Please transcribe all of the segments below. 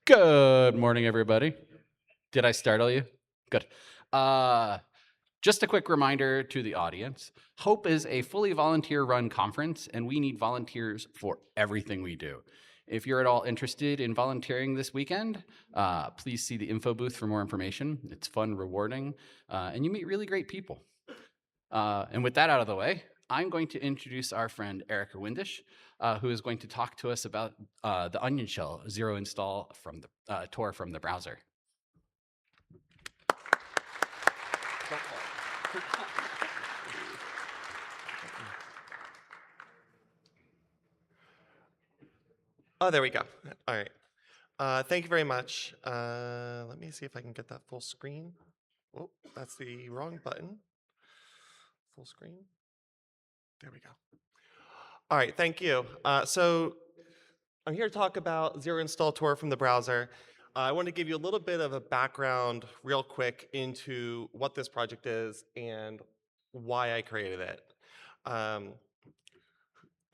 Good morning, everybody. Did I startle you? Good. Just a quick reminder to the audience, Hope is a fully volunteer-run conference, and we need volunteers for everything we do. If you're at all interested in volunteering this weekend, please see the info booth for more information. It's fun, rewarding, and you meet really great people. And with that out of the way, I'm going to introduce our friend Erica Windish, who is going to talk to us about the Onion Shell zero install from the Tor from the browser. Oh, there we go. All right. Thank you very much. Let me see if I can get that full screen. Oh, that's the wrong button. Full screen. There we go. All right, thank you. So I'm here to talk about zero install Tor from the browser. I want to give you a little bit of a background real quick into what this project is and why I created it. I'm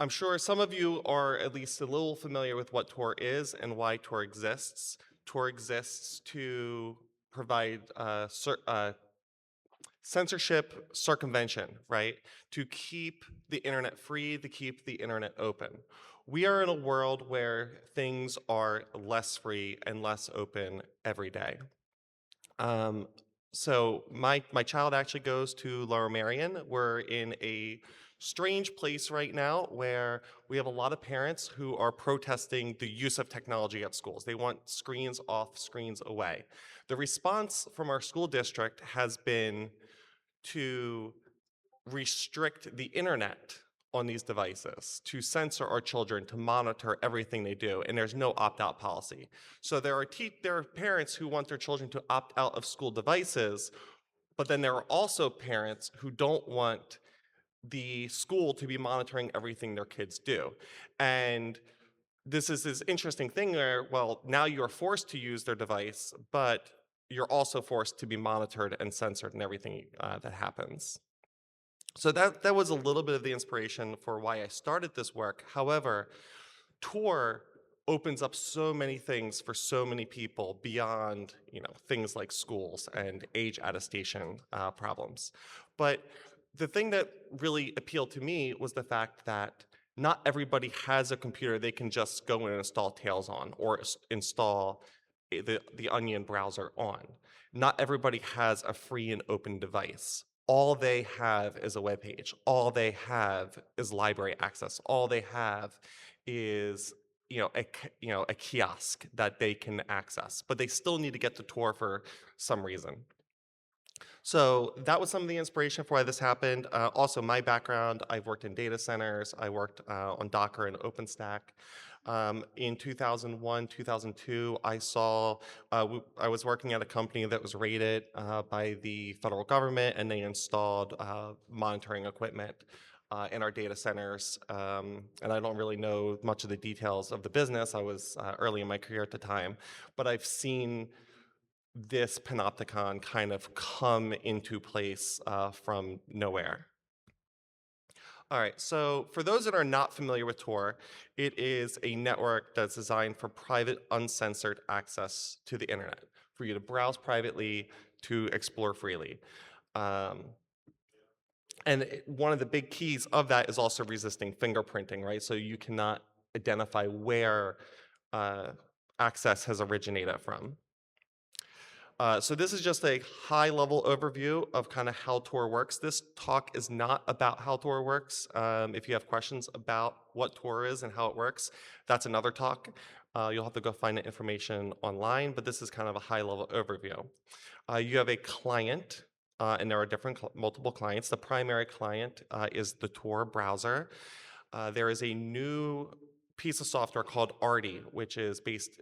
sure some of you are at least a little familiar with what Tor is and why Tor exists. Tor exists to provide censorship circumvention, right? To keep the internet free, to keep the internet open. We are in a world where things are less free and less open every day. So my child actually goes to Lower Merion. We're in a strange place right now where we have a lot of parents who are protesting the use of technology at schools. They want screens off, screens away. The response from our school district has been to restrict the internet on these devices, to censor our children, to monitor everything they do, and there's no opt-out policy. So there are parents who want their children to opt out of school devices, but then there are also parents who don't want the school to be monitoring everything their kids do. And this is this interesting thing where, well, now you're forced to use their device, but you're also forced to be monitored and censored in everything that happens. So that was a little bit of the inspiration for why I started this work. However, Tor opens up so many things for so many people beyond things like schools and age attestation problems. But the thing that really appealed to me was the fact that not everybody has a computer they can just go and install Tails on or install the Onion browser on. Not everybody has a free and open device. All they have is a web page. All they have is library access. All they have is a kiosk that they can access, but they still need to get to Tor for some reason. So that was some of the inspiration for why this happened. Also, my background, I've worked in data centers. I worked on Docker and OpenStack. In 2001, 2002, I was working at a company that was rated by the federal government, and they installed monitoring equipment in our data centers. And I don't really know much of the details of the business. I was early in my career at the time, but I've seen this panopticon kind of come into place from nowhere. All right, so for those that are not familiar with Tor, it is a network that's designed for private, uncensored access to the internet, for you to browse privately, to explore freely. And one of the big keys of that is also resisting fingerprinting, right? So you cannot identify where access has originated from. So this is just a high-level overview of kind of how Tor works. This talk is not about how Tor works. If you have questions about what Tor is and how it works, that's another talk. You'll have to go find the information online, but this is kind of a high-level overview. You have a client, and there are multiple clients. The primary client is the Tor browser. There is a new piece of software called Arty, which is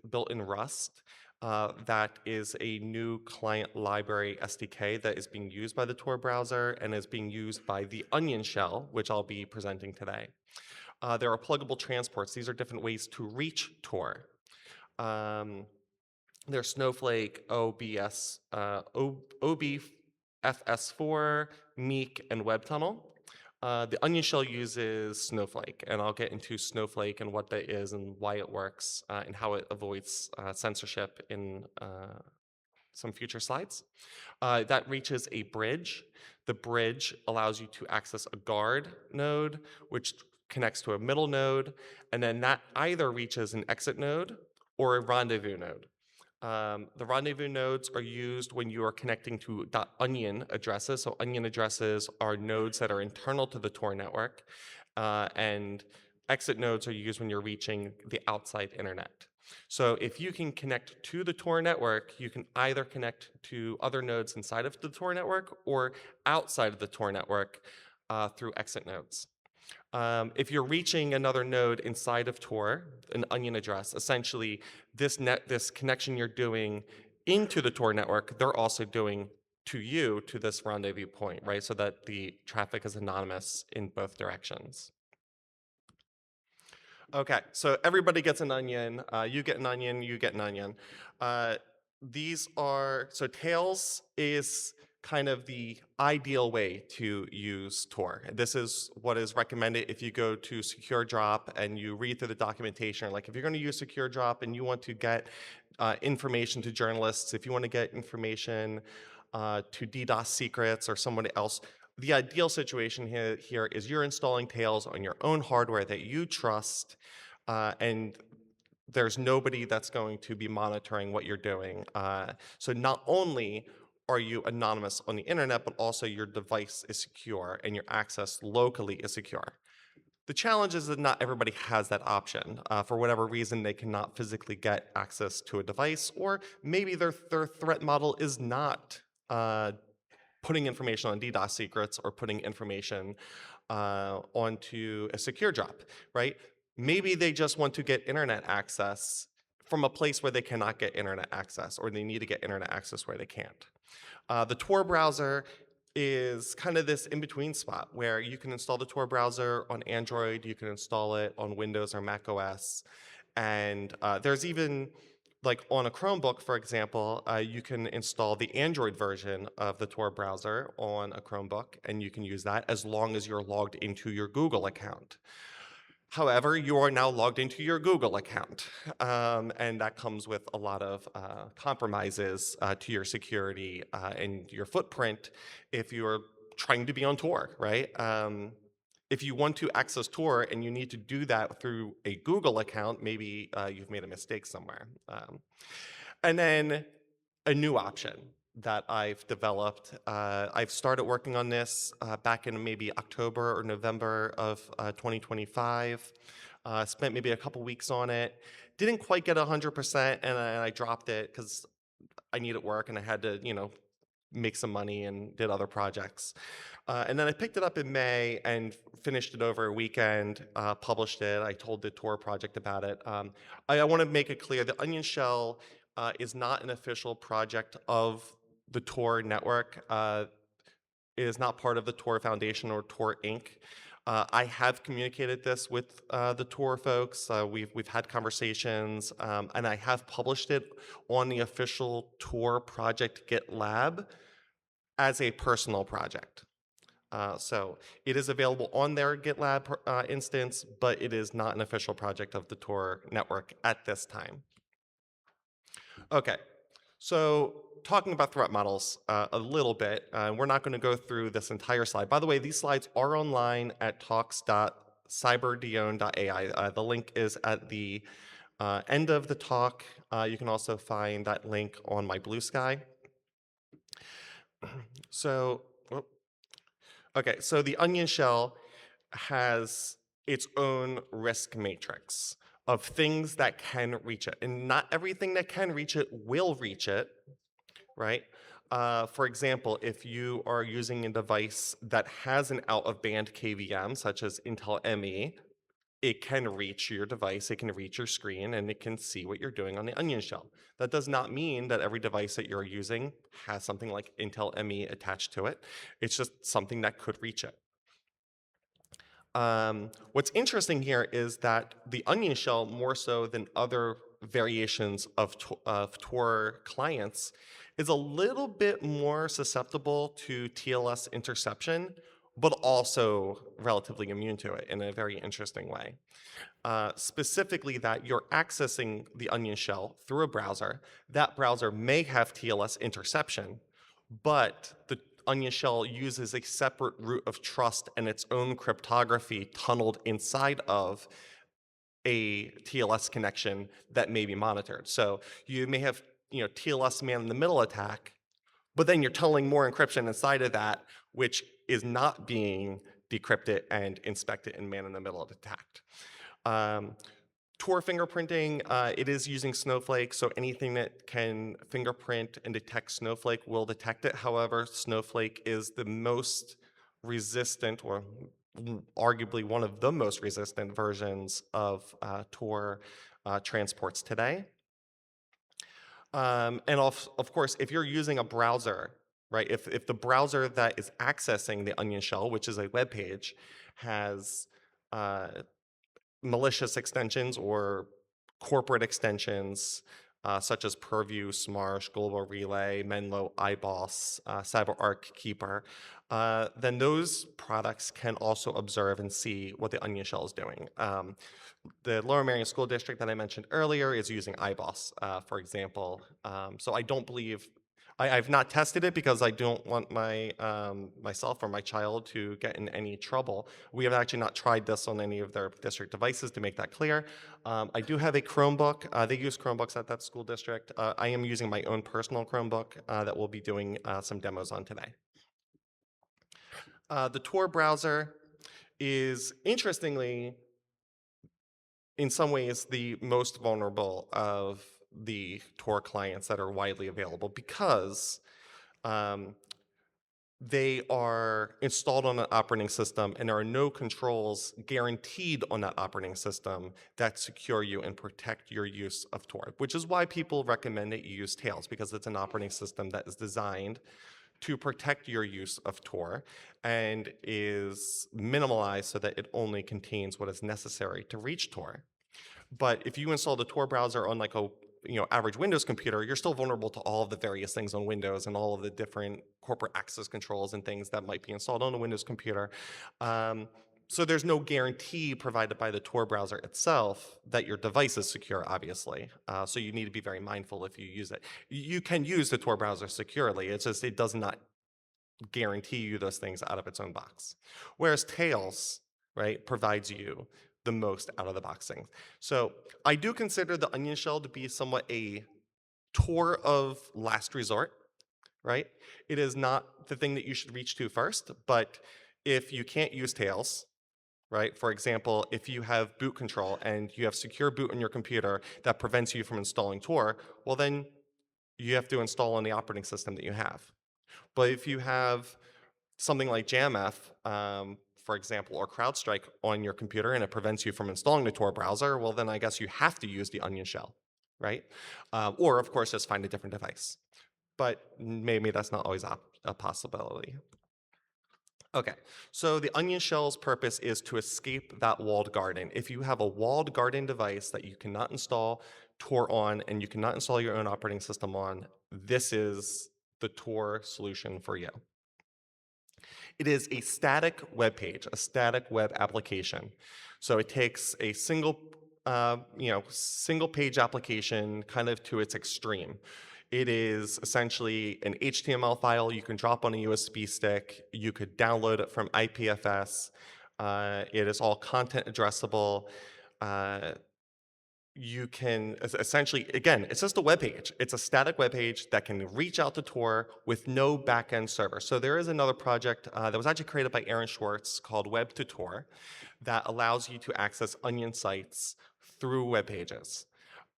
built in Rust. That is a new client library SDK that is being used by the Tor browser and is being used by the Onion Shell, which I'll be presenting today. There are pluggable transports. These are different ways to reach Tor. There's Snowflake, OBFS4, Meek, and WebTunnel. The onion shell uses Snowflake, and I'll get into Snowflake and what that is and why it works and how it avoids censorship in some future slides. That reaches a bridge. The bridge allows you to access a guard node, which connects to a middle node, and then that either reaches an exit node or a rendezvous node. The rendezvous nodes are used when you are connecting to .onion addresses. So onion addresses are nodes that are internal to the Tor network, and exit nodes are used when you're reaching the outside internet. So if you can connect to the Tor network, you can either connect to other nodes inside of the Tor network or outside of the Tor network through exit nodes. If you're reaching another node inside of Tor, an onion address, essentially this connection you're doing into the Tor network, they're also doing to you to this rendezvous point, right? So that the traffic is anonymous in both directions. Okay, so everybody gets an onion. You get an onion, you get an onion. So Tails is kind of the ideal way to use Tor. This is what is recommended if you go to Secure Drop and you read through the documentation. Like if you're going to use Secure Drop and you want to get information to journalists, if you want to get information to DDoS secrets or somebody else, the ideal situation here is you're installing Tails on your own hardware that you trust, and there's nobody that's going to be monitoring what you're doing. So not only are you anonymous on the internet, but also your device is secure and your access locally is secure. The challenge is that not everybody has that option. For whatever reason, they cannot physically get access to a device, or maybe their threat model is not putting information on DDoS secrets or putting information onto a secure drop, right? Maybe they just want to get internet access from a place where they cannot get internet access, or they need to get internet access where they can't. The Tor browser is kind of this in-between spot where you can install the Tor browser on Android, you can install it on Windows or Mac OS, and there's even like on a Chromebook, for example, you can install the Android version of the Tor browser on a Chromebook, and you can use that as long as you're logged into your Google account. However, you are now logged into your Google account, and that comes with a lot of compromises to your security and your footprint if you're trying to be on Tor, right? If you want to access Tor and you need to do that through a Google account, maybe you've made a mistake somewhere. And then a new option that I've developed. I've started working on this back in maybe October or November of 2025. Spent maybe a couple weeks on it. Didn't quite get 100%, and I dropped it because I needed work and I had to, make some money and did other projects. And then I picked it up in May and finished it over a weekend, published it. I told the Tor project about it. I want to make it clear the Onion Shell is not an official project of the Tor network. It is not part of the Tor Foundation or Tor Inc. I have communicated this with the Tor folks. We've had conversations, and I have published it on the official Tor project GitLab as a personal project. So it is available on their GitLab instance, but it is not an official project of the Tor network at this time. Okay, so talking about threat models a little bit, we're not going to go through this entire slide. By the way, these slides are online at talks.cyberdion.ai. The link is at the end of the talk. You can also find that link on my Blue Sky. So, okay, so the Onion Shell has its own risk matrix of things that can reach it. And not everything that can reach it will reach it, right? For example, if you are using a device that has an out-of-band KVM, such as Intel ME, it can reach your device, it can reach your screen, and it can see what you're doing on the Onion Shell. That does not mean that every device that you're using has something like Intel ME attached to it. It's just something that could reach it. What's interesting here is that the Onion Shell, more so than other variations of Tor clients, is a little bit more susceptible to TLS interception but also relatively immune to it in a very interesting way. Specifically, that you're accessing the onion shell through a browser. That browser may have TLS interception, but the onion shell uses a separate root of trust and its own cryptography tunneled inside of a TLS connection that may be monitored. So you may have, TLS man in the middle attack, but then you're tunneling more encryption inside of that, which is not being decrypted and inspected in man in the middle attack. Um, Tor fingerprinting, it is using Snowflake, so anything that can fingerprint and detect Snowflake will detect it. However, Snowflake is the most resistant, or arguably one of the most resistant versions of Tor transports today. And of course, if you're using a browser, right, if the browser that is accessing the onion shell, which is a web page, has uh, malicious extensions or corporate extensions such as Purview, Smarsh, Global Relay, Menlo, iBoss, CyberArk Keeper, then those products can also observe and see what the onion shell is doing. The Lower Merion School District that I mentioned earlier is using iBoss, for example. So I don't believe I've not tested it because I don't want myself or my child to get in any trouble. We have actually not tried this on any of their district devices, to make that clear. I do have a Chromebook. They use Chromebooks at that school district. I am using my own personal Chromebook that we'll be doing some demos on today. The Tor browser is, interestingly, in some ways, the most vulnerable of the Tor clients that are widely available, because um, they are installed on an operating system and there are no controls guaranteed on that operating system that secure you and protect your use of Tor, which is why people recommend that you use Tails, because it's an operating system that is designed to protect your use of Tor and is minimalized so that it only contains what is necessary to reach Tor. But if you install the Tor browser on like a average Windows computer, you're still vulnerable to all of the various things on Windows and all of the different corporate access controls and things that might be installed on a Windows computer. So there's no guarantee provided by the Tor browser itself that your device is secure, obviously. So you need to be very mindful if you use it. You can use the Tor browser securely. It's just it does not guarantee you those things out of its own box. Whereas Tails, right, provides you the most out of the box things. So I do consider the onion shell to be somewhat a Tor of last resort, right? It is not the thing that you should reach to first, but if you can't use Tails, right? For example, if you have boot control and you have secure boot on your computer that prevents you from installing Tor, well then you have to install on the operating system that you have. But if you have something like JAMF, for example, or CrowdStrike on your computer and it prevents you from installing the Tor browser, well, then I guess you have to use the onion shell, right? Or, of course, just find a different device. But maybe that's not always a possibility. Okay, so the onion shell's purpose is to escape that walled garden. If you have a walled garden device that you cannot install Tor on and you cannot install your own operating system on, this is the Tor solution for you. It is a static web page, a static web application. So it takes a single page application kind of to its extreme. It is essentially an HTML file you can drop on a USB stick. You could download it from IPFS. It is all content addressable. You can essentially, again, it's just a web page. It's a static web page that can reach out to Tor with no backend server. So there is another project that was actually created by Aaron Schwartz called Web to Tor that allows you to access Onion sites through web pages.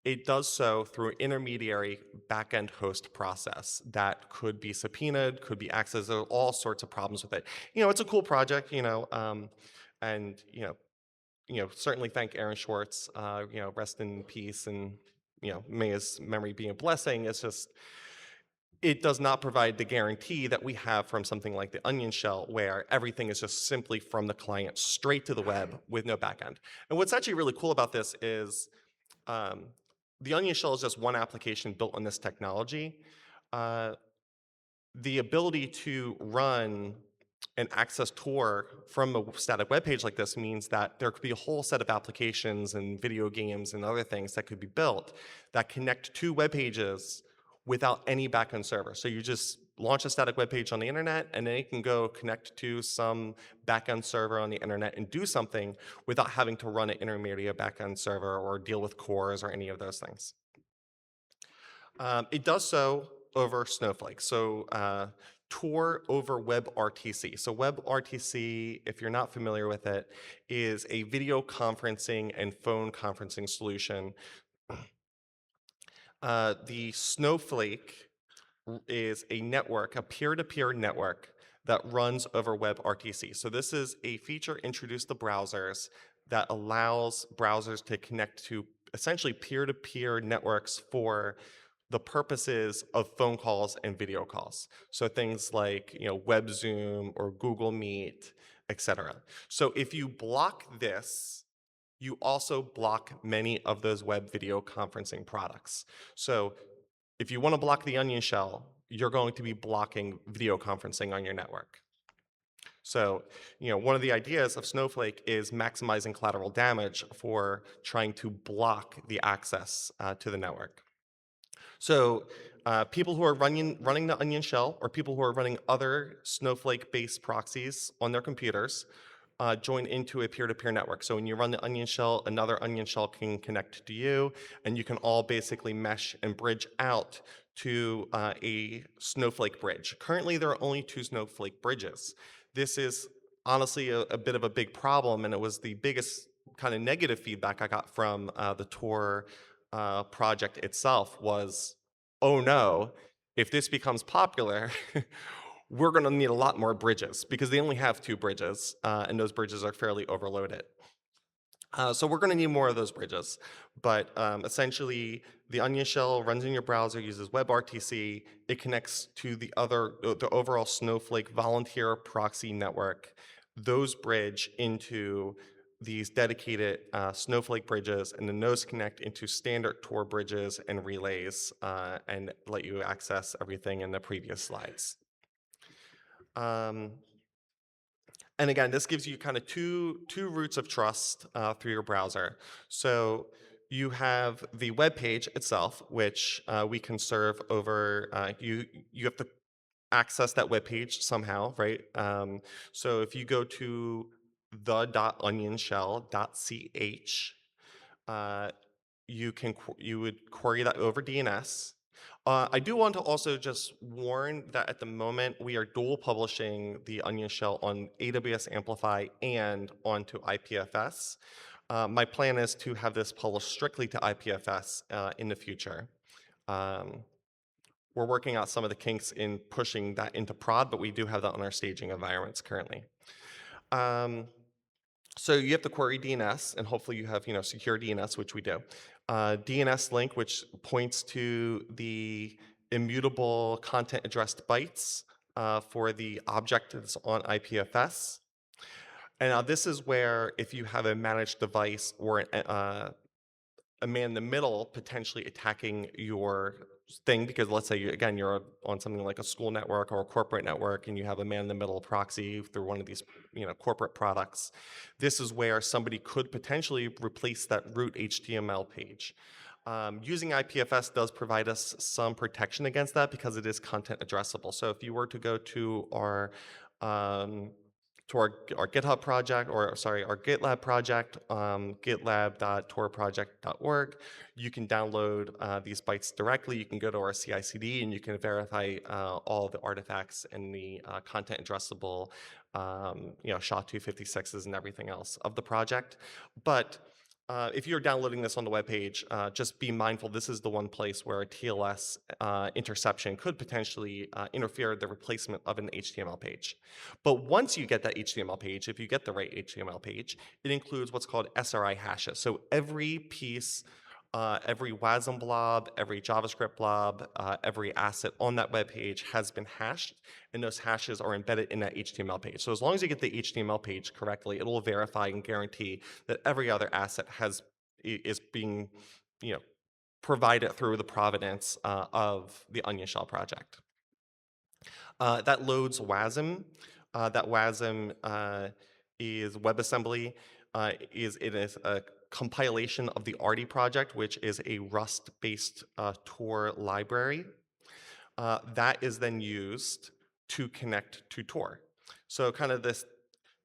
It does so through an intermediary backend host process that could be subpoenaed, could be accessed. There are all sorts of problems with it. It's a cool project, and certainly thank Aaron Schwartz. Rest in peace, and may his memory be a blessing. It's just it does not provide the guarantee that we have from something like the Onion shell, where everything is just simply from the client straight to the web with no backend. And what's actually really cool about this is the Onion shell is just one application built on this technology. The ability to run and access Tor from a static web page like this means that there could be a whole set of applications and video games and other things that could be built that connect to web pages without any backend server. So you just launch a static web page on the internet, and then it can go connect to some backend server on the internet and do something without having to run an intermediate backend server or deal with cores or any of those things. It does so over Snowflake. So Tor over WebRTC. So WebRTC, if you're not familiar with it, is a video conferencing and phone conferencing solution. The Snowflake is a network, a peer-to-peer network that runs over WebRTC. So this is a feature introduced to browsers that allows browsers to connect to essentially peer-to-peer networks for the purposes of phone calls and video calls. So things like WebZoom or Google Meet, etc. So if you block this, you also block many of those web video conferencing products. So if you want to block the onion shell, you're going to be blocking video conferencing on your network. So, one of the ideas of Snowflake is maximizing collateral damage for trying to block the access to the network. So people who are running the onion shell or people who are running other Snowflake-based proxies on their computers join into a peer-to-peer network. So when you run the onion shell, another onion shell can connect to you, and you can all basically mesh and bridge out to a Snowflake bridge. Currently, there are only 2 Snowflake bridges. This is honestly a bit of a big problem, and it was the biggest kind of negative feedback I got from the Tor project itself was, oh no, if this becomes popular, we're going to need a lot more bridges because they only have 2 bridges, and those bridges are fairly overloaded. So we're going to need more of those bridges. But essentially, the onion shell runs in your browser, uses WebRTC. It connects to the overall Snowflake volunteer proxy network. Those bridge into these dedicated Snowflake bridges, and then those connect into standard Tor bridges and relays and let you access everything in the previous slides. And again, this gives you kind of two routes of trust through your browser. So you have the web page itself, which we can serve over. You have to access that web page somehow, right? So if you go to the.onionshell.ch, you would query that over DNS. I do want to also just warn that at the moment we are dual publishing the Onion Shell on AWS Amplify and onto IPFS. My plan is to have this published strictly to IPFS in the future. We're working out some of the kinks in pushing that into prod, but we do have that on our staging environments currently. So you have to query DNS, and hopefully you have secure DNS, which we do. DNS link, which points to the immutable content addressed bytes for the object that's on IPFS. And now this is where if you have a managed device or a man in the middle potentially attacking your thing, because let's say again you're on something like a school network or a corporate network and you have a man in the middle proxy through one of these corporate products, this is where somebody could potentially replace that root HTML page. Using IPFS does provide us some protection against that because it is content addressable. So if you were to go to our GitHub project, or sorry, our GitLab project, gitlab.torproject.org. You can download these bytes directly. You can go to our CI/CD and you can verify all the artifacts and the content addressable, SHA-256s and everything else of the project. But if you're downloading this on the web page, just be mindful this is the one place where a TLS interception could potentially interfere with the replacement of an HTML page. But once you get that HTML page, if you get the right HTML page, it includes what's called SRI hashes. So every piece, every WASM blob, every JavaScript blob, every asset on that web page has been hashed, and those hashes are embedded in that HTML page. So as long as you get the HTML page correctly, it will verify and guarantee that every other asset is being provided through the provenance of the Onion Shell project. That loads WASM. that WASM is WebAssembly, it is a compilation of the Arty project, which is a Rust-based Tor library that is then used to connect to Tor. So kind of this.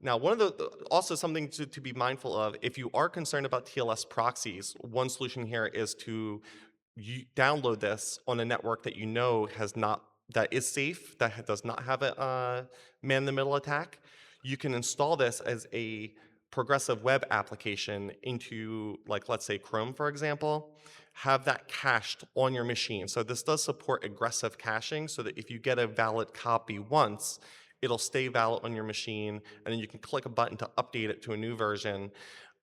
Now, one of also something to be mindful of, if you are concerned about TLS proxies, one solution here is to download this on a network that you know that is safe, that does not have a man-in-the-middle attack. You can install this as a progressive web application into, like, let's say Chrome, for example, have that cached on your machine. So this does support aggressive caching, so that if you get a valid copy once, it'll stay valid on your machine, and then you can click a button to update it to a new version.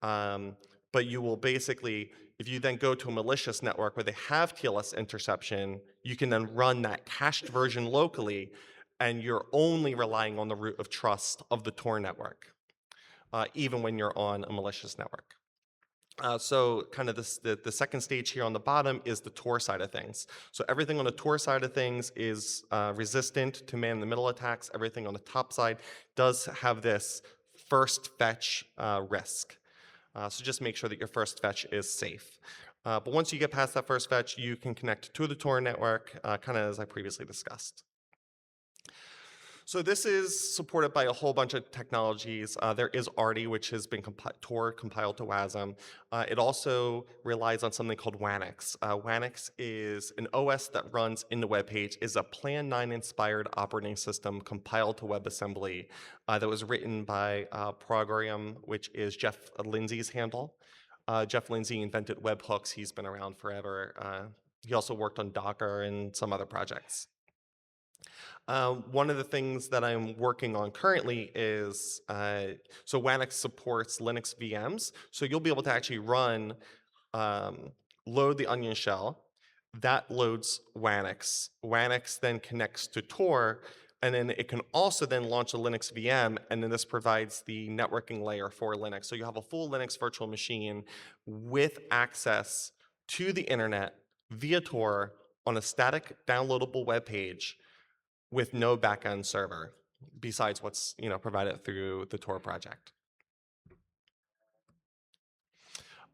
But you will basically, if you then go to a malicious network where they have TLS interception, you can then run that cached version locally, and you're only relying on the root of trust of the Tor network, even when you're on a malicious network. So kind of the second stage here on the bottom is the Tor side of things. So everything on the Tor side of things is resistant to man-in-the-middle attacks. Everything on the top side does have this first fetch risk. So just make sure that your first fetch is safe. But once you get past that first fetch, you can connect to the Tor network, kind of as I previously discussed. So this is supported by a whole bunch of technologies. There is Arty, which has been Tor compiled to WASM. It also relies on something called WANX. WANX is an OS that runs in the web page, is a Plan 9 inspired operating system compiled to WebAssembly that was written by Program, which is Jeff Lindsay's handle. Jeff Lindsay invented webhooks. He's been around forever. He also worked on Docker and some other projects. One of the things that I'm working on currently is, so WANX supports Linux VMs. So you'll be able to actually load the Onion shell. That loads WANX. WANX then connects to Tor, and then it can also then launch a Linux VM, and then this provides the networking layer for Linux. So you have a full Linux virtual machine with access to the internet via Tor on a static downloadable web page with no backend server besides what's provided through the Tor project.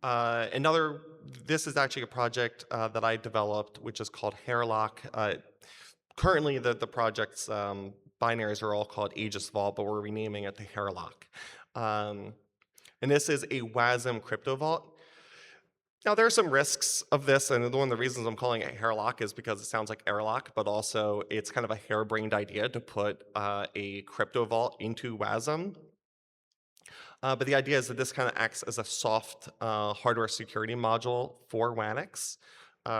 This is actually a project that I developed, which is called Hairlock. Currently, the project's binaries are all called Aegis Vault, but we're renaming it to Hairlock. And this is a WASM crypto vault. Now, there are some risks of this, and one of the reasons I'm calling it Hairlock is because it sounds like airlock, but also it's kind of a harebrained idea to put a crypto vault into WASM. But the idea is that this kind of acts as a soft hardware security module for WANX,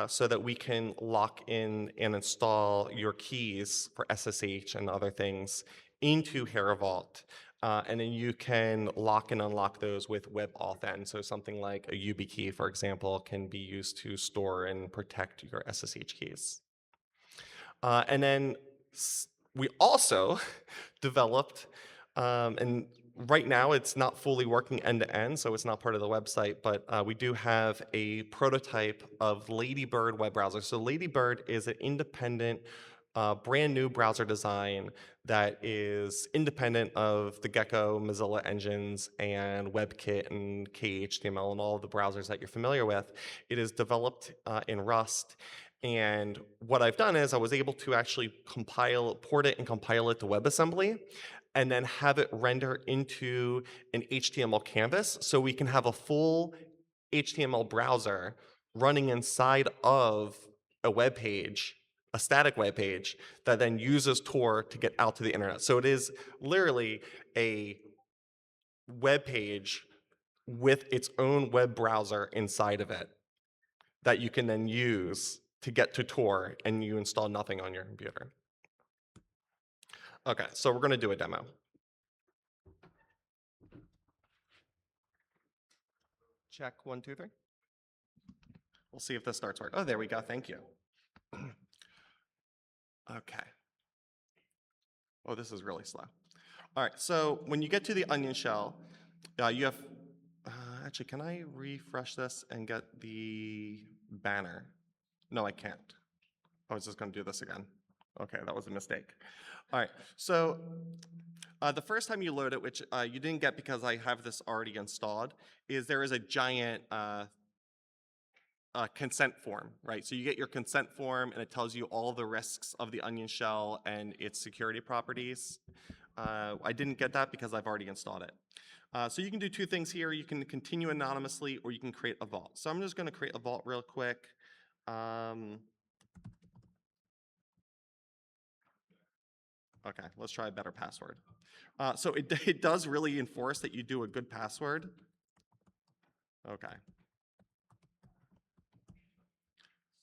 so that we can lock in and install your keys for SSH and other things into HairVault. And then you can lock and unlock those with WebAuthn. So something like a YubiKey, for example, can be used to store and protect your SSH keys. And then we also developed, and right now it's not fully working end-to-end, so it's not part of the website, but we do have a prototype of Ladybird web browser. So Ladybird is an independent, brand new browser design that is independent of the Gecko, Mozilla engines, and WebKit and KHTML and all of the browsers that you're familiar with. It is developed in Rust. And what I've done is I was able to actually port it and compile it to WebAssembly, and then have it render into an HTML canvas, so we can have a full HTML browser running inside of a web page, a static web page, that then uses Tor to get out to the internet. So it is literally a web page with its own web browser inside of it that you can then use to get to Tor, and you install nothing on your computer. Okay, so we're going to do a demo. Check 1, 2, 3. We'll see if this starts working. Oh, there we go. Thank you. Okay. Oh, this is really slow. All right, so when you get to the Onion shell, you have, actually, can I refresh this and get the banner? No, I can't. I was just going to do this again. Okay, that was a mistake. All right, so the first time you load it, which you didn't get because I have this already installed, is there is a giant consent form, right? So you get your consent form and it tells you all the risks of the onion shell and its security properties. I didn't get that because I've already installed it. So you can do two things here. You can continue anonymously or you can create a vault. So I'm just going to create a vault real quick. Okay, let's try a better password. So it does really enforce that you do a good password. Okay.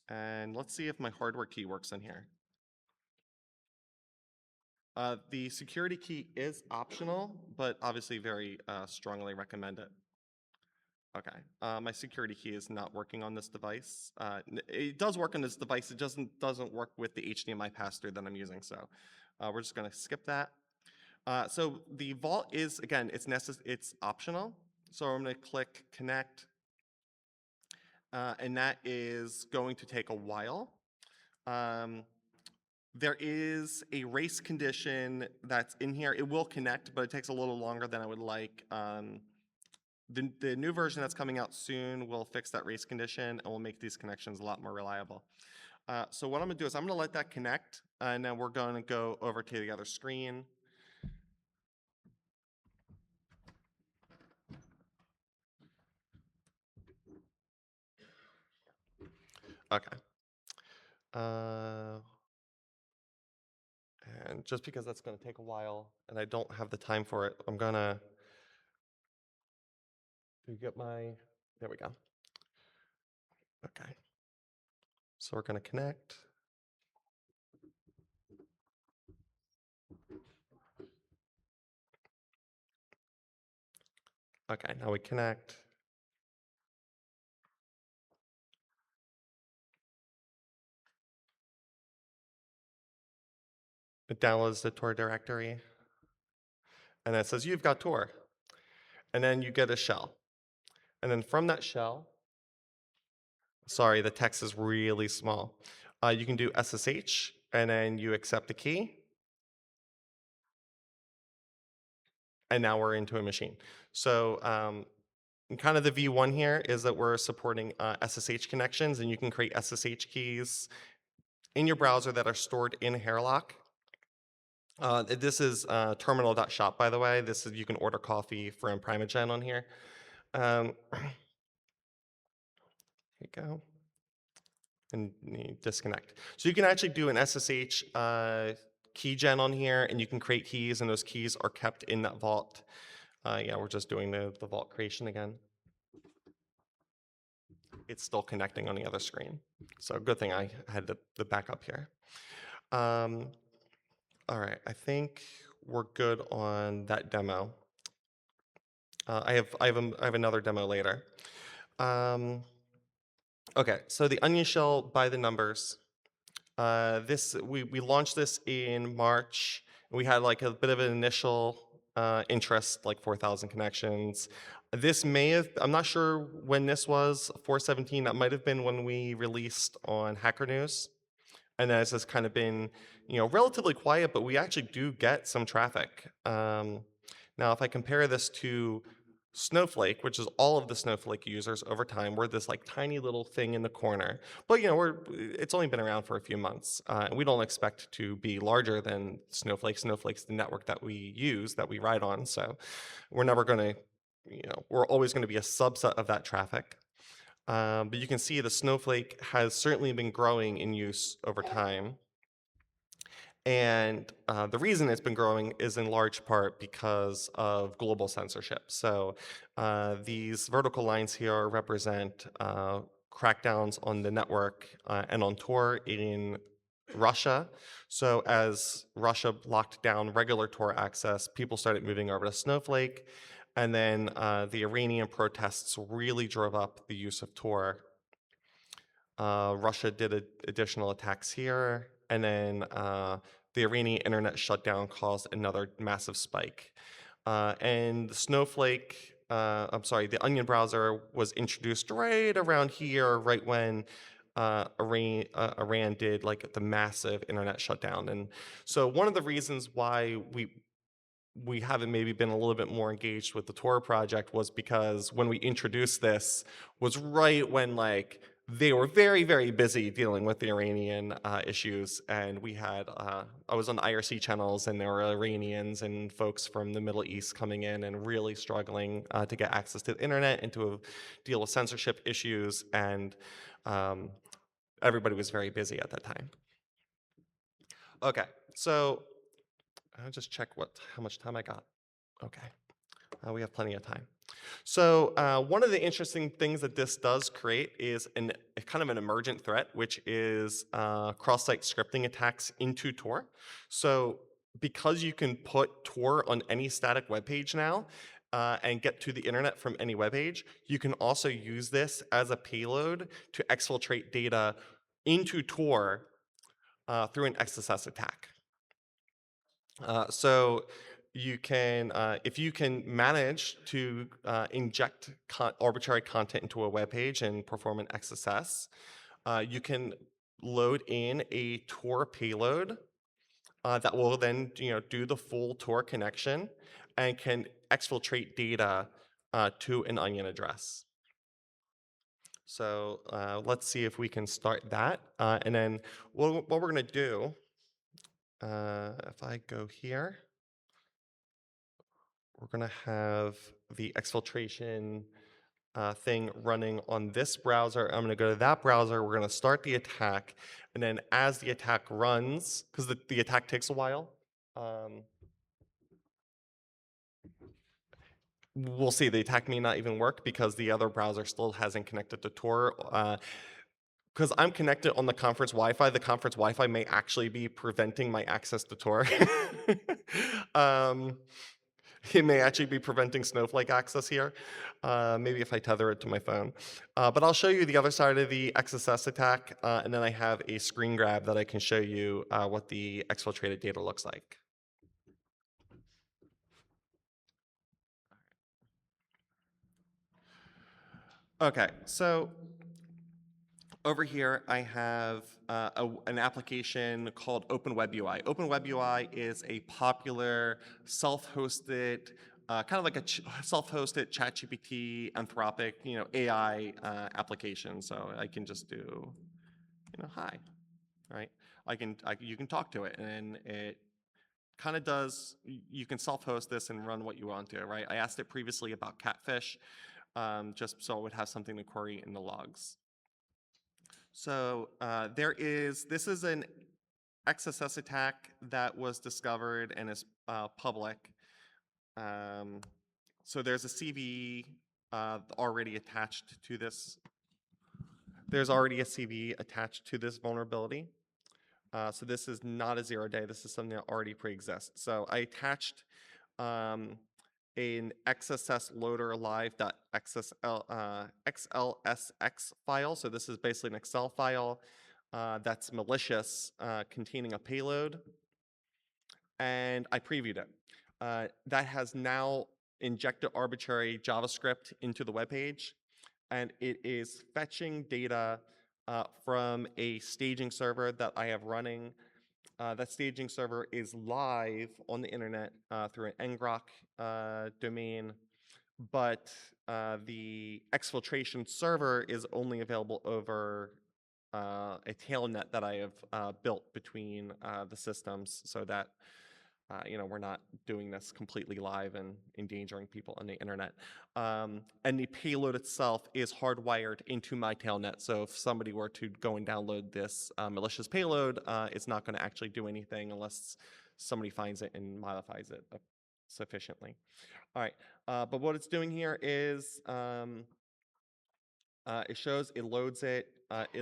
And let's see if my hardware key works in here. The security key is optional, but obviously very strongly recommend it. Okay, my security key is not working on this device. It does work on this device, it doesn't work with the HDMI pass-through that I'm using, so we're just gonna skip that. So the vault is, again, it's optional. So I'm gonna click connect, and that is going to take a while. There is a race condition that's in here. It will connect, but it takes a little longer than I would like. The new version that's coming out soon will fix that race condition and will make these connections a lot more reliable. So what I'm gonna do is I'm gonna let that connect, and then we're gonna go over to the other screen. Okay. And just because that's gonna take a while and I don't have the time for it, I'm gonna get there we go. Okay. So we're gonna connect. Okay, now we connect. It downloads the Tor directory. And it says, you've got Tor. And then you get a shell. And then from that shell, sorry, the text is really small. You can do SSH, and then you accept the key. And now we're into a machine. So kind of the V1 here is that we're supporting SSH connections, and you can create SSH keys in your browser that are stored in Hairlock. This is terminal.shop, by the way. This is, you can order coffee from Primagen on here. Here you go. And you disconnect. So you can actually do an SSH key gen on here, and you can create keys, and those keys are kept in that vault. Yeah, we're just doing the vault creation again. It's still connecting on the other screen. So good thing I had the backup here. All right, I think we're good on that demo. I have another demo later. Okay, so the onion shell by the numbers. We launched this in March. We had like a bit of an initial interest, like 4,000 connections. This may have, I'm not sure when this was, 417, that might have been when we released on Hacker News. And then it's just kind of been, relatively quiet, but we actually do get some traffic. Now, if I compare this to Snowflake, which is all of the Snowflake users over time, we're this like tiny little thing in the corner. But it's only been around for a few months, and we don't expect to be larger than Snowflake. Snowflake's the network that we use, that we ride on. So we're never going to, we're always going to be a subset of that traffic. But you can see the Snowflake has certainly been growing in use over time. And the reason it's been growing is in large part because of global censorship. So these vertical lines here represent crackdowns on the network and on Tor in Russia. So as Russia locked down regular Tor access, people started moving over to Snowflake. And then the Iranian protests really drove up the use of Tor. Russia did additional attacks here. And then the Iranian internet shutdown caused another massive spike. And the Snowflake, the Onion browser was introduced right around here, right when Iran did like the massive internet shutdown. And so one of the reasons why we haven't maybe been a little bit more engaged with the Tor project was because when we introduced this was right when like they were very, very busy dealing with the Iranian issues. And we had, I was on the IRC channels and there were Iranians and folks from the Middle East coming in and really struggling to get access to the internet and to deal with censorship issues. And um, everybody was very busy at that time. Okay, so I'll just check how much time I got. Okay, we have plenty of time. So one of the interesting things that this does create is a kind of an emergent threat, which is cross-site scripting attacks into Tor. So because you can put Tor on any static web page now and get to the internet from any web page, you can also use this as a payload to exfiltrate data into Tor through an XSS attack. So you can, if you can manage to inject arbitrary content into a web page and perform an XSS, you can load in a Tor payload that will then do the full Tor connection and can exfiltrate data to an onion address. So let's see if we can start that. And then what we're going to do, if I go here, we're going to have the exfiltration thing running on this browser. I'm going to go to that browser. We're going to start the attack. And then as the attack runs, because the attack takes a while, we'll see. The attack may not even work because the other browser still hasn't connected to Tor. Because I'm connected on the conference Wi-Fi, the conference Wi-Fi may actually be preventing my access to Tor. It may actually be preventing Snowflake access here, maybe if I tether it to my phone. But I'll show you the other side of the XSS attack, and then I have a screen grab that I can show you what the exfiltrated data looks like. Okay, so over here, I have an application called OpenWebUI. OpenWebUI is a popular self-hosted, kind of like a self-hosted ChatGPT, Anthropic, AI application. So I can just do, hi, right? You can talk to it, and it kind of does. You can self-host this and run what you want to, right? I asked it previously about catfish, just so it would have something to query in the logs. So this is an XSS attack that was discovered and is public. So there's a CV already attached to this. There's already a CV attached to this vulnerability. So this is not a 0-day. This is something that already pre-exists. So I attached an XSS loader live.xlsx file. So this is basically an Excel file that's malicious, containing a payload. And I previewed it. That has now injected arbitrary JavaScript into the web page. And it is fetching data from a staging server that I have running. That staging server is live on the internet through an ngrok domain, but the exfiltration server is only available over a tailnet that I have built between the systems, so that we're not doing this completely live and endangering people on the internet. And the payload itself is hardwired into my tailnet. So if somebody were to go and download this malicious payload, it's not going to actually do anything unless somebody finds it and modifies it sufficiently. All right, but what it's doing here is it shows it loads it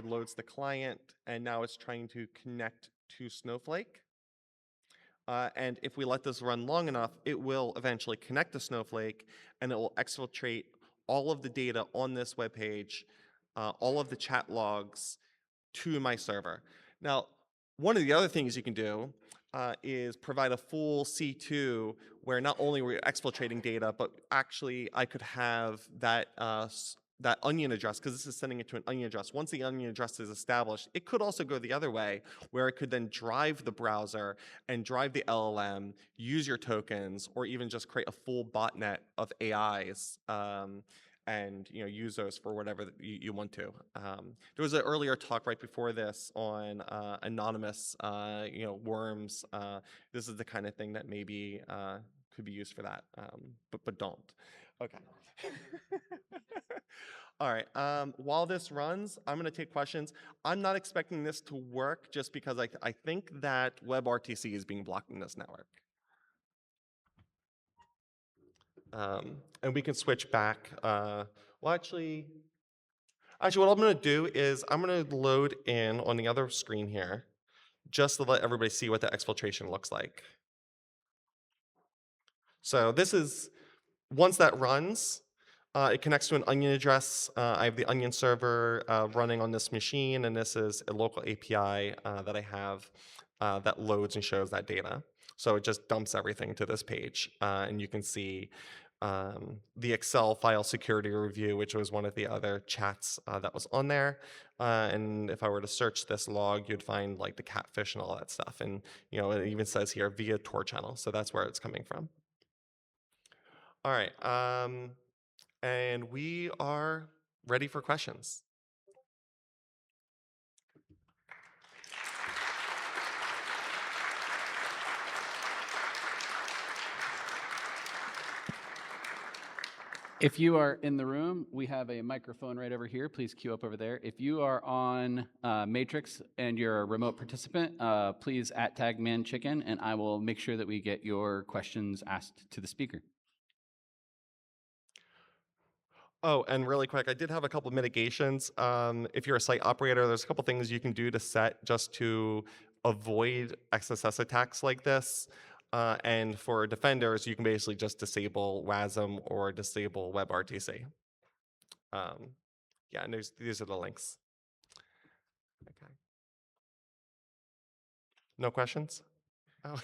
loads the client, and now it's trying to connect to Snowflake. And if we let this run long enough, it will eventually connect to Snowflake, and it will exfiltrate all of the data on this web page, all of the chat logs, to my server. Now, one of the other things you can do is provide a full C2 where not only we're exfiltrating data, but actually I could have that that onion address, because this is sending it to an onion address. Once the onion address is established, it could also go the other way, where it could then drive the browser and drive the LLM, use your tokens, or even just create a full botnet of AIs, and use those for whatever you want to. There was an earlier talk right before this on anonymous worms. This is the kind of thing that maybe could be used for that, but don't. Okay. All right. While this runs, I'm going to take questions. I'm not expecting this to work just because I think that WebRTC is being blocked in this network. And we can switch back. Well, actually, what I'm going to do is I'm going to load in on the other screen here just to let everybody see what the exfiltration looks like. So this is, once that runs, it connects to an onion address. I have the onion server running on this machine, and this is a local API that I have that loads and shows that data. So it just dumps everything to this page, and you can see the Excel file security review, which was one of the other chats that was on there. And if I were to search this log, you'd find like the catfish and all that stuff. And it even says here via Tor channel, so that's where it's coming from. All right. And we are ready for questions. If you are in the room, we have a microphone right over here. Please queue up over there. If you are on Matrix and you're a remote participant, please @tag manchicken, and I will make sure that we get your questions asked to the speaker. Oh, and really quick, I did have a couple mitigations. If you're a site operator, there's a couple things you can do to set just to avoid XSS attacks like this. And for defenders, you can basically just disable WASM or disable WebRTC. Yeah, and these are the links. Okay. No questions? Oh.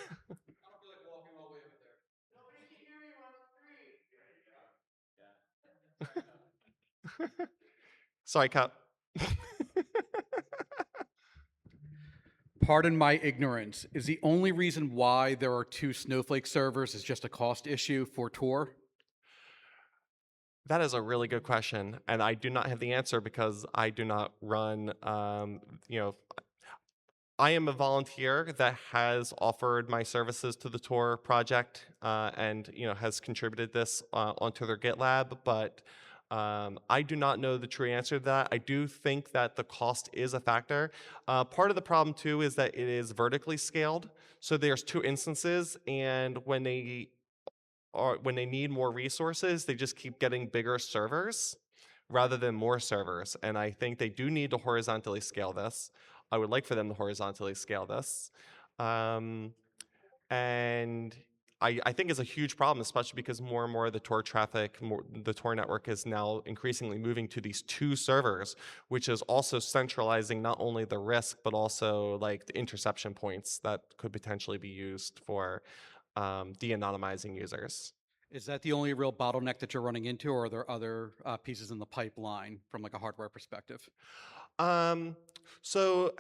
Sorry, Cap. Pardon my ignorance. Is the only reason why there are 2 Snowflake servers is just a cost issue for Tor? That is a really good question, and I do not have the answer because I do not run. I am a volunteer that has offered my services to the Tor project, and has contributed this onto their GitLab, but I do not know the true answer to that. I do think that the cost is a factor. Part of the problem too is that it is vertically scaled, so there's 2 instances, and when they need more resources, they just keep getting bigger servers rather than more servers. And I think they do need to horizontally scale this. I would like for them to horizontally scale this. And I think it's a huge problem, especially because more and more of the Tor traffic, the Tor network is now increasingly moving to these 2 servers, which is also centralizing not only the risk, but also like the interception points that could potentially be used for de-anonymizing users. Is that the only real bottleneck that you're running into, or are there other pieces in the pipeline from like a hardware perspective? So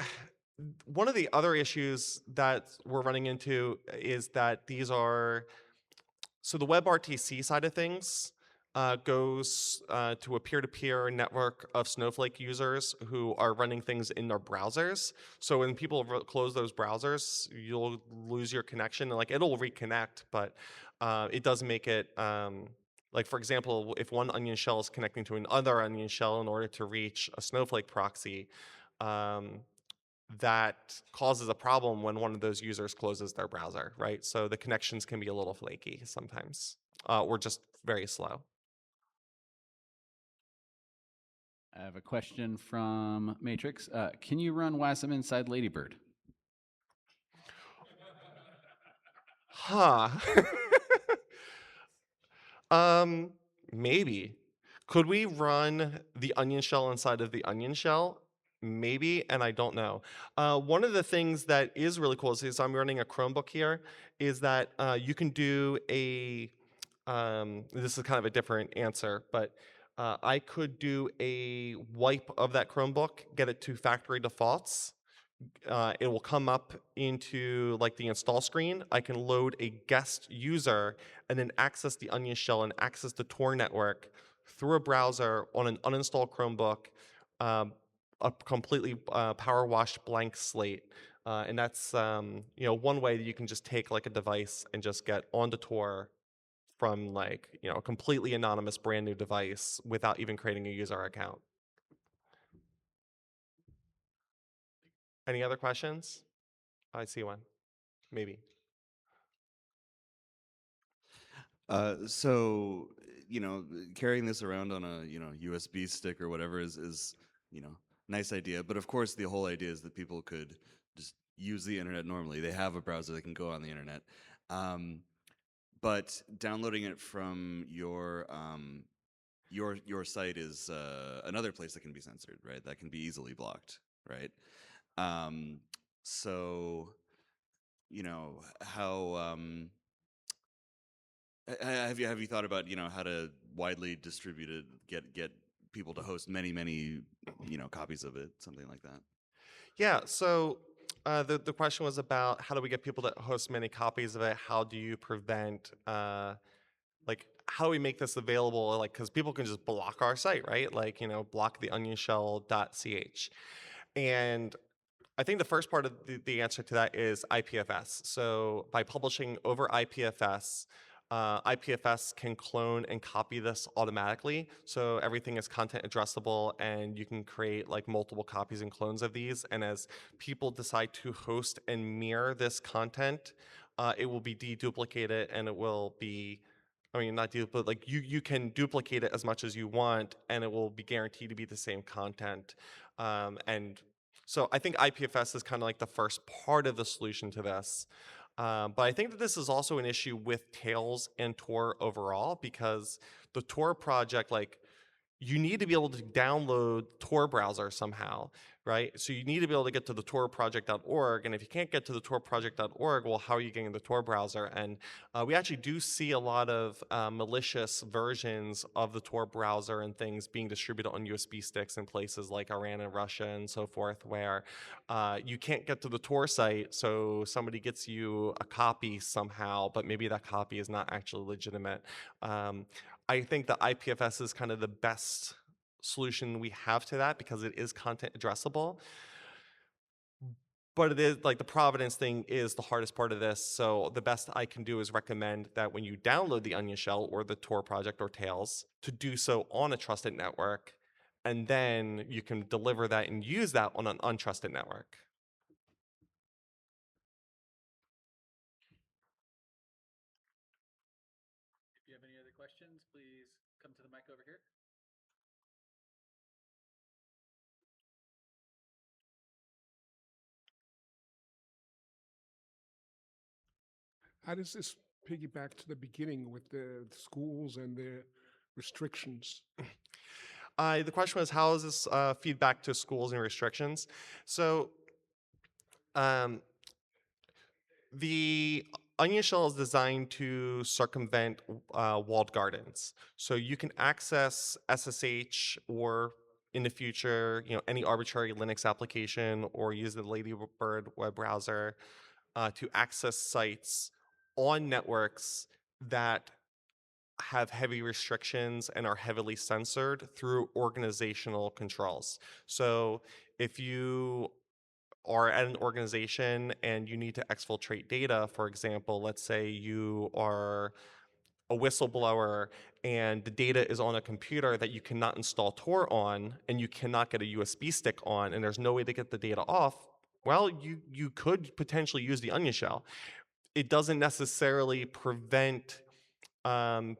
one of the other issues that we're running into is that these are, so the WebRTC side of things goes to a peer-to-peer network of Snowflake users who are running things in their browsers. So when people close those browsers, you'll lose your connection. Like it'll reconnect, but it does make it, like for example, if one onion shell is connecting to another onion shell in order to reach a Snowflake proxy, that causes a problem when one of those users closes their browser, right? So the connections can be a little flaky sometimes, or just very slow. I have a question from Matrix. Can you run WASM inside Ladybird? Huh. Maybe. Could we run the onion shell inside of the onion shell? Maybe, and I don't know. One of the things that is really cool is I'm running a Chromebook here, is that you can do a, this is kind of a different answer, but I could do a wipe of that Chromebook, get it to factory defaults. It will come up into like the install screen. I can load a guest user and then access the Onion shell and access the Tor network through a browser on an uninstalled Chromebook, um, a completely power washed blank slate. And that's one way that you can just take like a device and just get onto Tor from like a completely anonymous brand new device without even creating a user account. Any other questions? I see one, maybe. So, carrying this around on a, USB stick or whatever is, nice idea. But of course, the whole idea is that people could just use the internet normally. They have a browser, they can go on the internet. Um, but downloading it from your site is another place that can be censored, right? That can be easily blocked, right? Um, so, how have you thought about how to widely distribute it, get people to host many copies of it, something like that? Yeah, so the question was about how do we get people to host many copies of it? How do you prevent, like, how do we make this available? Like, because people can just block our site, right? Like, block the onionshell.ch. And I think the first part of the answer to that is IPFS. So by publishing over IPFS, IPFS can clone and copy this automatically. So everything is content addressable and you can create like multiple copies and clones of these. And as people decide to host and mirror this content, it will be deduplicated and it will be, I mean, not duplicate, like you can duplicate it as much as you want and it will be guaranteed to be the same content. And so I think IPFS is kind of like the first part of the solution to this. But I think that this is also an issue with Tails and Tor overall because the Tor project, like you need to be able to download Tor browser somehow, right? So you need to be able to get to the torproject.org. And if you can't get to the torproject.org, well, how are you getting the Tor browser? And we actually do see a lot of malicious versions of the Tor browser and things being distributed on USB sticks in places like Iran and Russia and so forth, where you can't get to the Tor site. So somebody gets you a copy somehow, but maybe that copy is not actually legitimate. I think the IPFS is kind of the best solution we have to that because it is content addressable. But it is like the provenance thing is the hardest part of this. So the best I can do is recommend that when you download the Onion Shell or the Tor project or Tails, to do so on a trusted network. And then you can deliver that and use that on an untrusted network. If you have any other questions, please come to the mic over here. How does this piggyback to the beginning with the schools and the restrictions? The question was, how is this feedback to schools and restrictions? So um, the Onion Shell is designed to circumvent walled gardens. So you can access SSH or in the future, any arbitrary Linux application or use the Ladybird web browser to access sites on networks that have heavy restrictions and are heavily censored through organizational controls. So if you are at an organization and you need to exfiltrate data, for example, let's say you are a whistleblower and the data is on a computer that you cannot install Tor on and you cannot get a USB stick on and there's no way to get the data off, well, you could potentially use the Onion Shell. It doesn't necessarily prevent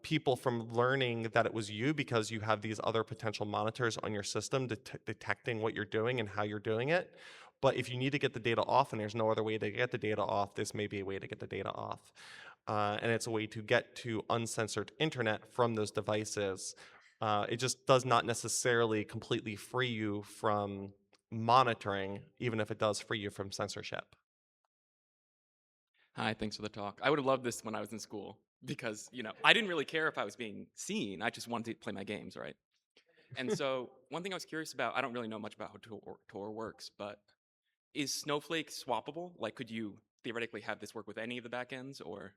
people from learning that it was you because you have these other potential monitors on your system detecting what you're doing and how you're doing it. But if you need to get the data off and there's no other way to get the data off, this may be a way to get the data off. And it's a way to get to uncensored internet from those devices. It just does not necessarily completely free you from monitoring, even if it does free you from censorship. Hi, thanks for the talk. I would have loved this when I was in school because, I didn't really care if I was being seen. I just wanted to play my games, right? And so one thing I was curious about, I don't really know much about how Tor works, but is Snowflake swappable? Like, could you theoretically have this work with any of the backends, or?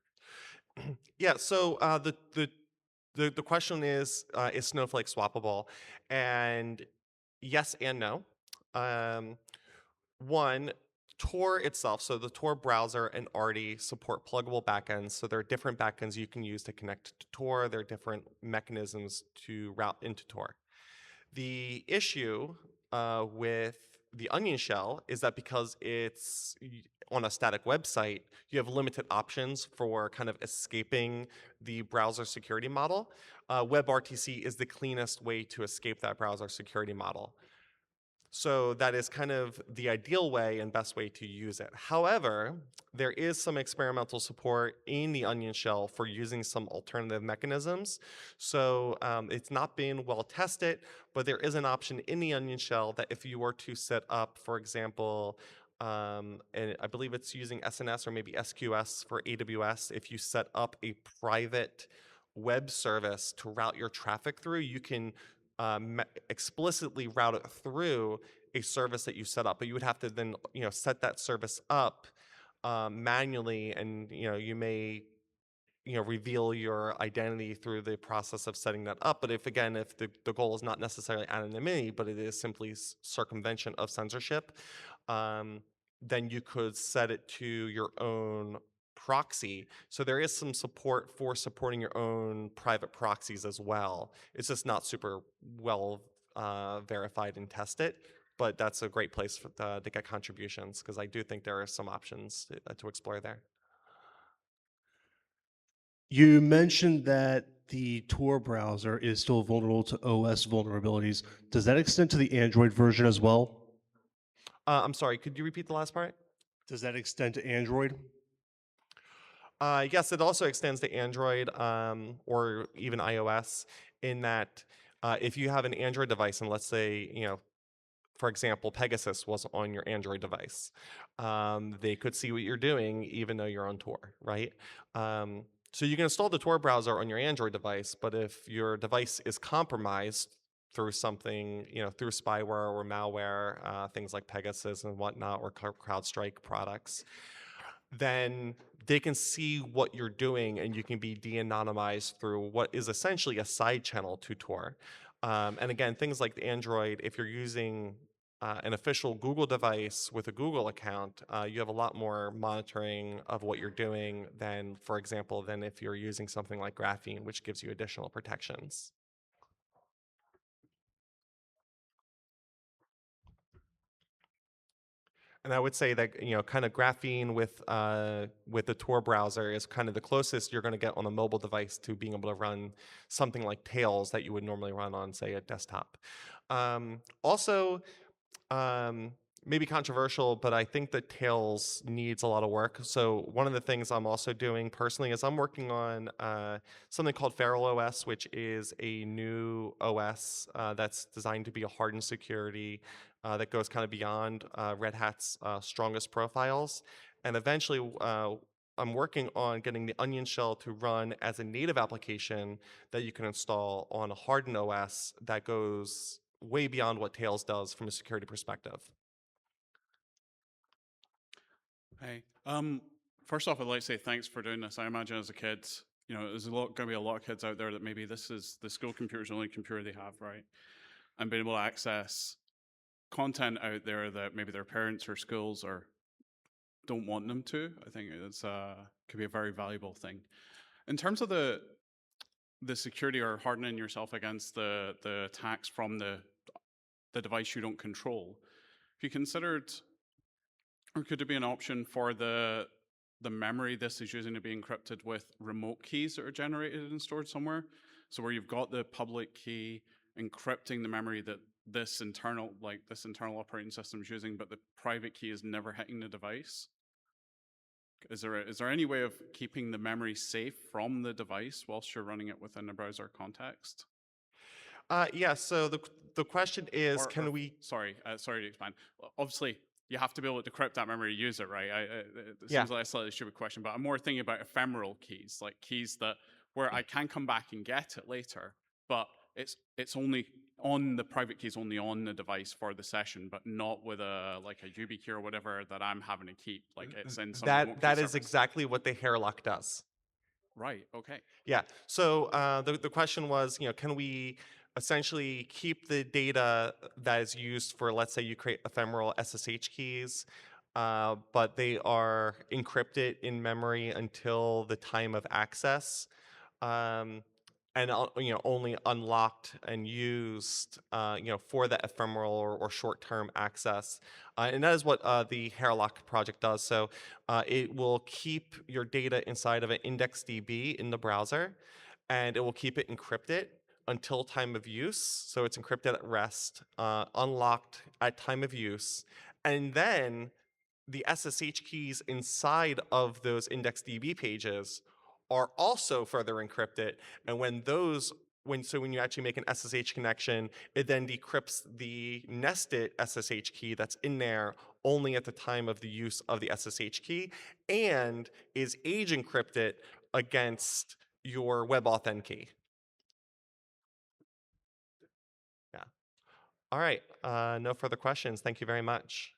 Yeah, so the question is Snowflake swappable? And yes and no. Um, One, Tor itself, so the Tor browser and already support pluggable backends. So there are different backends you can use to connect to Tor. There are different mechanisms to route into Tor. The issue with the Onion shell is that because it's on a static website, you have limited options for kind of escaping the browser security model. WebRTC is the cleanest way to escape that browser security model. So that is kind of the ideal way and best way to use it. However, there is some experimental support in the Onion shell for using some alternative mechanisms. So it's not been well tested, but there is an option in the Onion shell that if you were to set up, for example, and I believe it's using SNS or maybe SQS for AWS, if you set up a private web service to route your traffic through, you can explicitly route it through a service that you set up, but you would have to then set that service up manually, and you may reveal your identity through the process of setting that up. But if the goal is not necessarily anonymity, but it is simply circumvention of censorship, then you could set it to your own proxy. So there is some support for supporting your own private proxies as well. It's just not super well verified and tested, but that's a great place to get contributions, because I do think there are some options to explore there. You mentioned that the Tor browser is still vulnerable to OS vulnerabilities. Does that extend to the Android version as well? I'm sorry, could you repeat the last part? Does that extend to Android? Yes, it also extends to Android or even iOS, in that if you have an Android device, and let's say, for example, Pegasus was on your Android device, they could see what you're doing even though you're on Tor, right? So you can install the Tor browser on your Android device, but if your device is compromised through something, through spyware or malware, things like Pegasus and whatnot, or CrowdStrike products, then they can see what you're doing, and you can be de-anonymized through what is essentially a side channel to Tor. And again, things like Android, if you're using an official Google device with a Google account, you have a lot more monitoring of what you're doing than, for example, than if you're using something like Graphene, which gives you additional protections. And I would say that kind of Graphene with the Tor browser is kind of the closest you're going to get on a mobile device to being able to run something like Tails that you would normally run on, say, a desktop. Also, maybe controversial, but I think that Tails needs a lot of work. So one of the things I'm also doing personally is I'm working on something called Feral OS, which is a new OS that's designed to be a hardened security that goes kind of beyond Red Hat's strongest profiles. And eventually, I'm working on getting the Onion shell to run as a native application that you can install on a hardened OS that goes way beyond what Tails does from a security perspective. Hey, first off, I'd like to say thanks for doing this. I imagine as a kid, there's going to be a lot of kids out there that maybe this is the school computer's the only computer they have, right? And being able to access content out there that maybe their parents or schools don't want them to, I think it's could be a very valuable thing. In terms of the security or hardening yourself against the attacks from the device you don't control, have you considered, or could there be an option for the memory this is using to be encrypted with remote keys that are generated and stored somewhere? So where you've got the public key encrypting the memory that this internal operating system is using, but the private key is never hitting the device. Is there any way of keeping the memory safe from the device whilst you're running it within a browser context? Yeah. So the question is, can we? Sorry to expand. Obviously, you have to be able to decrypt that memory to use it, right? It Yeah. seems like a slightly stupid question, but I'm more thinking about ephemeral keys, like keys where I can come back and get it later, but it's only on the private keys only on the device for the session, but not with a like a YubiKey or whatever that I'm having to keep. Like it's in some remote key That is service. exactly what the hair lock does. Right. Okay. Yeah. So the question was, can we essentially keep the data that is used for, let's say, you create ephemeral SSH keys, but they are encrypted in memory until the time of access, um, and only unlocked and used, for the ephemeral or short-term access, and that is what the Hairlock project does. So it will keep your data inside of an IndexedDB in the browser, and it will keep it encrypted until time of use. So it's encrypted at rest, unlocked at time of use, and then the SSH keys inside of those IndexedDB pages are also further encrypted. And when you actually make an SSH connection, it then decrypts the nested SSH key that's in there only at the time of the use of the SSH key, and is age encrypted against your WebAuthn key. Yeah. All right. No further questions. Thank you very much.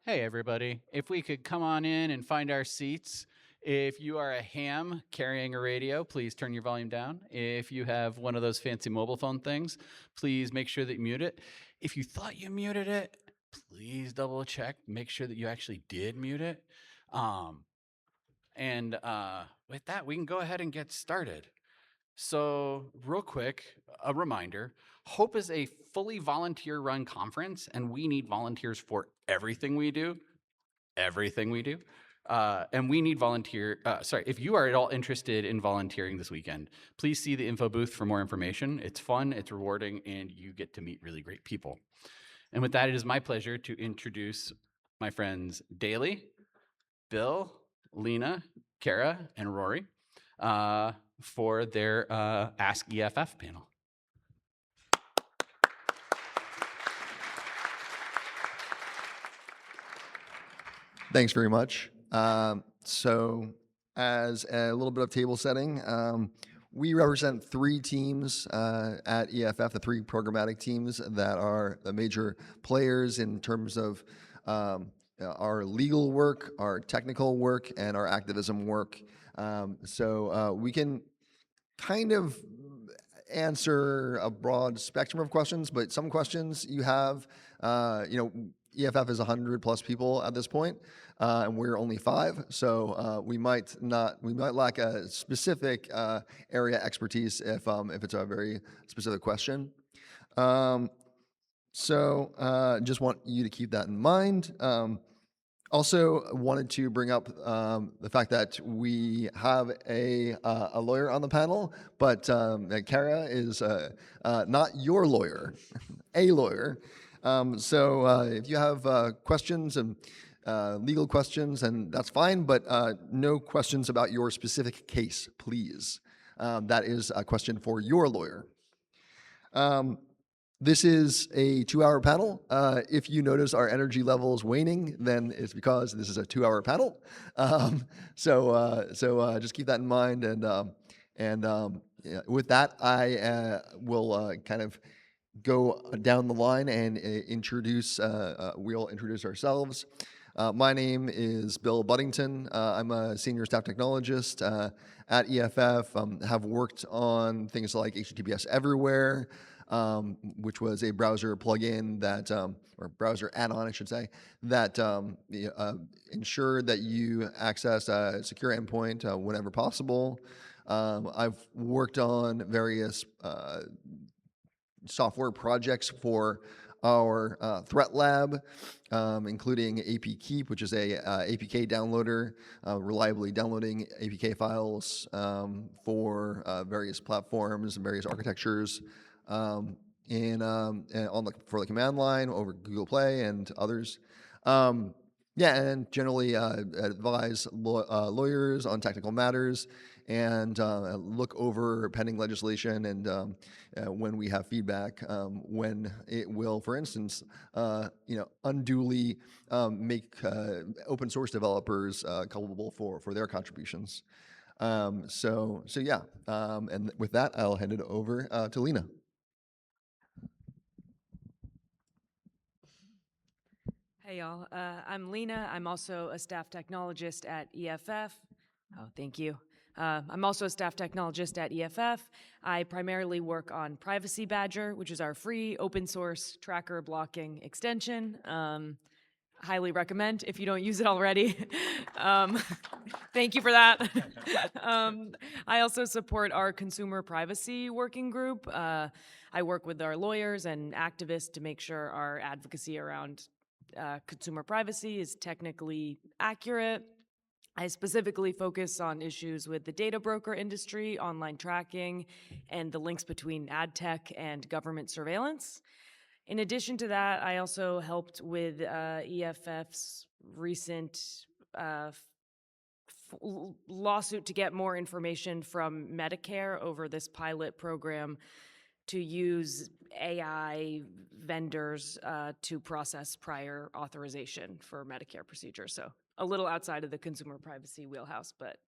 Hey, everybody. If we could come on in and find our seats. If you are a ham carrying a radio, please turn your volume down. If you have one of those fancy mobile phone things, please make sure that you mute it. If you thought you muted it, please double check. Make sure that you actually did mute it. And with that, we can go ahead and get started. So, real quick, a reminder Hope is a fully volunteer run conference, and we need volunteers for everything we do. Everything we do. And we need if you are at all interested in volunteering this weekend, please see the info booth for more information. It's fun, it's rewarding, and you get to meet really great people. And with that, it is my pleasure to introduce my friends Daly, Bill, Lena, Kara, and Rory for their Ask EFF panel. Thanks very much. So as a little bit of table setting, we represent 3 teams at EFF, the 3 programmatic teams that are the major players in terms of our legal work, our technical work, and our activism work. So we can kind of answer a broad spectrum of questions, but some questions you have, EFF is 100+ people at this point, and we're only 5, so we might lack a specific area expertise if it's a very specific question. Just want you to keep that in mind. Also wanted to bring up the fact that we have a lawyer on the panel, but Kara is not your lawyer, a lawyer. If you have questions and legal questions, and that's fine, but no questions about your specific case, please. That is a question for your lawyer. This is a 2-hour panel. If you notice our energy levels waning, then it's because this is a 2-hour panel. Just keep that in mind. With that, I will kind of go down the line and we'll introduce ourselves. My name is Bill Buddington. I'm a senior staff technologist at EFF. Have worked on things like HTTPS Everywhere, which was a browser plugin or browser add-on, I should say, that ensured that you access a secure endpoint whenever possible. I've worked on various software projects for our threat lab, including APKeep, which is a APK downloader, reliably downloading APK files for various platforms and various architectures, for the command line over Google Play and others. And generally advise lawyers on technical matters and look over pending legislation and when we have feedback, when it will, for instance, unduly make open source developers culpable for their contributions. And with that, I'll hand it over to Lena. Hey y'all, I'm Lena. I'm also a staff technologist at EFF. Oh, thank you. I'm also a staff technologist at EFF. I primarily work on Privacy Badger, which is our free open source tracker blocking extension. Highly recommend if you don't use it already. Thank you for that. I also support our consumer privacy working group. I work with our lawyers and activists to make sure our advocacy around consumer privacy is technically accurate. I specifically focus on issues with the data broker industry, online tracking, and the links between ad tech and government surveillance. In addition to that, I also helped with EFF's recent lawsuit to get more information from Medicare over this pilot program to use AI vendors to process prior authorization for Medicare procedures. So a little outside of the consumer privacy wheelhouse, but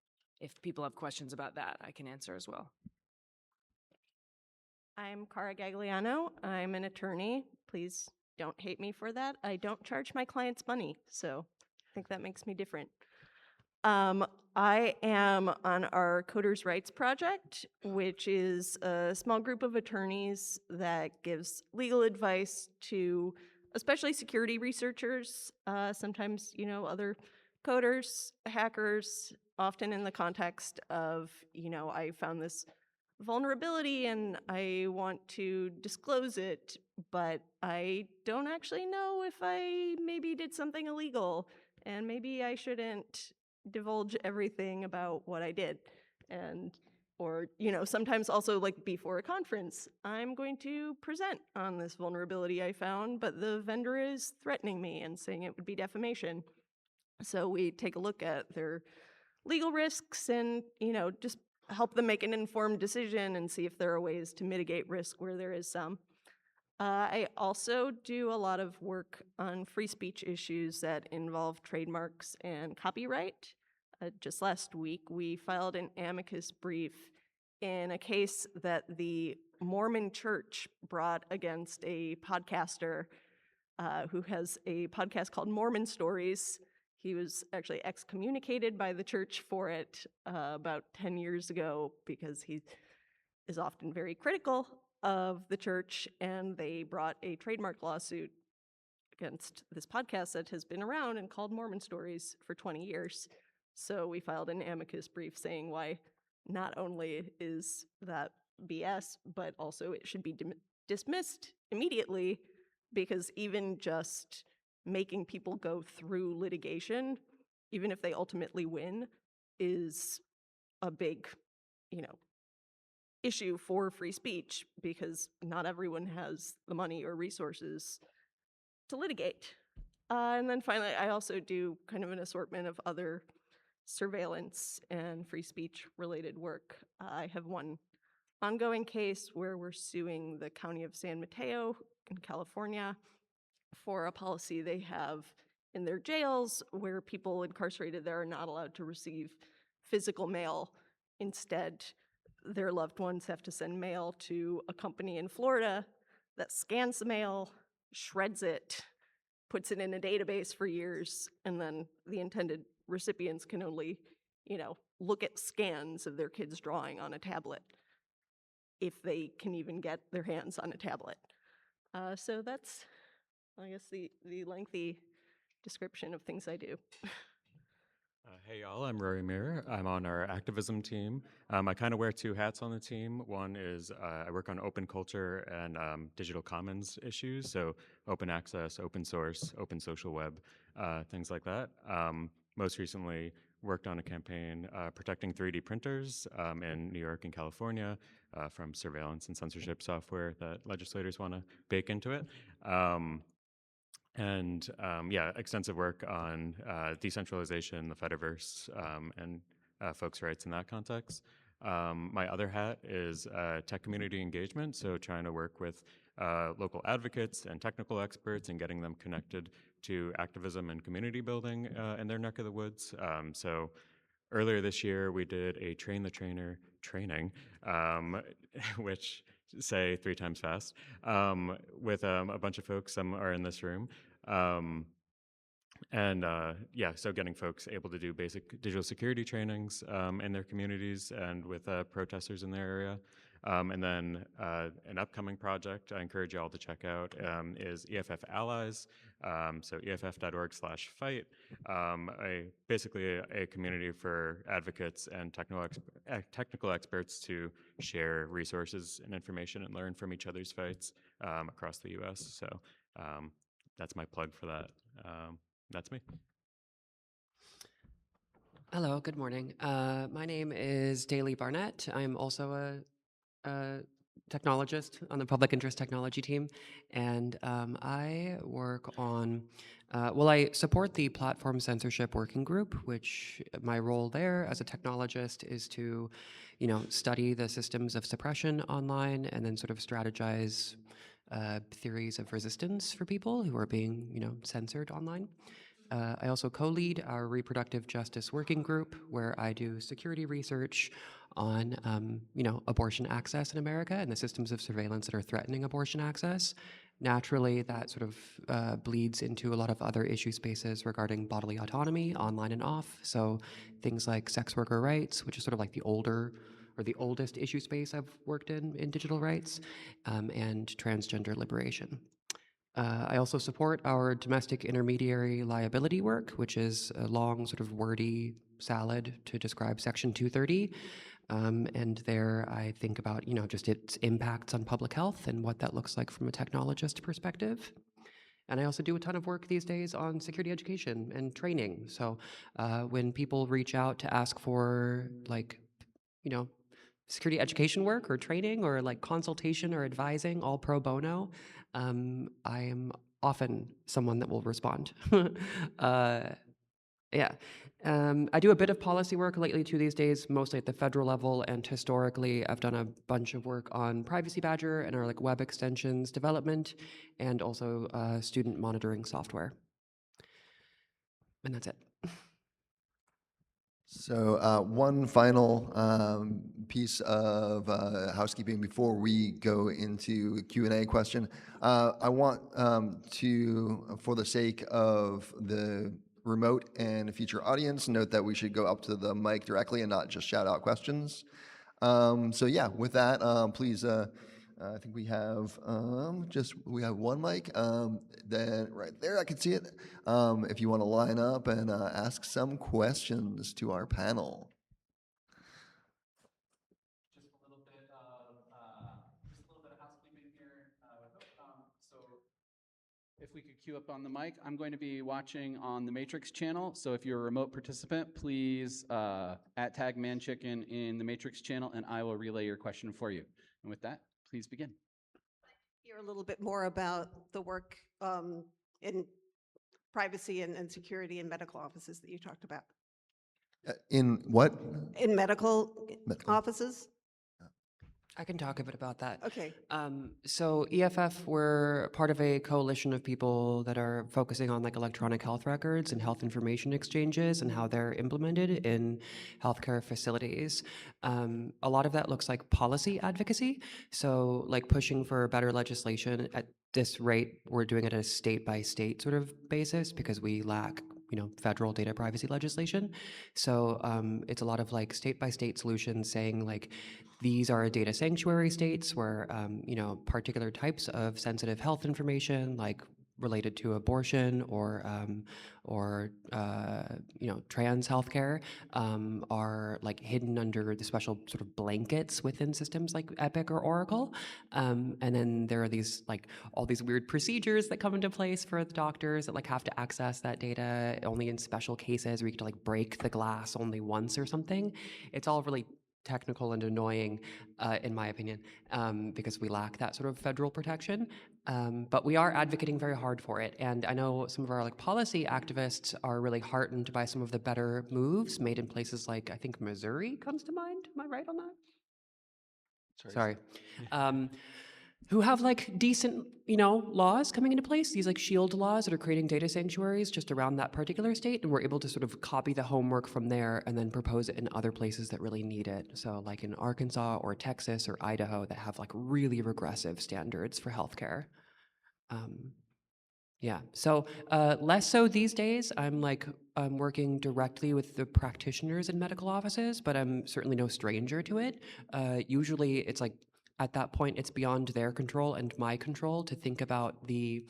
if people have questions about that, I can answer as well. I'm Cara Gagliano. I'm an attorney. Please don't hate me for that. I don't charge my clients money, so I think that makes me different. I am on our Coders' Rights Project, which is a small group of attorneys that gives legal advice to especially security researchers, sometimes, other coders, hackers, often in the context of, I found this vulnerability and I want to disclose it, but I don't actually know if I maybe did something illegal and maybe I shouldn't divulge everything about what I did. And or sometimes also like before a conference, I'm going to present on this vulnerability I found, but the vendor is threatening me and saying it would be defamation. So we take a look at their legal risks and just help them make an informed decision and see if there are ways to mitigate risk where there is some. I also do a lot of work on free speech issues that involve trademarks and copyright. Just last week, we filed an amicus brief in a case that the Mormon Church brought against a podcaster who has a podcast called Mormon Stories. He was actually excommunicated by the church for it about 10 years ago because he is often very critical of the church, and they brought a trademark lawsuit against this podcast that has been around and called Mormon Stories for 20 years. So we filed an amicus brief saying why not only is that BS, but also it should be dismissed immediately, because even just making people go through litigation, even if they ultimately win, is a big, issue for free speech, because not everyone has the money or resources to litigate. And then finally, I also do kind of an assortment of other surveillance and free speech related work. I have one ongoing case where we're suing the county of San Mateo in California for a policy they have in their jails where people incarcerated there are not allowed to receive physical mail. Instead, their loved ones have to send mail to a company in Florida that scans the mail, shreds it, puts it in a database for years, and then the intended recipients can only, look at scans of their kids' drawing on a tablet, if they can even get their hands on a tablet. So that's, I guess, the lengthy description of things I do. Hey y'all, I'm Rory Mir. I'm on our activism team. I kind of wear two hats on the team. One is I work on open culture and digital commons issues, so open access, open source, open social web, things like that. Most recently worked on a campaign protecting 3D printers in New York and California from surveillance and censorship software that legislators want to bake into it. And yeah, extensive work on decentralization, the Fediverse, and folks' rights in that context. My other hat is tech community engagement, so trying to work with local advocates and technical experts and getting them connected to activism and community building in their neck of the woods. So earlier this year, we did a Train the Trainer training, which say 3 times fast, with a bunch of folks. Some are in this room. Yeah, so getting folks able to do basic digital security trainings in their communities and with protesters in their area. And then an upcoming project I encourage you all to check out is EFF Allies, so EFF.org/fight, basically a community for advocates and technical experts to share resources and information and learn from each other's fights across the US. So that's my plug for that. That's me. Hello, good morning. My name is Daly Barnett. I'm also a technologist on the public interest technology team, and I work on, I support the platform censorship working group, which my role there as a technologist is to, study the systems of suppression online and then sort of strategize theories of resistance for people who are being, censored online. I also co-lead our reproductive justice working group, where I do security research on, abortion access in America and the systems of surveillance that are threatening abortion access. Naturally, that sort of bleeds into a lot of other issue spaces regarding bodily autonomy, online and off. So things like sex worker rights, which is sort of like the oldest issue space I've worked in digital rights, and transgender liberation. I also support our domestic intermediary liability work, which is a long, sort of wordy salad to describe Section 230. And there I think about, just its impacts on public health and what that looks like from a technologist perspective. And I also do a ton of work these days on security education and training. So when people reach out to ask for, security education work or training or like consultation or advising, all pro bono, I am often someone that will respond. Yeah. I do a bit of policy work lately too these days, mostly at the federal level, and historically I've done a bunch of work on Privacy Badger and our web extensions development, and also student monitoring software. And that's it. So one final piece of housekeeping before we go into Q&A question. I want to, for the sake of the remote and future audience, note that we should go up to the mic directly and not just shout out questions. So yeah, with that, please, I think we have one mic. Then right there, I can see it. If you want to line up and ask some questions to our panel. Just a little bit of housekeeping here. So if we could queue up on the mic, I'm going to be watching on the Matrix channel. So if you're a remote participant, please @tag manchicken in the Matrix channel, and I will relay your question for you. And with that, please begin. Hear a little bit more about the work in privacy and security in medical offices that you talked about. In what? In medical Medical. offices? I can talk a bit about that. Okay. So EFF, we're part of a coalition of people that are focusing on electronic health records and health information exchanges and how they're implemented in healthcare facilities. A lot of that looks like policy advocacy. So pushing for better legislation. At this rate, we're doing it at a state by state sort of basis because we lack federal data privacy legislation. So it's a lot of state by state solutions saying these are data sanctuary states where particular types of sensitive health information related to abortion or trans healthcare are hidden under the special sort of blankets within systems like Epic or Oracle, and then there are these all these weird procedures that come into place for the doctors that have to access that data only in special cases where you get to break the glass only once or something. It's all really technical and annoying, in my opinion, because we lack that sort of federal protection. But we are advocating very hard for it. And I know some of our policy activists are really heartened by some of the better moves made in places like, I think Missouri comes to mind. Am I right on that? Sorry. Who have decent, laws coming into place, these shield laws that are creating data sanctuaries just around that particular state, and we're able to sort of copy the homework from there and then propose it in other places that really need it. So in Arkansas or Texas or Idaho that have really regressive standards for healthcare. Yeah, so less so these days. I'm working directly with the practitioners in medical offices, but I'm certainly no stranger to it. Usually it's at that point, it's beyond their control and my control to think about the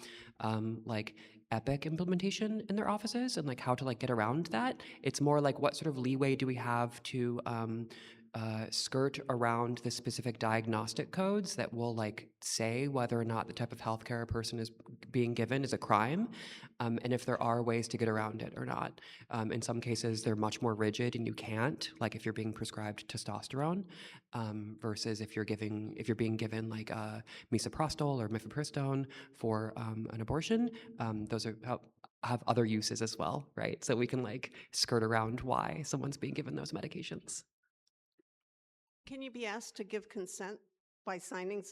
Epic implementation in their offices and how to get around that. It's more what sort of leeway do we have to skirt around the specific diagnostic codes that will say whether or not the type of healthcare a person is being given is a crime, and if there are ways to get around it or not. In some cases, they're much more rigid, and you can't, if you're being prescribed testosterone, versus if you're being given misoprostol or mifepristone for an abortion. Those have other uses as well, right? So we can skirt around why someone's being given those medications. Can you be asked to give consent by signing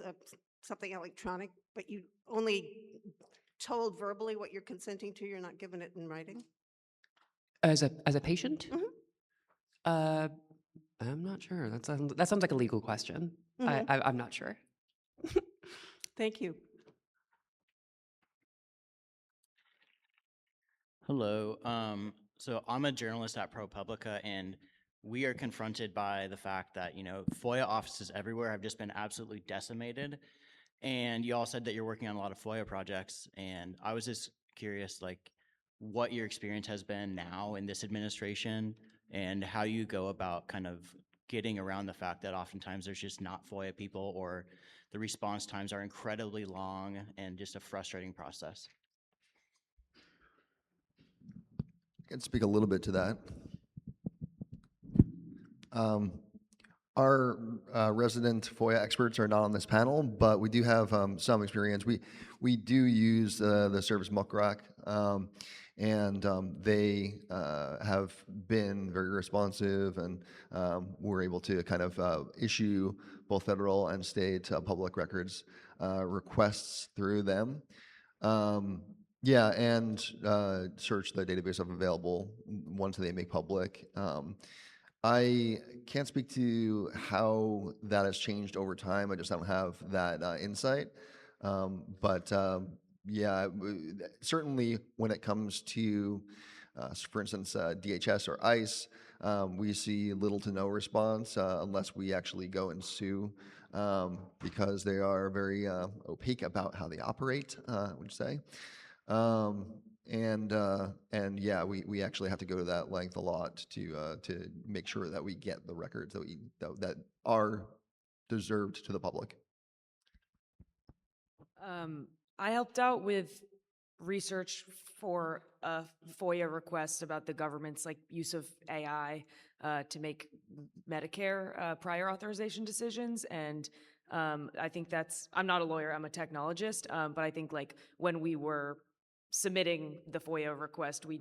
something electronic, but you only told verbally what you're consenting to, you're not giving it in writing? As a patient? Uh, I'm not sure. That sounds like a legal question. I'm not sure. Thank you. Hello. So I'm a journalist at ProPublica, and we are confronted by the fact that, FOIA offices everywhere have just been absolutely decimated. And you all said that you're working on a lot of FOIA projects, and I was just curious, like, what your experience has been now in this administration and how you go about kind of getting around the fact that oftentimes there's just not FOIA people, or the response times are incredibly long and just a frustrating process. I can speak a little bit to that. Our resident FOIA experts are not on this panel, but we do have some experience. We do use the service Muckrock, and they have been very responsive, and we're able to kind of issue both federal and state public records requests through them. Yeah, and search the database of available ones that they make public. I can't speak to how that has changed over time. I just don't have that insight. But yeah, certainly when it comes to, for instance, DHS or ICE, we see little to no response unless we actually go and sue, because they are very opaque about how they operate, would you say? And yeah, we actually have to go to that length a lot to make sure that we get the records that are deserved to the public. I helped out with research for a FOIA request about the government's use of AI to make Medicare prior authorization decisions, and I think I'm not a lawyer, I'm a technologist, but I think when we were submitting the FOIA request, we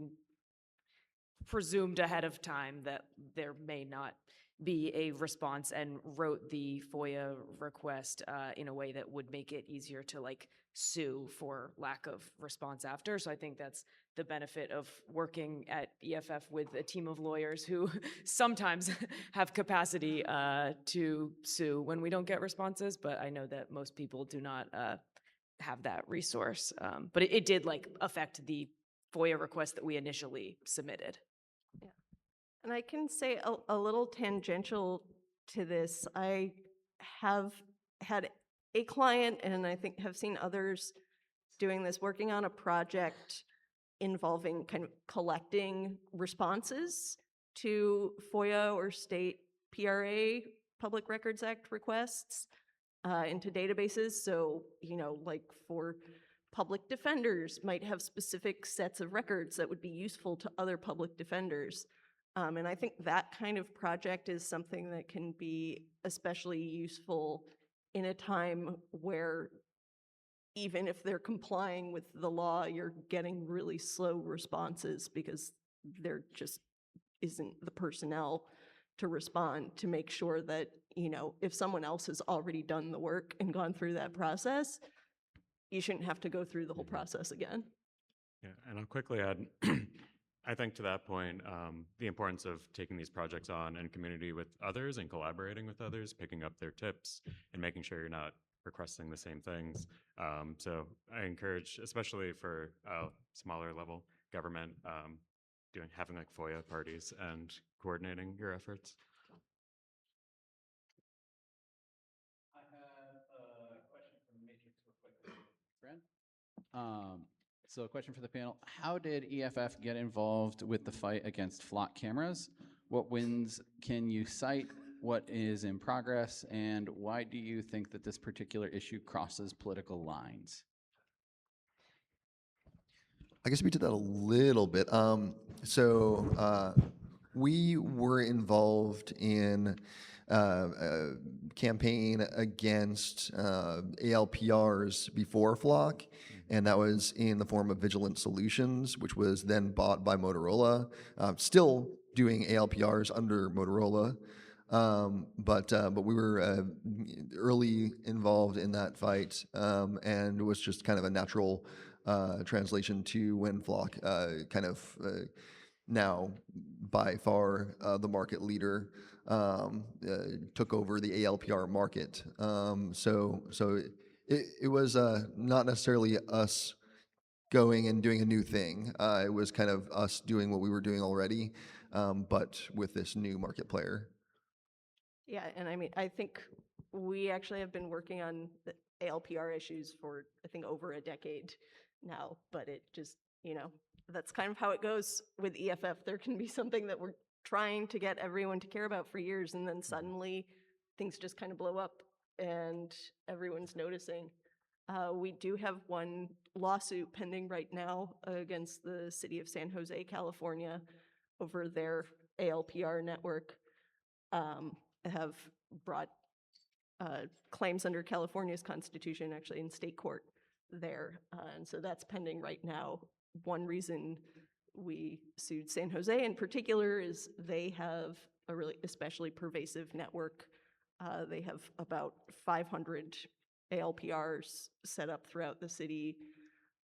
presumed ahead of time that there may not be a response and wrote the FOIA request in a way that would make it easier to sue for lack of response after. So I think that's the benefit of working at EFF with a team of lawyers who sometimes have capacity to sue when we don't get responses, but I know that most people do not have that resource. But it did affect the FOIA request that we initially submitted. Yeah. And I can say a little tangential to this. I have had a client, and I think have seen others doing this, working on a project involving kind of collecting responses to FOIA or state PRA, Public Records Act requests into databases. So, for public defenders might have specific sets of records that would be useful to other public defenders. And I think that kind of project is something that can be especially useful in a time where even if they're complying with the law, you're getting really slow responses because there just isn't the personnel to respond, to make sure that, if someone else has already done the work and gone through that process, you shouldn't have to go through the whole process again. Yeah, and I'll quickly add, I think to that point, the importance of taking these projects on in community with others and collaborating with others, picking up their tips and making sure you're not requesting the same things. So I encourage, especially for smaller level government, having FOIA parties and coordinating your efforts. I have a question from Matrix real quick, friend. So a question for the panel. How did EFF get involved with the fight against flock cameras? What wins can you cite? What is in progress? And why do you think that this particular issue crosses political lines? I can speak to that a little bit. We were involved in a campaign against ALPRs before Flock, and that was in the form of Vigilant Solutions, which was then bought by Motorola, still doing ALPRs under Motorola. But we were early involved in that fight, and it was just kind of a natural translation to when Flock kind of now by far the market leader, took over the ALPR market. So it was not necessarily us going and doing a new thing. It was kind of us doing what we were doing already, but with this new market player. Yeah, and I mean, I think we actually have been working on the ALPR issues for, I think, over a decade now, but it just, that's kind of how it goes with EFF. There can be something that we're trying to get everyone to care about for years, and then suddenly things just kind of blow up and everyone's noticing. We do have one lawsuit pending right now against the city of San Jose, California, over their ALPR network. Have brought claims under California's constitution, actually in state court there. And so that's pending right now. One reason we sued San Jose in particular is they have a really especially pervasive network. They have about 500 ALPRs set up throughout the city,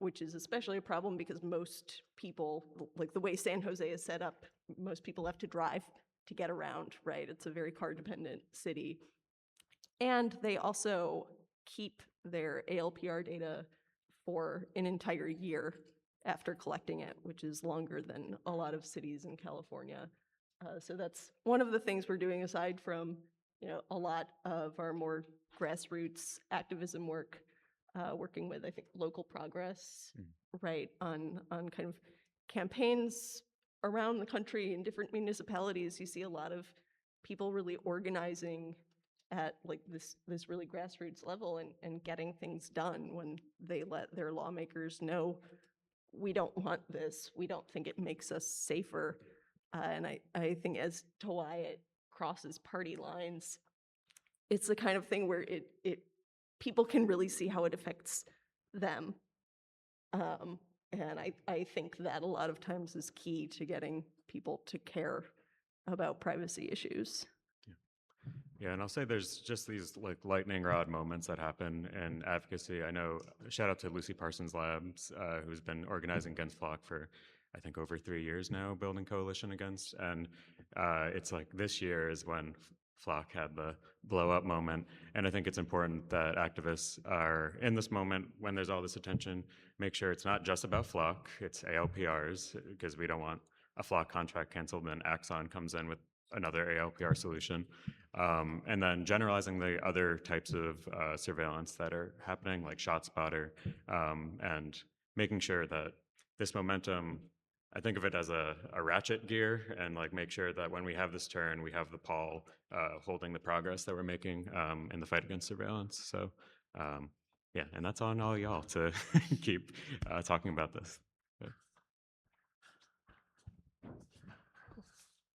which is especially a problem because most people, like the way San Jose is set up, most people have to drive to get around, right? It's a very car-dependent city. And they also keep their ALPR data for an entire year after collecting it, which is longer than a lot of cities in California. So that's one of the things we're doing aside from, a lot of our more grassroots activism work, working with, I think, Local Progress, right, on kind of campaigns around the country in different municipalities. You see a lot of people really organizing at like this really grassroots level and getting things done when they let their lawmakers know, we don't want this, we don't think it makes us safer. And I think as to why it crosses party lines, it's the kind of thing where it people can really see how it affects them. And I think that a lot of times is key to getting people to care about privacy issues. Yeah, and I'll say there's just these like lightning rod moments that happen in advocacy. I know, shout out to Lucy Parsons Labs, who's been organizing against Flock for, I think, over 3 years now, building coalition against. And it's like this year is when Flock had the blow up moment. And I think it's important that activists are in this moment when there's all this attention, make sure it's not just about Flock, it's ALPRs, because we don't want a Flock contract canceled and then Axon comes in with another ALPR solution. And then generalizing the other types of surveillance that are happening, like ShotSpotter, and making sure that this momentum, I think of it as a ratchet gear, and like make sure that when we have this turn, we have the pawl holding the progress that we're making in the fight against surveillance. So yeah, and that's on all y'all to keep talking about this.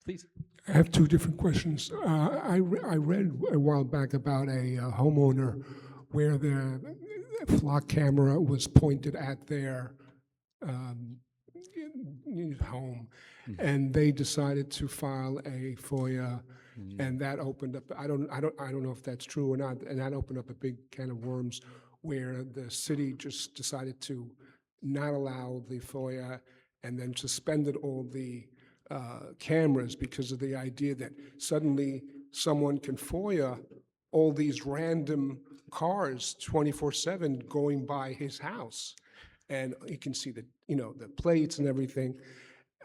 Please. I have two different questions. I read a while back about a homeowner where the flock camera was pointed at their home, and they decided to file a FOIA, and that opened up. I don't know if that's true or not, and that opened up a big can of worms, where the city just decided to not allow the FOIA, and then suspended all the cameras because of the idea that suddenly someone can FOIA all these random cars 24/7 going by his house, and you can see the plates and everything.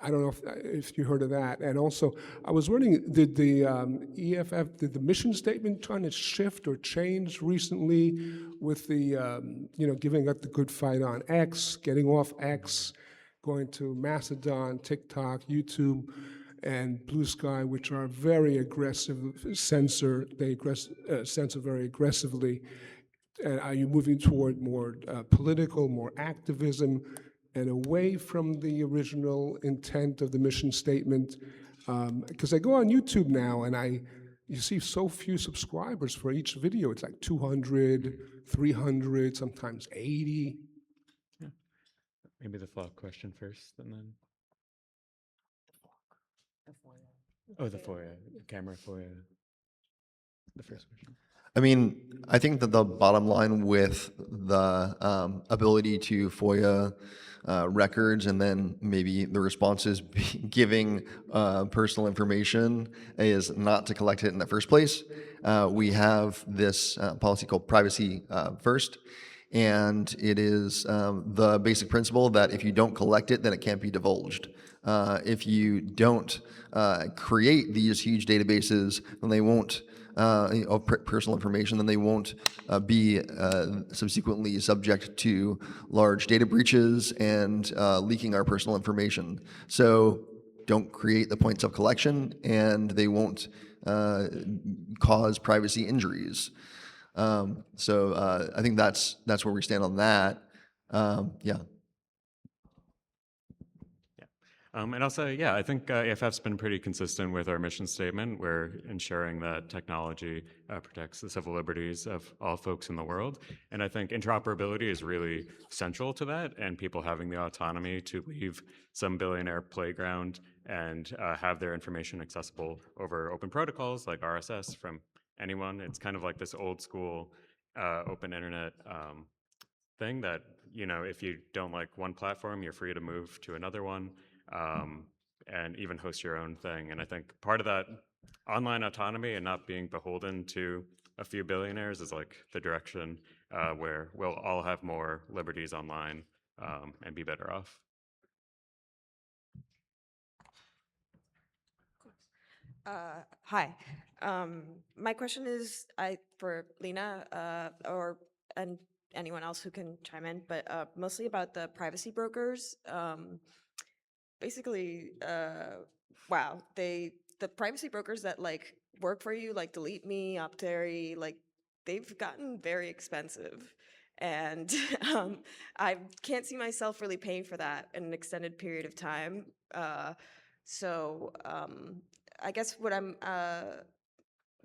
I don't know if you heard of that. And also, I was wondering, did the EFF, did the mission statement kind of shift or change recently with the giving up the good fight on X, getting off X, going to Mastodon, TikTok, YouTube, and Blue Sky, which are very aggressive, censor very aggressively. And are you moving toward more political, more activism, and away from the original intent of the mission statement? Because I go on YouTube now, and you see so few subscribers for each video. It's like 200, 300, sometimes 80. Maybe the Flock question first, and then. Oh, the FOIA, camera FOIA. The first question. I mean, I think that the bottom line with the ability to FOIA records, and then maybe the response is giving personal information is not to collect it in the first place. We have this policy called Privacy First, and it is the basic principle that if you don't collect it, then it can't be divulged. If you don't create these huge databases, then they won't, of personal information, then they won't be subsequently subject to large data breaches and leaking our personal information. So don't create the points of collection, and they won't cause privacy injuries. So I think that's where we stand on that. Yeah. And I'll say, yeah, I think AFF's been pretty consistent with our mission statement. We're ensuring that technology protects the civil liberties of all folks in the world. And I think interoperability is really central to that, and people having the autonomy to leave some billionaire playground and have their information accessible over open protocols like RSS from anyone. It's kind of like this old school open internet thing that, you know, if you don't like one platform, you're free to move to another one. And even host your own thing. And I think part of that online autonomy and not being beholden to a few billionaires is like the direction where we'll all have more liberties online and be better off. Hi. My question is for Lena and anyone else who can chime in, but mostly about the privacy brokers. Basically, wow, the privacy brokers that like work for you, like Delete Me, Optary, like they've gotten very expensive, and I can't see myself really paying for that in an extended period of time. So I guess what I'm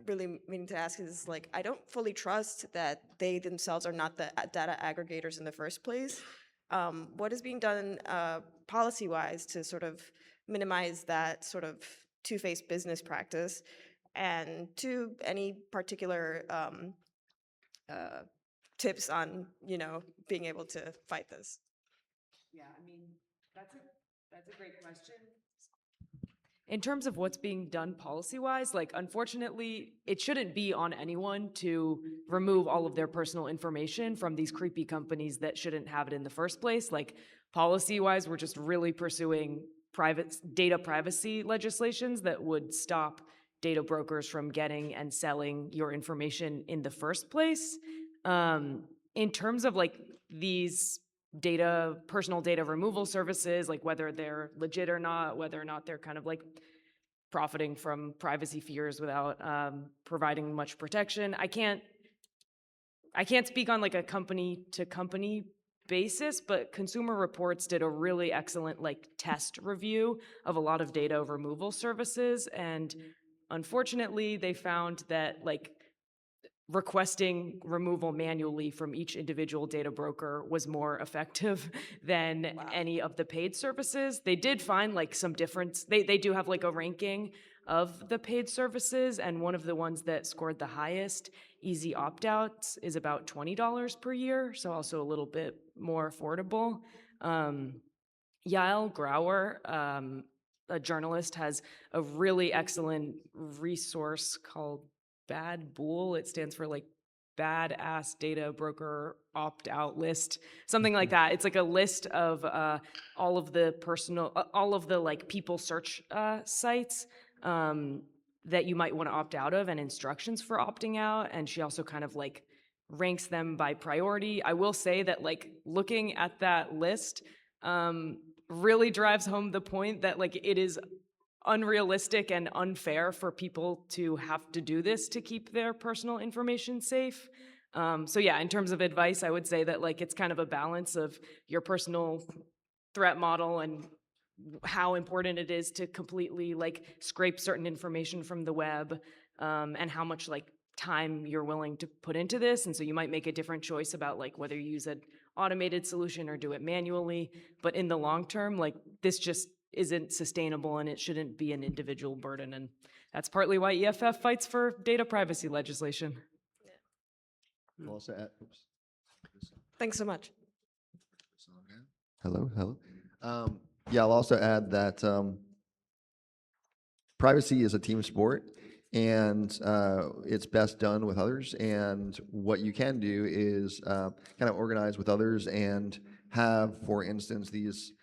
really meaning to ask is like, I don't fully trust that they themselves are not the data aggregators in the first place. What is being done policy-wise to sort of minimize that sort of two-faced business practice, and to any particular tips on, you know, being able to fight this? Yeah, I mean, that's a great question. In terms of what's being done policy-wise, like, unfortunately, it shouldn't be on anyone to remove all of their personal information from these creepy companies that shouldn't have it in the first place. Like, policy-wise, we're just really pursuing data privacy legislations that would stop data brokers from getting and selling your information in the first place. In terms of like these personal data removal services, like whether they're legit or not, whether or not they're kind of like profiting from privacy fears without providing much protection. I can't speak on like a company to company basis, but Consumer Reports did a really excellent like test review of a lot of data removal services, and unfortunately they found that like requesting removal manually from each individual data broker was more effective than any of the paid services. They did find like some difference. They do have like a ranking of the paid services, and one of the ones that scored the highest, easy opt-outs, is about $20 per year, so also a little bit more affordable. Yael Grauer, a journalist, has a really excellent resource called Bad Bool. It stands for like Badass Data Broker Opt-Out List, something like that. It's like a list of all of the like people search sites that you might want to opt out of, and instructions for opting out. And she also kind of like ranks them by priority. I will say that like looking at that list really drives home the point that like it is unrealistic and unfair for people to have to do this to keep their personal information safe. So yeah, in terms of advice, I would say that like it's kind of a balance of your personal threat model and how important it is to completely like scrape certain information from the web, and how much like time you're willing to put into this. And so you might make a different choice about like whether you use an automated solution or do it manually. But in the long term, like this just isn't sustainable, and it shouldn't be an individual burden. And that's partly why EFF fights for data privacy legislation. Also, Thanks so much. Hello, hello. Yeah, I'll also add that privacy is a team sport, and it's best done with others. And what you can do is kind of organize with others and have, for instance, this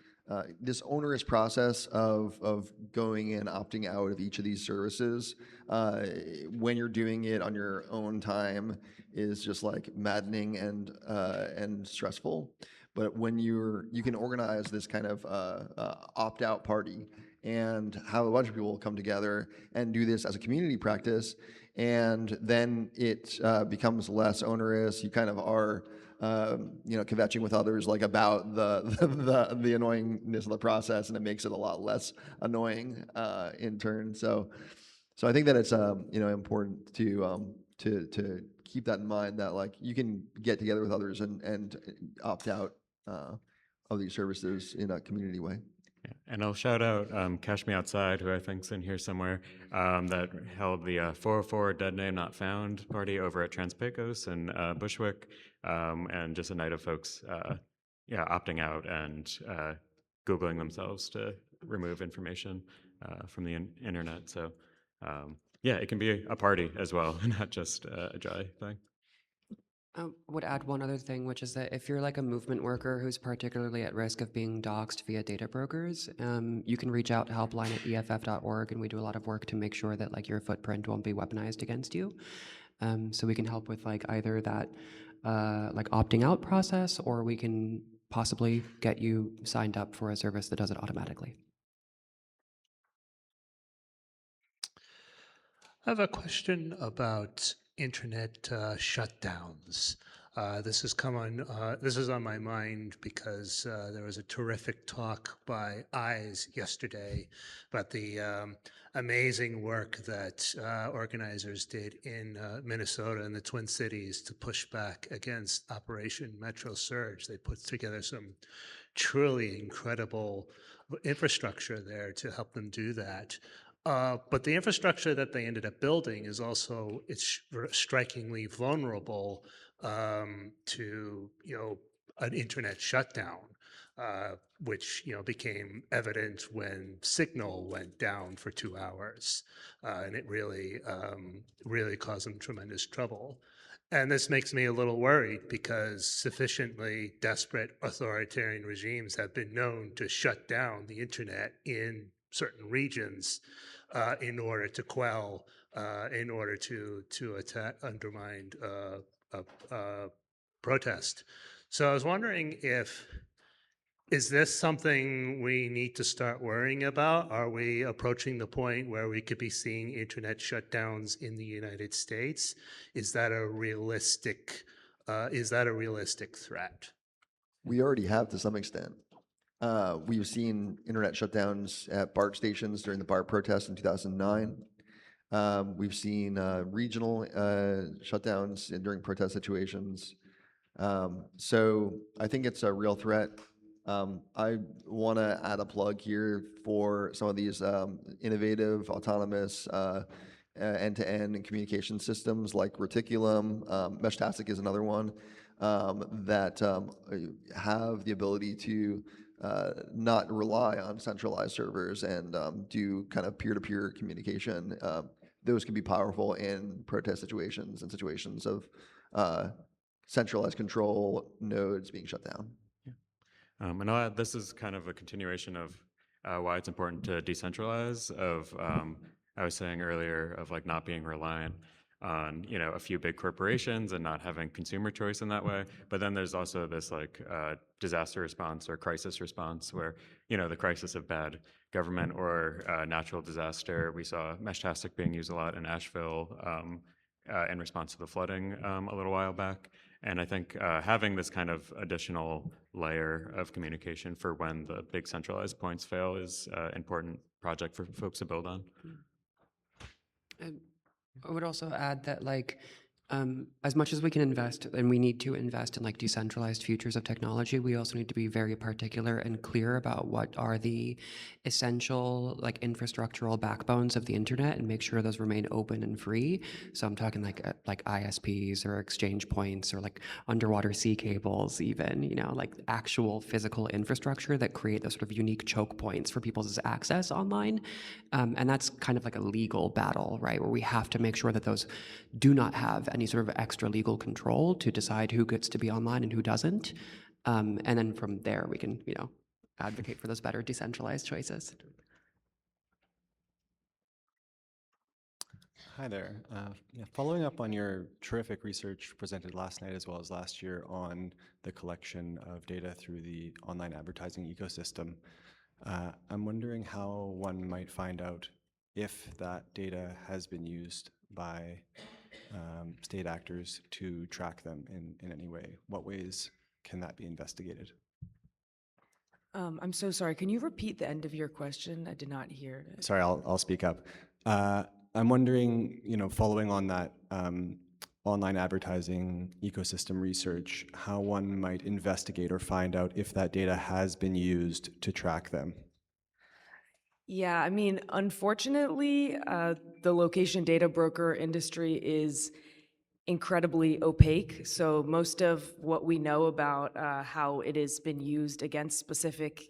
onerous process of going and opting out of each of these services when you're doing it on your own time is just like maddening and stressful. But when you can organize this kind of opt-out party and have a bunch of people come together and do this as a community practice, and then it becomes less onerous. You kind of are, kvetching with others like about the annoyingness of the process, and it makes it a lot less annoying in turn. So I think that it's important to keep that in mind, that like you can get together with others and opt out of these services in a community way. And I'll shout out Cash Me Outside, who I think's in here somewhere, that held the 404 Dead Name Not Found party over at Transpecos in Bushwick, and just a night of folks, opting out and Googling themselves to remove information from the internet. So it can be a party as well, not just a dry thing. I would add one other thing, which is that if you're like a movement worker who's particularly at risk of being doxxed via data brokers, you can reach out to helpline at EFF.org, and we do a lot of work to make sure that like your footprint won't be weaponized against you. So we can help with like either that like opting out process, or we can possibly get you signed up for a service that does it automatically. I have a question about internet shutdowns. This is on my mind because there was a terrific talk by EYES yesterday about the amazing work that organizers did in Minnesota and the Twin Cities to push back against Operation Metro Surge. They put together some truly incredible infrastructure there to help them do that. But the infrastructure that they ended up building is also, it's strikingly vulnerable to an internet shutdown, which became evident when signal went down for 2 hours, and it really caused them tremendous trouble. And this makes me a little worried because sufficiently desperate authoritarian regimes have been known to shut down the internet in certain regions in order to quell, in order to attack, undermine protest. So I was wondering is this something we need to start worrying about? Are we approaching the point where we could be seeing internet shutdowns in the United States? Is that a realistic threat? We already have to some extent. We've seen internet shutdowns at BART stations during the BART protests in 2009. We've seen regional shutdowns during protest situations. So I think it's a real threat. I want to add a plug here for some of these innovative, autonomous, end-to-end communication systems like Reticulum. Meshtastic is another one that have the ability to not rely on centralized servers and do kind of peer-to-peer communication. Those can be powerful in protest situations and situations of centralized control nodes being shut down. And I'll add, this is kind of a continuation of why it's important to decentralize. I was saying earlier of like not being reliant on a few big corporations and not having consumer choice in that way. But then there's also this like disaster response or crisis response where the crisis of bad government or natural disaster. We saw Meshtastic being used a lot in Asheville in response to the flooding a little while back. And I think having this kind of additional layer of communication for when the big centralized points fail is an important project for folks to build on. I would also add that like As much as we can invest, and we need to invest in like decentralized futures of technology, we also need to be very particular and clear about what are the essential like infrastructural backbones of the internet and make sure those remain open and free. So I'm talking like ISPs or exchange points or like underwater sea cables, even, you know, like actual physical infrastructure that create those sort of unique choke points for people's access online. And that's kind of like a legal battle, right? Where we have to make sure that those do not have any sort of extra legal control to decide who gets to be online and who doesn't. And then from there, we can, you know, advocate for those better decentralized choices. Hi there. Following up on your terrific research presented last night as well as last year on the collection of data through the online advertising ecosystem, I'm wondering how one might find out if that data has been used by state actors to track them in any way. What ways can that be investigated? I'm so sorry. Can you repeat the end of your question? I did not hear it. Sorry, I'll speak up. I'm wondering, following on that online advertising ecosystem research, how one might investigate or find out if that data has been used to track them. Yeah, I mean, unfortunately, the location data broker industry is incredibly opaque. So most of what we know about how it has been used against specific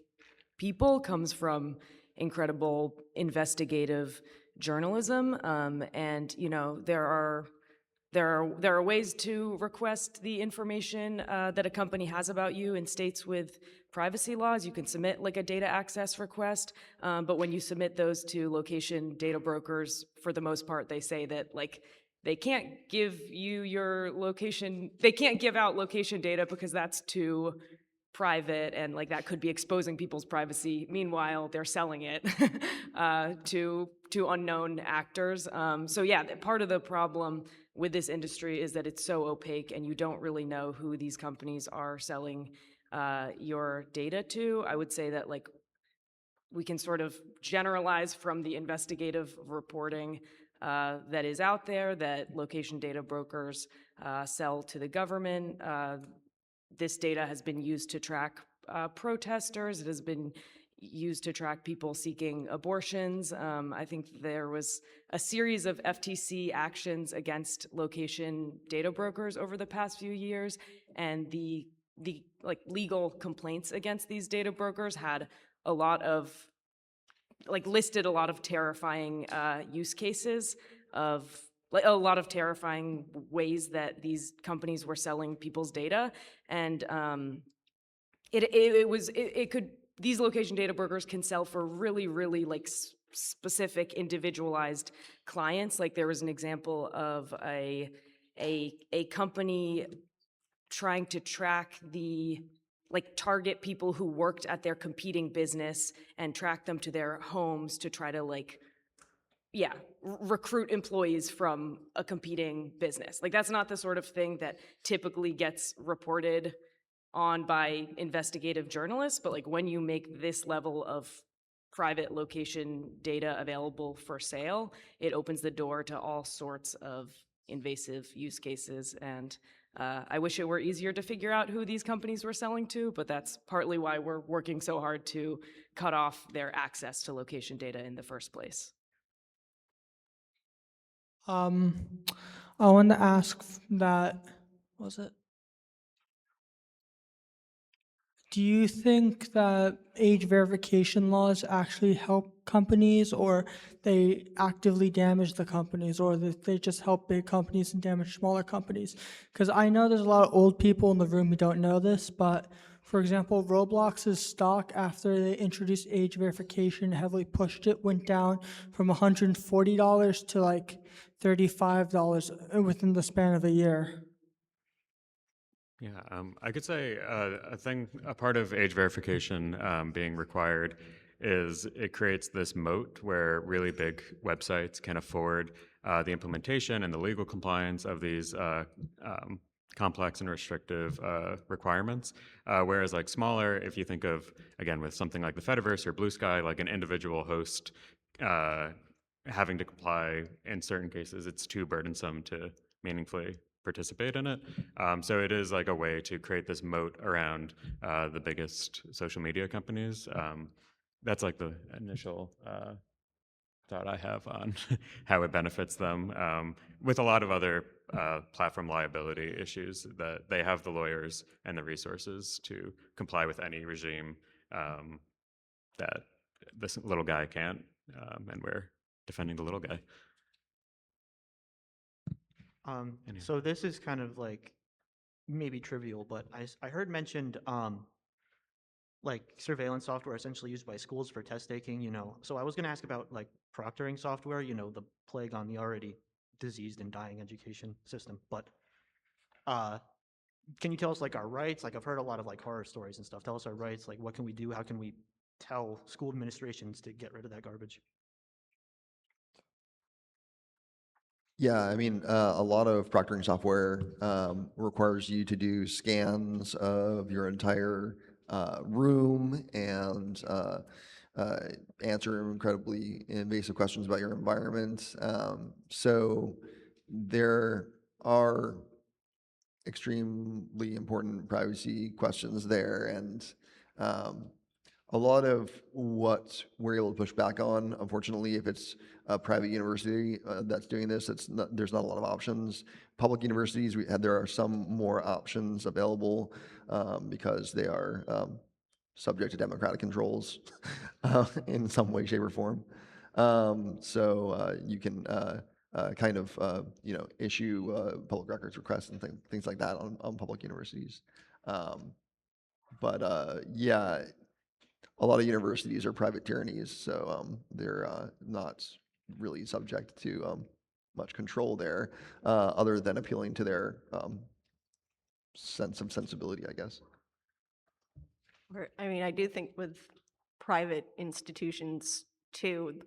people comes from incredible investigative journalism. And you know, there are ways to request the information that a company has about you in states with privacy laws. You can submit like a data access request, but when you submit those to location data brokers, for the most part, they say that like they can't give you your location, they can't give out location data because that's too private and like that could be exposing people's privacy. Meanwhile, they're selling it to unknown actors. So yeah, part of the problem with this industry is that it's so opaque and you don't really know who these companies are selling your data to. I would say that like we can sort of generalize from the investigative reporting that is out there that location data brokers sell to the government. This data has been used to track protesters. It has been used to track people seeking abortions. I think there was a series of FTC actions against location data brokers over the past few years, and the like legal complaints against these data brokers had a lot of listed a lot of terrifying use cases of a lot of terrifying ways that these companies were selling people's data, and these location data brokers can sell for really like specific individualized clients. Like there was an example of a company trying to track target people who worked at their competing business and track them to their homes to try to recruit employees from a competing business. Like that's not the sort of thing that typically gets reported on by investigative journalists, but like when you make this level of private location data available for sale, it opens the door to all sorts of invasive use cases. And I wish it were easier to figure out who these companies were selling to, but that's partly why we're working so hard to cut off their access to location data in the first place. I want to ask that, was it? Do you think that age verification laws actually help companies, or they actively damage the companies, or that they just help big companies and damage smaller companies? Because I know there's a lot of old people in the room who don't know this, but for example, Roblox's stock after they introduced age verification, heavily pushed it, went down from $140 to like $35 within the span of a year. Yeah, I could say a part of age verification being required is it creates this moat where really big websites can afford the implementation and the legal compliance of these complex and restrictive requirements. Whereas like smaller, if you think of, again, with something like the Fediverse or Blue Sky, like an individual host having to comply in certain cases, it's too burdensome to meaningfully participate in it. So it is like a way to create this moat around the biggest social media companies. That's like the initial thought I have on how it benefits them. With a lot of other platform liability issues, that they have the lawyers and the resources to comply with any regime that this little guy can't, and we're defending the little guy. Anyway. So this is kind of like maybe trivial, but I heard mentioned like surveillance software essentially used by schools for test taking, So I was going to ask about like proctoring software, the plague on the already diseased and dying education system. But can you tell us like our rights? Like I've heard a lot of like horror stories and stuff. Tell us our rights. Like what can we do? How can we tell school administrations to get rid of that garbage? Yeah, I mean, a lot of proctoring software requires you to do scans of your entire room and answer incredibly invasive questions about your environment. So there are extremely important privacy questions there, and a lot of what we're able to push back on, unfortunately, if it's a private university that's doing this, there's not a lot of options. Public universities, there are some more options available because they are subject to democratic controls in some way, shape, or form. So you can kind of issue public records requests and things like that on public universities. But yeah, a lot of universities are private tyrannies, so they're not really subject to much control there, other than appealing to their sense of sensibility, I guess. I mean, I do think with private institutions too,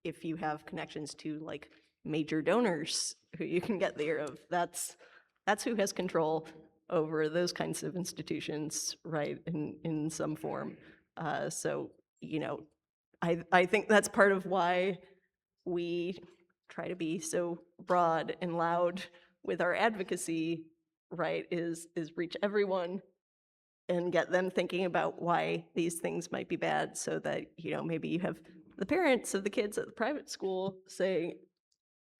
if you have connections to like major donors who you can get there of, that's who has control over those kinds of institutions, right, in some form. So, I think that's part of why we try to be so broad and loud with our advocacy, right, is reach everyone and get them thinking about why these things might be bad, so that, maybe you have the parents of the kids at the private school saying,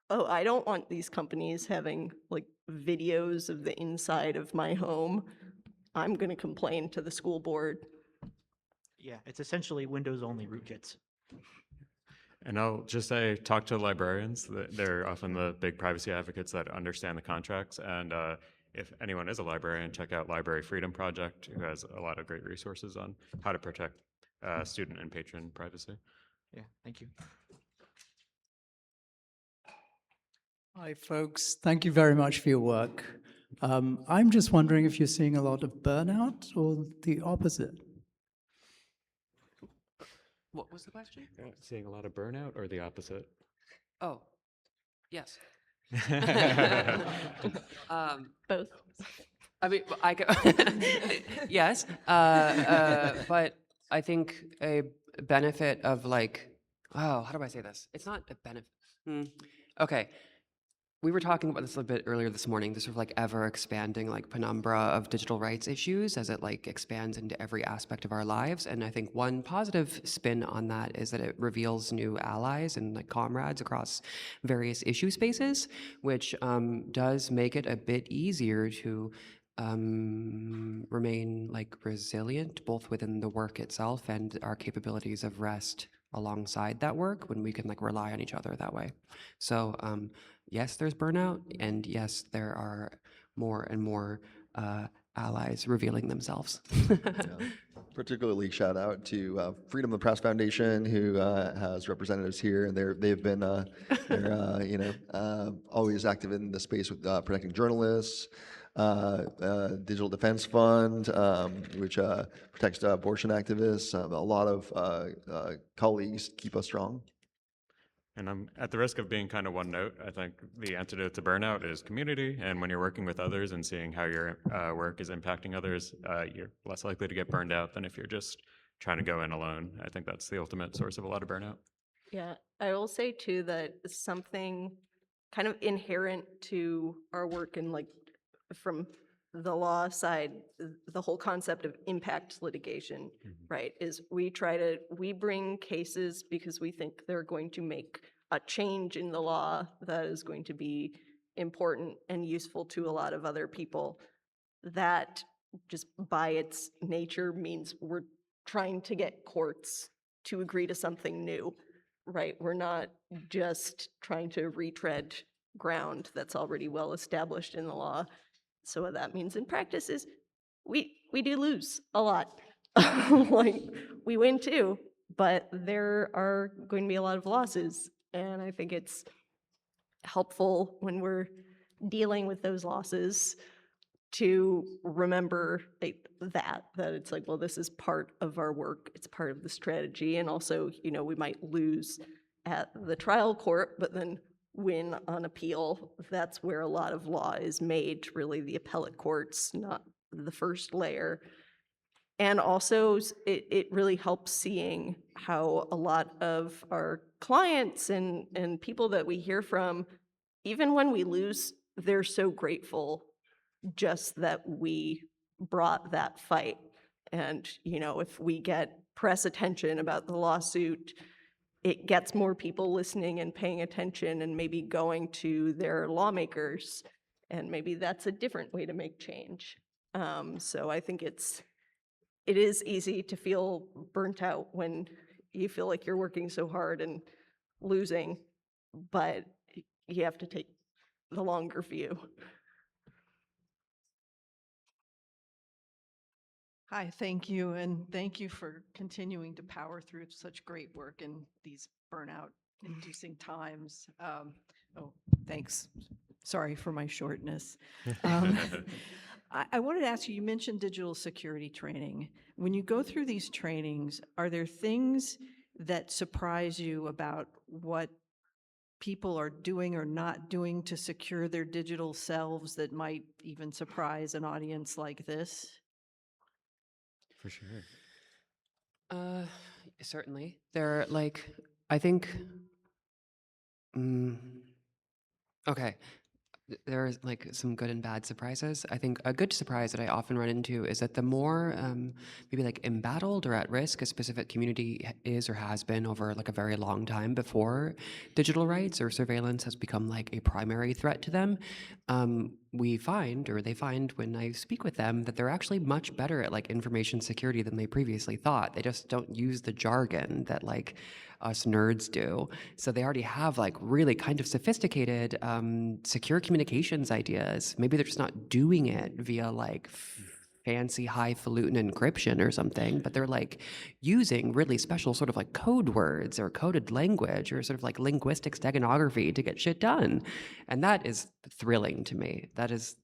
oh, I don't want these companies having like videos of the inside of my home. I'm going to complain to the school board. Yeah, it's essentially Windows-only rootkits. And I'll just say, talk to librarians. They're often the big privacy advocates that understand the contracts. And if anyone is a librarian, check out Library Freedom Project, who has a lot of great resources on how to protect student and patron privacy. Yeah, thank you. Hi, folks. Thank you very much for your work. I'm just wondering if you're seeing a lot of burnout or the opposite. What was the question? Seeing a lot of burnout or the opposite? Oh, yes. Both. I mean, yes, but I think a benefit of like, oh, how do I say this? It's not a benefit. Okay. We were talking about this a bit earlier this morning, this sort of like ever expanding like penumbra of digital rights issues as it like expands into every aspect of our lives. And I think one positive spin on that is that it reveals new allies and like comrades across various issue spaces, which does make it a bit easier to remain like resilient, both within the work itself and our capabilities of rest alongside that work when we can like rely on each other that way. So yes, there's burnout, and yes, there are more and more allies revealing themselves. Particularly shout out to Freedom of the Press Foundation, who has representatives here, and they've been always active in the space with protecting journalists. Digital Defense Fund, which protects abortion activists. A lot of colleagues keep us strong. And I'm at the risk of being kind of one note. I think the antidote to burnout is community. And when you're working with others and seeing how your work is impacting others, you're less likely to get burned out than if you're just trying to go in alone. I think that's the ultimate source of a lot of burnout. Yeah, I will say too that something kind of inherent to our work and like from the law side, the whole concept of impact litigation, right, is we bring cases because we think they're going to make a change in the law that is going to be important and useful to a lot of other people. That just by its nature means we're trying to get courts to agree to something new, right? We're not just trying to retread ground that's already well established in the law. So what that means in practice is we do lose a lot. Like we win too, but there are going to be a lot of losses. And I think it's helpful when we're dealing with those losses to remember that it's like, well, this is part of our work, it's part of the strategy, and also, we might lose at the trial court, but then win on appeal. That's where a lot of law is made, really the appellate courts, not the first layer. And also, it really helps seeing how a lot of our clients and people that we hear from, even when we lose, they're so grateful just that we brought that fight. And, if we get press attention about the lawsuit, it gets more people listening and paying attention and maybe going to their lawmakers. And maybe that's a different way to make change. So I think it is easy to feel burnt out when you feel like you're working so hard and losing, but you have to take the longer view. Hi, thank you, and thank you for continuing to power through such great work in these burnout-inducing times. Oh, thanks. Sorry for my shortness. I wanted to ask you, you mentioned digital security training. When you go through these trainings, are there things that surprise you about what people are doing or not doing to secure their digital selves that might even surprise an audience like this? For sure. Certainly. There, I think, okay. There's some good and bad surprises. I think a good surprise that I often run into is that the more maybe embattled or at risk a specific community is or has been over a very long time before digital rights or surveillance has become a primary threat to them, we find, or they find when I speak with them, that they're actually much better at information security than they previously thought. They just don't use the jargon that us nerds do. So they already have really kind of sophisticated secure communications ideas. Maybe they're just not doing it via fancy highfalutin encryption or something, but they're using really special sort of code words or coded language or sort of linguistic steganography to get shit done. And that is thrilling to me. That is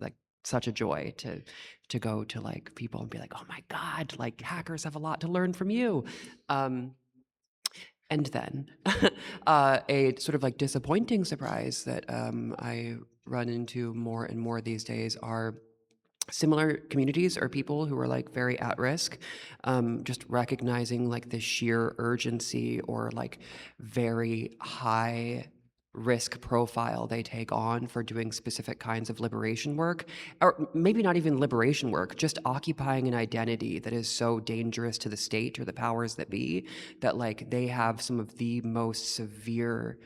such a joy to go to people and be like, oh my God, hackers have a lot to learn from you. And then a sort of disappointing surprise that I run into more and more these days are similar communities or people who are very at risk, just recognizing the sheer urgency or very high risk profile they take on for doing specific kinds of liberation work, or maybe not even liberation work, just occupying an identity that is so dangerous to the state or the powers that be, that they have some of the most severe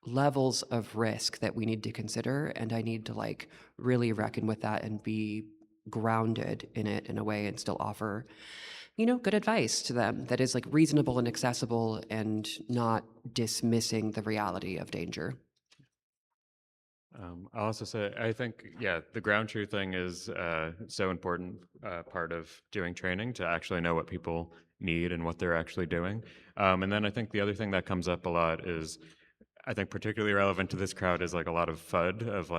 levels of risk that we need to consider, and I need to really reckon with that and be grounded in it in a way and still offer good advice to them that is reasonable and accessible and not dismissing the reality of danger. I'll also say, I think, the ground truth thing is so important part of doing training, to actually know what people need and what they're actually doing. And then I think the other thing that comes up a lot is, I think particularly relevant to this crowd, is a lot of FUD of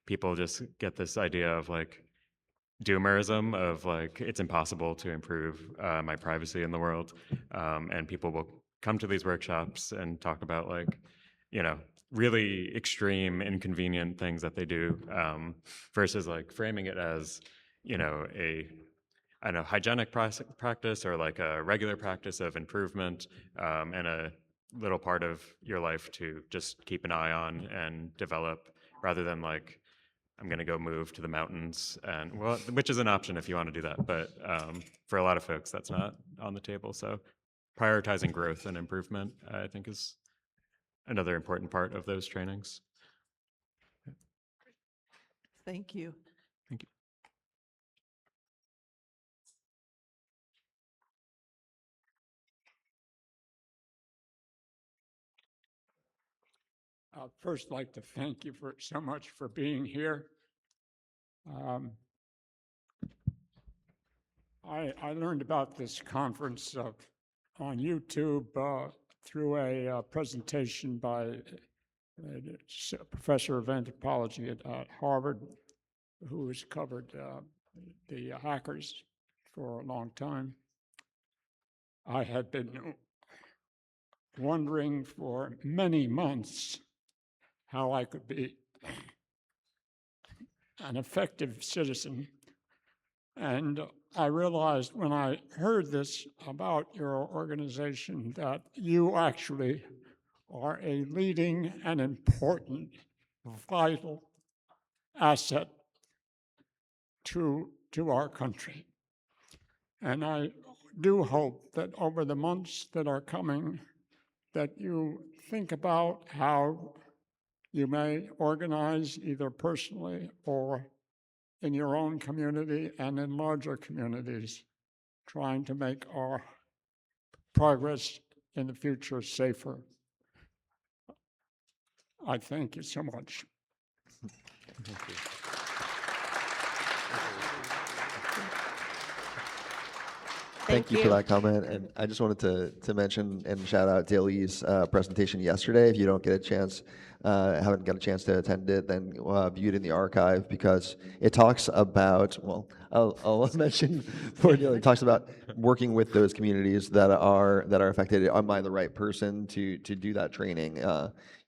people just get this idea of doomerism of it's impossible to improve my privacy in the world, and people will come to these workshops and talk about really extreme inconvenient things that they do, versus framing it as a hygienic practice or a regular practice of improvement, and a little part of your life to just keep an eye on and develop, rather than like, I'm going to go move to the mountains, and well, which is an option if you want to do that, but for a lot of folks, that's not on the table. So prioritizing growth and improvement, I think, is another important part of those trainings. Thank you. Thank you. I'd first like to thank you so much for being here. I learned about this conference on YouTube through a presentation by a professor of anthropology at Harvard, who has covered the hackers for a long time. I had been wondering for many months how I could be an effective citizen. And I realized when I heard this about your organization that you actually are a leading and important, vital asset to our country. And I do hope that over the months that are coming, that you think about how you may organize either personally or in your own community and in larger communities, trying to make our progress in the future safer. I thank you so much. Thank you. Thank you for that comment. And I just wanted to mention and shout out Daly's presentation yesterday. If you don't get a chance, haven't got a chance to attend it, then view it in the archive, because it talks about, well, I'll mention for Daly, it talks about working with those communities that are affected. Am I the right person to do that training?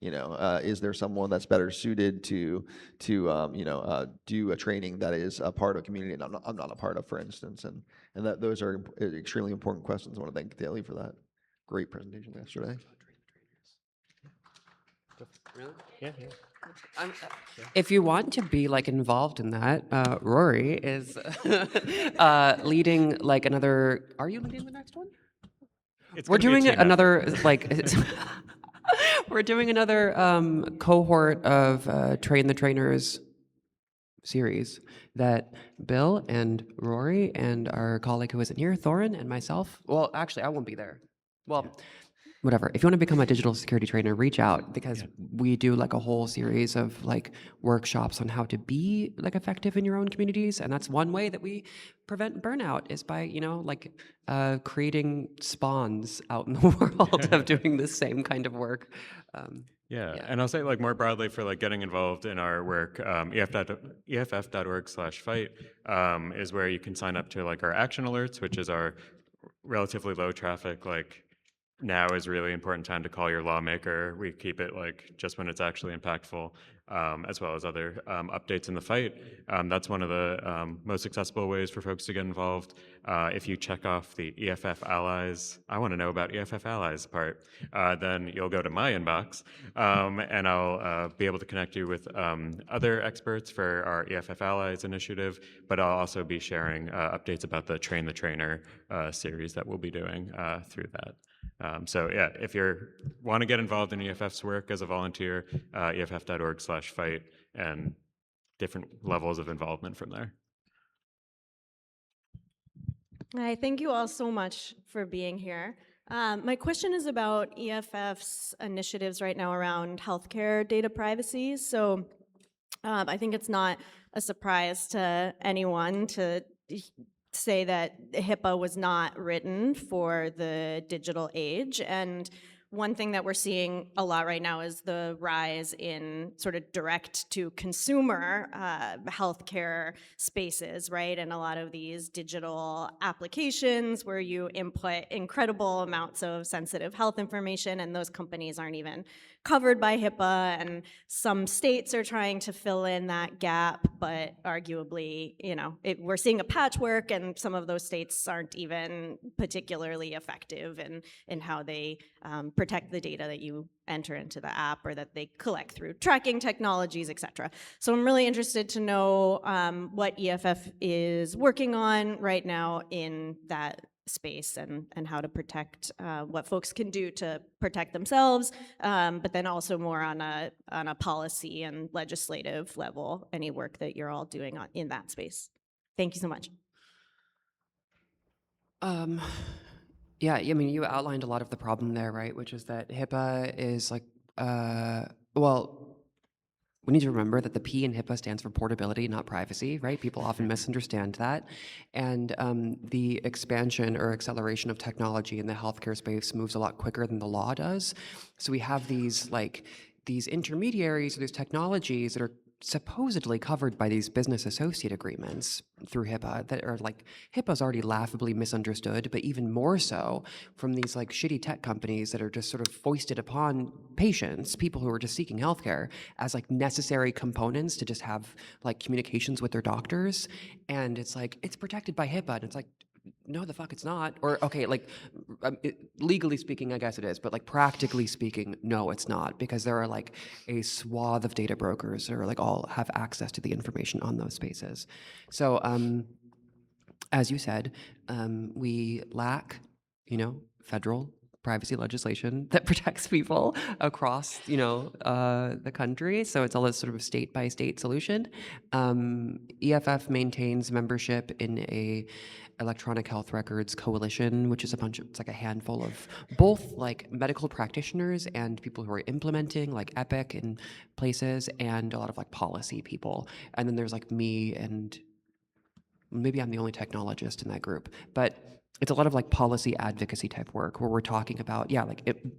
Is there someone that's better suited to do a training that is a part of a community and I'm not a part of, for instance, and that those are extremely important questions. I want to thank Daly for that great presentation yesterday. Really? Yeah. If you want to be like involved in that, Rory is leading like another. Are you leading the next one? It's We're gonna be a doing team another effort. like. We're doing another cohort of Train the Trainers series that Bill and Rory and our colleague who isn't here, Thorin, and myself. Well, actually, I won't be there. Well, whatever. If you want to become a digital security trainer, reach out, because we do like a whole series of like workshops on how to be like effective in your own communities, and that's one way that we prevent burnout is by creating spawns out in the world of doing the same kind of work. Yeah, and I'll say like more broadly for like getting involved in our work, EFF.org/fight is where you can sign up to like our action alerts, which is our relatively low traffic, like now is really important time to call your lawmaker. We keep it like just when it's actually impactful, as well as other updates in the fight. That's one of the most accessible ways for folks to get involved. If you check off the EFF Allies, I want to know about EFF Allies part, then you'll go to my inbox, and I'll be able to connect you with other experts for our EFF Allies initiative, but I'll also be sharing updates about the Train the Trainer series that we'll be doing through that. So yeah, if you want to get involved in EFF's work as a volunteer, EFF.org/fight, and different levels of involvement from there. Hi, thank you all so much for being here. My question is about EFF's initiatives right now around healthcare data privacy. So I think it's not a surprise to anyone to say that HIPAA was not written for the digital age. And one thing that we're seeing a lot right now is the rise in sort of direct to consumer healthcare spaces, right? And a lot of these digital applications where you input incredible amounts of sensitive health information, and those companies aren't even covered by HIPAA, and some states are trying to fill in that gap, but arguably, we're seeing a patchwork, and some of those states aren't even particularly effective in how they protect the data that you enter into the app or that they collect through tracking technologies, et cetera. So I'm really interested to know what EFF is working on right now in that space and how to protect what folks can do to protect themselves, but then also more on a policy and legislative level, any work that you're all doing in that space. Thank you so much. Yeah, I mean, you outlined a lot of the problem there, right? Which is that HIPAA is like, well, we need to remember that the P in HIPAA stands for portability, not privacy, right? People often misunderstand that. And the expansion or acceleration of technology in the healthcare space moves a lot quicker than the law does. So we have these intermediaries, or these technologies that are supposedly covered by these business associate agreements through HIPAA that are like, HIPAA's already laughably misunderstood, but even more so from these like shitty tech companies that are just sort of foisted upon patients, people who are just seeking healthcare, as like necessary components to just have like communications with their doctors. And it's like, it's protected by HIPAA. And it's like, no, the fuck it's not. Or, okay, like, legally speaking, I guess it is, but like practically speaking, no, it's not, because there are like a swath of data brokers that are like all have access to the information on those spaces. So, as you said, we lack, federal privacy legislation that protects people across, the country. So it's all a sort of state by state solution. EFF maintains membership in a electronic health records coalition, which is it's like a handful of both like medical practitioners and people who are implementing like Epic in places, and a lot of like policy people. And then there's like me, and maybe I'm the only technologist in that group, but it's a lot of like policy advocacy type work where we're talking about,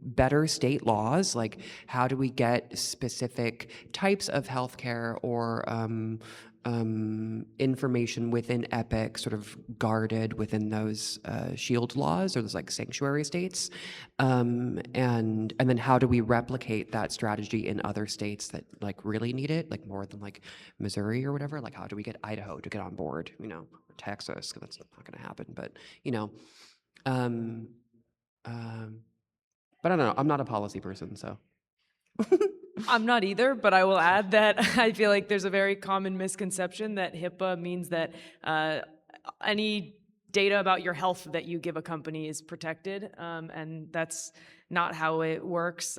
better state laws, like how do we get specific types of healthcare or information within Epic sort of guarded within those shield laws or those like sanctuary states, and then how do we replicate that strategy in other states that like really need it, like more than like Missouri or whatever. Like how do we get Idaho to get on board, or Texas, because that's not going to happen, but but I don't know, I'm not a policy person, so. I'm not either, but I will add that I feel like there's a very common misconception that HIPAA means that any data about your health that you give a company is protected, and that's not how it works.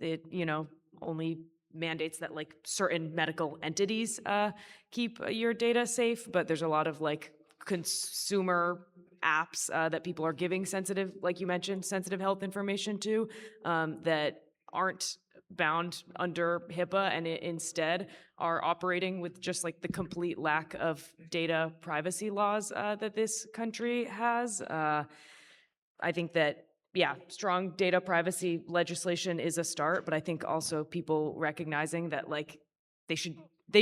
It, only mandates that like certain medical entities keep your data safe, but there's a lot of like consumer apps that people are giving sensitive, like you mentioned, sensitive health information to that aren't bound under HIPAA, and instead are operating with just like the complete lack of data privacy laws that this country has. I think that, strong data privacy legislation is a start, but I think also people recognizing that like they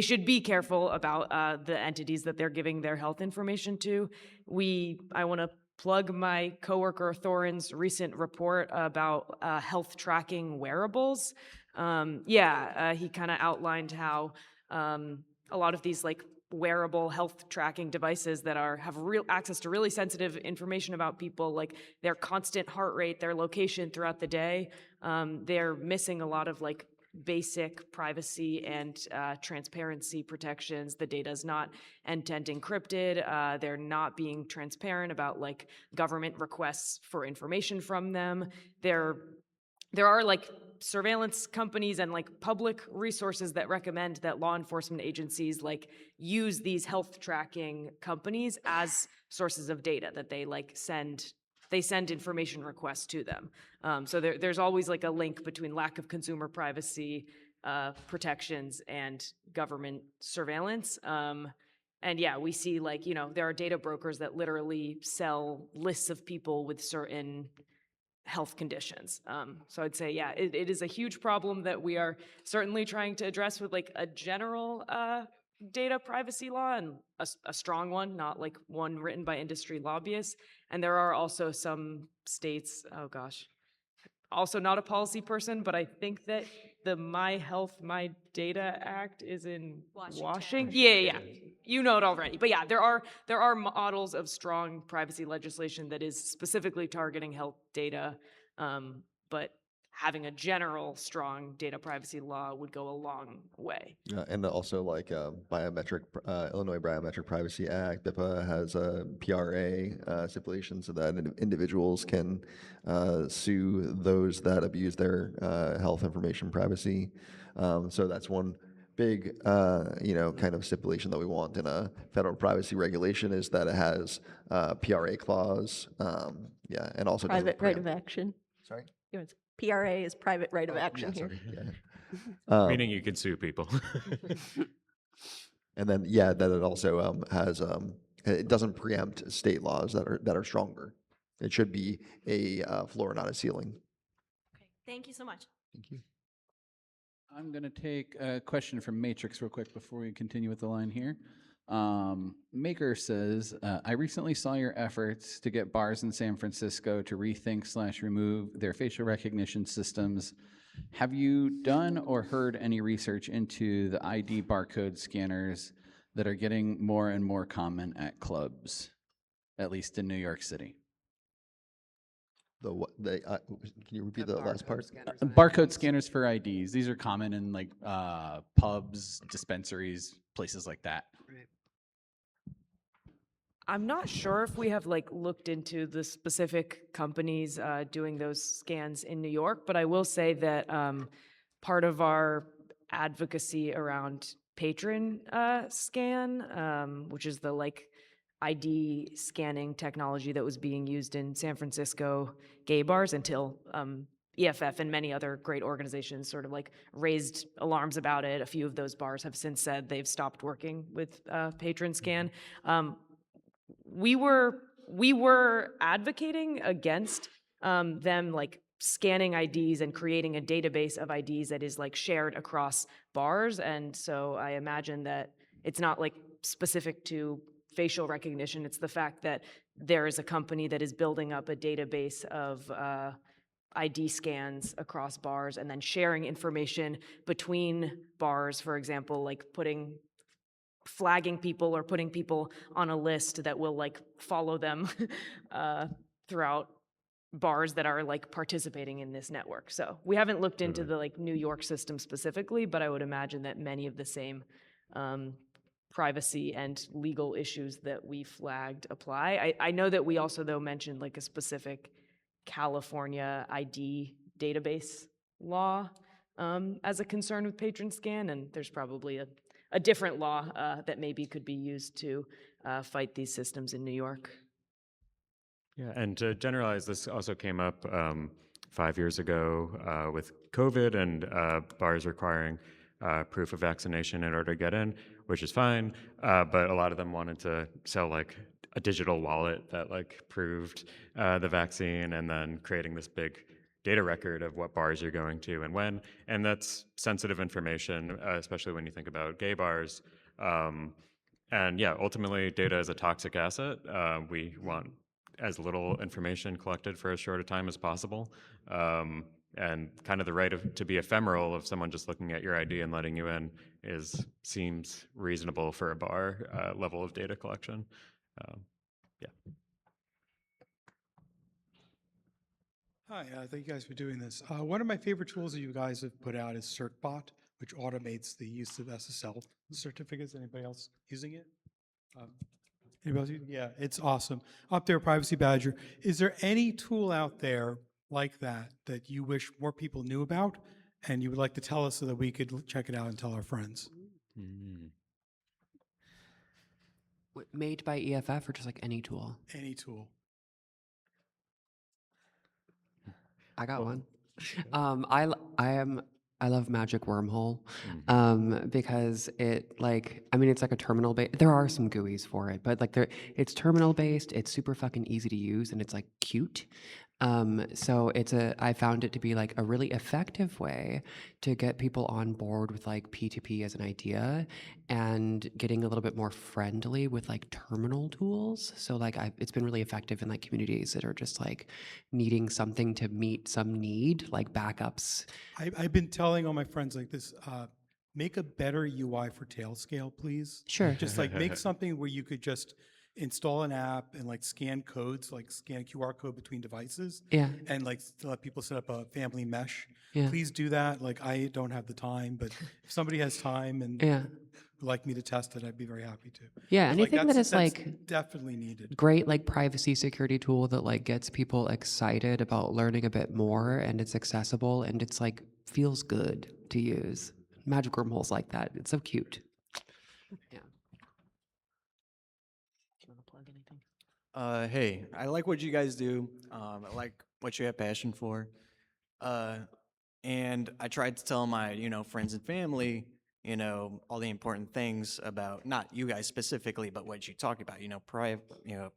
should be careful about the entities that they're giving their health information to. I want to plug my coworker Thorin's recent report about health tracking wearables. He kind of outlined how a lot of these like wearable health tracking devices that have real access to really sensitive information about people, like their constant heart rate, their location throughout the day, they're missing a lot of like basic privacy and transparency protections. The data is not end-to-end encrypted. They're not being transparent about like government requests for information from them. There are like surveillance companies and like public resources that recommend that law enforcement agencies like use these health tracking companies as sources of data that they like send information requests to them. So there's always like a link between lack of consumer privacy protections and government surveillance. And we see like, there are data brokers that literally sell lists of people with certain health conditions. So I'd say, it is a huge problem that we are certainly trying to address with like a general data privacy law, and a strong one, not like one written by industry lobbyists. And there are also some states, also not a policy person, but I think that the My Health, My Data Act is in Washington. Yeah. You know it already. But there are models of strong privacy legislation that is specifically targeting health data. But having a general strong data privacy law would go a long way. And also like Illinois Biometric Privacy Act, BIPA has a PRA stipulation so that individuals can sue those that abuse their health information privacy. So that's one big, kind of stipulation that we want in a federal privacy regulation is that it has PRA clause. And also doesn't Private right of preempt- action. Sorry? Yes, PRA is private right of action here. Meaning you could sue people. And then, that it also has it doesn't preempt state laws that are stronger. It should be a floor, not a ceiling. Thank you so much. Thank you. I'm going to take a question from Matrix real quick before we continue with the line here. Maker says, I recently saw your efforts to get bars in San Francisco to rethink/remove their facial recognition systems. Have you done or heard any research into the ID barcode scanners that are getting more and more common at clubs, at least in New York City? Can you repeat the last part? Barcode scanners for IDs. These are common in like pubs, dispensaries, places like that. I'm not sure if we have like looked into the specific companies doing those scans in New York, but I will say that part of our advocacy around patron scan, which is the like ID scanning technology that was being used in San Francisco gay bars until EFF and many other great organizations sort of like raised alarms about it. A few of those bars have since said they've stopped working with patron scan. We were advocating against them like scanning IDs and creating a database of IDs that is like shared across bars. And so I imagine that it's not like specific to facial recognition. It's the fact that there is a company that is building up a database of ID scans across bars and then sharing information between bars, for example, like flagging people or putting people on a list that will like follow them throughout bars that are like participating in this network. So we haven't looked into the like New York system specifically, but I would imagine that many of the same privacy and legal issues that we flagged apply. I know that we also though mentioned like a specific California ID database law as a concern with patron scan, and there's probably a different law that maybe could be used to fight these systems in New York. Yeah, and to generalize, this also came up 5 years ago with COVID and bars requiring proof of vaccination in order to get in, which is fine, but a lot of them wanted to sell like a digital wallet that like proved the vaccine and then creating this big data record of what bars you're going to and when, and that's sensitive information, especially when you think about gay bars. And yeah, ultimately data is a toxic asset. We want as little information collected for as short a time as possible. And kind of the right to be ephemeral of someone just looking at your ID and letting you in seems reasonable for a bar level of data collection. Yeah. Hi, thank you guys for doing this. One of my favorite tools that you guys have put out is CertBot, which automates the use of SSL certificates. Anybody else using it? Anybody else? Yeah, it's awesome. Up there, Privacy Badger. Is there any tool out there like that that you wish more people knew about and you would like to tell us so that we could check it out and tell our friends? Made by EFF or just like any tool? Any tool. I got one. I love Magic Wormhole because it like, I mean, it's like a terminal based. There are some GUIs for it, but like it's terminal based. It's super fucking easy to use and it's like cute. So I found it to be like a really effective way to get people on board with like P2P as an idea and getting a little bit more friendly with like terminal tools. So like it's been really effective in like communities that are just like needing something to meet some need, like backups. I've been telling all my friends like this, make a better UI for Tailscale, please. Sure. Just like make something where you could just, install an app and like scan codes, like scan a QR code between devices. Yeah. And like to let people set up a family mesh. Yeah. Please do that. Like I don't have the time, but if somebody has time and Yeah. would like me to test it, I'd be very happy to. Yeah, But, like, anything that that's is like definitely needed. great like privacy security tool that like gets people excited about learning a bit more and it's accessible and it's like feels good to use. Magic wormholes like that. It's so cute. Yeah. Hey, I like what you guys do. I like what you have passion for. And I tried to tell my, friends and family, all the important things about not you guys specifically, but what you talk about,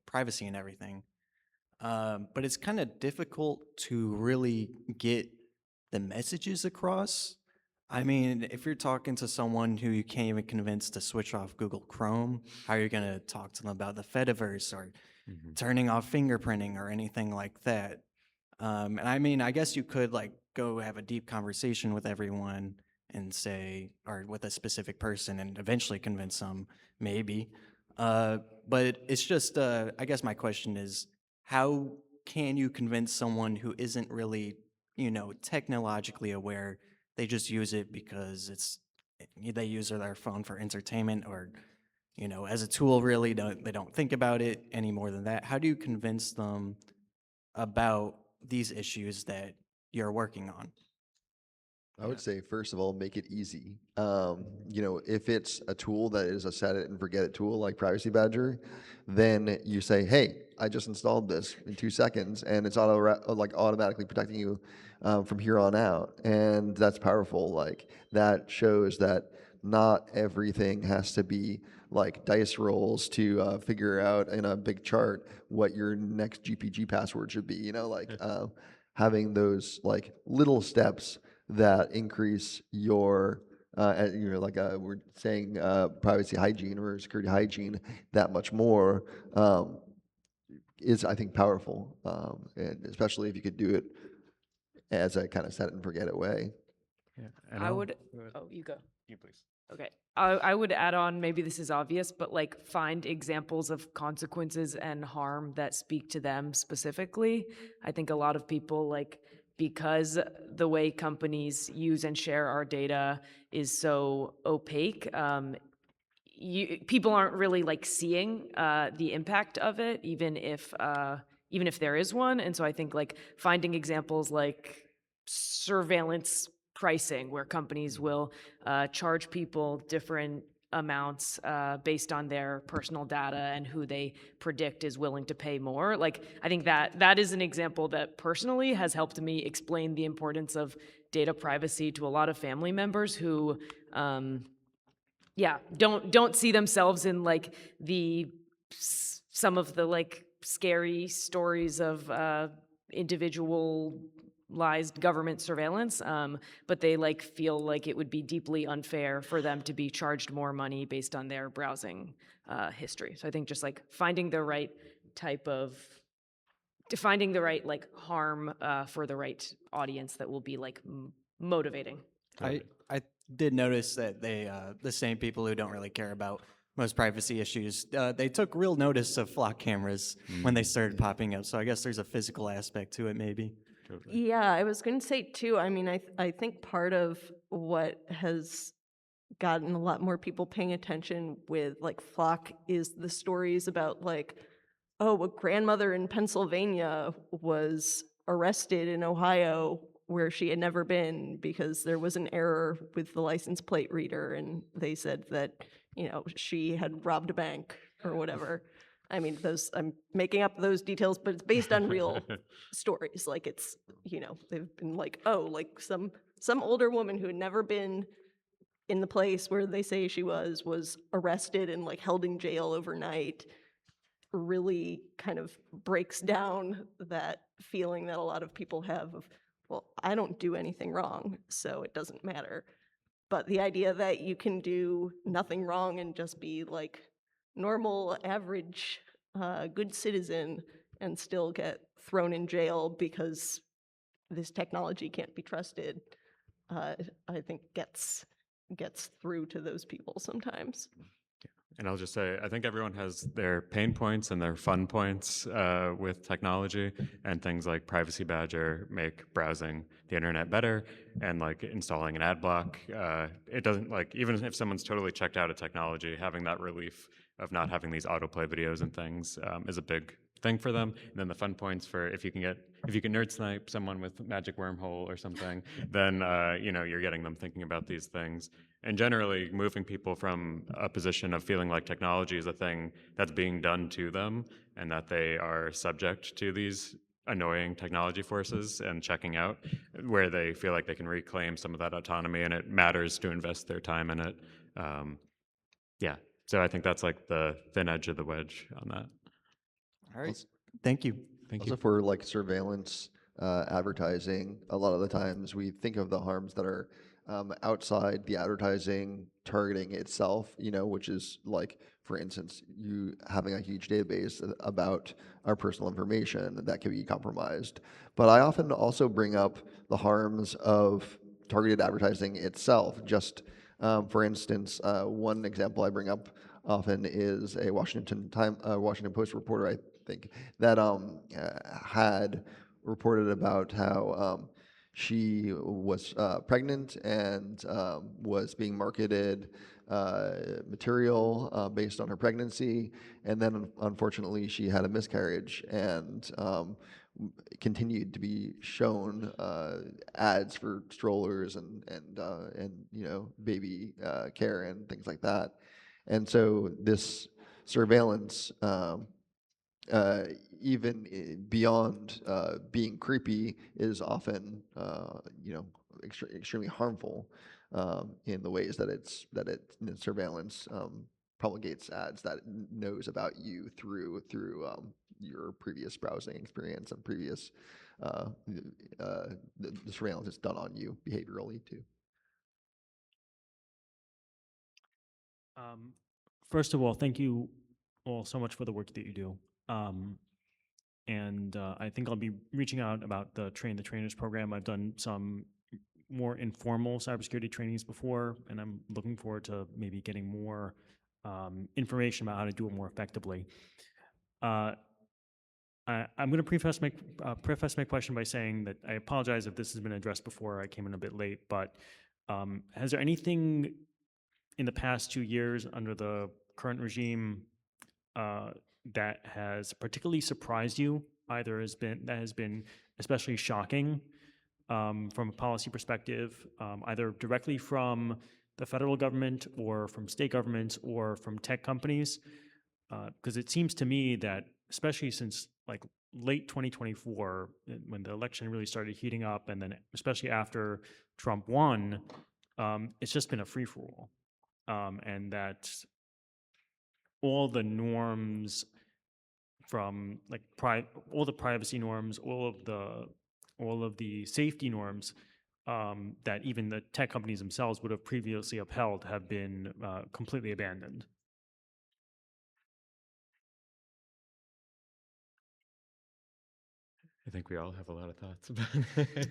privacy and everything. But it's kind of difficult to really get the messages across. I mean, if you're talking to someone who you can't even convince to switch off Google Chrome, how are you going to talk to them about the Fediverse or turning off fingerprinting or anything like that? And I mean, I guess you could like go have a deep conversation with everyone and say, or with a specific person and eventually convince them, maybe. But it's just, I guess my question is, how can you convince someone who isn't really, technologically aware? They just use it because they use their phone for entertainment or, as a tool. Really, they don't think about it any more than that. How do you convince them about these issues that you're working on? I would say, first of all, make it easy. If it's a tool that is a set it and forget it tool like Privacy Badger, then you say, hey, I just installed this in 2 seconds and it's automatically protecting you from here on out. And that's powerful. Like that shows that not everything has to be like dice rolls to figure out in a big chart what your next GPG password should be, having those like little steps that increase your we're saying privacy hygiene or security hygiene that much more is I think powerful, and especially if you could do it as a kind of set it and forget it way. Yeah, I would. Oh, you go. You please. Okay. I would add on, maybe this is obvious, but like find examples of consequences and harm that speak to them specifically. I think a lot of people like, because the way companies use and share our data is so opaque, people aren't really like seeing the impact of it, even if there is one. And so I think like finding examples like surveillance pricing, where companies will charge people different amounts based on their personal data and who they predict is willing to pay more. Like, I think that is an example that personally has helped me explain the importance of data privacy to a lot of family members who don't see themselves in like some of the like scary stories of individualized government surveillance, but they like feel like it would be deeply unfair for them to be charged more money based on their browsing history. So I think just like finding the right like harm for the right audience that will be like motivating. I did notice that the same people who don't really care about most privacy issues, they took real notice of flock cameras when they started popping up. So I guess there's a physical aspect to it, maybe. Yeah, I was going to say too, I mean, I think part of what has gotten a lot more people paying attention with like Flock is the stories about like, oh, a grandmother in Pennsylvania was arrested in Ohio where she had never been because there was an error with the license plate reader and they said that, she had robbed a bank or whatever. I mean, I'm making up those details, but it's based on real stories. Like it's, they've been like, oh, like some older woman who had never been in the place where they say she was arrested and like held in jail overnight. Really kind of breaks down that feeling that a lot of people have of, well, I don't do anything wrong, so it doesn't matter. But the idea that you can do nothing wrong and just be like normal, average, good citizen and still get thrown in jail because this technology can't be trusted, I think gets through to those people sometimes. And I'll just say, I think everyone has their pain points and their fun points with technology, and things like Privacy Badger make browsing the internet better, and like installing an ad block. It doesn't, like, even if someone's totally checked out of technology, having that relief of not having these autoplay videos and things is a big thing for them. And then the fun points for if you can nerd snipe someone with magic wormhole or something, then you're getting them thinking about these things. And generally moving people from a position of feeling like technology is a thing that's being done to them, and that they are subject to these annoying technology forces, and checking out where they feel like they can reclaim some of that autonomy, and it matters to invest their time in it. Yeah, so I think that's like the thin edge of the wedge on that. All right. Thank you. Thank Also you. for like surveillance advertising, a lot of the times we think of the harms that are outside the advertising targeting itself, which is like, for instance, you having a huge database about our personal information that can be compromised. But I often also bring up the harms of targeted advertising itself. Just for instance, one example I bring up often is a Washington Post reporter, I think, that had reported about how she was pregnant and was being marketed material based on her pregnancy, and then unfortunately she had a miscarriage, and continued to be shown ads for strollers and baby care and things like that. And so this surveillance, even beyond being creepy, is often extremely harmful in the ways that surveillance promulgates ads that knows about you through your previous browsing experience and previous the surveillance that's done on you behaviorally too. First of all, thank you all so much for the work that you do. And I think I'll be reaching out about the Train the Trainers program. I've done some more informal cybersecurity trainings before, and I'm looking forward to maybe getting more information about how to do it more effectively. I'm going to preface my question by saying that I apologize if this has been addressed before. I came in a bit late, but has there anything in the past 2 years under the current regime that has particularly surprised you, either has been especially shocking from a policy perspective, either directly from the federal government or from state governments or from tech companies? Because it seems to me that, especially since like late 2024, when the election really started heating up, and then especially after Trump won, it's just been a free-for-all. And that all the norms from like all the privacy norms, all of the safety norms that even the tech companies themselves would have previously upheld have been completely abandoned. I think we all have a lot of thoughts about it.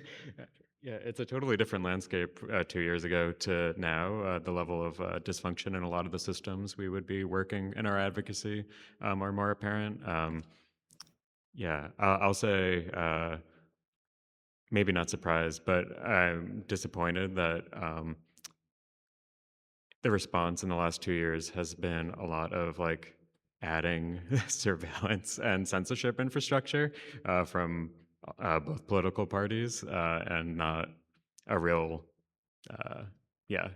Yeah, it's a totally different landscape 2 years ago to now. The level of dysfunction in a lot of the systems we would be working in our advocacy are more apparent. Yeah, I'll say maybe not surprised, but I'm disappointed that the response in the last 2 years has been a lot of like adding surveillance and censorship infrastructure from both political parties, and not a real, yeah.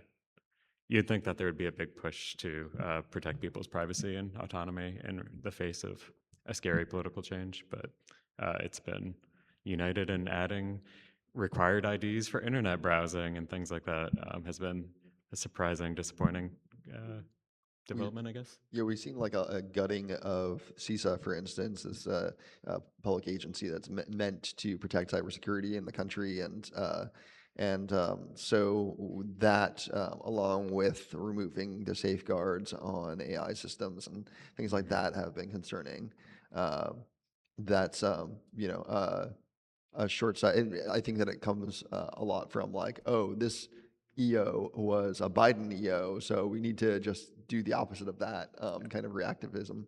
You'd think that there would be a big push to protect people's privacy and autonomy in the face of a scary political change, but it's been united in adding required IDs for internet browsing and things like that. Has been a surprising, disappointing development, I guess. Yeah, we've seen like a gutting of CISA, for instance, this public agency that's meant to protect cybersecurity in the country, and so that, along with removing the safeguards on AI systems and things like that, have been concerning. That's a short side. And I think that it comes a lot from like, oh, this EO was a Biden EO, so we need to just do the opposite of that kind of reactivism.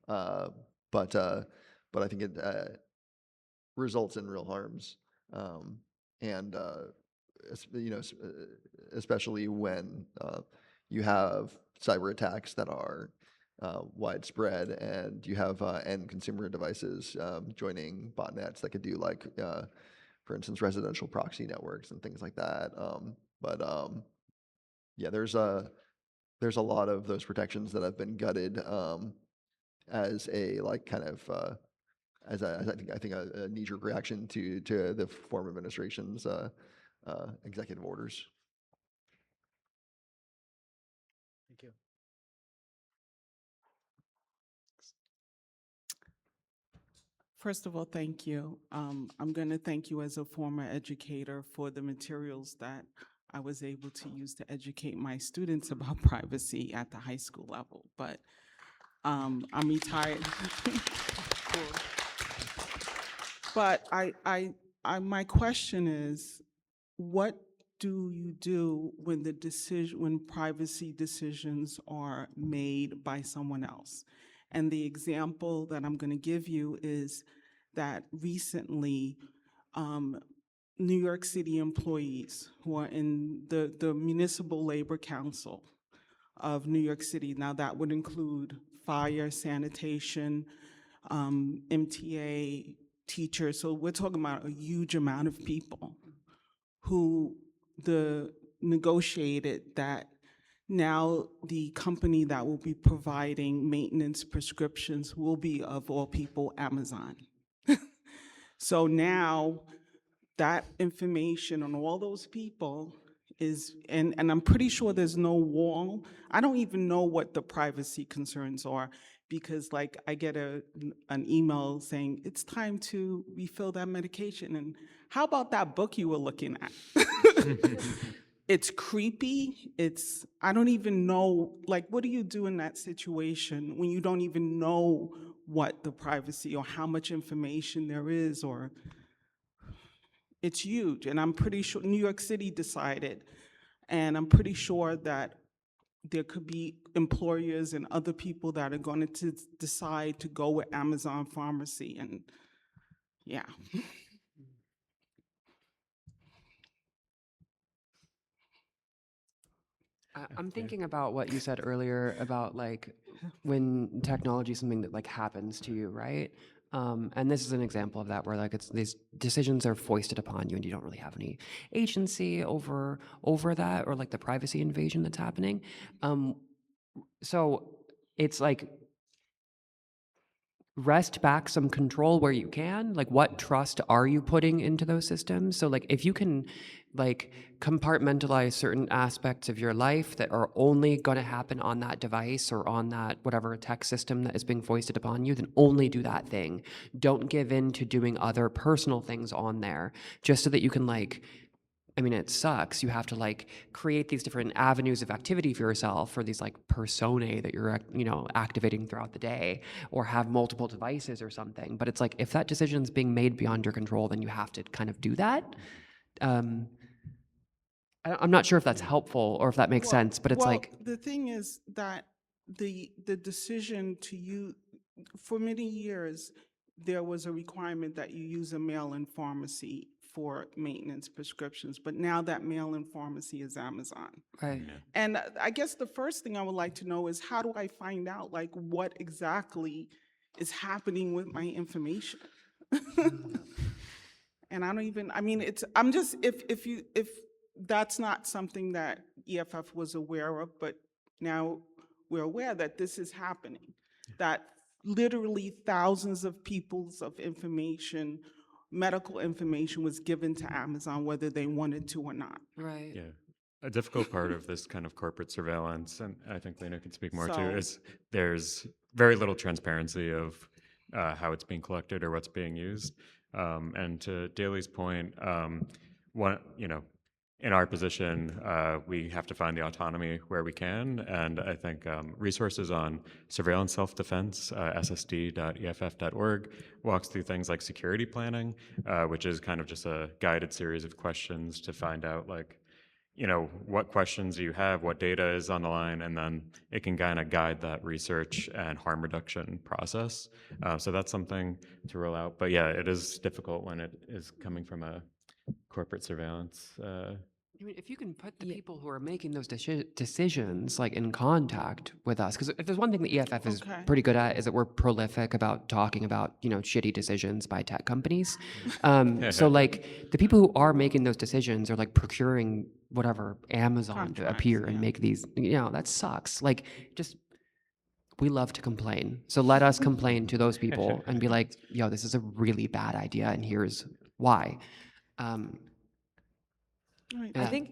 Uh, but I think it results in real harms, and especially when you have cyber attacks that are widespread, and you have end consumer devices joining botnets that could do like, for instance, residential proxy networks and things like that. Yeah, there's a lot of those protections that have been gutted as a like kind of as I think a knee-jerk reaction to the former administration's executive orders. Thank you. First of all, thank you. I'm going to thank you as a former educator for the materials that I was able to use to educate my students about privacy at the high school level. But I'm retired. But my question is, what do you do when when privacy decisions are made by someone else? And the example that I'm going to give you is that recently, New York City employees who are in the Municipal Labor Council of New York City, now that would include fire, sanitation, MTA, teachers, so we're talking about a huge amount of people who negotiated that now the company that will be providing maintenance prescriptions will be, of all people, Amazon. So now that information on all those people is, and I'm pretty sure there's no wall. I don't even know what the privacy concerns are, because like I get an email saying it's time to refill that medication, and how about that book you were looking at? It's creepy. I don't even know, like, what do you do in that situation when you don't even know what the privacy or how much information there is, or it's huge. And I'm pretty sure New York City decided, and I'm pretty sure that there could be employers and other people that are going to decide to go with Amazon Pharmacy, and yeah. I'm thinking about what you said earlier about like when technology is something that like happens to you, right? And this is an example of that, where like these decisions are foisted upon you and you don't really have any agency over that, or like the privacy invasion that's happening. So it's like wrest back some control where you can. Like, what trust are you putting into those systems? So like if you can like compartmentalize certain aspects of your life that are only going to happen on that device or on that whatever tech system that is being foisted upon you, then only do that thing. Don't give in to doing other personal things on there, just so that you can like, I mean, it sucks. You have to like create these different avenues of activity for yourself, or these like personae that you're, activating throughout the day, or have multiple devices or something. But it's like, if that decision's being made beyond your control, then you have to kind of do that. I'm not sure if that's helpful or if that makes sense, but it's like, the thing is that the decision to use, for many years, there was a requirement that you use a mail-in pharmacy for maintenance prescriptions, but now that mail-in pharmacy is Amazon. Right. And I guess the first thing I would like to know is, how do I find out like what exactly is happening with my information? And I don't even, I mean, I'm just, if that's not something that EFF was aware of, but now we're aware that this is happening, that literally thousands of people's of information, medical information, was given to Amazon, whether they wanted to or not. Right. Yeah. A difficult part of this kind of corporate surveillance, and I think Lena can speak more So- to, is there's very little transparency of how it's being collected or what's being used. And to Daly's point, in our position, we have to find the autonomy where we can, and I think resources on surveillance self-defense, ssd.eff.org, walks through things like security planning, which is kind of just a guided series of questions to find out, like, what questions you have, what data is on the line, and then it can kind of guide that research and harm reduction process. So that's something to roll out. But yeah, it is difficult when it is coming from a corporate surveillance. I mean, if you can put the people who are making those decisions like in contact with us, because if there's one thing the EFF is pretty good at, is that we're prolific about talking about shitty decisions by tech companies. So like the people who are making those decisions are like procuring whatever Amazon to appear and make these. That sucks. Like we love to complain. So let us complain to those people and be like, yo, this is a really bad idea, and here's why. I think.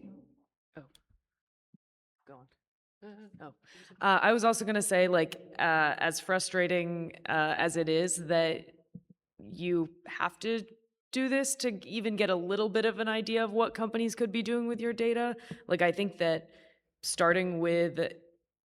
Oh, go on. I was also going to say, like, as frustrating as it is that you have to do this to even get a little bit of an idea of what companies could be doing with your data. Like, I think that starting with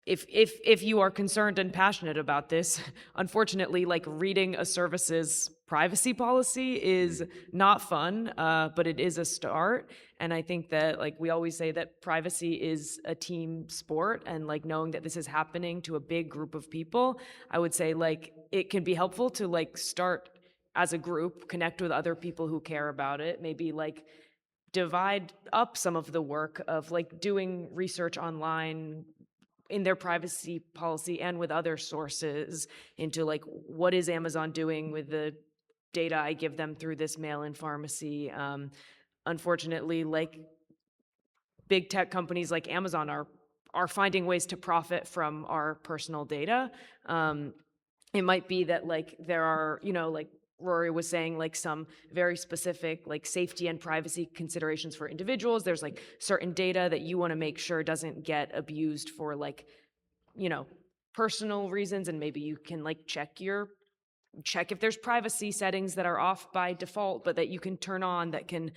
if you are concerned and passionate about this, unfortunately, like reading a service's privacy policy is not fun, but it is a start. And I think that like we always say that privacy is a team sport, and like knowing that this is happening to a big group of people, I would say like it can be helpful to like start as a group, connect with other people who care about it, maybe like divide up some of the work of like doing research online in their privacy policy and with other sources into like what is Amazon doing with the data I give them through this mail-in pharmacy. Unfortunately, like big tech companies like Amazon are finding ways to profit from our personal data. It might be that like there are, like Rory was saying, like some very specific like safety and privacy considerations for individuals. There's like certain data that you want to make sure doesn't get abused for like, personal reasons, and maybe you can like check if there's privacy settings that are off by default, but that you can turn on that can,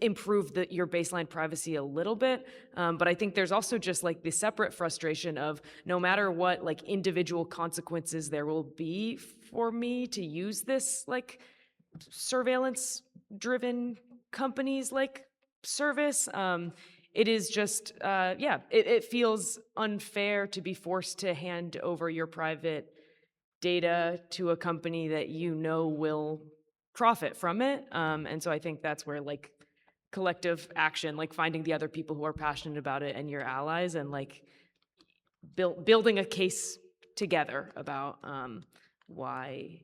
improve your baseline privacy a little bit. But I think there's also just like the separate frustration of no matter what like individual consequences there will be for me to use this like surveillance driven companies like service. It is just, it feels unfair to be forced to hand over your private data to a company that will profit from it. And so I think that's where like collective action, like finding the other people who are passionate about it and your allies, and like building a case together about why.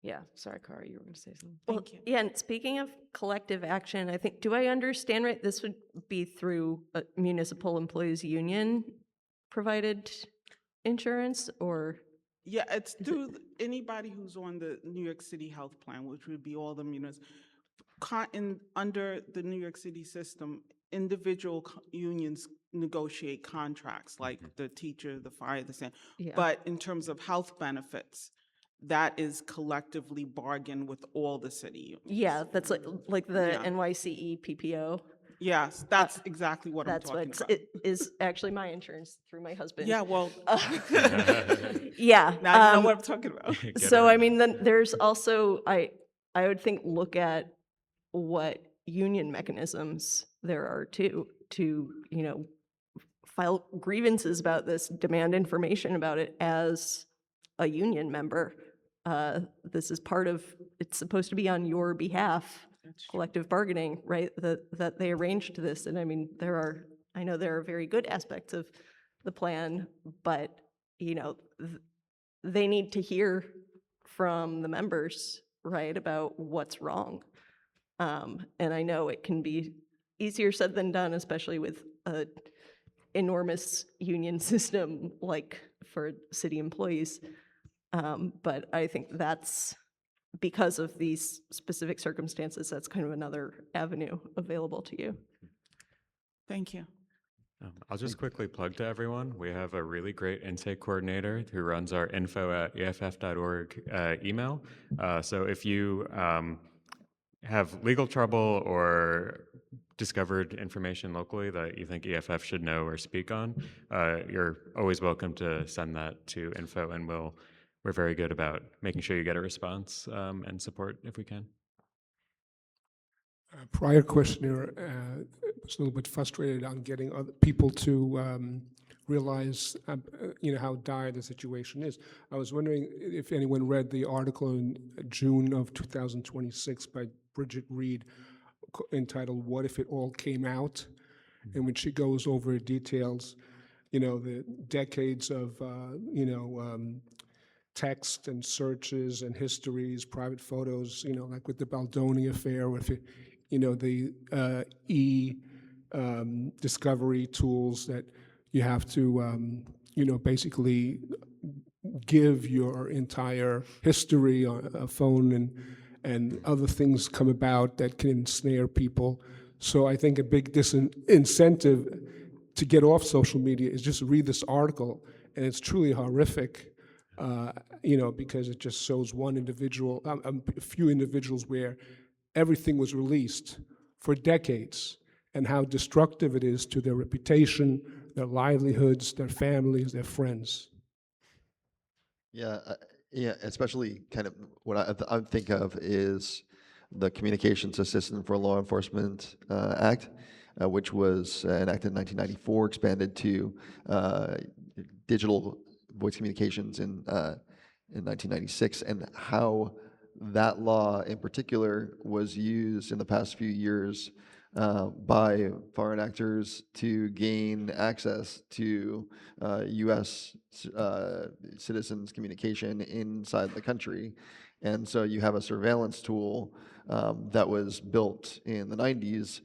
Yeah, sorry, Kara, you were going to say something. Well, yeah, and speaking of collective action, I think, do I understand right, this would be through a municipal employees union provided insurance, or? Yeah, it's through anybody who's on the New York City health plan, which would be all the under the New York City system, individual unions negotiate contracts, like the teacher, the fire, the same. Yeah. But in terms of health benefits, that is collectively bargained with all the city unions. Yeah, that's like the NYCE PPO. Yes, that's exactly what I'm That's talking what about. it is actually my insurance through my husband. Yeah, well, yeah. now you know what I'm talking about. So I mean, then there's also I would think look at what union mechanisms there are to file grievances about this, demand information about it as a union member. This is part of, it's supposed to be on your behalf, collective bargaining, right? That they arranged this. And I mean, I know there are very good aspects of the plan, but they need to hear from the members, right, about what's wrong. And I know it can be easier said than done, especially with a enormous union system like for city employees. But I think that's because of these specific circumstances, that's kind of another avenue available to you. Thank you. I'll just quickly plug to everyone. We have a really great intake coordinator who runs our info@eff.org email. So if you have legal trouble or discovered information locally that you think EFF should know or speak on, you're always welcome to send that to info, and we're very good about making sure you get a response and support if we can. Prior questioner was a little bit frustrated on getting other people to realize, how dire the situation is. I was wondering if anyone read the article in June of 2026 by Bridget Reed entitled "What If It All Came Out," in which she goes over details, the decades of, text and searches and histories, private photos, like with the Baldoni affair, with the discovery tools that you have to, basically give your entire history on a phone, and other things come about that can ensnare people. So I think a big disincentive to get off social media is just read this article, and it's truly horrific, because it just shows one individual, a few individuals where everything was released for decades, and how destructive it is to their reputation, their livelihoods, their families, their friends. Yeah, especially kind of what I think of is the Communications Assistance for Law Enforcement Act, which was enacted in 1994, expanded to digital voice communications in 1996, and how that law in particular was used in the past few years by foreign actors to gain access to U.S. Citizens' communication inside the country. And so you have a surveillance tool that was built in the 90s.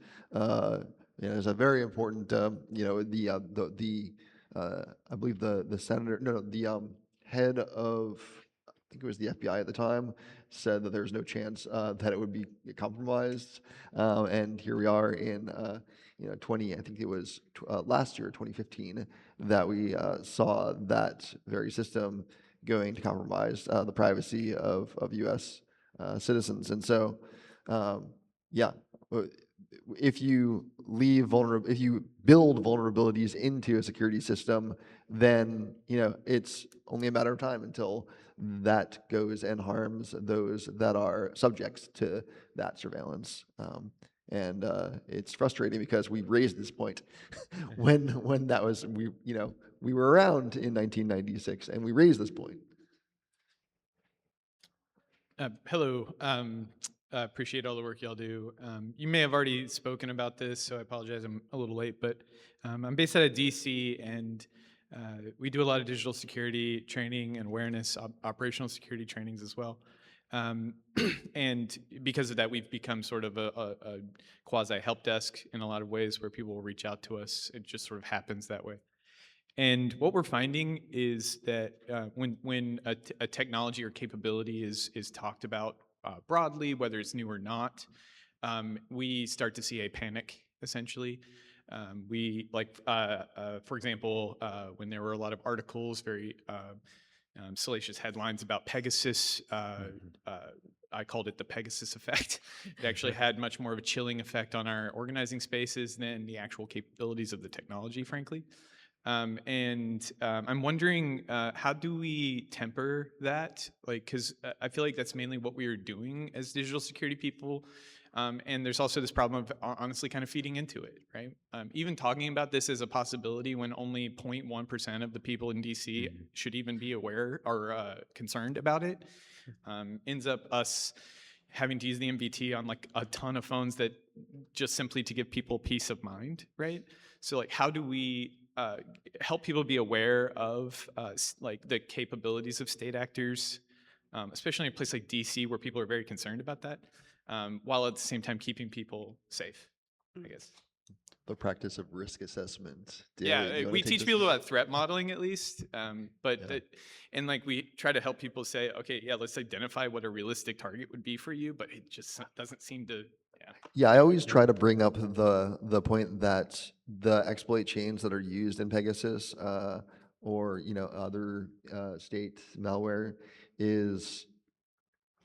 It's a very important, I believe the senator, no, the head of, I think it was the FBI at the time, said that there's no chance that it would be compromised. And here we are in, I think it was last year, 2015, that we saw that very system going to compromise the privacy of U.S. Citizens. And so, yeah, if you if you build vulnerabilities into a security system, then it's only a matter of time until that goes and harms those that are subjects to that surveillance. And it's frustrating because we raised this point when that was we were around in 1996 and we raised this point. Hello. Appreciate all the work y'all do. You may have already spoken about this, so I apologize I'm a little late, but I'm based out of DC, and we do a lot of digital security training and awareness, operational security trainings as well. And because of that, we've become sort of a quasi-help desk in a lot of ways, where people will reach out to us. It just sort of happens that way. And what we're finding is that when a technology or capability is talked about broadly, whether it's new or not, we start to see a panic, essentially. For example, when there were a lot of articles, very salacious headlines about Pegasus, I called it the Pegasus effect. It actually had much more of a chilling effect on our organizing spaces than the actual capabilities of the technology, frankly. I'm wondering, how do we temper that? Because I feel like that's mainly what we are doing as digital security people. And there's also this problem of honestly kind of feeding into it, right? Even talking about this as a possibility when only 0.1% of the people in DC should even be aware or concerned about it, ends up us having to use the MVT on like a ton of phones that just simply to give people peace of mind, right? So like, how do we help people be aware of like the capabilities of state actors, especially in a place like DC where people are very concerned about that, while at the same time keeping people safe, I guess. The practice of risk assessment. Yeah, we teach people about threat modeling at least, and like we try to help people say, okay, yeah, let's identify what a realistic target would be for you, but it just doesn't seem to. Yeah, I always try to bring up the point that the exploit chains that are used in Pegasus or other state malware is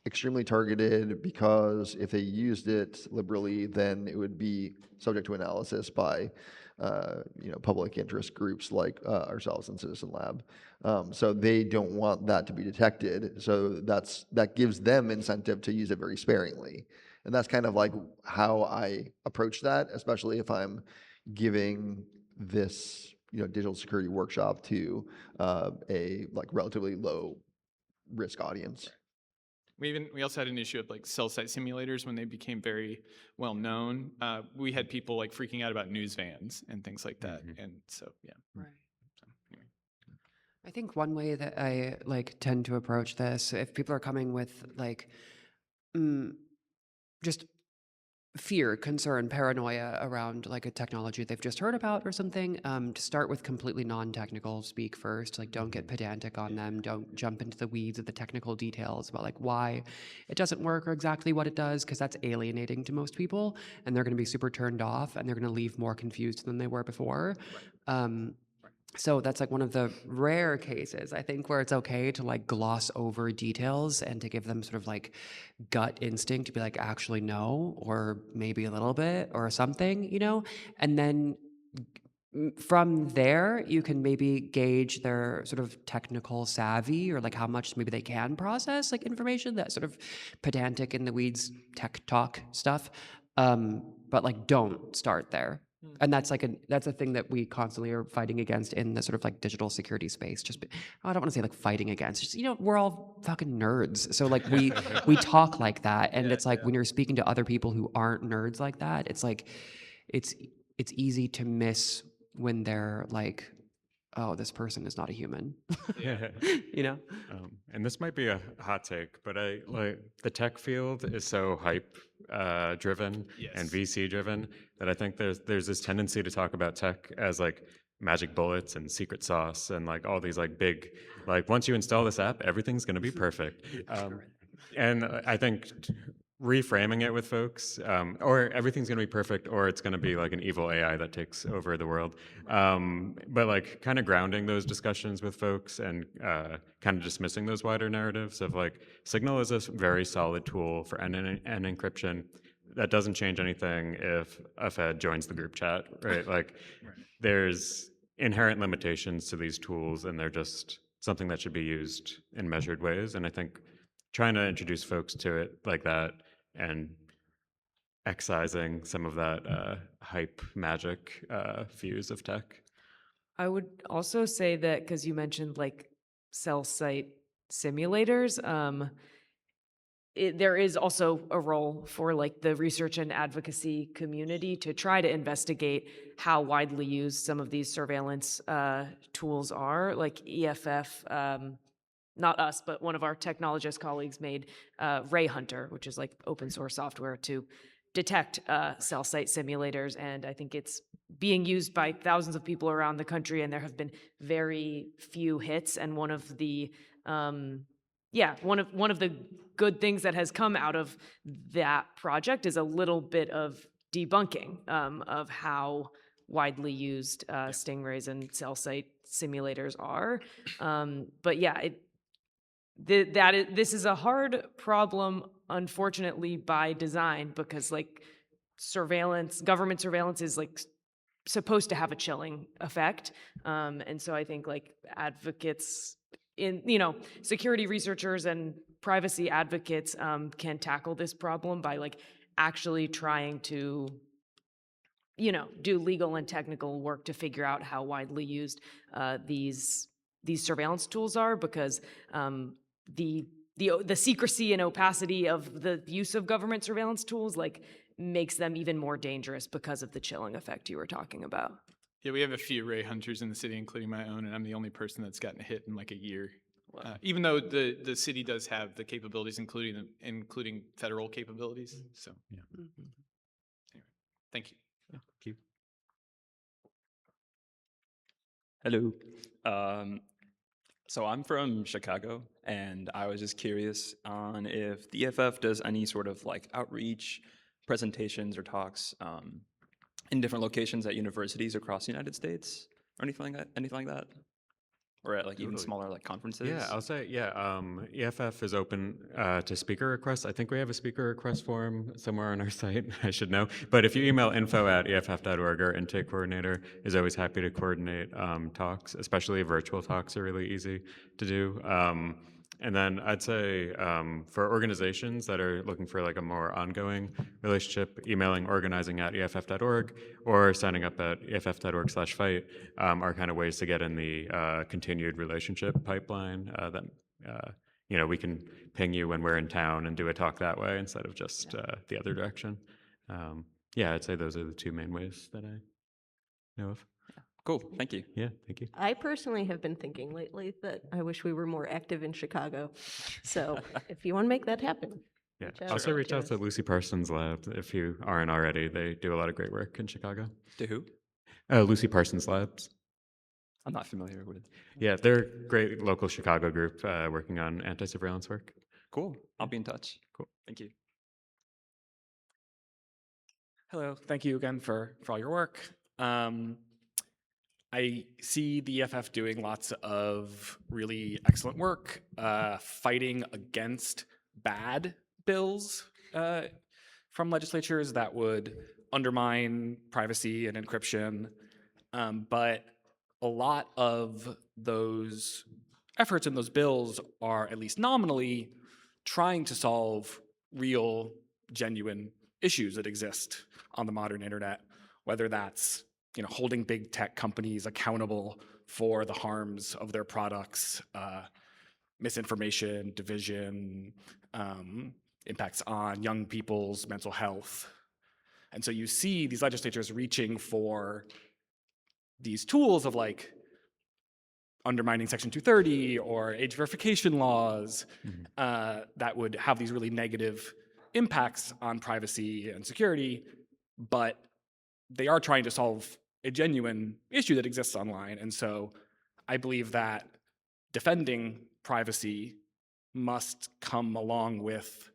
extremely targeted because if they used it liberally, then it would be subject to analysis by public interest groups like ourselves in Citizen Lab. So they don't want that to be detected. So that gives them incentive to use it very sparingly. And that's kind of like how I approach that, especially if I'm giving this digital security workshop to a like relatively low risk audience. We also had an issue of like cell site simulators when they became very well known. We had people like freaking out about news vans and things like that. And so, yeah. Right. So, anyway. I think one way that I like tend to approach this, if people are coming with like just fear, concern, paranoia around like a technology they've just heard about or something, to start with completely non-technical speak first. Like, don't get pedantic on them. Don't jump into the weeds of the technical details about like why it doesn't work or exactly what it does, because that's alienating to most people, and they're going to be super turned off, and they're going to leave more confused than they were before. So that's like one of the rare cases, I think, where it's okay to like gloss over details and to give them sort of like gut instinct to be like, actually no, or maybe a little bit or something, and then from there you can maybe gauge their sort of technical savvy, or like how much maybe they can process like information, that sort of pedantic in the weeds tech talk stuff. But like, don't start there. And that's like that's a thing that we constantly are fighting against in the sort of like digital security space. I don't want to say like fighting against, just, we're all fucking nerds. So like we talk like that. And it's like when you're speaking to other people who aren't nerds like that, it's like, it's easy to miss when they're like, oh, this person is not a human. And this might be a hot take, but I like the tech field is so hype driven and VC driven that I think there's this tendency to talk about tech as like magic bullets and secret sauce and like all these like big, like once you install this app, everything's going to be perfect. And I think reframing it with folks, or everything's going to be perfect, or it's going to be like an evil AI that takes over the world. But like kind of grounding those discussions with folks and kind of dismissing those wider narratives of like Signal is a very solid tool for end encryption. That doesn't change anything if a Fed joins the group chat, right? Like there's inherent limitations to these tools, and they're just something that should be used in measured ways. And I think trying to introduce folks to it like that and excising some of that hype magic views of tech. I would also say that, because you mentioned like cell site simulators, there is also a role for like the research and advocacy community to try to investigate how widely used some of these surveillance tools are. Like EFF, not us, but one of our technologist colleagues made Ray Hunter, which is like open source software to detect cell site simulators. And I think it's being used by thousands of people around the country, and there have been very few hits. And one of the one of the good things that has come out of that project is a little bit of debunking of how widely used stingrays and cell site simulators are. But yeah, this is a hard problem, unfortunately, by design, because like government surveillance is like supposed to have a chilling effect. And so I think like advocates security researchers and privacy advocates can tackle this problem by like actually trying to do legal and technical work to figure out how widely used these surveillance tools are, because the secrecy and opacity of the use of government surveillance tools like makes them even more dangerous because of the chilling effect you were talking about. Yeah, we have a few Ray Hunters in the city, including my own, and I'm the only person that's gotten a hit in like a year. Even though the city does have the capabilities, including federal capabilities. So yeah. Anyway, thank you. Thank you. Hello. So I'm from Chicago, and I was just curious on if the EFF does any sort of like outreach, presentations, or talks in different locations at universities across the United States, or anything like that. or at like even Totally. smaller like conferences? Yeah, I'll say, EFF is open to speaker requests. I think we have a speaker request form somewhere on our site. I should know. But if you email info@eff.org, our intake coordinator is always happy to coordinate talks, especially virtual talks are really easy to do. And then I'd say for organizations that are looking for like a more ongoing relationship, emailing organizing@eff.org or signing up at eff.org/fight are kind of ways to get in the continued relationship pipeline that we can ping you when we're in town and do a talk that way instead of just the other direction. I'd say those are the two main ways that I know of. Cool, thank you. Yeah, thank you. I personally have been thinking lately that I wish we were more active in Chicago. So if you want to make that happen. Yeah. Reach out Also to reach out us. to Lucy Parsons' Labs if you aren't already. They do a lot of great work in Chicago. To who? Lucy Parsons Labs. I'm not familiar with. Yeah, they're a great local Chicago group working on anti-surveillance work. Cool. I'll be in touch. Cool. Thank you. Hello. Thank you again for all your work. I see the EFF doing lots of really excellent work fighting against bad bills from legislatures that would undermine privacy and encryption. But a lot of those efforts in those bills are, at least nominally, trying to solve real, genuine issues that exist on the modern internet, whether that's holding big tech companies accountable for the harms of their products, misinformation, division, impacts on young people's mental health. And so you see these legislatures reaching for these tools of like undermining Section 230 or age verification laws that would have these really negative impacts on privacy and security, but they are trying to solve a genuine issue that exists online. And so I believe that defending privacy must come along with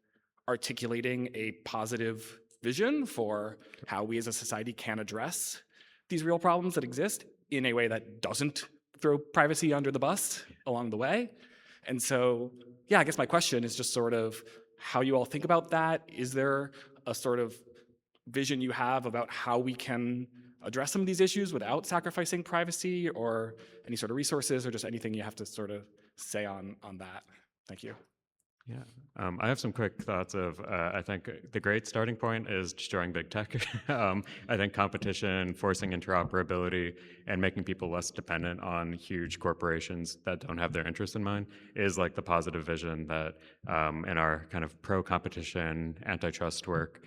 articulating a positive vision for how we as a society can address these real problems that exist in a way that doesn't throw privacy under the bus along the way. And so, I guess my question is just sort of how you all think about that. Is there a sort of vision you have about how we can address some of these issues without sacrificing privacy, or any sort of resources, or just anything you have to sort of say on that? Thank you. Yeah, I have some quick thoughts of, I think the great starting point is destroying big tech. I think competition, forcing interoperability, and making people less dependent on huge corporations that don't have their interests in mind is like the positive vision that in our kind of pro-competition, antitrust work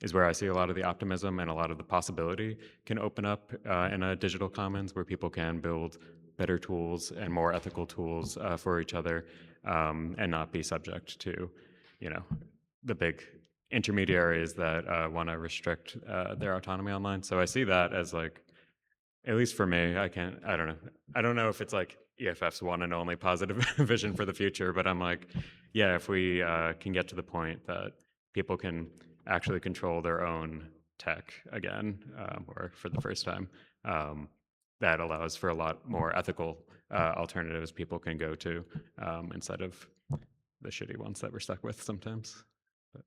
is where I see a lot of the optimism and a lot of the possibility can open up in a digital commons where people can build better tools and more ethical tools for each other. And not be subject to, the big intermediaries that want to restrict their autonomy online. So I see that as like, at least for me, I don't know. I don't know if it's like EFF's one and only positive vision for the future, but I'm like, if we can get to the point that people can actually control their own tech again, or for the first time, that allows for a lot more ethical alternatives people can go to instead of the shitty ones that we're stuck with sometimes. But,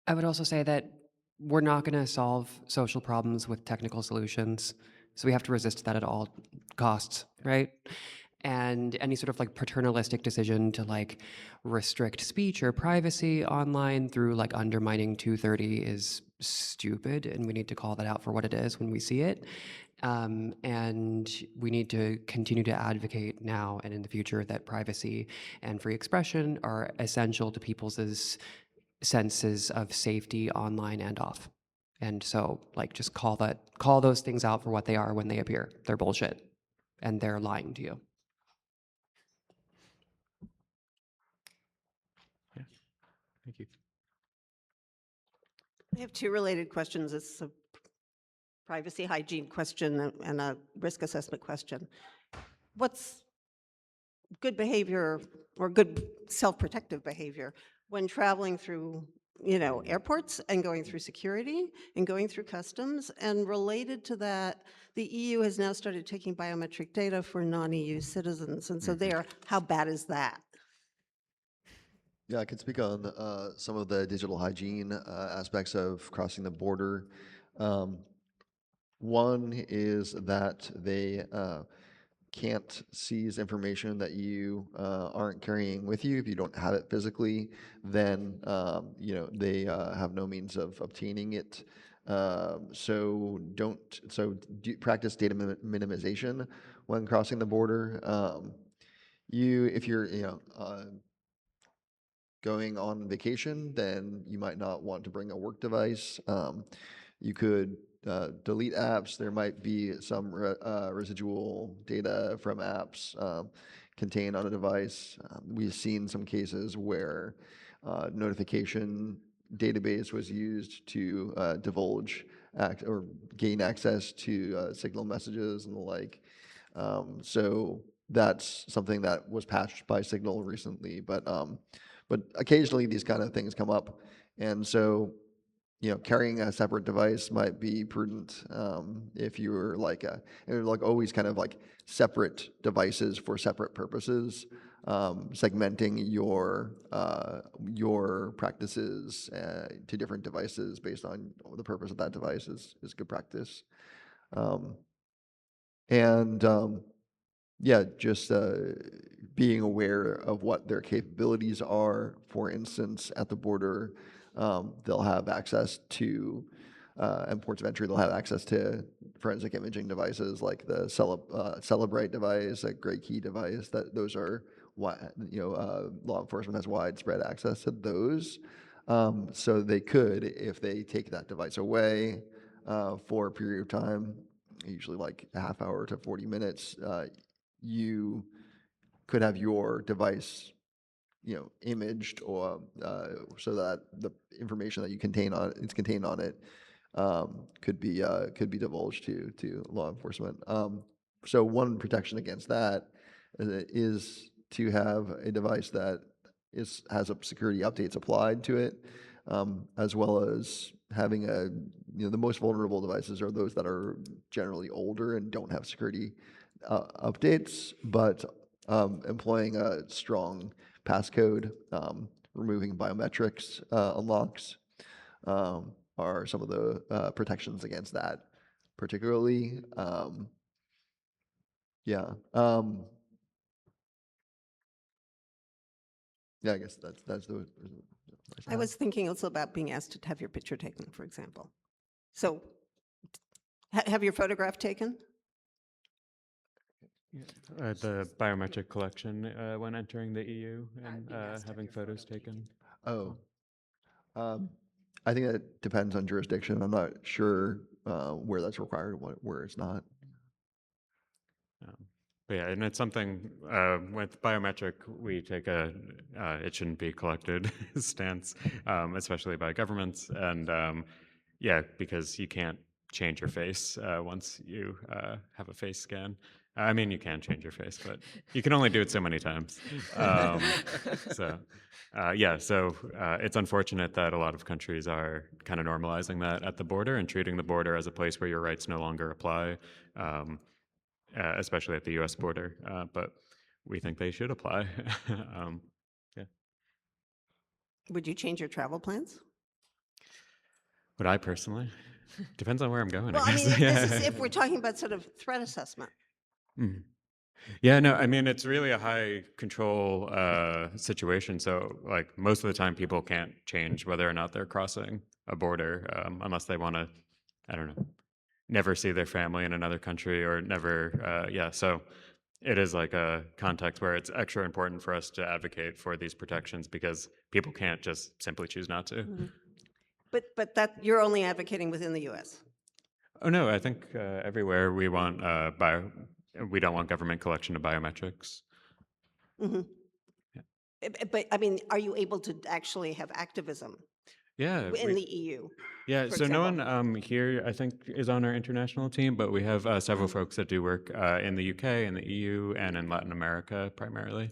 I would also say that we're not going to solve social problems with technical solutions. So we have to resist that at all costs, right? And any sort of like paternalistic decision to like restrict speech or privacy online through like undermining 230 is stupid, and we need to call that out for what it is when we see it. And we need to continue to advocate now and in the future that privacy and free expression are essential to people's senses of safety online and off. And so like just call those things out for what they are when they appear. They're bullshit and they're lying to you. Thank you. I have two related questions. It's a privacy hygiene question and a risk assessment question. What's good behavior or good self-protective behavior when traveling through airports and going through security and going through customs. And related to that, the EU has now started taking biometric data for non-EU citizens. And so there, how bad is that? Yeah, I can speak on some of the digital hygiene aspects of crossing the border. One is that they can't seize information that you aren't carrying with you. If you don't have it physically, then they have no means of obtaining it. So practice data minimization when crossing the border. If you're going on vacation, then you might not want to bring a work device. You could delete apps. There might be some residual data from apps contained on a device. We've seen some cases where notification database was used to divulge or gain access to signal messages and the like. So that's something that was patched by Signal recently, but occasionally these kind of things come up, and so carrying a separate device might be prudent if you're always kind of like separate devices for separate purposes. Segmenting your practices to different devices based on the purpose of that device is good practice. Just being aware of what their capabilities are. For instance, at the border, they'll have access to, and ports of entry, they'll have access to forensic imaging devices like the Celebrate device, a Gray Key device. Those are law enforcement has widespread access to those. So they could, if they take that device away for a period of time, usually like a half hour to 40 minutes, you could have your device, imaged or so that the information that contained on it could be divulged to law enforcement. So one protection against that is to have a device that has a security updates applied to it, as well as having the most vulnerable devices are those that are generally older and don't have security updates, but employing a strong passcode, removing biometrics unlocks are some of the protections against that, particularly. Yeah. I guess that's the. I was thinking also about being asked to have your picture taken, for example. So have your photograph taken? The biometric collection when entering the EU and having photos taken. Oh. I think that depends on jurisdiction. I'm not sure where that's required and where it's not. But yeah, and it's something with biometric, we take a it shouldn't be collected stance, especially by governments. And because you can't change your face once you have a face scan. I mean, you can change your face, but you can only do it so many times. So it's unfortunate that a lot of countries are kind of normalizing that at the border and treating the border as a place where your rights no longer apply, especially at the U.S. border. But we think they should apply. Would you change your travel plans? Would I personally? Depends on where I'm going. Well, I I guess. mean, if we're talking about sort of threat assessment. Mhm. Yeah, no, I mean, it's really a high control situation. So, like, most of the time, people can't change whether or not they're crossing a border unless they want to, I don't know, never see their family in another country or never, So, it is like a context where it's extra important for us to advocate for these protections because people can't just simply choose not to. Mm-hmm. But that you're only advocating within the U.S. Oh no, I think everywhere we want we don't want government collection of biometrics. Mm-hmm. Yeah. But I mean, are you able to actually have activism? Yeah, in the EU. Yeah, so example. no one here I think is on our international team, but we have several folks that do work in the UK, in the EU, and in Latin America primarily.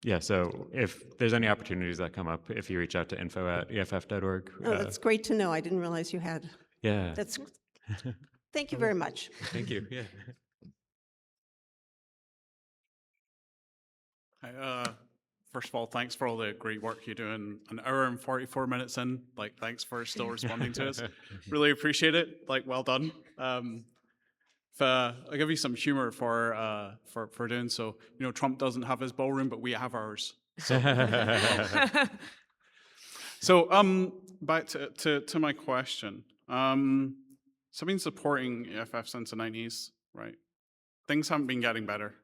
Yeah, so if there's any opportunities that come up, if you reach out to info@eff.org. Oh, that's great to know. I didn't realize you had. Yeah. That's, thank you very much. Thank you. Yeah. Hi, first of all, thanks for all the great work you do. In an hour and 44 minutes in, like, thanks for still responding to us. Really appreciate it. Like, well done. I'll give you some humor for doing so. You know, Trump doesn't have his ballroom, but we have ours. So, back to my question. So I've been supporting EFF since the 90s, right? Things haven't been getting better.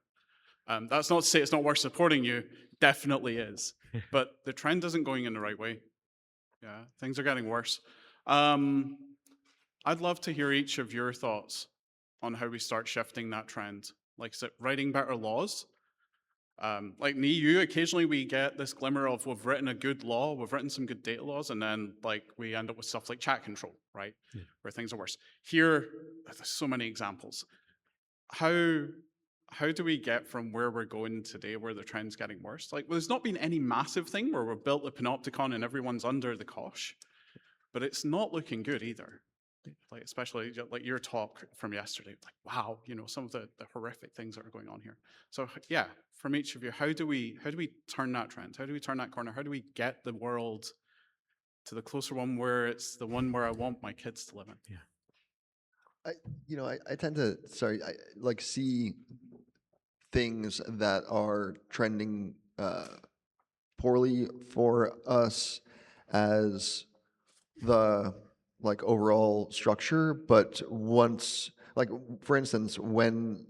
That's not to say it's not worth supporting you. Definitely is. But the trend isn't going in the right way. Yeah, things are getting worse. I'd love to hear each of your thoughts on how we start shifting that trend. Like, is it writing better laws? Like in the EU, occasionally we get this glimmer of we've written a good law, we've written some good data laws, and then like we end up with stuff like chat control, right? Yeah. Where things are worse. Here, there's so many examples. How do we get from where we're going today, where the trend's getting worse? Like, well, there's not been any massive thing where we've built the panopticon and everyone's under the cosh, but it's not looking good either. Like, especially like your talk from yesterday, like, wow, you know, some of the horrific things that are going on here. So yeah, from each of you, how do we turn that trend? How do we turn that corner? How do we get the world to the closer one where it's the one where I want my kids to live in? Yeah. I tend to, like see things that are trending poorly for us as the like overall structure, but once, like for instance, when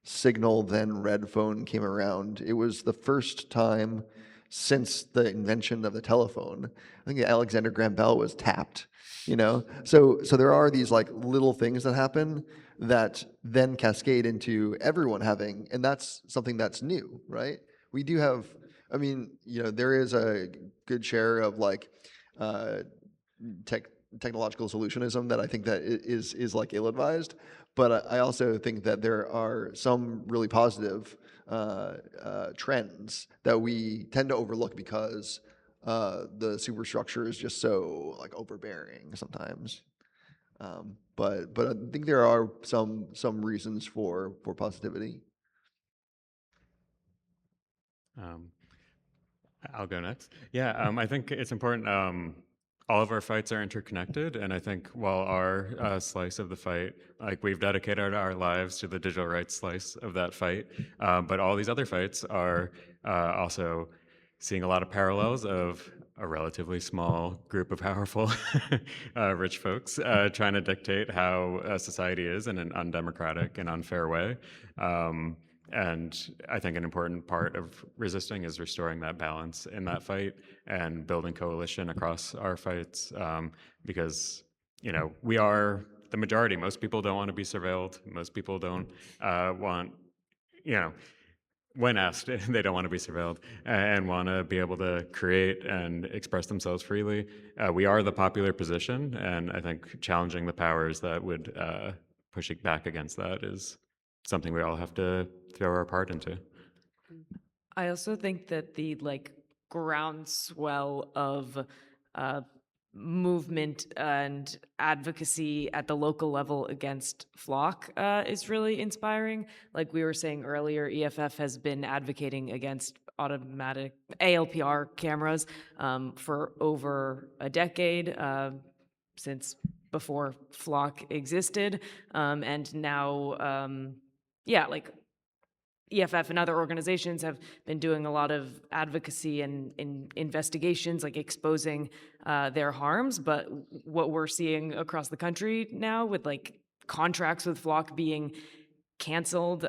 Signal then Red Phone came around, it was the first time since the invention of the telephone. I think Alexander Graham Bell was tapped, you know? So there are these like little things that happen that then cascade into everyone having, and that's something that's new, right? We do have, I mean, you know, there is a good share of like technological solutionism that I think that is like ill-advised, but I also think that there are some really positive trends that we tend to overlook because the superstructure is just so like overbearing sometimes. But I think there are some reasons for positivity. I'll go next. Yeah, I think it's important. All of our fights are interconnected, and I think while our slice of the fight, like we've dedicated our lives to the digital rights slice of that fight, but all these other fights are also seeing a lot of parallels of a relatively small group of powerful rich folks trying to dictate how society is in an undemocratic and unfair way. And I think an important part of resisting is restoring that balance in that fight and building coalition across our fights, because, you know, we are the majority. Most people don't want to be surveilled. Most people don't want, you know, when asked, they don't want to be surveilled and want to be able to create and express themselves freely. We are the popular position, and I think challenging the powers that would push back against that is something we all have to throw our part into. I also think that the like groundswell of movement and advocacy at the local level against Flock is really inspiring. Like we were saying earlier, EFF has been advocating against automatic ALPR cameras for over a decade, since before Flock existed, and now, yeah, like EFF and other organizations have been doing a lot of advocacy and investigations, like exposing their harms. But what we're seeing across the country now, with like contracts with Flock being canceled,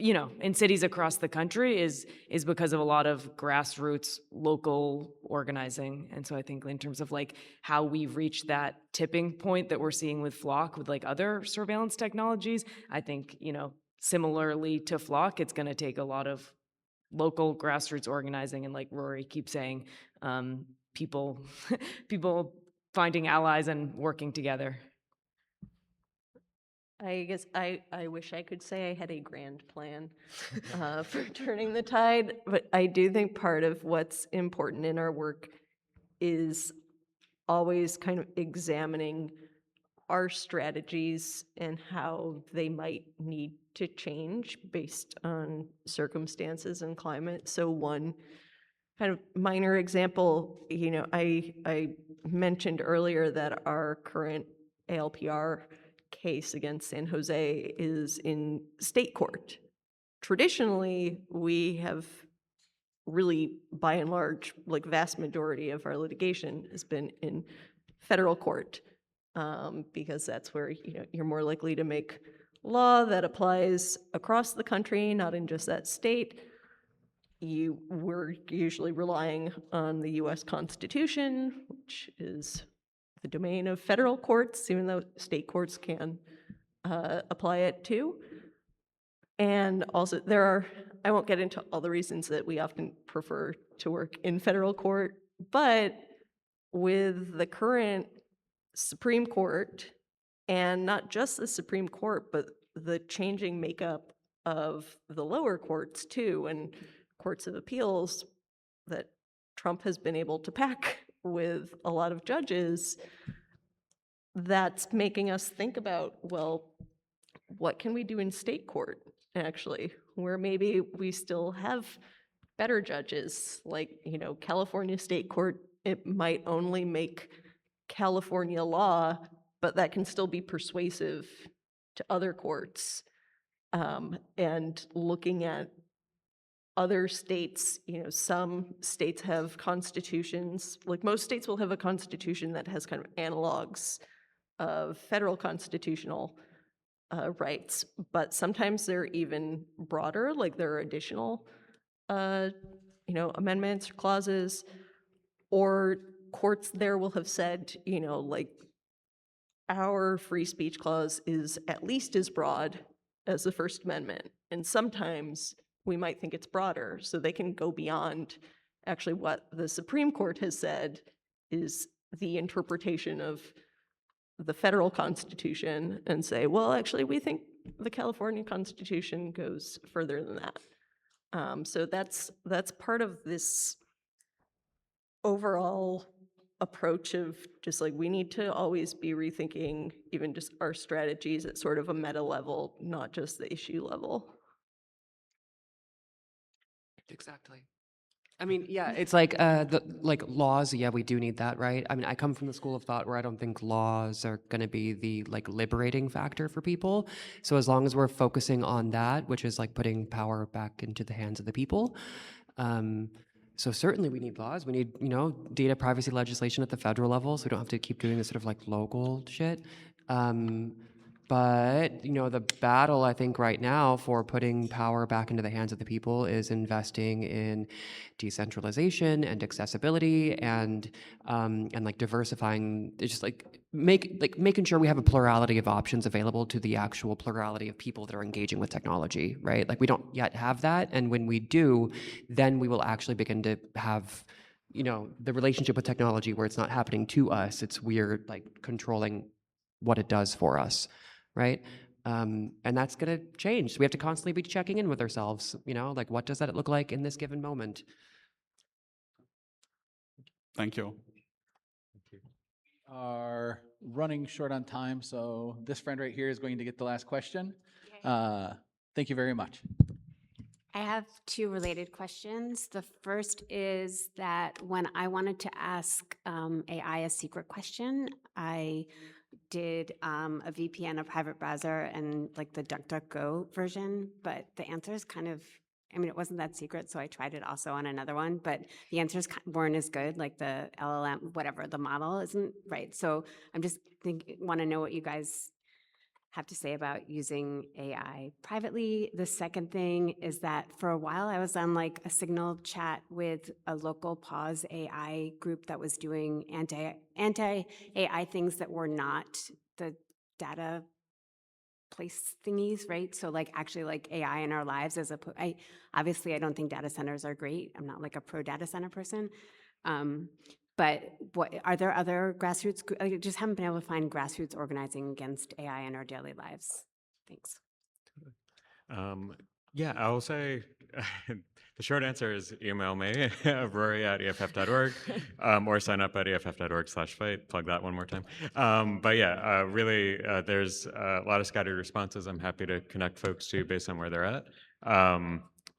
you know, in cities across the country, is because of a lot of grassroots local organizing. And so I think in terms of like how we've reached that tipping point that we're seeing with Flock, with like other surveillance technologies, I think, you know, similarly to Flock, it's going to take a lot of local grassroots organizing, and like Rory keeps saying, people people finding allies and working together. I guess I wish I could say I had a grand plan for turning the tide, but I do think part of what's important in our work is always kind of examining our strategies and how they might need to change based on circumstances and climate. So one kind of minor example, I mentioned earlier that our current ALPR case against San Jose is in state court. Traditionally, we have really, by and large, like vast majority of our litigation has been in federal court, because that's where you're more likely to make law that applies across the country, not in just that state. We're usually relying on the U.S. Constitution, which is the domain of federal courts, even though state courts can apply it too. And also I won't get into all the reasons that we often prefer to work in federal court, but with the current Supreme Court, and not just the Supreme Court, but the changing makeup of the lower courts too, and courts of appeals that Trump has been able to pack with a lot of judges, that's making us think about, well, what can we do in state court, actually, where maybe we still have better judges, like, California State Court, it might only make California law, but that can still be persuasive to other courts. And looking at other states, some states have constitutions, like most states will have a constitution that has kind of analogs of federal constitutional rights, but sometimes they're even broader, like there are additional, amendments or clauses, or courts there will have said, like our free speech clause is at least as broad as the First Amendment, and sometimes we might think it's broader, so they can go beyond actually what the Supreme Court has said is the interpretation of the federal Constitution and say, well, actually, we think the California Constitution goes further than that. So that's part of this overall approach of just like, we need to always be rethinking even just our strategies at sort of a meta level, not just the issue level. Exactly. I mean, yeah, it's like laws. Yeah, we do need that, right? I mean, I come from the school of thought where I don't think laws are going to be the liberating factor for people. So as long as we're focusing on that, which is like putting power back into the hands of the people. So certainly we need laws. We need, data privacy legislation at the federal level, so we don't have to keep doing this sort of like local shit. But, the battle, I think, right now for putting power back into the hands of the people is investing in decentralization and accessibility and diversifying, just making sure we have a plurality of options available to the actual plurality of people that are engaging with technology, right? Like we don't yet have that. And when we do, then we will actually begin to have, the relationship with technology where it's not happening to us, it's we're controlling what it does for us. Right? And that's going to change. So we have to constantly be checking in with ourselves, what does that look like in this given moment? Thank you. Are running short on time, so this friend right here is going to get the last question. Thank you very much. I have two related questions. The first is that when I wanted to ask AI a secret question, I did a VPN, a private browser, and the DuckDuckGo version, but the answers it wasn't that secret, so I tried it also on another one, but the answers weren't as good, like the LLM, whatever, the model isn't right. So I'm just want to know what you guys have to say about using AI privately. The second thing is that for a while I was on a Signal chat with a local pause AI group that was doing anti-AI things that were not the data place thingies, right? So actually AI in our lives obviously I don't think data centers are great. I'm not a pro data center person. But are there other grassroots? I just haven't been able to find grassroots organizing against AI in our daily lives. Thanks. Yeah, I will say the short answer is email me, rory@eff.org, or sign up at eff.org/fight. Plug that one more time. But yeah, really, there's a lot of scattered responses. I'm happy to connect folks to based on where they're at.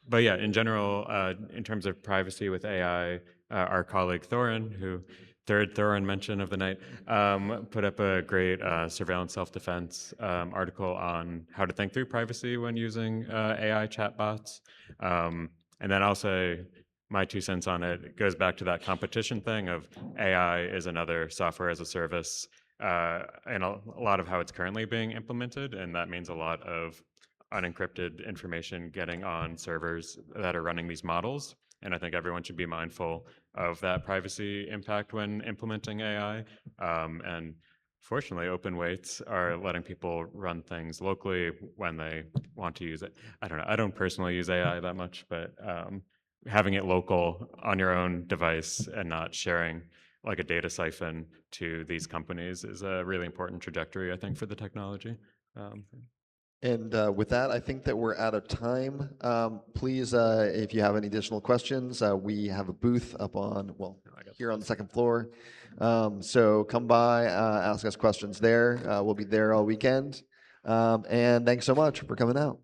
But yeah, in general, in terms of privacy with AI, our colleague Thorin, who third Thorin mention of the night, put up a great surveillance self-defense article on how to think through privacy when using AI chatbots. And then I'll say my 2 cents on it. It goes back to that competition thing of AI is another software as a service, and a lot of how it's currently being implemented, and that means a lot of unencrypted information getting on servers that are running these models. And I think everyone should be mindful of that privacy impact when implementing AI. And fortunately, open weights are letting people run things locally when they want to use it. I don't know. I don't personally use AI that much, but having it local on your own device and not sharing like a data siphon to these companies is a really important trajectory, I think, for the technology. And with that, I think that we're out of time. Please, if you have any additional questions, we have a booth up on, well, here on the second floor. So come by, ask us questions there. We'll be there all weekend. And thanks so much for coming out.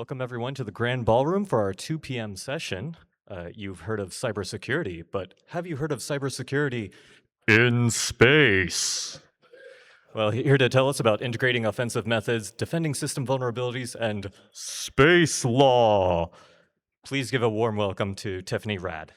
Welcome everyone to the Grand Ballroom for our 2 p.m. session. You've heard of cybersecurity, but have you heard of cybersecurity in space? Well, here to tell us about integrating offensive methods, defending system vulnerabilities, and space law. Please give a warm welcome to Tiffany Rad.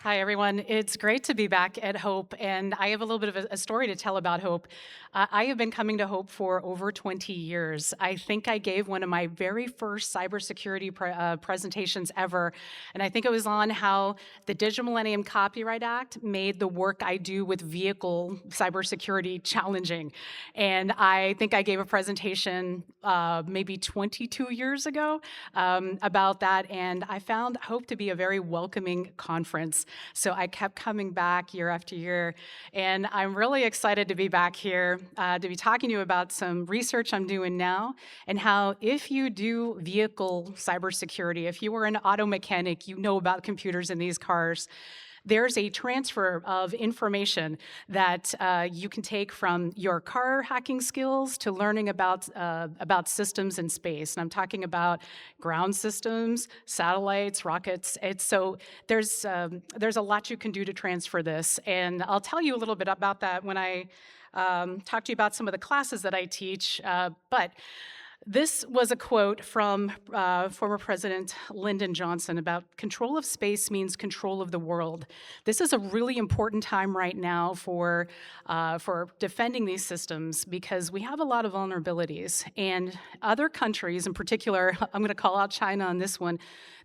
Hi, everyone. It's great to be back at Hope, and I have a little bit of a story to tell about Hope. I have been coming to Hope for over 20 years. I think I gave one of my very first cybersecurity presentations ever, and I think it was on how the Digital Millennium Copyright Act made the work I do with vehicle cybersecurity challenging. And I think I gave a presentation maybe 22 years ago about that, and I found Hope to be a very welcoming conference. So I kept coming back year after year, and I'm really excited to be back here to be talking to you about some research I'm doing now and how if you do vehicle cybersecurity, if you were an auto mechanic, you know about computers in these cars. There's a transfer of information that you can take from your car hacking skills to learning about systems in space. And I'm talking about ground systems, satellites, rockets. So there's a lot you can do to transfer this. And I'll tell you a little bit about that when I talk to you about some of the classes that I teach. But this was a quote from former President Lyndon Johnson about control of space means control of the world. This is a really important time right now for defending these systems because we have a lot of vulnerabilities. And other countries, in particular, I'm going to call out China on this one,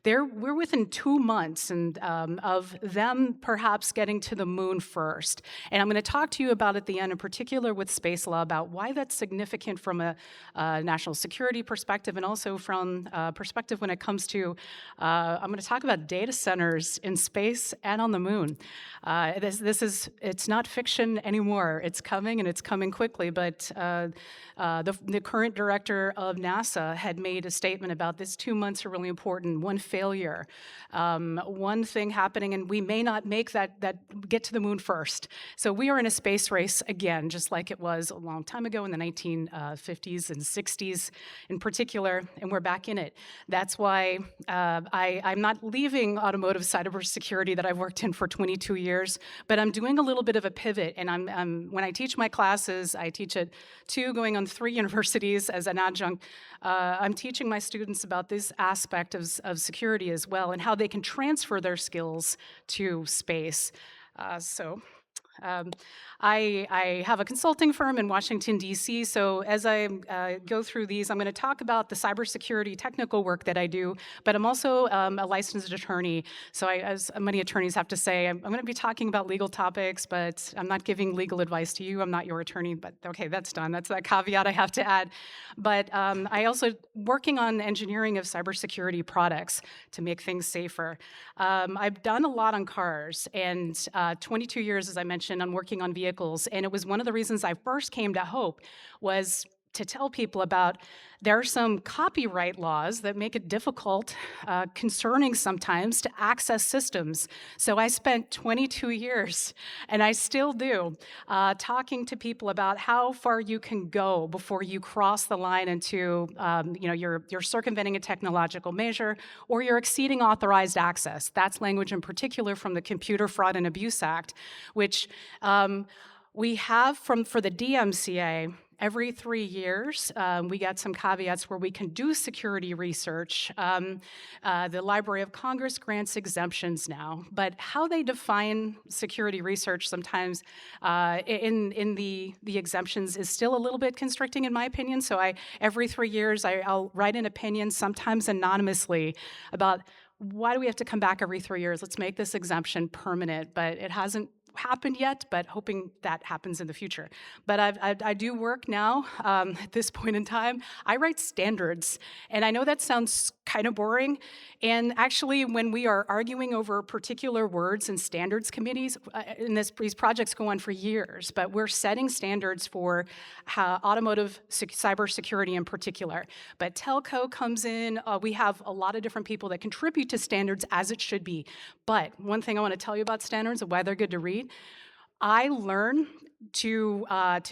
we're within 2 months of them perhaps getting to the moon first. And I'm going to talk to you about at the end, in particular with space law, about why that's significant from a national security perspective and also from perspective when it comes to, I'm going to talk about data centers in space and on the moon. It's not fiction anymore. It's coming and it's coming quickly, but the current director of NASA had made a statement about this. 2 months are really important. One failure, one thing happening, and we may not make that get to the moon first. So we are in a space race again, just like it was a long time ago in the 1950s and 60s in particular, and we're back in it. That's why I'm not leaving automotive cybersecurity that I've worked in for 22 years, but I'm doing a little bit of a pivot, and when I teach my classes, I teach at 2 going on 3 universities as an adjunct. I'm teaching my students about this aspect of security as well and how they can transfer their skills to space. I have a consulting firm in Washington, D.C., so as I go through these, I'm going to talk about the cybersecurity technical work that I do, but I'm also a licensed attorney, so as many attorneys have to say, I'm going to be talking about legal topics, but I'm not giving legal advice to you. I'm not your attorney, but okay, that's done. That's that caveat I have to add. But I also working on engineering of cybersecurity products to make things safer. I've done a lot on cars, and 22 years, as I mentioned, I'm working on vehicles, and it was one of the reasons I first came to Hope was to tell people about there are some copyright laws that make it difficult, concerning sometimes, to access systems. So I spent 22 years, and I still do, talking to people about how far you can go before you cross the line into, you're circumventing a technological measure or you're exceeding authorized access. That's language in particular from the Computer Fraud and Abuse Act, which we have for the DMCA. Every 3 years, we get some caveats where we can do security research. The Library of Congress grants exemptions now, but how they define security research sometimes in the exemptions is still a little bit constricting in my opinion. So every 3 years, I'll write an opinion, sometimes anonymously, about why do we have to come back every 3 years? Let's make this exemption permanent, but it hasn't happened yet, but hoping that happens in the future. But I do work now at this point in time. I write standards, and I know that sounds kind of boring. And actually, when we are arguing over particular words in standards committees, these projects go on for years, but we're setting standards for automotive cybersecurity in particular. But telco comes in. We have a lot of different people that contribute to standards as it should be. But one thing I want to tell you about standards and why they're good to read, I learn to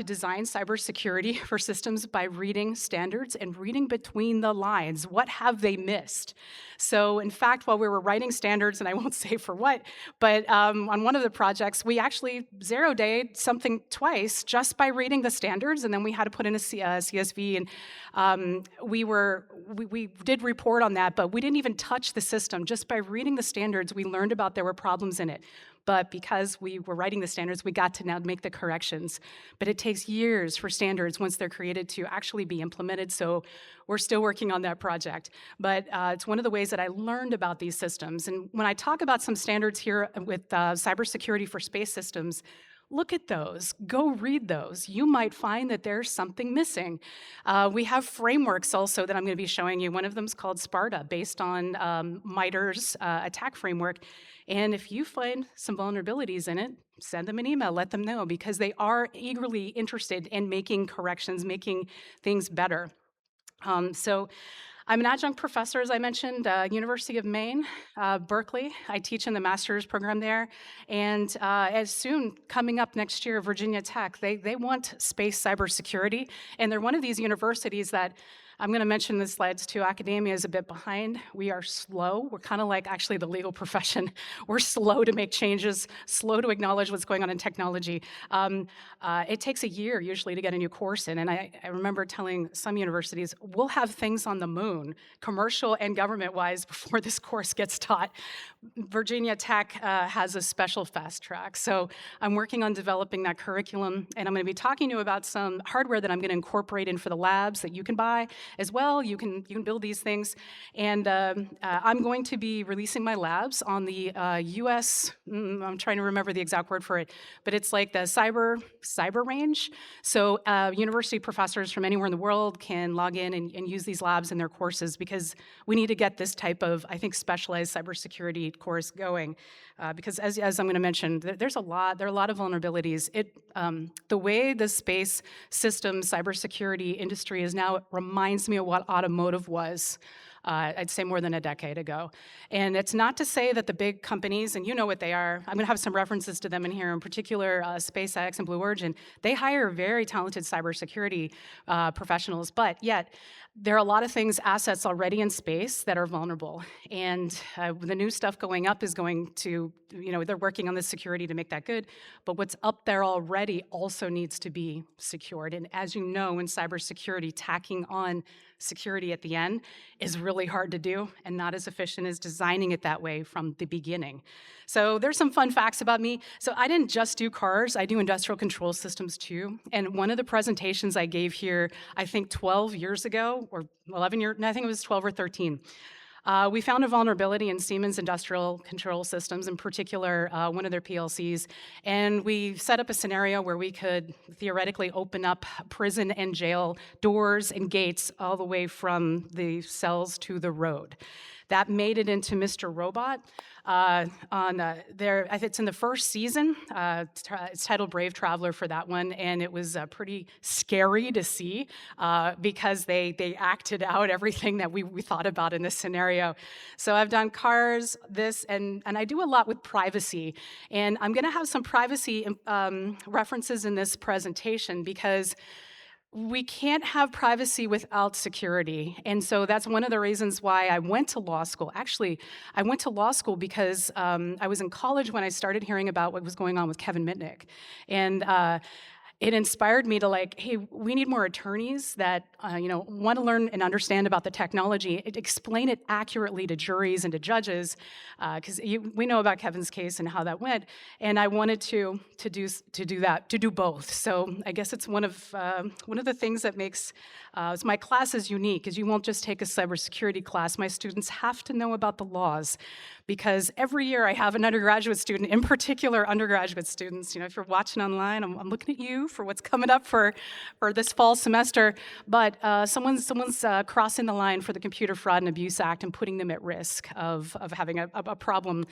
design cybersecurity for systems by reading standards and reading between the lines. What have they missed? So in fact, while we were writing standards, and I won't say for what, but on one of the projects, we actually zero-dayed something twice just by reading the standards, and then we had to put in a CSV, and we did report on that, but we didn't even touch the system. Just by reading the standards, we learned about there were problems in it. But because we were writing the standards, we got to now make the corrections. But it takes years for standards, once they're created, to actually be implemented. So we're still working on that project. But it's one of the ways that I learned about these systems. And when I talk about some standards here with cybersecurity for space systems, look at those. Go read those. You might find that there's something missing. We have frameworks also that I'm going to be showing you. One of them is called Sparta, based on MITRE's attack framework. And if you find some vulnerabilities in it, send them an email, let them know, because they are eagerly interested in making corrections, making things better. So I'm an adjunct professor, as I mentioned, University of Maine, Berkeley. I teach in the master's program there. And as soon, coming up next year, Virginia Tech, they want space cybersecurity. And they're one of these universities that, I'm going to mention the slides too, academia is a bit behind. We are slow. We're kind of like actually the legal profession. We're slow to make changes, slow to acknowledge what's going on in technology. It takes a year usually to get a new course in. And I remember telling some universities, we'll have things on the moon, commercial and government-wise, before this course gets taught. Virginia Tech has a special fast track. So I'm working on developing that curriculum. And I'm going to be talking to you about some hardware that I'm going to incorporate in for the labs that you can buy as well. You can build these things. And I'm going to be releasing my labs on the US, I'm trying to remember the exact word for it, but it's like the cyber range. So university professors from anywhere in the world can log in and use these labs in their courses, because we need to get this type of, I think, specialized cybersecurity course going. Because as I'm going to mention, there are a lot of vulnerabilities. The way the space system cybersecurity industry is now reminds me of what automotive was. I'd say more than a decade ago. And it's not to say that the big companies, and you know what they are, I'm gonna have some references to them in here, in particular SpaceX and Blue Origin, they hire very talented cybersecurity professionals, but yet there are a lot of things, assets already in space that are vulnerable. And the new stuff going up is going to, they're working on the security to make that good, but what's up there already also needs to be secured. And as you know, in cybersecurity, tacking on security at the end is really hard to do and not as efficient as designing it that way from the beginning. So there's some fun facts about me. So I didn't just do cars, I do industrial control systems too. And one of the presentations I gave here, I think 12 years ago, or 11 years, no, I think it was 12 or 13. We found a vulnerability in Siemens industrial control systems, in particular, one of their PLCs, and we set up a scenario where we could theoretically open up prison and jail doors and gates all the way from the cells to the road. That made it into Mr. Robot. It's in the first season. It's titled Brave Traveler for that one, and it was pretty scary to see because they acted out everything that we thought about in this scenario. So I've done cars, this, and I do a lot with privacy. And I'm gonna have some privacy references in this presentation because we can't have privacy without security. And so that's one of the reasons why I went to law school. Actually, I went to law school because I was in college when I started hearing about what was going on with Kevin Mitnick. And it inspired me to hey, we need more attorneys that want to learn and understand about the technology, explain it accurately to juries and to judges, because we know about Kevin's case and how that went. And I wanted to do both. So I guess it's one of the things that makes my class is unique, is you won't just take a cybersecurity class. My students have to know about the laws, because every year I have an undergraduate student, in particular undergraduate students. If you're watching online, I'm looking at you. for what's coming up for this fall semester, but someone's crossing the line for the Computer Fraud and Abuse Act and putting them at risk of having a problem.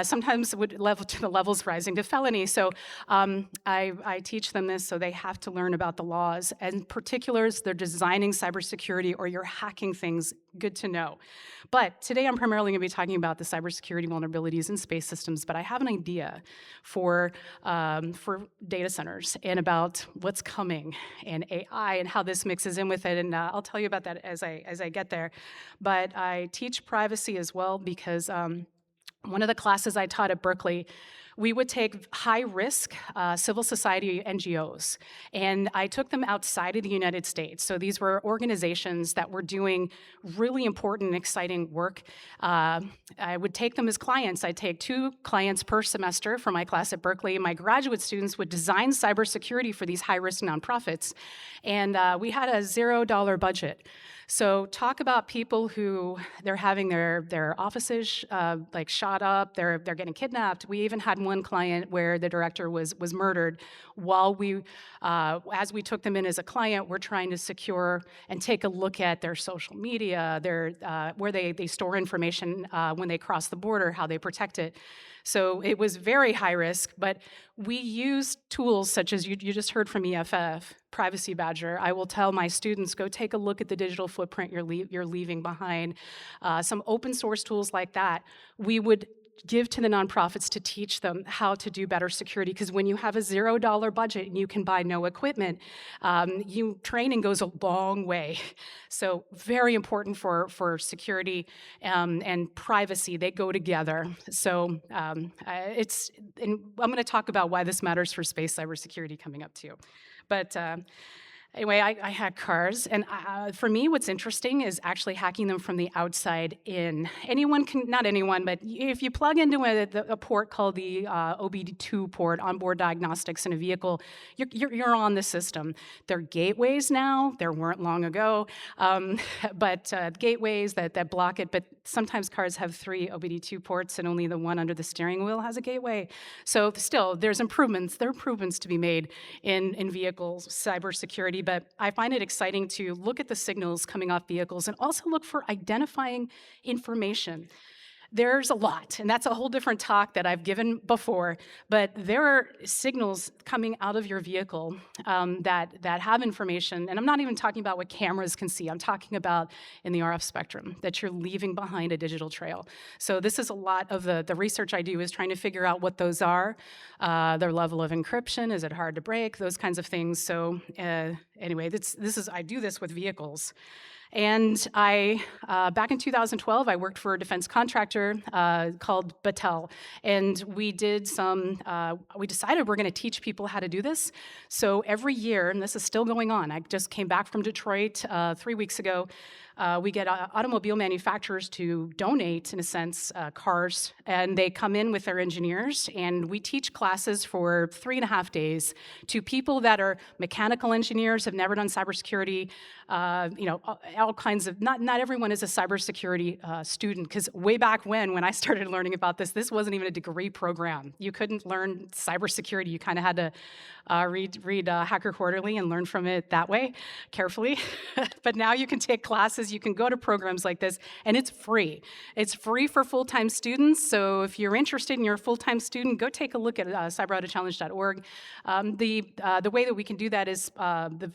Sometimes would level to the levels rising to felony. So I teach them this, so they have to learn about the laws. And in particulars, they're designing cybersecurity or you're hacking things, good to know. But today I'm primarily going to be talking about the cybersecurity vulnerabilities in space systems, but I have an idea for data centers and about what's coming and AI and how this mixes in with it. And I'll tell you about that as I get there. But I teach privacy as well because one of the classes I taught at Berkeley, we would take high-risk civil society NGOs, and I took them outside of the United States. So these were organizations that were doing really important and exciting work. I would take them as clients. I'd take 2 clients per semester for my class at Berkeley. My graduate students would design cybersecurity for these high-risk nonprofits, and we had a $0 budget. So talk about people who they're having their offices like shot up, they're getting kidnapped. We even had one client where the director was murdered. While as we took them in as a client, we're trying to secure and take a look at their social media, where they store information when they cross the border, how they protect it. So it was very high risk, but we used tools such as you just heard from EFF, Privacy Badger. I will tell my students, go take a look at the digital footprint you're leaving behind. Some open source tools like that, we would give to the nonprofits to teach them how to do better security, because when you have a $0 budget and you can buy no equipment, training goes a long way. So very important for security and privacy, they go together. So and I'm going to talk about why this matters for space cybersecurity coming up too. But anyway, I hack cars, and for me, what's interesting is actually hacking them from the outside in. Anyone can, not anyone, but if you plug into a port called the OBD2 port, onboard diagnostics in a vehicle, you're on the system. They're gateways now, there weren't long ago, but gateways that block it, but sometimes cars have 3 OBD2 ports and only the one under the steering wheel has a gateway. So still, there are improvements to be made in vehicles, cybersecurity, but I find it exciting to look at the signals coming off vehicles and also look for identifying information. There's a lot, and that's a whole different talk that I've given before, but there are signals coming out of your vehicle that have information, and I'm not even talking about what cameras can see. I'm talking about in the RF spectrum, that you're leaving behind a digital trail. So this is a lot of the research I do is trying to figure out what those are, their level of encryption, is it hard to break, those kinds of things. So anyway, I do this with vehicles. And back in 2012, I worked for a defense contractor called Battelle, and we decided we're going to teach people how to do this. So every year, and this is still going on, I just came back from Detroit 3 weeks ago, we get automobile manufacturers to donate, in a sense, cars, and they come in with their engineers, and we teach classes for 3.5 days to people that are mechanical engineers, have never done cybersecurity, all kinds of, not everyone is a cybersecurity student, because way back when I started learning about this wasn't even a degree program. You couldn't learn cybersecurity. You kind of had to read Hacker Quarterly and learn from it that way, carefully. But now you can take classes, you can go to programs like this, and it's free. It's free for full-time students, so if you're interested and you're a full-time student, go take a look at cyberautochallenge.org. The way that we can do that is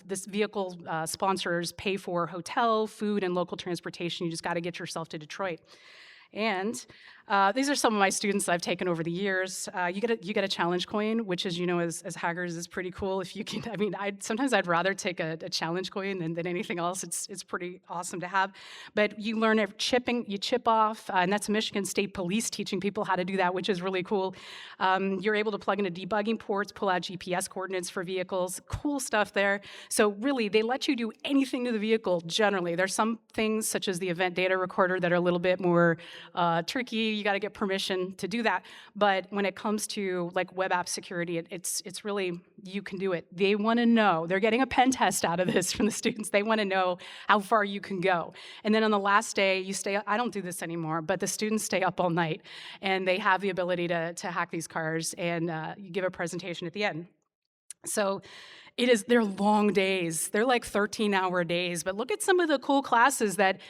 this vehicle sponsors pay for hotel, food, and local transportation. You just got to get yourself to Detroit. And these are some of my students I've taken over the years. You get a challenge coin, which, as you know, as hackers, is pretty cool. If you can, sometimes I'd rather take a challenge coin than anything else. It's pretty awesome to have. But you learn chipping, you chip off, and that's Michigan State Police teaching people how to do that, which is really cool. You're able to plug into debugging ports, pull out GPS coordinates for vehicles, cool stuff there. So really, they let you do anything to the vehicle generally. There's some things, such as the event data recorder, that are a little bit more tricky. You got to get permission to do that. But when it comes to like web app security, it's really, you can do it. They want to know. They're getting a pen test out of this from the students. They want to know how far you can go. And then on the last day, you stay, I don't do this anymore, but the students stay up all night, and they have the ability to hack these cars, and you give a presentation at the end. So they're long days. They're like 13-hour days, but look at some of the cool classes that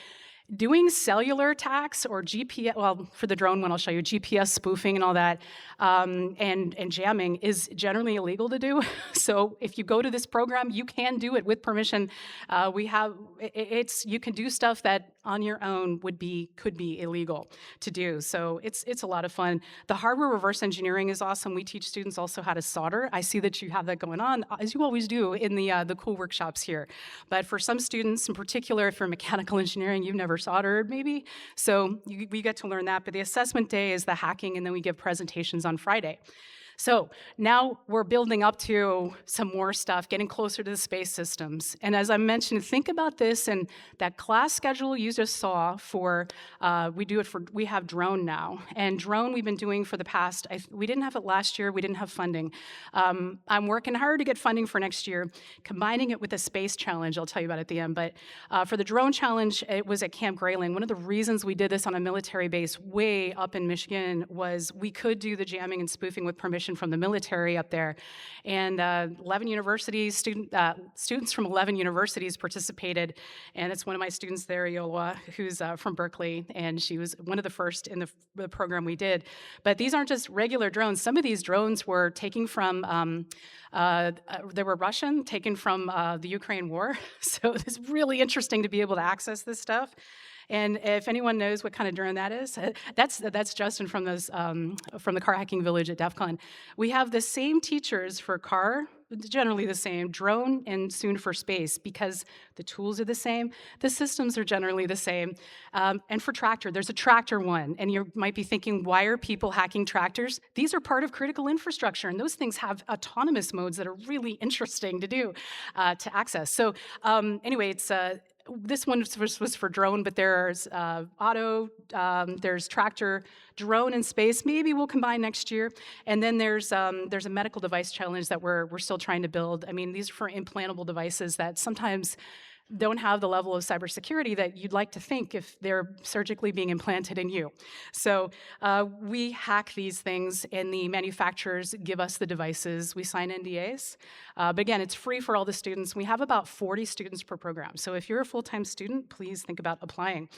doing cellular attacks or GPS, well, for the drone one, I'll show you GPS spoofing and all that, and jamming is generally illegal to do. So if you go to this program, you can do it with permission. You can do stuff that on your own could be illegal to do. So it's a lot of fun. The hardware reverse engineering is awesome. We teach students also how to solder. I see that you have that going on, as you always do in the cool workshops here. But for some students, in particular, if you're mechanical engineering, you've never soldered maybe. So we get to learn that. But the assessment day is the hacking, and then we give presentations on Friday. So now we're building up to some more stuff, getting closer to the space systems. And as I mentioned, think about this and that class schedule you just saw for, we have drone now. And drone we've been doing for the past, we didn't have it last year, we didn't have funding. I'm working hard to get funding for next year, combining it with the space challenge, I'll tell you about at the end. But for the drone challenge, it was at Camp Grayling. One of the reasons we did this on a military base way up in Michigan was we could do the jamming and spoofing with permission from the military up there. And 11 universities, students from 11 universities participated. And it's one of my students there, Yola, who's from Berkeley, and she was one of the first in the program we did. But these aren't just regular drones. Some of these drones were taken from, they were Russian, taken from the Ukraine war. So it's really interesting to be able to access this stuff. And if anyone knows what kind of drone that is, that's Justin from the car hacking village at DEF CON. We have the same teachers for car, generally the same, drone, and soon for space, because the tools are the same, the systems are generally the same. And for tractor, there's a tractor one, and you might be thinking, why are people hacking tractors? These are part of critical infrastructure, and those things have autonomous modes that are really interesting to do, to access. So anyway, this one was for drone, but there's auto, there's tractor, drone, and space. Maybe we'll combine next year. And then there's a medical device challenge that we're still trying to build. I mean, these are for implantable devices that sometimes don't have the level of cybersecurity that you'd like to think if they're surgically being implanted in you. So we hack these things, and the manufacturers give us the devices. We sign NDAs. But again, it's free for all the students. We have about 40 students per program. So if you're a full-time student, please think about applying.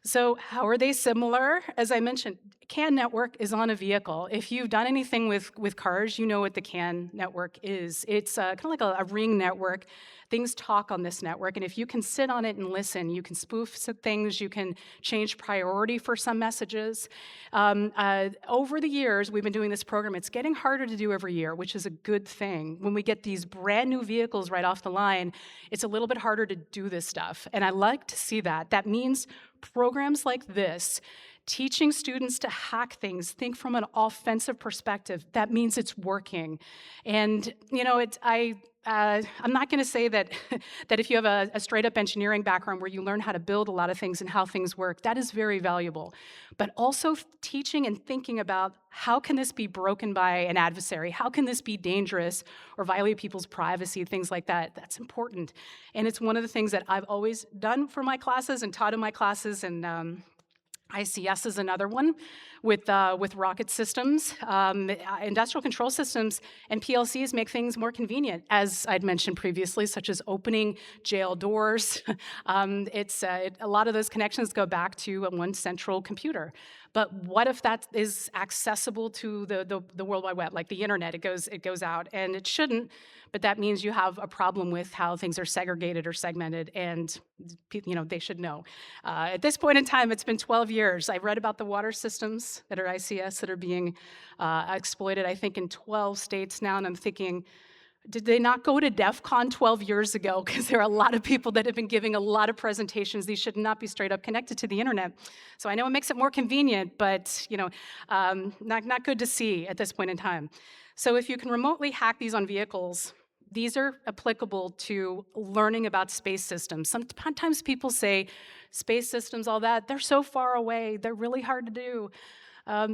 So how are they similar? As I mentioned, CAN network is on a vehicle. If you've done anything with cars, you know what the CAN network is. It's kind of like a ring network. Things talk on this network, and if you can sit on it and listen, you can spoof some things, you can change priority for some messages. Over the years, we've been doing this program. It's getting harder to do every year, which is a good thing. When we get these brand new vehicles right off the line, it's a little bit harder to do this stuff, and I like to see that. That means programs like this, teaching students to hack things, think from an offensive perspective, that means it's working. And, you know, I'm not going to say that that if you have a straight-up engineering background where you learn how to build a lot of things and how things work, that is very valuable. But also teaching and thinking about how can this be broken by an adversary? How can this be dangerous or violate people's privacy, things like that? That's important. And it's one of the things that I've always done for my classes and taught in my classes, and ICS is another one with rocket systems. Industrial control systems and PLCs make things more convenient, as I'd mentioned previously, such as opening jail doors. A lot of those connections go back to one central computer. But what if that is accessible to the World Wide Web, like the internet? It goes out, and it shouldn't. But that means you have a problem with how things are segregated or segmented, and they should know. At this point in time, it's been 12 years. I've read about the water systems that are ICS that are being exploited, I think, in 12 states now, and I'm thinking, did they not go to DEF CON 12 years ago? Because there are a lot of people that have been giving a lot of presentations. These should not be straight up connected to the internet. So I know it makes it more convenient, but not good to see at this point in time. So if you can remotely hack these on vehicles, these are applicable to learning about space systems. Sometimes people say, space systems, all that, they're so far away, they're really hard to do.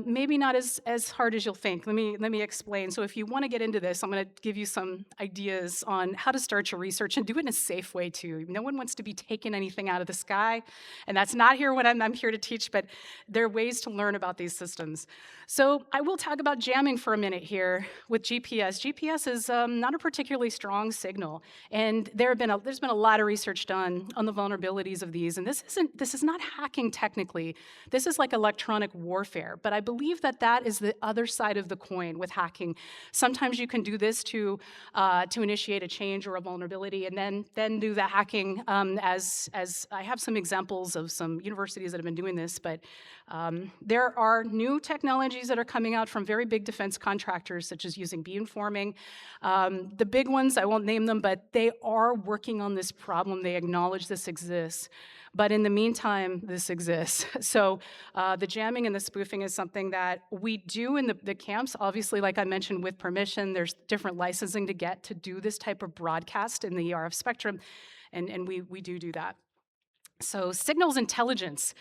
maybe not as hard as you'll think. Let me explain. So if you want to get into this, I'm going to give you some ideas on how to start your research and do it in a safe way too. No one wants to be taking anything out of the sky, and that's not here what I'm here to teach, but there are ways to learn about these systems. So I will talk about jamming for a minute here with GPS. GPS is not a particularly strong signal, and there's been a lot of research done on the vulnerabilities of these, and this is not hacking technically. This is like electronic warfare, but I believe that is the other side of the coin with hacking. Sometimes you can do this to initiate a change or a vulnerability, and then do the hacking. As I have some examples of some universities that have been doing this, but there are new technologies that are coming out from very big defense contractors, such as using beamforming. The big ones, I won't name them, but they are working on this problem. They acknowledge this exists. But in the meantime, this exists. So the jamming and the spoofing is something that we do in the camps. Obviously, like I mentioned, with permission, there's different licensing to get to do this type of broadcast in the RF spectrum, and we do that. So signals intelligence.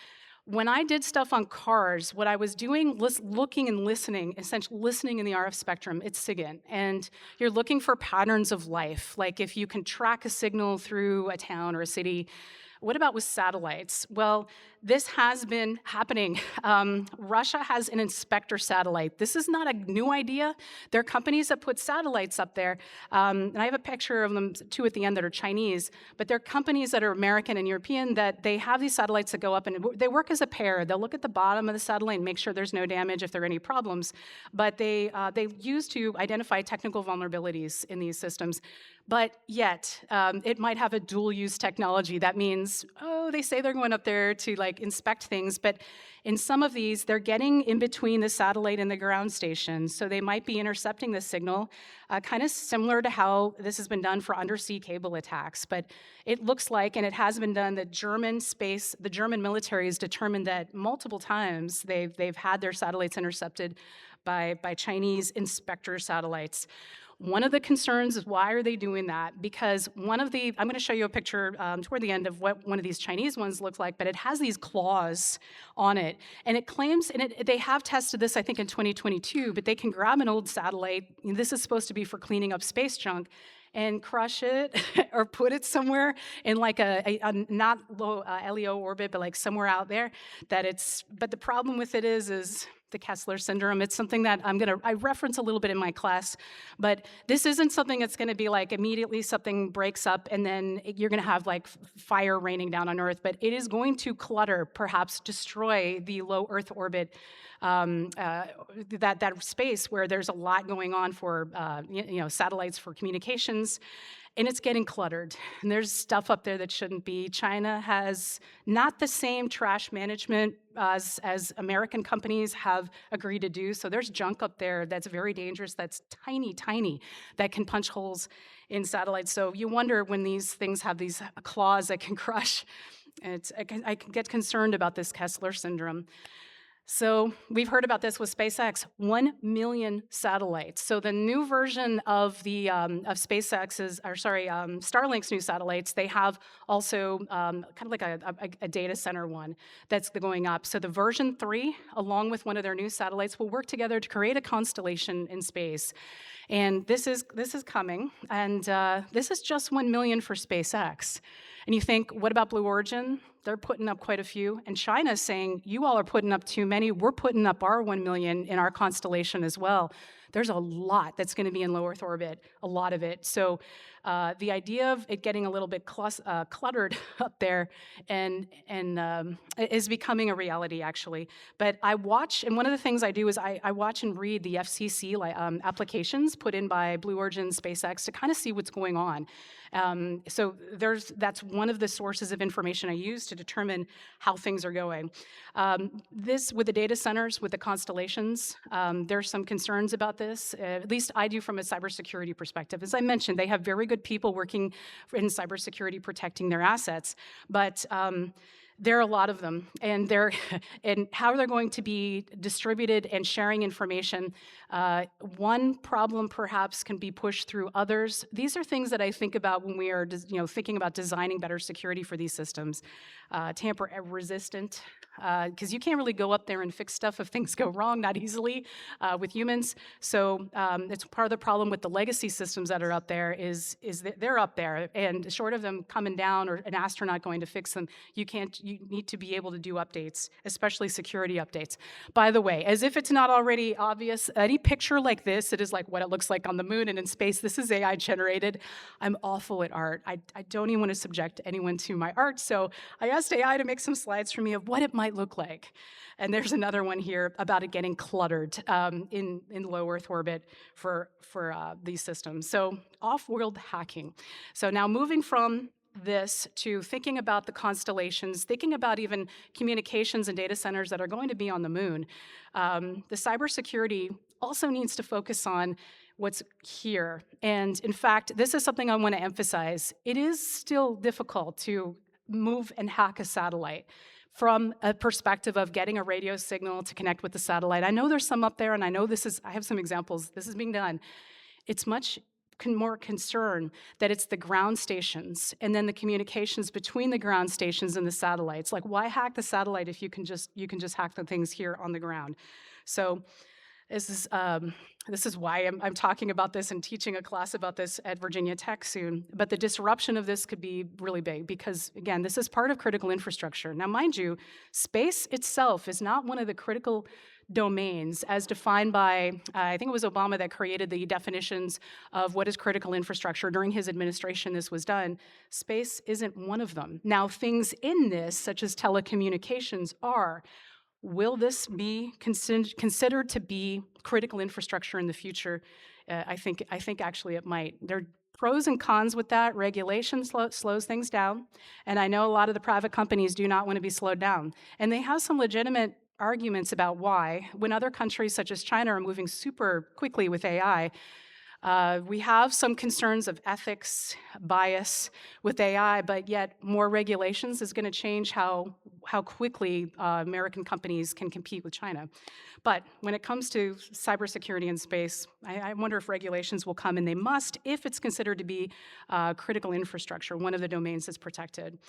When I did stuff on cars, what I was doing was looking and listening, essentially listening in the RF spectrum, it's SIGINT, and you're looking for patterns of life. Like if you can track a signal through a town or a city. What about with satellites? Well, this has been happening. Russia has an inspector satellite. This is not a new idea. There are companies that put satellites up there, and I have a picture of them too at the end that are Chinese, but there are companies that are American and European that they have these satellites that go up and they work as a pair. They'll look at the bottom of the satellite and make sure there's no damage if there are any problems, but they use to identify technical vulnerabilities in these systems. But yet, it might have a dual-use technology. That means, they say they're going up there to like inspect things, but in some of these, they're getting in between the satellite and the ground station, so they might be intercepting the signal, kind of similar to how this has been done for undersea cable attacks. But it looks like, and it has been done, that the German military has determined that multiple times they've had their satellites intercepted by Chinese inspector satellites. One of the concerns is, why are they doing that? Because I'm going to show you a picture toward the end of what one of these Chinese ones looks like, but it has these claws on it. And it claims, they have tested this, I think, in 2022, but they can grab an old satellite, and this is supposed to be for cleaning up space junk, and crush it or put it somewhere in like a not low LEO orbit, but like somewhere out there but the problem with it is the Kessler syndrome. It's something that I reference a little bit in my class, but this isn't something that's gonna be like immediately something breaks up and then you're gonna have like fire raining down on Earth, but it is going to clutter, perhaps destroy the low Earth orbit, that space where there's a lot going on for satellites for communications, and it's getting cluttered. And there's stuff up there that shouldn't be. China has not the same trash management as American companies have agreed to do. So there's junk up there that's very dangerous, that's tiny, that can punch holes in satellites. So you wonder when these things have these claws that can crush. I get concerned about this Kessler syndrome. So we've heard about this with SpaceX, 1 million satellites. So the new version of the Starlink's new satellites, they have also kind of like a data center one that's going up. So the version 3, along with one of their new satellites, will work together to create a constellation in space. And this is coming, and this is just 1 million for SpaceX. And you think, what about Blue Origin? They're putting up quite a few. And China's saying, you all are putting up too many. We're putting up our 1 million in our constellation as well. There's a lot that's going to be in low Earth orbit, a lot of it. So the idea of it getting a little bit cluttered up there and is becoming a reality, actually. But I watch, and one of the things I do is I watch and read the FCC applications put in by Blue Origin, SpaceX to kind of see what's going on. So that's one of the sources of information I use to determine how things are going. This, with the data centers, with the constellations, there's some concerns about this, at least I do from a cybersecurity perspective. As I mentioned, they have very good people working in cybersecurity protecting their assets, but There are a lot of them, and and how they're going to be distributed and sharing information. One problem perhaps can be pushed through others. These are things that I think about when we are, thinking about designing better security for these systems. Tamper resistant, because you can't really go up there and fix stuff if things go wrong, not easily with humans. So it's part of the problem with the legacy systems that are up there is that they're up there, and short of them coming down or an astronaut going to fix them, you need to be able to do updates, especially security updates. By the way, as if it's not already obvious, any picture like this, it is like what it looks like on the moon and in space. This is AI generated. I'm awful at art. I don't even want to subject anyone to my art, so I asked AI to make some slides for me of what it might look like. And there's another one here about it getting cluttered in low Earth orbit for these systems. So off-world hacking. So now moving from this to thinking about the constellations, thinking about even communications and data centers that are going to be on the moon. The cybersecurity also needs to focus on what's here. And in fact, this is something I want to emphasize. It is still difficult to move and hack a satellite from a perspective of getting a radio signal to connect with the satellite. I know there's some up there, and I know I have some examples. This is being done. It's much more concern that it's the ground stations and then the communications between the ground stations and the satellites. Like, why hack the satellite if you can just hack the things here on the ground? So this is why I'm talking about this and teaching a class about this at Virginia Tech soon. But the disruption of this could be really big because, again, this is part of critical infrastructure. Now, mind you, space itself is not one of the critical domains as defined by, I think it was Obama that created the definitions of what is critical infrastructure. During his administration, this was done. Space isn't one of them. Now, things in this, such as telecommunications, are. Will this be considered to be critical infrastructure in the future? I think actually it might. There are pros and cons with that. Regulation slows things down, and I know a lot of the private companies do not want to be slowed down, and they have some legitimate arguments about why. When other countries such as China are moving super quickly with AI, we have some concerns of ethics, bias with AI, but yet more regulations is going to change how quickly American companies can compete with China. But when it comes to cybersecurity in space, I wonder if regulations will come, and they must if it's considered to be critical infrastructure, one of the domains that's protected.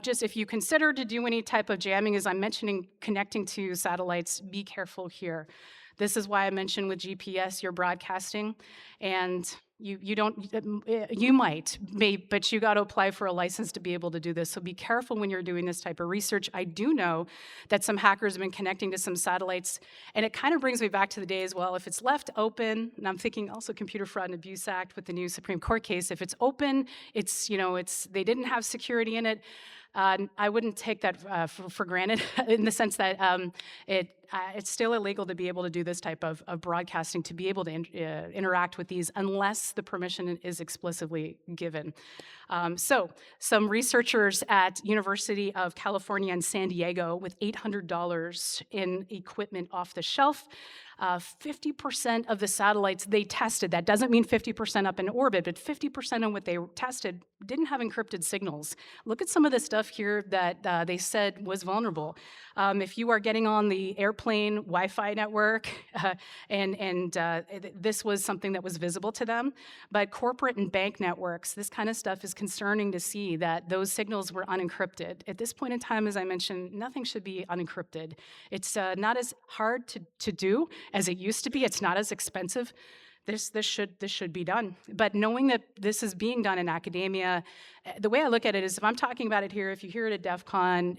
Just if you consider to do any type of jamming, as I'm mentioning, connecting to satellites, be careful here. This is why I mentioned with GPS, you're broadcasting, and you might, but you got to apply for a license to be able to do this. So be careful when you're doing this type of research. I do know that some hackers have been connecting to some satellites, and it kind of brings me back to the days, well, if it's left open, and I'm thinking also Computer Fraud and Abuse Act with the new Supreme Court case, if it's open, they didn't have security in it. I wouldn't take that for granted in the sense that it's still illegal to be able to do this type of broadcasting, to be able to interact with these unless the permission is explicitly given. So some researchers at University of California in San Diego with $800 in equipment off the shelf, 50% of the satellites they tested, that doesn't mean 50% up in orbit, but 50% of what they tested didn't have encrypted signals. Look at some of the stuff here that they said was vulnerable. If you are getting on the airplane Wi-Fi network, this was something that was visible to them, but corporate and bank networks, this kind of stuff is concerning to see that those signals were unencrypted. At this point in time, as I mentioned, nothing should be unencrypted. It's not as hard to do as it used to be. It's not as expensive. This should be done. But knowing that this is being done in academia, the way I look at it is if I'm talking about it here, if you hear it at DEF CON,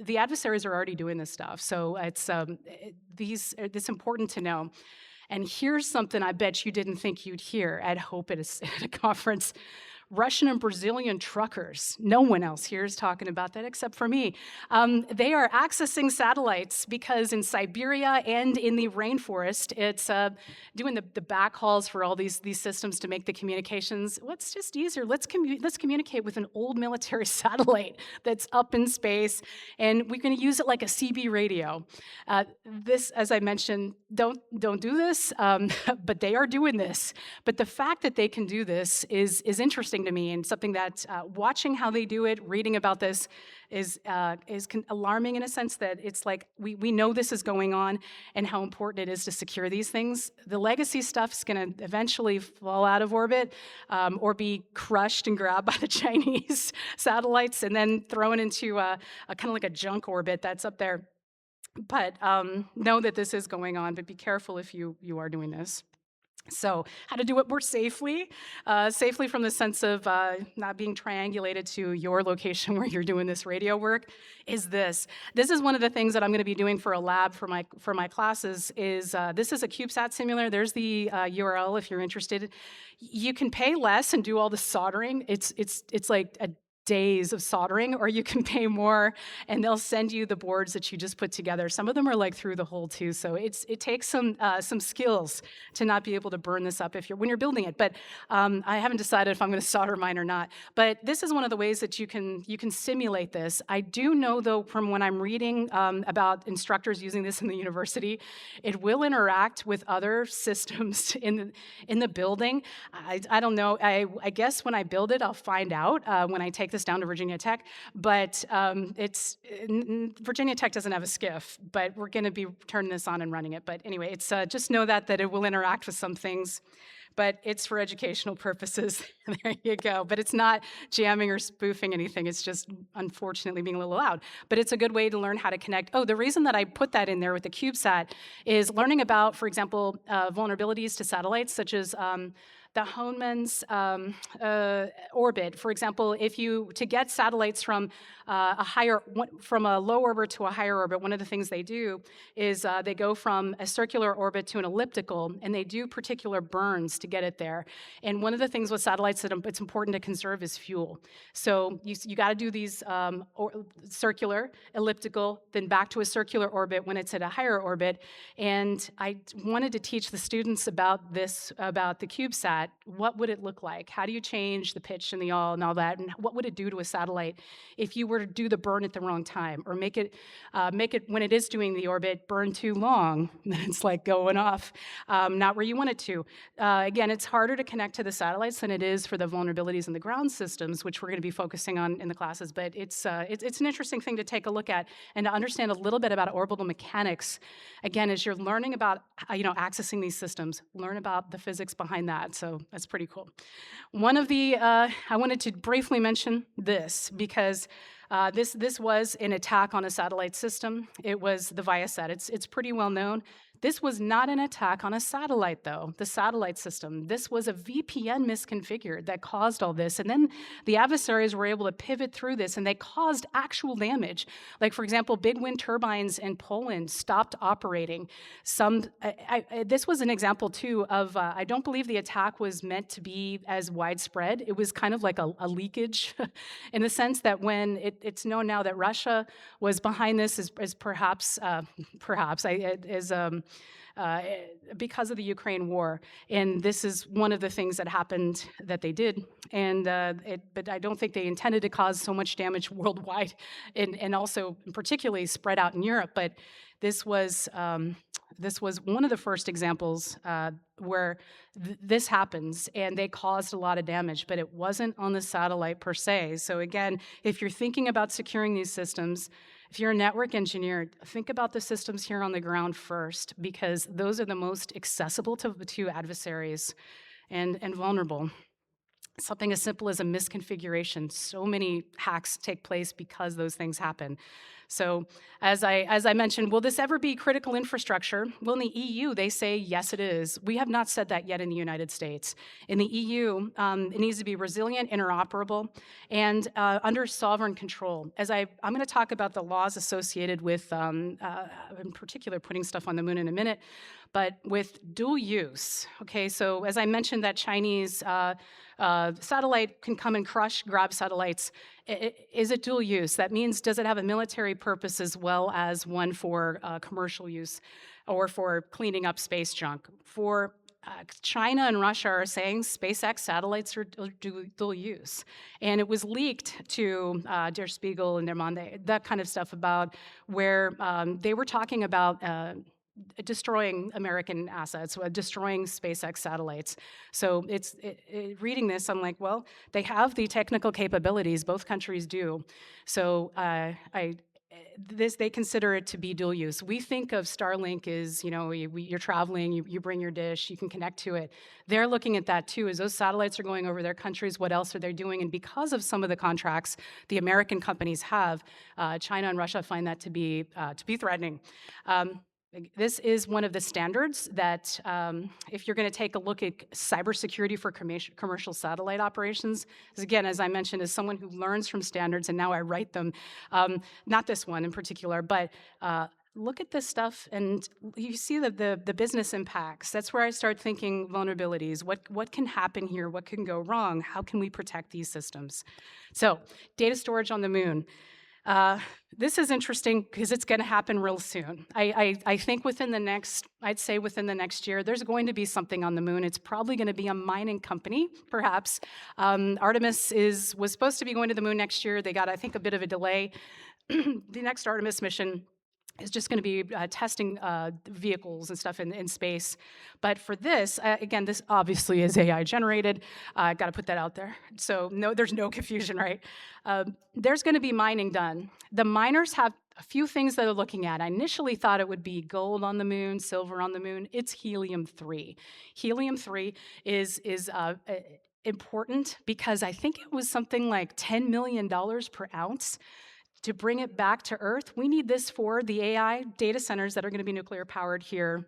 the adversaries are already doing this stuff. So it's important to know. And here's something I bet you didn't think you'd hear at HOPE at a conference. Russian and Brazilian truckers. No one else here is talking about that except for me. They are accessing satellites because in Siberia and in the rainforest, it's doing the backhauls for all these systems to make the communications. What's just easier? Let's communicate with an old military satellite that's up in space, and we're going to use it like a CB radio. This, as I mentioned, don't do this, but they are doing this. But the fact that they can do this is interesting. thing to me, and something that watching how they do it, reading about this, is alarming in a sense that it's like we know this is going on and how important it is to secure these things. The legacy stuff is going to eventually fall out of orbit or be crushed and grabbed by the Chinese satellites and then thrown into a kind of like a junk orbit that's up there. But know that this is going on, but be careful if you are doing this. So how to do it more safely, safely from the sense of not being triangulated to your location where you're doing this radio work, is this. This is one of the things that I'm going to be doing for a lab for my classes. Is this is a CubeSat simulator. There's the URL if you're interested. You can pay less and do all the soldering. It's like a days of soldering, or you can pay more and they'll send you the boards that you just put together. Some of them are like through the hole too, so it takes some skills to not be able to burn this up when you're building it. But I haven't decided if I'm going to solder mine or not. But this is one of the ways that you can simulate this. I do know though from when I'm reading about instructors using this in the university, it will interact with other systems in the building. I don't know. I guess when I build it, I'll find out when I take this down to Virginia Tech, but Virginia Tech doesn't have a SCIF, but we're going to be turning this on and running it. But anyway, it's just know that it will interact with some things, but it's for educational purposes. There you go. But it's not jamming or spoofing anything. It's just unfortunately being a little loud. But it's a good way to learn how to connect. Oh, the reason that I put that in there with the CubeSat is learning about, for example, vulnerabilities to satellites, such as the Hohmann's orbit. For example, to get satellites from a low orbit to a higher orbit, one of the things they do is they go from a circular orbit to an elliptical, and they do particular burns to get it there. And one of the things with satellites that it's important to conserve is fuel. So you got to do these circular, elliptical, then back to a circular orbit when it's at a higher orbit. And I wanted to teach the students about this, about the CubeSat. What would it look like? How do you change the pitch and the yaw and all that? And what would it do to a satellite if you were to do the burn at the wrong time, or make it when it is doing the orbit burn too long? Then it's like going off, not where you want it to. Again, it's harder to connect to the satellites than it is for the vulnerabilities in the ground systems, which we're going to be focusing on in the classes. But it's an interesting thing to take a look at and to understand a little bit about orbital mechanics. Again, as you're learning about accessing these systems, learn about the physics behind that. So that's pretty cool. One of the I wanted to briefly mention this because this was an attack on a satellite system. It was the Viasat. It's pretty well known. This was not an attack on a satellite, though, the satellite system. This was a VPN misconfigured that caused all this. And then the adversaries were able to pivot through this, and they caused actual damage. Like, for example, big wind turbines in Poland stopped operating. This was an example, too, of I don't believe the attack was meant to be as widespread. It was kind of like a leakage in the sense that when it's known now that Russia was behind this is perhaps because of the Ukraine war. And this is one of the things that happened that they did. And but I don't think they intended to cause so much damage worldwide and also particularly spread out in Europe. But this was one of the first examples where this happens, and they caused a lot of damage, but it wasn't on the satellite per se. So again, if you're thinking about securing these systems, if you're a network engineer, think about the systems here on the ground first, because those are the most accessible to adversaries and vulnerable. Something as simple as a misconfiguration. So many hacks take place because those things happen. So as I mentioned, will this ever be critical infrastructure? Well, in the EU, they say, yes, it is. We have not said that yet in the United States. In the EU, it needs to be resilient, interoperable, and under sovereign control. I'm going to talk about the laws associated with, in particular, putting stuff on the moon in a minute, but with dual use. Okay, so as I mentioned, that Chinese satellite can come and grab satellites. Is it dual use? That means, does it have a military purpose as well as one for commercial use or for cleaning up space junk? For China and Russia are saying SpaceX satellites are dual use. And it was leaked to Der Spiegel and Der Monde, that kind of stuff, about where they were talking about destroying American assets, destroying SpaceX satellites. So reading this, I'm like, well, they have the technical capabilities, both countries do. So they consider it to be dual use. We think of Starlink as, you're traveling, you bring your dish, you can connect to it. They're looking at that too, as those satellites are going over their countries, what else are they doing? And because of some of the contracts the American companies have, China and Russia find that to be threatening. This is one of the standards that if you're going to take a look at cybersecurity for commercial satellite operations, again, as I mentioned, as someone who learns from standards and now I write them, not this one in particular, but look at this stuff and you see the business impacts. That's where I start thinking vulnerabilities. What can happen here? What can go wrong? How can we protect these systems? So data storage on the moon. This is interesting because it's going to happen real soon. I think within the next year, there's going to be something on the moon. It's probably going to be a mining company, perhaps. Artemis was supposed to be going to the moon next year. They got, I think, a bit of a delay. The next Artemis mission is just going to be testing vehicles and stuff in space. But for this, again, this obviously is AI generated. Got to put that out there. So no, there's no confusion, right? There's going to be mining done. The miners have a few things that they're looking at. I initially thought it would be gold on the moon, silver on the moon. It's helium-3. Helium-3 is important because I think it was something like $10 million per ounce. To bring it back to Earth, we need this for the AI data centers that are going to be nuclear powered here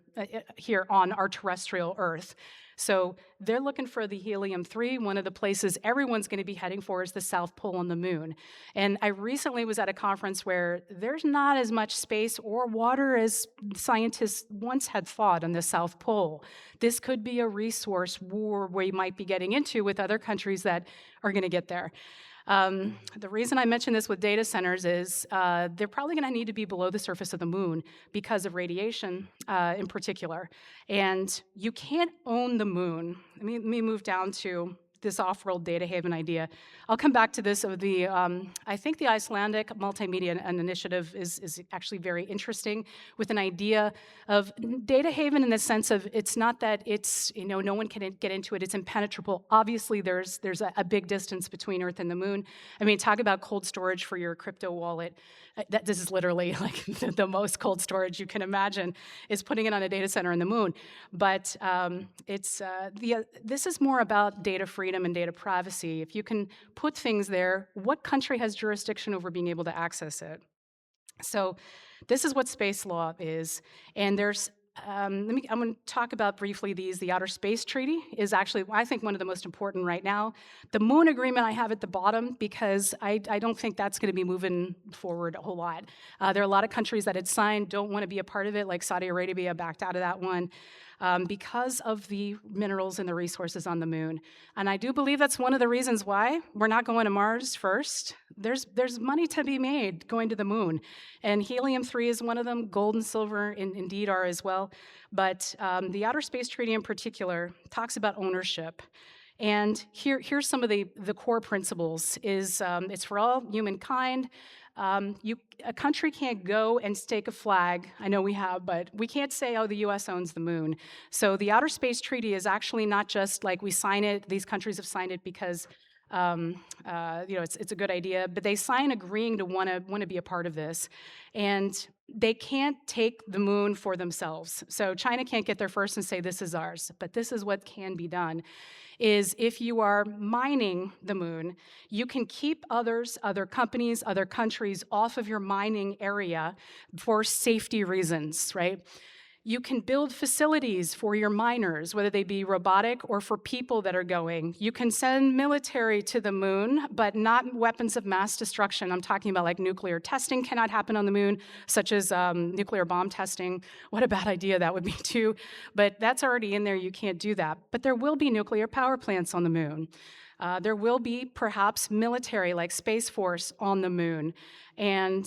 on our terrestrial Earth. So they're looking for the helium-3. One of the places everyone's going to be heading for is the South Pole on the moon. And I recently was at a conference where there's not as much space or water as scientists once had thought on the South Pole. This could be a resource war we might be getting into with other countries that are going to get there. The reason I mention this with data centers is they're probably going to need to be below the surface of the moon because of radiation in particular. And you can't own the moon. Let me move down to this off-world data haven idea. I'll come back to this. I think the Icelandic multimedia initiative is actually very interesting with an idea of data haven in the sense of it's not that it's, no one can get into it, it's impenetrable. Obviously, there's a big distance between Earth and the moon. I mean, talk about cold storage for your crypto wallet. This is literally like the most cold storage you can imagine is putting it on a data center in the moon. But this is more about data freedom and data privacy. If you can put things there, what country has jurisdiction over being able to access it? So this is what space law is. And there's I'm going to talk about briefly the Outer Space Treaty is actually, I think, one of the most important right now. The Moon Agreement I have at the bottom because I don't think that's going to be moving forward a whole lot. There are a lot of countries that had signed, don't want to be a part of it, like Saudi Arabia backed out of that one because of the minerals and the resources on the moon. And I do believe that's one of the reasons why we're not going to Mars first. There's money to be made going to the moon. And helium-3 is one of them. Gold and silver indeed are as well. But the Outer Space Treaty in particular talks about ownership. And here's some of the core principles. It's for all humankind. A country can't go and stake a flag. I know we have, but we can't say, oh, the U.S. owns the moon. So the Outer Space Treaty is actually not just like we sign it, these countries have signed it because it's a good idea, but they sign agreeing to want to be a part of this. And they can't take the moon for themselves. So China can't get there first and say, this is ours. But this is what can be done. Is if you are mining the moon, you can keep other companies, other countries off of your mining area for safety reasons, right? You can build facilities for your miners, whether they be robotic or for people that are going. You can send military to the moon, but not weapons of mass destruction. I'm talking about like nuclear testing cannot happen on the moon, such as nuclear bomb testing. What a bad idea that would be too. But that's already in there, you can't do that. But there will be nuclear power plants on the moon. There will be perhaps military like Space Force on the moon. And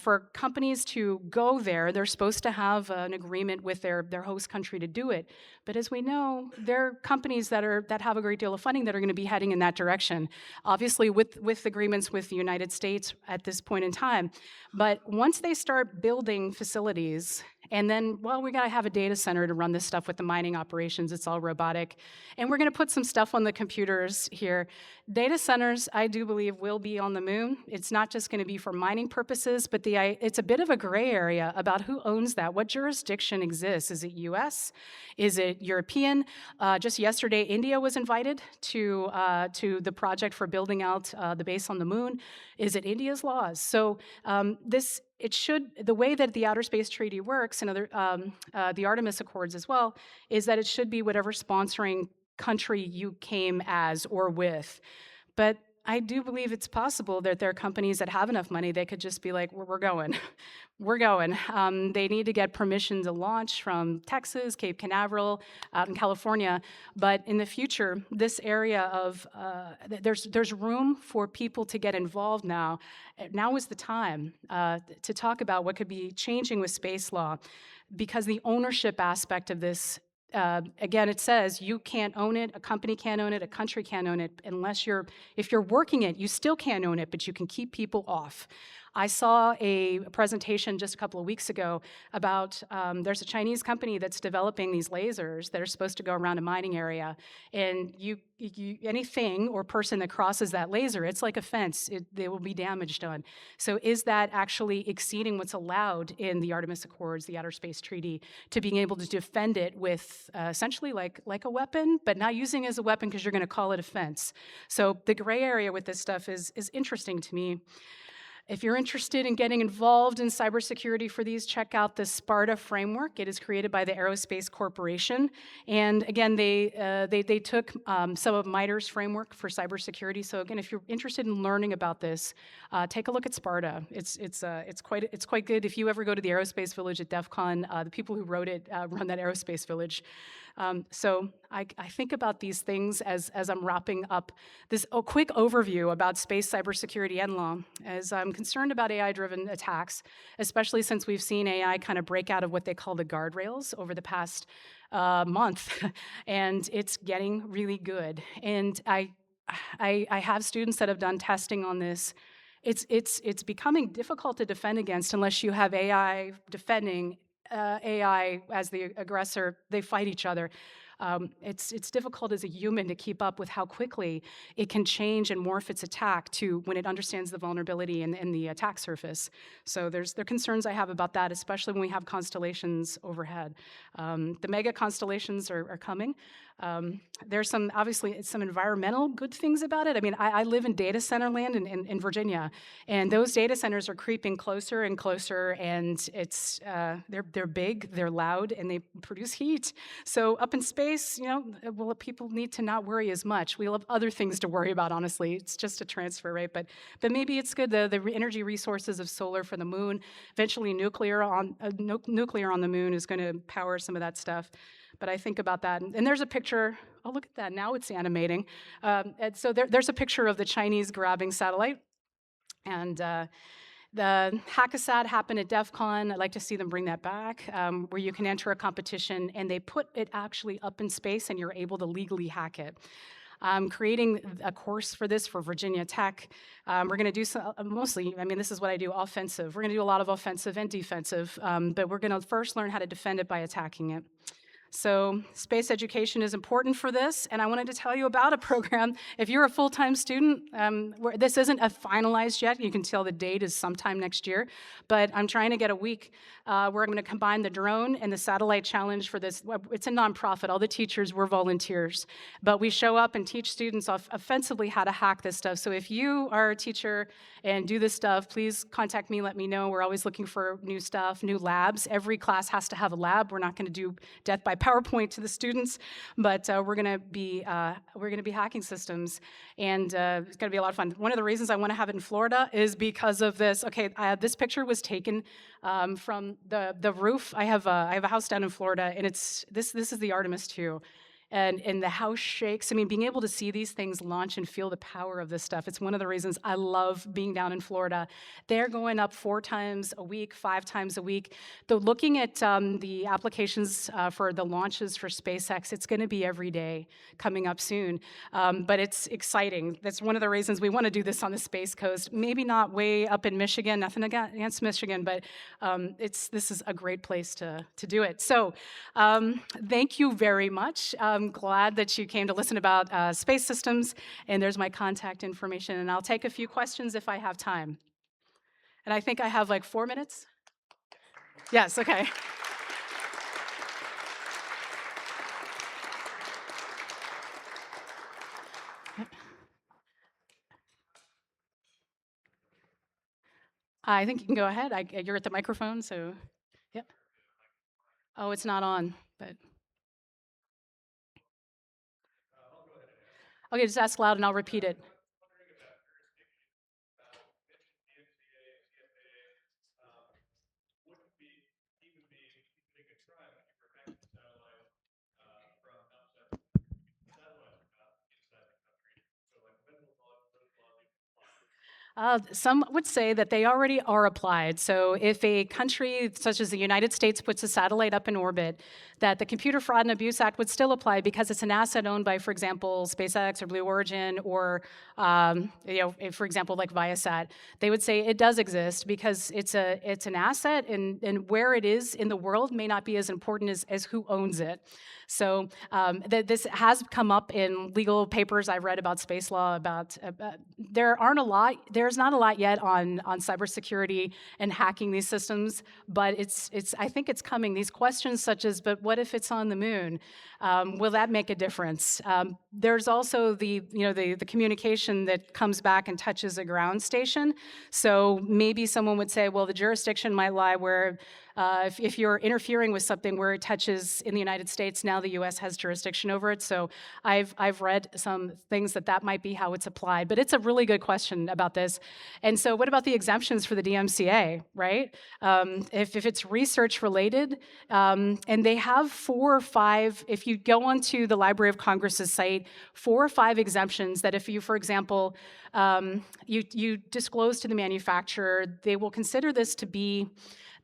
for companies to go there, they're supposed to have an agreement with their host country to do it. But as we know, there are companies that have a great deal of funding that are going to be heading in that direction, obviously with agreements with the United States at this point in time. But once they start building facilities And then, well, we got to have a data center to run this stuff with the mining operations. It's all robotic. And we're going to put some stuff on the computers here. Data centers, I do believe, will be on the moon. It's not just going to be for mining purposes, but it's a bit of a gray area about who owns that. What jurisdiction exists? Is it US? Is it European? Just yesterday, India was invited to the project for building out the base on the moon. Is it India's laws? So the way that the Outer Space Treaty works, and the Artemis Accords as well, is that it should be whatever sponsoring country you came as or with. But I do believe it's possible that there are companies that have enough money, they could just be like, we're going. We're going. They need to get permission to launch from Texas, Cape Canaveral, out in California. But in the future, this area of, there's room for people to get involved now. Now is the time to talk about what could be changing with space law, because the ownership aspect of this, again, it says you can't own it, a company can't own it, a country can't own it, if you're working it, you still can't own it, but you can keep people off. I saw a presentation just a couple of weeks ago about, there's a Chinese company that's developing these lasers that are supposed to go around a mining area, and anything or person that crosses that laser, it's like a fence, they will be damaged on. So is that actually exceeding what's allowed in the Artemis Accords, the Outer Space Treaty, to being able to defend it with essentially like a weapon, but not using it as a weapon because you're going to call it a fence? So the gray area with this stuff is interesting to me. If you're interested in getting involved in cybersecurity for these, check out the Sparta framework. It is created by the Aerospace Corporation. And again, they took some of MITRE's framework for cybersecurity. So again, if you're interested in learning about this, take a look at Sparta. It's quite good. If you ever go to the Aerospace Village at DEF CON, the people who wrote it run that Aerospace Village. So I think about these things as I'm wrapping up this quick overview about space cybersecurity and law, as I'm concerned about AI-driven attacks, especially since we've seen AI kind of break out of what they call the guardrails over the past month, and it's getting really good. And I have students that have done testing on this. It's becoming difficult to defend against unless you have AI defending AI as the aggressor. They fight each other. It's difficult as a human to keep up with how quickly it can change and morph its attack to when it understands the vulnerability in the attack surface. So there are concerns I have about that, especially when we have constellations overhead. The mega constellations are coming. There's obviously some environmental good things about it. I mean, I live in data center land in Virginia, and those data centers are creeping closer and closer, and they're big, they're loud, and they produce heat. So up in space, well, people need to not worry as much. We'll have other things to worry about, honestly. It's just a transfer, right? But maybe it's good, the energy resources of solar for the moon, eventually nuclear on the moon is going to power some of that stuff. But I think about that. And there's a picture. Oh, look at that. Now it's animating. And so there's a picture of the Chinese grabbing satellite. And the Hackasat happened at DEF CON. I'd like to see them bring that back, where you can enter a competition, and they put it actually up in space, and you're able to legally hack it. I'm creating a course for this for Virginia Tech. We're going to do mostly, this is what I do, offensive. We're going to do a lot of offensive and defensive, but we're going to first learn how to defend it by attacking it. So space education is important for this, and I wanted to tell you about a program. If you're a full-time student, this isn't finalized yet. You can tell the date is sometime next year, but I'm trying to get a week where I'm going to combine the drone and the satellite challenge for this. It's a nonprofit. All the teachers were volunteers, but we show up and teach students offensively how to hack this stuff. So if you are a teacher and do this stuff, please contact me, let me know. We're always looking for new stuff, new labs. Every class has to have a lab. We're not going to do death by PowerPoint to the students, but we're going to be hacking systems, and it's going to be a lot of fun. One of the reasons I want to have it in Florida is because of this. Okay, this picture was taken from the roof. I have a house down in Florida, and this is the Artemis II. and the house shakes. I mean, being able to see these things launch and feel the power of this stuff, it's one of the reasons I love being down in Florida. They're going up 4 times a week, 5 times a week. Though looking at the applications for the launches for SpaceX, it's going to be every day coming up soon. But it's exciting. That's one of the reasons we want to do this on the Space Coast. Maybe not way up in Michigan, nothing against Michigan, but this is a great place to do it. So thank you very much. I'm glad that you came to listen about space systems, and there's my contact information, and I'll take a few questions if I have time. And I think I have like 4 minutes? Yes, okay. I think you can go ahead. You're at the microphone, so, yep. Oh, it's not on, but. Okay, just ask loud and I'll repeat it. Some would say that they already are applied. So if a country such as the United States puts a satellite up in orbit, that the Computer Fraud and Abuse Act would still apply because it's an asset owned by, for example, SpaceX or Blue Origin or, for example, like Viasat. They would say it does exist because it's an asset, and where it is in the world may not be as important as who owns it. So this has come up in legal papers I've read about space law. There's not a lot yet on cybersecurity and hacking these systems, but I think it's coming. These questions such as, but what if it's on the moon? Will that make a difference? There's also the communication that comes back and touches a ground station. So maybe someone would say, well, the jurisdiction might lie where if you're interfering with something where it touches in the United States, now the U.S. has jurisdiction over it. So I've read some things that might be how it's applied. But it's a really good question about this. And so what about the exemptions for the DMCA, right? If it's research related, and they have 4 or 5, if you go onto the Library of Congress's site, 4 or 5 exemptions that if you, for example, you disclose to the manufacturer, they will consider this to be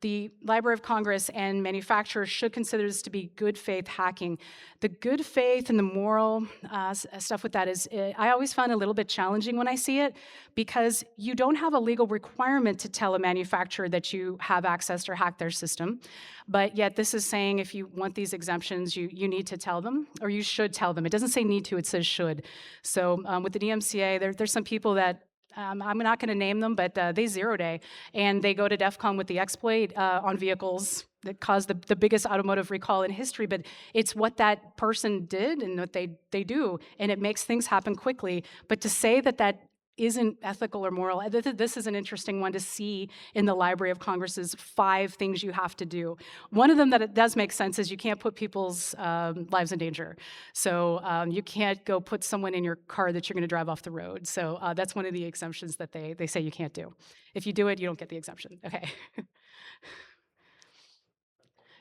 the Library of Congress and manufacturers should consider this to be good faith hacking. The good faith and the moral stuff with that is, I always find a little bit challenging when I see it because you don't have a legal requirement to tell a manufacturer that you have accessed or hacked their system. But yet this is saying if you want these exemptions, you need to tell them, or you should tell them. It doesn't say need to, it says should. So with the DMCA, there's some people that I'm not going to name them, but they zero-day, and they go to DEF CON with the exploit on vehicles that caused the biggest automotive recall in history, but it's what that person did and what they do, and it makes things happen quickly. But to say that isn't ethical or moral, this is an interesting one to see in the Library of Congress's 5 things you have to do. One of them that it does make sense is you can't put people's lives in danger. So you can't go put someone in your car that you're going to drive off the road. So that's one of the exemptions that they say you can't do. If you do it, you don't get the exemption. Okay.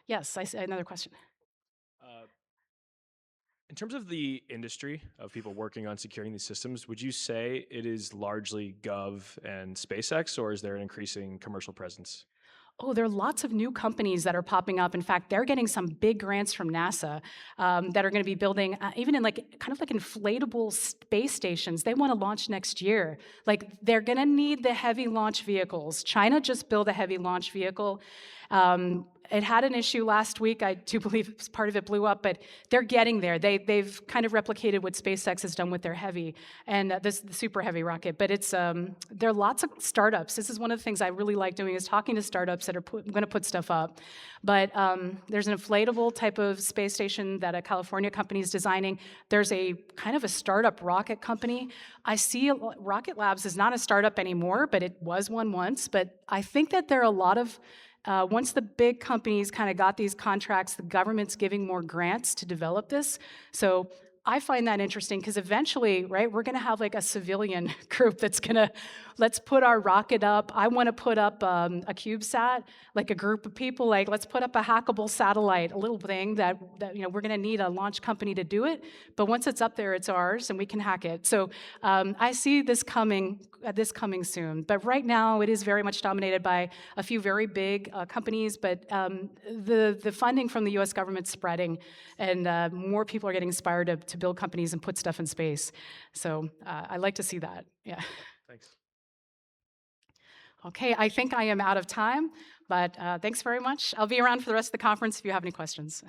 Yes, another question. In terms of the industry of people working on securing these systems, would you say it is largely Gov and SpaceX, or is there an increasing commercial presence? Oh, there are lots of new companies that are popping up. In fact, they're getting some big grants from NASA that are going to be building, even in kind of like inflatable space stations. They want to launch next year. Like, they're going to need the heavy launch vehicles. China just built a heavy launch vehicle. It had an issue last week. I do believe part of it blew up, but they're getting there. They've kind of replicated what SpaceX has done with their heavy and the super heavy rocket. But there are lots of startups. This is one of the things I really like doing is talking to startups that are going to put stuff up. But there's an inflatable type of space station that a California company is designing. There's a kind of a startup rocket company. I see Rocket Labs is not a startup anymore, but it was one once. But I think that there are a lot of once the big companies kind of got these contracts, the government's giving more grants to develop this. So I find that interesting because eventually, right, we're going to have like a civilian group that's going to, let's put our rocket up. I want to put up a CubeSat, like a group of people, like let's put up a hackable satellite, a little thing that we're going to need a launch company to do it. But once it's up there, it's ours and we can hack it. So I see this coming soon. But right now, it is very much dominated by a few very big companies. But the funding from the U.S. government's spreading, and more people are getting inspired to build companies and put stuff in space. So I like to see that. Yeah. Thanks. Okay, I think I am out of time, but thanks very much. I'll be around for the rest of the conference if you have any questions.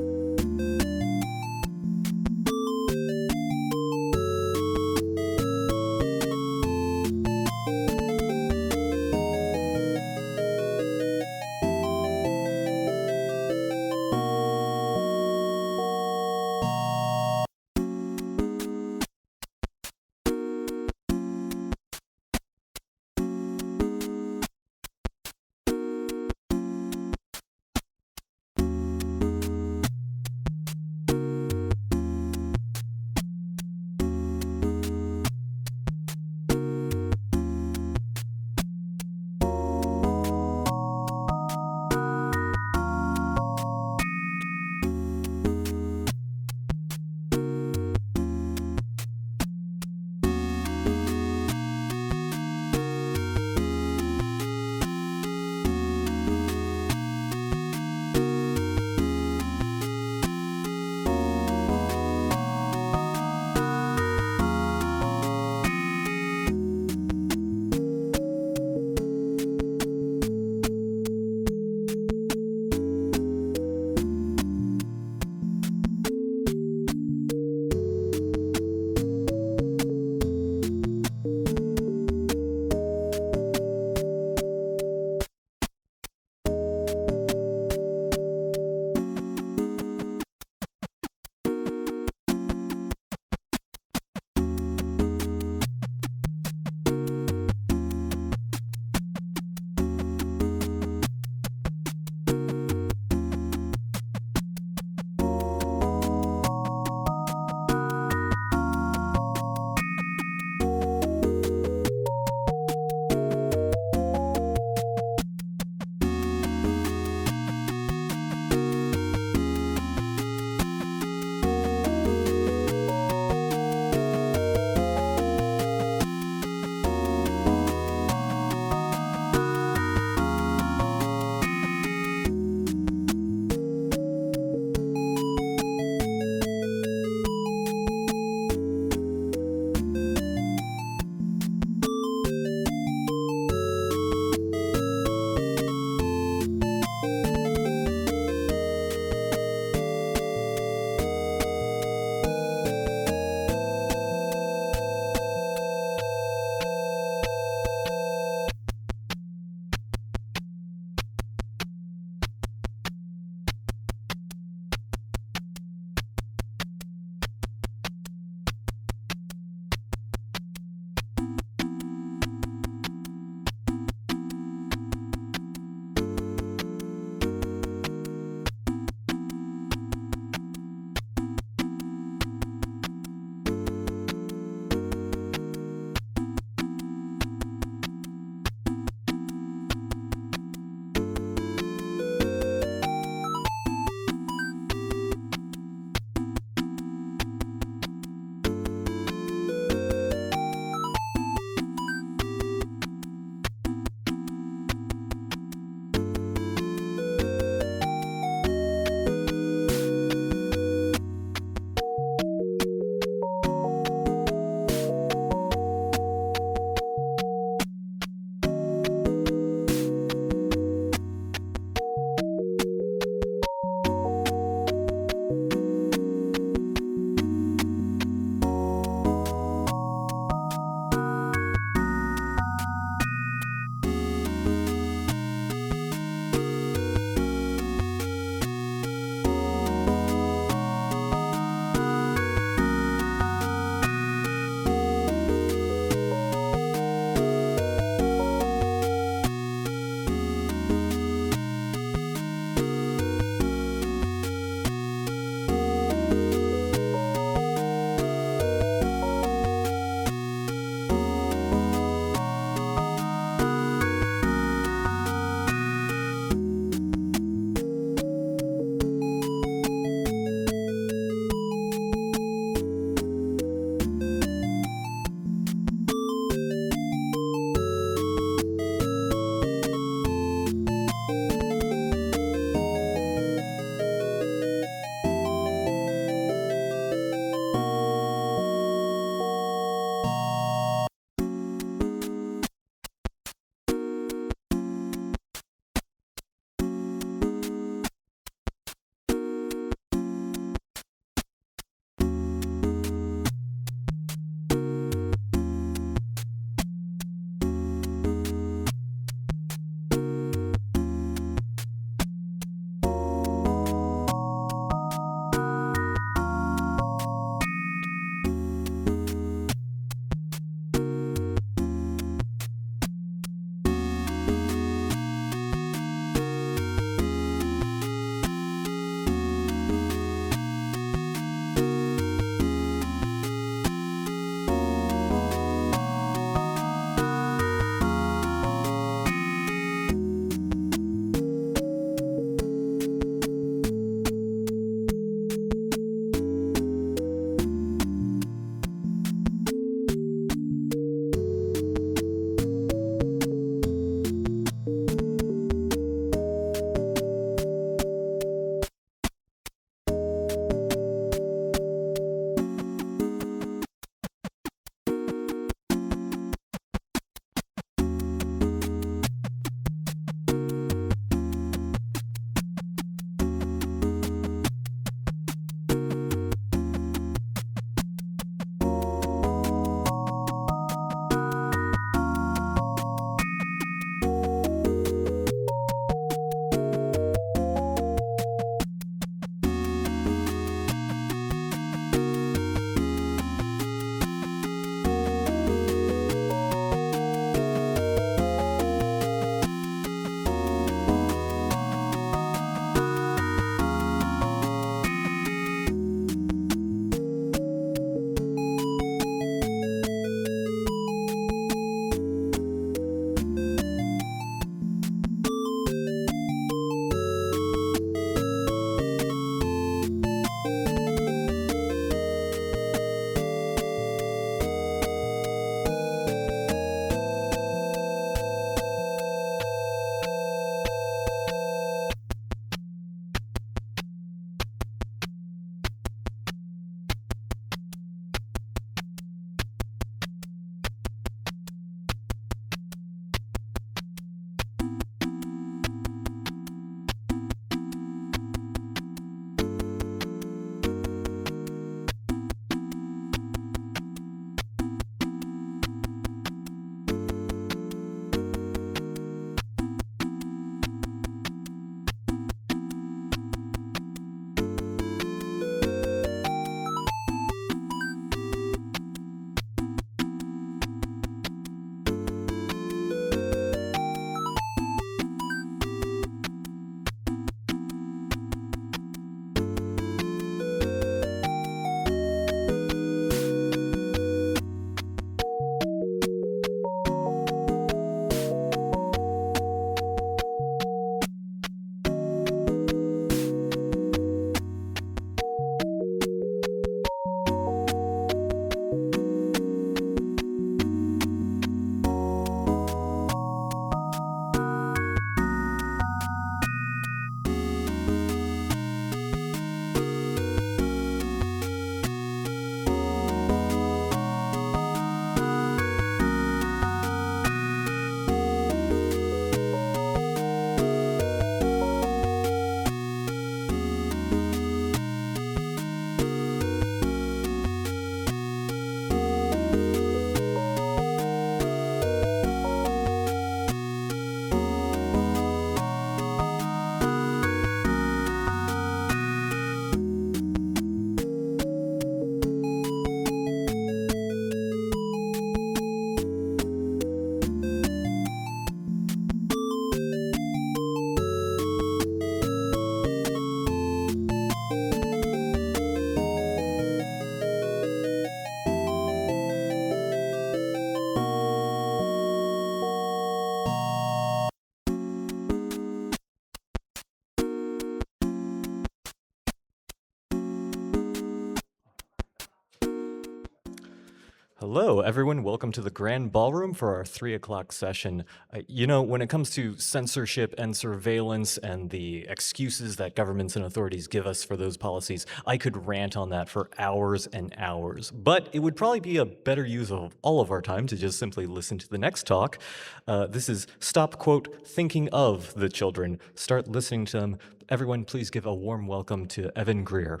Hello, everyone. Welcome to the Grand Ballroom for our 3 o'clock session. When it comes to censorship and surveillance and the excuses that governments and authorities give us for those policies, I could rant on that for hours and hours. But it would probably be a better use of all of our time to just simply listen to the next talk. This is Stop, quote, Thinking of the Children. Start listening to them. Everyone, please give a warm welcome to Evan Greer.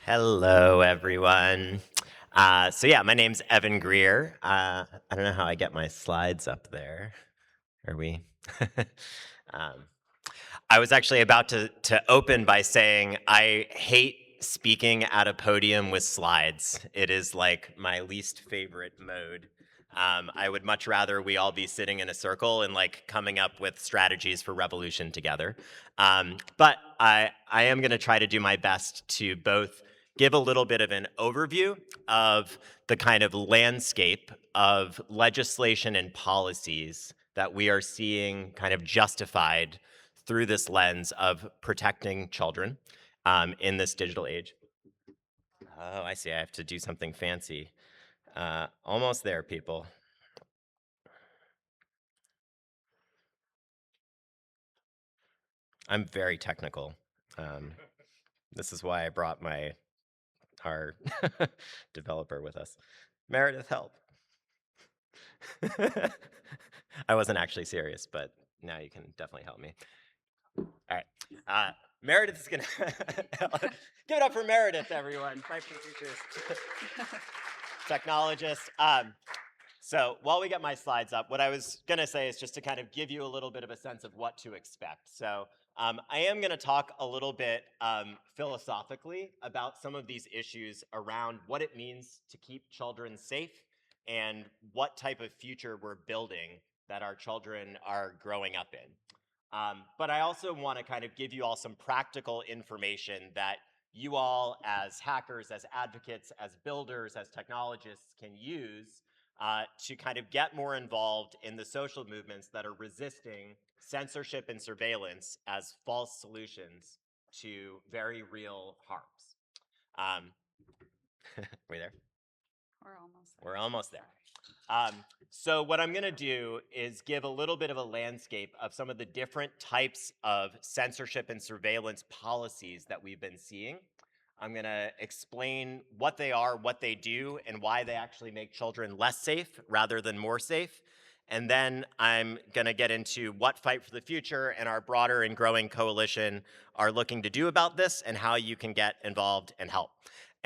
Hello, everyone. My name's Evan Greer. I don't know how I get my slides up there. Are we? I was actually about to open by saying I hate speaking at a podium with slides. It is like my least favorite mode. I would much rather we all be sitting in a circle and like coming up with strategies for revolution together. But I am going to try to do my best to both give a little bit of an overview of the kind of landscape of legislation and policies that we are seeing kind of justified through this lens of protecting children in this digital age. Oh, I see. I have to do something fancy. Almost there, people. I'm very technical. This is why I brought our developer with us. Meredith, help. I wasn't actually serious, but now you can definitely help me. All right. Meredith is going to give it up for Meredith, everyone. Fight for the Futures. Technologist. So while we get my slides up, what I was going to say is just to kind of give you a little bit of a sense of what to expect. So I am going to talk a little bit philosophically about some of these issues around what it means to keep children safe and what type of future we're building that our children are growing up in. But I also want to kind of give you all some practical information that you all as hackers, as advocates, as builders, as technologists can use to kind of get more involved in the social movements that are resisting censorship and surveillance as false solutions to very real harms. Are we there? We're almost there. We're almost there. So what I'm going to do is give a little bit of a landscape of some of the different types of censorship and surveillance policies that we've been seeing. I'm going to explain what they are, what they do, and why they actually make children less safe rather than more safe. And then I'm going to get into what Fight for the Future and our broader and growing coalition are looking to do about this and how you can get involved and help.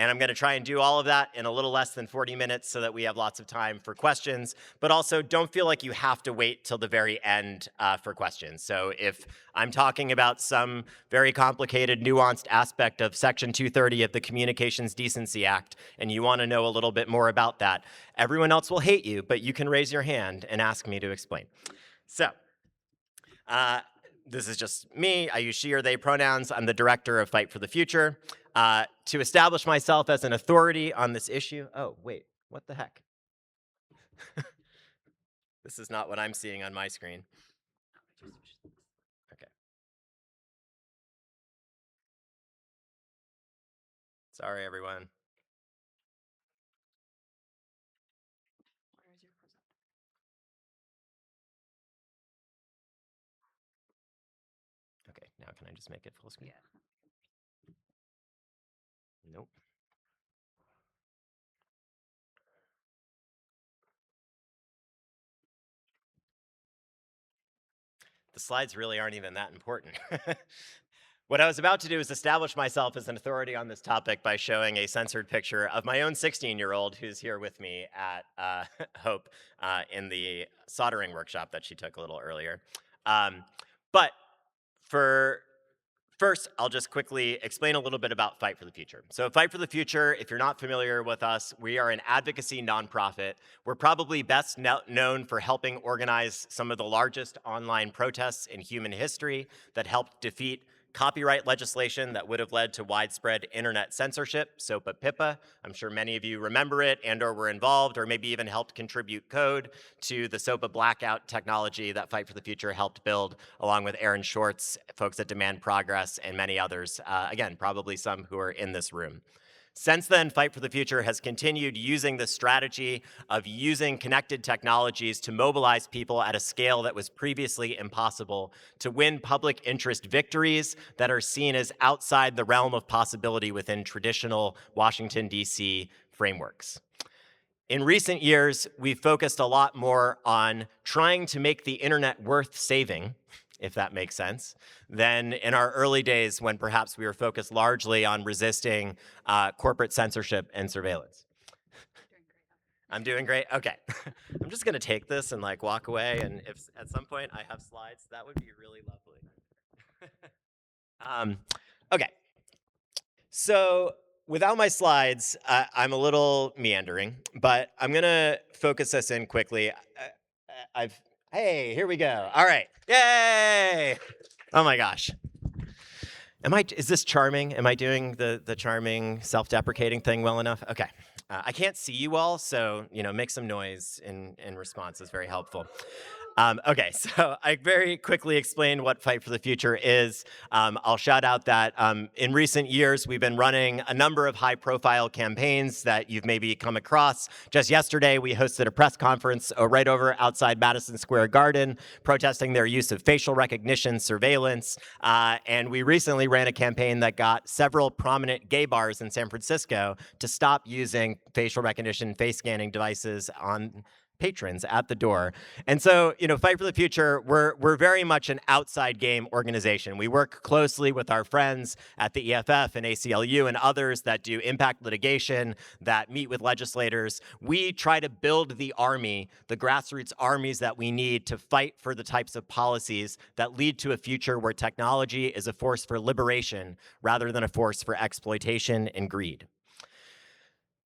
And I'm going to try and do all of that in a little less than 40 minutes so that we have lots of time for questions. But also, don't feel like you have to wait till the very end for questions. So if I'm talking about some very complicated, nuanced aspect of Section 230 of the Communications Decency Act, and you want to know a little bit more about that, everyone else will hate you, but you can raise your hand and ask me to explain. So, this is just me. I use she or they pronouns. I'm the director of Fight for the Future. To establish myself as an authority on this issue. Oh, wait, what the heck? This is not what I'm seeing on my screen. Okay. Sorry, everyone. Okay, now can I just make it full screen? Yeah. Nope. The slides really aren't even that important. What I was about to do is establish myself as an authority on this topic by showing a censored picture of my own 16-year-old who's here with me at Hope in the soldering workshop that she took a little earlier. But first, I'll just quickly explain a little bit about Fight for the Future. So Fight for the Future, if you're not familiar with us, we are an advocacy nonprofit. We're probably best known for helping organize some of the largest online protests in human history that helped defeat copyright legislation that would have led to widespread internet censorship, SOPA PIPA. I'm sure many of you remember it and or were involved or maybe even helped contribute code to the SOPA blackout technology that Fight for the Future helped build, along with Aaron Schwartz, folks at Demand Progress, and many others. Again, probably some who are in this room. Since then, Fight for the Future has continued using the strategy of using connected technologies to mobilize people at a scale that was previously impossible, to win public interest victories that are seen as outside the realm of possibility within traditional Washington, D.C. frameworks. In recent years, we've focused a lot more on trying to make the internet worth saving, if that makes sense, than in our early days when perhaps we were focused largely on resisting corporate censorship and surveillance. I'm doing great? Okay. I'm just gonna take this and like walk away, and if at some point I have slides, that would be really lovely. Okay. So without my slides, I'm a little meandering, but I'm gonna focus us in quickly. Hey, here we go. All right, yay! Oh my gosh. Is this charming? Am I doing the charming self-deprecating thing well enough? Okay. I can't see you all, so, make some noise in response is very helpful. Okay, so I very quickly explained what Fight for the Future is. I'll shout out that in recent years, we've been running a number of high-profile campaigns that you've maybe come across. Just yesterday, we hosted a press conference right over outside Madison Square Garden, protesting their use of facial recognition surveillance. And we recently ran a campaign that got several prominent gay bars in San Francisco to stop using facial recognition face scanning devices on patrons at the door. And so, Fight for the Future, we're very much an outside game organization. We work closely with our friends at the EFF and ACLU and others that do impact litigation, that meet with legislators. We try to build the army, the grassroots armies that we need to fight for the types of policies that lead to a future where technology is a force for liberation rather than a force for exploitation and greed.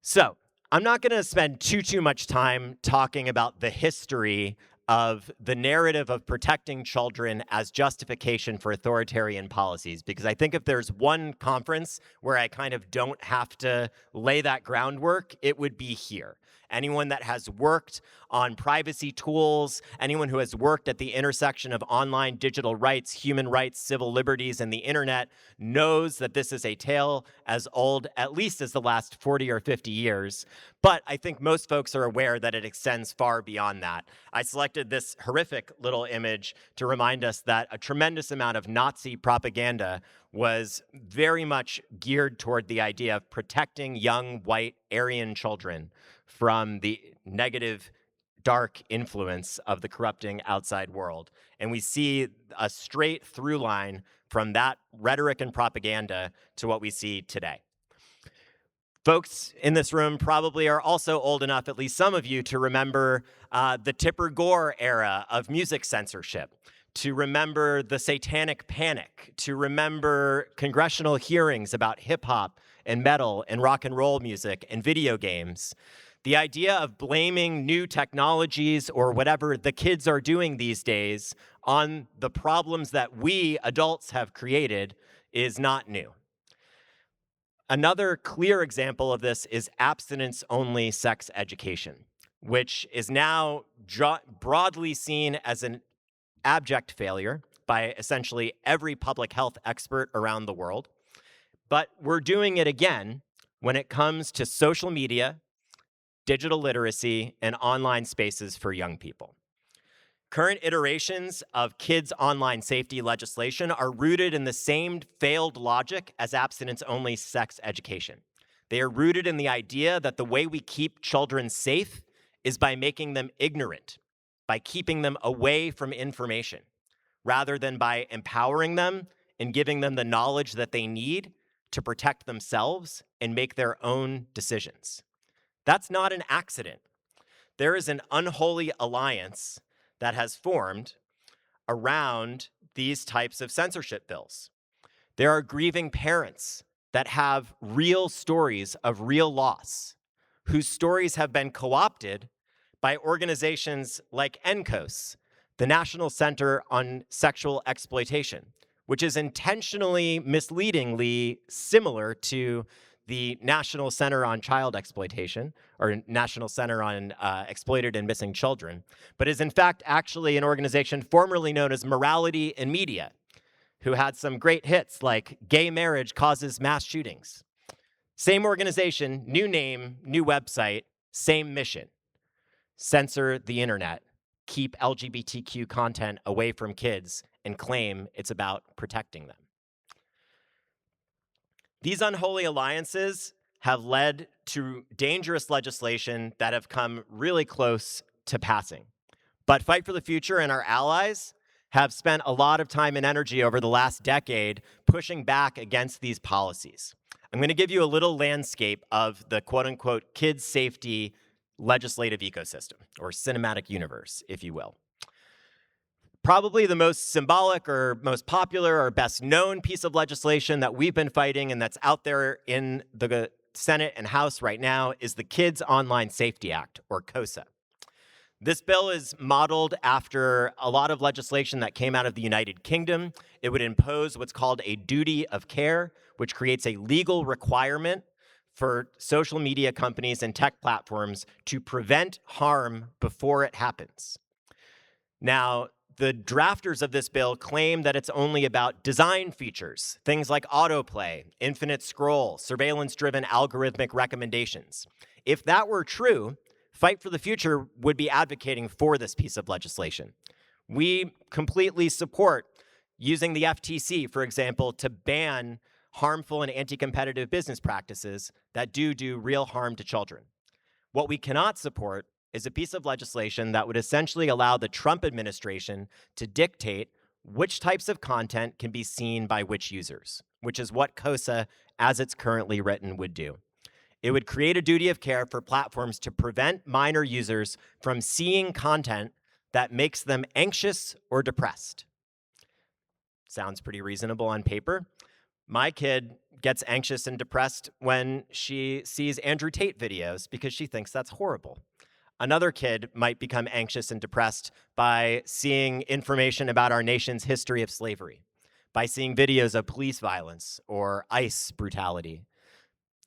So, I'm not going to spend too much time talking about the history of the narrative of protecting children as justification for authoritarian policies, because I think if there's one conference where I kind of don't have to lay that groundwork, it would be here. Anyone that has worked on privacy tools, anyone who has worked at the intersection of online digital rights, human rights, civil liberties, and the internet knows that this is a tale as old, at least as the last 40 or 50 years. But I think most folks are aware that it extends far beyond that. I selected this horrific little image to remind us that a tremendous amount of Nazi propaganda was very much geared toward the idea of protecting young, white, Aryan children from the negative, dark influence of the corrupting outside world. And we see a straight through line from that rhetoric and propaganda to what we see today. Folks in this room probably are also old enough, at least some of you, to remember the Tipper Gore era of music censorship, to remember the Satanic Panic, to remember congressional hearings about hip hop and metal and rock and roll music and video games. The idea of blaming new technologies or whatever the kids are doing these days on the problems that we adults have created is not new. Another clear example of this is abstinence-only sex education, which is now broadly seen as an abject failure by essentially every public health expert around the world. But we're doing it again when it comes to social media, digital literacy, and online spaces for young people. Current iterations of kids' online safety legislation are rooted in the same failed logic as abstinence-only sex education. They are rooted in the idea that the way we keep children safe is by making them ignorant, by keeping them away from information, rather than by empowering them and giving them the knowledge that they need to protect themselves and make their own decisions. That's not an accident. There is an unholy alliance that has formed around these types of censorship bills. There are grieving parents that have real stories of real loss, whose stories have been co-opted by organizations like NCOS, the National Center on Sexual Exploitation, which is intentionally misleadingly similar to the National Center on Child Exploitation, or National Center on Exploited and Missing Children, but is in fact actually an organization formerly known as Morality in Media, who had some great hits like Gay Marriage Causes Mass Shootings. Same organization, new name, new website, same mission. Censor the internet, keep LGBTQ content away from kids, and claim it's about protecting them. These unholy alliances have led to dangerous legislation that have come really close to passing. But Fight for the Future and our allies have spent a lot of time and energy over the last decade pushing back against these policies. I'm going to give you a little landscape of the quote-unquote kids safety legislative ecosystem, or cinematic universe, if you will. Probably the most symbolic or most popular or best known piece of legislation that we've been fighting and that's out there in the Senate and House right now is the Kids Online Safety Act, or KOSA. This bill is modeled after a lot of legislation that came out of the United Kingdom. It would impose what's called a duty of care, which creates a legal requirement for social media companies and tech platforms to prevent harm before it happens. Now, the drafters of this bill claim that it's only about design features, things like autoplay, infinite scroll, surveillance-driven algorithmic recommendations. If that were true, Fight for the Future would be advocating for this piece of legislation. We completely support using the FTC, for example, to ban harmful and anti-competitive business practices that do real harm to children. What we cannot support is a piece of legislation that would essentially allow the Trump administration to dictate which types of content can be seen by which users, which is what KOSA, as it's currently written, would do. It would create a duty of care for platforms to prevent minor users from seeing content that makes them anxious or depressed. Sounds pretty reasonable on paper. My kid gets anxious and depressed when she sees Andrew Tate videos because she thinks that's horrible. Another kid might become anxious and depressed by seeing information about our nation's history of slavery, by seeing videos of police violence or ICE brutality.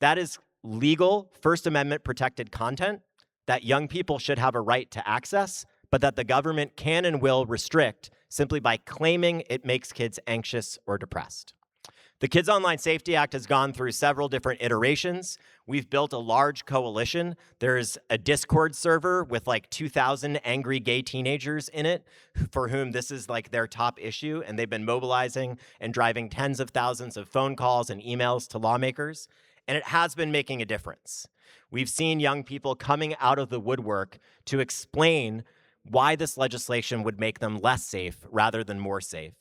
That is legal First Amendment protected content that young people should have a right to access, but that the government can and will restrict simply by claiming it makes kids anxious or depressed. The Kids Online Safety Act has gone through several different iterations. We've built a large coalition. There's a Discord server with like 2,000 angry gay teenagers in it for whom this is like their top issue, and they've been mobilizing and driving tens of thousands of phone calls and emails to lawmakers, and it has been making a difference. We've seen young people coming out of the woodwork to explain why this legislation would make them less safe rather than more safe.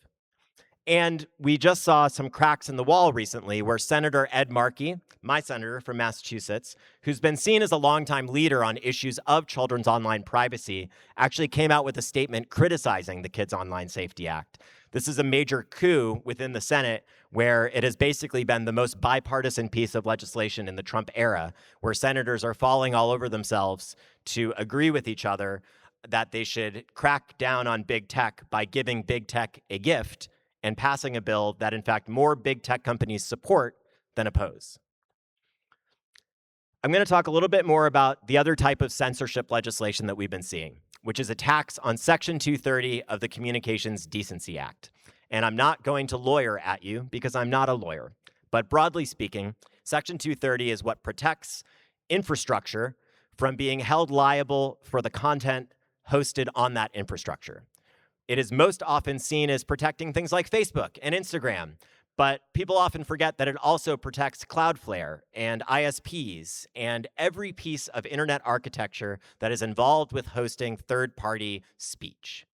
And we just saw some cracks in the wall recently where Senator Ed Markey, my senator from Massachusetts, who's been seen as a longtime leader on issues of children's online privacy, actually came out with a statement criticizing the Kids Online Safety Act. This is a major coup within the Senate where it has basically been the most bipartisan piece of legislation in the Trump era, where senators are falling all over themselves to agree with each other that they should crack down on big tech by giving big tech a gift and passing a bill that, in fact, more big tech companies support than oppose. I'm going to talk a little bit more about the other type of censorship legislation that we've been seeing, which is attacks on Section 230 of the Communications Decency Act. And I'm not going to lawyer at you because I'm not a lawyer. But broadly speaking, Section 230 is what protects infrastructure from being held liable for the content hosted on that infrastructure. It is most often seen as protecting things like Facebook and Instagram, but people often forget that it also protects Cloudflare and ISPs and every piece of internet architecture that is involved with hosting third-party speech.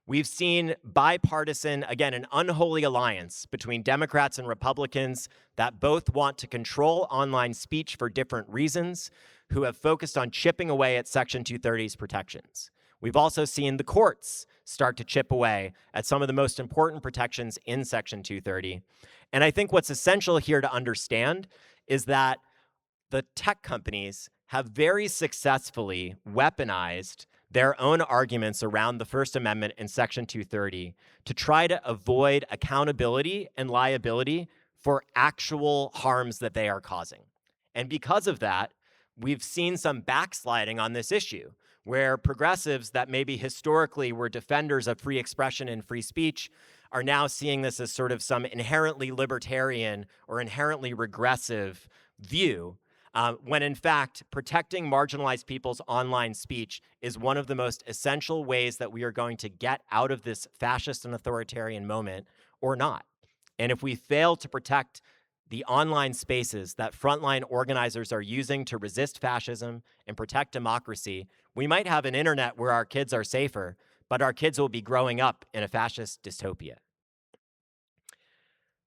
We've seen bipartisan, again, an unholy alliance between Democrats and Republicans that both want to control online speech for different reasons, who have focused on chipping away at Section 230's protections. We've also seen the courts start to chip away at some of the most important protections in Section 230. And I think what's essential here to understand is that the tech companies have very successfully weaponized their own arguments around the First Amendment in Section 230 to try to avoid accountability and liability for actual harms that they are causing. And because of that, we've seen some backsliding on this issue, where progressives that maybe historically were defenders of free expression and free speech are now seeing this as sort of some inherently libertarian or inherently regressive view, when in fact, protecting marginalized people's online speech is one of the most essential ways that we are going to get out of this fascist and authoritarian moment or not. And if we fail to protect the online spaces that frontline organizers are using to resist fascism and protect democracy, we might have an internet where our kids are safer, but our kids will be growing up in a fascist dystopia.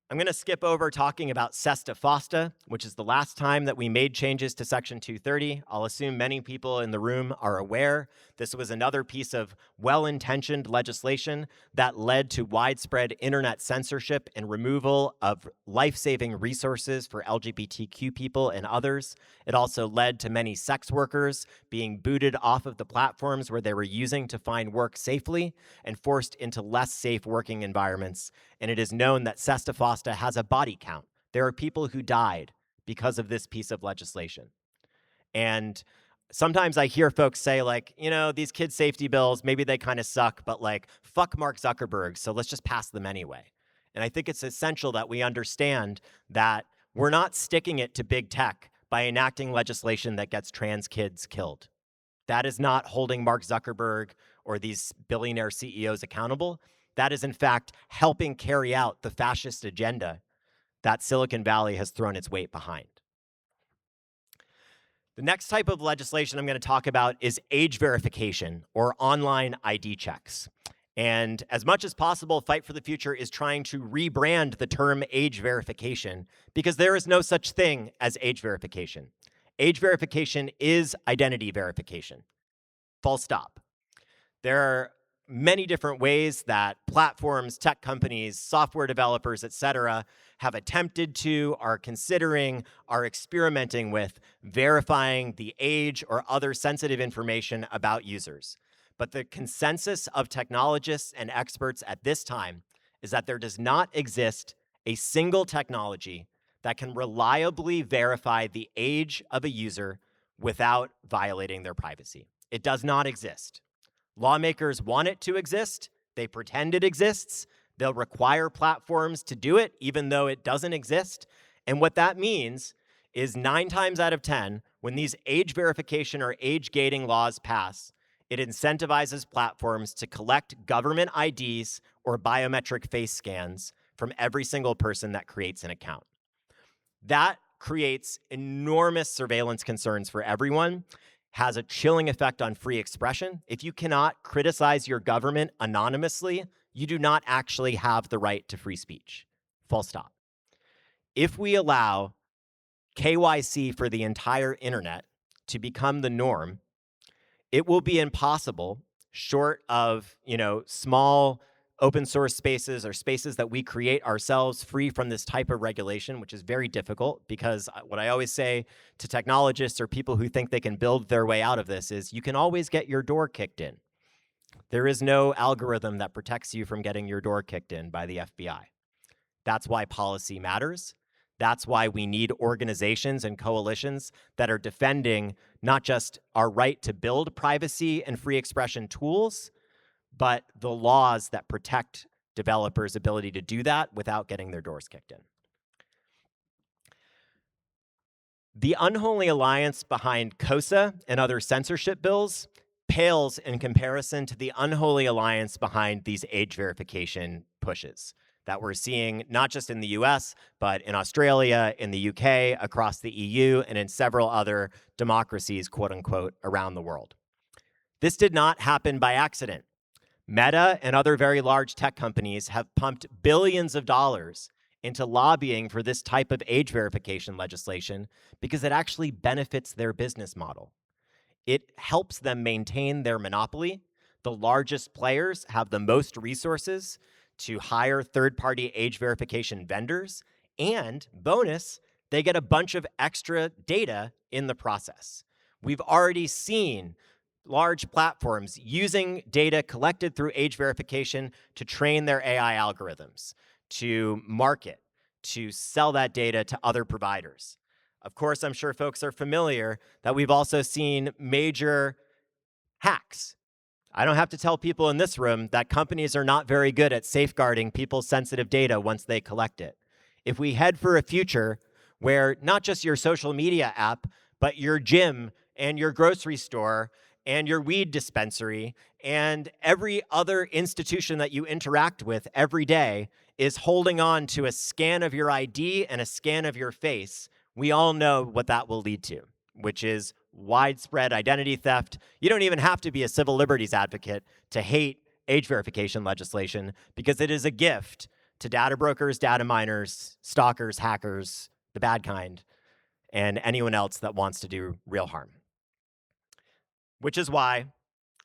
I'm going to skip over talking about Sesta Fosta, which is the last time that we made changes to Section 230. I'll assume many people in the room are aware. This was another piece of well-intentioned legislation that led to widespread internet censorship and removal of life-saving resources for LGBTQ people and others. It also led to many sex workers being booted off of the platforms where they were using to find work safely and forced into less safe working environments. And it is known that Sesta Fosta has a body count. There are people who died because of this piece of legislation. And sometimes I hear folks say, like, you know, these kid safety bills, maybe they kind of suck, but like, fuck Mark Zuckerberg, so let's just pass them anyway. And I think it's essential that we understand that we're not sticking it to big tech by enacting legislation that gets trans kids killed. That is not holding Mark Zuckerberg or these billionaire CEOs accountable. That is, in fact, helping carry out the fascist agenda that Silicon Valley has thrown its weight behind. The next type of legislation I'm going to talk about is age verification or online ID checks. And as much as possible, Fight for the Future is trying to rebrand the term age verification because there is no such thing as age verification. Age verification is identity verification. Full stop. There are many different ways that platforms, tech companies, software developers, et cetera, have attempted to, are considering, are experimenting with verifying the age or other sensitive information about users. But the consensus of technologists and experts at this time is that there does not exist a single technology that can reliably verify the age of a user without violating their privacy. It does not exist. Lawmakers want it to exist. They pretend it exists. They'll require platforms to do it, even though it doesn't exist. And what that means is 9 times out of 10, when these age verification or age gating laws pass, it incentivizes platforms to collect government IDs or biometric face scans from every single person that creates an account. That creates enormous surveillance concerns for everyone, has a chilling effect on free expression. If you cannot criticize your government anonymously, you do not actually have the right to free speech. Full stop. If we allow KYC for the entire internet to become the norm, it will be impossible, short of, small open source spaces or spaces that we create ourselves free from this type of regulation, which is very difficult because what I always say to technologists or people who think they can build their way out of this is you can always get your door kicked in. There is no algorithm that protects you from getting your door kicked in by the FBI. That's why policy matters. That's why we need organizations and coalitions that are defending not just our right to build privacy and free expression tools, but the laws that protect developers' ability to do that without getting their doors kicked in. The unholy alliance behind COSA and other censorship bills pales in comparison to the unholy alliance behind these age verification pushes that we're seeing not just in the US, but in Australia, in the UK, across the EU, and in several other democracies, quote unquote, around the world. This did not happen by accident. Meta and other very large tech companies have pumped billions of dollars into lobbying for this type of age verification legislation because it actually benefits their business model. It helps them maintain their monopoly. The largest players have the most resources to hire third-party age verification vendors, and bonus, they get a bunch of extra data in the process. We've already seen large platforms using data collected through age verification to train their AI algorithms, to market, to sell that data to other providers. Of course, I'm sure folks are familiar that we've also seen major hacks. I don't have to tell people in this room that companies are not very good at safeguarding people's sensitive data once they collect it. If we head for a future where not just your social media app, but your gym and your grocery store and your weed dispensary and every other institution that you interact with every day is holding on to a scan of your ID and a scan of your face, we all know what that will lead to, which is widespread identity theft. You don't even have to be a civil liberties advocate to hate age verification legislation because it is a gift to data brokers, data miners, stalkers, hackers, the bad kind, and anyone else that wants to do real harm. Which is why,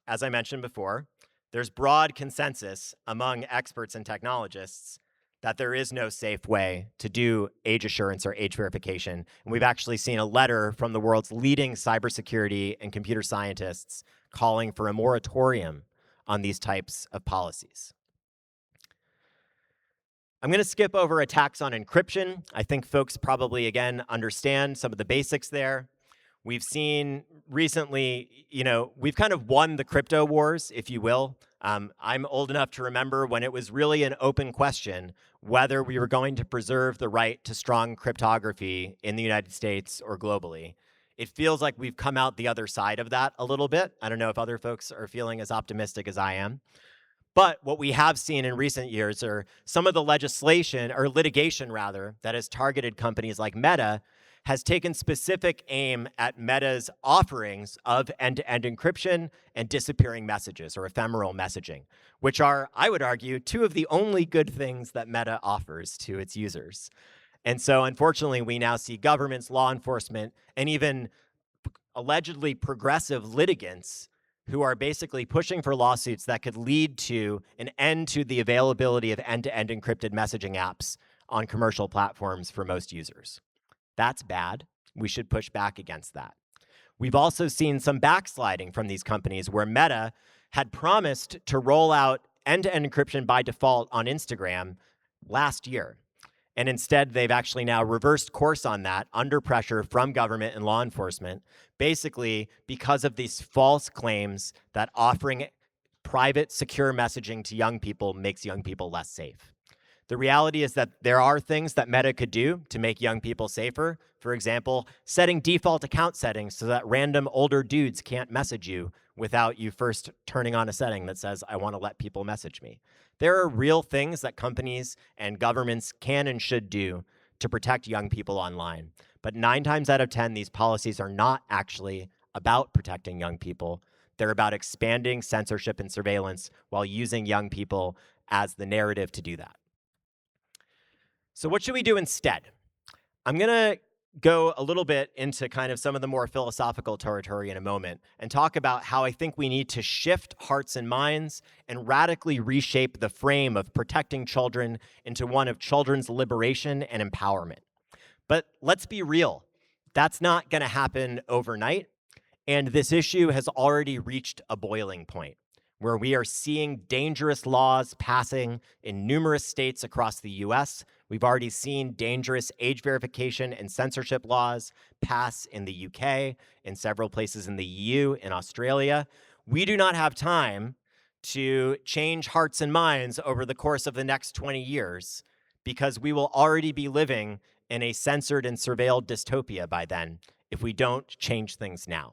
as I mentioned before, there's broad consensus among experts and technologists that there is no safe way to do age assurance or age verification. And we've actually seen a letter from the world's leading cybersecurity and computer scientists calling for a moratorium on these types of policies. I'm going to skip over attacks on encryption. I think folks probably, again, understand some of the basics there. We've seen recently, we've kind of won the crypto wars, if you will. I'm old enough to remember when it was really an open question whether we were going to preserve the right to strong cryptography in the United States or globally. It feels like we've come out the other side of that a little bit. I don't know if other folks are feeling as optimistic as I am. But what we have seen in recent years are some of the legislation, or litigation rather, that has targeted companies like Meta has taken specific aim at Meta's offerings of end-to-end encryption and disappearing messages, or ephemeral messaging, which are, I would argue, two of the only good things that Meta offers to its users. And so, unfortunately, we now see governments, law enforcement, and even allegedly progressive litigants who are basically pushing for lawsuits that could lead to an end to the availability of end-to-end encrypted messaging apps on commercial platforms for most users. That's bad. We should push back against that. We've also seen some backsliding from these companies where Meta had promised to roll out end-to-end encryption by default on Instagram last year. And instead, they've actually now reversed course on that under pressure from government and law enforcement, basically because of these false claims that offering private, secure messaging to young people makes young people less safe. The reality is that there are things that Meta could do to make young people safer. For example, setting default account settings so that random older dudes can't message you without you first turning on a setting that says, I want to let people message me. There are real things that companies and governments can and should do to protect young people online. But 9 times out of 10, these policies are not actually about protecting young people. They're about expanding censorship and surveillance while using young people as the narrative to do that. So what should we do instead? I'm going to go a little bit into kind of some of the more philosophical territory in a moment and talk about how I think we need to shift hearts and minds and radically reshape the frame of protecting children into one of children's liberation and empowerment. But let's be real, that's not going to happen overnight. And this issue has already reached a boiling point where we are seeing dangerous laws passing in numerous states across the US. We've already seen dangerous age verification and censorship laws pass in the UK, in several places in the EU, in Australia. We do not have time to change hearts and minds over the course of the next 20 years because we will already be living in a censored and surveilled dystopia by then if we don't change things now.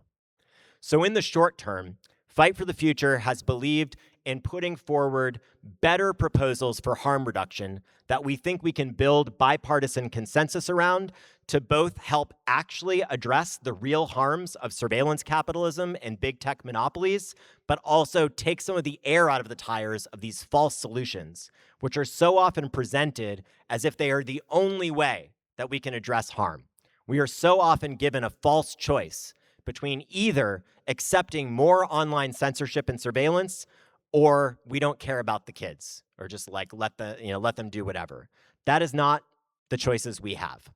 So in the short term, Fight for the Future has believed in putting forward better proposals for harm reduction that we think we can build bipartisan consensus around to both help actually address the real harms of surveillance capitalism and big tech monopolies, but also take some of the air out of the tires of these false solutions, which are so often presented as if they are the only way that we can address harm. We are so often given a false choice between either accepting more online censorship and surveillance, or we don't care about the kids, or just like let them do whatever. That is not the choices we have.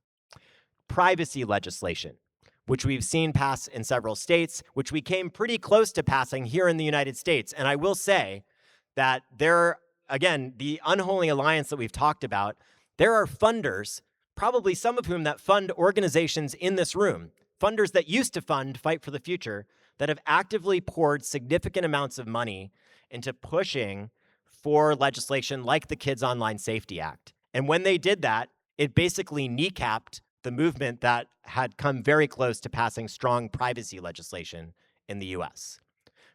Privacy legislation. which we've seen pass in several states, which we came pretty close to passing here in the United States. And I will say that there, again, the unholy alliance that we've talked about, there are funders, probably some of whom that fund organizations in this room, funders that used to fund Fight for the Future, that have actively poured significant amounts of money into pushing for legislation like the Kids Online Safety Act. And when they did that, it basically kneecapped the movement that had come very close to passing strong privacy legislation in the US.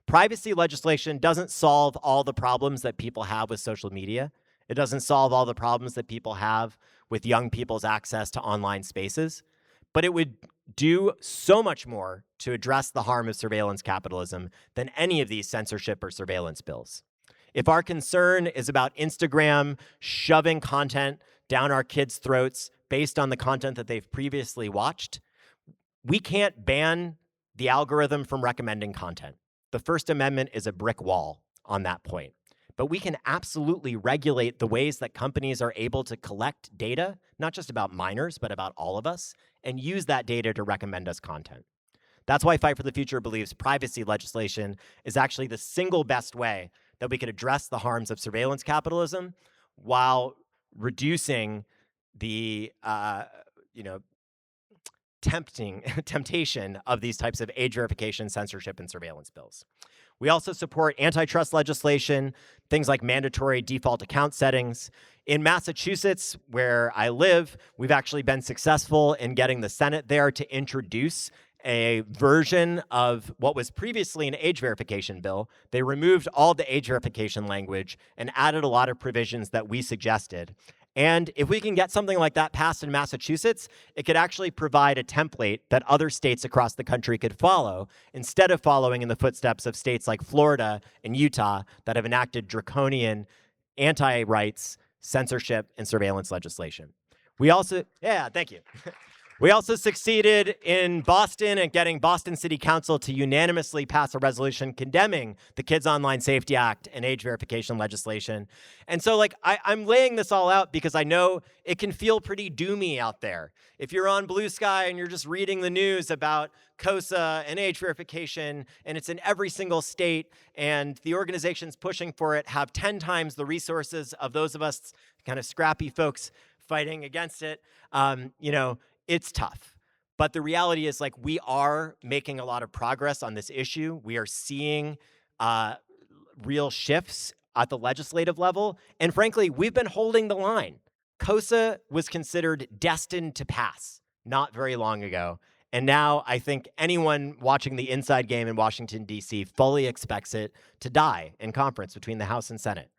Privacy legislation doesn't solve all the problems that people have with social media. It doesn't solve all the problems that people have with young people's access to online spaces, but it would do so much more to address the harm of surveillance capitalism than any of these censorship or surveillance bills. If our concern is about Instagram shoving content down our kids' throats based on the content that they've previously watched, we can't ban the algorithm from recommending content. The First Amendment is a brick wall on that point. But we can absolutely regulate the ways that companies are able to collect data, not just about minors, but about all of us, and use that data to recommend us content. That's why Fight for the Future believes privacy legislation is actually the single best way that we could address the harms of surveillance capitalism while reducing the temptation of these types of age verification, censorship, and surveillance bills. We also support antitrust legislation, things like mandatory default account settings. In Massachusetts, where I live, we've actually been successful in getting the Senate there to introduce a version of what was previously an age verification bill. They removed all the age verification language and added a lot of provisions that we suggested. And if we can get something like that passed in Massachusetts, it could actually provide a template that other states across the country could follow, instead of following in the footsteps of states like Florida and Utah that have enacted draconian anti-rights, censorship, and surveillance legislation. We also, thank you. We also succeeded in Boston at getting Boston City Council to unanimously pass a resolution condemning the Kids Online Safety Act and age verification legislation. And so I'm laying this all out because I know it can feel pretty doomy out there. If you're on Blue Sky and you're just reading the news about COSA and age verification, and it's in every single state, and the organizations pushing for it have 10 times the resources of those of us kind of scrappy folks fighting against it, it's tough. But the reality is, we are making a lot of progress on this issue. We are seeing real shifts at the legislative level. And frankly, we've been holding the line. COSA was considered destined to pass not very long ago. And now I think anyone watching the inside game in Washington, D.C. fully expects it to die in conference between the House and Senate.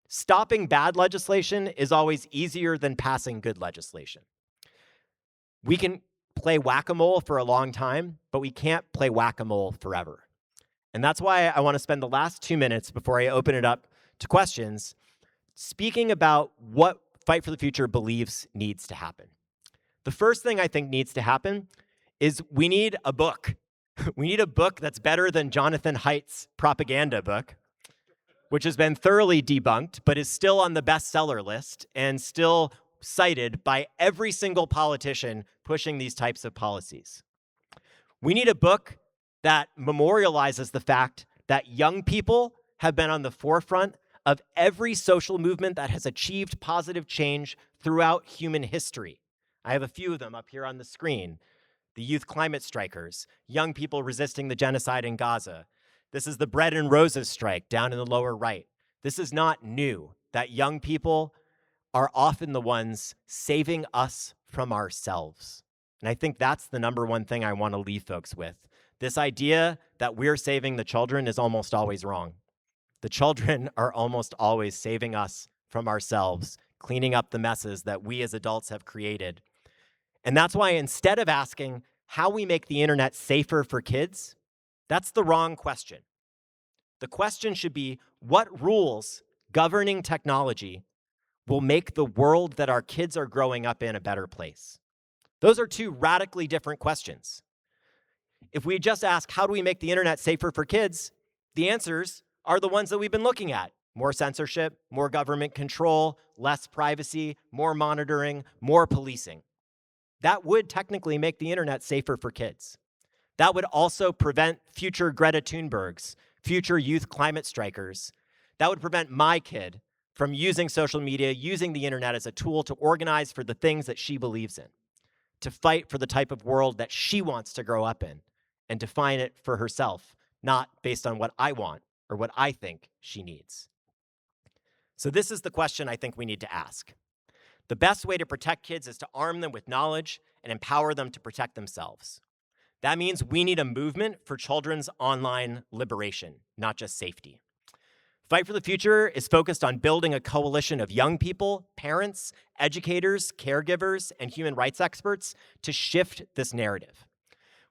Stopping bad legislation is always easier than passing good legislation. We can play whack-a-mole for a long time, but we can't play whack-a-mole forever. And that's why I want to spend the last 2 minutes before I open it up to questions speaking about what Fight for the Future believes needs to happen. The first thing I think needs to happen is we need a book. We need a book that's better than Jonathan Haidt's propaganda book, which has been thoroughly debunked, but is still on the bestseller list and still cited by every single politician pushing these types of policies. We need a book that memorializes the fact that young people have been on the forefront of every social movement that has achieved positive change throughout human history. I have a few of them up here on the screen. The youth climate strikers, young people resisting the genocide in Gaza. This is the Bread and Roses strike down in the lower right. This is not new, that young people are often the ones saving us from ourselves. And I think that's the number one thing I want to leave folks with. This idea that we're saving the children is almost always wrong. The children are almost always saving us from ourselves, cleaning up the messes that we as adults have created. And that's why instead of asking how we make the internet safer for kids, that's the wrong question. The question should be, what rules governing technology will make the world that our kids are growing up in a better place? Those are two radically different questions. If we just ask, how do we make the internet safer for kids? The answers are the ones that we've been looking at. More censorship, more government control, less privacy, more monitoring, more policing. that would technically make the internet safer for kids. That would also prevent future Greta Thunbergs, future youth climate strikers. That would prevent my kid from using social media, using the internet as a tool to organize for the things that she believes in, to fight for the type of world that she wants to grow up in, and define it for herself, not based on what I want or what I think she needs. So this is the question I think we need to ask. The best way to protect kids is to arm them with knowledge and empower them to protect themselves. That means we need a movement for children's online liberation, not just safety. Fight for the Future is focused on building a coalition of young people, parents, educators, caregivers, and human rights experts to shift this narrative.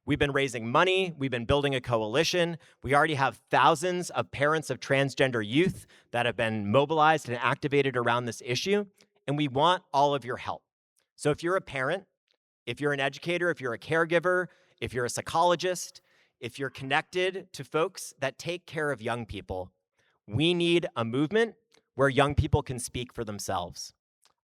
We've been raising money, we've been building a coalition. We already have thousands of parents of transgender youth that have been mobilized and activated around this issue, and we want all of your help. So if you're a parent, if you're an educator, if you're a caregiver, if you're a psychologist, if you're connected to folks that take care of young people, we need a movement where young people can speak for themselves.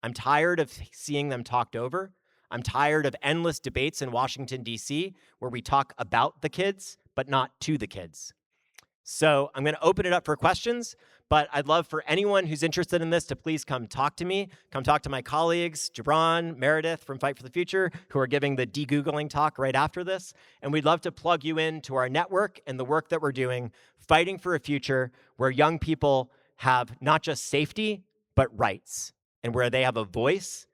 I'm tired of seeing them talked over. I'm tired of endless debates in Washington, D.C., where we talk about the kids, but not to the kids. So I'm going to open it up for questions, but I'd love for anyone who's interested in this to please come talk to me. Come talk to my colleagues, Gibran, Meredith from Fight for the Future, who are giving the de-Googling talk right after this. And we'd love to plug you into our network and the work that we're doing, fighting for a future where young people have not just safety, but rights, and where they have a voice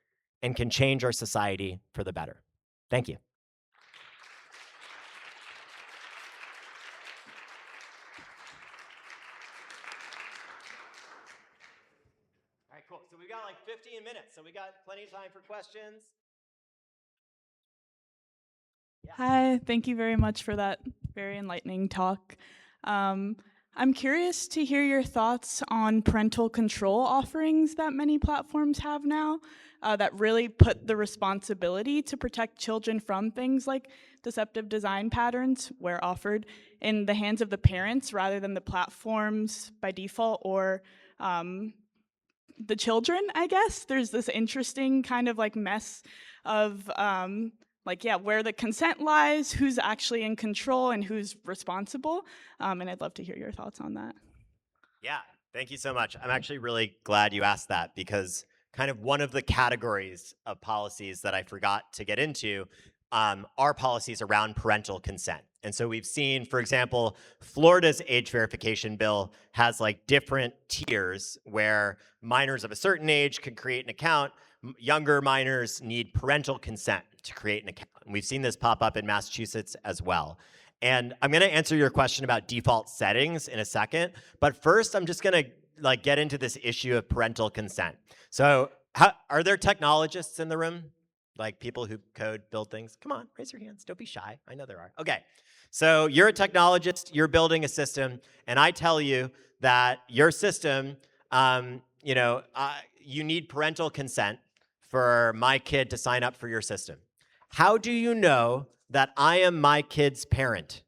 and can change our society for the better. Thank you. All right, cool. So we've got like 15 minutes, so we got plenty of time for questions. Hi, thank you very much for that very enlightening talk. I'm curious to hear your thoughts on parental control offerings that many platforms have now that really put the responsibility to protect children from things like deceptive design patterns, where offered, in the hands of the parents rather than the platforms by default or the children, I guess. There's this interesting kind of like mess of where the consent lies, who's actually in control, and who's responsible. And I'd love to hear your thoughts on that. Yeah, thank you so much. I'm actually really glad you asked that, because kind of one of the categories of policies that I forgot to get into are policies around parental consent. And so we've seen, for example, Florida's age verification bill has like different tiers where minors of a certain age can create an account. Younger minors need parental consent to create an account. And we've seen this pop up in Massachusetts as well. And I'm going to answer your question about default settings in a second. But first, I'm just going to get into this issue of parental consent. So are there technologists in the room? Like people who code, build things? Come on, raise your hands. Don't be shy. I know there are. Okay. So you're a technologist, you're building a system, and I tell you that your system, you need parental consent for my kid to sign up for your system. How do you know that I am my kid's parent?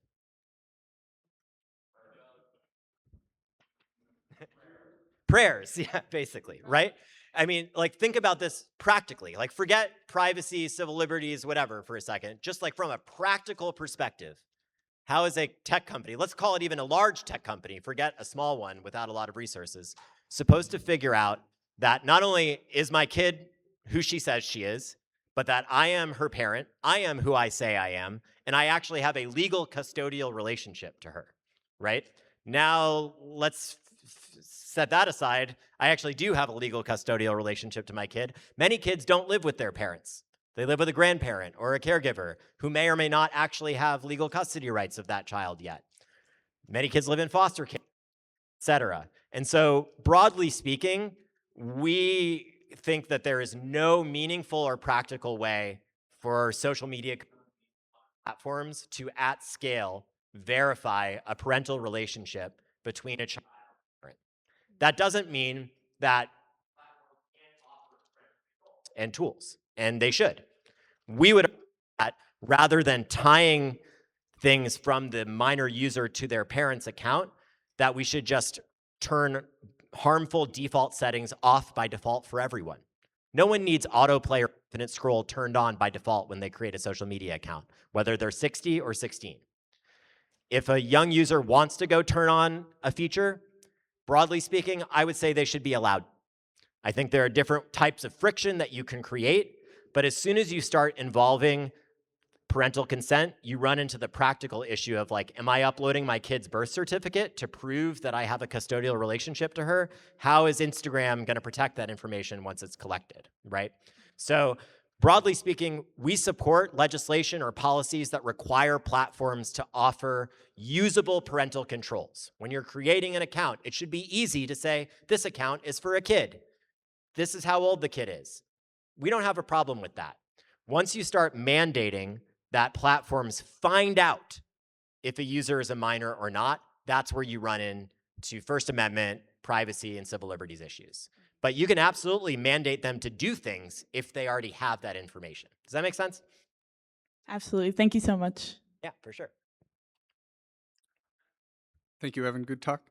Prayers, yeah, basically, right? I mean, like, think about this practically. Like, forget privacy, civil liberties, whatever for a second. Just like from a practical perspective, how is a tech company, let's call it even a large tech company, forget a small one without a lot of resources, supposed to figure out that not only is my kid who she says she is, but that I am her parent, I am who I say I am, and I actually have a legal custodial relationship to her, right? Now, let's set that aside. I actually do have a legal custodial relationship to my kid. Many kids don't live with their parents. They live with a grandparent or a caregiver who may or may not actually have legal custody rights of that child yet. Many kids live in foster care, et cetera. And so, broadly speaking, we think that there is no meaningful or practical way for social media platforms to, at scale, verify a parental relationship between a child and a parent. That doesn't mean that and tools, and they should. We would that rather than tying things from the minor user to their parent's account, that we should just turn harmful default settings off by default for everyone. No one needs autoplay or infinite scroll turned on by default when they create a social media account, whether they're 60 or 16. If a young user wants to go turn on a feature, broadly speaking, I would say they should be allowed. I think there are different types of friction that you can create, but as soon as you start involving parental consent, you run into the practical issue of like, am I uploading my kid's birth certificate to prove that I have a custodial relationship to her? How is Instagram going to protect that information once it's collected, right? So broadly speaking, we support legislation or policies that require platforms to offer usable parental controls. When you're creating an account, it should be easy to say, this account is for a kid. This is how old the kid is. We don't have a problem with that. Once you start mandating that platforms find out if a user is a minor or not, that's where you run into First Amendment, privacy, and civil liberties issues. But you can absolutely mandate them to do things if they already have that information. Does that make sense? Absolutely. Thank you so much. Yeah, for sure. Thank you, Evan. Good talk.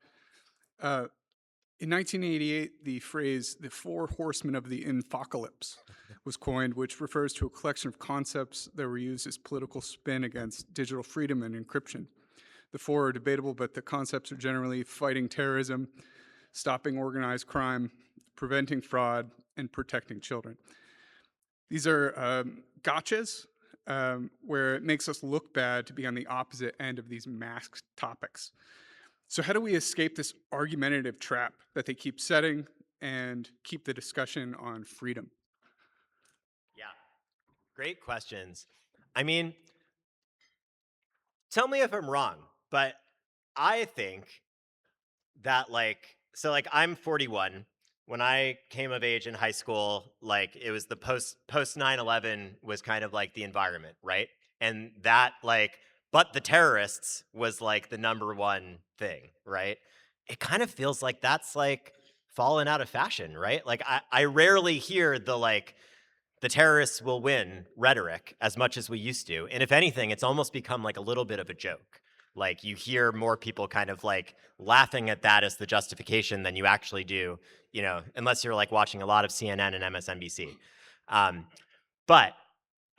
In 1988, the phrase, the four horsemen of the infocalypse, was coined, which refers to a collection of concepts that were used as political spin against digital freedom and encryption. The four are debatable, but the concepts are generally fighting terrorism, stopping organized crime, preventing fraud, and protecting children. These are gotchas, where it makes us look bad to be on the opposite end of these masked topics. So how do we escape this argumentative trap that they keep setting and keep the discussion on freedom? Yeah, great questions. I mean, tell me if I'm wrong, but I think that like I'm 41. When I came of age in high school, like it was the post 9/11 was kind of like the environment, right? And that like, but the terrorists was like the number one thing, right? It kind of feels like that's like fallen out of fashion, right? Like I rarely hear the like the terrorists will win rhetoric as much as we used to. And if anything, it's almost become like a little bit of a joke. Like you hear more people kind of like laughing at that as the justification than you actually do, you know, unless you're like watching a lot of CNN and MSNBC. But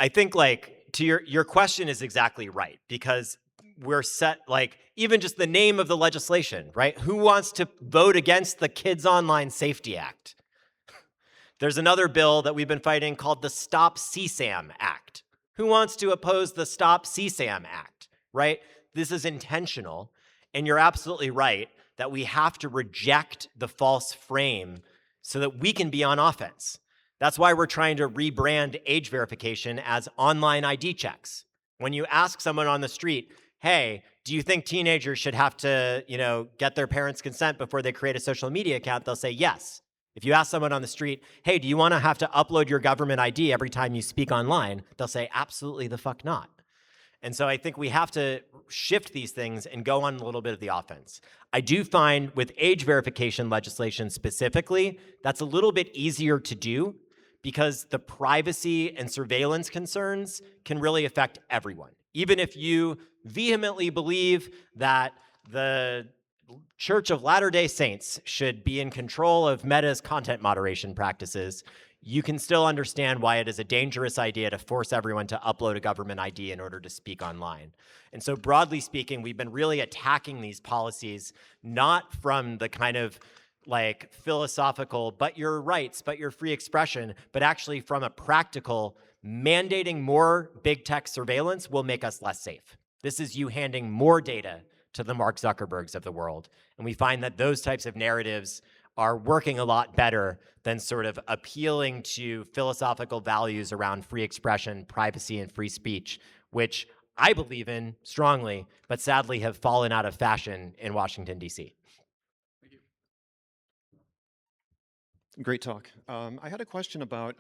I think like to your question is exactly right, because we're set like even just the name of the legislation, right? Who wants to vote against the Kids Online Safety Act? There's another bill that we've been fighting called the Stop CSAM Act. Who wants to oppose the Stop CSAM Act, right? This is intentional, and you're absolutely right that we have to reject the false frame so that we can be on offense. That's why we're trying to rebrand age verification as online ID checks. When you ask someone on the street, hey, do you think teenagers should have to, you know, get their parents' consent before they create a social media account? They'll say yes. If you ask someone on the street, hey, do you want to have to upload your government ID every time you speak online? They'll say, absolutely the fuck not. And so I think we have to shift these things and go on a little bit of the offense. I do find with age verification legislation specifically, that's a little bit easier to do because the privacy and surveillance concerns can really affect everyone. Even if you vehemently believe that the Church of Latter-day Saints should be in control of Meta's content moderation practices, you can still understand why it is a dangerous idea to force everyone to upload a government ID in order to speak online. And so broadly speaking, we've been really attacking these policies, not from the kind of like philosophical, but your rights, but your free expression, but actually from a practical, mandating more big tech surveillance will make us less safe. This is you handing more data to the Mark Zuckerbergs of the world. And we find that those types of narratives are working a lot better than sort of appealing to philosophical values around free expression, privacy, and free speech, which I believe in strongly, but sadly have fallen out of fashion in Washington, D.C. Great talk. I had a question about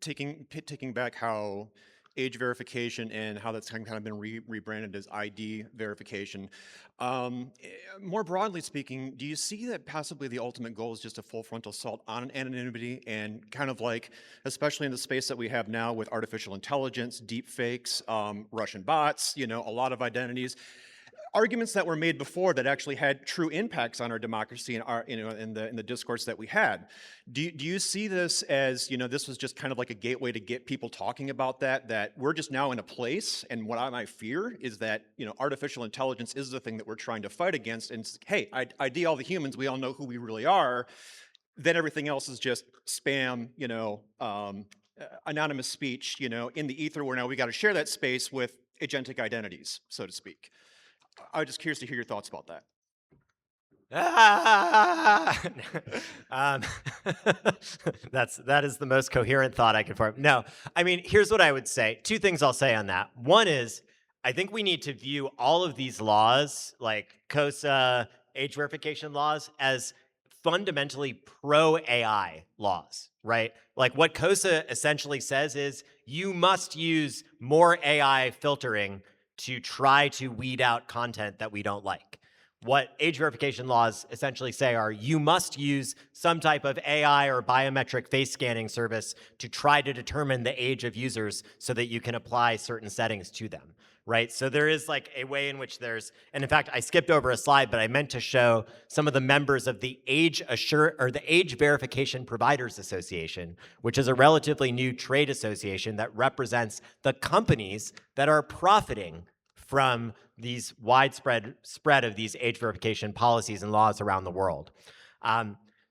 taking back how age verification and how that's kind of been rebranded as ID verification. More broadly speaking, do you see that possibly the ultimate goal is just a full frontal assault on anonymity and kind of like, especially in the space that we have now with artificial intelligence, deep fakes, Russian bots, you know, a lot of identities. arguments that were made before that actually had true impacts on our democracy and our, in the discourse that we had. Do you see this as, this was just kind of like a gateway to get people talking about that we're just now in a place, and what I fear is that, artificial intelligence is the thing that we're trying to fight against, and hey, ID all the humans, we all know who we really are, then everything else is just spam, anonymous speech, in the ether, where now we got to share that space with agentic identities, so to speak. I'm just curious to hear your thoughts about that. That is the most coherent thought I can form. No, I mean, here's what I would say. Two things I'll say on that. One is, I think we need to view all of these laws, like COSA, age verification laws, as fundamentally pro-AI laws, right? Like what COSA essentially says is you must use more AI filtering to try to weed out content that we don't like. What age verification laws essentially say are you must use some type of AI or biometric face scanning service to try to determine the age of users so that you can apply certain settings to them, right? So there is like a way in which there's, and in fact, I skipped over a slide, but I meant to show some of the members of the Age Verification Providers Association, which is a relatively new trade association that represents the companies that are profiting from these widespread spread of these age verification policies and laws around the world.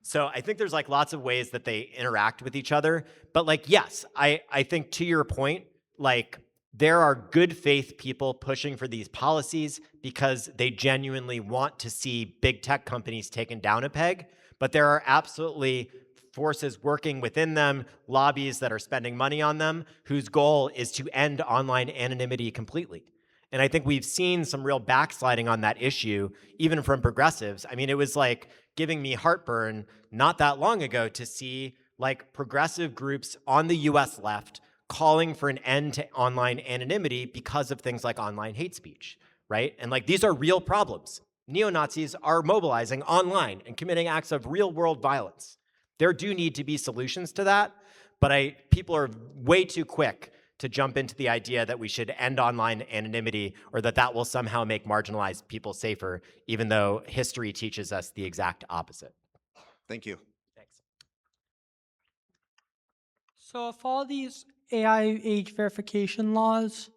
So I think there's like lots of ways that they interact with each other. But like, yes, I think to your point, like there are good faith people pushing for these policies because they genuinely want to see big tech companies taken down a peg. But there are absolutely forces working within them, lobbies that are spending money on them, whose goal is to end online anonymity completely. And I think we've seen some real backsliding on that issue, even from progressives. I mean, it was like giving me heartburn not that long ago to see like progressive groups on the US left calling for an end to online anonymity because of things like online hate speech, right? And like these are real problems. Neo-Nazis are mobilizing online and committing acts of real world violence. There do need to be solutions to that, but people are way too quick to jump into the idea that we should end online anonymity or that will somehow make marginalized people safer, even though history teaches us the exact opposite. Thank you. Thanks. So if all these AI age verification laws,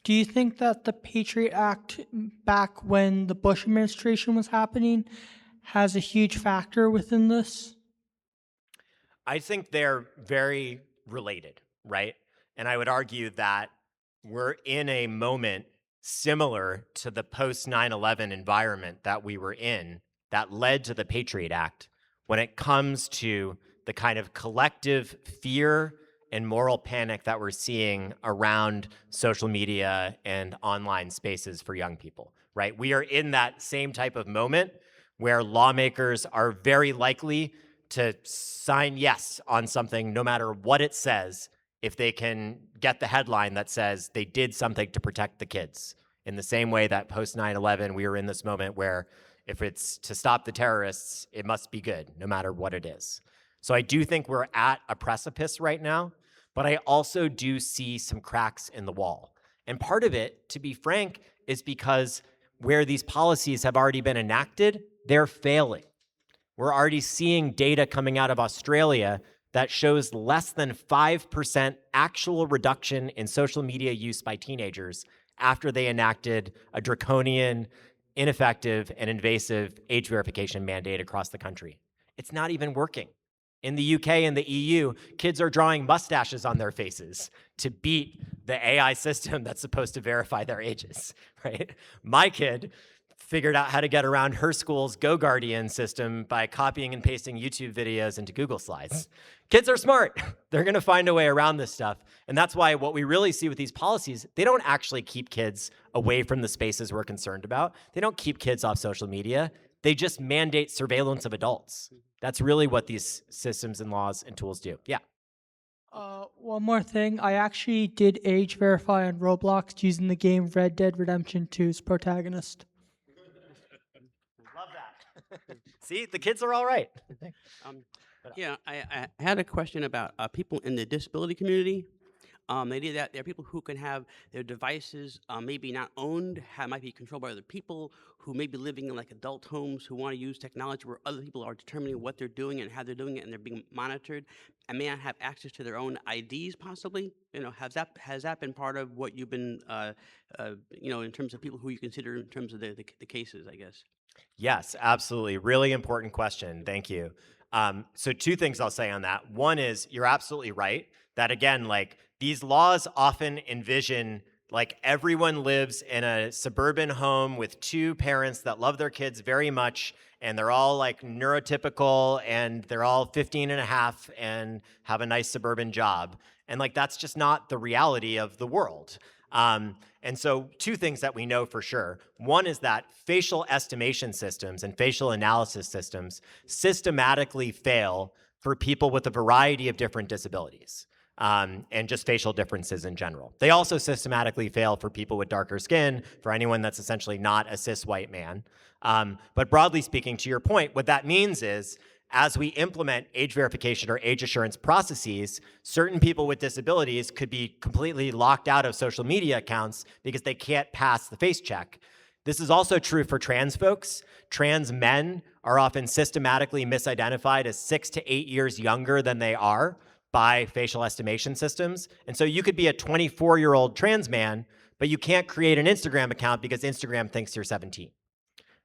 do you think that the Patriot Act back when the Bush administration was happening has a huge factor within this? I think they're very related, right? And I would argue that we're in a moment similar to the post 9/11 environment that we were in that led to the Patriot Act when it comes to the kind of collective fear and moral panic that we're seeing around social media and online spaces for young people, right? We are in that same type of moment where lawmakers are very likely to sign yes on something no matter what it says if they can get the headline that says they did something to protect the kids. In the same way that post 9/11, we were in this moment where if it's to stop the terrorists, it must be good, no matter what it is. So I do think we're at a precipice right now, but I also do see some cracks in the wall. And part of it, to be frank, is because where these policies have already been enacted, they're failing. We're already seeing data coming out of Australia that shows less than 5% actual reduction in social media use by teenagers after they enacted a draconian, ineffective, and invasive age verification mandate across the country. It's not even working. In the UK and the EU, kids are drawing mustaches on their faces to beat the AI system that's supposed to verify their ages, right? My kid figured out how to get around her school's GoGuardian system by copying and pasting YouTube videos into Google Slides. Kids are smart. They're going to find a way around this stuff. And that's why what we really see with these policies, they don't actually keep kids away from the spaces we're concerned about. They don't keep kids off social media. They just mandate surveillance of adults. That's really what these systems and laws and tools do. Yeah. One more thing. I actually did age verify on Roblox using the game Red Dead Redemption 2's protagonist. Love that. See, the kids are all right. Yeah, I had a question about people in the disability community. The idea that there are people who can have their devices maybe not owned, might be controlled by other people who may be living in like adult homes who want to use technology where other people are determining what they're doing and how they're doing it, and they're being monitored and may not have access to their own IDs possibly. Has that been part of what you've been, in terms of people who you consider in terms of the cases, I guess? Yes, absolutely. Really important question. Thank you. So two things I'll say on that. One is you're absolutely right that again, like these laws often envision like everyone lives in a suburban home with two parents that love their kids very much, and they're all like neurotypical and they're all 15 and a half and have a nice suburban job. And like that's just not the reality of the world. And so two things that we know for sure. One is that facial estimation systems and facial analysis systems systematically fail for people with a variety of different disabilities, and just facial differences in general. They also systematically fail for people with darker skin, for anyone that's essentially not a cis white man. But broadly speaking, to your point, what that means is as we implement age verification or age assurance processes, certain people with disabilities could be completely locked out of social media accounts because they can't pass the face check. This is also true for trans folks. Trans men are often systematically misidentified as 6 to 8 years younger than they are by facial estimation systems. And so you could be a 24-year-old trans man, but you can't create an Instagram account because Instagram thinks you're 17.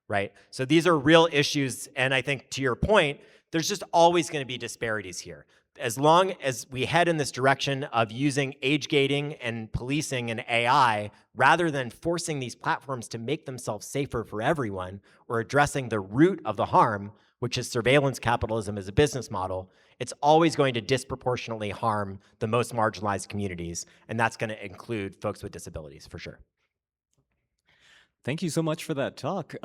Right? So these are real issues. And I think to your point, there's just always going to be disparities here. As long as we head in this direction of using age gating and policing and AI, rather than forcing these platforms to make themselves safer for everyone or addressing the root of the harm, which is surveillance capitalism as a business model, it's always going to disproportionately harm the most marginalized communities. And that's going to include folks with disabilities for sure. Thank you so much for that talk.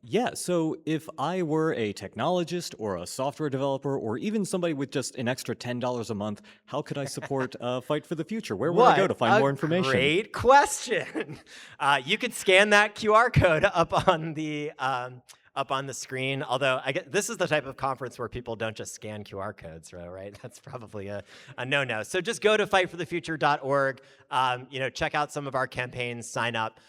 Yeah, so if I were a technologist or a software developer or even somebody with just an extra $10 a month, how could I support Fight for the Future? Where would I go to find more information? Great question. You could scan that QR code up on the screen. Although I get this is the type of conference where people don't just scan QR codes, right? That's probably a no-no. So just go to fightforthefuture.org. Check out some of our campaigns. Sign up.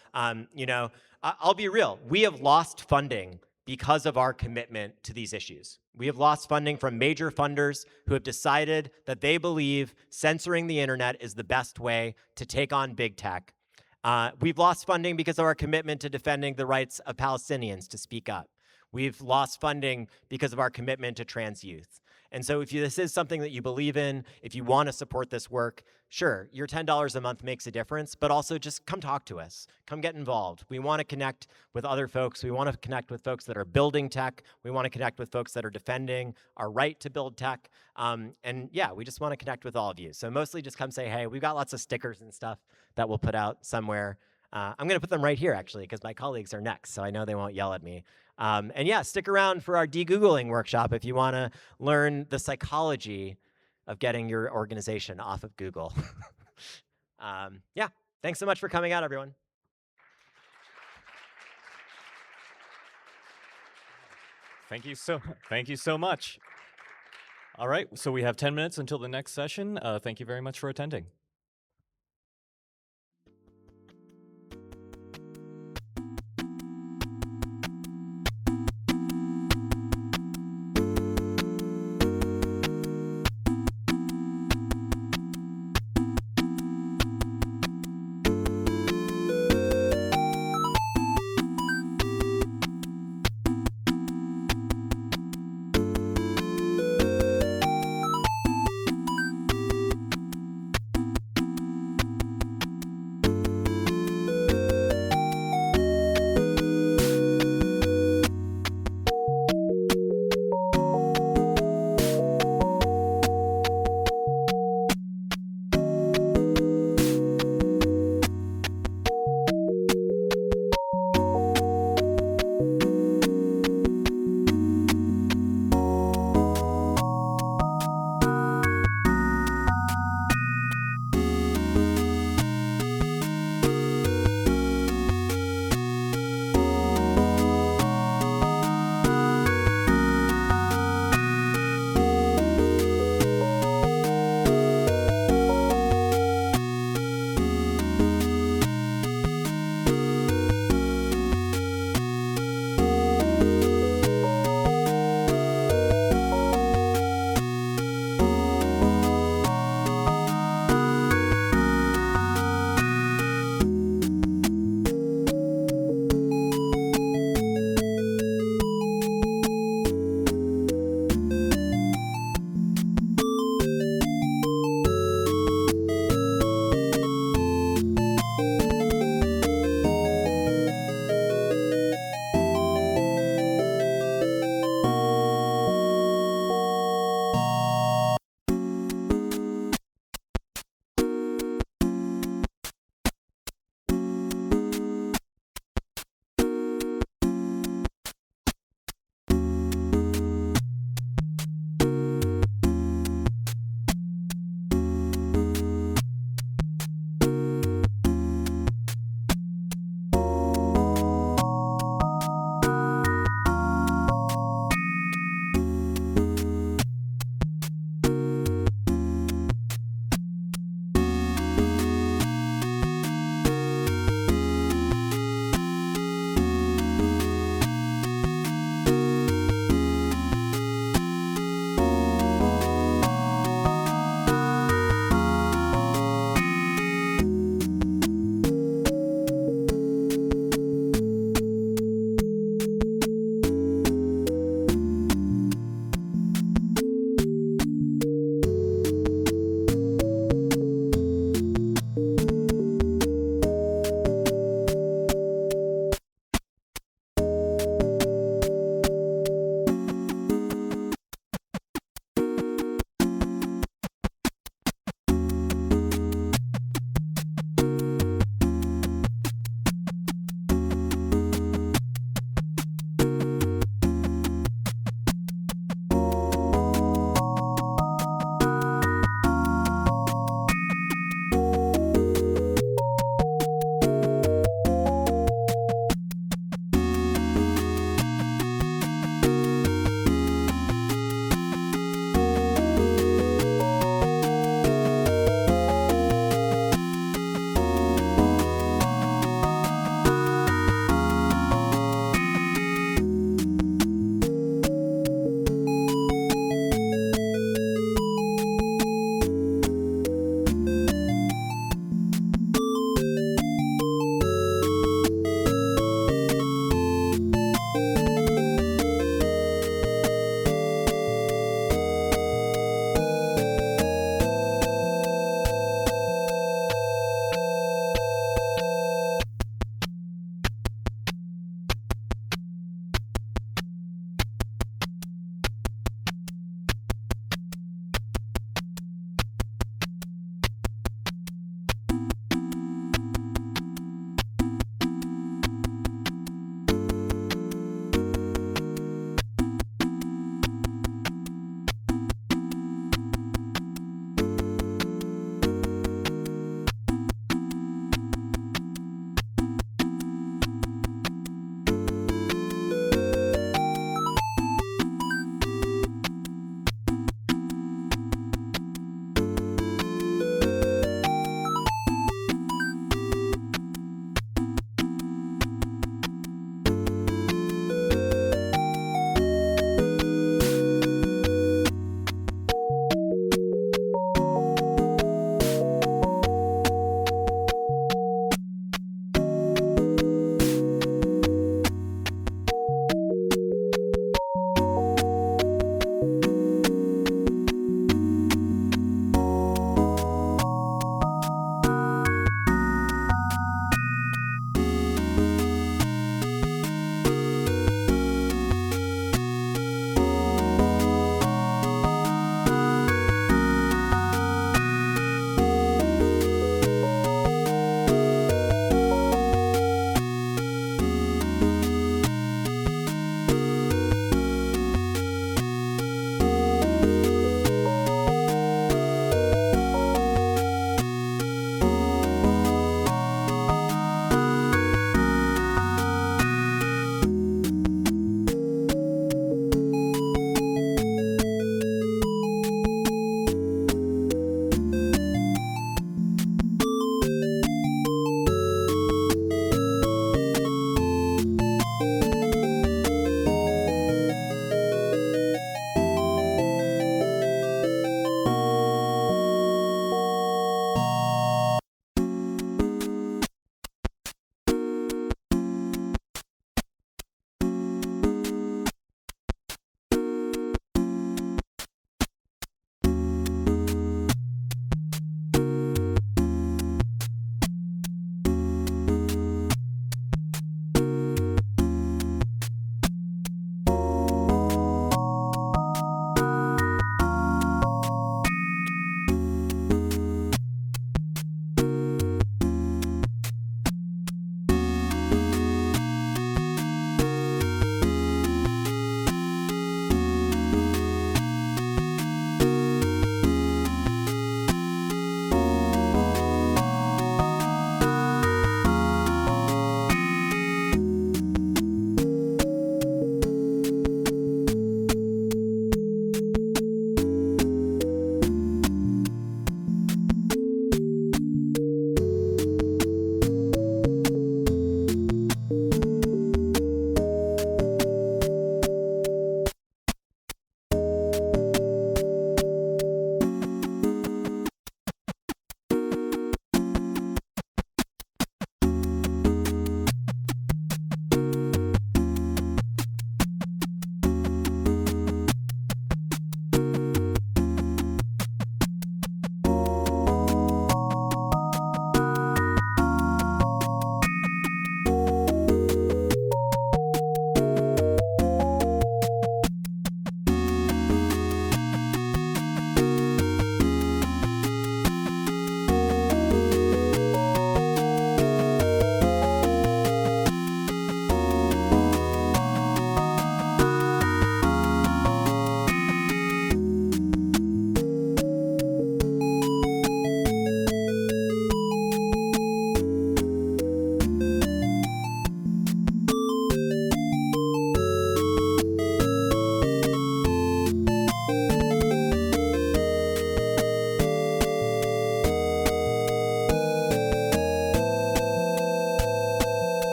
I'll be real. We have lost funding because of our commitment to these issues. We have lost funding from major funders who have decided that they believe censoring the internet is the best way to take on big tech. We've lost funding because of our commitment to defending the rights of Palestinians to speak up. We've lost funding because of our commitment to trans youth. And so if this is something that you believe in, if you want to support this work, sure, your $10 a month makes a difference, but also just come talk to us. Come get involved. We want to connect with other folks. We want to connect with folks that are building tech. We want to connect with folks that are defending our right to build tech. And yeah, we just want to connect with all of you. So mostly just come say, hey, we've got lots of stickers and stuff that we'll put out somewhere. I'm going to put them right here, actually, because my colleagues are next, so I know they won't yell at me. And yeah, stick around for our de-Googling workshop if you want to learn the psychology of getting your organization off of Google. Yeah, thanks so much for coming out, everyone. Thank you so much. All right, so we have 10 minutes until the next session. Thank you very much for attending.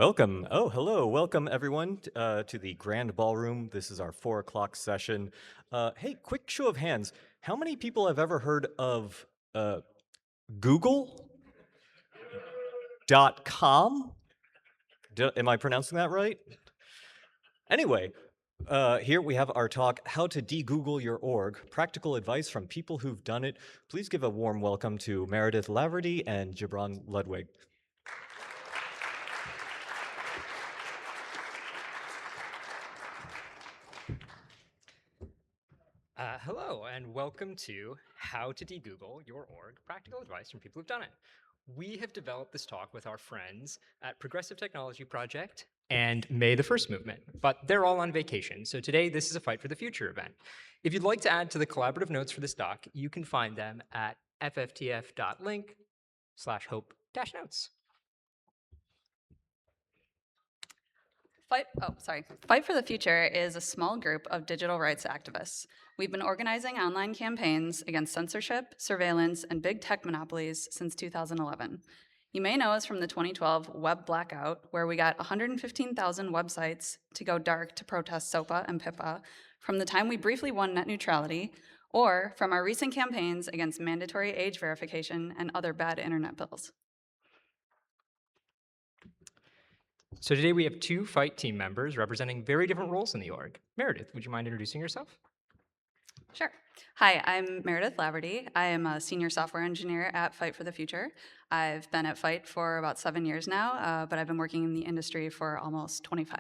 Welcome. Oh, hello. Welcome, everyone, to the Grand Ballroom. This is our 4 o'clock session. Hey, quick show of hands. How many people have ever heard of Google.com? Am I pronouncing that right? Anyway, here we have our talk, How to De-Google Your Org, Practical Advice from People Who've Done It. Please give a warm welcome to Meredith Laverty and Gibran Ludwig. Hello, and welcome to How to De-Google Your Org, Practical Advice from People Who've Done It. We have developed this talk with our friends at Progressive Technology Project and May the First Movement, but they're all on vacation, so today this is a Fight for the Future event. If you'd like to add to the collaborative notes for this doc, you can find them at fftf.link/hope-notes. Fight for the Future is a small group of digital rights activists. We've been organizing online campaigns against censorship, surveillance, and big tech monopolies since 2011. You may know us from the 2012 web blackout, where we got 115,000 websites to go dark to protest SOPA and PIPA, from the time we briefly won net neutrality, or from our recent campaigns against mandatory age verification and other bad internet bills. So today we have two Fight team members representing very different roles in the org. Meredith, would you mind introducing yourself? Sure. Hi, I'm Meredith Laverty. I am a senior software engineer at Fight for the Future. I've been at Fight for about 7 years now, but I've been working in the industry for almost 25.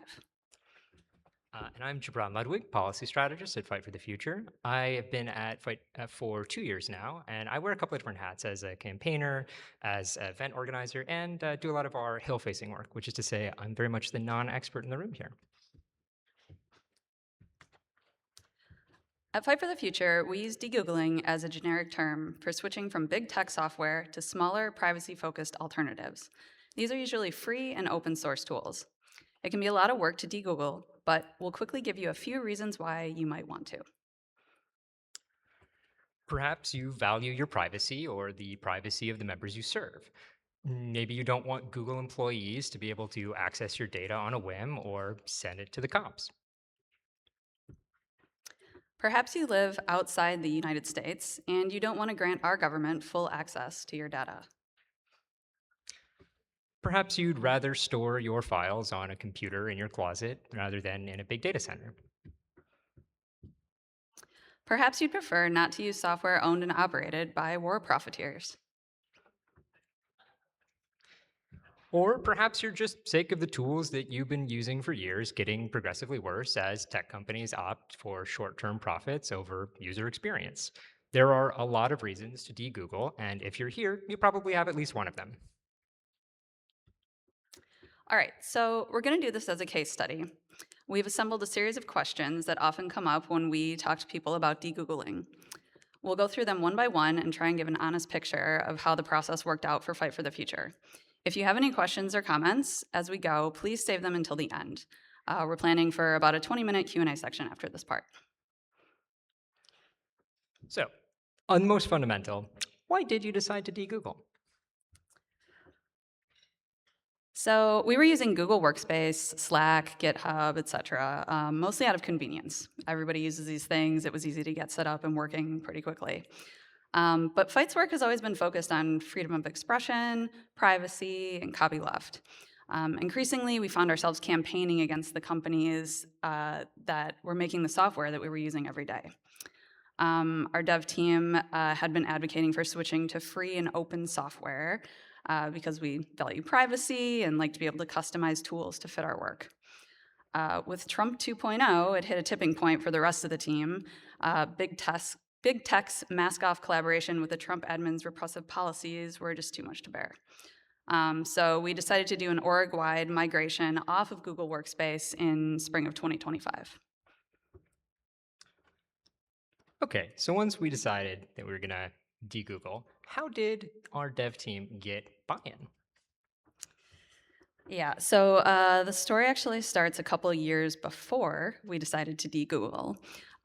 And I'm Gibran Ludwig, policy strategist at Fight for the Future. I have been at Fight for 2 years now, and I wear a couple of different hats as a campaigner, as an event organizer, and do a lot of our hill-facing work, which is to say I'm very much the non-expert in the room here. At Fight for the Future, we use de-Googling as a generic term for switching from big tech software to smaller, privacy-focused alternatives. These are usually free and open source tools. It can be a lot of work to de-Google, but we'll quickly give you a few reasons why you might want to. Perhaps you value your privacy or the privacy of the members you serve. Maybe you don't want Google employees to be able to access your data on a whim or send it to the cops. Perhaps you live outside the United States and you don't want to grant our government full access to your data. Perhaps you'd rather store your files on a computer in your closet rather than in a big data center. Perhaps you'd prefer not to use software owned and operated by war profiteers. Or perhaps you're just sick of the tools that you've been using for years getting progressively worse as tech companies opt for short-term profits over user experience. There are a lot of reasons to de-Google, and if you're here, you probably have at least one of them. All right, so we're going to do this as a case study. We've assembled a series of questions that often come up when we talk to people about de-Googling. We'll go through them one by one and try and give an honest picture of how the process worked out for Fight for the Future. If you have any questions or comments as we go, please save them until the end. We're planning for about a 20-minute Q&A section after this part. So, on the most fundamental, why did you decide to de-Google? So we were using Google Workspace, Slack, GitHub, etc., mostly out of convenience. Everybody uses these things. It was easy to get set up and working pretty quickly. But Fight's work has always been focused on freedom of expression, privacy, and copyleft. Increasingly, we found ourselves campaigning against the companies that were making the software that we were using every day. Our dev team had been advocating for switching to free and open software because we value privacy and like to be able to customize tools to fit our work. With Trump 2.0, it hit a tipping point for the rest of the team. Big tech's mask-off collaboration with the Trump admin's repressive policies were just too much to bear. So we decided to do an org-wide migration off of Google Workspace in spring of 2025. Okay, so once we decided that we were gonna de-Google, how did our dev team get buy-in? Yeah, so the story actually starts a couple years before we decided to de-Google.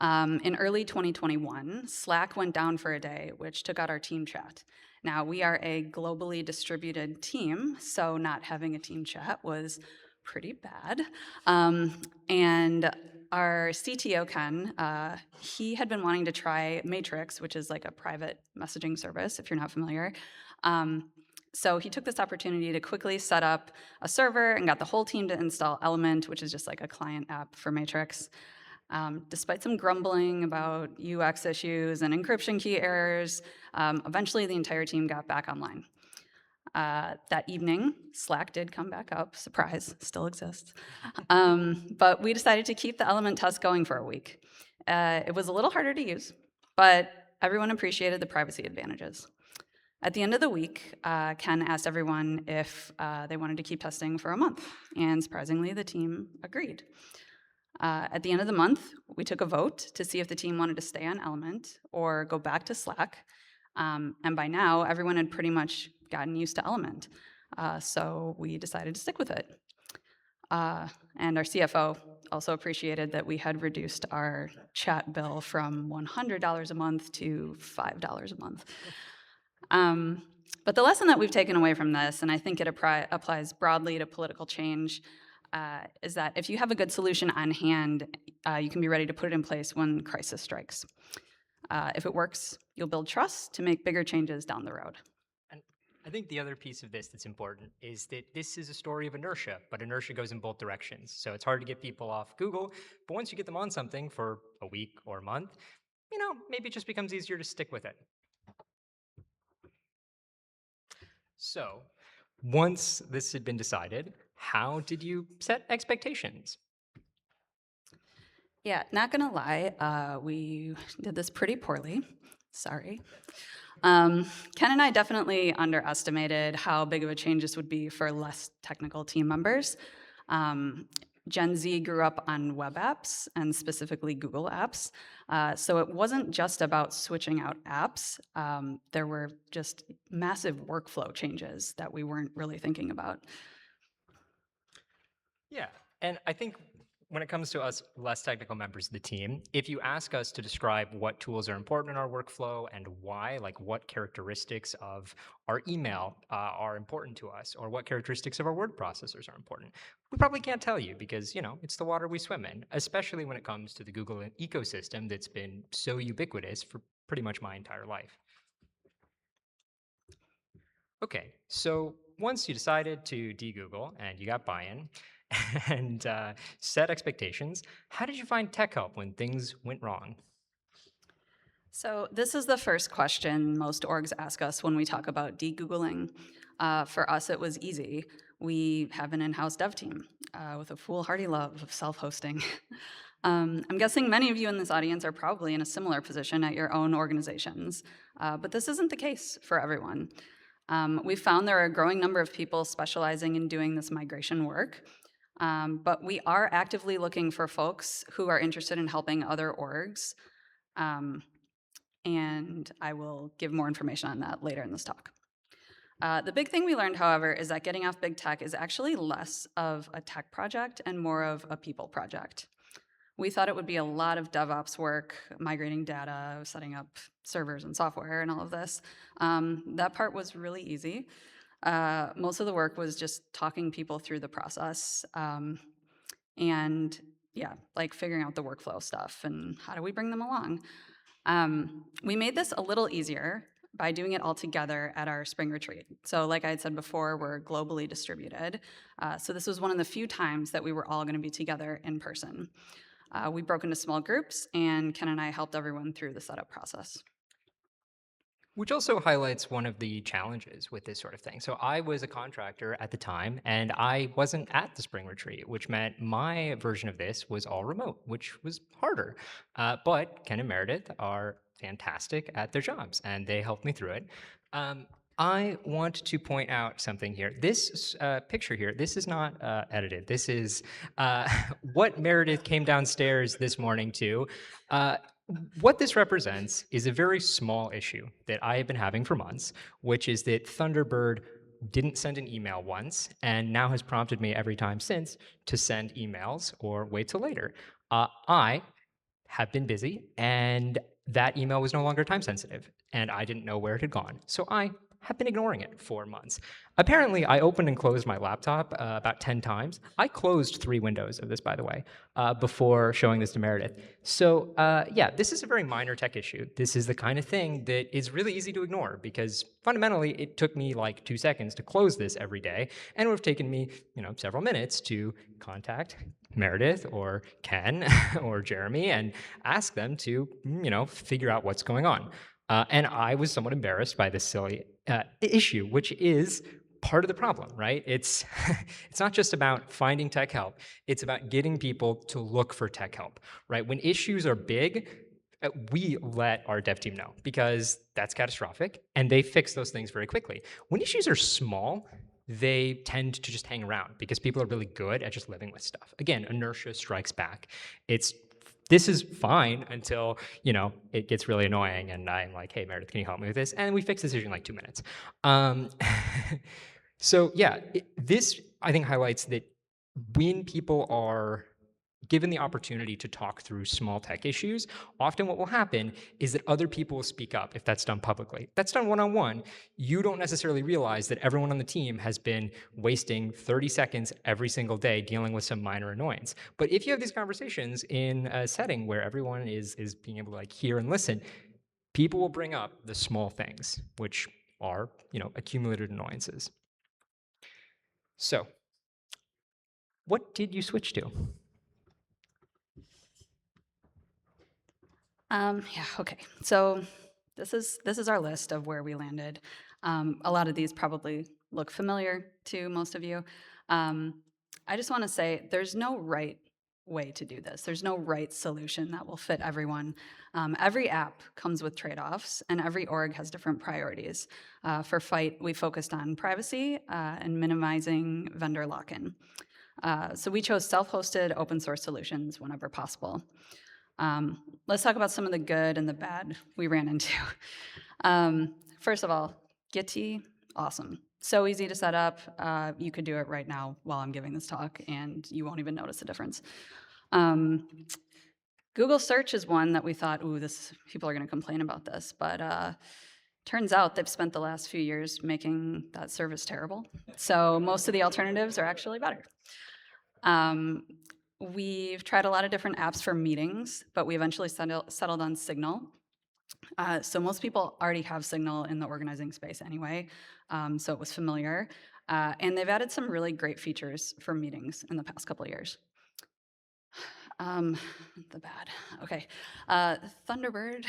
In early 2021, Slack went down for a day, which took out our team chat. Now, we are a globally distributed team, so not having a team chat was pretty bad. And our CTO, Ken, he had been wanting to try Matrix, which is like a private messaging service, if you're not familiar. So he took this opportunity to quickly set up a server and got the whole team to install Element, which is just like a client app for Matrix. Despite some grumbling about UX issues and encryption key errors, eventually the entire team got back online. That evening, Slack did come back up. Surprise, still exists. But we decided to keep the Element test going for a week. It was a little harder to use, but everyone appreciated the privacy advantages. At the end of the week, Ken asked everyone if they wanted to keep testing for a month, and surprisingly, the team agreed. At the end of the month, we took a vote to see if the team wanted to stay on Element or go back to Slack. And by now, everyone had pretty much gotten used to Element. So we decided to stick with it. And our CFO also appreciated that we had reduced our chat bill from $100 a month to $5 a month. But the lesson that we've taken away from this, and I think it applies broadly to political change, is that if you have a good solution on hand, you can be ready to put it in place when crisis strikes. If it works, you'll build trust to make bigger changes down the road. And I think the other piece of this that's important is that this is a story of inertia, but inertia goes in both directions. So it's hard to get people off Google, but once you get them on something for a week or a month, maybe it just becomes easier to stick with it. So once this had been decided, how did you set expectations? Yeah, not gonna lie, we did this pretty poorly. Sorry. Ken and I definitely underestimated how big of a change this would be for less technical team members. Gen Z grew up on web apps and specifically Google apps. So it wasn't just about switching out apps. There were just massive workflow changes that we weren't really thinking about. Yeah, and I think when it comes to us less technical members of the team, if you ask us to describe what tools are important in our workflow and why, like what characteristics of our email are important to us, or what characteristics of our word processors are important, we probably can't tell you because, it's the water we swim in, especially when it comes to the Google ecosystem that's been so ubiquitous for pretty much my entire life. Okay, so once you decided to de-Google and you got buy-in, and set expectations, how did you find tech help when things went wrong? So this is the first question most orgs ask us when we talk about de-Googling. For us, it was easy. We have an in-house dev team with a foolhardy love of self-hosting. I'm guessing many of you in this audience are probably in a similar position at your own organizations, but this isn't the case for everyone. We've found there are a growing number of people specializing in doing this migration work, but we are actively looking for folks who are interested in helping other orgs, and I will give more information on that later in this talk. The big thing we learned, however, is that getting off big tech is actually less of a tech project and more of a people project. We thought it would be a lot of DevOps work, migrating data, setting up servers and software and all of this. That part was really easy. Most of the work was just talking people through the process and yeah, like figuring out the workflow stuff and how do we bring them along. We made this a little easier by doing it all together at our spring retreat. So like I had said before, we're globally distributed. So this was one of the few times that we were all gonna be together in person. We broke into small groups and Ken and I helped everyone through the setup process. Which also highlights one of the challenges with this sort of thing. So I was a contractor at the time, and I wasn't at the spring retreat, which meant my version of this was all remote, which was harder. But Ken and Meredith are fantastic at their jobs, and they helped me through it. I want to point out something here. This picture here, this is not edited. This is what Meredith came downstairs this morning to. What this represents is a very small issue that I have been having for months, which is that Thunderbird didn't send an email once and now has prompted me every time since to send emails or wait till later. I have been busy and that email was no longer time sensitive and I didn't know where it had gone. So I have been ignoring it for months. Apparently, I opened and closed my laptop about 10 times. I closed 3 windows of this, by the way, before showing this to Meredith. So yeah, this is a very minor tech issue. This is the kind of thing that is really easy to ignore because fundamentally it took me like 2 seconds to close this every day, and it would have taken me, several minutes to contact Meredith or Ken or Jeremy and ask them to, figure out what's going on. And I was somewhat embarrassed by this silly issue, which is part of the problem, right? It's it's not just about finding tech help. It's about getting people to look for tech help, right? When issues are big, we let our dev team know because that's catastrophic and they fix those things very quickly. When issues are small, they tend to just hang around because people are really good at just living with stuff. Again, inertia strikes back. This is fine until, it gets really annoying and I'm like, hey, Meredith, can you help me with this? And we fix this issue in like 2 minutes. So yeah, this I think highlights that when people are given the opportunity to talk through small tech issues, often what will happen is that other people will speak up if that's done publicly. If that's done one-on-one, you don't necessarily realize that everyone on the team has been wasting 30 seconds every single day dealing with some minor annoyance. But if you have these conversations in a setting where everyone is being able to hear and listen, people will bring up the small things, which are, accumulated annoyances. So, what did you switch to? Yeah, okay. So this is our list of where we landed. A lot of these probably look familiar to most of you. I just want to say there's no right way to do this. There's no right solution that will fit everyone. Every app comes with trade-offs, and every org has different priorities. For Fight, we focused on privacy and minimizing vendor lock-in. So we chose self-hosted open source solutions whenever possible. Let's talk about some of the good and the bad we ran into. First of all, Gitty, awesome. So easy to set up. You could do it right now while I'm giving this talk, and you won't even notice the difference. Google search is one that we thought, ooh, people are going to complain about this, but turns out they've spent the last few years making that service terrible. So most of the alternatives are actually better. We've tried a lot of different apps for meetings, but we eventually settled on Signal. So most people already have Signal in the organizing space anyway, so it was familiar. And they've added some really great features for meetings in the past couple of years. The bad, okay. Thunderbird,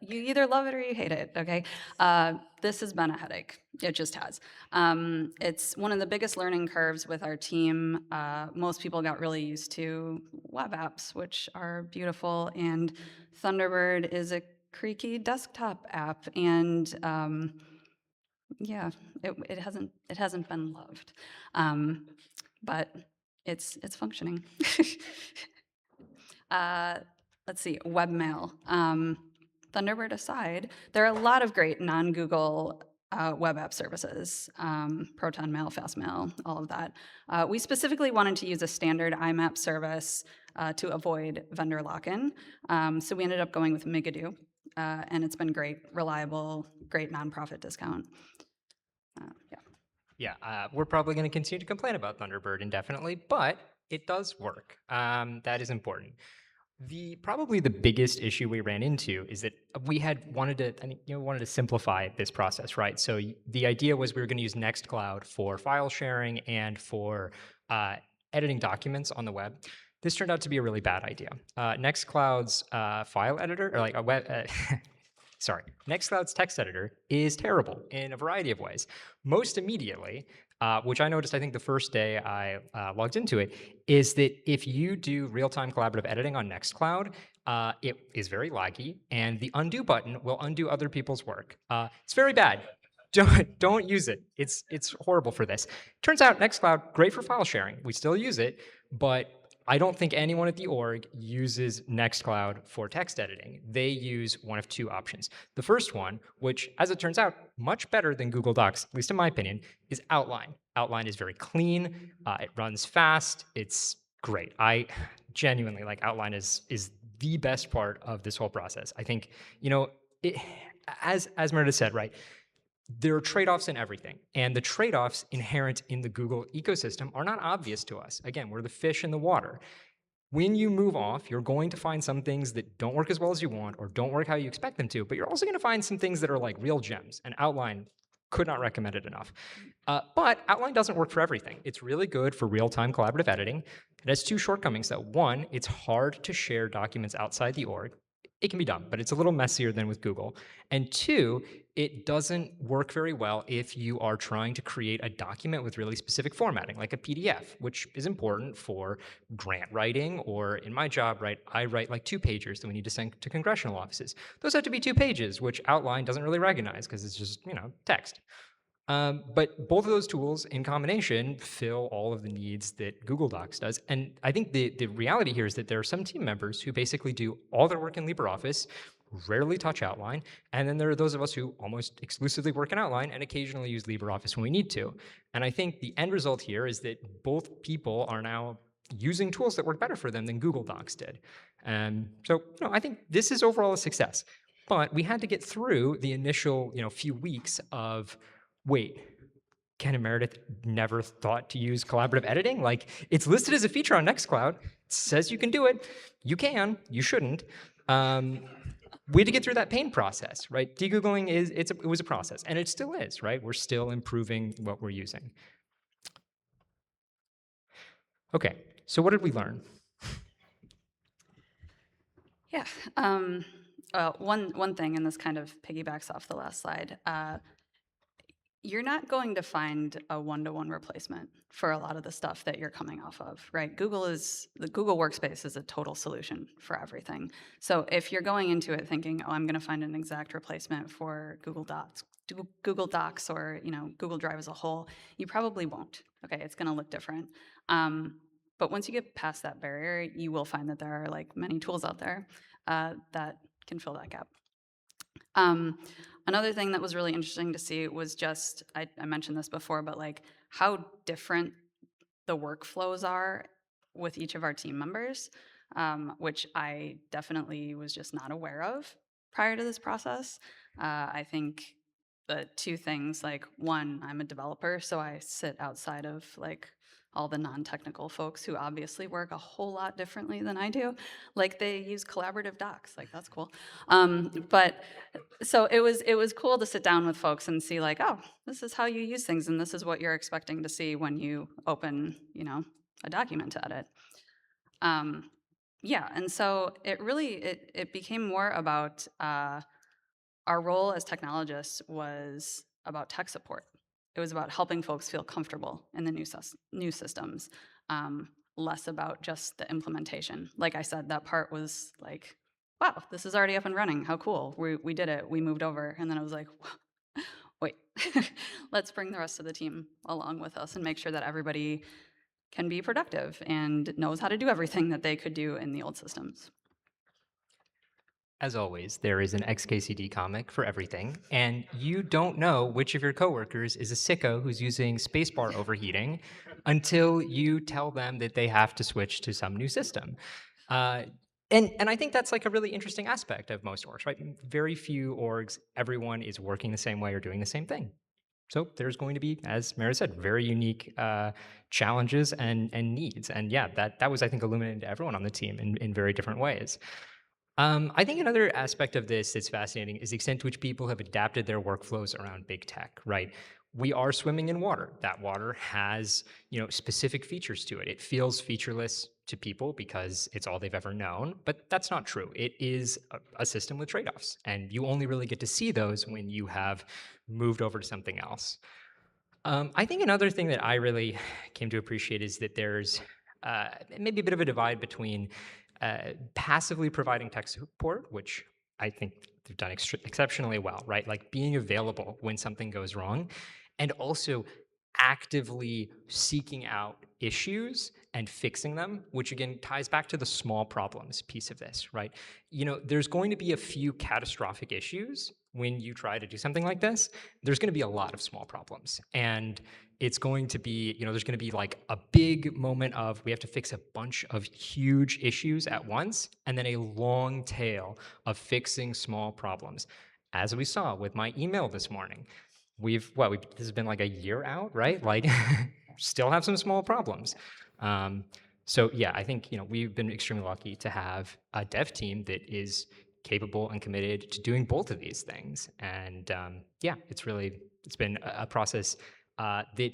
you either love it or you hate it, okay? This has been a headache, it just has. It's one of the biggest learning curves with our team. Most people got really used to web apps, which are beautiful, and Thunderbird is a creaky desktop app, and yeah, it hasn't been loved, but it's functioning. Let's see, webmail. Thunderbird aside, there are a lot of great non-Google web app services, ProtonMail, FastMail, all of that. We specifically wanted to use a standard IMAP service to avoid vendor lock-in, so we ended up going with Migadoo, and it's been great, reliable, great nonprofit discount. Yeah, we're probably going to continue to complain about Thunderbird indefinitely, but it does work. That is important. Probably the biggest issue we ran into is that we had wanted to simplify this process, right? So the idea was we were going to use Nextcloud for file sharing and for editing documents on the web. This turned out to be a really bad idea. Nextcloud's file editor, or like a web, Nextcloud's text editor is terrible in a variety of ways. Most immediately, which I noticed, I think, the first day I logged into it, is that if you do real-time collaborative editing on Nextcloud, it is very laggy, and the undo button will undo other people's work. It's very bad. Don't use it. It's horrible for this. Turns out Nextcloud, great for file sharing. We still use it, but I don't think anyone at the org uses Nextcloud for text editing. They use one of two options. The first one, which, as it turns out, much better than Google Docs, at least in my opinion, is Outline. Outline is very clean. It runs fast. It's great. I genuinely Outline is the best part of this whole process. I think, as Meredith said, right, there are trade-offs in everything, and the trade-offs inherent in the Google ecosystem are not obvious to us. Again, we're the fish in the water. When you move off, you're going to find some things that don't work as well as you want or don't work how you expect them to, but you're also going to find some things that are like real gems, and Outline could not recommend it enough. But Outline doesn't work for everything. It's really good for real-time collaborative editing. It has two shortcomings, though. One, it's hard to share documents outside the org. It can be done, but it's a little messier than with Google. And two, it doesn't work very well if you are trying to create a document with really specific formatting, like a PDF, which is important for grant writing, or in my job, right, I write like 2-pagers that we need to send to congressional offices. Those have to be 2 pages, which Outline doesn't really recognize because it's just, text. But both of those tools in combination fill all of the needs that Google Docs does. And I think the reality here is that there are some team members who basically do all their work in LibreOffice, rarely touch Outline, and then there are those of us who almost exclusively work in Outline and occasionally use LibreOffice when we need to. And I think the end result here is that both people are now using tools that work better for them than Google Docs did. And so, I think this is overall a success. But we had to get through the initial, few weeks of, wait, Ken and Meredith never thought to use collaborative editing? Like, it's listed as a feature on Nextcloud. It says you can do it. You can. You shouldn't. We had to get through that pain process, right? Degoogling it was a process, and it still is, right? We're still improving what we're using. Okay, so what did we learn? Yeah. One thing, and this kind of piggybacks off the last slide. You're not going to find a one-to-one replacement for a lot of the stuff that you're coming off of, right? The Google Workspace is a total solution for everything. So if you're going into it thinking, oh, I'm going to find an exact replacement for Google Docs or Google Drive as a whole, you probably won't. Okay, it's going to look different. But once you get past that barrier, you will find that there are like many tools out there that can fill that gap. Another thing that was really interesting to see was just, I mentioned this before, but like how different the workflows are with each of our team members, which I definitely was just not aware of prior to this process. I think the two things, like one, I'm a developer, so I sit outside of like all the non-technical folks who obviously work a whole lot differently than I do. Like they use collaborative docs, like that's cool. But so it was cool to sit down with folks and see like, oh, this is how you use things, and this is what you're expecting to see when you open, a document to edit. Yeah, and so it really it became more about our role as technologists was about tech support. It was about helping folks feel comfortable in the new systems, less about just the implementation. Like I said, that part was like, wow, this is already up and running. How cool. We did it. We moved over. And then I was like, wait, let's bring the rest of the team along with us and make sure that everybody can be productive and knows how to do everything that they could do in the old systems. As always, there is an XKCD comic for everything, and you don't know which of your coworkers is a sicko who's using spacebar overheating until you tell them that they have to switch to some new system. And I think that's like a really interesting aspect of most orgs, right? Very few orgs, everyone is working the same way or doing the same thing. So there's going to be, as Mara said, very unique challenges and needs. And yeah, that was, I think, illuminated to everyone on the team in very different ways. I think another aspect of this that's fascinating is the extent to which people have adapted their workflows around big tech, right? We are swimming in water. That water has, specific features to it. It feels featureless to people because it's all they've ever known, but that's not true. It is a system with trade-offs, and you only really get to see those when you have moved over to something else. I think another thing that I really came to appreciate is that there's maybe a bit of a divide between passively providing tech support, which I think they've done exceptionally well, right? Like being available when something goes wrong, and also actively seeking out issues and fixing them, which again ties back to the small problems piece of this, right? There's going to be a few catastrophic issues when you try to do something like this. There's going to be a lot of small problems, and it's going to be, there's going to be like a big moment of we have to fix a bunch of huge issues at once, and then a long tail of fixing small problems. As we saw with my email this morning, this has been like a year out, right? Like, still have some small problems. So yeah, I think we've been extremely lucky to have a dev team that is capable and committed to doing both of these things. And yeah, it's been a process that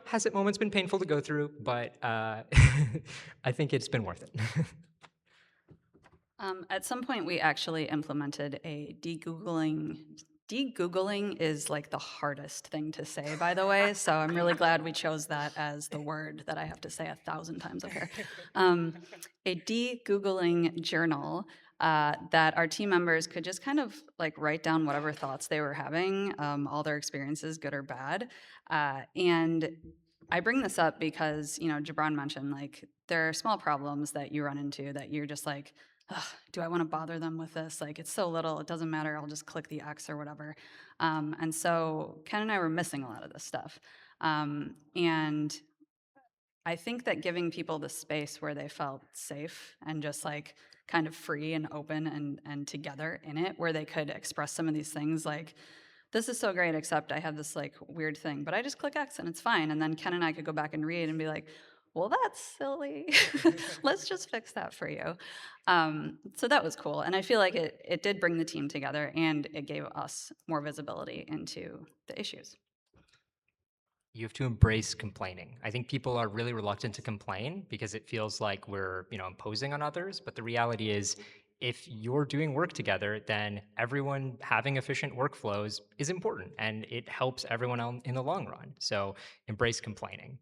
has at moments been painful to go through, but I think it's been worth it. At some point, we actually implemented a de-Googling. De-Googling is like the hardest thing to say, by the way, so I'm really glad we chose that as the word that I have to say 1,000 times up here. A de-Googling journal that our team members could just kind of like write down whatever thoughts they were having, all their experiences, good or bad. And I bring this up because, Gibran mentioned like there are small problems that you run into that you're just like, ugh, do I want to bother them with this? Like, it's so little, it doesn't matter. I'll just click the X or whatever. And so Ken and I were missing a lot of this stuff. And I think that giving people the space where they felt safe and just like kind of free and open and together in it, where they could express some of these things like, this is so great, except I have this like weird thing, but I just click X and it's fine. And then Ken and I could go back and read and be like, well, that's silly. Let's just fix that for you. So that was cool. And I feel like it did bring the team together and it gave us more visibility into the issues. You have to embrace complaining. I think people are really reluctant to complain because it feels like we're, imposing on others. But the reality is, if you're doing work together, then everyone having efficient workflows is important and it helps everyone else in the long run. So embrace complaining.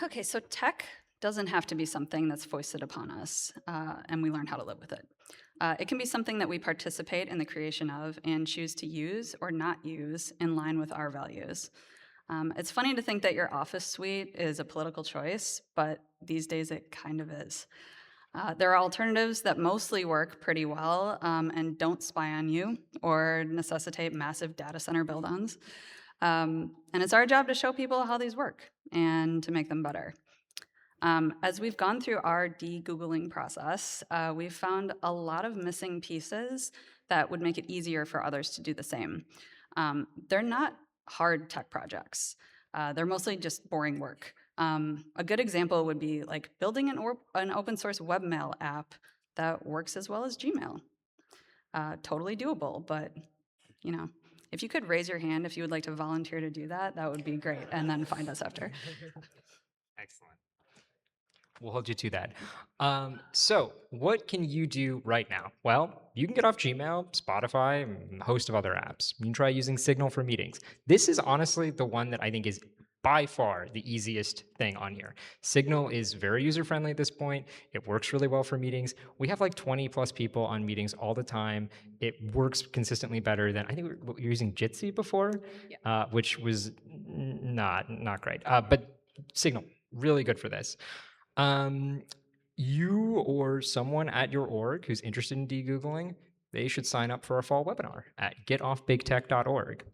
Okay, so tech doesn't have to be something that's foisted upon us, and we learn how to live with it. It can be something that we participate in the creation of and choose to use or not use in line with our values. It's funny to think that your office suite is a political choice, but these days it kind of is. There are alternatives that mostly work pretty well and don't spy on you or necessitate massive data center build-ons. And it's our job to show people how these work and to make them better. As we've gone through our de-Googling process, we've found a lot of missing pieces that would make it easier for others to do the same. They're not hard tech projects. They're mostly just boring work. A good example would be like building an open source webmail app that works as well as Gmail. Totally doable, but if you could raise your hand if you would like to volunteer to do that, that would be great, and then find us after. Excellent. We'll hold you to that. So what can you do right now? Well, you can get off Gmail, Spotify, and a host of other apps. You can try using Signal for meetings. This is honestly the one that I think is by far the easiest thing on here. Signal is very user-friendly at this point. It works really well for meetings. We have like 20 plus people on meetings all the time. It works consistently better than, I think we were using Jitsi before, which was not great. But Signal, really good for this. You or someone at your org who's interested in de-Googling, they should sign up for our fall webinar at getoffbigtech.org.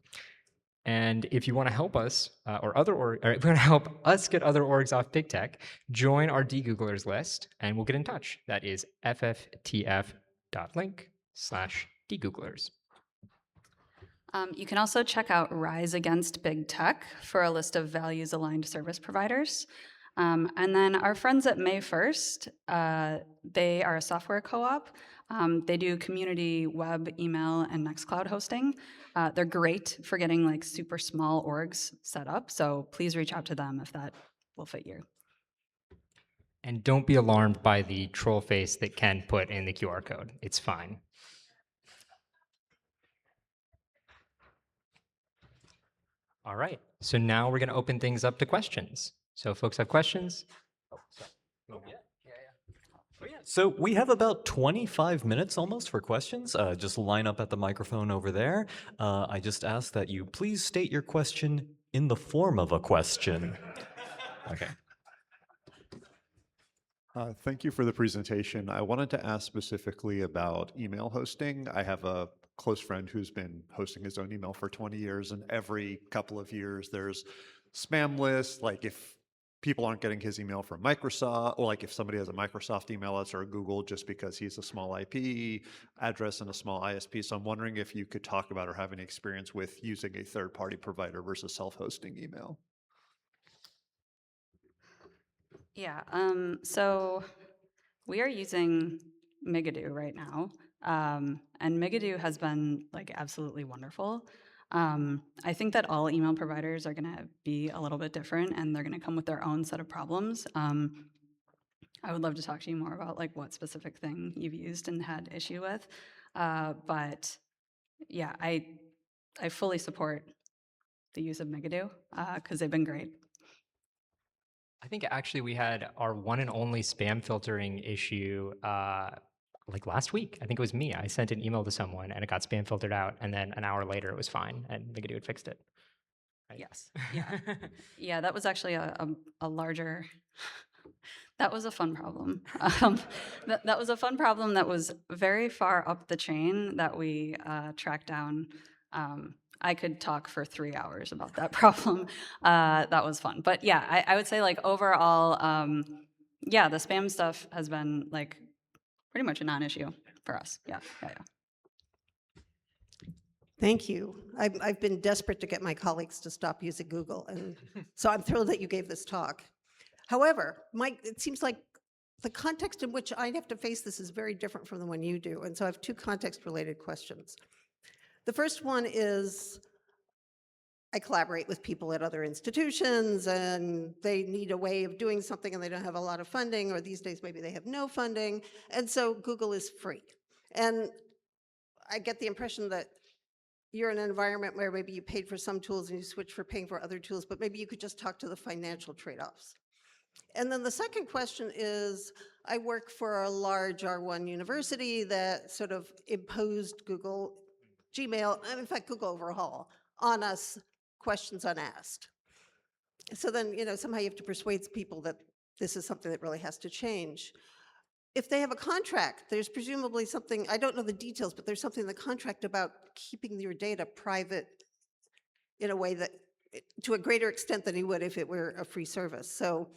And if you want to help us, or if you want to help us get other orgs off big tech, join our de-Googlers list, and we'll get in touch. That is fftf.link/de-Googlers. You can also check out Rise Against Big Tech for a list of values-aligned service providers. And then our friends at May 1st, they are a software co-op. They do community web, email, and Nextcloud hosting. They're great for getting like super small orgs set up, so please reach out to them if that will fit you. And don't be alarmed by the troll face that Ken put in the QR code. It's fine. All right, so now we're gonna open things up to questions. So if folks have questions? So we have about 25 minutes almost for questions. Just line up at the microphone over there. I just ask that you please state your question in the form of a question. Okay. Thank you for the presentation. I wanted to ask specifically about email hosting. I have a close friend who's been hosting his own email for 20 years, and every couple of years there's spam lists, like if people aren't getting his email from Microsoft, or like if somebody has a Microsoft email address or a Google just because he's a small IP address and a small ISP. So I'm wondering if you could talk about or have any experience with using a third-party provider versus self-hosting email. Yeah, so we are using Migadoo right now, and Migadoo has been like absolutely wonderful. I think that all email providers are going to be a little bit different, and they're going to come with their own set of problems. I would love to talk to you more about like what specific thing you've used and had issue with, but yeah, I fully support the use of Migadoo because they've been great. I think actually we had our one and only spam filtering issue like last week. I think it was me. I sent an email to someone and it got spam filtered out, and then an hour later it was fine, and Migadoo had fixed it. Right? Yes. Yeah. Yeah, that was actually a larger. That was a fun problem. That was a fun problem that was very far up the chain that we tracked down. I could talk for 3 hours about that problem. That was fun. But yeah, I would say like overall, yeah, the spam stuff has been like pretty much a non-issue for us. Yeah, yeah, yeah. Thank you. I've been desperate to get my colleagues to stop using Google, and so I'm thrilled that you gave this talk. However, Mike, it seems like the context in which I have to face this is very different from the one you do, and so I have two context-related questions. The first one is, I collaborate with people at other institutions, and they need a way of doing something, and they don't have a lot of funding, or these days maybe they have no funding, and so Google is free. And I get the impression that you're in an environment where maybe you paid for some tools and you switch for paying for other tools, but maybe you could just talk to the financial trade-offs. And then the second question is, I work for a large R1 university that sort of imposed Google, Gmail, and in fact, Google overhaul on us, questions unasked. So then, somehow you have to persuade people that this is something that really has to change. If they have a contract, there's presumably something, I don't know the details, but there's something in the contract about keeping your data private in a way that, to a greater extent than you would if it were a free service. So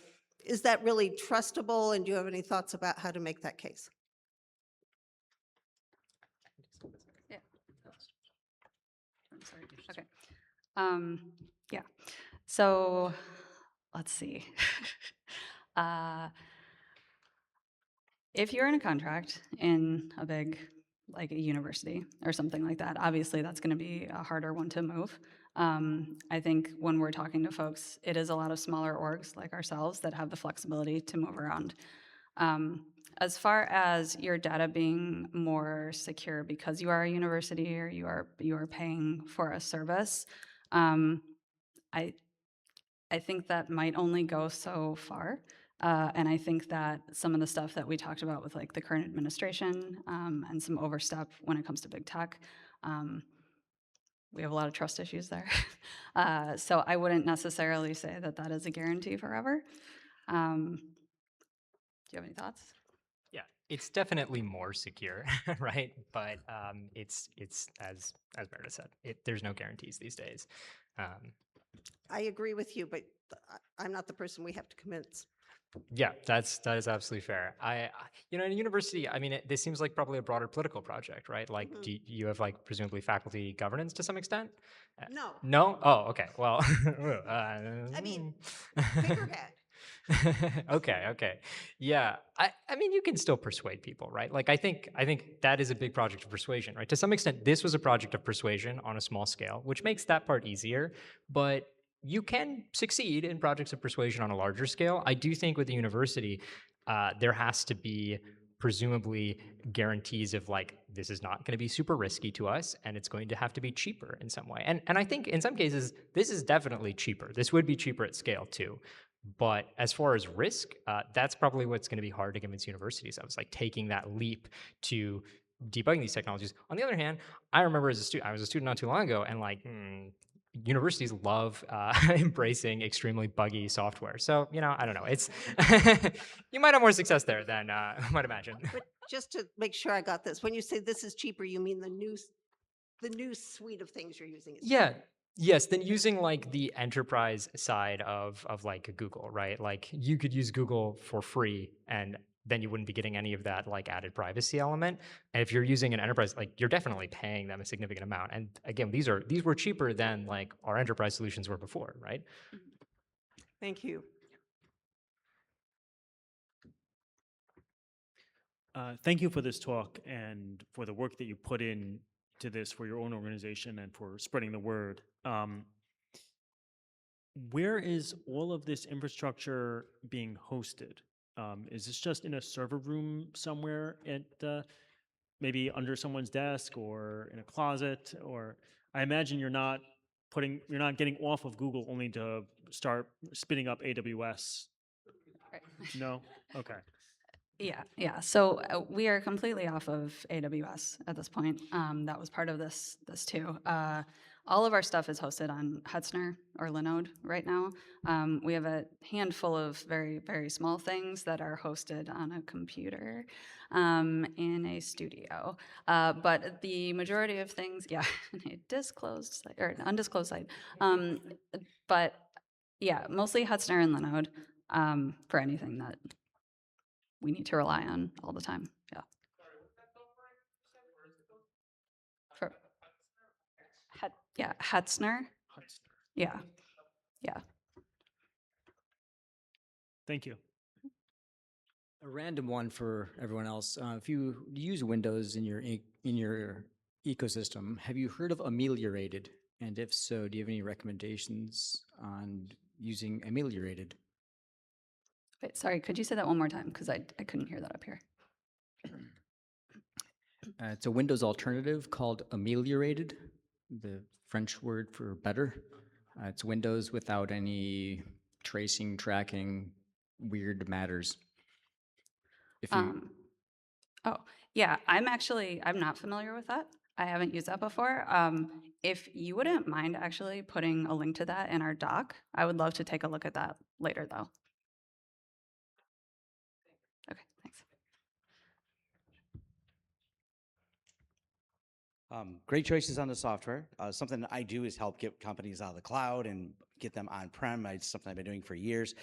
is that really trustable, and do you have any thoughts about how to make that case? Yeah. I'm sorry. Okay. Yeah. So let's see. If you're in a contract in a big, like a university or something like that, obviously that's going to be a harder one to move. I think when we're talking to folks, it is a lot of smaller orgs like ourselves that have the flexibility to move around. As far as your data being more secure because you are a university or you are paying for a service, I think that might only go so far. And I think that some of the stuff that we talked about with like the current administration and some overstep when it comes to big tech, we have a lot of trust issues there. So I wouldn't necessarily say that that is a guarantee forever. Do you have any thoughts? Yeah, it's definitely more secure, right? But it's as Meredith said, there's no guarantees these days. I agree with you, but I'm not the person we have to convince. Yeah, that is absolutely fair. In a university, I mean, this seems like probably a broader political project, right? Like, do you have like presumably faculty governance to some extent? No. No? Oh, okay. Well, I mean, figurehead. Okay. Yeah. I mean, you can still persuade people, right? Like, I think that is a big project of persuasion, right? To some extent, this was a project of persuasion on a small scale, which makes that part easier. But you can succeed in projects of persuasion on a larger scale. I do think with the university, there has to be presumably guarantees of like, this is not going to be super risky to us, and it's going to have to be cheaper in some way. And I think in some cases, this is definitely cheaper. This would be cheaper at scale too. But as far as risk, that's probably what's going to be hard to convince universities of. It's like taking that leap to debugging these technologies. On the other hand, I remember as a student, I was a student not too long ago, and like, universities love embracing extremely buggy software. So, I don't know. It's you might have more success there than I might imagine. But just to make sure I got this, when you say this is cheaper, you mean the new suite of things you're using is Yeah. cheaper? Yes, then using like the enterprise side of like Google, right? Like you could use Google for free and then you wouldn't be getting any of that like added privacy element. And if you're using an enterprise, like you're definitely paying them a significant amount. And again, these were cheaper than like our enterprise solutions were before, right? Thank you. Thank you for this talk and for the work that you put in to this for your own organization and for spreading the word. Where is all of this infrastructure being hosted? Is this just in a server room somewhere at maybe under someone's desk or in a closet? Or I imagine you're not getting off of Google only to start spinning up AWS. No? Okay. Yeah. So we are completely off of AWS at this point. That was part of this too. All of our stuff is hosted on Hetzner or Linode right now. We have a handful of very, very small things that are hosted on a computer in a studio. But the majority of things, yeah, a disclosed site or an undisclosed site. But yeah, mostly Hetzner and Linode for anything that we need to rely on all the time. Yeah. Yeah, Hetzner. Yeah. Yeah. Thank you. A random one for everyone else. If you use Windows in your ecosystem, have you heard of ameliorated? And if so, do you have any recommendations on using ameliorated? Wait, sorry, could you say that one more time? Because I couldn't hear that up here. It's a Windows alternative called ameliorated, the French word for better. It's Windows without any tracing, tracking, weird matters. If you, Oh, yeah, I'm not familiar with that. I haven't used that before. If you wouldn't mind actually putting a link to that in our doc, I would love to take a look at that later though. Okay, thanks. Great choices on the software. Something that I do is help get companies out of the cloud and get them on-prem. It's something I've been doing for years.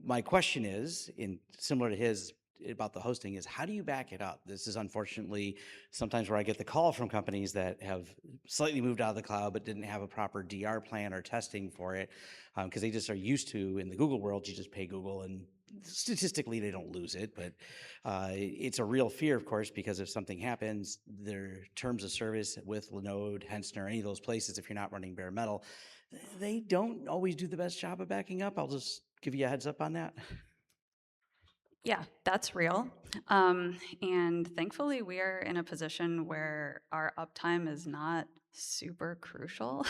My question is, similar to his about the hosting, is how do you back it up? This is unfortunately sometimes where I get the call from companies that have slightly moved out of the cloud but didn't have a proper DR plan or testing for it, because they just are used to, in the Google world, you just pay Google and statistically they don't lose it, but it's a real fear, of course, because if something happens, their terms of service with Linode, Hetzner, any of those places, if you're not running bare metal, they don't always do the best job of backing up. I'll just give you a heads up on that. Yeah, that's real. And thankfully, we are in a position where our uptime is not super crucial.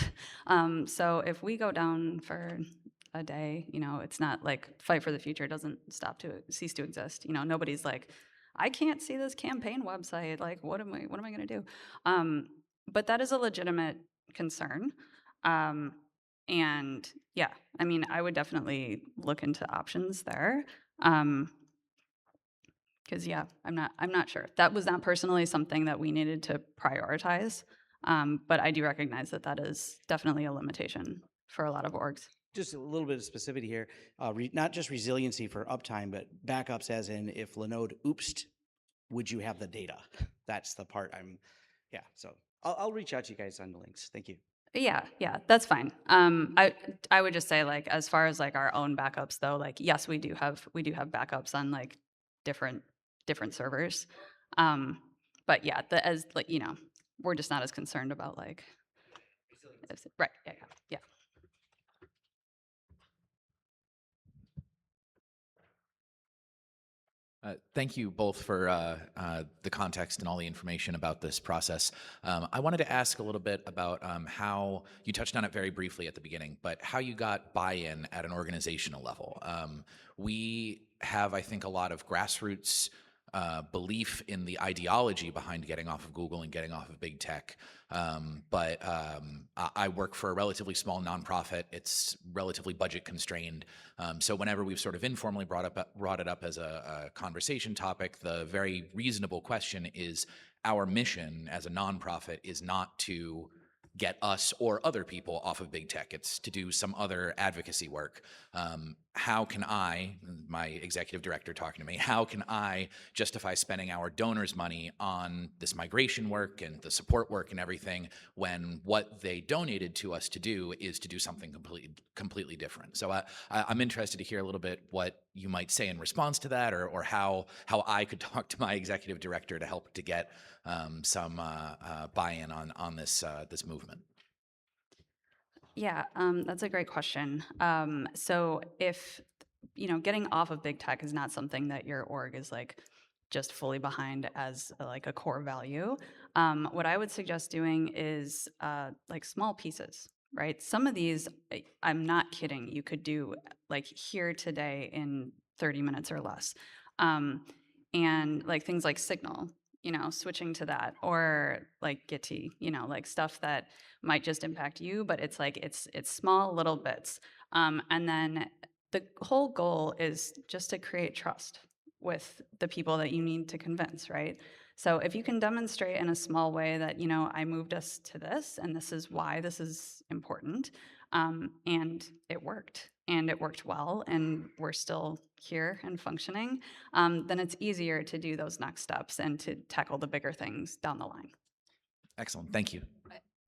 So if we go down for a day, it's not like Fight for the Future doesn't cease to exist. Nobody's like, I can't see this campaign website. Like, what am I going to do? But that is a legitimate concern. And yeah, I mean, I would definitely look into options there. Because yeah, I'm not sure. That was not personally something that we needed to prioritize, but I do recognize that is definitely a limitation for a lot of orgs. Just a little bit of specificity here, not just resiliency for uptime, but backups as in if Linode oopsed, would you have the data? That's the part so I'll reach out to you guys on the links. Thank you. Yeah, that's fine. I would just say, like, as far as like our own backups though, like, yes, we do have backups on like different servers. But yeah, we're just not as concerned about like right. Yeah. Thank you both for the context and all the information about this process. I wanted to ask a little bit about how you touched on it very briefly at the beginning, but how you got buy-in at an organizational level. We have, I think, a lot of grassroots belief in the ideology behind getting off of Google and getting off of big tech. But I work for a relatively small nonprofit. It's relatively budget constrained. So whenever we've sort of informally brought it up as a conversation topic, the very reasonable question is, our mission as a nonprofit is not to get us or other people off of big tech. It's to do some other advocacy work. How can I, my executive director talking to me, how can I justify spending our donors' money on this migration work and the support work and everything when what they donated to us to do is to do something completely different? So I'm interested to hear a little bit what you might say in response to that, or how I could talk to my executive director to help to get some buy-in on this movement. Yeah, that's a great question. So if, getting off of big tech is not something that your org is like just fully behind as like a core value, what I would suggest doing is like small pieces, right? Some of these, I'm not kidding, you could do like here today in 30 minutes or less. And like things like Signal, switching to that, or like Gitty, like stuff that might just impact you, but it's like it's small little bits. And then the whole goal is just to create trust with the people that you need to convince, right? So if you can demonstrate in a small way that, I moved us to this and this is why this is important, and it worked well, and we're still here and functioning, then it's easier to do those next steps and to tackle the bigger things down the line. Excellent, thank you.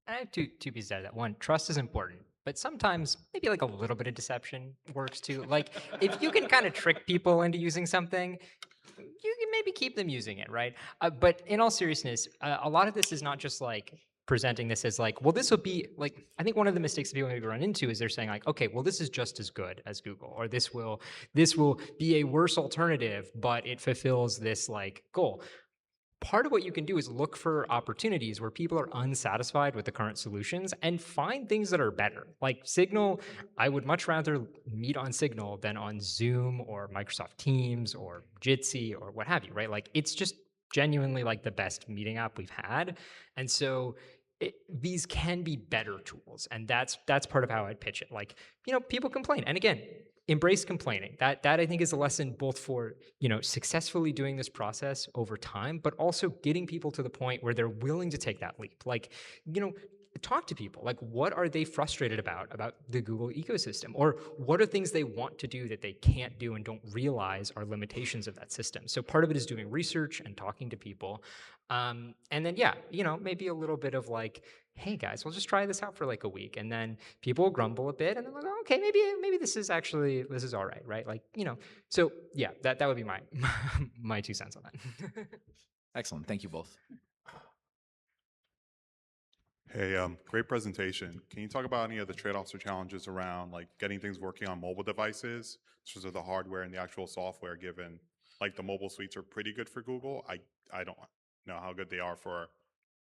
I have two pieces out of that. One, trust is important, but sometimes maybe like a little bit of deception works too. Like if you can kind of trick people into using something, you can maybe keep them using it, right? But in all seriousness, a lot of this is not just like presenting this as like, well, this will be like, I think one of the mistakes that people maybe run into is they're saying like, okay, well, this is just as good as Google, or this will be a worse alternative, but it fulfills this like goal. Part of what you can do is look for opportunities where people are unsatisfied with the current solutions and find things that are better. Like Signal, I would much rather meet on Signal than on Zoom or Microsoft Teams or Jitsi or what have you, right? Like it's just genuinely like the best meeting app we've had. And so these can be better tools. And that's part of how I'd pitch it. Like, people complain. And again, embrace complaining. That I think is a lesson both for, successfully doing this process over time, but also getting people to the point where they're willing to take that leap. Like, talk to people. Like, what are they frustrated about the Google ecosystem? Or what are things they want to do that they can't do and don't realize are limitations of that system? So part of it is doing research and talking to people. And then, maybe a little bit of like, hey guys, we'll just try this out for like a week. And then people will grumble a bit and then they'll go, okay, maybe this is all right? Like, so yeah, that would be my, my 2 cents on that. Excellent, thank you both. Hey, great presentation. Can you talk about any of the trade-offs or challenges around like getting things working on mobile devices, such as the hardware and the actual software, given like the mobile suites are pretty good for Google? I don't know how good they are for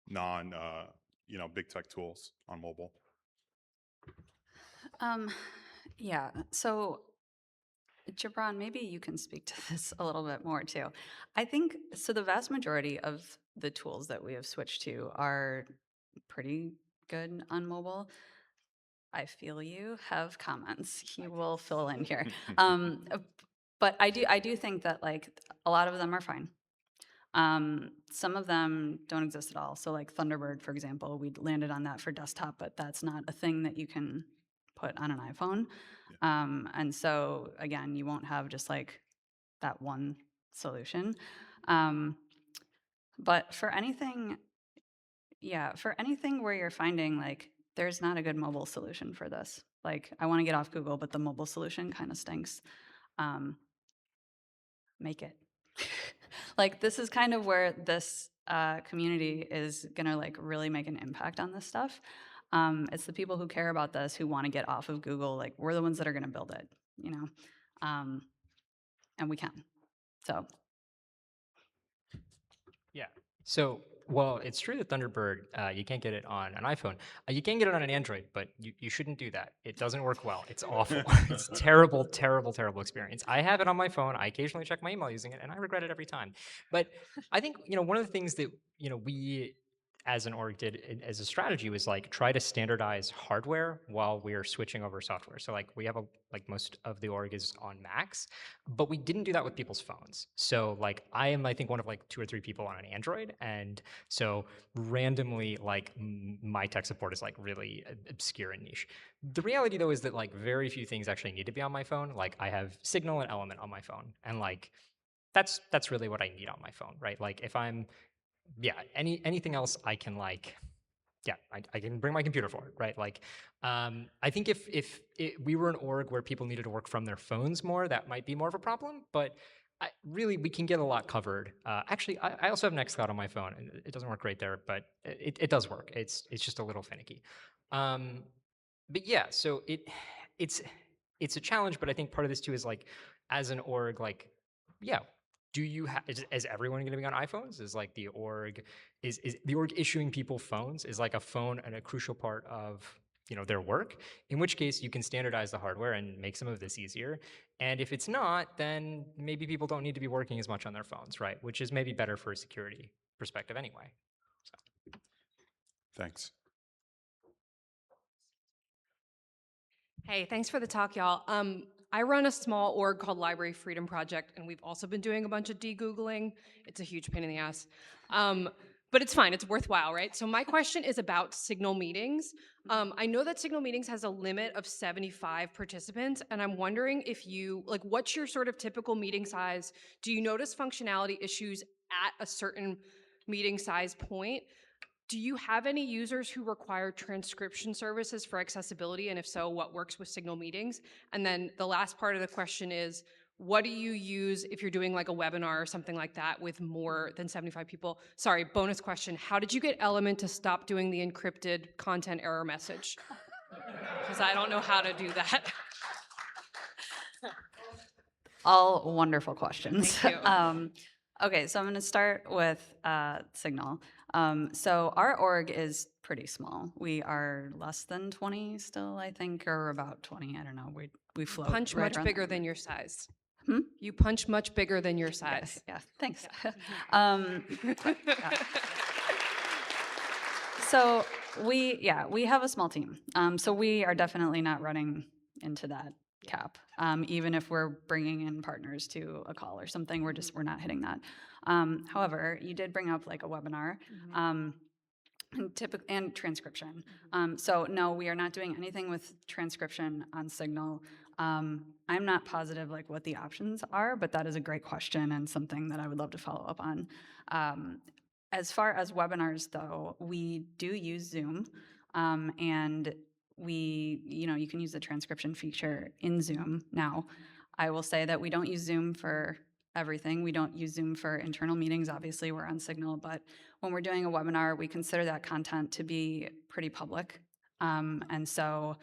non big tech tools on mobile. Yeah, so Gibran, maybe you can speak to this a little bit more too. I think, so the vast majority of the tools that we have switched to are pretty good on mobile. I feel you have comments. He will fill in here. But I do think that like a lot of them are fine. Some of them don't exist at all. So like Thunderbird, for example, we landed on that for desktop, but that's not a thing that you can put on an iPhone. And so again, you won't have just like that one solution. But for anything where you're finding like there's not a good mobile solution for this, like I want to get off Google, but the mobile solution kind of stinks, make it. Like this is kind of where this community is gonna like really make an impact on this stuff. It's the people who care about this, who want to get off of Google. Like we're the ones that are gonna build it, and we can. So. Yeah. So, well, it's true that Thunderbird, you can't get it on an iPhone. You can get it on an Android, but you shouldn't do that. It doesn't work well. It's awful. It's terrible, terrible, terrible experience. I have it on my phone. I occasionally check my email using it, and I regret it every time. But I think, one of the things that, we as an org did as a strategy was like try to standardize hardware while we're switching over software. So like we have like most of the org is on Macs, but we didn't do that with people's phones. So like I am, I think, one of like 2 or 3 people on an Android. And so randomly like my tech support is like really obscure and niche. The reality though is that like very few things actually need to be on my phone. Like I have Signal and Element on my phone. And like that's really what I need on my phone, right? Like if I'm anything else I can like, I can bring my computer for it, right? Like, I think if we were an org where people needed to work from their phones more, that might be more of a problem. But really, we can get a lot covered. Actually, I also have Nextcloud on my phone, and it doesn't work great there, but it does work. It's just a little finicky. But yeah, so it's it's a challenge. But I think part of this too is like, as an org, like, yeah, do you have is everyone going to be on iPhones? Is like the org is the org issuing people phones? Is like a phone and a crucial part of their work? In which case you can standardize the hardware and make some of this easier. And if it's not, then maybe people don't need to be working as much on their phones, right? Which is maybe better for a security perspective anyway. Thanks. Hey, thanks for the talk, y'all. I run a small org called Library Freedom Project, and we've also been doing a bunch of de-Googling. It's a huge pain in the ass. But it's fine, it's worthwhile, right? So my question is about Signal meetings. I know that Signal meetings has a limit of 75 participants, and I'm wondering if you, like, what's your sort of typical meeting size? Do you notice functionality issues at a certain meeting size point? Do you have any users who require transcription services for accessibility? And if so, what works with Signal meetings? And then the last part of the question is, what do you use if you're doing like a webinar or something like that with more than 75 people? Sorry, bonus question. How did you get Element to stop doing the encrypted content error message? Because I don't know how to do that. All wonderful questions. Thank you. Okay, so I'm going to start with Signal. So our org is pretty small. We are less than 20 still, I think, or about 20. I don't know. We float. Punch right much around bigger there. than your size. Hmm? You punch much bigger than your size. Yeah, thanks. So we have a small team. So we are definitely not running into that cap. Even if we're bringing in partners to a call or something, we're not hitting that. However, you did bring up like a webinar. And transcription. So no, we are not doing anything with transcription on Signal. I'm not positive like what the options are, but that is a great question and something that I would love to follow up on. As far as webinars though, we do use Zoom, and you can use the transcription feature in Zoom. Now, I will say that we don't use Zoom for everything. We don't use Zoom for internal meetings. Obviously, we're on Signal, but when we're doing a webinar, we consider that content to be pretty public. And so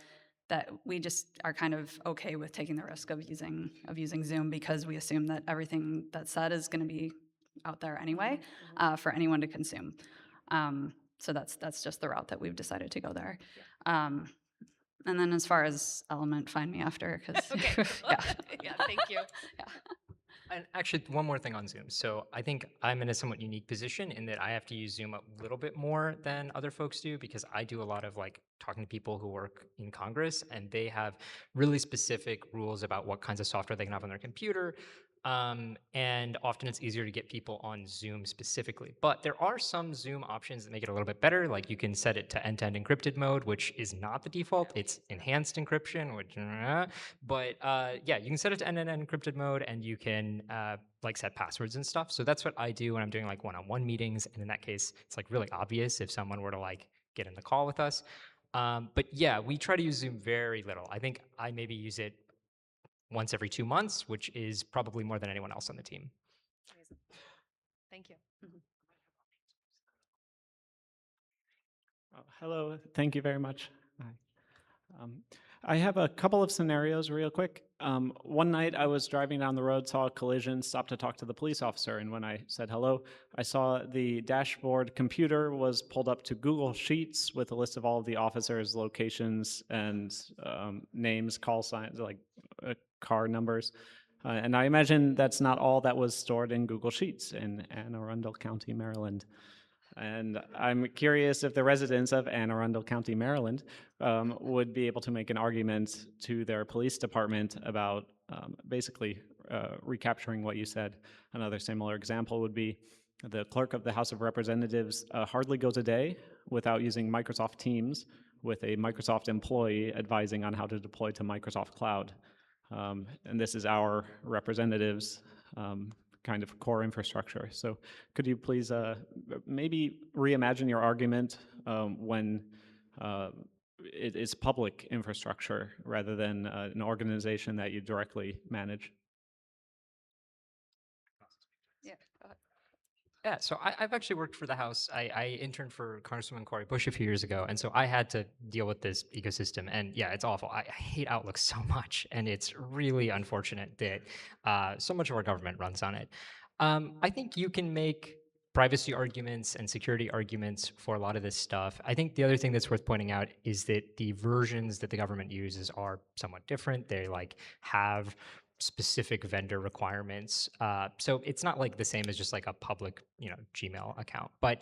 that we just are kind of okay with taking the risk of using Zoom because we assume that everything that's said is going to be out there anyway for anyone to consume. So that's just the route that we've decided to go there. And then as far as Element, find me after because Okay. Yeah, thank you. Yeah. And actually, one more thing on Zoom. So I think I'm in a somewhat unique position in that I have to use Zoom a little bit more than other folks do because I do a lot of like talking to people who work in Congress, and they have really specific rules about what kinds of software they can have on their computer. And often it's easier to get people on Zoom specifically. But there are some Zoom options that make it a little bit better. Like you can set it to end-to-end encrypted mode, which is not the default. It's enhanced encryption, which, but yeah, you can set it to end-to-end encrypted mode, and you can like set passwords and stuff. So that's what I do when I'm doing like one-on-one meetings. And in that case, it's like really obvious if someone were to like get in the call with us. But yeah, we try to use Zoom very little. I think I maybe use it once every 2 months, which is probably more than anyone else on the team. Thank you. Hello, thank you very much. Hi. I have a couple of scenarios real quick. One night I was driving down the road, saw a collision, stopped to talk to the police officer, and when I said hello, I saw the dashboard computer was pulled up to Google Sheets with a list of all of the officers' locations and names, call signs, like car numbers. And I imagine that's not all that was stored in Google Sheets in Anne Arundel County, Maryland. And I'm curious if the residents of Anne Arundel County, Maryland, would be able to make an argument to their police department about basically recapturing what you said. Another similar example would be the clerk of the House of Representatives hardly goes a day without using Microsoft Teams with a Microsoft employee advising on how to deploy to Microsoft Cloud. And this is our representatives' kind of core infrastructure. So could you please maybe reimagine your argument when it is public infrastructure rather than an organization that you directly manage? Yeah, go ahead. Yeah, so I've actually worked for the House. I interned for Congresswoman Cory Bush a few years ago, and so I had to deal with this ecosystem. And yeah, it's awful. I hate Outlook so much, and it's really unfortunate that so much of our government runs on it. I think you can make privacy arguments and security arguments for a lot of this stuff. I think the other thing that's worth pointing out is that the versions that the government uses are somewhat different. They like have specific vendor requirements. So it's not like the same as just like a public, Gmail account. But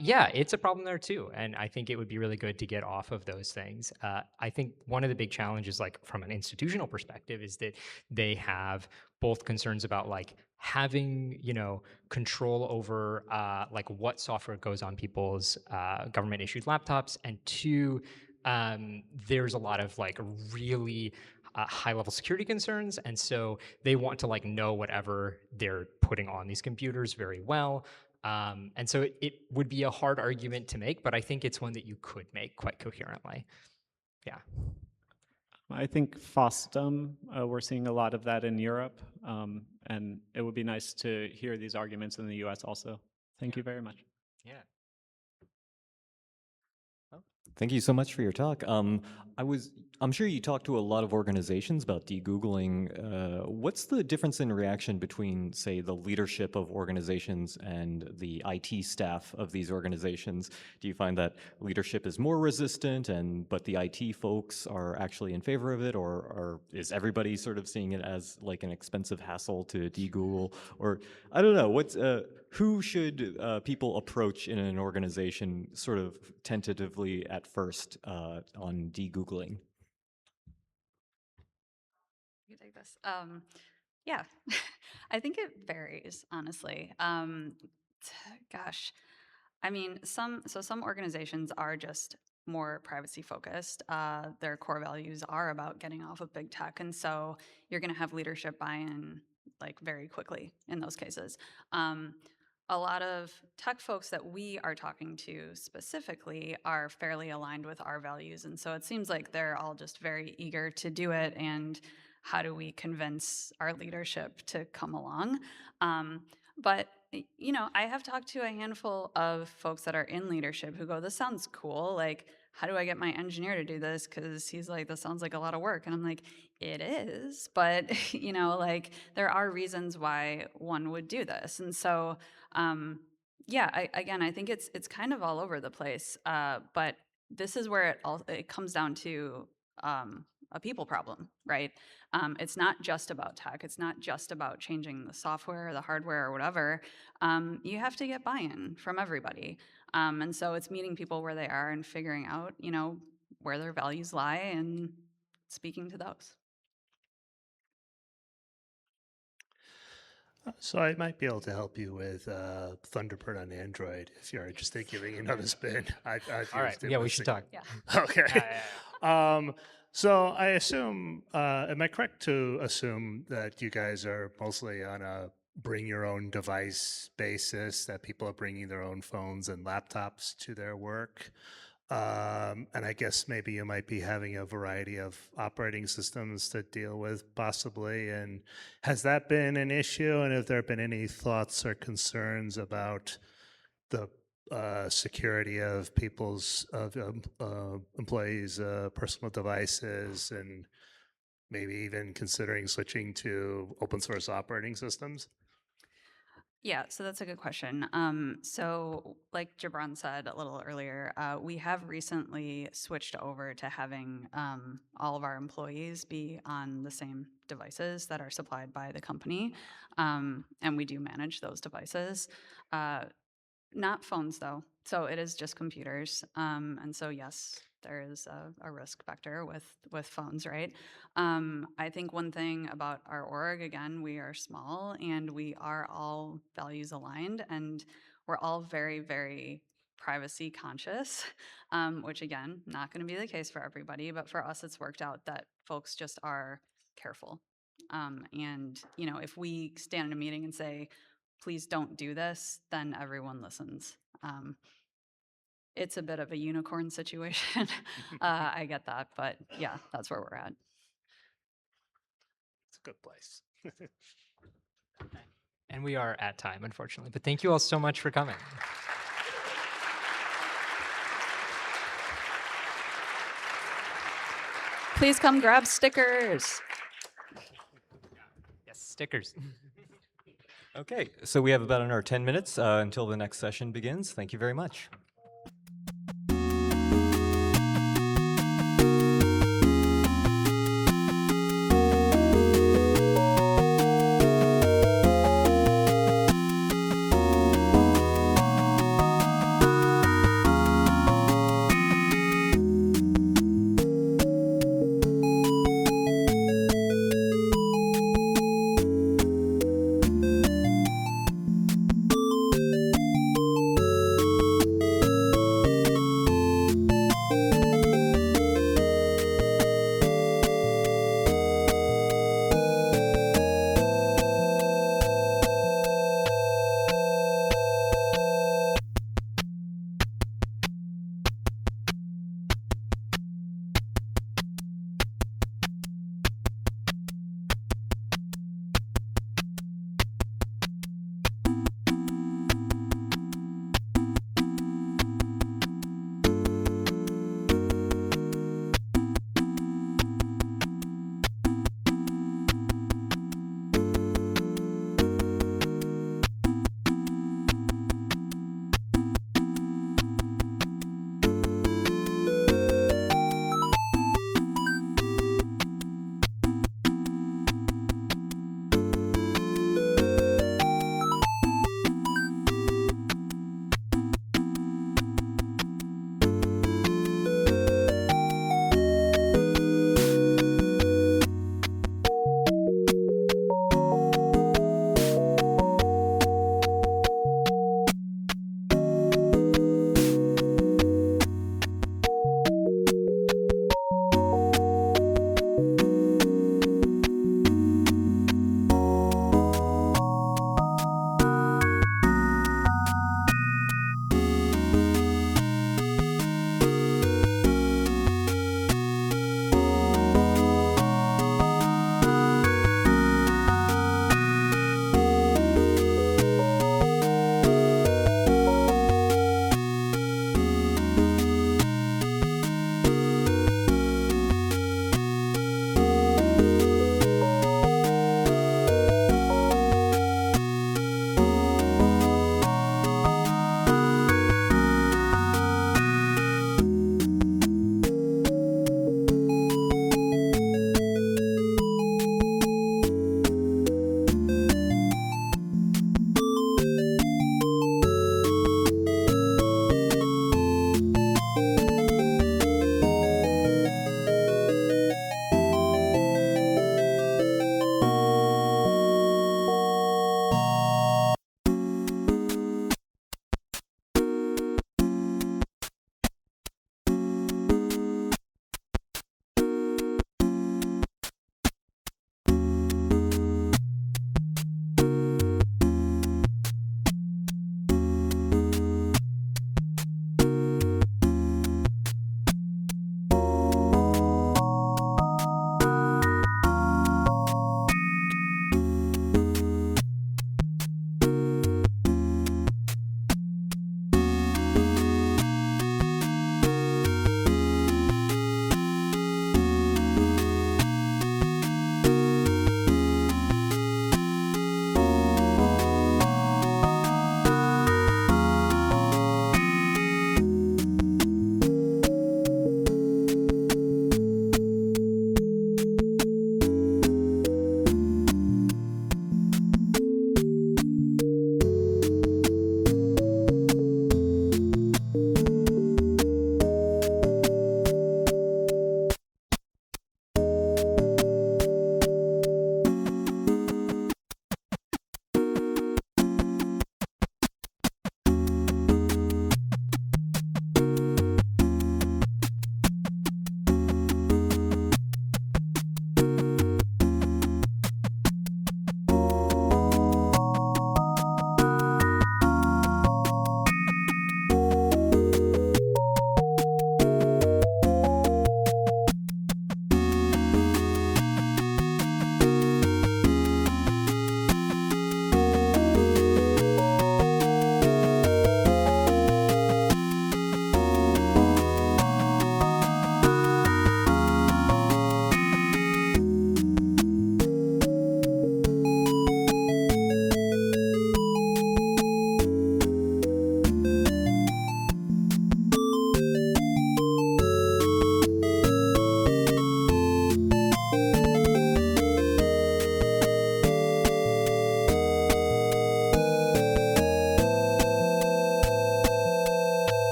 yeah, it's a problem there too. And I think it would be really good to get off of those things. I think one of the big challenges, like from an institutional perspective, is that they have both concerns about like having, control over like what software goes on people's government issued laptops, and two, there's a lot of like really high level security concerns, and so they want to like know whatever they're putting on these computers very well. And so it would be a hard argument to make, but I think it's one that you could make quite coherently. Yeah. I think FOSDEM, we're seeing a lot of that in Europe, and it would be nice to hear these arguments in the US also. Thank you very much. Yeah. Thank you so much for your talk. I'm sure you talked to a lot of organizations about de-Googling. What's the difference in reaction between, say, the leadership of organizations and the IT staff of these organizations? Do you find that leadership is more resistant, but the IT folks are actually in favor of it, or is everybody sort of seeing it as like an expensive hassle to de-Google? Or I don't know. Who should people approach in an organization sort of tentatively at first on de-Googling? You take this. Yeah, I think it varies, honestly. Gosh, I mean, some organizations are just more privacy focused. Their core values are about getting off of big tech, and so you're going to have leadership buy-in like very quickly in those cases. A lot of tech folks that we are talking to specifically are fairly aligned with our values, and so it seems like they're all just very eager to do it. And how do we convince our leadership to come along? But I have talked to a handful of folks that are in leadership who go, "This sounds cool. Like, how do I get my engineer to do this?" Because he's like, "This sounds like a lot of work," and I'm like, "It is, but like there are reasons why one would do this." And so, yeah, I think it's kind of all over the place. But this is where it comes down to a people problem, right? It's not just about tech. It's not just about changing the software or the hardware or whatever. You have to get buy-in from everybody. And so it's meeting people where they are and figuring out, where their values lie and speaking to those. So I might be able to help you with Thunderbird on Android if you're interested in giving another spin. I've All right. used it Yeah, we with should Sig- talk. Yeah. Okay. So I assume, am I correct to assume that you guys are mostly on a bring your own device basis, that people are bringing their own phones and laptops to their work? And I guess maybe you might be having a variety of operating systems to deal with, possibly. And has that been an issue? And have there been any thoughts or concerns about the security of employees' personal devices, and maybe even considering switching to open source operating systems? Yeah, so that's a good question. So, like Gibran said a little earlier, we have recently switched over to having all of our employees be on the same devices that are supplied by the company, and we do manage those devices. Not phones, though. So it is just computers. And so, yes, there is a risk factor with phones, right? I think one thing about our org, again, we are small and we are all values aligned, and we're all very, very privacy conscious, which again, not going to be the case for everybody, but for us, it's worked out that folks just are careful. And, if we stand in a meeting and say, please don't do this, then everyone listens. It's a bit of a unicorn situation. I get that, but yeah, that's where we're at. It's a good place. And we are at time, unfortunately. But thank you all so much for coming. Please come grab stickers. Yes, stickers. Okay, so we have about another 10 minutes until the next session begins. Thank you very much.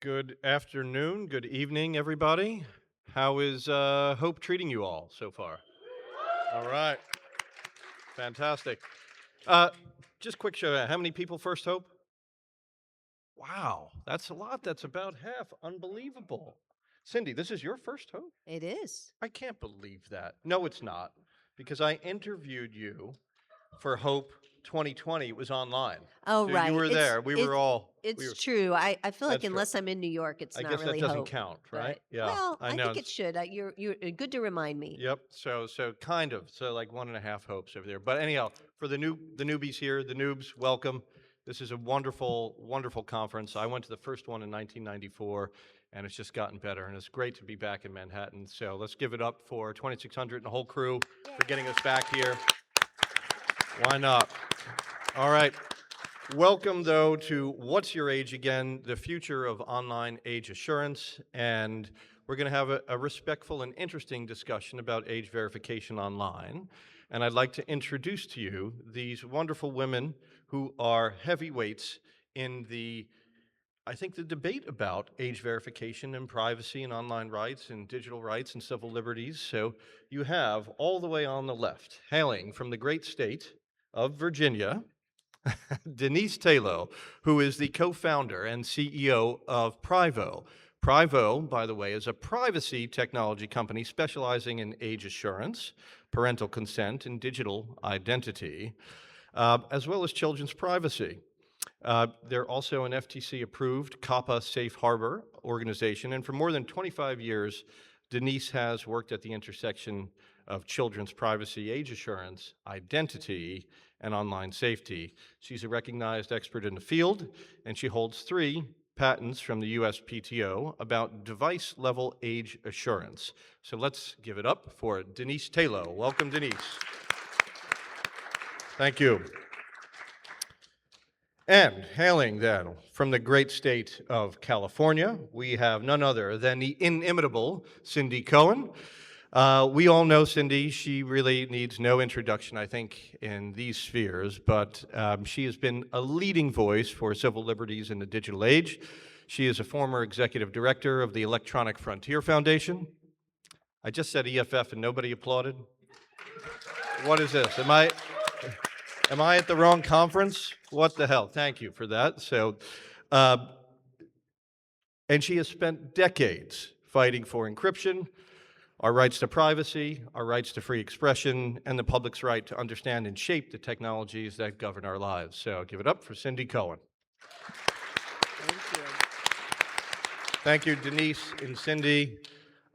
Good afternoon, good evening, everybody. How is Hope treating you all so far? All right, fantastic. Just quick show, how many people first Hope? Wow, that's a lot. That's about half. Unbelievable. Cindy, this is your first Hope? It is. I can't believe that. No, it's not, because I interviewed you for Hope 2020. It was online. Oh, So right. you were there. We were all. It's true. I feel like That's true. unless I'm in New York, it's I not guess that really doesn't hope. count, right? But, Yeah, well, I I know. think it should. You're good to remind me. Yep. So kind of. So like 1.5 hopes over there. But anyhow, for the newbies here, the noobs, welcome. This is a wonderful, wonderful conference. I went to the first one in 1994, and it's just gotten better. And it's great to be back in Manhattan. So let's give it up for 2600 and the whole crew for getting us back here. Why not? All right. Welcome, though, to What's Your Age Again, the future of online age assurance. And we're going to have a respectful and interesting discussion about age verification online. And I'd like to introduce to you these wonderful women who are heavyweights in I think, the debate about age verification and privacy and online rights and digital rights and civil liberties. So you have all the way on the left, hailing from the great state of Virginia, Denise Taylor, who is the co-founder and CEO of Privo. Privo, by the way, is a privacy technology company specializing in age assurance, parental consent, and digital identity, as well as children's privacy. They're also an FTC-approved COPPA Safe Harbor organization, and for more than 25 years, Denise has worked at the intersection of children's privacy, age assurance, identity, and online safety. She's a recognized expert in the field, and she holds 3 patents from the USPTO about device-level age assurance. So let's give it up for Denise Taylor. Welcome, Denise. Thank you. And hailing then from the great state of California, we have none other than the inimitable Cindy Cohen. We all know Cindy. She really needs no introduction, I think, in these spheres, but she has been a leading voice for civil liberties in the digital age. She is a former executive director of the Electronic Frontier Foundation. I just said EFF and nobody applauded. What is this? Am I at the wrong conference? What the hell? Thank you for that. So, and she has spent decades fighting for encryption, our rights to privacy, our rights to free expression, and the public's right to understand and shape the technologies that govern our lives. So give it up for Cindy Cohen. Thank you. Thank you, Denise and Cindy.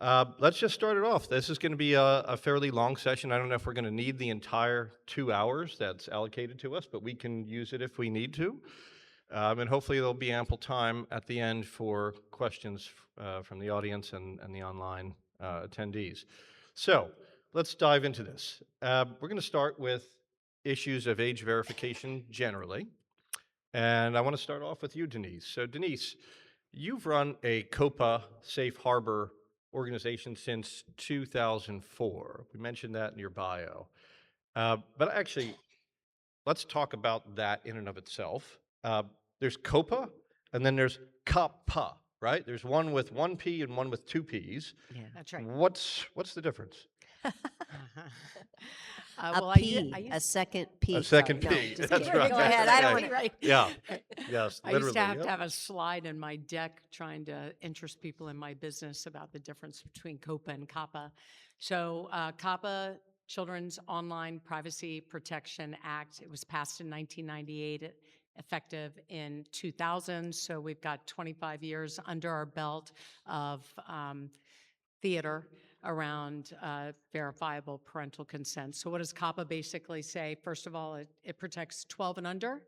Let's just start it off. This is going to be a fairly long session. I don't know if we're going to need the entire 2 hours that's allocated to us, but we can use it if we need to. And hopefully there'll be ample time at the end for questions from the audience and the online attendees. So let's dive into this. We're going to start with issues of age verification generally. And I want to start off with you, Denise. So Denise, you've run a COPPA Safe Harbor organization since 2004. We mentioned that in your bio. But actually, let's talk about that in and of itself. There's COPPA, and then there's COPPA, right? There's one with 1 P and one with 2 Ps. Yeah, that's right. What's the difference? A second P. A second Sorry, P. no, just That's kidding. right. Go ahead. I don't Okay. want to. Yeah. Yes. I Literally. used to have yep. to have a slide in my deck trying to interest people in my business about the difference between COPPA and COPPA. So COPPA, Children's Online Privacy Protection Act, it was passed in 1998, effective in 2000. So we've got 25 years under our belt of theater around verifiable parental consent. So what does COPPA basically say? First of all, it protects 12 and under.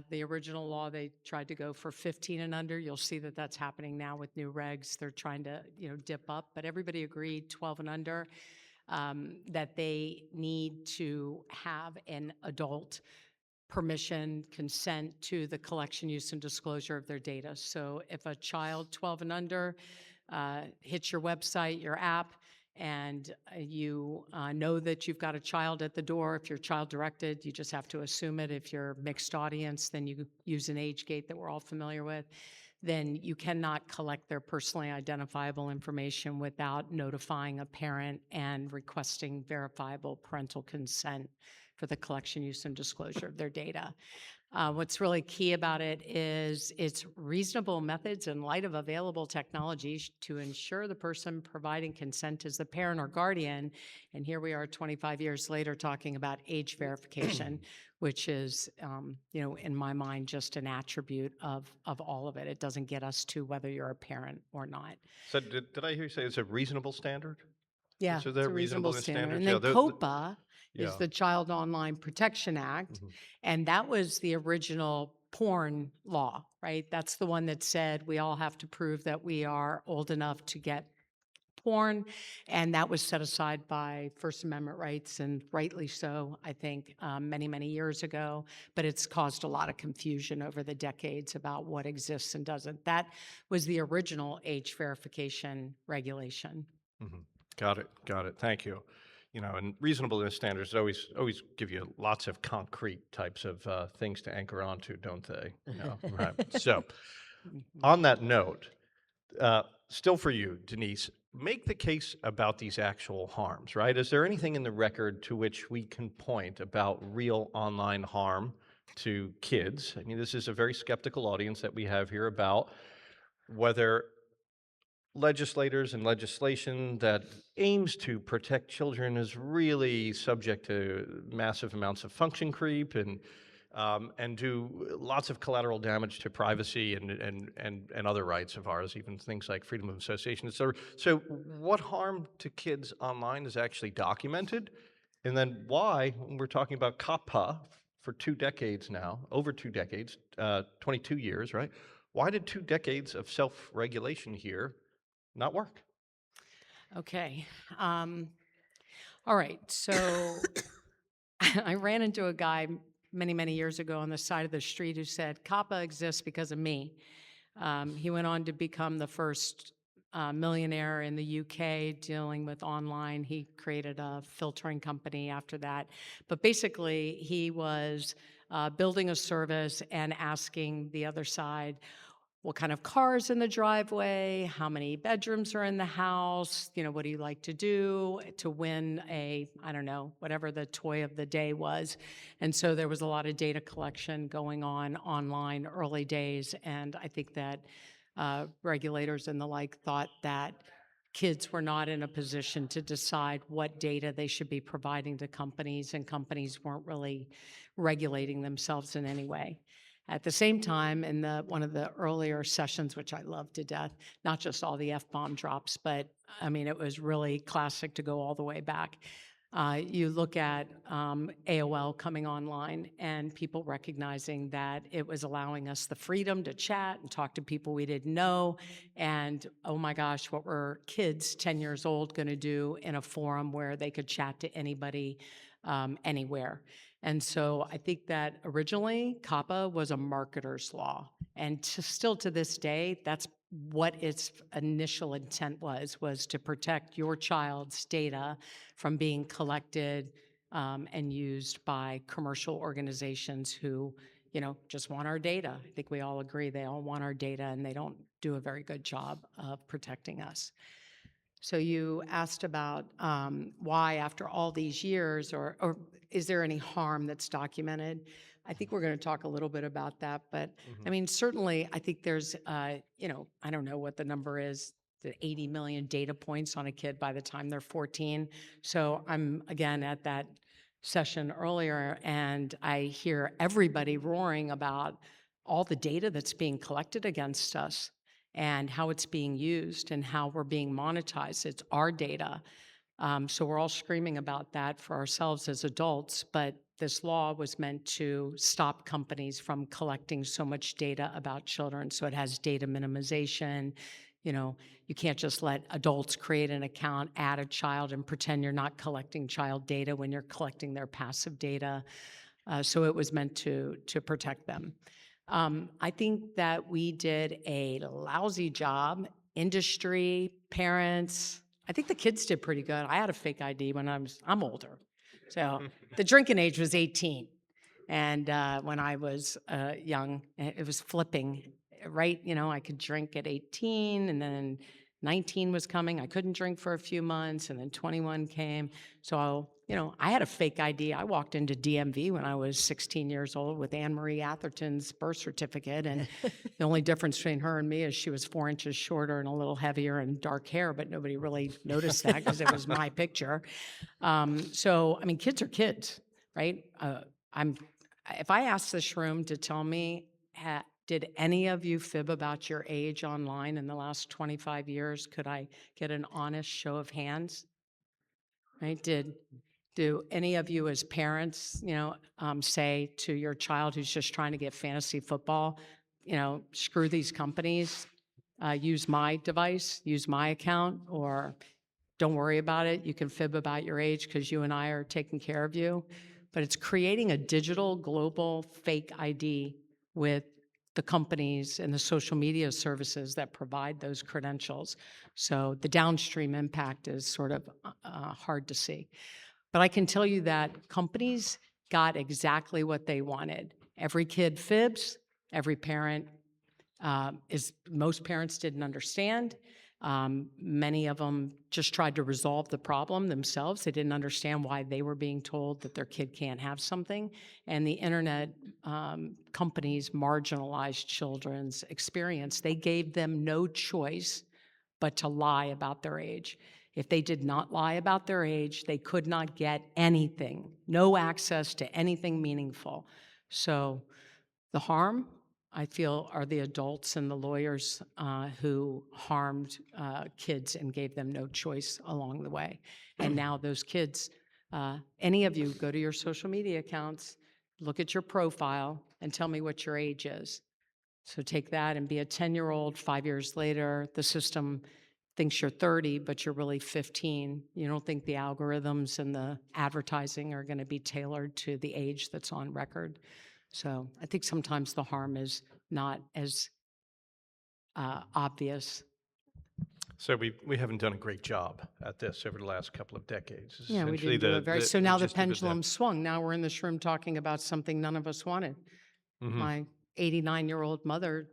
The original law, they tried to go for 15 and under. You'll see that that's happening now with new regs. They're trying to, dip up, but everybody agreed 12 and under, that they need to have an adult permission, consent to the collection, use, and disclosure of their data. So if a child 12 and under hits your website, your app, and you know that you've got a child at the door, if you're child directed, you just have to assume it. If you're mixed audience, then you use an age gate that we're all familiar with. then you cannot collect their personally identifiable information without notifying a parent and requesting verifiable parental consent for the collection, use, and disclosure of their data. What's really key about it is it's reasonable methods in light of available technologies to ensure the person providing consent is the parent or guardian. And here we are 25 years later talking about age verification, which is, in my mind, just an attribute of all of it. It doesn't get us to whether you're a parent or not. So did I hear you say it's a reasonable standard? Yeah, So it's they're a reasonable standard. And Yeah, then COPA is yeah. the Child Online Protection Act, and that was the original porn law, right? That's the one that said we all have to prove that we are old enough to get porn, and that was set aside by First Amendment rights, and rightly so, I think, many, many years ago. But it's caused a lot of confusion over the decades about what exists and doesn't. That was the original age verification regulation. Got it. Thank you. And reasonableness standards always give you lots of concrete types of things to anchor onto, don't they? Right. So, on that note, still for you, Denise, make the case about these actual harms, right? Is there anything in the record to which we can point about real online harm to kids? I mean, this is a very skeptical audience that we have here about whether legislators and legislation that aims to protect children is really subject to massive amounts of function creep and do lots of collateral damage to privacy and other rights of ours, even things like freedom of association, et cetera. So what harm to kids online is actually documented? And then why, when we're talking about COPPA for 2 decades now, over 2 decades, 22 years, right? Why did 2 decades of self-regulation here not work? Okay. All right. So I ran into a guy many, many years ago on the side of the street who said, COPPA exists because of me. He went on to become the first millionaire in the UK dealing with online. He created a filtering company after that. But basically, he was building a service and asking the other side, what kind of cars in the driveway, how many bedrooms are in the house, what do you like to do to win I don't know, whatever the toy of the day was. And so there was a lot of data collection going on online early days, and I think that regulators and the like thought that kids were not in a position to decide what data they should be providing to companies, and companies weren't really regulating themselves in any way. At the same time, in one of the earlier sessions, which I love to death, not just all the F-bomb drops, but I mean, it was really classic to go all the way back. You look at AOL coming online and people recognizing that it was allowing us the freedom to chat and talk to people we didn't know. And oh my gosh, what were kids 10 years old going to do in a forum where they could chat to anybody anywhere? And so I think that originally COPPA was a marketer's law. And still to this day, that's what its initial intent was to protect your child's data from being collected and used by commercial organizations who, just want our data. I think we all agree they all want our data, and they don't do a very good job of protecting us. So you asked about why, after all these years, or is there any harm that's documented? I think we're going to talk a little bit about that, but I mean, certainly, I think there's, I don't know what the number is, the 80 million data points on a kid by the time they're 14. So I'm, again, at that session earlier, and I hear everybody roaring about all the data that's being collected against us and how it's being used and how we're being monetized. It's our data. So we're all screaming about that for ourselves as adults, but this law was meant to stop companies from collecting so much data about children. So it has data minimization. You can't just let adults create an account, add a child, and pretend you're not collecting child data when you're collecting their passive data. So it was meant to protect them. I think that we did a lousy job. Industry, parents, I think the kids did pretty good. I had a fake ID when I'm older. So the drinking age was 18. And when I was young, it was flipping. right, I could drink at 18, and then 19 was coming. I couldn't drink for a few months, and then 21 came. So, I had a fake ID. I walked into DMV when I was 16 years old with Anne Marie Atherton's birth certificate, and the only difference between her and me is she was 4 inches shorter and a little heavier and dark hair, but nobody really noticed that because it was my picture. Kids are kids, right? If I ask this room to tell me, did any of you fib about your age online in the last 25 years? Could I get an honest show of hands? Right? Do any of you as parents, say to your child who's just trying to get fantasy football, screw these companies, use my device, use my account, or don't worry about it. You can fib about your age because you and I are taking care of you. But it's creating a digital, global, fake ID with the companies and the social media services that provide those credentials. So the downstream impact is sort of hard to see. But I can tell you that companies got exactly what they wanted. Every kid fibs, every parent most parents didn't understand. Many of them just tried to resolve the problem themselves. They didn't understand why they were being told that their kid can't have something. And the internet companies marginalized children's experience. They gave them no choice but to lie about their age. If they did not lie about their age, they could not get anything, no access to anything meaningful. So the harm, I feel, are the adults and the lawyers who harmed kids and gave them no choice along the way. And now those kids, any of you, go to your social media accounts, look at your profile, and tell me what your age is. So take that and be a 10-year-old, 5 years later, the system thinks you're 30, but you're really 15. You don't think the algorithms and the advertising are going to be tailored to the age that's on record. So I think sometimes the harm is not as obvious. So we haven't done a great job at this over the last couple of decades. This is Yeah, we essentially didn't do it so now the gist of it there. pendulum swung. Now we're in this room talking about something none of us wanted. Mhm. My 89-year-old mother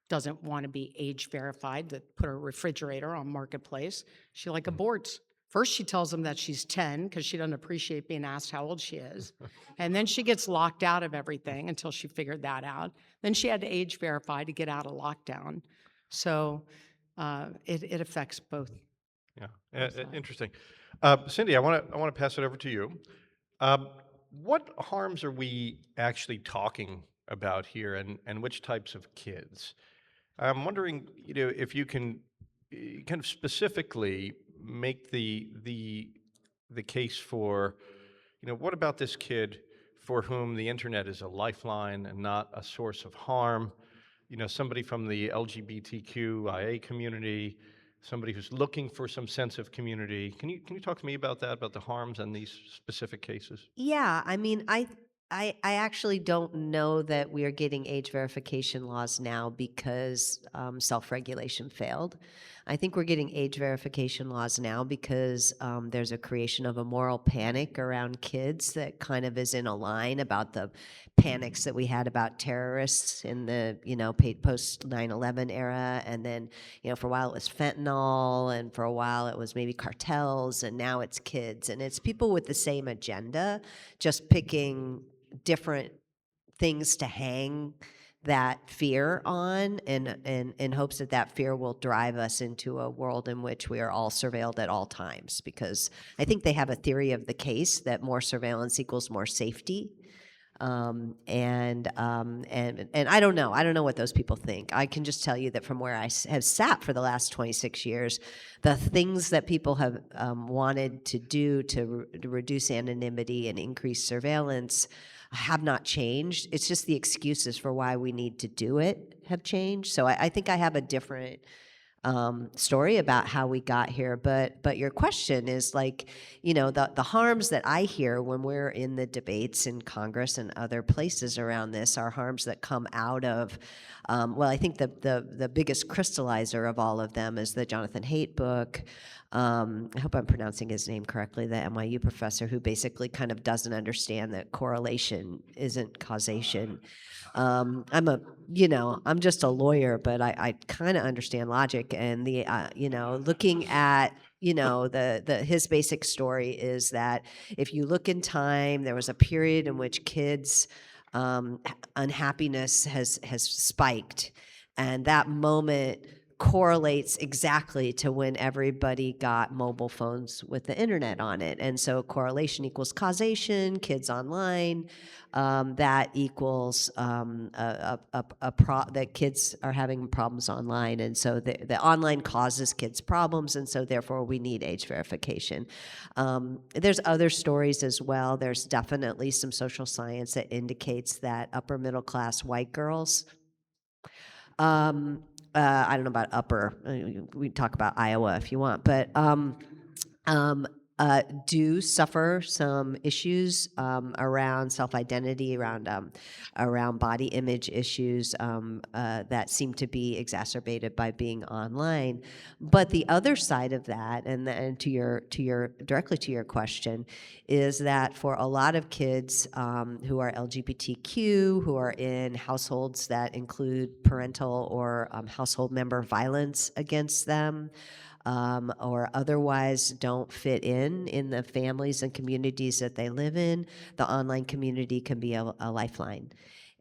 doesn't want to be age verified, to put her refrigerator on Marketplace. She aborts. First, she tells them that she's 10 because she doesn't appreciate being asked how old she is. And then she gets locked out of everything until she figured that out. Then she had to age verify to get out of lockdown. So it affects both. Yeah, interesting. Cindy, I want to pass it over to you. What harms are we actually talking about here, and which types of kids? I'm wondering, if you can kind of specifically make the case for, what about this kid for whom the internet is a lifeline and not a source of harm? Somebody from the LGBTQIA community, somebody who's looking for some sense of community. Can you talk to me about that, about the harms in these specific cases? Yeah, I actually don't know that we are getting age verification laws now because self-regulation failed. I think we're getting age verification laws now because there's a creation of a moral panic around kids that kind of is in a line about the panics that we had about terrorists in the post 9/11 era, and then for a while it was fentanyl, and for a while it was maybe cartels, and now it's kids, and it's people with the same agenda, just picking different things to hang that fear on, in hopes that that fear will drive us into a world in which we are all surveilled at all times. Because I think they have a theory of the case that more surveillance equals more safety. And I don't know. I don't know what those people think. I can just tell you that from where I have sat for the last 26 years, the things that people have wanted to do to reduce anonymity and increase surveillance have not changed. It's just the excuses for why we need to do it have changed. So I think I have a different story about how we got here. But your question is like, the harms that I hear when we're in the debates in Congress and other places around this are harms that come out of, well, I think the biggest crystallizer of all of them is the Jonathan Haidt book. I hope I'm pronouncing his name correctly, the NYU professor who basically kind of doesn't understand that correlation isn't causation. I'm just a lawyer, but I kind of understand logic, and looking at, his basic story is that if you look in time, there was a period in which kids' unhappiness has spiked, and that moment correlates exactly to when everybody got mobile phones with the internet on it. And so correlation equals causation, kids online, that equals that kids are having problems online. And so the online causes kids problems, and so therefore we need age verification. There's other stories as well. There's definitely some social science that indicates that upper middle class white girls, I don't know about upper. We can talk about Iowa if you want, but do suffer some issues around self-identity, around body image issues that seem to be exacerbated by being online. But the other side of that, and directly to your question, is that for a lot of kids who are LGBTQ, who are in households that include parental or household member violence against them, or otherwise don't fit in the families and communities that they live in, the online community can be a lifeline.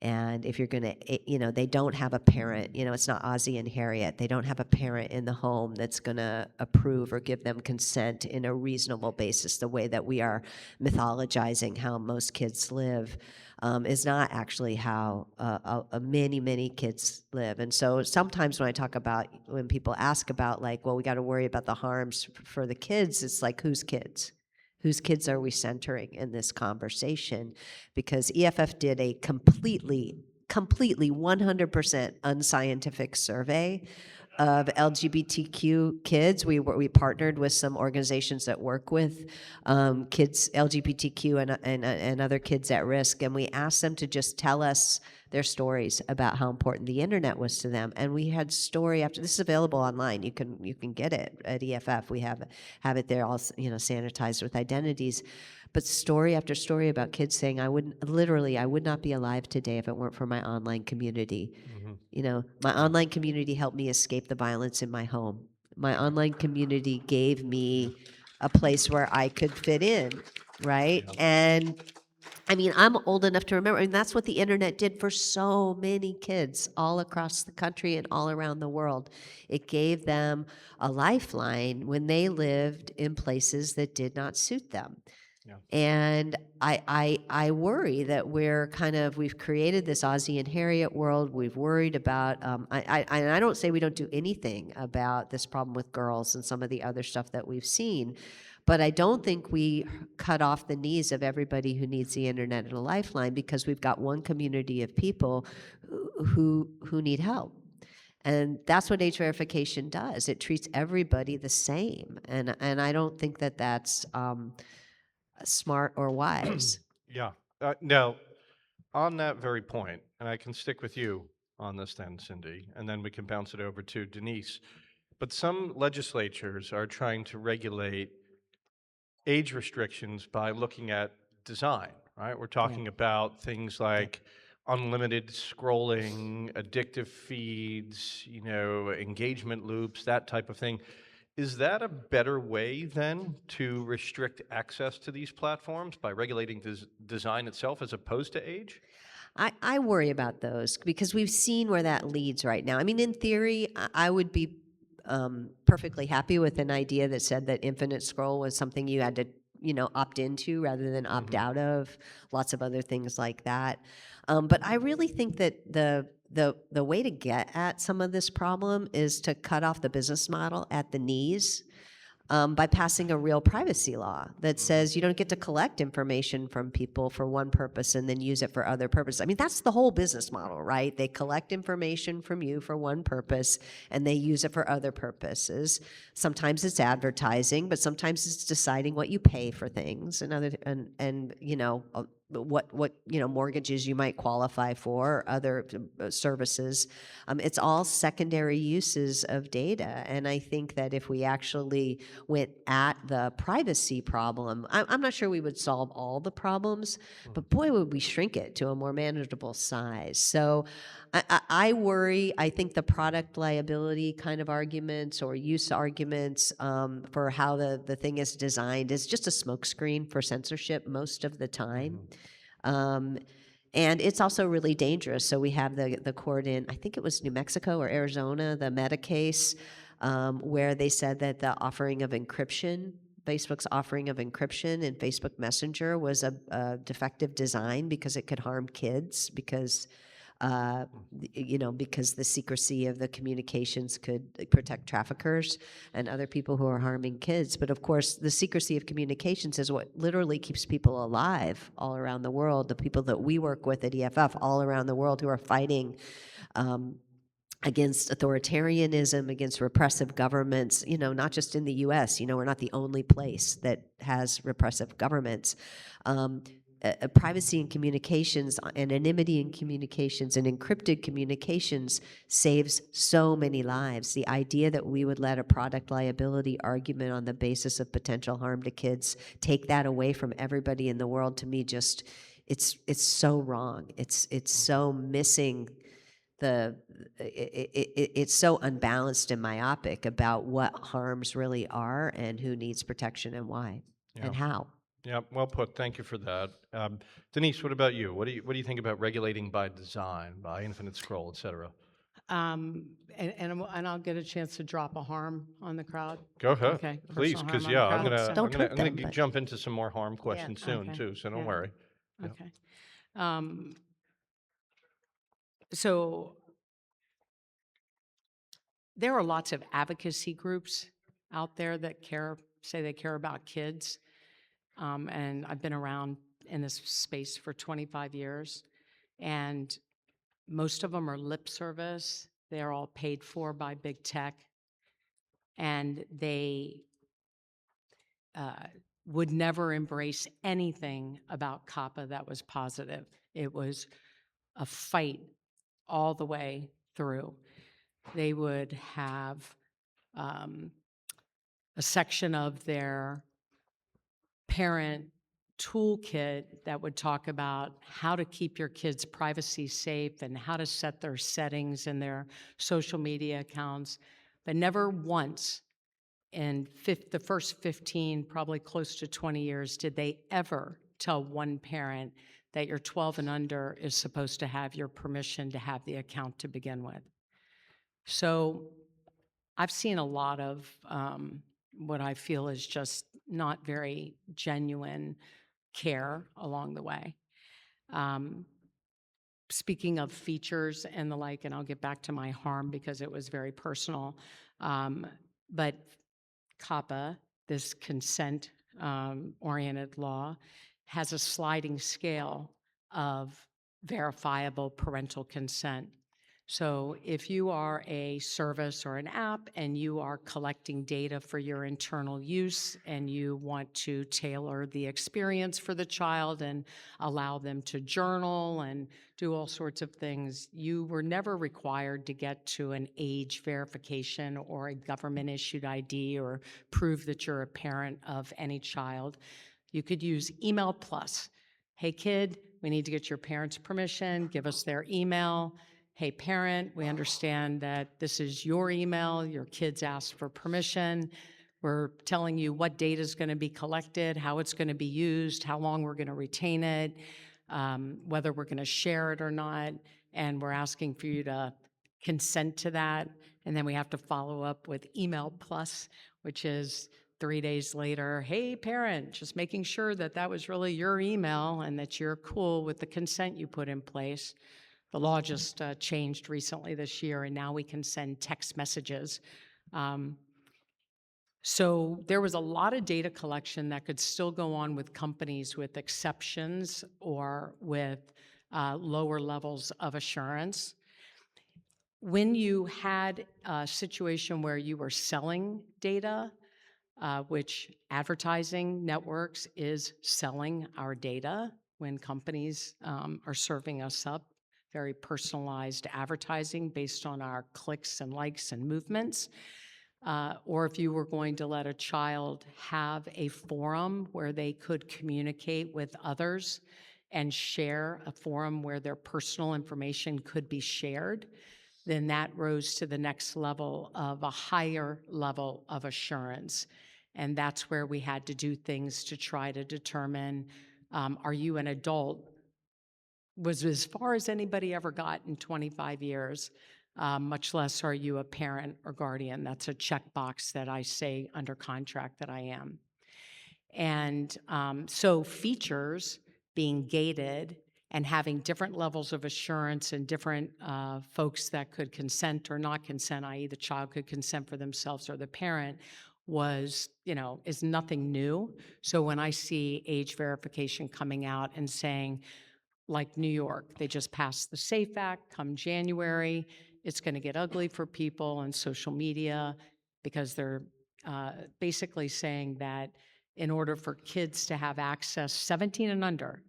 And if you're going to, they don't have a parent, it's not Ozzie and Harriet. They don't have a parent in the home that's going to approve or give them consent in a reasonable basis. The way that we are mythologizing how most kids live is not actually how many, many kids live. And so sometimes when people ask about like, well, we got to worry about the harms for the kids, it's like, whose kids? Whose kids are we centering in this conversation? Because EFF did a completely 100% unscientific survey of LGBTQ kids. We partnered with some organizations that work with kids, LGBTQ and other kids at risk, and we asked them to just tell us their stories about how important the internet was to them. And we had story after, this is available online. You can get it at EFF. We have it there, all sanitized with identities. But story after story about kids saying, I would not be alive today if it weren't for my online community. My online community helped me escape the violence in my home. My online community gave me a place where I could fit in, right? And I mean, I'm old enough to remember, and that's what the internet did for so many kids all across the country and all around the world. It gave them a lifeline when they lived in places that did not suit them. And I worry that we've created this Ozzie and Harriet world. We've worried about, I don't say we don't do anything about this problem with girls and some of the other stuff that we've seen, but I don't think we cut off the knees of everybody who needs the internet and a lifeline, because we've got one community of people who need help. And that's what age verification does. It treats everybody the same. And I don't think that that's smart or wise. Yeah. Now, on that very point, and I can stick with you on this then, Cindy, and then we can bounce it over to Denise. But some legislatures are trying to regulate age restrictions by looking at design, right? We're talking about things like unlimited scrolling, addictive feeds, engagement loops, that type of thing. Is that a better way then to restrict access to these platforms by regulating design itself as opposed to age? I worry about those because we've seen where that leads right now. I mean, in theory, I would be perfectly happy with an idea that said that infinite scroll was something you had to, opt into rather than opt out of. Lots of other things like that. But I really think that the way to get at some of this problem is to cut off the business model at the knees. by passing a real privacy law that says you don't get to collect information from people for one purpose and then use it for other purposes. I mean, that's the whole business model, right? They collect information from you for one purpose and they use it for other purposes. Sometimes it's advertising, but sometimes it's deciding what you pay for things and what mortgages you might qualify for, other services. It's all secondary uses of data, and I think that if we actually went at the privacy problem, I'm not sure we would solve all the problems, but boy, would we shrink it to a more manageable size. So I worry. I think the product liability kind of arguments or use arguments for how the thing is designed is just a smokescreen for censorship most of the time. And it's also really dangerous. So we have the court in, I think it was New Mexico or Arizona, the Meta case, where they said that the offering of encryption, Facebook's offering of encryption in Facebook Messenger was a defective design because it could harm kids because because the secrecy of the communications could protect traffickers and other people who are harming kids. But of course, the secrecy of communications is what literally keeps people alive all around the world. The people that we work with at EFF all around the world who are fighting against authoritarianism, against repressive governments, not just in the US, we're not the only place that has repressive governments. Privacy in communications, anonymity in communications, and encrypted communications saves so many lives. The idea that we would let a product liability argument on the basis of potential harm to kids take that away from everybody in the world, to me, just it's so wrong. It's so missing it's so unbalanced and myopic about what harms really are and who needs protection and why and how. Yeah, well put. Thank you for that. Denise, what about you? What do you think about regulating by design, by infinite scroll, et cetera? And I'll get a chance to drop a harm on the crowd. Go ahead, Okay, please, personal because harm on the crowd, so- I'm gonna jump into some more harm questions soon Okay, too. So don't yeah. worry. Yeah. Okay. So there are lots of advocacy groups out there that say they care about kids. And I've been around in this space for 25 years. And most of them are lip service. They're all paid for by big tech. And they would never embrace anything about COPPA that was positive. It was a fight all the way through. They would have a section of their parent toolkit that would talk about how to keep your kids' privacy safe and how to set their settings in their social media accounts, but never once in the first 15, probably close to 20 years, did they ever tell one parent that your 12 and under is supposed to have your permission to have the account to begin with. So I've seen a lot of what I feel is just not very genuine care along the way. Speaking of features and the like, and I'll get back to my harm because it was very personal, but COPPA, this consent oriented law, has a sliding scale of verifiable parental consent. So if you are a service or an app and you are collecting data for your internal use and you want to tailor the experience for the child and allow them to journal and do all sorts of things, you were never required to get to an age verification or a government-issued ID or prove that you're a parent of any child. You could use Email Plus. Hey kid, we need to get your parents' permission, give us their email. Hey parent, we understand that this is your email, your kids asked for permission. We're telling you what data is going to be collected, how it's going to be used, how long we're going to retain it, whether we're going to share it or not, and we're asking for you to consent to that. And then we have to follow up with Email Plus, which is 3 days later, hey parent, just making sure that that was really your email and that you're cool with the consent you put in place. The law just changed recently this year, and now we can send text messages. So there was a lot of data collection that could still go on with companies with exceptions or with lower levels of assurance. When you had a situation where you were selling data, which advertising networks is selling our data when companies are serving us up very personalized advertising based on our clicks and likes and movements. Or if you were going to let a child have a forum where they could communicate with others and share a forum where their personal information could be shared, then that rose to the next level of a higher level of assurance. And that's where we had to do things to try to determine, are you an adult? Was as far as anybody ever got in 25 years, much less are you a parent or guardian. That's a checkbox that I say under contract that I am. And so features being gated and having different levels of assurance and different folks that could consent or not consent, i.e. the child could consent for themselves or the parent, was, is nothing new. So when I see age verification coming out and saying, like New York, they just passed the SAFE Act come January, it's gonna get ugly for people on social media because they're basically saying that in order for kids to have access, 17 and under,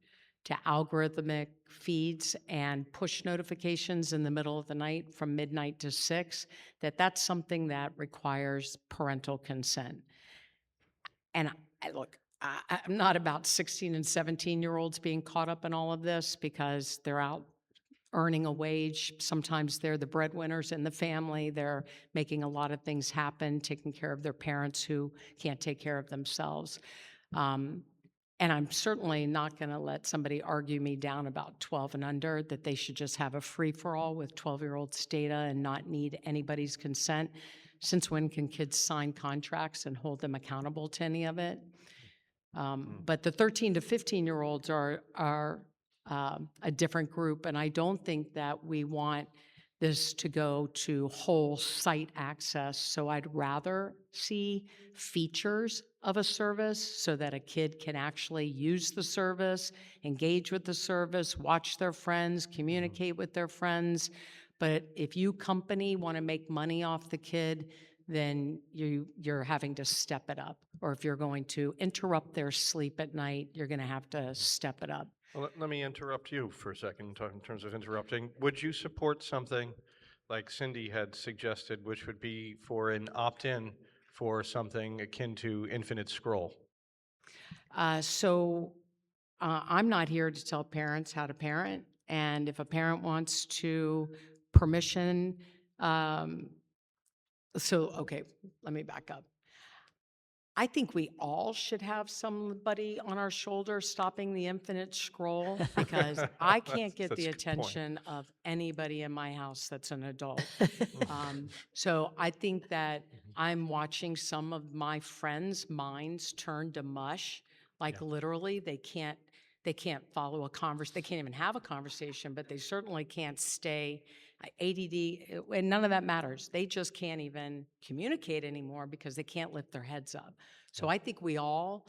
to algorithmic feeds and push notifications in the middle of the night from midnight to 6, that's something that requires parental consent. And look, I'm not about 16 and 17-year-olds being caught up in all of this because they're out earning a wage. Sometimes they're the breadwinners in the family. They're making a lot of things happen, taking care of their parents who can't take care of themselves. And I'm certainly not going to let somebody argue me down about 12 and under, that they should just have a free-for-all with 12-year-olds' data and not need anybody's consent. Since when can kids sign contracts and hold them accountable to any of it? But the 13 to 15-year-olds are a different group, and I don't think that we want this to go to whole site access. So I'd rather see features of a service so that a kid can actually use the service, engage with the service, watch their friends, communicate with their friends. But if you company want to make money off the kid, then you're having to step it up. Or if you're going to interrupt their sleep at night, you're going to have to step it up. Well, let me interrupt you for a second in terms of interrupting. Would you support something like Cindy had suggested, which would be for an opt-in for something akin to infinite scroll? I'm not here to tell parents how to parent. And if a parent wants to permission, okay, let me back up. I think we all should have somebody on our shoulder stopping the infinite scroll because I can't get the attention of anybody in my house that's an adult. So I think that I'm watching some of my friends' minds turn to mush. Like literally, they can't follow a conversation. They can't even have a conversation, but they certainly can't stay ADD, and none of that matters. They just can't even communicate anymore because they can't lift their heads up. So I think we all,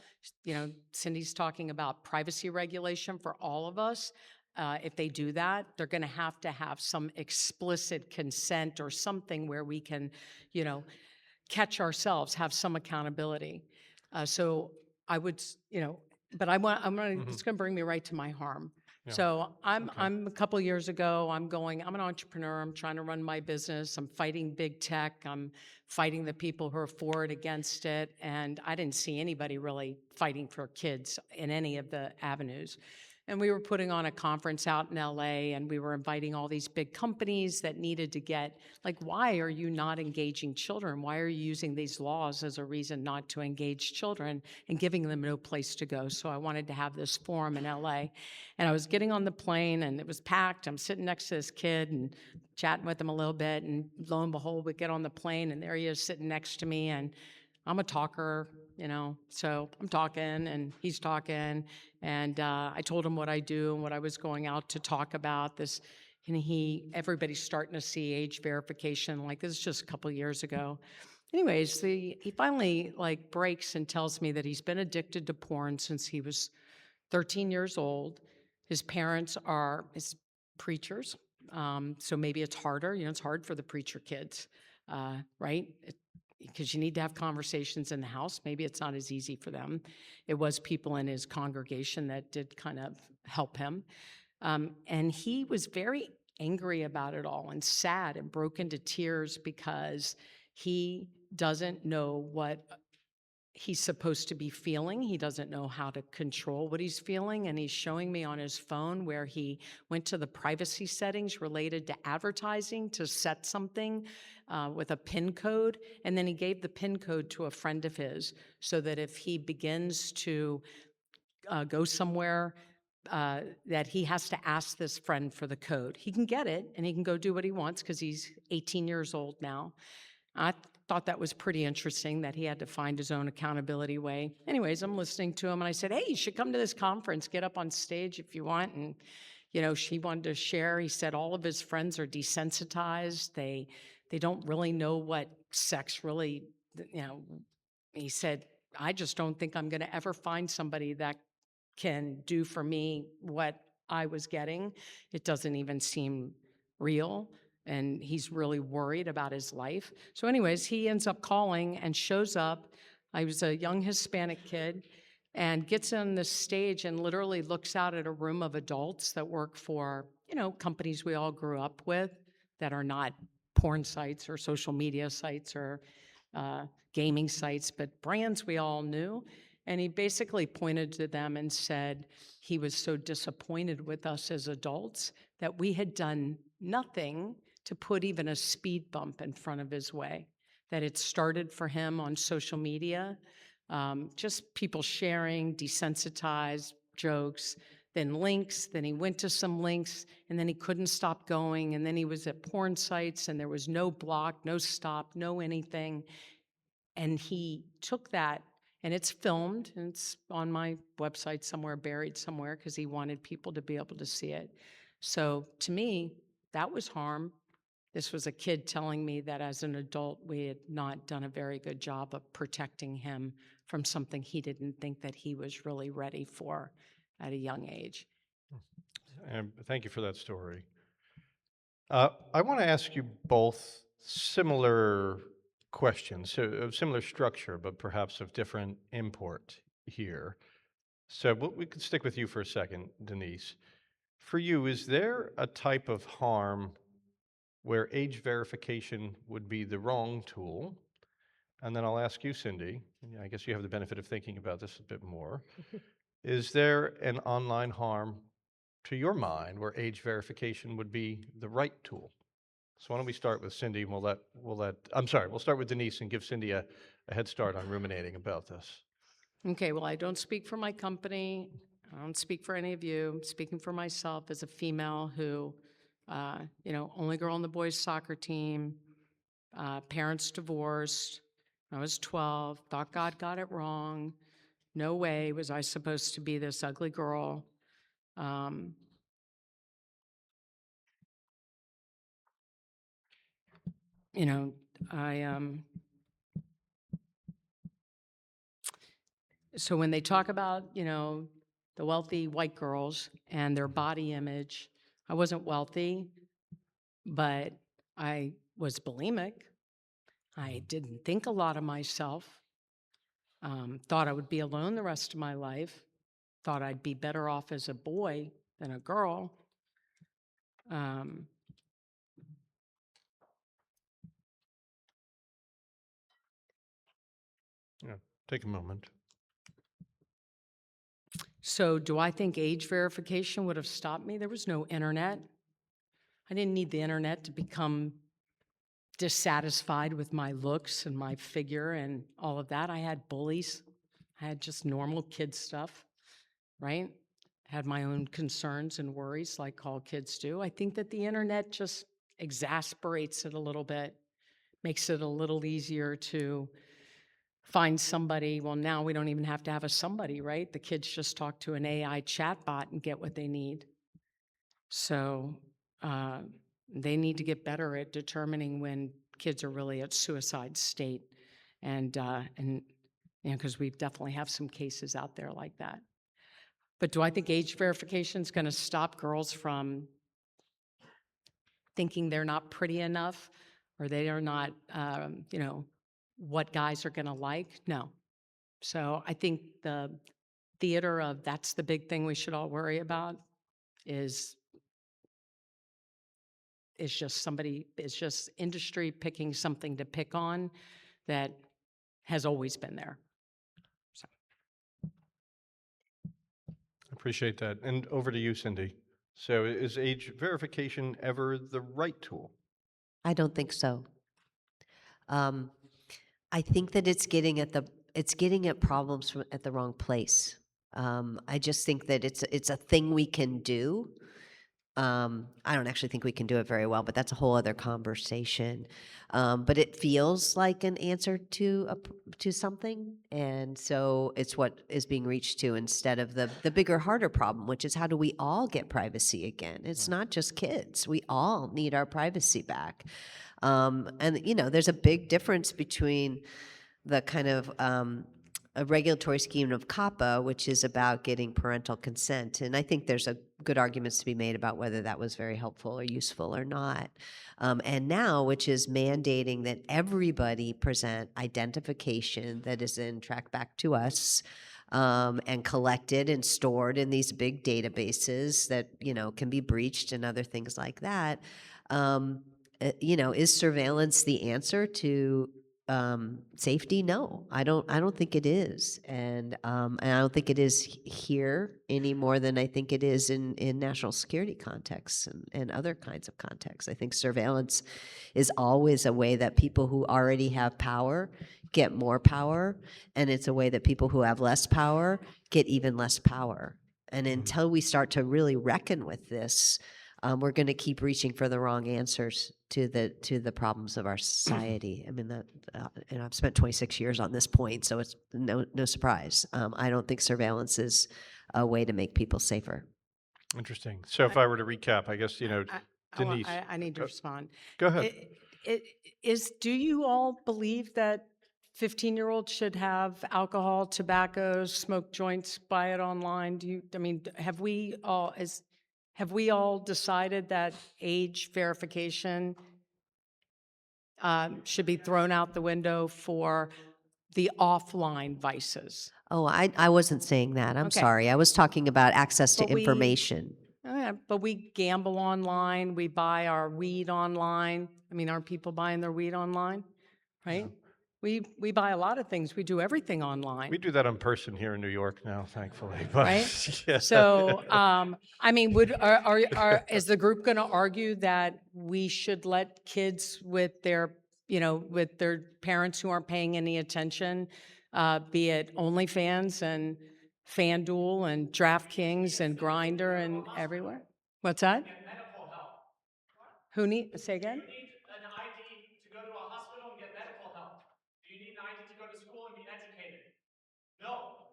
Cindy's talking about privacy regulation for all of us. If they do that, they're going to have some explicit consent or something where we can, catch ourselves, have some accountability. So I would, but I'm going to, it's going to bring me right to my harm. Yeah. So I'm a couple years ago, I'm an entrepreneur, I'm trying to run my business, I'm fighting big tech, I'm fighting the people who are for it, against it, and I didn't see anybody really fighting for kids in any of the avenues. And we were putting on a conference out in LA, and we were inviting all these big companies that needed to get, why are you not engaging children? Why are you using these laws as a reason not to engage children and giving them no place to go? So I wanted to have this forum in LA. And I was getting on the plane, and it was packed. I'm sitting next to this kid and chatting with him a little bit, and lo and behold, we get on the plane, and there he is sitting next to me, and I'm a talker, so I'm talking and he's talking, and I told him what I do and what I was going out to talk about this, and everybody's starting to see age verification, this is just a couple years ago. Anyways, he finally like breaks and tells me that he's been addicted to porn since he was 13 years old. His parents are his preachers, so maybe it's harder. You know, it's hard for the preacher kids, right? Because you need to have conversations in the house. Maybe it's not as easy for them. It was people in his congregation that did kind of help him. And he was very angry about it all and sad and broke into tears because he doesn't know what he's supposed to be feeling. He doesn't know how to control what he's feeling. And he's showing me on his phone where he went to the privacy settings related to advertising to set something with a PIN code. And then he gave the PIN code to a friend of his so that if he begins to go somewhere that he has to ask this friend for the code. He can get it and he can go do what he wants because he's 18 years old now. I thought that was pretty interesting that he had to find his own accountability way. Anyways, I'm listening to him and I said, hey, you should come to this conference, get up on stage if you want. And, you know, she wanted to share. He said all of his friends are desensitized. They don't really know what sex really, you know, he said, I just don't think I'm going to ever find somebody that can do for me what I was getting. It doesn't even seem real. And he's really worried about his life. So anyways, he ends up calling and shows up. I was a young Hispanic kid and gets on the stage and literally looks out at a room of adults that work for, you know, companies we all grew up with that are not porn sites or social media sites or gaming sites, but brands we all knew. And he basically pointed to them and said he was so disappointed with us as adults that we had done nothing to put even a speed bump in front of his way, that it started for him on social media, just people sharing, desensitized jokes, then links, then he went to some links, and then he couldn't stop going, and then he was at porn sites, and there was no block, no stop, no anything. And he took that, and it's filmed, and it's on my website somewhere, buried somewhere, because he wanted people to be able to see it. So to me, that was harm. This was a kid telling me that as an adult, we had not done a very good job of protecting him from something he didn't think that he was really ready for at a young age. And thank you for that story. I want to ask you both similar questions, so of similar structure, but perhaps of different import here. So we could stick with you for a second, Denise. For you, is there a type of harm where age verification would be the wrong tool? And then I'll ask you, Cindy, I guess you have the benefit of thinking about this a bit more. Is there an online harm, to your mind, where age verification would be the right tool? So why don't we start with Cindy, and we'll start with Denise and give Cindy a head start on ruminating about this. Okay, well, I don't speak for my company. I don't speak for any of you. I'm speaking for myself as a female who, you know, only girl on the boys' soccer team, parents divorced. I was 12, thought God got it wrong. No way was I supposed to be this ugly girl. You know, so when they talk about, you know, the wealthy white girls and their body image, I wasn't wealthy, but I was bulimic. I didn't think a lot of myself. Thought I would be alone the rest of my life. Thought I'd be better off as a boy than a girl. Yeah, take a moment. So do I think age verification would have stopped me? There was no internet. I didn't need the internet to become dissatisfied with my looks and my figure and all of that. I had bullies. I had just normal kid stuff, right? Had my own concerns and worries like all kids do. I think that the internet just exasperates it a little bit, makes it a little easier to find somebody. Well, now we don't even have to have a somebody, right? The kids just talk to an AI chatbot and get what they need. So they need to get better at determining when kids are really at suicide state. and because we definitely have some cases out there like that. But do I think age verification is going to stop girls from thinking they're not pretty enough or they are not, what guys are going to like? No. So I think the theater of that's the big thing we should all worry about is just industry picking something to pick on that has always been there. So. Appreciate that. And over to you, Cindy. So is age verification ever the right tool? I don't think so. I think that it's getting at problems at the wrong place. I just think that it's a thing we can do. I don't actually think we can do it very well, but that's a whole other conversation. But it feels like an answer to something, and so it's what is being reached to instead of the bigger, harder problem, which is how do we all get privacy again? It's not just kids; we all need our privacy back. And there's a big difference between the kind of a regulatory scheme of COPPA, which is about getting parental consent. And I think there's a good arguments to be made about whether that was very helpful or useful or not. And now, which is mandating that everybody present identification that is then tracked back to us and collected and stored in these big databases that, can be breached and other things like that. Is surveillance the answer to safety? No, I don't think it is, and I don't think it is here any more than I think it is in national security contexts and other kinds of contexts. I think surveillance is always a way that people who already have power get more power, and it's a way that people who have less power get even less power. And until we start to really reckon with this, we're going to keep reaching for the wrong answers to the problems of our society. I mean, I've spent 26 years on this point, so it's no surprise. I don't think surveillance is a way to make people safer. Interesting. So if I were to recap, I guess, Denise. I need to respond. Go ahead. Do you all believe that 15-year-olds should have alcohol, tobacco, smoke joints, buy it online? Have we all decided that age verification should be thrown out the window for the offline vices? Oh, I wasn't saying that. I'm Okay. sorry. I was talking about access to But information. But we gamble online, we buy our weed online. Aren't people buying their weed online, right? We buy a lot of things. We do everything online. We do that in person here in New York now, thankfully. But, Right? yeah. So, is the group going to argue that we should let kids with their parents who aren't paying any attention, be it OnlyFans and FanDuel and DraftKings and Grindr and everywhere? What's that? Say again? Do you need an ID to go to a hospital and get medical help? Do you need an ID to go to school and be educated? No.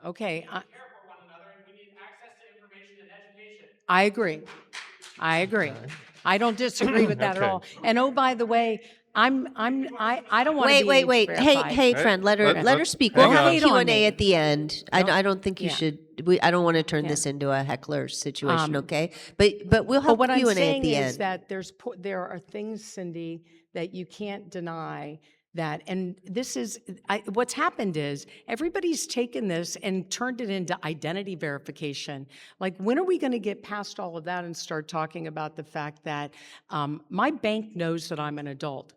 Okay. We care for one another and we need access to information and education. I agree. I don't disagree with that at all. And oh, by the way, I don't want to be Wait. Hey, friend, let her speak. We'll have a Q&A at the end. I don't think you should. I don't want to turn this into a heckler situation, okay? But we'll have what Q&A I'm saying at the is end. that there are things, Cindy, that you can't deny. And this is, what's happened is everybody's taken this and turned it into identity verification. Like, when are we going to get past all of that and start talking about the fact that my bank knows that I'm an adult?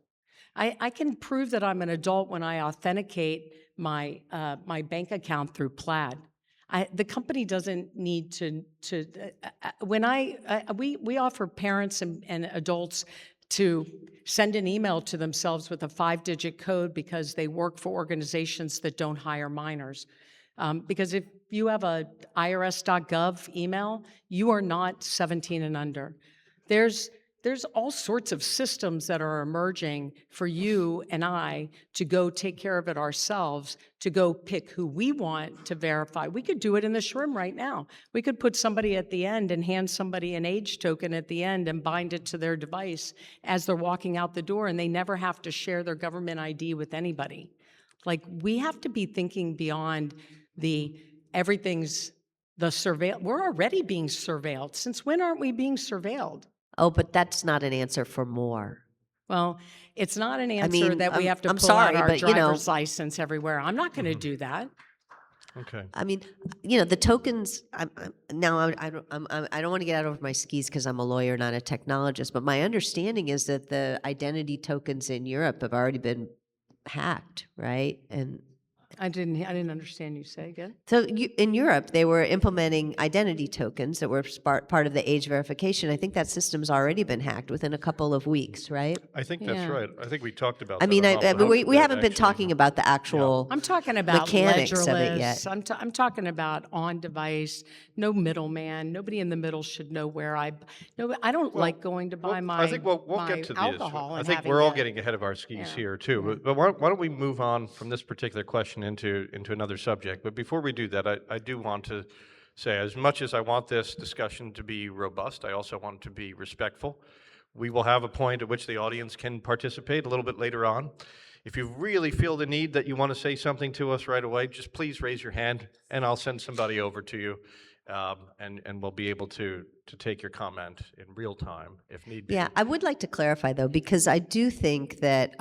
I can prove that I'm an adult when I authenticate my bank account through Plaid. The company doesn't need to we offer parents and adults to send an email to themselves with a 5-digit code because they work for organizations that don't hire minors. Because if you have a irs.gov email, you are not 17 and under. There's there's all sorts of systems that are emerging for you and I to go take care of it ourselves, to go pick who we want to verify. We could do it in this room right now. We could put somebody at the end and hand somebody an age token at the end and bind it to their device as they're walking out the door, and they never have to share their government ID with anybody. Like, we have to be thinking beyond the everything's the surveil. We're already being surveilled. Since when aren't we being surveilled? Oh, but that's not an answer for more. Well, it's not an answer mean, that we have to I'm pull sorry, out our but, you know- driver's license everywhere. I'm not going to do that. Okay. I mean, the tokens. I don't want to get out over my skis because I'm a lawyer, not a technologist. But my understanding is that the identity tokens in Europe have already been hacked, right? And I didn't understand you say again. so in Europe, they were implementing identity tokens that were part of the age verification. I think that system's already been hacked within a couple of weeks, right? I think that's right. I think we talked about I that mean, on Off the Hook we that haven't been actually- talking about the actual I'm talking about mechanics of it ledgerless. yet. I'm talking about on device, no middleman. Nobody in the middle should know where I don't like going to buy my I think we'll my get to the issue. alcohol. I and think having we're all to- getting ahead of our skis Yeah. here too. But why don't we move on from this particular question into another subject? But before we do that, I do want to say, as much as I want this discussion to be robust, I also want it to be respectful. We will have a point at which the audience can participate a little bit later on. If you really feel the need that you want to say something to us right away, just please raise your hand, and I'll send somebody over to you, and we'll be able to take your comment in real time if need be. Yeah, I would like to clarify though, because I do think that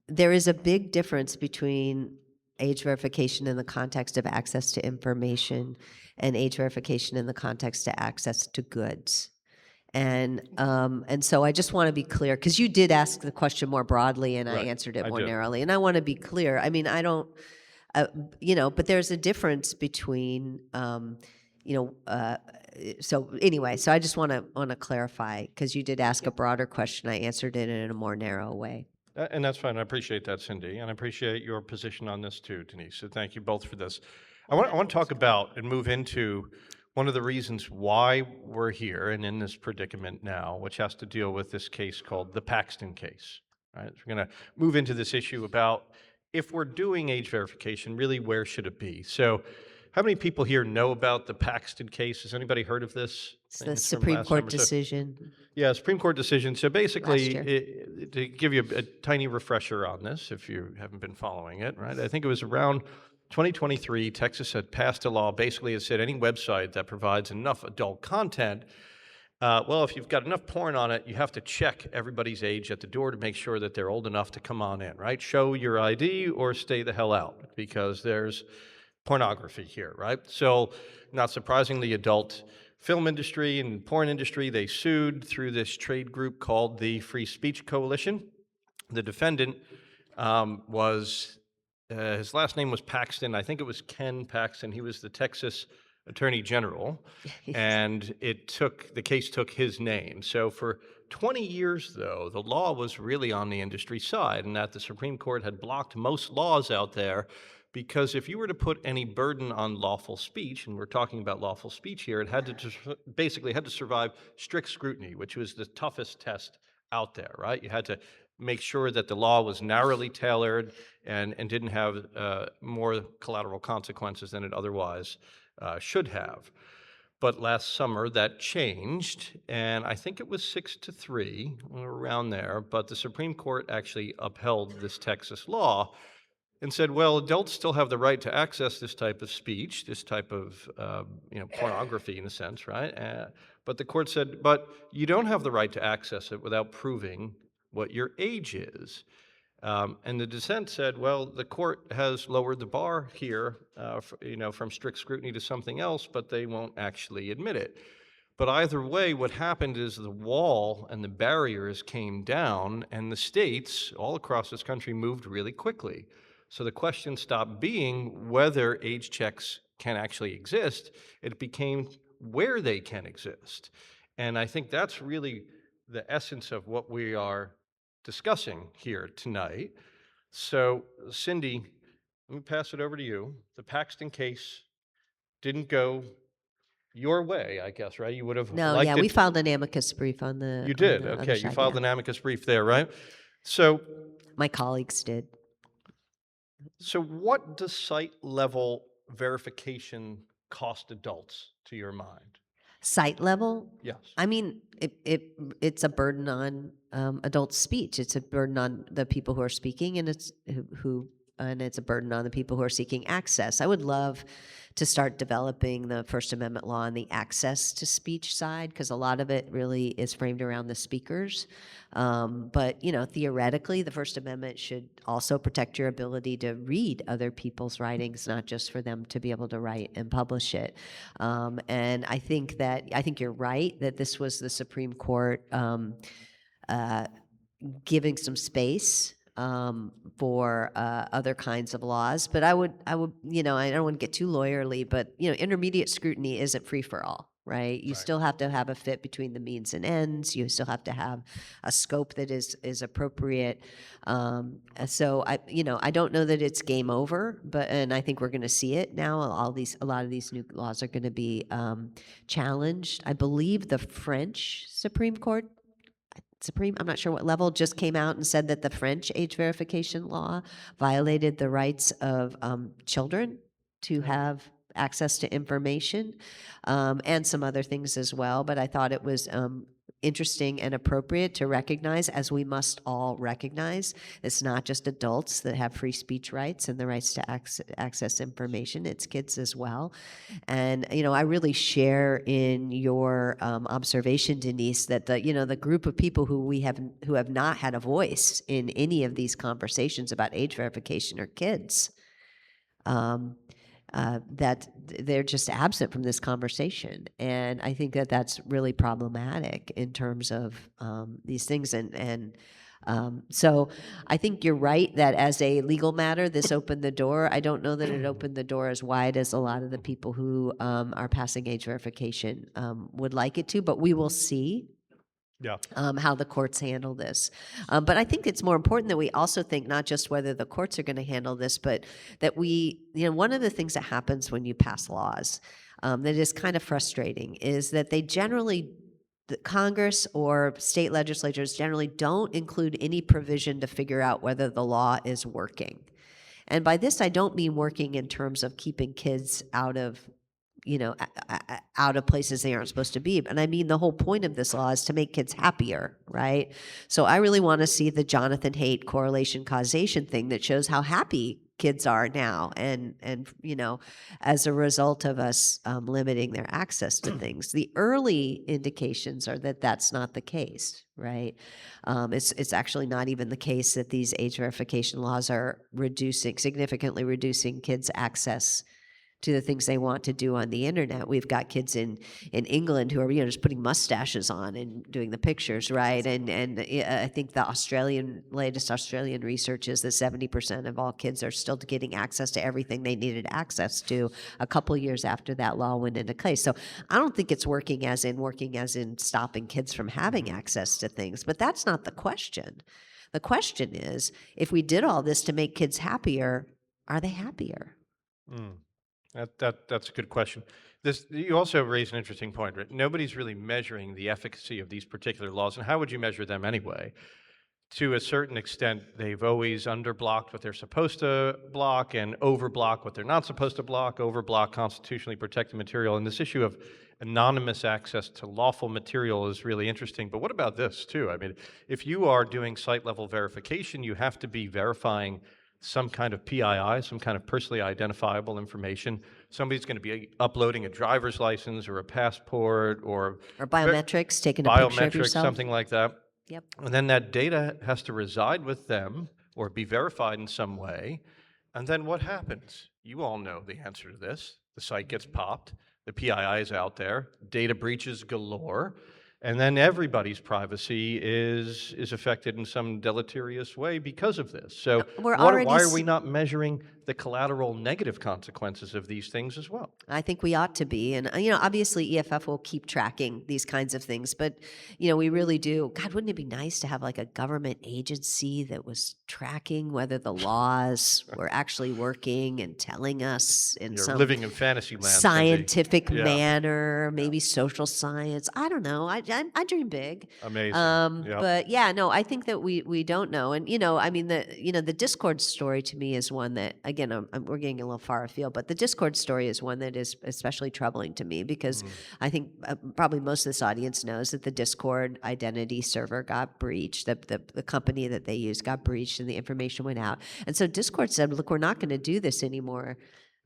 there is a big difference between age verification in the context of access to information and age verification in the context to access to goods. And so I just want to be clear, because you did ask the question more broadly and I Right, answered it I more did. narrowly. And I want to be clear. I mean, I don't, but there's a difference between, so anyway, so I just want to clarify, because you did ask a broader question. I answered it in a more narrow way. And that's fine. I appreciate that, Cindy, and I appreciate your position on this too, Denise. So thank you both for this. I want to talk about and move into one of the reasons why we're here and in this predicament now, which has to deal with this case called the Paxton case. Right? So we're going to move into this issue about, if we're doing age verification, really where should it be? So how many people here know about the Paxton case? Has anybody heard of this? It's I the think it's from Supreme last Court summer. So- decision. Yeah, Supreme Court decision. So basically, year. to give you a tiny refresher on this, if you haven't been following it, right? I think it was around 2023, Texas had passed a law. Basically, it said any website that provides enough adult content, well, if you've got enough porn on it, you have to check everybody's age at the door to make sure that they're old enough to come on in, right? Show your ID or stay the hell out, because there's pornography here, right? So, not surprisingly, adult film industry and porn industry, they sued through this trade group called the Free Speech Coalition. The defendant was, his last name was Paxton. I think it was Ken Paxton. He was the Texas Attorney General, and the case took his name. So for 20 years, though, the law was really on the industry side, and that the Supreme Court had blocked most laws out there, because if you were to put any burden on lawful speech, and we're talking about lawful speech here, it had to basically had to survive strict scrutiny, which was the toughest test out there, right? You had to make sure that the law was narrowly tailored and didn't have more collateral consequences than it otherwise should have. But last summer that changed, and I think it was 6-3, around there, but the Supreme Court actually upheld this Texas law and said, well, adults still have the right to access this type of speech, this type of pornography in a sense, right? But the court said, but you don't have the right to access it without proving what your age is. And the dissent said, well, the court has lowered the bar here, from strict scrutiny to something else, but they won't actually admit it. But either way, what happened is the wall and the barriers came down, and the states all across this country moved really quickly. So the question stopped being whether age checks can actually exist. It became where they can exist. And I think that's really the essence of what we are discussing here tonight. So, Cindy, let me pass it over to you. The Paxton case didn't go your way, I guess, right? You would have No, liked yeah, it. we filed an amicus brief on the You did, other okay. You side, filed yeah. an amicus brief there, right? So, My colleagues did. so what does site level verification cost adults, to your mind? Site level? Yes. I mean, it's a burden on adult speech. It's a burden on the people who are speaking, and it's a burden on the people who are seeking access. I would love to start developing the First Amendment law on the access to speech side, because a lot of it really is framed around the speakers. But theoretically, the First Amendment should also protect your ability to read other people's writings, not just for them to be able to write and publish it. And I think you're right that this was the Supreme Court giving some space for other kinds of laws. But I would, I don't want to get too lawyerly, but intermediate scrutiny isn't free for all, right? You still have to have a fit between the means and ends. You still have to have a scope that is appropriate. So I don't know that it's game over, and I think we're going to see it now. A lot of these new laws are going to be challenged. I believe the French Supreme Court. I'm not sure what level, just came out and said that the French age verification law violated the rights of children to have access to information, and some other things as well. But I thought it was interesting and appropriate to recognize, as we must all recognize, it's not just adults that have free speech rights and the rights to access information, it's kids as well. And I really share in your observation, Denise, that the group of people who have not had a voice in any of these conversations about age verification are kids. That they're just absent from this conversation. And I think that that's really problematic in terms of these things. And so I think you're right that as a legal matter, this opened the door. I don't know that it opened the door as wide as a lot of the people who are passing age verification would like it to, but we will see. Yeah. How the courts handle this. But I think it's more important that we also think not just whether the courts are going to handle this, but that one of the things that happens when you pass laws that is kind of frustrating is that the Congress or state legislatures generally don't include any provision to figure out whether the law is working. And by this, I don't mean working in terms of keeping kids out of places they aren't supposed to be. And I mean, the whole point of this law is to make kids happier, right? So I really want to see the Jonathan Haidt correlation causation thing that shows how happy kids are now, and as a result of us limiting their access to things. The early indications are that that's not the case, right? It's actually not even the case that these age verification laws are significantly reducing kids' access to the things they want to do on the internet. We've got kids in England who are just putting mustaches on and doing the pictures, right? And I think the latest Australian research is that 70% of all kids are still getting access to everything they needed access to a couple years after that law went into place. So I don't think it's working as in stopping kids from having access to things, but that's not the question. The question is, if we did all this to make kids happier, are they happier? That's a good question. You also raise an interesting point, right? Nobody's really measuring the efficacy of these particular laws, and how would you measure them anyway? To a certain extent, they've always underblocked what they're supposed to block and overblock what they're not supposed to block, overblock constitutionally protected material. And this issue of anonymous access to lawful material is really interesting. But what about this, too? I mean, if you are doing site-level verification, you have to be verifying some kind of PII, some kind of personally identifiable information. Somebody's going to be uploading a driver's license or a passport or biometrics, taking a picture of yourself. Something like that. Yep. And then that data has to reside with them or be verified in some way. And then what happens? You all know the answer to this. The site gets popped. The PII is out there. Data breaches galore. And then everybody's privacy is affected in some deleterious way because of this. So We're already why are we not measuring the collateral negative consequences of these things as well? I think we ought to be. And, obviously EFF will keep tracking these kinds of things, but, we really do. God, wouldn't it be nice to have like a government agency that was tracking whether the laws were actually working and telling us in You're some living in fantasy land, Cindy. scientific Yeah. manner, maybe social science. I don't know. I dream big. Amazing. Yep. But yeah, no, I think that we don't know. And, the Discord story to me is one that, again, we're getting a little far afield, but the Discord story is one that is especially troubling to me because I think probably most of this audience knows that the Discord identity server got breached. The company that they use got breached and the information went out. And so Discord said, look, we're not going to do this anymore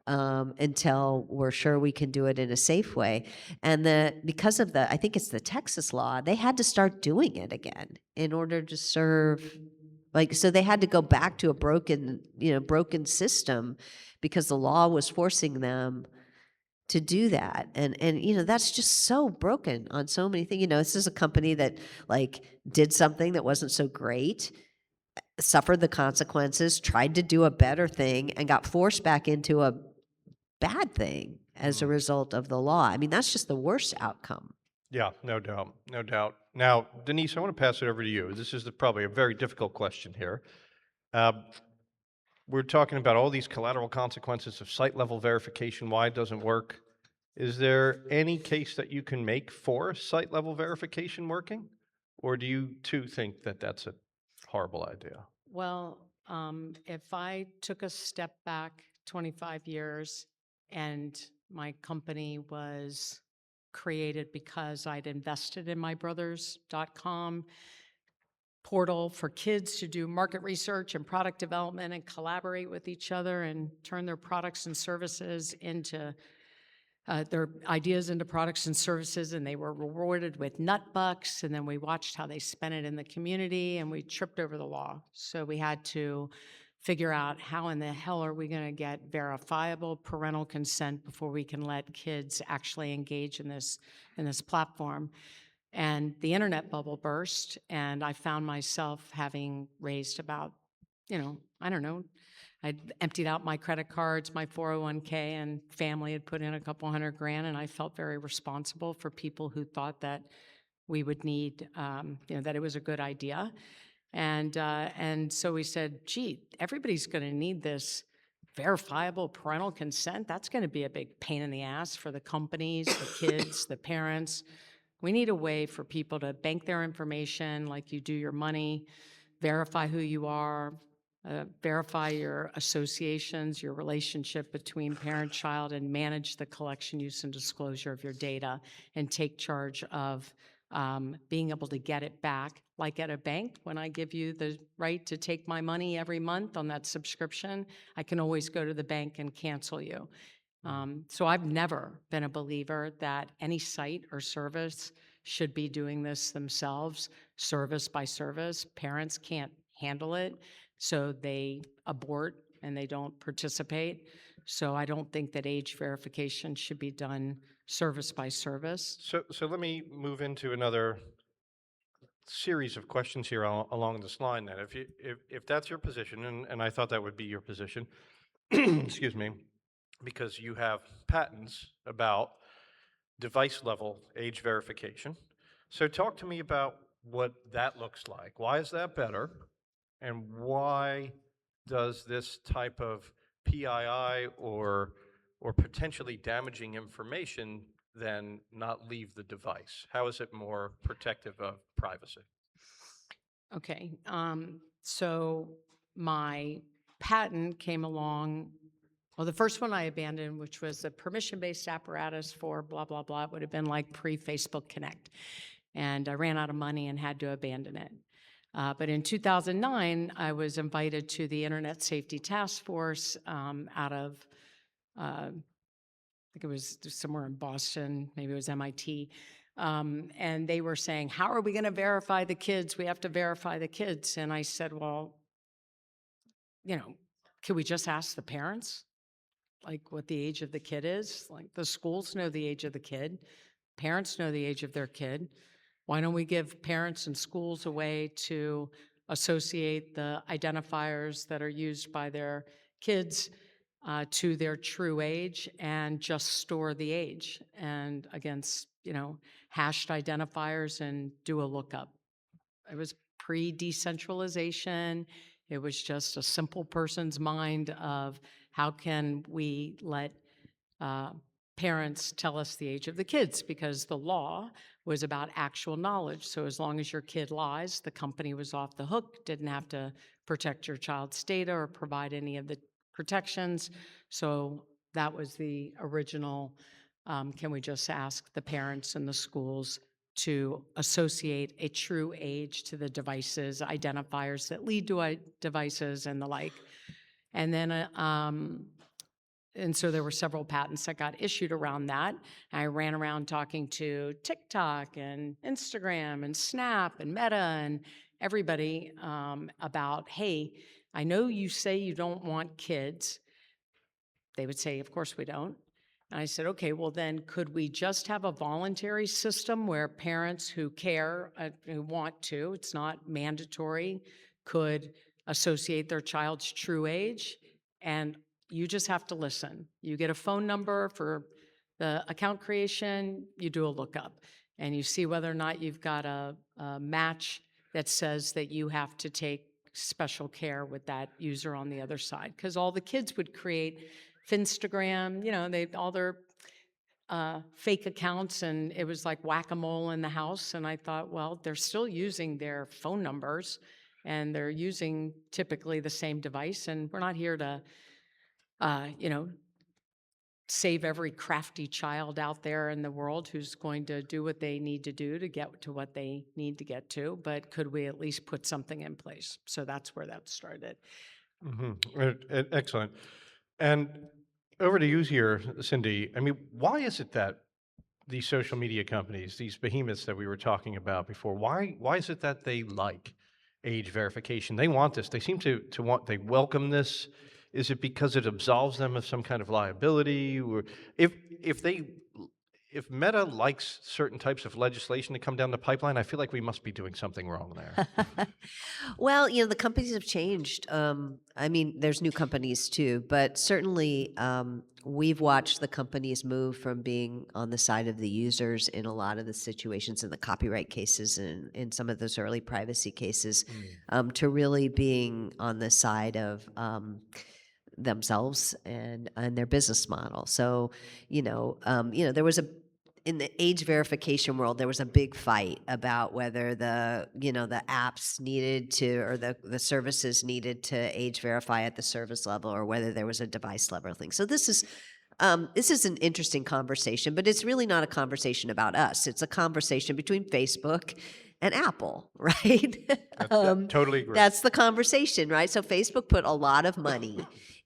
until we're sure we can do it in a safe way. And because of I think it's the Texas law, they had to start doing it again in order to serve. So they had to go back to a broken system because the law was forcing them to do that. And that's just so broken on so many things. This is a company that did something that wasn't so great, suffered the consequences, tried to do a better thing, and got forced back into a bad thing as a result of the law. I mean, that's just the worst outcome. Yeah, no doubt, no doubt. Now, Denise, I want to pass it over to you. This is probably a very difficult question here. We're talking about all these collateral consequences of site-level verification, why it doesn't work. Is there any case that you can make for site-level verification working? Or do you too think that that's a horrible idea? Well, if I took a step back 25 years and my company was created because I'd invested in mybrothers.com portal for kids to do market research and product development and collaborate with each other and turn their products and services into their ideas into products and services, and they were rewarded with nut bucks, and then we watched how they spent it in the community, and we tripped over the law. So we had to figure out how in the hell are we going to get verifiable parental consent before we can let kids actually engage in this platform. And the internet bubble burst, and I found myself having raised about, I don't know, I'd emptied out my credit cards, my 401k, and family had put in a couple $100,000, and I felt very responsible for people who thought that we would need, that it was a good idea. And so we said, gee, everybody's going to need this verifiable parental consent. That's going to be a big pain in the ass for the companies, the kids, the parents. We need a way for people to bank their information like you do your money, verify who you are, verify your associations, your relationship between parent-child, and manage the collection, use, and disclosure of your data, and take charge of being able to get it back. Like at a bank, when I give you the right to take my money every month on that subscription, I can always go to the bank and cancel you. So I've never been a believer that any site or service should be doing this themselves, service by service. Parents can't handle it, so they abort and they don't participate. So I don't think that age verification should be done service by service. So let me move into another series of questions here along this line then. If that's your position, and I thought that would be your position, excuse me, because you have patents about device level age verification. So talk to me about what that looks like. Why is that better? And why does this type of PII or potentially damaging information then not leave the device? How is it more protective of privacy? Okay, so my patent came along. Well, the first one I abandoned, which was a permission-based apparatus for blah, blah, blah. It would have been like pre-Facebook Connect. And I ran out of money and had to abandon it. But in 2009, I was invited to the Internet Safety Task Force out of, I think it was somewhere in Boston, maybe it was MIT. And they were saying, how are we going to verify the kids? We have to verify the kids. And I said, well, can we just ask the parents? Like what the age of the kid is? Like the schools know the age of the kid. Parents know the age of their kid. Why don't we give parents and schools a way to associate the identifiers that are used by their kids to their true age and just store the age and against, hashed identifiers and do a lookup. It was pre-decentralization. It was just a simple person's mind of how can we let uh, parents tell us the age of the kids, because the law was about actual knowledge. So as long as your kid lies, the company was off the hook, didn't have to protect your child's data or provide any of the protections. So that was the original, can we just ask the parents and the schools to associate a true age to the devices, identifiers that lead to devices and the like. And then, and so there were several patents that got issued around that. I ran around talking to TikTok and Instagram and Snap and Meta and everybody about, hey, I know you say you don't want kids. They would say, of course we don't. And I said, okay, well then could we just have a voluntary system where parents who care, who want to, it's not mandatory, could associate their child's true age, and you just have to listen. You get a phone number for the account creation, you do a lookup, and you see whether or not you've got a match that says that you have to take special care with that user on the other side. Because all the kids would create Finstagram, they all their fake accounts, and it was like whack-a-mole in the house. And I thought, well, they're still using their phone numbers, and they're using typically the same device. And we're not here to, save every crafty child out there in the world who's going to do what they need to do to get to what they need to get to. But could we at least put something in place? So that's where that started. Excellent. And over to you here, Cindy. I mean, why is it that these social media companies, these behemoths that we were talking about before, why is it that they like age verification? They want this. They seem to want, they welcome this. Is it because it absolves them of some kind of liability? Or if Meta likes certain types of legislation to come down the pipeline, I feel like we must be doing something wrong there. Well, the companies have changed. I mean, there's new companies too, but certainly we've watched the companies move from being on the side of the users in a lot of the situations in the copyright cases and in some of those early privacy cases to really being on the side of themselves and their business model. So, there was in the age verification world, there was a big fight about whether the apps needed to, or the services needed to age verify at the service level, or whether there was a device level thing. So this is an interesting conversation, but it's really not a conversation about us. It's a conversation between Facebook and Apple, right? Totally agree. That's the conversation, right? So Facebook put a lot of money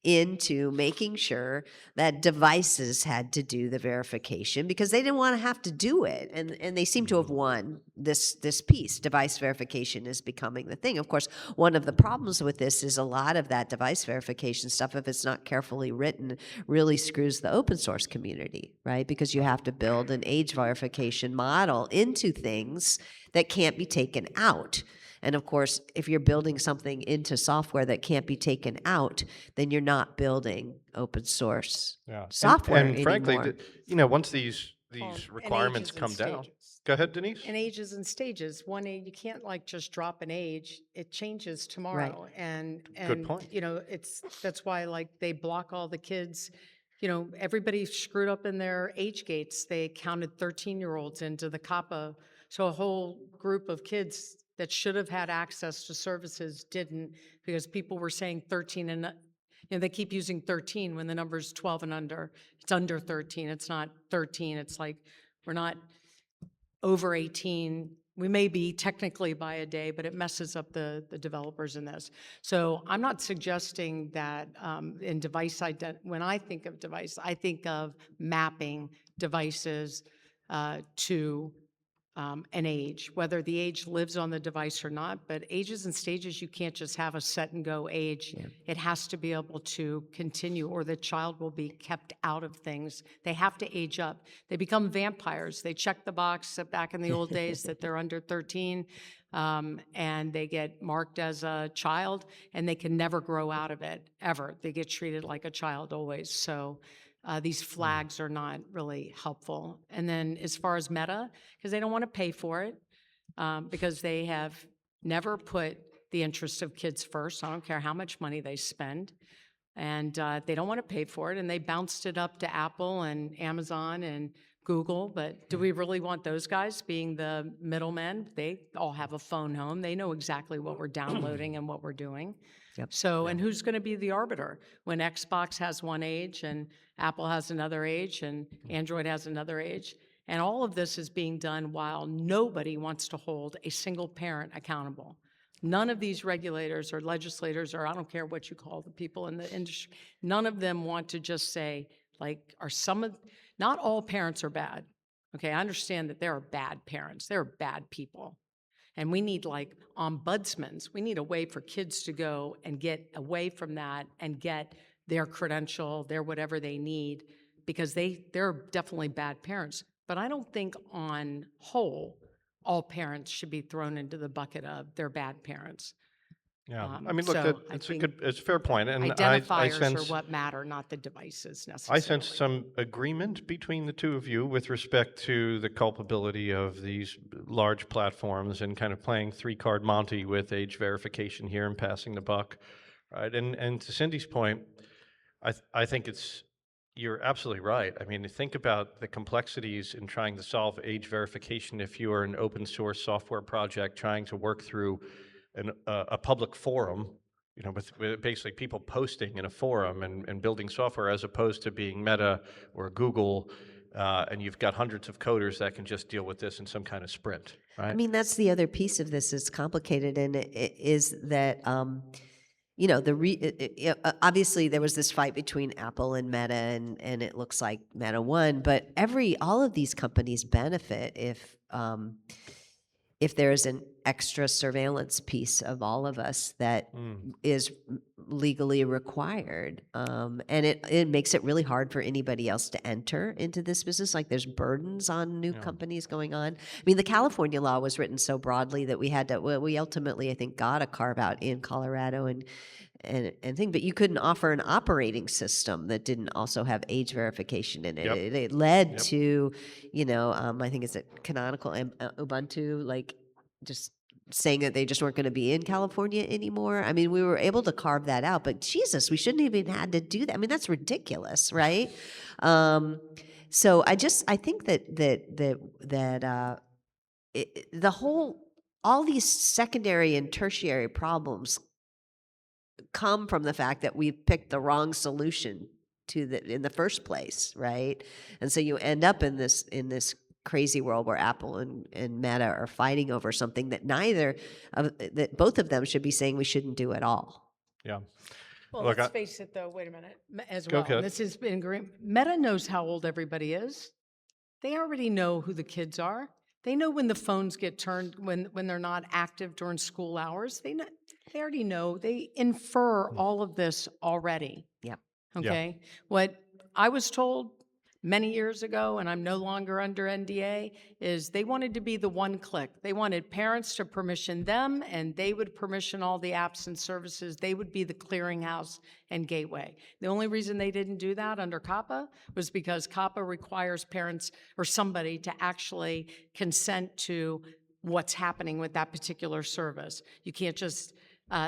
into making sure that devices had to do the verification because they didn't want to have to do it. And they seem to have won this piece. Device verification is becoming the thing. Of course, one of the problems with this is a lot of that device verification stuff, if it's not carefully written, really screws the open source community, right? Because you have to build an age verification model into things that can't be taken out. And of course, if you're building something into software that can't be taken out, then you're not building open source software and frankly, anymore. once these requirements come down. Go ahead, Denise. And ages and stages. One age, you can't just drop an age. It changes tomorrow. And Good point. That's why they block all the kids. Everybody screwed up in their age gates. They counted 13-year-olds into the COPPA. So a whole group of kids that should have had access to services didn't, because people were saying 13 and they keep using 13 when the number's 12 and under. It's under 13. It's not 13. It's like we're not over 18. We may be technically by a day, but it messes up the developers in this. So I'm not suggesting that in device when I think of device, I think of mapping devices to an age, whether the age lives on the device or not. But ages and stages, you can't just have a set and go age. It has to be able to continue, or the child will be kept out of things. They have to age up. They become vampires. They check the box back in the old days that they're under 13, and they get marked as a child, and they can never grow out of it, ever. They get treated like a child always. So these flags are not really helpful. And then as far as Meta, because they don't want to pay for it, because they have never put the interest of kids first. I don't care how much money they spend. And they don't want to pay for it. And they bounced it up to Apple and Amazon and Google. But do we really want those guys being the middlemen? They all have a phone home. They know exactly what we're downloading and what we're doing. So, and who's going to be the arbiter when Xbox has one age and Apple has another age and Android has another age? And all of this is being done while nobody wants to hold a single parent accountable. None of these regulators or legislators, or I don't care what you call the people in the industry, none of them want to just say, like, not all parents are bad. Okay, I understand that there are bad parents, there are bad people. And we need like ombudsmans. We need a way for kids to go and get away from that and get their credential, their whatever they need, because they're definitely bad parents. But I don't think on whole, all parents should be thrown into the bucket of they're bad parents. Yeah, I mean, look, So it's a fair point, and I identifiers sense are what matter, not the devices necessarily. I sense some agreement between the two of you with respect to the culpability of these large platforms and kind of playing three-card Monte with age verification here and passing the buck, right? And to Cindy's point, I think you're absolutely right. I mean, think about the complexities in trying to solve age verification if you are an open source software project trying to work through a public forum, you know, with basically people posting in a forum and building software, as opposed to being Meta or Google, and you've got hundreds of coders that can just deal with this in some kind of sprint, right? I mean, that's the other piece of this is complicated, and it is that, you know, obviously there was this fight between Apple and Meta, and it looks like Meta won, but all of these companies benefit if there's an extra surveillance piece of all of us that is legally required. And it makes it really hard for anybody else to enter into this business. Like there's burdens on new companies going on. I mean, the California law was written so broadly that we ultimately, I think, got a carve out in Colorado and thing, but you couldn't offer an operating system that didn't also have age verification in it. Yep. It led to, you know, I think it's Canonical and Ubuntu, like just saying that they just weren't going to be in California anymore. I mean, we were able to carve that out, but Jesus, we shouldn't even had to do that. I mean, that's ridiculous, right? So I think that all these secondary and tertiary problems come from the fact that we picked the wrong solution in the first place, right? And so you end up in this crazy world where Apple and Meta are fighting over something that that both of them should be saying we shouldn't do at all. Yeah. Well, Look, let's face it, though. Wait a minute. As Go well, ahead. and this has been great. Meta knows how old everybody is. They already know who the kids are. They know when the phones get turned when they're not active during school hours. They already know. They infer all of this already. Yep. Okay. What I was told many years ago, and I'm no longer under NDA, is they wanted to be the one click. They wanted parents to permission them, and they would permission all the apps and services. They would be the clearinghouse and gateway. The only reason they didn't do that under COPPA was because COPPA requires parents or somebody to actually consent to what's happening with that particular service. You can't just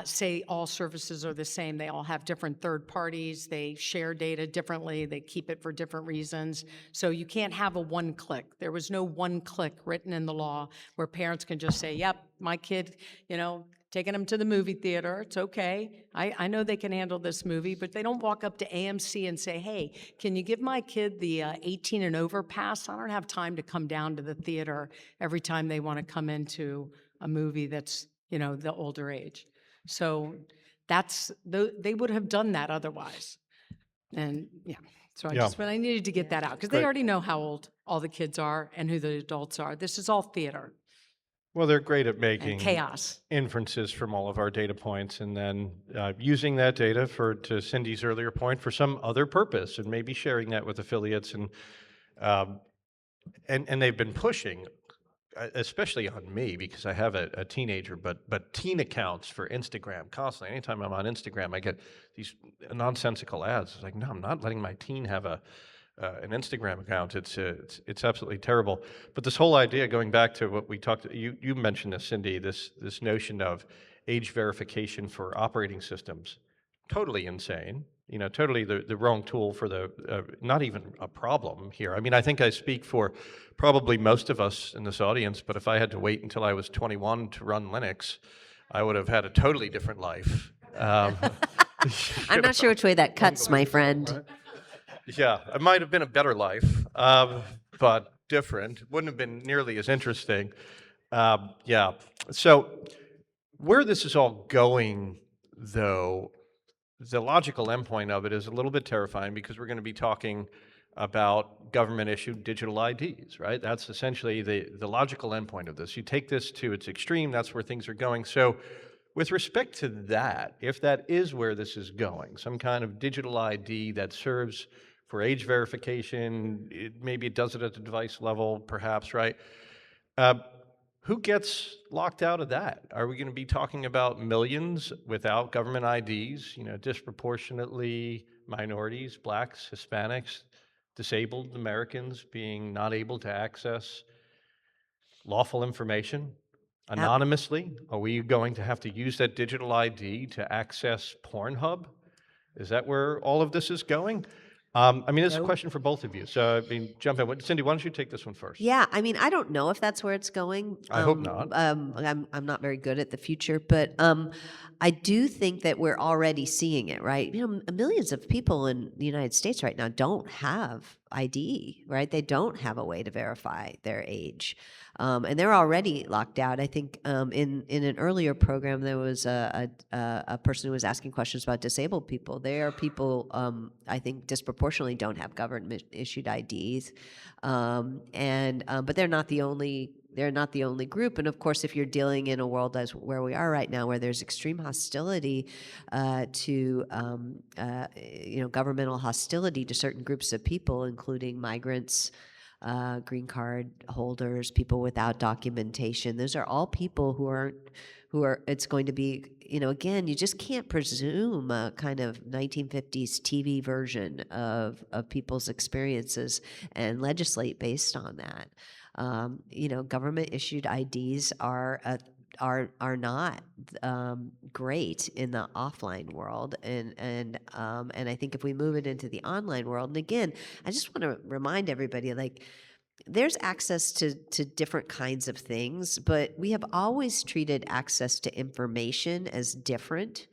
say all services are the same. They all have different third parties. They share data differently. They keep it for different reasons. So you can't have a one click. There was no one click written in the law where parents can just say, yep, my kid, you know, taking them to the movie theater. It's okay. I know they can handle this movie, but they don't walk up to AMC and say, hey, can you give my kid the 18 and over pass? I don't have time to come down to the theater every time they want to come into a movie that's, you know, the older age. So they would have done that otherwise. And yeah, so Yeah. but I needed to get that out because they Great. already know how old all the kids are and who the adults are. This is all theater. Well, they're great at making chaos. inferences from all of our data points and then using that data to Cindy's earlier point, for some other purpose, and maybe sharing that with affiliates. Um, and they've been pushing, especially on me because I have a teenager, but teen accounts for Instagram constantly. Anytime I'm on Instagram, I get these nonsensical ads. It's like, no, I'm not letting my teen have an Instagram account. It's absolutely terrible. But this whole idea, going back to what we talked, you mentioned this, Cindy, this notion of age verification for operating systems, totally insane. You know, totally the wrong tool for not even a problem here. I mean, I think I speak for probably most of us in this audience, but if I had to wait until I was 21 to run Linux, I would have had a totally different life. I'm not sure which way that cuts, my friend. Yeah, it might have been a better life, but different. Wouldn't have been nearly as interesting. Yeah. So where this is all going, though, the logical endpoint of it is a little bit terrifying because we're going to be talking about government-issued digital IDs, right? That's essentially the logical endpoint of this. You take this to its extreme, that's where things are going. So with respect to that, if that is where this is going, some kind of digital ID that serves for age verification, maybe it does it at the device level, perhaps, right? Who gets locked out of that? Are we going to be talking about millions without government IDs, you know, disproportionately minorities, blacks, Hispanics, disabled Americans being not able to access lawful information anonymously? Are we going to have to use that digital ID to access Pornhub? Is that where all of this is going? I mean, this is a question for both of you. So, I mean, jump in. Cindy, why don't you take this one first? Yeah, I mean, I don't know if that's where it's going. I hope not. I'm not very good at the future, but I do think that we're already seeing it, right? You know, millions of people in the United States right now don't have ID, right? They don't have a way to verify their age. And they're already locked out. I think in an earlier program, there was a person who was asking questions about disabled people. There are people, I think, disproportionately don't have government-issued IDs, but they're not the only. They're not the only group. And of course, if you're dealing in a world as where we are right now, where there's extreme hostility to governmental hostility to certain groups of people, including migrants, green card holders, people without documentation. Those are all people who are, it's going to be, you know, again, you just can't presume a kind of 1950s TV version of people's experiences and legislate based on that. You know, government issued IDs are not great in the offline world, and I think if we move it into the online world, and again, I just want to remind everybody, like, there's access to different kinds of things, but we have always treated access to information as different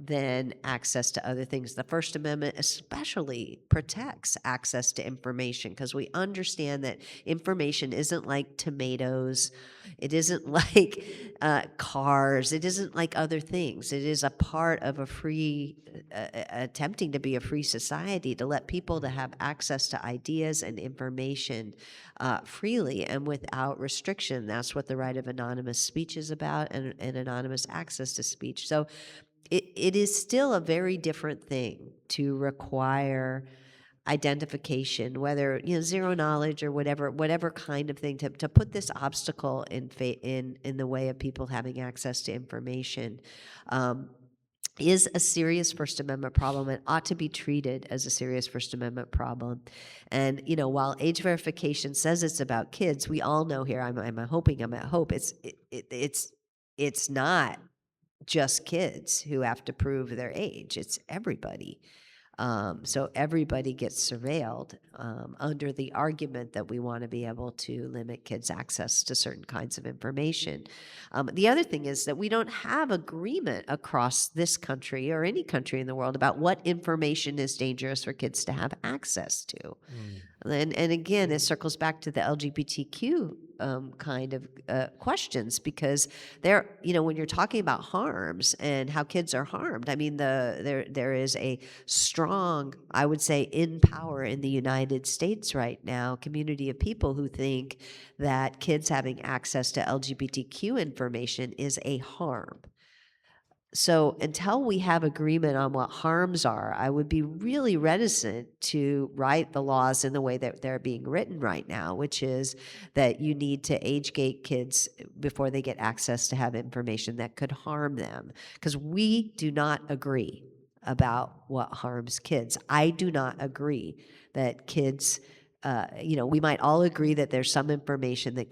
than access to other things. The First Amendment especially protects access to information because we understand that information isn't like tomatoes, it isn't like cars, it isn't like other things. It is a part of a free, attempting to be a free society, to let people to have access to ideas and information freely and without restriction. That's what the right of anonymous speech is about, and anonymous access to speech. So it is still a very different thing to require identification, whether, you know, zero knowledge or whatever kind of thing, to put this obstacle in the way of people having access to information, is a serious First Amendment problem. It ought to be treated as a serious First Amendment problem. And, you know, while age verification says it's about kids, we all know here, I'm at Hope, it's not just kids who have to prove their age. It's everybody. So everybody gets surveilled under the argument that we want to be able to limit kids' access to certain kinds of information. The other thing is that we don't have agreement across this country or any country in the world about what information is dangerous for kids to have access to. And again, it circles back to the LGBTQ kind of questions, because when you're talking about harms and how kids are harmed, I mean, there is a strong, I would say, in power in the United States right now, community of people who think that kids having access to LGBTQ information is a harm. So until we have agreement on what harms are, I would be really reticent to write the laws in the way that they're being written right now, which is that you need to age gate kids before they get access to have information that could harm them. Because we do not agree about what harms kids. I do not agree that kids, we might all agree that there's some information that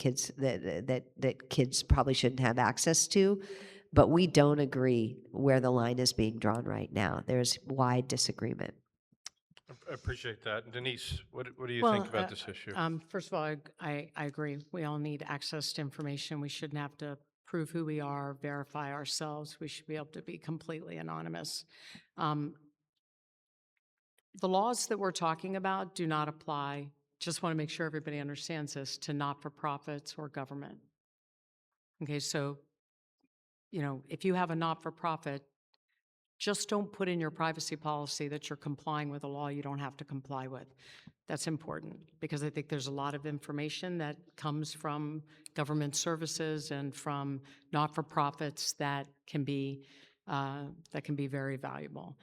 kids probably shouldn't have access to, but we don't agree where the line is being drawn right now. There's wide disagreement. I appreciate that. Denise, what do you think about this issue? First of all, I agree. We all need access to information. We shouldn't have to prove who we are, verify ourselves. We should be able to be completely anonymous. The laws that we're talking about do not apply, just want to make sure everybody understands this, to not-for-profits or government. Okay, so, if you have a not-for-profit, just don't put in your privacy policy that you're complying with a law you don't have to comply with. That's important, because I think there's a lot of information that comes from government services and from not-for-profits that can be very valuable.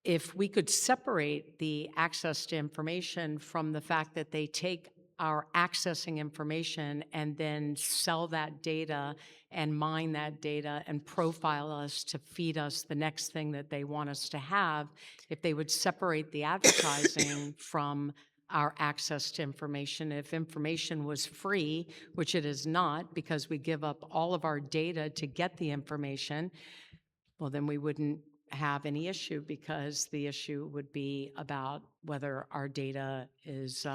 If we could separate the access to information from the fact that they take our accessing information and then sell that data and mine that data and profile us to feed us the next thing that they want us to have, if they would separate the advertising from our access to information, if information was free, which it is not, because we give up all of our data to get the information, well, then we wouldn't have any issue, because the issue would be about whether our data is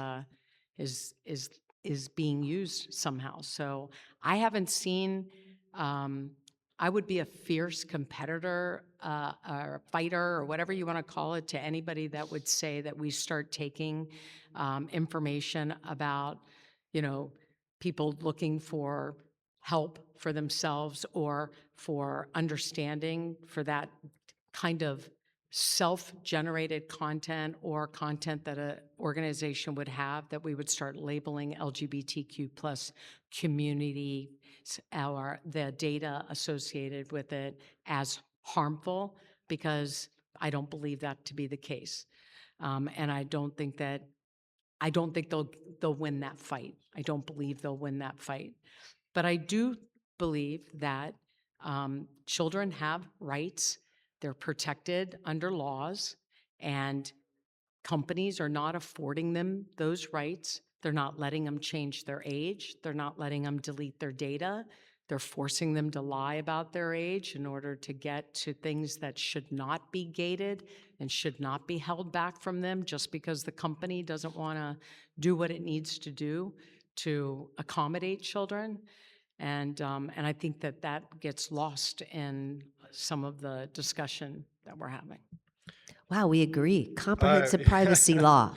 being used somehow. So I haven't seen. I would be a fierce competitor or a fighter or whatever you want to call it to anybody that would say that we start taking information about, people looking for help for themselves or for understanding, for that kind of self-generated content or content that an organization would have, that we would start labeling LGBTQ plus community or the data associated with it as harmful, because I don't believe that to be the case. And I don't think they'll win that fight. I don't believe they'll win that fight. But I do believe that children have rights. They're protected under laws, and companies are not affording them those rights. They're not letting them change their age. They're not letting them delete their data. They're forcing them to lie about their age in order to get to things that should not be gated and should not be held back from them, just because the company doesn't want to do what it needs to do to accommodate children. And I think that gets lost in some of the discussion that we're having. Wow, we agree. Comprehensive privacy law.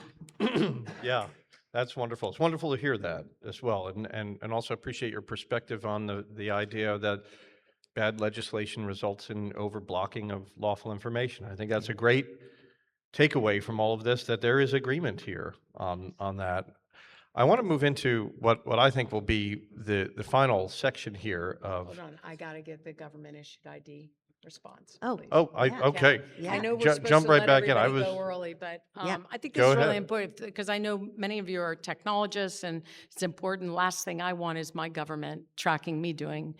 Yeah, that's wonderful. It's wonderful to hear that as well, and also appreciate your perspective on the idea that bad legislation results in overblocking of lawful information. I think that's a great takeaway from all of this, that there is agreement here on that. I want to move into what I think will be the final section here of. Hold on, I got to get the government issued ID response. Oh, please. Okay. I know we're Jump supposed to right let back in. everybody go early, but I think this Go is really ahead. important, because I know many of you are technologists, and it's important. The last thing I want is my government tracking me doing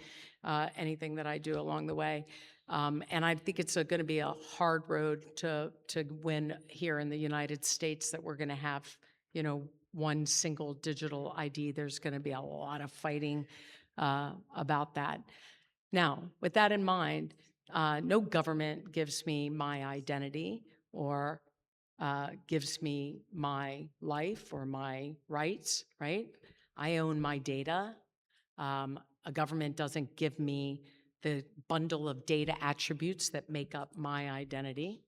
anything that I do along the way. And I think it's going to be a hard road to win here in the United States, that we're going to have, one single digital ID. There's going to be a lot of fighting about that. Now, with that in mind, no government gives me my identity or gives me my life or my rights, right? I own my data. A government doesn't give me the bundle of data attributes that make up my identity.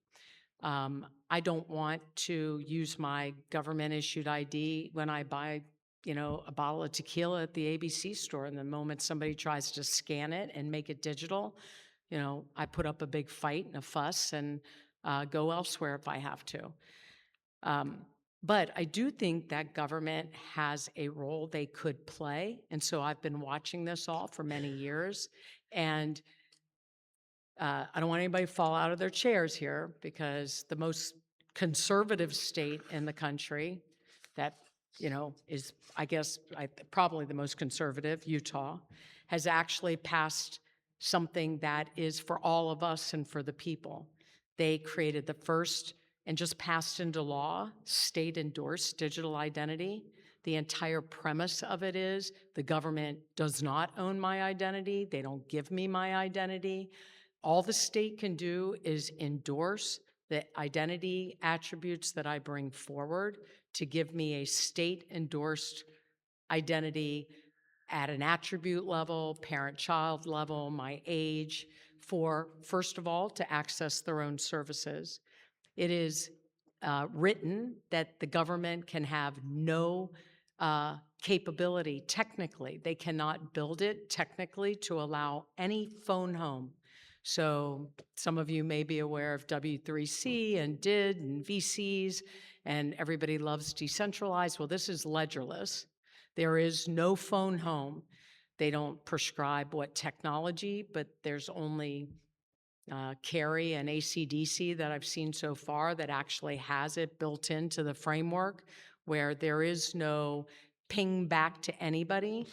I don't want to use my government-issued ID when I buy a bottle of tequila at the ABC store, and the moment somebody tries to scan it and make it digital, I put up a big fight and a fuss and go elsewhere if I have to. But I do think that government has a role they could play. And so I've been watching this all for many years. And I don't want anybody to fall out of their chairs here, because the most conservative state in the country that, is, I guess, probably the most conservative, Utah, has actually passed something that is for all of us and for the people. They created the first and just passed into law state-endorsed digital identity. The entire premise of it is the government does not own my identity. They don't give me my identity. All the state can do is endorse the identity attributes that I bring forward to give me a state-endorsed identity at an attribute level, parent-child level, my age, for, first of all, to access their own services. It is written that the government can have no capability technically. They cannot build it technically to allow any phone home. So some of you may be aware of W3C and DID and VCs, and everybody loves decentralized. Well, this is ledgerless. There is no phone home. They don't prescribe what technology, but there's only Carry and ACDC that I've seen so far that actually has it built into the framework, where there is no ping back to anybody.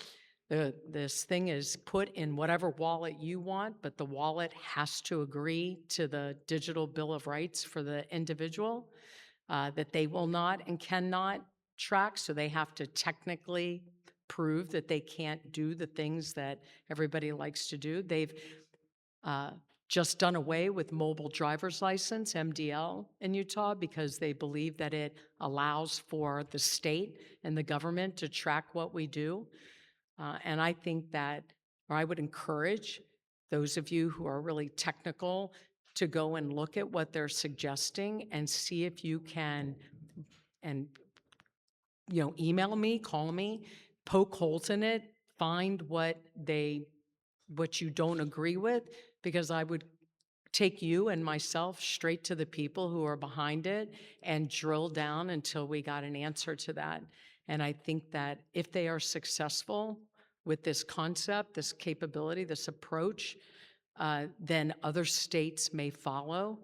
This thing is put in whatever wallet you want, but the wallet has to agree to the digital bill of rights for the individual that they will not and cannot track. So they have to technically prove that they can't do the things that everybody likes to do. They've just done away with mobile driver's license, MDL, in Utah, because they believe that it allows for the state and the government to track what we do. And I think that, or I would encourage those of you who are really technical to go and look at what they're suggesting and see if you can, and email me, call me, poke holes in it, find what you don't agree with, because I would take you and myself straight to the people who are behind it and drill down until we got an answer to that. And I think that if they are successful with this concept, this capability, this approach, then other states may follow,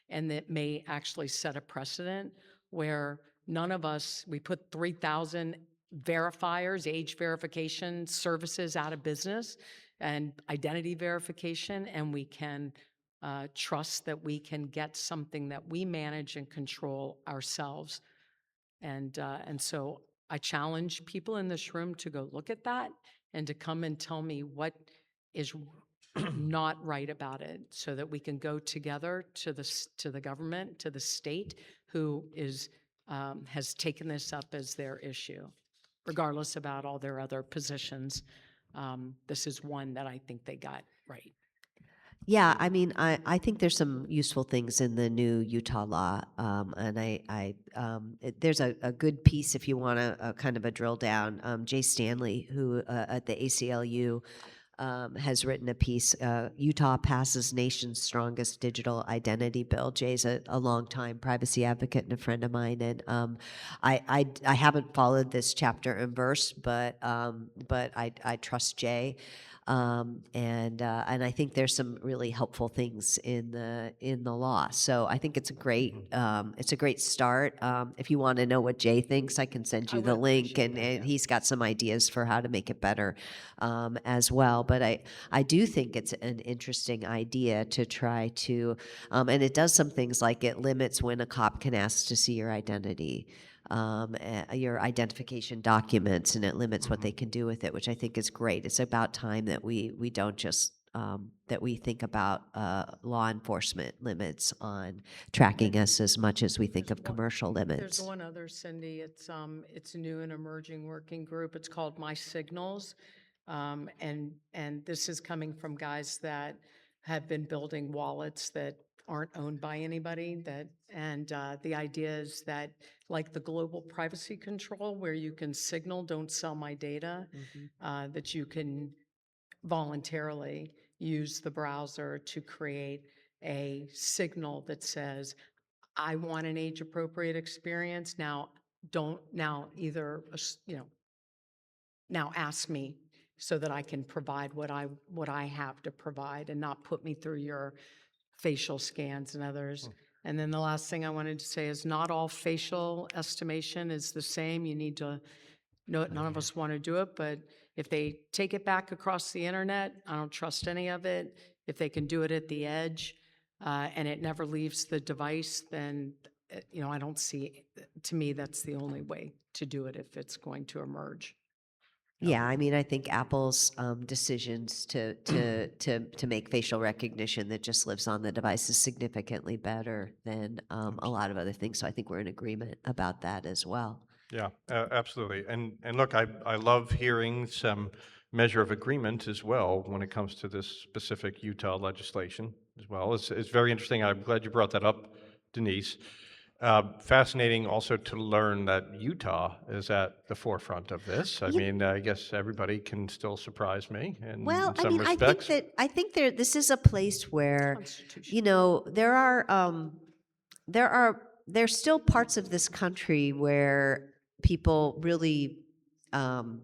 and that may actually set a precedent where none of us, we put 3,000 verifiers, age verification services out of business, and identity verification, and we can trust that we can get something that we manage and control ourselves. And so I challenge people in this room to go look at that and to come and tell me what is not right about it, so that we can go together to the government, to the state, who has taken this up as their issue, regardless about all their other positions. This is one that I think they got right. Yeah, I mean, I think there's some useful things in the new Utah law, and there's a good piece if you want a kind of a drill down. Jay Stanley, who at the ACLU has written a piece. Utah passes nation's strongest digital identity bill. Jay's a longtime privacy advocate and a friend of mine, and I haven't followed this chapter and verse, but I trust Jay. And I think there's some really helpful things in the law. So I think it's a great start. If you want to know what Jay thinks, I can send you the link, and he's got some ideas for how to make it better as well. But I do think it's an interesting idea to try to, and it does some things like it limits when a cop can ask to see your identity. Your identification documents, and it limits what they can do with it, which I think is great. It's about time that we don't just that we think about law enforcement limits on tracking us as much as we think of commercial limits. There's one other, Cindy. It's a new and emerging working group. It's called My Signals, and this is coming from guys that have been building wallets that aren't owned by anybody that, and the idea is that like the global privacy control where you can signal, don't sell my data, that you can voluntarily use the browser to create a signal that says, I want an age appropriate experience. Now, don't now either, now ask me so that I can provide what I have to provide and not put me through your facial scans and others. And then the last thing I wanted to say is not all facial estimation is the same. You need to know, none of us want to do it, but if they take it back across the internet, I don't trust any of it. If they can do it at the edge and it never leaves the device, then I don't see, to me, that's the only way to do it if it's going to emerge. Yeah, I mean, I think Apple's decisions to make facial recognition that just lives on the device is significantly better than a lot of other things. So I think we're in agreement about that as well. Yeah, absolutely. And look, I love hearing some measure of agreement as well when it comes to this specific Utah legislation as well. It's very interesting. I'm glad you brought that up, Denise. Fascinating also to learn that Utah is at the forefront of this. I mean, I guess everybody can still surprise me in some respects. I think this is a place where, there's still parts of this country where people really, I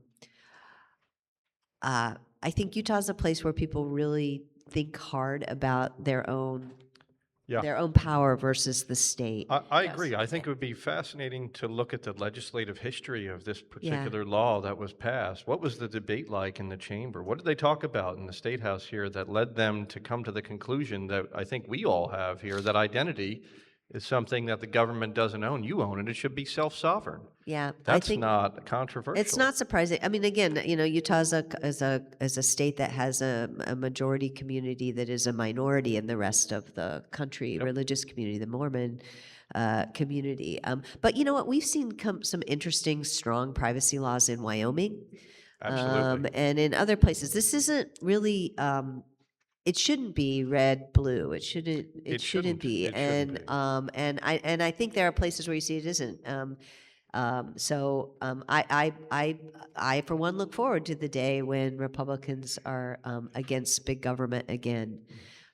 think Utah's a place where people really think hard about their own power versus the state. I agree. I think it would be fascinating to look at the legislative history of this particular law that was passed. What was the debate like in the chamber? What did they talk about in the State House here that led them to come to the conclusion that I think we all have here, that identity is something that the government doesn't own. You own it. It should be self-sovereign. Yeah, That's not controversial. It's not surprising. I mean, again, Utah is a state that has a majority community that is a minority in the rest of the country, religious community, the Mormon community. But you know what? We've seen some interesting, strong privacy laws in Wyoming. Absolutely. And in other places. This isn't really. It shouldn't be red blue. It shouldn't be. And I think there are places where you see it isn't. I for one look forward to the day when Republicans are against big government again.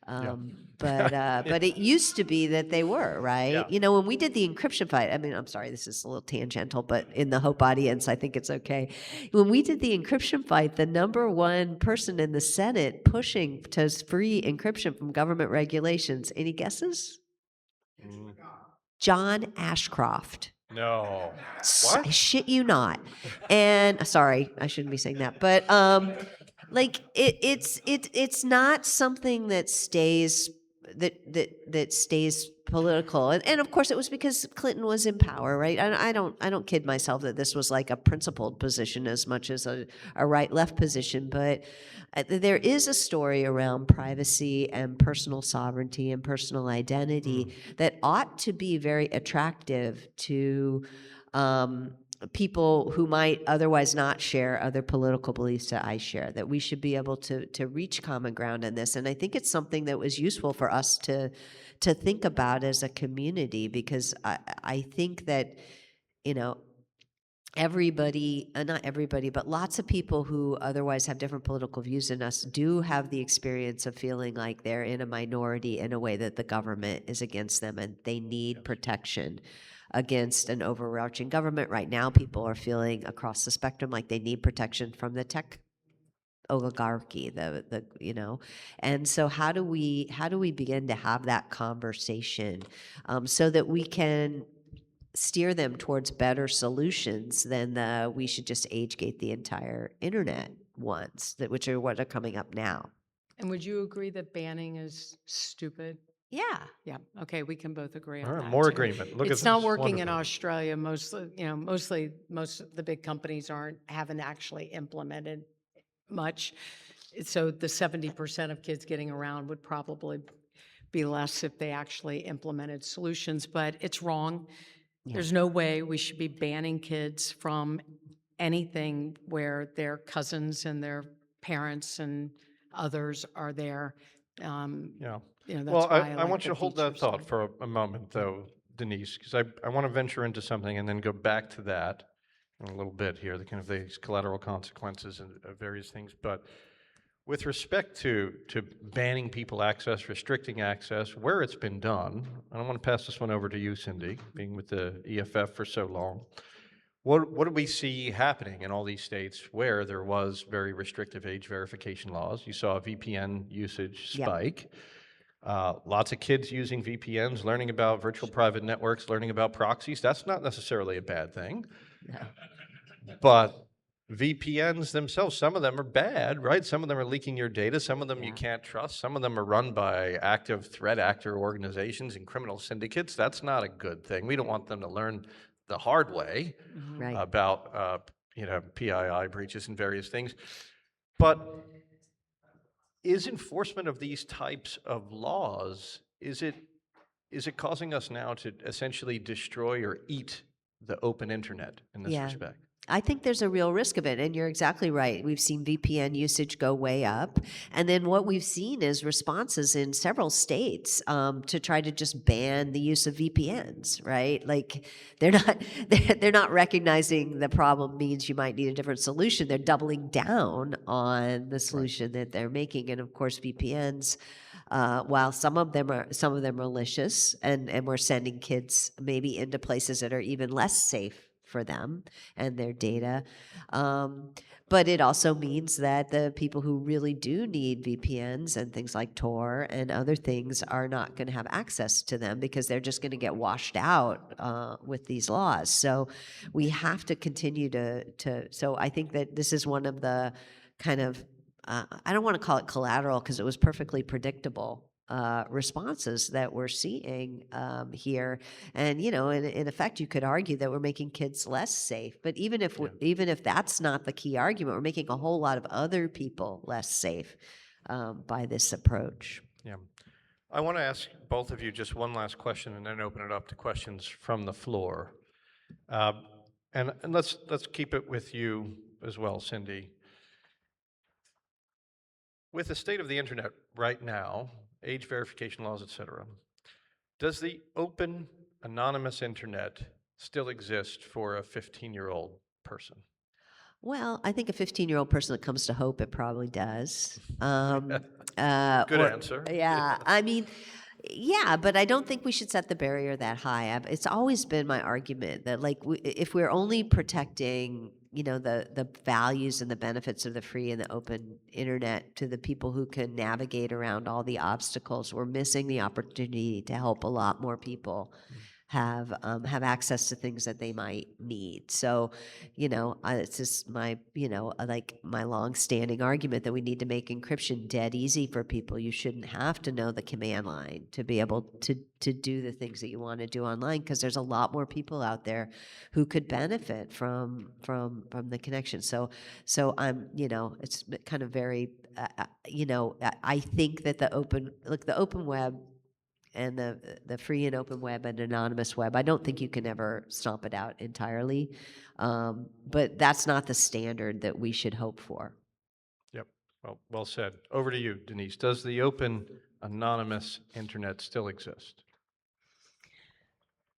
But it used to be that they were, right? Yeah. When we did the encryption fight, I mean, I'm sorry, this is a little tangential, but in the Hope audience, I think it's okay. When we did the encryption fight, the number one person in the Senate pushing to free encryption from government regulations, any guesses? John Ashcroft. No. I shit you not. And sorry, I shouldn't be saying that, but it's not something that stays political. And of course it was because Clinton was in power, right? I don't kid myself that this was like a principled position as much as a right-left position, but there is a story around privacy and personal sovereignty and personal identity that ought to be very attractive to people who might otherwise not share other political beliefs that I share, that we should be able to reach common ground in this. And I think it's something that was useful for us to think about as a community, because I think that, everybody, not everybody, but lots of people who otherwise have different political views than us do have the experience of feeling like they're in a minority in a way that the government is against them and they need protection against an overarching government. Right now, people are feeling across the spectrum like they need protection from the tech oligarchy, and so how do we begin to have that conversation so that we can steer them towards better solutions than we should just age gate the entire internet ones, which are what are coming up now. And would you agree that banning is stupid? Yeah. Yeah. Okay, we can both agree on All right, that. more too. agreement. Look at It's not this. working in Wonderful. Australia. Most of the big companies haven't actually implemented much. So the 70% of kids getting around would probably be less if they actually implemented solutions, but it's wrong. There's no way we should be banning kids from anything where their cousins and their parents and others are there. Yeah. you know, Well, that's why I I like want you the to hold that features. thought for a moment, though, Denise, because I want to venture into something and then go back to that in a little bit here, the kind of these collateral consequences and various things. But with respect to banning people access, restricting access, where it's been done, and I want to pass this one over to you, Cindy, being with the EFF for so long. What do we see happening in all these states where there was very restrictive age verification laws? You saw VPN usage Yep. spike. Lots of kids using VPNs, learning about virtual private networks, learning about proxies. That's not necessarily a bad thing. But VPNs themselves, some of them are bad, right? Some of them are leaking your data. Some of them you can't trust. Some of them are run by active threat actor organizations and criminal syndicates. That's not a good thing. We don't want them to learn the hard way Right. about PII breaches and various things. But is enforcement of these types of laws, is it causing us now to essentially destroy or eat the open internet in this Yeah. respect? I think there's a real risk of it, and you're exactly right. We've seen VPN usage go way up, and then what we've seen is responses in several states to try to just ban the use of VPNs. Right? Like they're not recognizing the problem means you might need a different solution. They're doubling down on the solution that they're making, and of course VPNs. While some of them are malicious, and we're sending kids maybe into places that are even less safe for them and their data. But it also means that the people who really do need VPNs and things like Tor and other things are not going to have access to them because they're just going to get washed out with these laws. So we have to continue to. So I think that this is one of the kind of I don't want to call it collateral because it was perfectly predictable responses that we're seeing here. And in effect, you could argue that we're making kids less safe. But even if that's not the key argument, we're making a whole lot of other people less safe by this approach. Yeah. I want to ask both of you just one last question and then open it up to questions from the floor. And let's keep it with you as well, Cindy. With the state of the internet right now, age verification laws, et cetera, does the open, anonymous internet still exist for a 15-year-old person? Well, I think a 15-year-old person that comes to Hope, it probably does. Good answer. Yeah, I mean, yeah, but I don't think we should set the barrier that high. It's always been my argument that, like, if we're only protecting, the values and the benefits of the free and the open internet to the people who can navigate around all the obstacles, we're missing the opportunity to help a lot more people have access to things that they might need. So, it's just my, like my long-standing argument that we need to make encryption dead easy for people. You shouldn't have to know the command line to be able to do the things that you want to do online, because there's a lot more people out there who could benefit from the connection. So I'm, it's kind of very, I think that the open web and the free and open web and anonymous web, I don't think you can ever stomp it out entirely. But that's not the standard that we should hope for. Yep. Well said. Over to you, Denise. Does the open, anonymous internet still exist?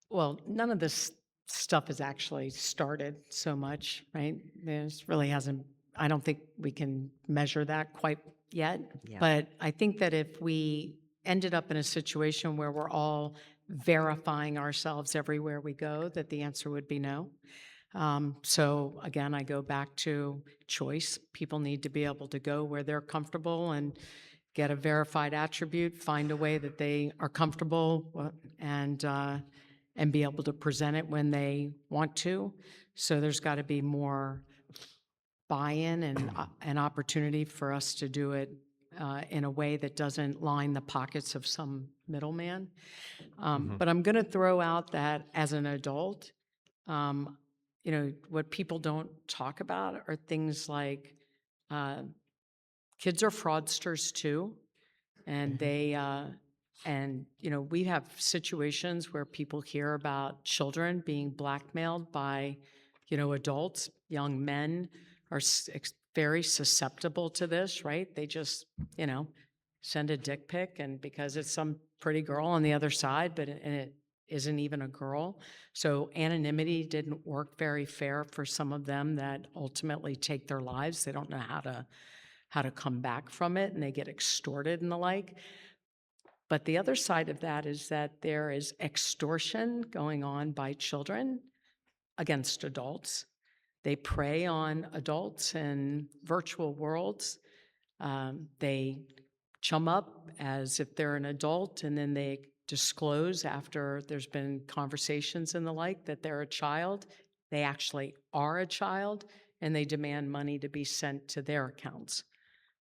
Well, none of this stuff has actually started so much, right? There's really hasn't, I don't think we can measure that quite yet. Yeah. But I think that if we ended up in a situation where we're all verifying ourselves everywhere we go, that the answer would be no. So again, I go back to choice. People need to be able to go where they're comfortable and get a verified attribute, find a way that they are comfortable, and be able to present it when they want to. So there's got to be more buy-in and an opportunity for us to do it in a way that doesn't line the pockets of some middleman. But I'm going to throw out that as an adult, what people don't talk about are things like kids are fraudsters too, and we have situations where people hear about children being blackmailed by, adults. Young men are very susceptible to this, right? They just, send a dick pic, and because it's some pretty girl on the other side, but it isn't even a girl. So anonymity didn't work very fair for some of them that ultimately take their lives. They don't know how to come back from it, and they get extorted and the like. But the other side of that is that there is extortion going on by children against adults. They prey on adults in virtual worlds. They chum up as if they're an adult, and then they disclose after there's been conversations and the like that they're a child. They actually are a child, and they demand money to be sent to their accounts.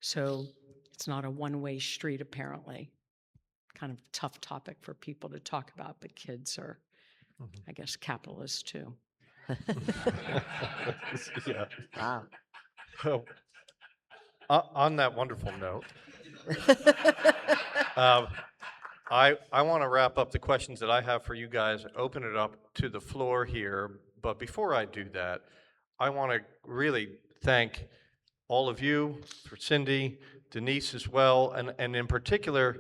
So it's not a one-way street, apparently. Kind of tough topic for people to talk about, but kids are, I guess, capitalists too. Yeah. Wow. So, on that wonderful note, I want to wrap up the questions that I have for you guys, open it up to the floor here. But before I do that, I want to really thank all of you, for Cindy, Denise as well, and in particular,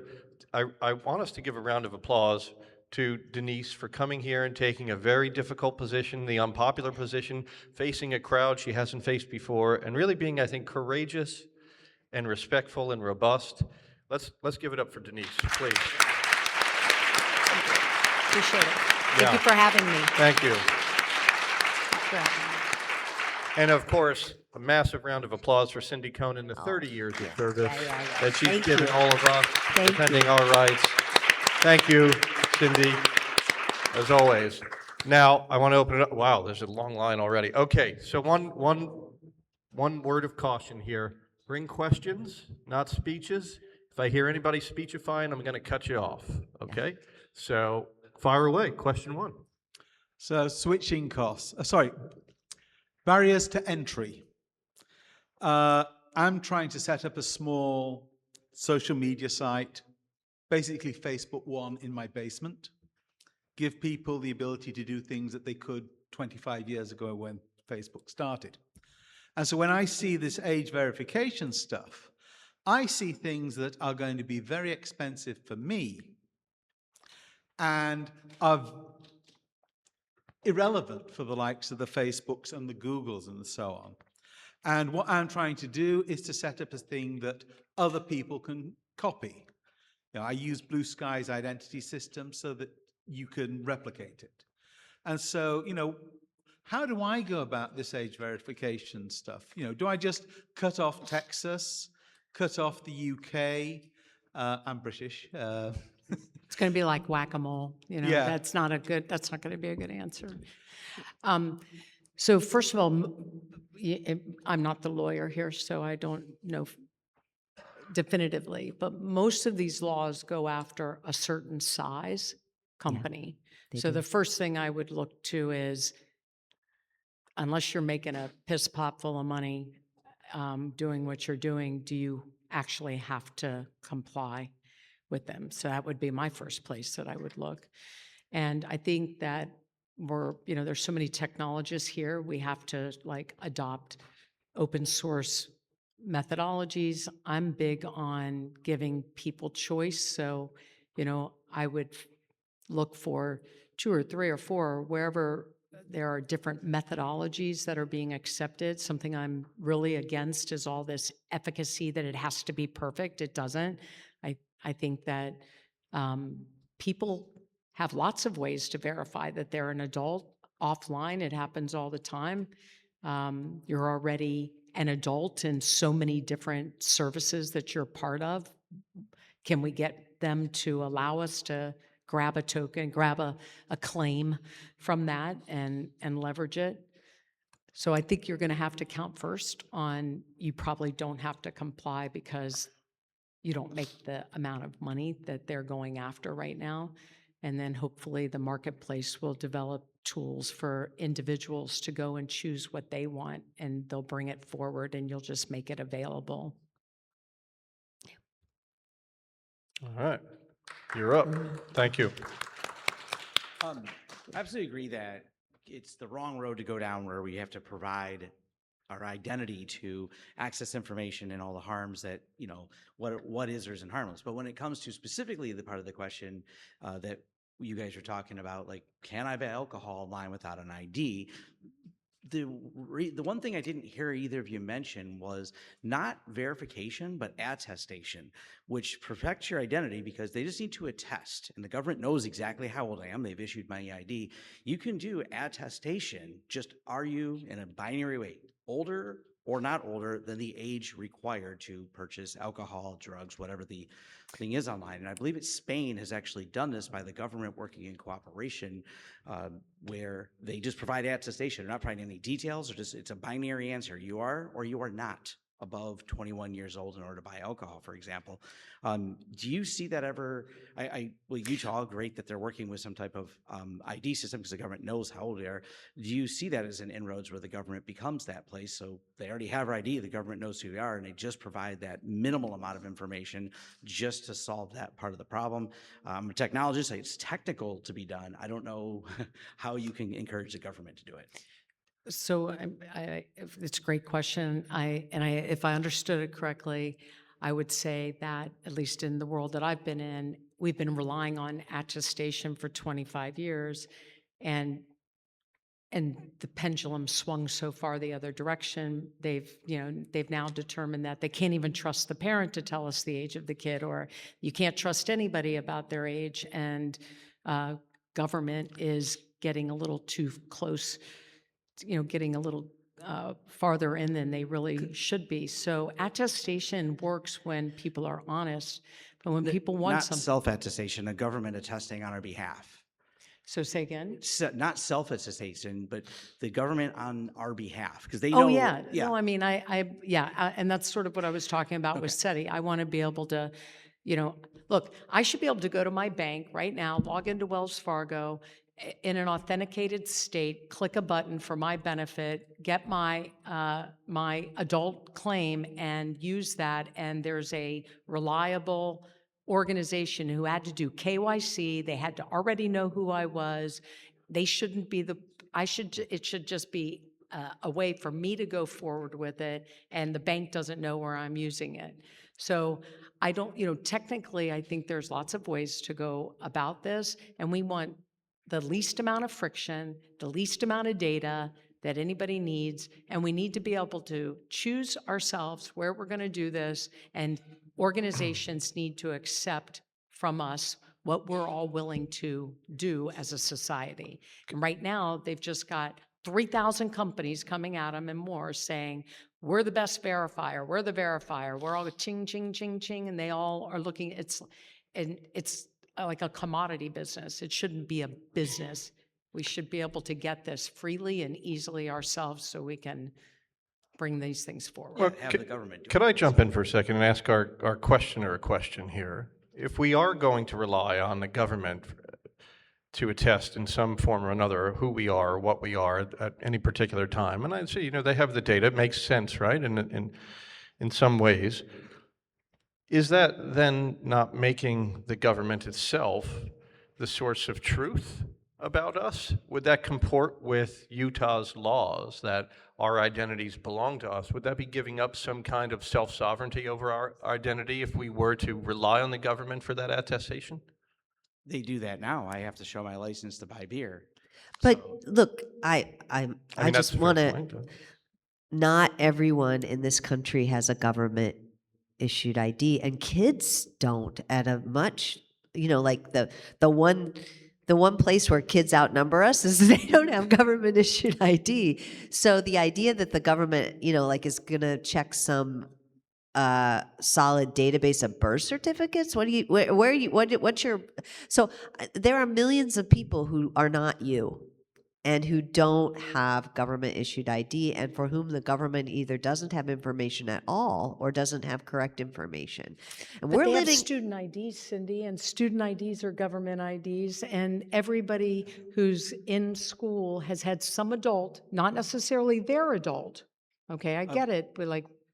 I want us to give a round of applause to Denise for coming here and taking a very difficult position, the unpopular position, facing a crowd she hasn't faced before, and really being, I think, courageous and respectful and robust. Let's give it up for Denise, please. Appreciate it. Yeah. Thank you for having me. Thank you. Thanks for having me. And of course, a massive round of applause for Cindy Conan, the 30 years of service that she's Thank given you. all of us, Thank defending our rights. Thank you, Cindy, as always. Now, I want to open it up. Wow, there's a long line already. Okay, so one word of caution here. Bring questions, not speeches. If I hear anybody speechifying, I'm going to cut you off, okay? So fire away, question one. So switching costs, barriers to entry. I'm trying to set up a small social media site, basically Facebook One in my basement, give people the ability to do things that they could 25 years ago when Facebook started. And so when I see this age verification stuff, I see things that are going to be very expensive for me and are irrelevant for the likes of the Facebooks and the Googles and so on. And what I'm trying to do is to set up a thing that other people can copy. You know, I use Blue Sky's identity system so that you can replicate it. And so, you know, how do I go about this age verification stuff? You know, do I just cut off Texas, cut off the UK? I'm British. It's going to be like whack-a-mole. You know, Yeah. that's not going to be a good answer. So first of all, I'm not the lawyer here, so I don't know definitively, but most of these laws go after a certain size company. they So do. the first thing I would look to is, unless you're making a piss pot full of money doing what you're doing, do you actually have to comply with them? So that would be my first place that I would look. And I think that there's so many technologists here, we have to like adopt open source methodologies. I'm big on giving people choice. So, I would look for 2 or 3 or 4, wherever there are different methodologies that are being accepted. Something I'm really against is all this efficacy that it has to be perfect. It doesn't. I think that people have lots of ways to verify that they're an adult offline. It happens all the time. You're already an adult in so many different services that you're part of. Can we get them to allow us to grab a token, grab a claim from that and leverage it? So I think you're going to have to count first on, you probably don't have to comply because you don't make the amount of money that they're going after right now. And then hopefully the marketplace will develop tools for individuals to go and choose what they want, and they'll bring it forward and you'll just make it available. All right, you're up. Thank you. I absolutely agree that it's the wrong road to go down where we have to provide our identity to access information and all the harms that, what is or isn't harmless. But when it comes to specifically the part of the question that you guys are talking about, like, can I buy alcohol online without an ID? The one thing I didn't hear either of you mention was not verification, but attestation, which protects your identity because they just need to attest, and the government knows exactly how old I am. They've issued my ID. You can do attestation. Just are you in a binary way, older or not older than the age required to purchase alcohol, drugs, whatever the thing is online. And I believe Spain has actually done this by the government working in cooperation, where they just provide attestation. They're not providing any details, or just it's a binary answer. You are or you are not above 21 years old in order to buy alcohol, for example. Do you see that ever? Well, Utah, great that they're working with some type of ID system because the government knows how old they are. Do you see that as an inroads where the government becomes that place? So they already have our ID, the government knows who we are, and they just provide that minimal amount of information just to solve that part of the problem. I'm a technologist, it's technical to be done. I don't know how you can encourage the government to do it. So it's a great question. If I understood it correctly, I would say that, at least in the world that I've been in, we've been relying on attestation for 25 years, and the pendulum swung so far the other direction. They've now determined that they can't even trust the parent to tell us the age of the kid, or you can't trust anybody about their age, and government is getting a little too close, getting a little farther in than they really should be. So attestation works when people are honest, but when people want Not something. self-attestation, a government attesting on our behalf. So say again? Not self-attestation, but the government on our behalf, because they know. Oh, yeah. No, I mean, and that's sort of what I was talking about with SETI. I want to be able to, look, I should be able to go to my bank right now, log into Wells Fargo in an authenticated state, click a button for my benefit, get my my adult claim, and use that. And there's a reliable organization who had to do KYC. They had to already know who I was. They shouldn't be it should just be a way for me to go forward with it, and the bank doesn't know where I'm using it. So I don't, technically, I think there's lots of ways to go about this, and we want the least amount of friction, the least amount of data that anybody needs, and we need to be able to choose ourselves where we're going to do this, and organizations need to accept from us what we're all willing to do as a society. And right now, they've just got 3,000 companies coming at them and more saying, we're the best verifier, we're the verifier, we're all ching, ching, ching, ching, and they all are looking, it's like a commodity business. It shouldn't be a business. We should be able to get this freely and easily ourselves so we can bring these things forward. Well, could I jump in for a second and ask our questioner a question here? If we are going to rely on the government to attest in some form or another who we are or what we are at any particular time, and I'd say, they have the data, it makes sense, right, in some ways, is that then not making the government itself the source of truth about us? Would that comport with Utah's laws that our identities belong to us? Would that be giving up some kind of self-sovereignty over our identity if we were to rely on the government for that attestation? They do that now. I have to show my license to buy beer. But look, I just want to. Point, Not everyone in this country has a government issued ID, and kids don't at a much, like the one place where kids outnumber us is they don't have government issued ID. So the idea that the government, is going to check some solid database of birth certificates, so there are millions of people who are not you and who don't have government issued ID, and for whom the government either doesn't have information at all or doesn't have correct information. And But they have student IDs, Cindy, and student IDs are government IDs, and everybody who's in school has had some adult, not necessarily their adult. Okay, I get it,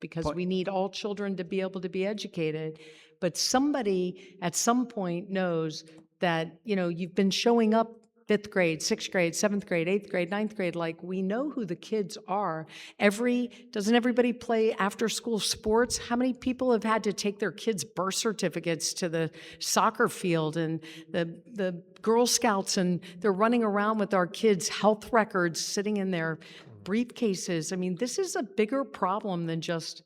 because we need all children to be able to be educated, but somebody at some point knows that, you've been showing up fifth grade, sixth grade, seventh grade, eighth grade, ninth grade. Like, we know who the kids are. Doesn't everybody play after school sports? How many people have had to take their kids' birth certificates to the soccer field and the Girl Scouts, and they're running around with our kids' health records sitting in their briefcases? I mean, this is a bigger problem than just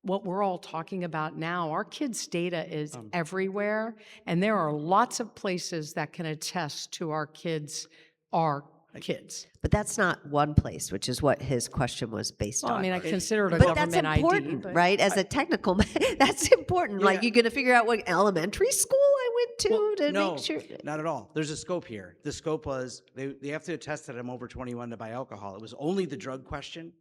what we're all talking about now. Our kids' data is everywhere, and there are lots of places that can attest to our kids are kids. But that's not one place, which is what his question was based Well, on. I mean, I consider it a But that's government ID, important, but- right? As a technical, that's important. Like, you're going to figure out what elementary school I went to No, make sure. not at all. There's a scope here. The scope was they have to attest that I'm over 21 to buy alcohol. It was only the drug question.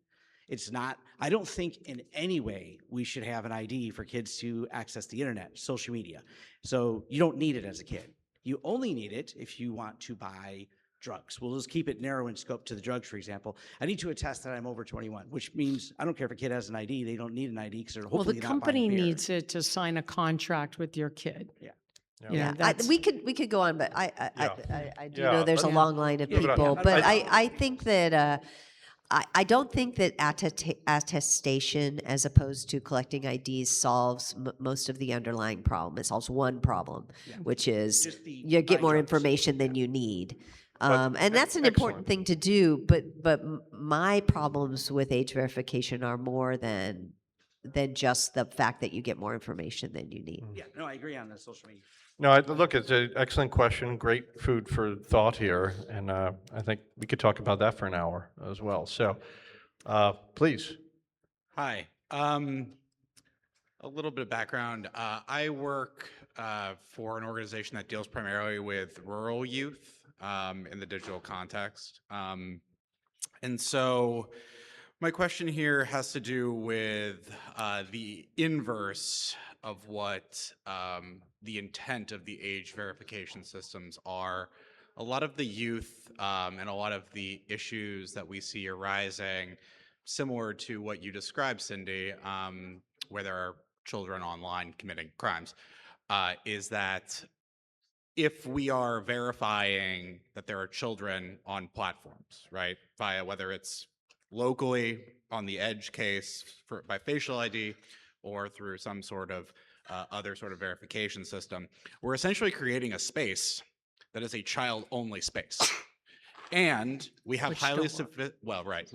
It's not, I don't think in any way we should have an ID for kids to access the internet, social media. So you don't need it as a kid. You only need it if you want to buy drugs. We'll just keep it narrow in scope to the drugs, for example. I need to attest that I'm over 21, which means I don't care if a kid has an ID. They don't need an ID because they're Well, hopefully the not buying company beer. needs it to sign a contract with your kid. Yeah. You know, We could go on, but I do Yeah, know there's a let's long line of move it on. people. Yeah. But I think that I don't think that attestation, as opposed to collecting IDs, solves most of the underlying problem. It solves one problem, which is you get more information than you need. And that's an important thing to do. But my problems with age verification are more than just the fact that you get more information than you need. Yeah, no, I agree on the social media. No, look, it's an excellent question, great food for thought here, and I think we could talk about that for an hour as well. So, please. Hi. A little bit of background. I work for an organization that deals primarily with rural youth in the digital context. And so my question here has to do with the inverse of what the intent of the age verification systems are. A lot of the youth and a lot of the issues that we see arising, similar to what you described, Cindy, where there are children online committing crimes, is that if we are verifying that there are children on platforms, right, via whether it's locally on the edge case by facial ID or through some sort of other sort of verification system, we're essentially creating a space that is a child-only space. And we have we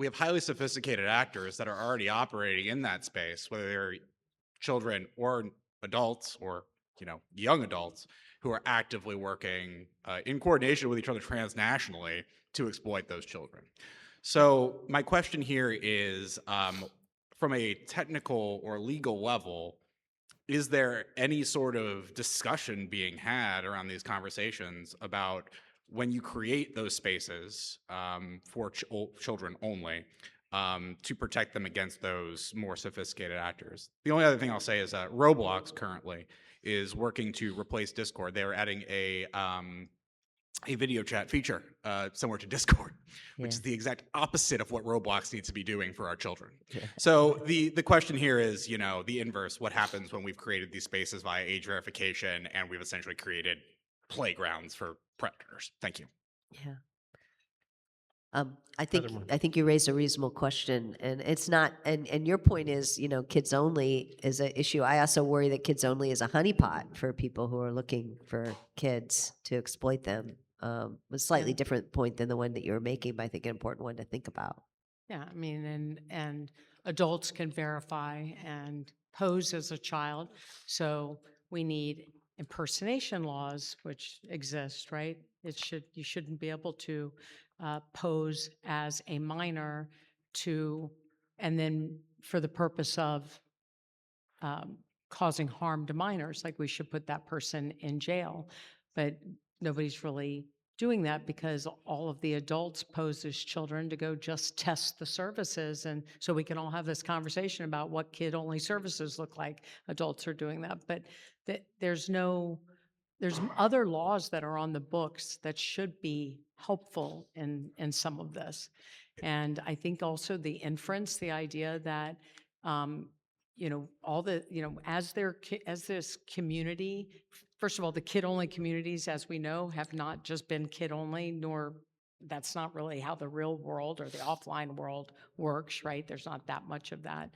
have highly sophisticated actors that are already operating in that space, whether they're children or adults or young adults who are actively working in coordination with each other transnationally to exploit those children. So my question here is, from a technical or legal level, is there any sort of discussion being had around these conversations about when you create those spaces for children only, to protect them against those more sophisticated actors? The only other thing I'll say is that Roblox currently is working to replace Discord. They're adding a video chat feature similar to Discord, which is the exact opposite of what Roblox needs to be doing for our children. So the question here is, the inverse. What happens when we've created these spaces via age verification and we've essentially created playgrounds for predators? Thank you. Yeah. I think you raised a reasonable question, and it's not. And your point is, kids only is an issue. I also worry that kids only is a honeypot for people who are looking for kids to exploit them. A slightly different point than the one that you were making, but I think an important one to think about. Yeah, I mean, and adults can verify and pose as a child. So we need impersonation laws, which exist, right? You shouldn't be able to pose as a minor and then for the purpose of causing harm to minors, like we should put that person in jail. But nobody's really doing that because all of the adults pose as children to go just test the services. And so we can all have this conversation about what kid-only services look like. Adults are doing that. But there's other laws that are on the books that should be helpful in some of this. And I think also the inference, the idea that, as this community first of all, the kid-only communities, as we know, have not just been kid-only, nor that's not really how the real world or the offline world works, right? There's not that much of that.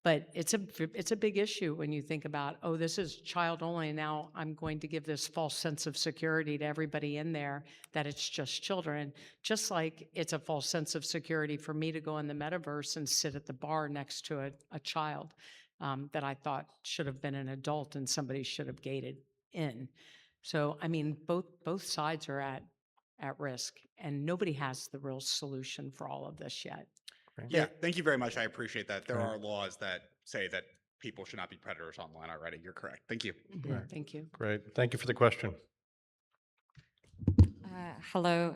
But it's a big issue when you think about, oh, this is child only. Now I'm going to give this false sense of security to everybody in there that it's just children. Just like it's a false sense of security for me to go in the metaverse and sit at the bar next to a child that I thought should have been an adult and somebody should have gated in. So I mean, both sides are at risk, and nobody has the real solution for all of this yet. Yeah, thank you very much. I appreciate that. There Right. are laws that say that people should not be predators online already. You're correct. Thank you. Mhm, thank you. Great. Thank you for the question. Hello.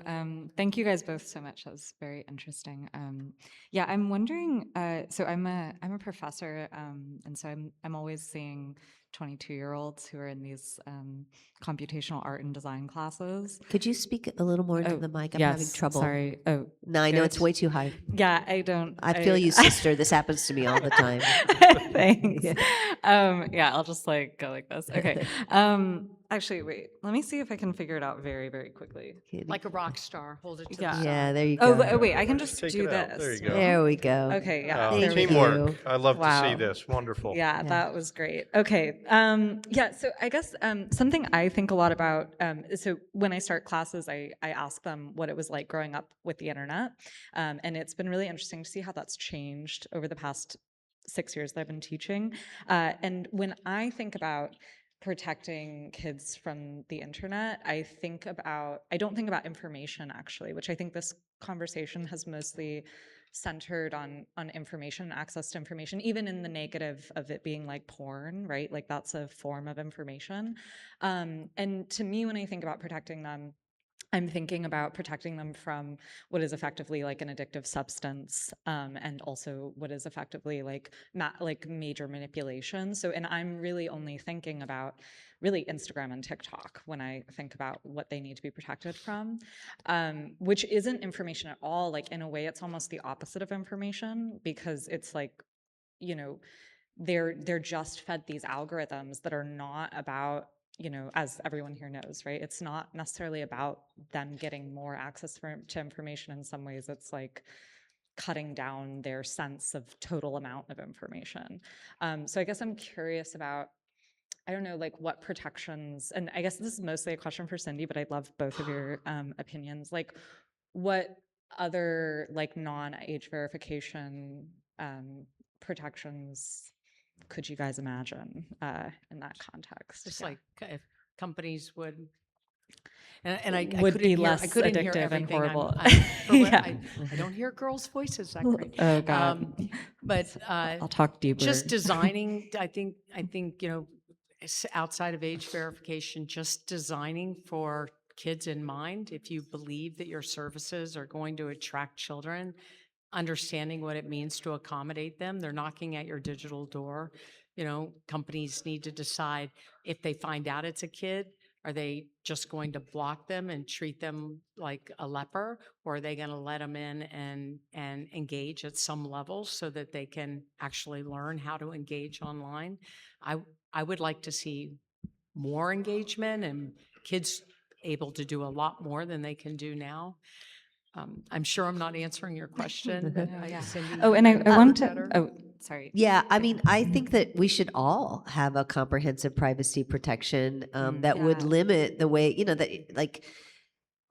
Thank you guys both so much. That was very interesting. Yeah, I'm wondering. So I'm a professor, and so I'm always seeing 22-year-olds who are in these computational art and design classes. Could you speak a little more into Oh, the mic? I'm yes, having trouble. sorry. Oh, No, I know it's good. way too high. Yeah, I don't. I feel you, sister. This happens to me all the time. Thanks. Yeah. Yeah, I'll just like go like this. Okay. Actually, wait. Let me see if I can figure it out very, very quickly. Like a rock star, hold it to Yeah. the Yeah, side. there you Oh, go. wait. I can just Take do it out. this. There you go. There we go. Okay. Yeah. Thank there we go. Teamwork. I love to see Wow. this. Wonderful. Yeah, that was great. Okay. Yeah, so I guess something I think a lot about, so when I start classes, I ask them what it was like growing up with the internet. And it's been really interesting to see how that's changed over the past 6 years that I've been teaching. And when I think about protecting kids from the internet, I don't think about information actually, which I think this conversation has mostly centered on information, access to information, even in the negative of it being like porn, right? Like that's a form of information. And to me, when I think about protecting them, I'm thinking about protecting them from what is effectively like an addictive substance, and also what is effectively like major manipulation. So, and I'm really only thinking about really Instagram and TikTok when I think about what they need to be protected from, which isn't information at all. Like in a way, it's almost the opposite of information because it's like, you know, they're just fed these algorithms that are not about, you know, as everyone here knows, right? It's not necessarily about them getting more access to information. In some ways, it's like cutting down their sense of total amount of information. So I guess I'm curious about, I don't know, like what protections, and I guess this is mostly a question for Cindy, but I'd love both of your opinions. Like what other like non-age verification protections could you guys imagine in that context? Just Yeah. like if companies would, and I Would couldn't be hear, less I couldn't hear addictive and everything. horrible. I don't hear girls' voices that great. Oh God. But I'll talk deeper. just designing, I think you know, outside of age verification, just designing for kids in mind. If you believe that your services are going to attract children, understanding what it means to accommodate them. They're knocking at your digital door. You know, companies need to decide if they find out it's a kid, are they just going to block them and treat them like a leper, or are they going to let them in and engage at some level so that they can actually learn how to engage online? I would like to see more engagement and kids able to do a lot more than they can do now. I'm sure I'm not answering your question. But Cindy, Oh, and I want to. better? Oh, sorry. Yeah, I mean, I think that we should all have a comprehensive privacy protection that would Yeah. limit the way, you know, that like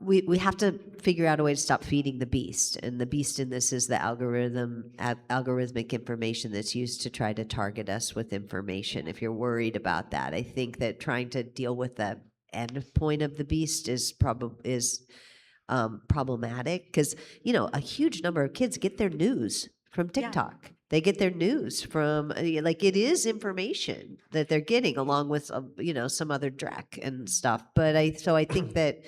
we have to figure out a way to stop feeding the beast. And the beast in this is the algorithmic information that's used to try to target us with information. If you're worried about that, I think that trying to deal with the end point of the beast is problematic because, you know, a huge number of kids get their news from TikTok. They get their news from, like, it is information that they're getting along with, you know, some other dreck and stuff. But I think that,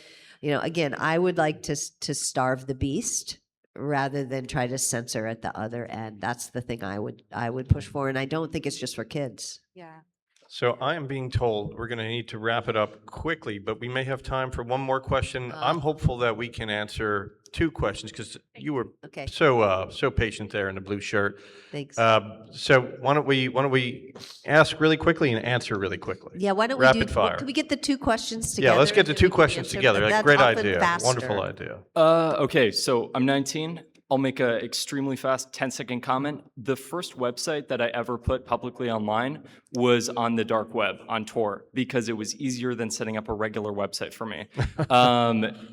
you know, again, I would like to starve the beast rather than try to censor at the other end. That's the thing I would push for. And I don't think it's just for kids. Yeah. So I am being told we're going to need to wrap it up quickly, but we may have time for one more question. I'm hopeful that we can answer two questions because you were Okay. so patient there in the blue shirt. Thanks. So why don't we ask really quickly and answer really quickly? Yeah, why don't Rapid we fire. can we get the two questions together? Yeah, let's get the and two we can questions answer? together. That's Great often idea. faster. Wonderful idea. Okay, so I'm 19. I'll make a extremely fast 10-second comment. The first website that I ever put publicly online was on the dark web, on Tor, because it was easier than setting up a regular website for me.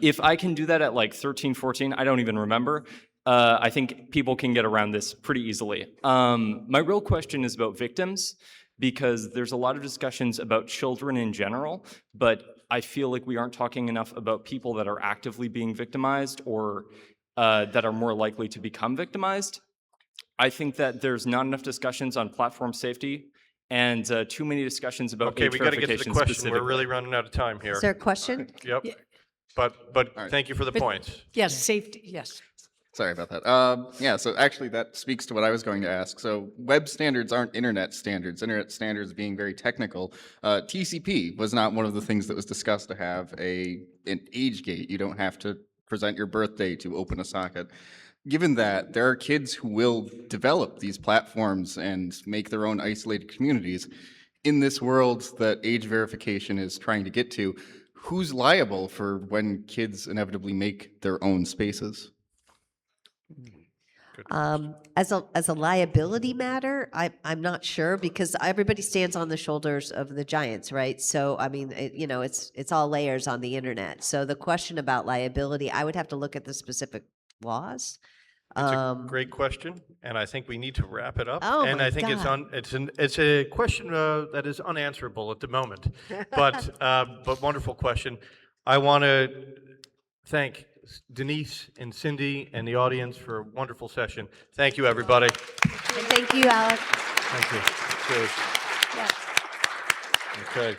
If I can do that at like 13, 14, I don't even remember. I think people can get around this pretty easily. My real question is about victims, because there's a lot of discussions about children in general, but I feel like we aren't talking enough about people that are actively being victimized or that are more likely to become victimized. I think that there's not enough discussions on platform safety and too many discussions about Okay, age we got to get to the verification question. We're specifically. really running out of time here. Is there a question? Yep. But thank you for the points. Yes, safety, yes. Sorry about that. Yeah, so actually that speaks to what I was going to ask. So web standards aren't internet standards. Internet standards being very technical. TCP was not one of the things that was discussed to have an age gate. You don't have to present your birthday to open a socket. Given that there are kids who will develop these platforms and make their own isolated communities, in this world that age verification is trying to get to, who's liable for when kids inevitably make their own spaces? As a liability matter, I'm not sure, because everybody stands on the shoulders of the giants, right? So I mean, it's all layers on the internet. So the question about liability, I would have to look at the specific laws. It's a great question, and I think we need to wrap it up. Oh and my I think God. it's a question that is unanswerable at the moment, but wonderful question. I want to thank Denise and Cindy and the audience for a wonderful session. Thank you, everybody. And thank you, Alex. Thank you. Cheers. Okay.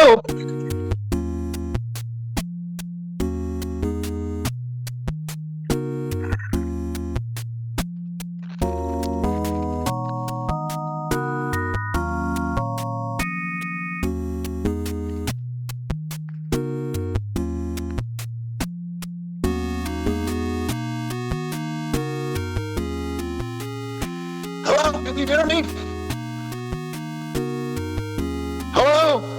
Hello? Hello? Can you hear me? Hello?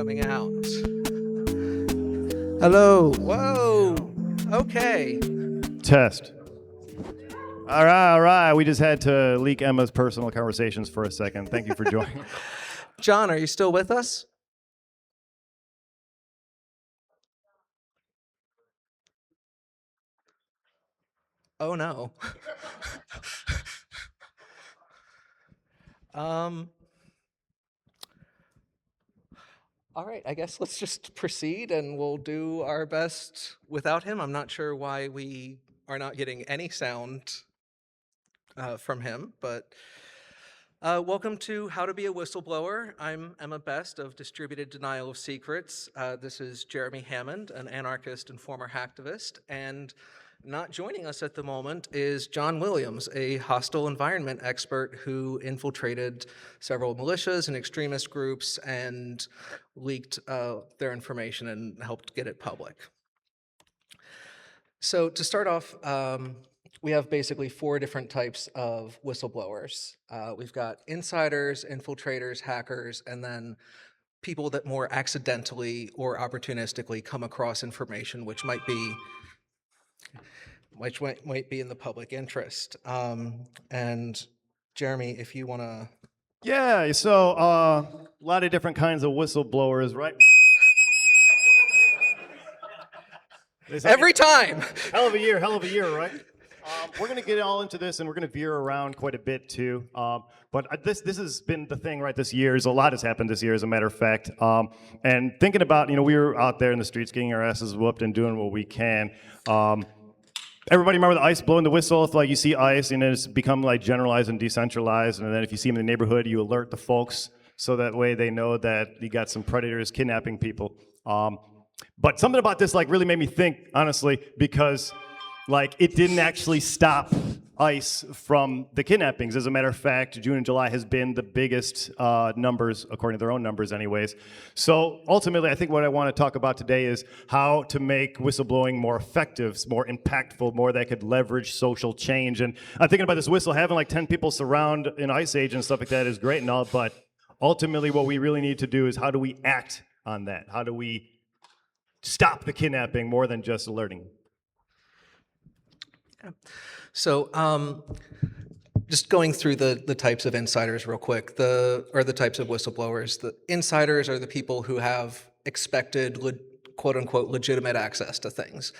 coming out. Hello. Whoa. Okay. Test. All right, all right. We just had to leak Emma's personal conversations for a second. Thank you for joining. John, are you still with us? Oh no. All right, I guess let's just proceed and we'll do our best without him. I'm not sure why we are not getting any sound from him, but welcome to How to Be a Whistleblower. I'm Emma Best of Distributed Denial of Secrets. This is Jeremy Hammond, an anarchist and former hacktivist, and not joining us at the moment is John Williams, a hostile environment expert who infiltrated several militias and extremist groups and leaked their information and helped get it public. So to start off, we have basically 4 different types of whistleblowers. We've got insiders, infiltrators, hackers, and then people that more accidentally or opportunistically come across information which might be in the public interest. And Jeremy, if you want to... Yeah, so a lot of different kinds of whistleblowers, right? Every time! Hell of a year, right? We're going to get all into this, and we're going to veer around quite a bit, too. But this has been the thing, right, this year. A lot has happened this year, as a matter of fact. And thinking about, we were out there in the streets getting our asses whooped and doing what we can. Everybody remember the ICE blowing the whistle? If you see ICE, and it's become generalized and decentralized, and then if you see them in the neighborhood, you alert the folks, so that way they know that you got some predators kidnapping people. But something about this really made me think, honestly, because it didn't actually stop ICE from the kidnappings. As a matter of fact, June and July has been the biggest numbers, according to their own numbers anyways. So ultimately, I think what I want to talk about today is how to make whistleblowing more effective, more impactful, more that could leverage social change. And I'm thinking about this whistle, having 10 people surround an ICE agent and stuff like that is great and all, but ultimately what we really need to do is how do we act on that? How do we stop the kidnapping more than just alerting? Yeah. So just going through the types of insiders real quick, or the types of whistleblowers. The insiders are the people who have expected, quote unquote, legitimate access to things.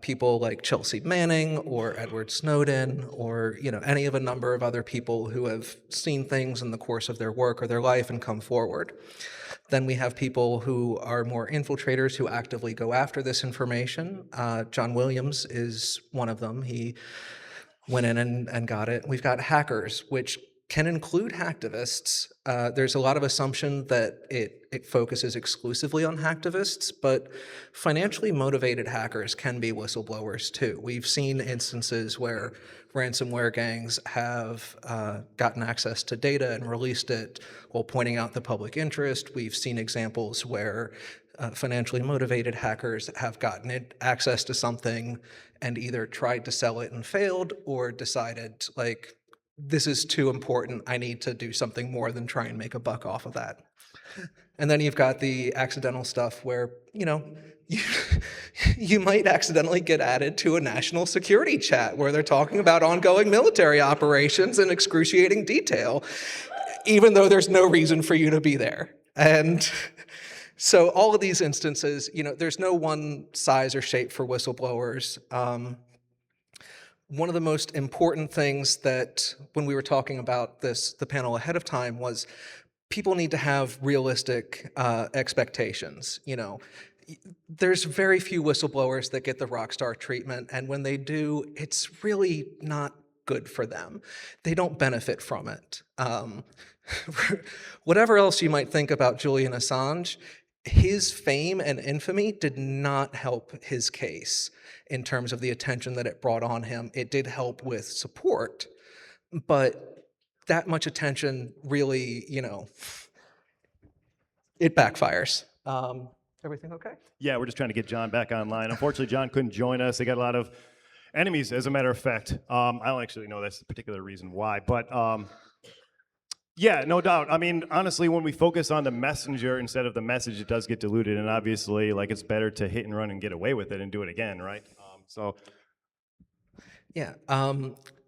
People like Chelsea Manning or Edward Snowden or any of a number of other people who have seen things in the course of their work or their life and come forward. Then we have people who are more infiltrators who actively go after this information. John Williams is one of them. He went in and got it. We've got hackers, which can include hacktivists. There's a lot of assumption that it focuses exclusively on hacktivists, but financially motivated hackers can be whistleblowers too. We've seen instances where ransomware gangs have gotten access to data and released it while pointing out the public interest. We've seen examples where financially motivated hackers have gotten access to something and either tried to sell it and failed, or decided, this is too important, I need to do something more than try and make a buck off of that. And then you've got the accidental stuff where, you might accidentally get added to a national security chat where they're talking about ongoing military operations in excruciating detail, even though there's no reason for you to be there. And so all of these instances, there's no one size or shape for whistleblowers. One of the most important things that when we were talking about the panel ahead of time, was people need to have realistic expectations. There's very few whistleblowers that get the rock star treatment, and when they do, it's really not good for them. They don't benefit from it. Whatever else you might think about Julian Assange, his fame and infamy did not help his case in terms of the attention that it brought on him. It did help with support, but that much attention really, it backfires. Everything okay? Yeah, we're just trying to get John back online. Unfortunately, John couldn't join us. They got a lot of enemies, as a matter of fact. I don't actually know that's the particular reason why, but Yeah, no doubt. I mean, honestly, when we focus on the messenger instead of the message, it does get diluted, and obviously, like, it's better to hit and run and get away with it and do it again, right? So Yeah.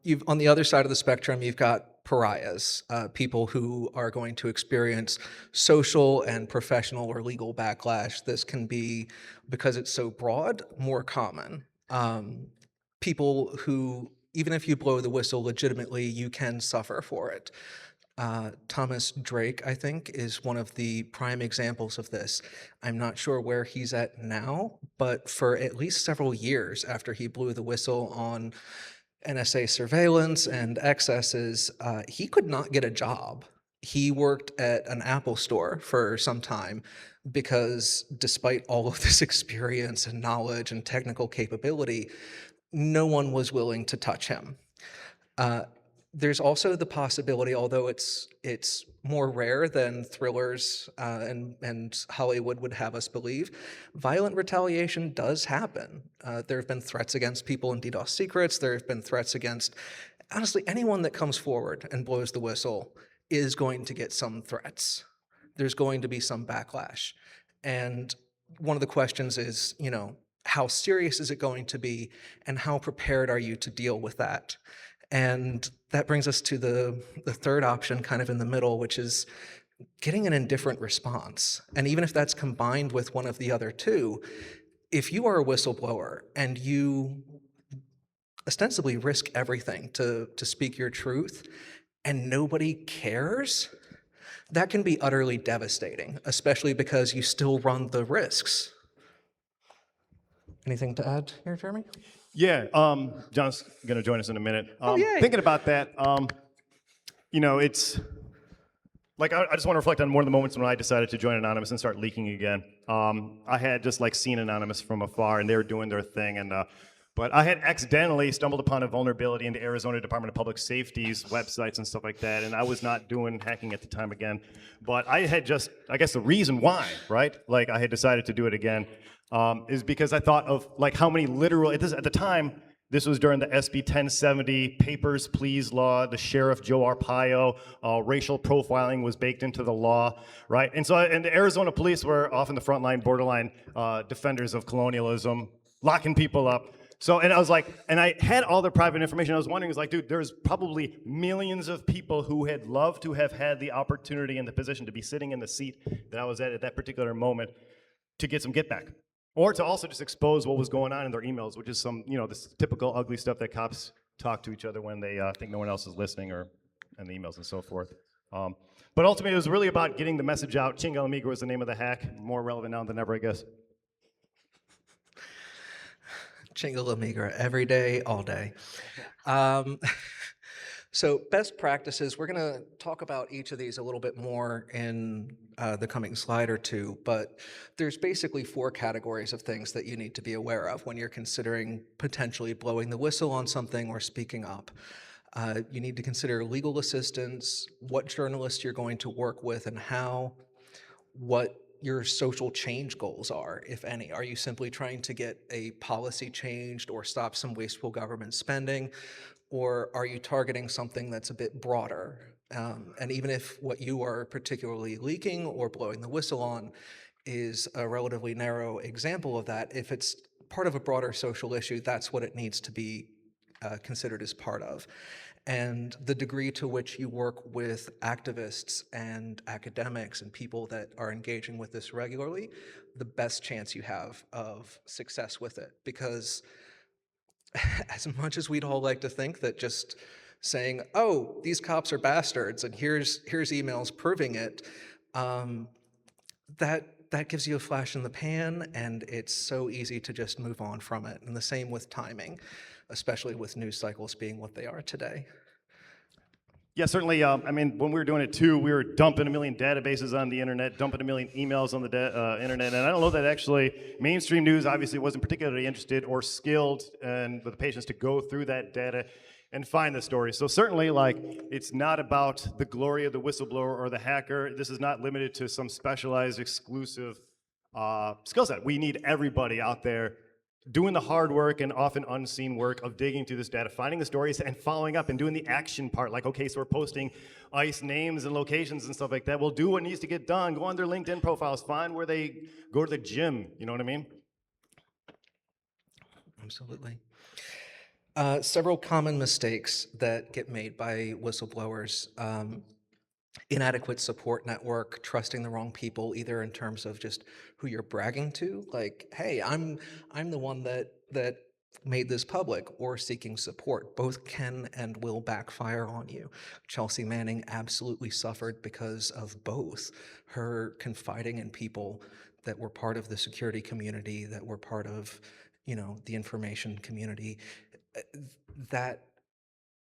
You've on the other side of the spectrum, you've got pariahs, people who are going to experience social and professional or legal backlash. This can be, because it's so broad, more common. People who, even if you blow the whistle legitimately, you can suffer for it. Thomas Drake, I think, is one of the prime examples of this. I'm not sure where he's at now, but for at least several years after he blew the whistle on NSA surveillance and excesses, he could not get a job. He worked at an Apple store for some time because despite all of this experience and knowledge and technical capability, no one was willing to touch him. There's also the possibility, although it's more rare than thrillers and Hollywood would have us believe, violent retaliation does happen. There have been threats against people in DDoS secrets. There have been threats against, honestly, anyone that comes forward and blows the whistle is going to get some threats. There's going to be some backlash. And one of the questions is, how serious is it going to be, and how prepared are you to deal with that? And that brings us to the third option, kind of in the middle, which is getting an indifferent response. And even if that's combined with one of the other two, if you are a whistleblower and you ostensibly risk everything to speak your truth and nobody cares, that can be utterly devastating, especially because you still run the risks. Anything to add here, Jeremy? yeah, John's going to join us in a minute. yay. Thinking about that, it's like I just want to reflect on one of the moments when I decided to join Anonymous and start leaking again. I had just like seen Anonymous from afar, and they were doing their thing, but I had accidentally stumbled upon a vulnerability in the Arizona Department of Public Safety's websites and stuff like that, and I was not doing hacking at the time again. But I had I guess the reason why, right? Like I had decided to do it again is because I thought of like how many literal, at the time, this was during the SB 1070 Papers, Please law, the Sheriff Joe Arpaio, racial profiling was baked into the law, right? And the Arizona police were often the frontline, borderline defenders of colonialism, locking people up. So, and I was like, and I had all their private information. I was wondering, dude, there's probably millions of people who had loved to have had the opportunity and the position to be sitting in the seat that I was at that particular moment to get some get back. Or to also just expose what was going on in their emails, which is some, this typical ugly stuff that cops talk to each other when they think no one else is listening, or in the emails and so forth. But ultimately, it was really about getting the message out. Chinga Amiga was the name of the hack, more relevant now than ever, I guess. Chinga Amiga, every day, all day. So best practices, we're going to talk about each of these a little bit more in the coming slide or two, but there's basically 4 categories of things that you need to be aware of when you're considering potentially blowing the whistle on something or speaking up. You need to consider legal assistance, what journalists you're going to work with and how, what your social change goals are, if any. Are you simply trying to get a policy changed or stop some wasteful government spending? Or are you targeting something that's a bit broader? And even if what you are particularly leaking or blowing the whistle on is a relatively narrow example of that, if it's part of a broader social issue, that's what it needs to be considered as part of. And the degree to which you work with activists and academics and people that are engaging with this regularly, the best chance you have of success with it. Because as much as we'd all like to think that just saying, oh, these cops are bastards and here's emails proving it, that gives you a flash in the pan, and it's so easy to just move on from it. And the same with timing, especially with news cycles being what they are today. Yeah, certainly. I mean, when we were doing it too, we were dumping a million databases on the internet, dumping a million emails on the internet, and I don't know that actually mainstream news obviously wasn't particularly interested or skilled and with the patience to go through that data and find the story. So certainly, like, it's not about the glory of the whistleblower or the hacker. This is not limited to some specialized, exclusive skill set. We need everybody out there doing the hard work and often unseen work of digging through this data, finding the stories and following up and doing the action part. Like, okay, so we're posting ICE names and locations and stuff like that. We'll do what needs to get done. Go on their LinkedIn profiles, find where they go to the gym. You know what I mean? Absolutely. Several common mistakes that get made by whistleblowers. Inadequate support network, trusting the wrong people, either in terms of just who you're bragging to, like, hey, I'm the one that made this public, or seeking support. Both can and will backfire on you. Chelsea Manning absolutely suffered because of both. Her confiding in people that were part of the security community, that were part of, the information community, that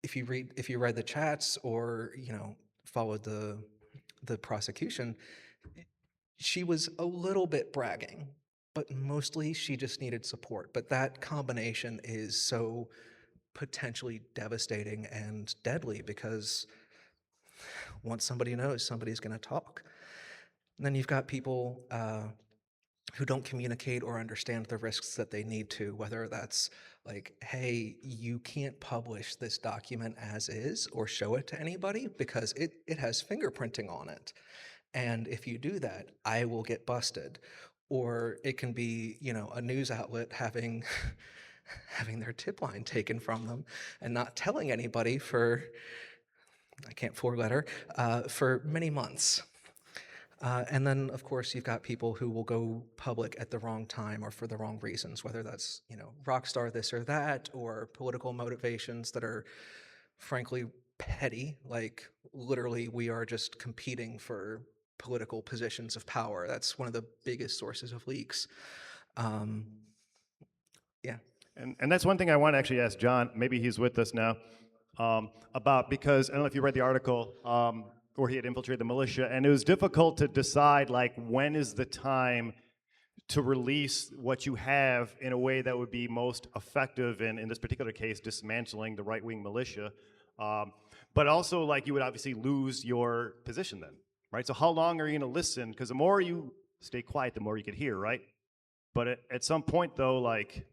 if you read the chats, or followed the prosecution, she was a little bit bragging, but mostly she just needed support. But that combination is so potentially devastating and deadly, because once somebody knows, somebody's going to talk. And then you've got people who don't communicate or understand the risks that they need to, whether that's like, hey, you can't publish this document as is or show it to anybody because it has fingerprinting on it. And if you do that, I will get busted. Or it can be, a news outlet having having their tip line taken from them and not telling anybody for, I can't four-letter, for many months. And then, of course, you've got people who will go public at the wrong time or for the wrong reasons, whether that's, rock star this or that, or political motivations that are frankly petty. Like, literally, we are just competing for political positions of power. That's one of the biggest sources of leaks. Yeah. And that's one thing I want to actually ask John, maybe he's with us now, about, because I don't know if you read the article where he had infiltrated the militia, and it was difficult to decide, like, when is the time to release what you have in a way that would be most effective in this particular case, dismantling the right-wing militia. But also, like, you would obviously lose your position then, right? So how long are you going to listen? Because the more you stay quiet, the more you could hear, right? But at some point, though, like,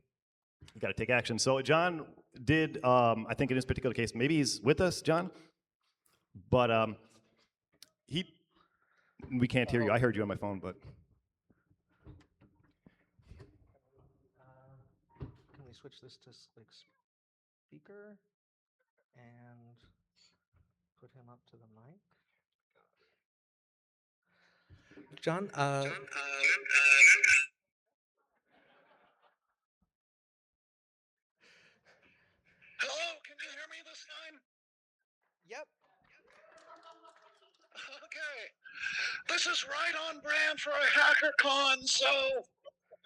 you got to take action. So John did, I think in this particular case, maybe he's with us, John, but we can't hear you. I heard you on my phone, but. Can we switch this to like speaker and put him up to the mic? John, Hello, can you hear me this time? Yep. Okay. This is right on brand for a HackerCon, so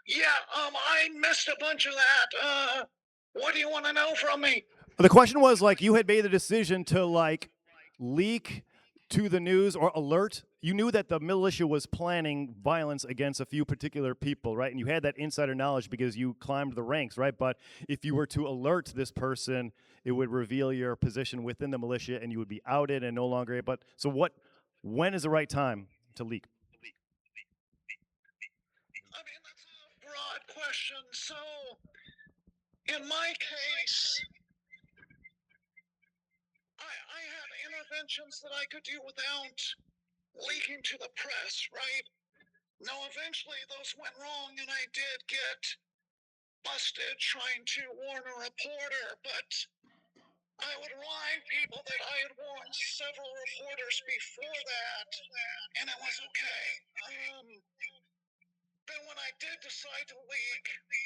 yeah, I missed a bunch of that. What do you want to know from me? The question was, like, you had made the decision to, like, leak to the news or alert. You knew that the militia was planning violence against a few particular people, right? And you had that insider knowledge because you climbed the ranks, right? But if you were to alert this person, it would reveal your position within the militia and you would be outed and no longer. But so when is the right time to leak? I mean, that's a broad question. So, in my case, I had interventions that I could do without leaking to the press, right? Now, eventually those went wrong and I did get busted trying to warn a reporter, but I would remind people that I had warned several reporters before that, and it was okay. Then when I did decide to leak,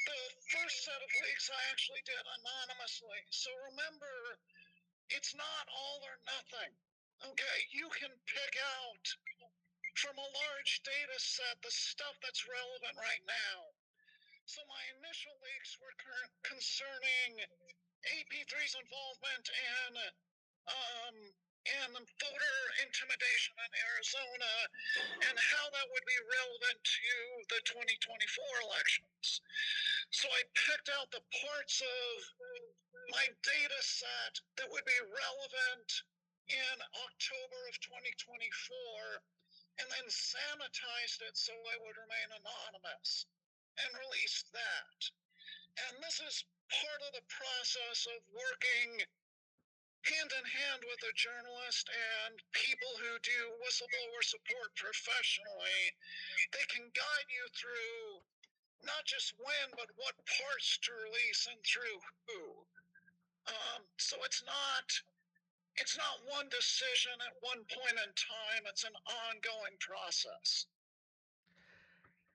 the first set of leaks I actually did anonymously. So remember, it's not all or nothing. Okay, you can pick out from a large data set the stuff that's relevant right now. So my initial leaks were concerning AP3's involvement in voter intimidation in Arizona and how that would be relevant to the 2024 elections. So I picked out the parts of my data set that would be relevant in October of 2024 and then sanitized it so I would remain anonymous and released that. And this is part of the process of working hand in hand with a journalist and people who do whistleblower support professionally. They can guide you through not just when, but what parts to release and through who. So it's not one decision at one point in time. It's an ongoing process.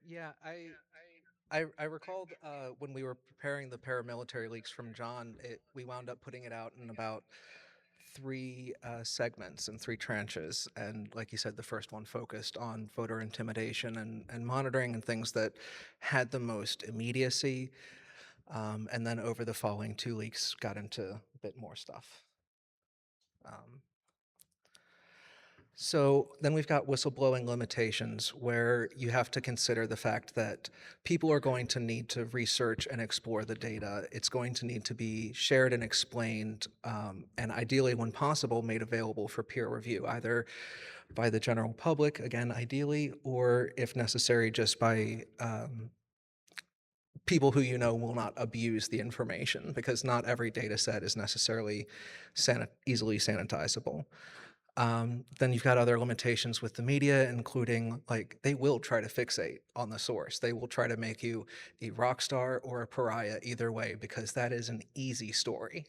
Yeah, I recalled when we were preparing the paramilitary leaks from John, we wound up putting it out in about three segments and three tranches. And like you said, the first one focused on voter intimidation and monitoring and things that had the most immediacy. And then over the following two leaks, got into a bit more stuff. So then we've got whistleblowing limitations, where you have to consider the fact that people are going to need to research and explore the data. It's going to need to be shared and explained, and ideally, when possible, made available for peer review, either by the general public, again, ideally, or if necessary, just by people who you know will not abuse the information, because not every data set is necessarily easily sanitizable. Then you've got other limitations with the media, including, like, they will try to fixate on the source. They will try to make you a rock star or a pariah either way, because that is an easy story.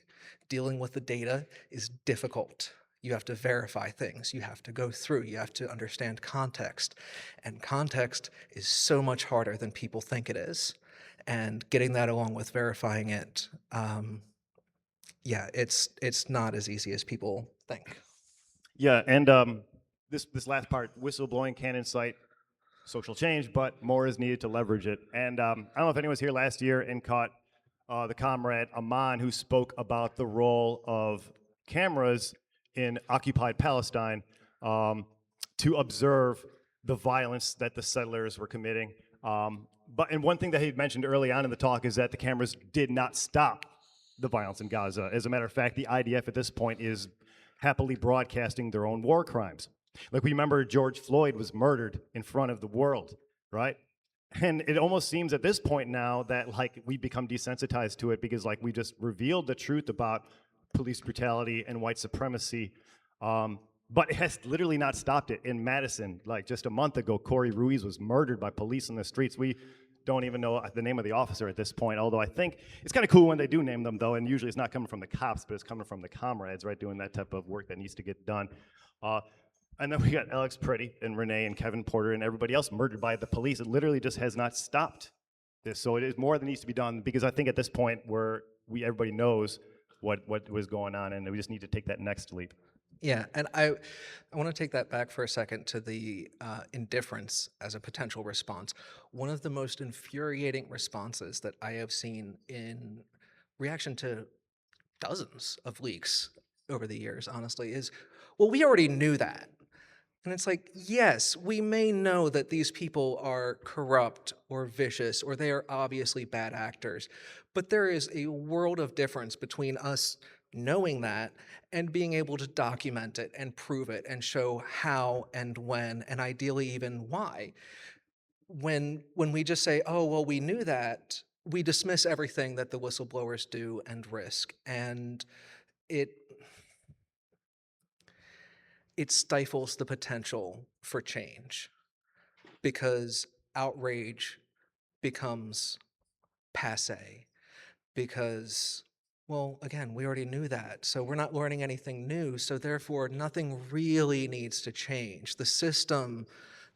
Dealing with the data is difficult. You have to verify things. You have to go through. You have to understand context. And context is so much harder than people think it is. And getting that along with verifying it, yeah, it's not as easy as people think. Yeah, and this last part, whistleblowing can incite social change, but more is needed to leverage it. And I don't know if anyone was here last year and caught the comrade Aman, who spoke about the role of cameras in occupied Palestine to observe the violence that the settlers were committing. And one thing that he mentioned early on in the talk is that the cameras did not stop the violence in Gaza. As a matter of fact, the IDF at this point is happily broadcasting their own war crimes. Like, we remember George Floyd was murdered in front of the world, right? And it almost seems at this point now that, like, we become desensitized to it because, like, we just revealed the truth about police brutality and white supremacy. But it has literally not stopped it. In Madison, like just a month ago, Corey Ruiz was murdered by police in the streets. We don't even know the name of the officer at this point, although I think it's kind of cool when they do name them, though, and usually it's not coming from the cops, but it's coming from the comrades, right, doing that type of work that needs to get done. And then we got Alex Pretty and Renee and Kevin Porter and everybody else murdered by the police. It literally just has not stopped this. So it is more that needs to be done, because I think at this point where everybody knows what was going on, and we just need to take that next leap. Yeah, and I want to take that back for a second to the indifference as a potential response. One of the most infuriating responses that I have seen in reaction to dozens of leaks over the years, honestly, is, well, we already knew that. And it's like, yes, we may know that these people are corrupt or vicious, or they are obviously bad actors, but there is a world of difference between us knowing that and being able to document it and prove it and show how and when, and ideally even why. When we just say, oh, well, we knew that, we dismiss everything that the whistleblowers do and risk. And it stifles the potential for change, because outrage becomes passé, because, well, again, we already knew that, so we're not learning anything new, so therefore nothing really needs to change. The system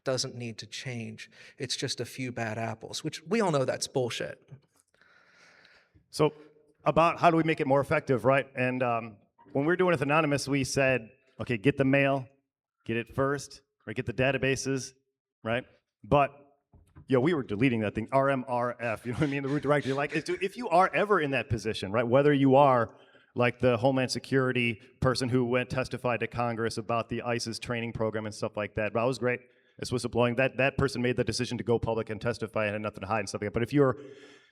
doesn't need to change. It's just a few bad apples, which we all know that's bullshit. So about how do we make it more effective, right? And when we were doing it with Anonymous, we said, okay, get the mail, get it first, right? Get the databases, right? But we were deleting that thing, RMRF, you know what I mean? The root directory. Like, if you are ever in that position, right? Whether you are like the Homeland Security person who testified to Congress about the ISIS training program and stuff like that. That was great. It's whistleblowing. That person made the decision to go public and testify and had nothing to hide and stuff like that. But if you're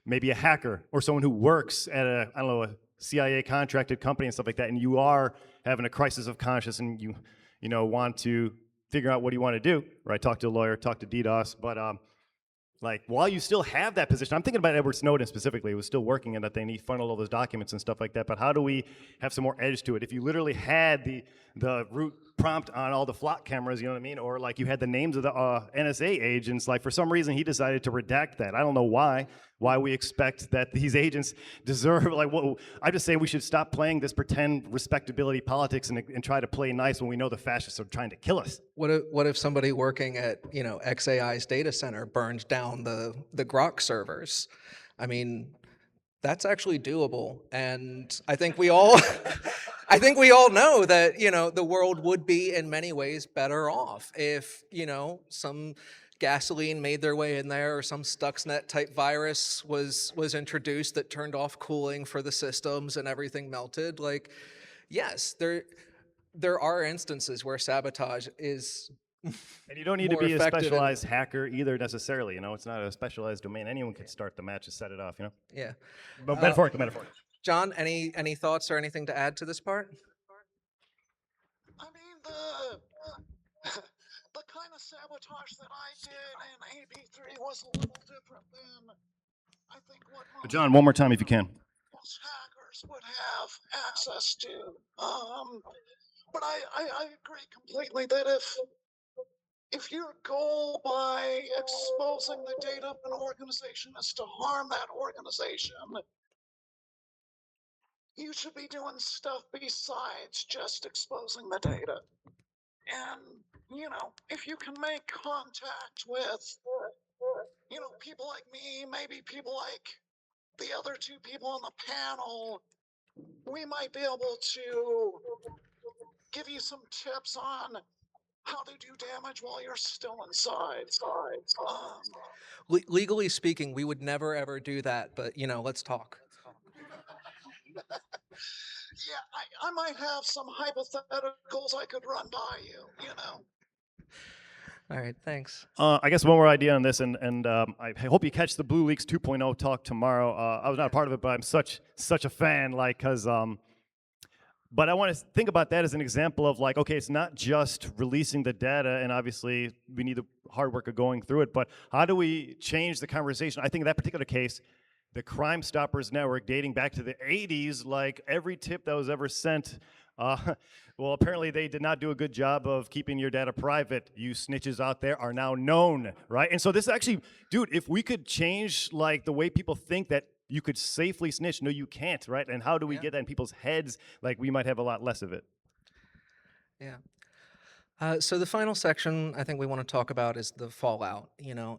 maybe a hacker or someone who works at a CIA contracted company and stuff like that, and you are having a crisis of conscience and you want to figure out what you want to do, right? Talk to a lawyer, talk to DDoS, but Like, while you still have that position, I'm thinking about Edward Snowden specifically, who was still working in that thing, he funneled all those documents and stuff like that, but how do we have some more edge to it? If you literally had the root prompt on all the flock cameras, you know what I mean? Or like you had the names of the NSA agents, like for some reason he decided to redact that. I don't know why we expect that these agents deserve, like, well, I just say we should stop playing this pretend respectability politics and try to play nice when we know the fascists are trying to kill us. What if somebody working at XAI's data center burned down the Grok servers? I mean, that's actually doable, and I think we all I think we all know that the world would be in many ways better off if some gasoline made their way in there, or some Stuxnet type virus was introduced that turned off cooling for the systems and everything melted. Like, yes, there are instances where sabotage is and you don't need to be a specialized hacker either necessarily. It's not a specialized domain. Anyone can start the match and set it off. Yeah. But metaphorical. John, any thoughts or anything to add to this part? I mean, the kind of sabotage that I did in AB3 was a little different than I think what John, one more time if you can. most hackers would have access to. But I agree completely that if your goal by exposing the data of an organization is to harm that organization, you should be doing stuff besides just exposing the data. And, if you can make contact with, people like me, maybe people like the other two people on the panel, we might be able to give you some tips on how to do damage while you're still inside. Legally speaking, we would never ever do that, but let's talk. Yeah, I might have some hypotheticals I could run by you, All right, thanks. I guess one more idea on this, and I hope you catch the Blue Leaks 2.0 talk tomorrow. I was not a part of it, but I'm such a fan, but I want to think about that as an example of okay, it's not just releasing the data, and obviously we need the hard work of going through it, but how do we change the conversation? I think in that particular case, the Crime Stoppers network dating back to the 80s, every tip that was ever sent, well, apparently they did not do a good job of keeping your data private. You snitches out there are now known, right? And so this actually, dude, if we could change the way people think that you could safely snitch, no, you can't, right? And how do we get that in people's heads? We might have a lot less of it. Yeah. So the final section I think we want to talk about is the fallout.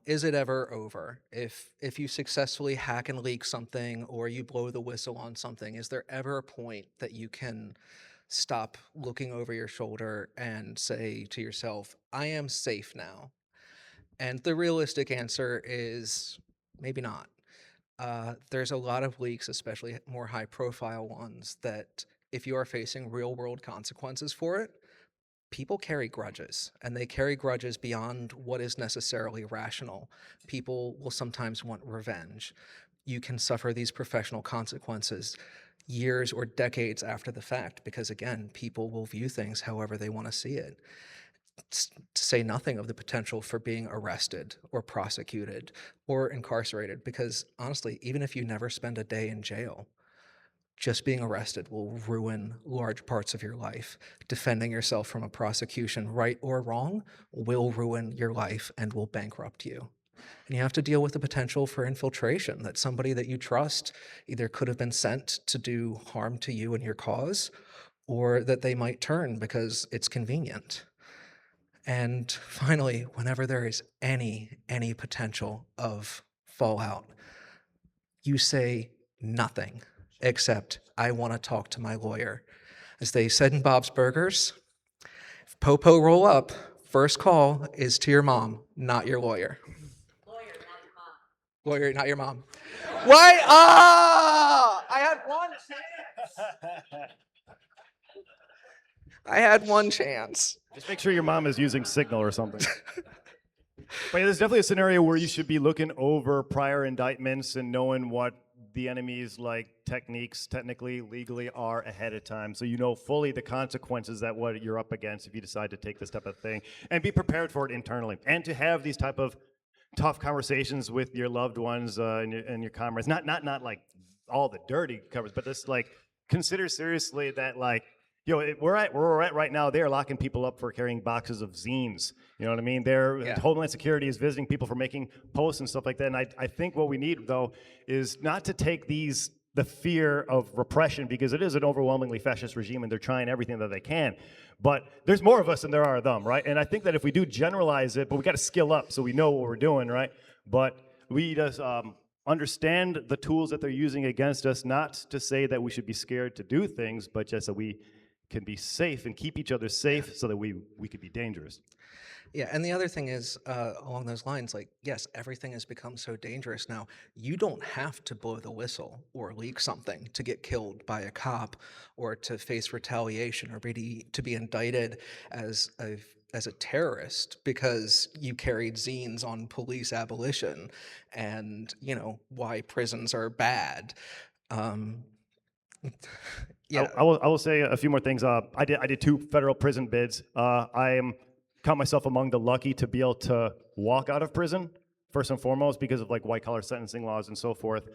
Is it ever over? If you successfully hack and leak something, or you blow the whistle on something, is there ever a point that you can stop looking over your shoulder and say to yourself, I am safe now? And the realistic answer is maybe not. There's a lot of leaks, especially more high-profile ones, that if you are facing real-world consequences for it, people carry grudges, and they carry grudges beyond what is necessarily rational. People will sometimes want revenge. You can suffer these professional consequences years or decades after the fact, because again, people will view things however they want to see it. To say nothing of the potential for being arrested or prosecuted or incarcerated, because honestly, even if you never spend a day in jail, just being arrested will ruin large parts of your life. Defending yourself from a prosecution, right or wrong, will ruin your life and will bankrupt you. And you have to deal with the potential for infiltration, that somebody that you trust either could have been sent to do harm to you and your cause, or that they might turn because it's convenient. And finally, whenever there is any potential of fallout, you say nothing except, I want to talk to my lawyer. As they said in Bob's Burgers, if Popo roll up, first call is to your mom, not your lawyer. Lawyer, not your mom. Why? I had one chance. I had one chance. Just make sure your mom is using Signal or something. But yeah, there's definitely a scenario where you should be looking over prior indictments and knowing what the enemy's techniques, technically, legally, are ahead of time, so you know fully the consequences that what you're up against if you decide to take this type of thing, and be prepared for it internally. And to have these type of tough conversations with your loved ones and your comrades. Not like all the dirty covers, but just like consider seriously that like, where we're at right now, they're locking people up for carrying boxes of zines. You know what I mean? Homeland Security is visiting people for making posts and stuff like that. And I think what we need though is not to take the fear of repression, because it is an overwhelmingly fascist regime and they're trying everything that they can. But there's more of us than there are of them, right? And I think that if we do generalize it, but we got to skill up so we know what we're doing, right? But we just understand the tools that they're using against us, not to say that we should be scared to do things, but just that we can be safe and keep each other safe so that we could be dangerous. Yeah, and the other thing is, along those lines, like, yes, everything has become so dangerous now. You don't have to blow the whistle or leak something to get killed by a cop or to face retaliation or to be indicted as a terrorist because you carried zines on police abolition and, why prisons are bad. Yeah. I will say a few more things. I did 2 federal prison bids. Count myself among the lucky to be able to walk out of prison first and foremost because of like white collar sentencing laws and so forth.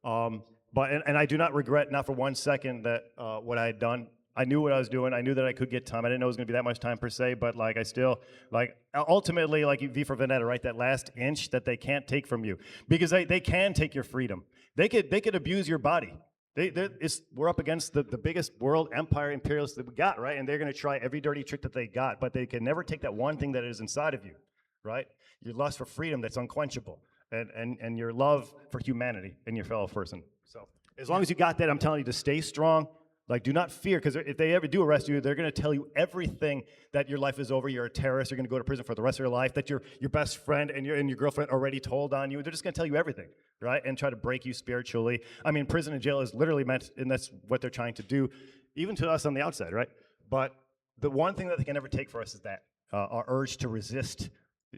But I do not regret, not for 1 second, that what I had done. I knew what I was doing. I knew that I could get time. I didn't know it was going to be that much time per se, but like I still like ultimately like V for Vendetta, right? That last inch that they can't take from you, because they can take your freedom. They could abuse your body. We're up against the biggest world empire imperialists that we got, right? And they're going to try every dirty trick that they got, but they can never take that one thing that is inside of you, right? Your lust for freedom that's unquenchable, and your love for humanity and your fellow person. So as long as you got that, I'm telling you to stay strong. Like, do not fear, because if they ever do arrest you, they're going to tell you everything, that your life is over, you're a terrorist, you're going to go to prison for the rest of your life, that your best friend and your girlfriend already told on you. They're just going to tell you everything, right? And try to break you spiritually. I mean, prison and jail is literally meant, and that's what they're trying to do, even to us on the outside, right? But the one thing that they can never take for us is that our urge to resist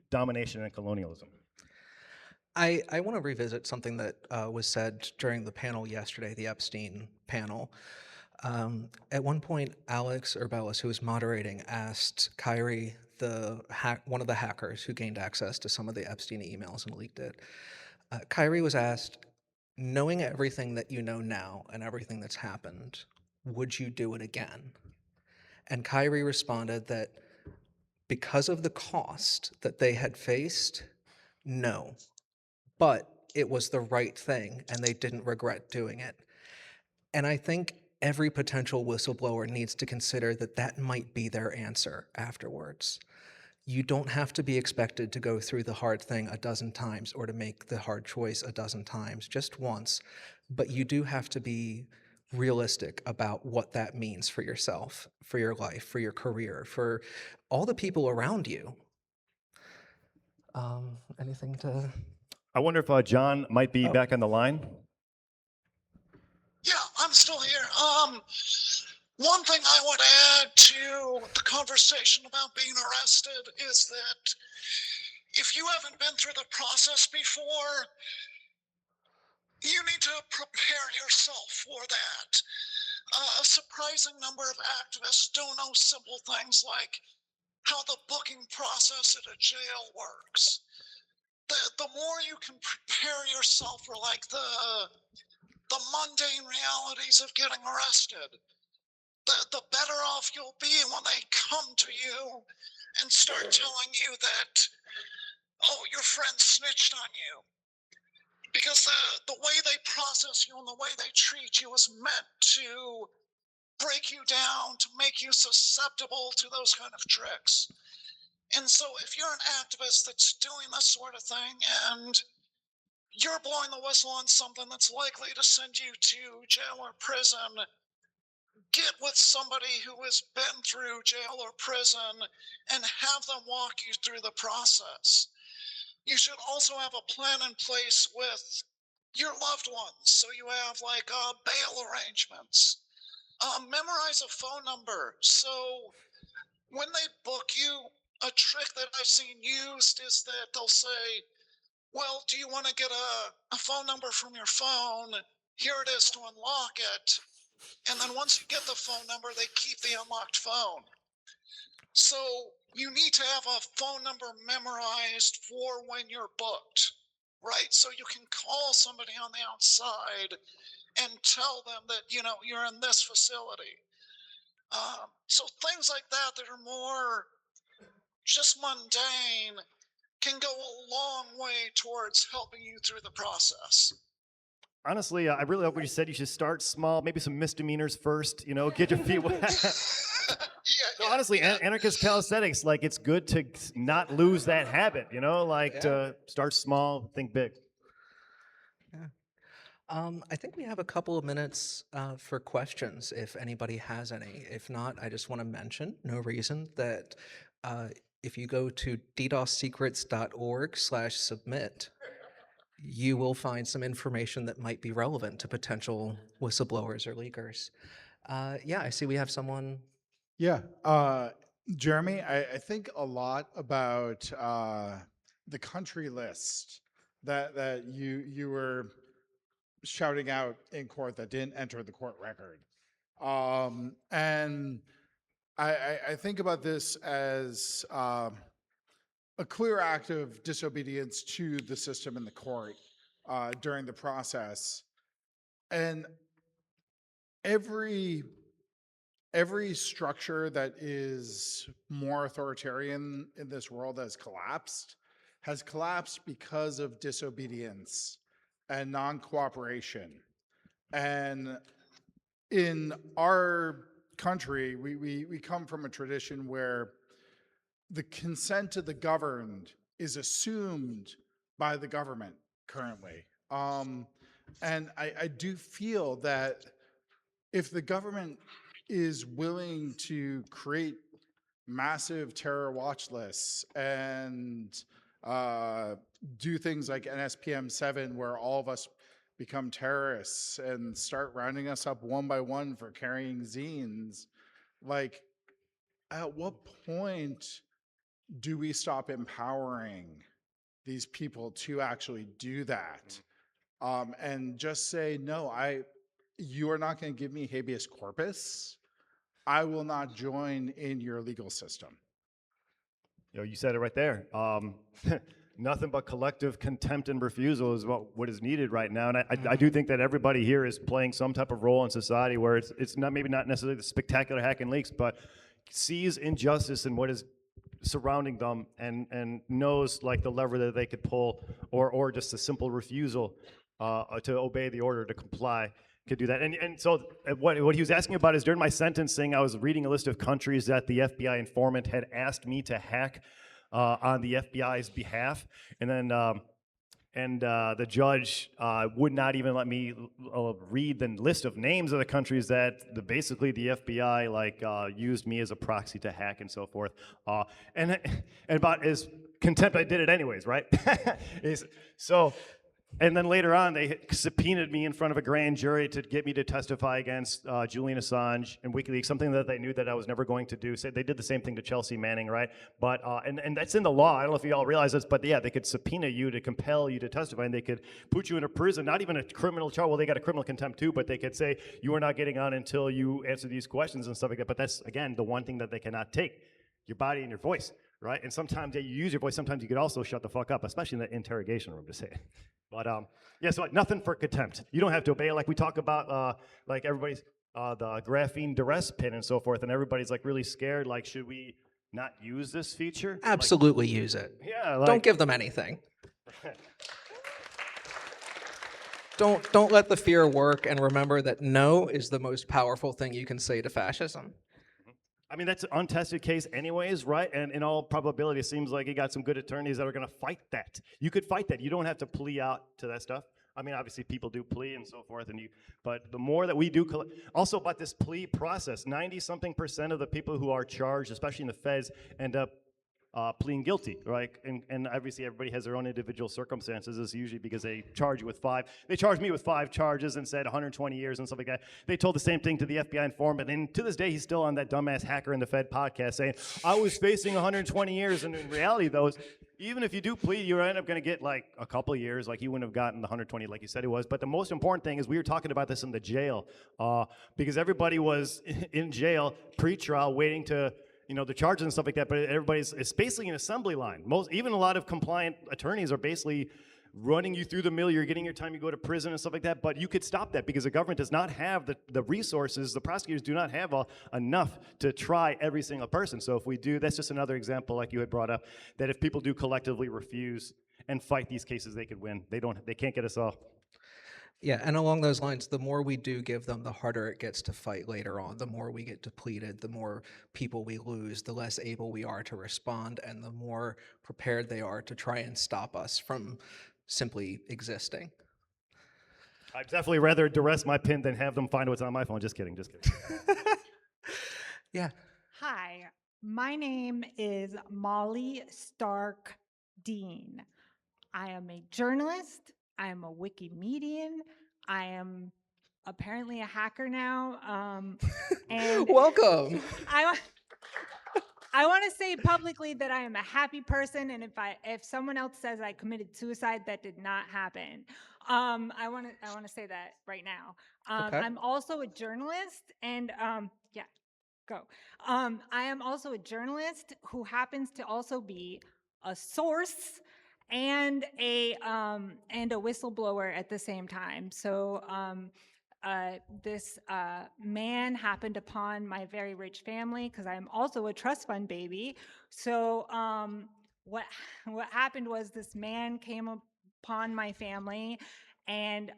domination and colonialism. I want to revisit something that was said during the panel yesterday, the Epstein panel. At one point, Alex Urbellis, who was moderating, asked Kyrie, one of the hackers who gained access to some of the Epstein emails and leaked it. Kyrie was asked, knowing everything that you know now and everything that's happened, would you do it again? And Kyrie responded that because of the cost that they had faced, no. But it was the right thing and they didn't regret doing it. And I think every potential whistleblower needs to consider that that might be their answer afterwards. You don't have to be expected to go through the hard thing a dozen times or to make the hard choice a dozen times, just once. But you do have to be realistic about what that means for yourself, for your life, for your career, for all the people around you. Anything to... I wonder if John might be back on the line. Yeah, I'm still here. One thing I would add to the conversation about being arrested is that if you haven't been through the process before, you need to prepare yourself for that. A surprising number of activists don't know simple things like how the booking process at a jail works. The more you can prepare yourself for like the mundane realities of getting arrested, the better off you'll be when they come to you and start telling you that, oh, your friend snitched on you. Because the way they process you and the way they treat you is meant to break you down, to make you susceptible to those kind of tricks. And so if you're an activist that's doing this sort of thing and you're blowing the whistle on something that's likely to send you to jail or prison, get with somebody who has been through jail or prison and have them walk you through the process. You should also have a plan in place with your loved ones, so you have like bail arrangements. Memorize a phone number, so when they book you, a trick that I've seen used is that they'll say, well, do you want to get a phone number from your phone? Here it is to unlock it. And then once you get the phone number, they keep the unlocked phone. So You need to have a phone number memorized for when you're booked, right? So you can call somebody on the outside and tell them that, you're in this facility. So things like that that are more just mundane can go a long way towards helping you through the process. Honestly, I really like what you said. You should start small, maybe some misdemeanors first, get your feet wet. No, honestly, anarchist calisthenics, like it's good to not lose that habit, to start small, think big. I think we have a couple of minutes for questions if anybody has any. If not, I just want to mention, no reason, that if you go to ddossecrets.org/submit, you will find some information that might be relevant to potential whistleblowers or leakers. Yeah, I see we have someone. Yeah, Jeremy, I think a lot about the country list that you were shouting out in court that didn't enter the court record. And I think about this as a clear act of disobedience to the system and the court during the process. And every structure that is more authoritarian in this world has collapsed because of disobedience and non-cooperation. And in our country, we come from a tradition where the consent of the governed is assumed by the government currently. And I do feel that if the government is willing to create massive terror watch lists and do things like NSPM 7, where all of us become terrorists and start rounding us up one by one for carrying zines, like, at what point do we stop empowering these people to actually do that? And just say, no, you are not going to give me habeas corpus. I will not join in your legal system. You said it right there. Nothing but collective contempt and refusal is what is needed right now. And I do think that everybody here is playing some type of role in society where it's not maybe not necessarily the spectacular hack and leaks, but sees injustice in what is surrounding them and knows like the lever that they could pull or just a simple refusal to obey the order, to comply, could do that. And so what he was asking about is during my sentencing, I was reading a list of countries that the FBI informant had asked me to hack on the FBI's behalf. And then the judge would not even let me read the list of names of the countries that basically the FBI used me as a proxy to hack and so forth. And about as contempt, I did it anyways, right? And then later on, they subpoenaed me in front of a grand jury to get me to testify against Julian Assange and WikiLeaks, something that they knew that I was never going to do. So they did the same thing to Chelsea Manning, right? But and that's in the law. I don't know if you all realize this, but yeah, they could subpoena you to compel you to testify, and they could put you in a prison, not even a criminal charge. Well, they got a criminal contempt too, but they could say you are not getting on until you answer these questions and stuff like that. But that's, again, the one thing that they cannot take, your body and your voice, right? And sometimes you use your voice, sometimes you could also shut the fuck up, especially in the interrogation room, to say it. But yeah, so nothing for contempt. You don't have to obey. Like we talk about, like everybody's the graphene duress pin and so forth, and everybody's like really scared. Like, should we not use this feature? Absolutely use it. Yeah. Don't give them anything. Don't let the fear work, and remember that no is the most powerful thing you can say to fascism. I mean, that's an untested case anyways, right? And in all probability, it seems like you got some good attorneys that are going to fight that. You could fight that. You don't have to plea out to that stuff. I mean, obviously, people do plea and so forth, but the more that we do, also about this plea process, 90-something% of the people who are charged, especially in the feds, end up pleading guilty, right? And obviously everybody has their own individual circumstances. It's usually because they charge you with 5. They charged me with 5 charges and said 120 years and stuff like that. They told the same thing to the FBI informant, and to this day he's still on that dumbass Hacker in the Fed podcast saying, I was facing 120 years, and in reality though, even if you do plead, you end up going to get like a couple of years, like he wouldn't have gotten the 120 like you said he was. But the most important thing is we were talking about this in the jail because everybody was in jail, pre-trial, waiting to the charges and stuff like that, but it's basically an assembly line. Even a lot of compliant attorneys are basically running you through the mill, you're getting your time, you go to prison and stuff like that, but you could stop that because the government does not have the resources, the prosecutors do not have enough to try every single person. So if we do, that's just another example like you had brought up, that if people do collectively refuse and fight these cases, they could win. They can't get us all. Yeah, and along those lines, the more we do give them, the harder it gets to fight later on. The more we get depleted, the more people we lose, the less able we are to respond, and the more prepared they are to try and stop us from simply existing. I'd definitely rather duress my pin than have them find what's on my phone. Just kidding, just kidding. Yeah. Hi, my name is Molly Stark Dean. I am a journalist. I am a Wikimedian. I am apparently a hacker now. And welcome. I want to say publicly that I am a happy person, and if someone else says I committed suicide, that did not happen. I want to say that right now. Okay. I'm also a journalist, and yeah, go. I am also a journalist who happens to also be a source and a whistleblower at the same time. So this man happened upon my very rich family because I'm also a trust fund baby. So what happened was this man came upon my family and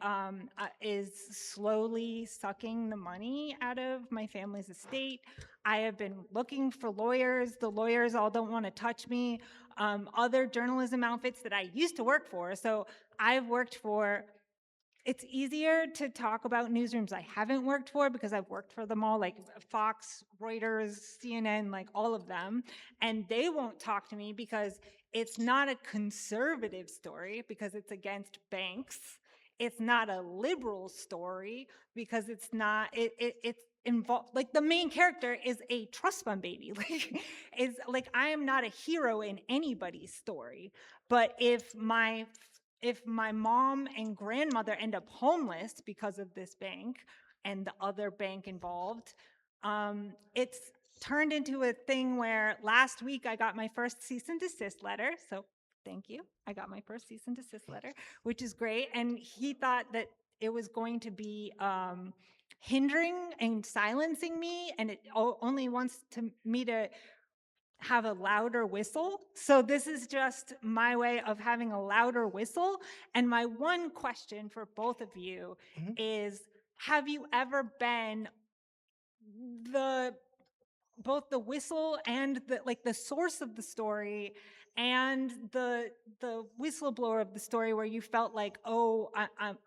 is slowly sucking the money out of my family's estate. I have been looking for lawyers. The lawyers all don't want to touch me. Other journalism outfits that I used to work for. So I've worked for, it's easier to talk about newsrooms I haven't worked for because I've worked for them all, like Fox, Reuters, CNN, like all of them. And they won't talk to me because it's not a conservative story because it's against banks. It's not a liberal story because it's involved, like the main character is a trust fund baby. Like I am not a hero in anybody's story. But if my mom and grandmother end up homeless because of this bank and the other bank involved, it's turned into a thing where last week I got my first cease and desist letter. So thank you. I got my first cease and desist letter, which is great. And he thought that it was going to be hindering and silencing me, and it only wants me to have a louder whistle. So this is just my way of having a louder whistle. And my one question for both of you is, have you ever been both the whistle and the source of the story and the whistleblower of the story where you felt like, oh,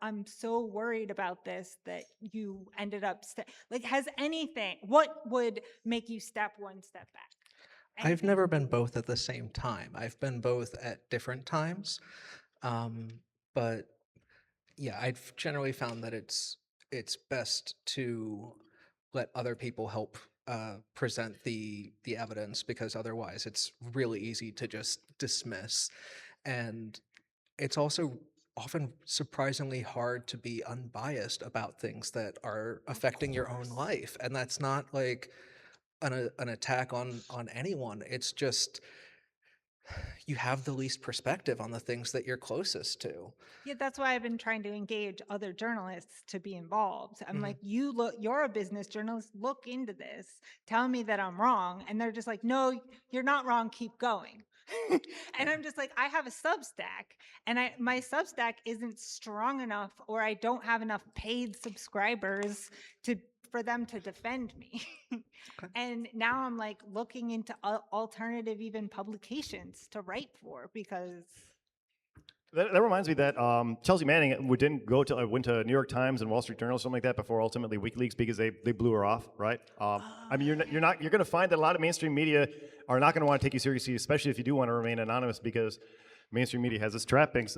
I'm so worried about this that you ended up has anything, what would make you step one step back? I've never been both at the same time. I've been both at different times. But yeah, I've generally found that it's best to let other people help present the evidence, because otherwise it's really easy to just dismiss. And it's also often surprisingly hard to be unbiased about things that are affecting your own life. And that's not like an attack on anyone. It's just you have the least perspective on the things that you're closest to. Yeah, that's why I've been trying to engage other journalists to be involved. I'm like, you're a business journalist, look into this, tell me that I'm wrong. And they're just like, no, you're not wrong, keep going. And I'm just like, I have a Substack, and my Substack isn't strong enough, or I don't have enough paid subscribers for them to defend me. And now I'm like looking into alternative even publications to write for, because That reminds me that Chelsea Manning went to New York Times and Wall Street Journal, something like that, before ultimately WikiLeaks, because they blew her off, right? I mean, you're going to find that a lot of mainstream media are not going to want to take you seriously, especially if you do want to remain anonymous, because mainstream media has its trappings.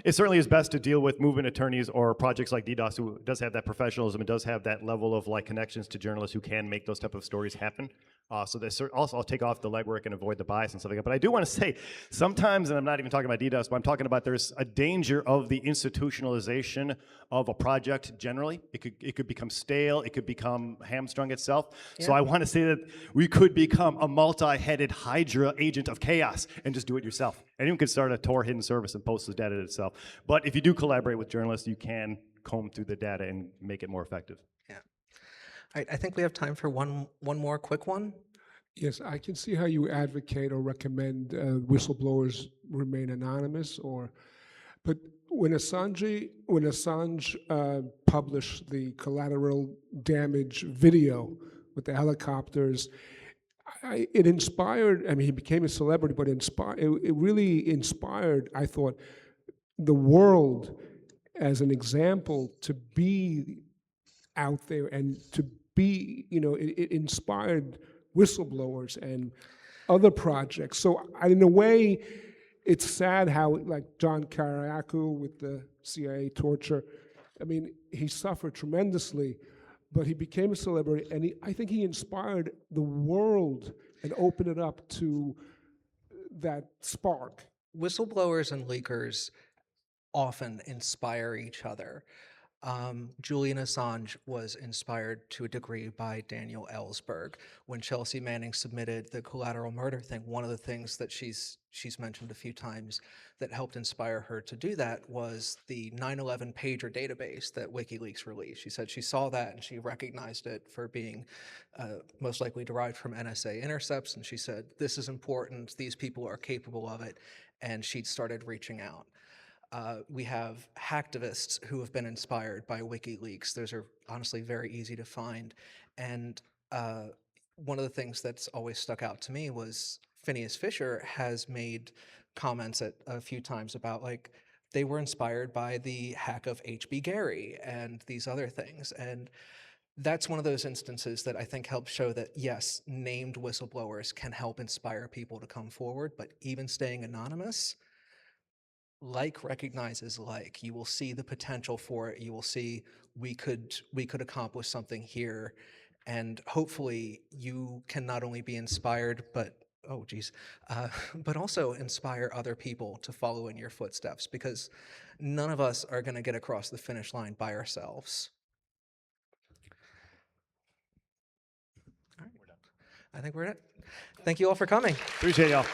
It certainly is best to deal with movement attorneys or projects like DDoS, who does have that professionalism and does have that level of like connections to journalists who can make those type of stories happen. So they also I'll take off the legwork and avoid the bias and stuff like that. But I do want to say sometimes, and I'm not even talking about DDoS, but I'm talking about there's a danger of the institutionalization of a project generally. It could become stale. It could become hamstrung itself. So Yeah. I want to say that we could become a multi-headed Hydra agent of chaos and just do it yourself. Anyone could start a Tor hidden service and post the data itself. But if you do collaborate with journalists, you can comb through the data and make it more effective. I think we have time for one more quick one. Yes, I can see how you advocate or recommend whistleblowers remain anonymous, but when Assange published the collateral damage video with the helicopters, it inspired. I mean, he became a celebrity, but it really inspired, I thought, the world as an example to be out there and to be, it inspired whistleblowers and other projects. So in a way, it's sad how, like John Karayaku with the CIA torture, I mean, he suffered tremendously, but he became a celebrity, and I think he inspired the world and opened it up to that spark. Whistleblowers and leakers often inspire each other. Julian Assange was inspired to a degree by Daniel Ellsberg. When Chelsea Manning submitted the collateral murder thing, one of the things that she's mentioned a few times that helped inspire her to do that was the 9/11 pager database that WikiLeaks released. She said she saw that and she recognized it for being most likely derived from NSA intercepts, and she said, this is important, these people are capable of it, and she started reaching out. We have hacktivists who have been inspired by WikiLeaks. Those are honestly very easy to find. And one of the things that's always stuck out to me was Phineas Fisher has made comments a few times about, like, they were inspired by the hack of H.B. Gary and these other things. And that's one of those instances that I think helps show that, yes, named whistleblowers can help inspire people to come forward, but even staying anonymous, like recognizes like. You will see the potential for it. You will see we could accomplish something here, and hopefully you can not only be inspired, but but also inspire other people to follow in your footsteps, because none of us are going to get across the finish line by ourselves. All right, we're done. I think we're done. Thank you all for coming. Appreciate y'all.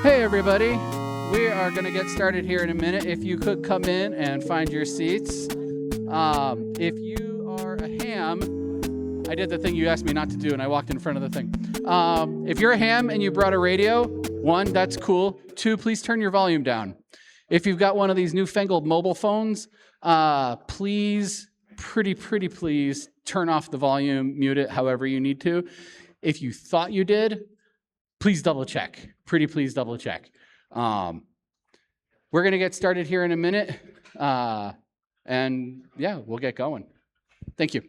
Hey everybody, we are going to get started here in a minute. If you could come in and find your seats. If you are a ham, I did the thing you asked me not to do and I walked in front of the thing. If you're a ham and you brought a radio, 1, that's cool. 2, please turn your volume down. If you've got one of these newfangled mobile phones, please, pretty please, turn off the volume, mute it however you need to. If you thought you did, please double check. Pretty please double check. We're gonna get started here in a minute. And yeah, we'll get going. Thank you.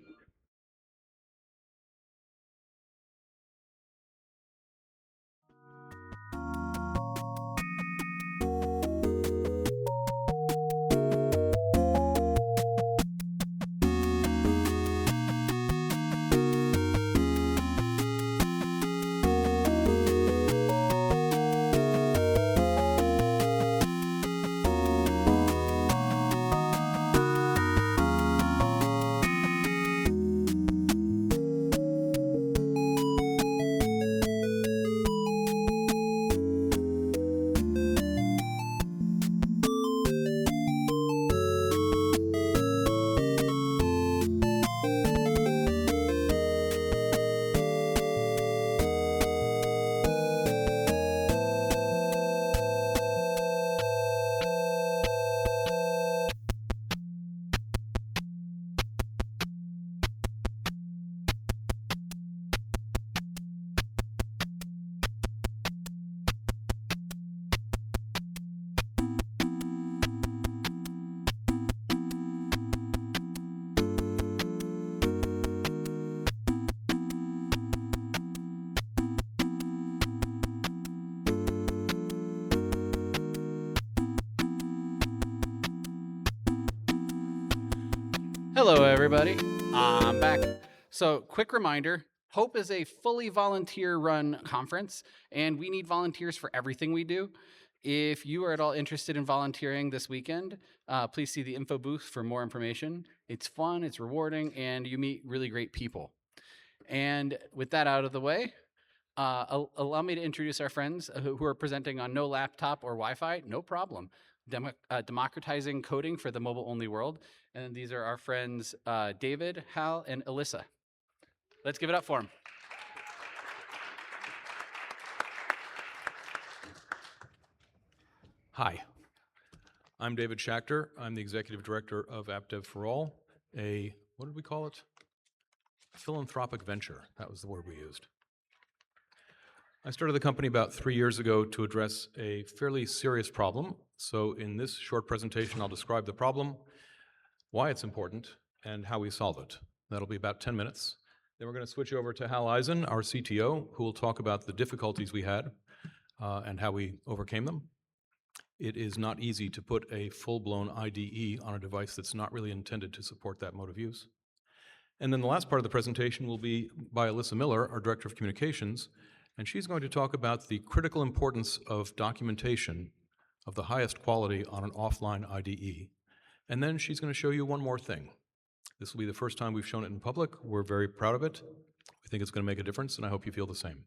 Hello, everybody. I'm back. So, quick reminder, HOPE is a fully volunteer-run conference, and we need volunteers for everything we do. If you are at all interested in volunteering this weekend, please see the info booth for more information. It's fun, it's rewarding, and you meet really great people. And with that out of the way, allow me to introduce our friends who are presenting on no laptop or Wi-Fi, no problem. Democratizing coding for the mobile-only world. And these are our friends, David, Hal, and Alyssa. Let's give it up for them. Hi, I'm David Schachter. I'm the Executive Director of AppDev for All, a, what did we call it? Philanthropic venture. That was the word we used. I started the company about 3 years ago to address a fairly serious problem. So in this short presentation, I'll describe the problem, why it's important, and how we solve it. That'll be about 10 minutes. Then we're going to switch over to Hal Eisen, our CTO, who will talk about the difficulties we had and how we overcame them. It is not easy to put a full-blown IDE on a device that's not really intended to support that mode of use. And then the last part of the presentation will be by Alyssa Miller, our Director of Communications, and she's going to talk about the critical importance of documentation of the highest quality on an offline IDE. And then she's going to show you one more thing. This will be the first time we've shown it in public. We're very proud of it. We think it's going to make a difference, and I hope you feel the same.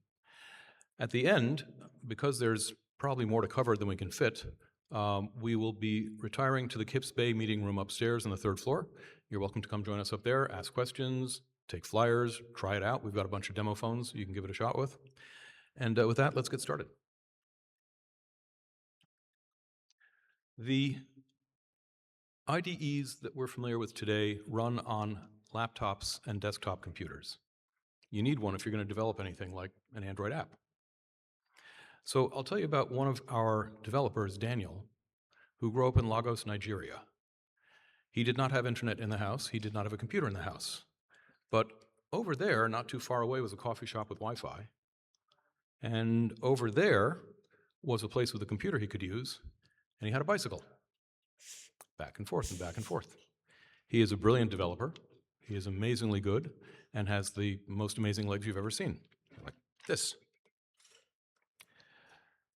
At the end, because there's probably more to cover than we can fit, we will be retiring to the Kips Bay meeting room upstairs on the 3rd floor. You're welcome to come join us up there, ask questions, take flyers, try it out. We've got a bunch of demo phones you can give it a shot with. And with that, let's get started. The IDEs that we're familiar with today run on laptops and desktop computers. You need one if you're going to develop anything like an Android app. So I'll tell you about one of our developers, Daniel, who grew up in Lagos, Nigeria. He did not have internet in the house. He did not have a computer in the house. But over there, not too far away, was a coffee shop with Wi-Fi. And over there was a place with a computer he could use, and he had a bicycle. Back and forth and back and forth. He is a brilliant developer. He is amazingly good and has the most amazing legs you've ever seen, like this.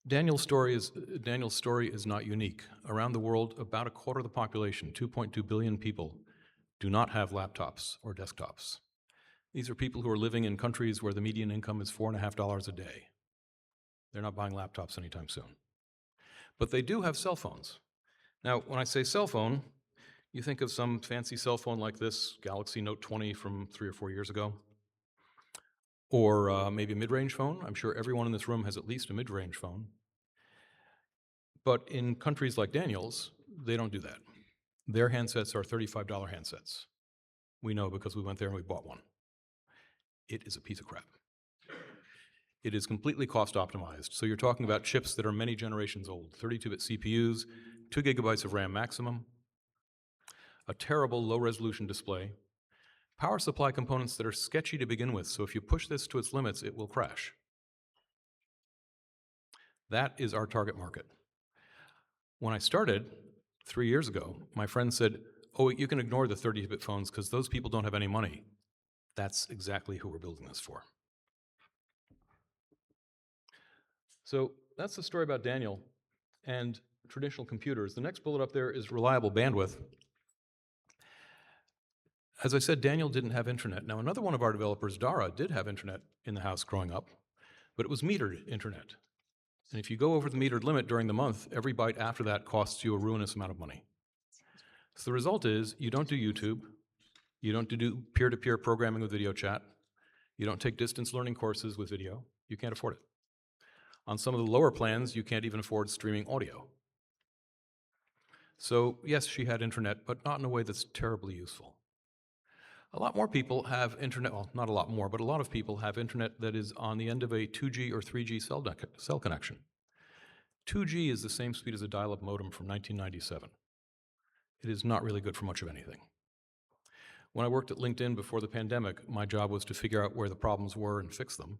Daniel's story is not unique. Around the world, about a quarter of the population, 2.2 billion people, do not have laptops or desktops. These are people who are living in countries where the median income is $4.50 a day. They're not buying laptops anytime soon. But they do have cell phones. Now, when I say cell phone, you think of some fancy cell phone like this Galaxy Note 20 from 3 or 4 years ago, or maybe a mid-range phone. I'm sure everyone in this room has at least a mid-range phone. But in countries like Daniel's, they don't do that. Their handsets are $35 handsets. We know because we went there and we bought one. It is a piece of crap. It is completely cost optimized. So you're talking about chips that are many generations old, 32-bit CPUs, 2 gigabytes of RAM maximum, a terrible low-resolution display, power supply components that are sketchy to begin with, so if you push this to its limits, it will crash. That is our target market. When I started 3 years ago, my friend said, oh, you can ignore the 30-bit phones because those people don't have any money. That's exactly who we're building this for. So that's the story about Daniel and traditional computers. The next bullet up there is reliable bandwidth. As I said, Daniel didn't have internet. Now, another one of our developers, Dara, did have internet in the house growing up, but it was metered internet. And if you go over the metered limit during the month, every byte after that costs you a ruinous amount of money. So the result is you don't do YouTube, you don't do peer-to-peer programming with video chat, you don't take distance learning courses with video, you can't afford it. On some of the lower plans, you can't even afford streaming audio. So yes, she had internet, but not in a way that's terribly useful. A lot more people have internet, well, not a lot more, but a lot of people have internet that is on the end of a 2G or 3G cell connection. 2G is the same speed as a dial-up modem from 1997. It is not really good for much of anything. When I worked at LinkedIn before the pandemic, my job was to figure out where the problems were and fix them.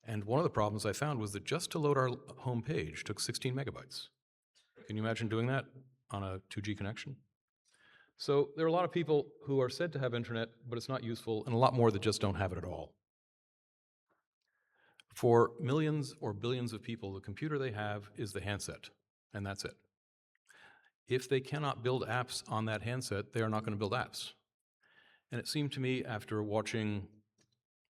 And one of the problems I found was that just to load our home page took 16 megabytes. Can you imagine doing that on a 2G connection? So there are a lot of people who are said to have internet, but it's not useful, and a lot more that just don't have it at all. For millions or billions of people, the computer they have is the handset, and that's it. If they cannot build apps on that handset, they are not going to build apps. And it seemed to me, after watching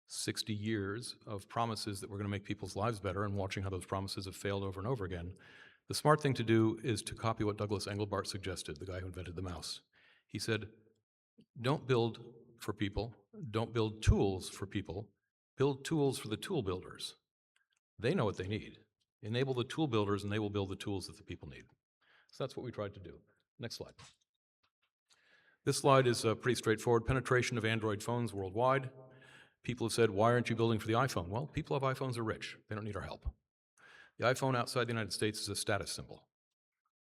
60 years of promises that were going to make people's lives better and watching how those promises have failed over and over again, the smart thing to do is to copy what Douglas Engelbart suggested, the guy who invented the mouse. He said, don't build for people, don't build tools for people, build tools for the tool builders. They know what they need. Enable the tool builders and they will build the tools that the people need. So that's what we tried to do. Next slide. This slide is pretty straightforward. Penetration of Android phones worldwide. People have said, why aren't you building for the iPhone? Well, people who have iPhones are rich. They don't need our help. The iPhone outside the United States is a status symbol.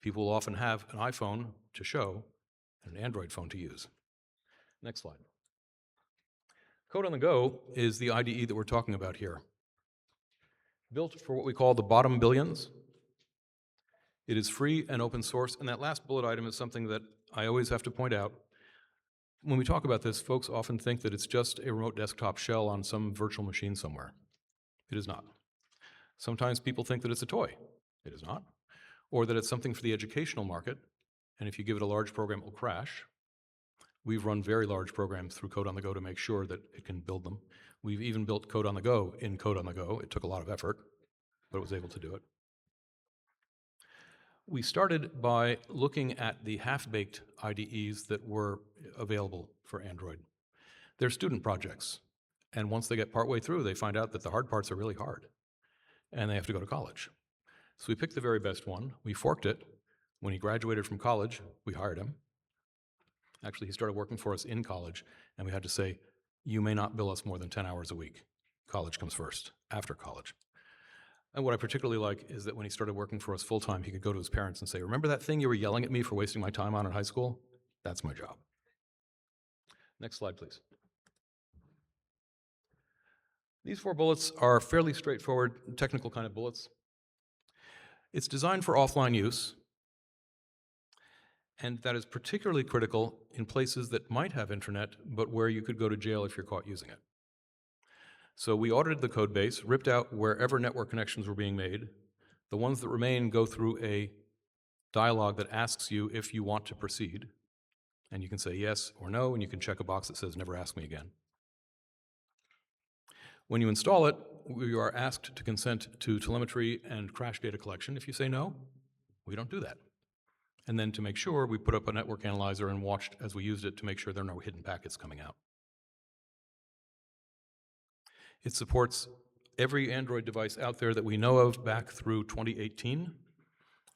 People will often have an iPhone to show and an Android phone to use. Next slide. Code on the Go is the IDE that we're talking about here. Built for what we call the bottom billions. It is free and open source, and that last bullet item is something that I always have to point out. When we talk about this, folks often think that it's just a remote desktop shell on some virtual machine somewhere. It is not. Sometimes people think that it's a toy. It is not. Or that it's something for the educational market, and if you give it a large program, it will crash. We've run very large programs through Code on the Go to make sure that it can build them. We've even built Code on the Go in Code on the Go. It took a lot of effort, but it was able to do it. We started by looking at the half-baked IDEs that were available for Android. They're student projects, and once they get partway through, they find out that the hard parts are really hard, and they have to go to college. So we picked the very best one, we forked it. When he graduated from college, we hired him. Actually, he started working for us in college, and we had to say, you may not bill us more than 10 hours a week. College comes first, after college. And what I particularly like is that when he started working for us full-time, he could go to his parents and say, remember that thing you were yelling at me for wasting my time on in high school? That's my job. Next slide, please. These 4 bullets are fairly straightforward, technical kind of bullets. It's designed for offline use, and that is particularly critical in places that might have internet, but where you could go to jail if you're caught using it. So we audited the code base, ripped out wherever network connections were being made. The ones that remain go through a dialog that asks you if you want to proceed, and you can say yes or no, and you can check a box that says never ask me again. When you install it, we are asked to consent to telemetry and crash data collection. If you say no, we don't do that. And then to make sure, we put up a network analyzer and watched as we used it to make sure there are no hidden packets coming out. It supports every Android device out there that we know of back through 2018.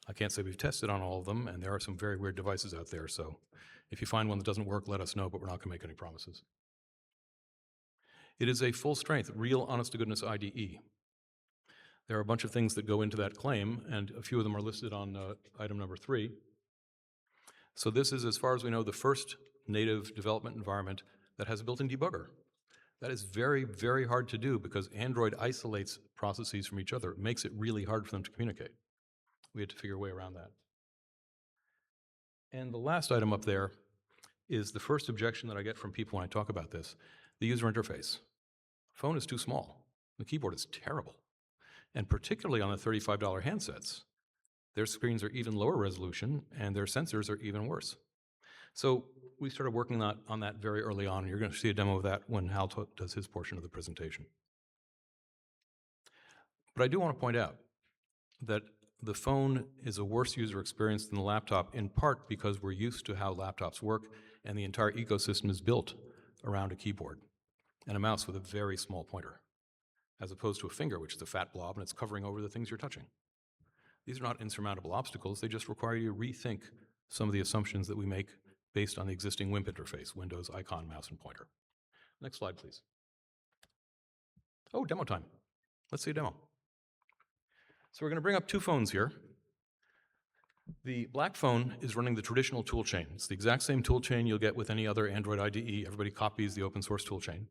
I can't say we've tested on all of them, and there are some very weird devices out there, so if you find one that doesn't work, let us know, but we're not going to make any promises. It is a full-strength, real honest-to-goodness IDE. There are a bunch of things that go into that claim, and a few of them are listed on item number 3. So this is, as far as we know, the first native development environment that has a built-in debugger. That is very, very hard to do because Android isolates processes from each other. It makes it really hard for them to communicate. We had to figure a way around that. And the last item up there is the first objection that I get from people when I talk about this, the user interface. Phone is too small. The keyboard is terrible. And particularly on the $35 handsets, their screens are even lower resolution and their sensors are even worse. So we started working on that very early on. You're going to see a demo of that when Hal does his portion of the presentation. But I do want to point out that the phone is a worse user experience than the laptop, in part because we're used to how laptops work and the entire ecosystem is built around a keyboard and a mouse with a very small pointer, as opposed to a finger, which is a fat blob and it's covering over the things you're touching. These are not insurmountable obstacles. They just require you to rethink some of the assumptions that we make based on the existing WIMP interface, Windows, icon, mouse, and pointer. Next slide, please. Oh, demo time. Let's see a demo. So we're going to bring up 2 phones here. The black phone is running the traditional toolchain. It's the exact same toolchain you'll get with any other Android IDE. Everybody copies the open source toolchain.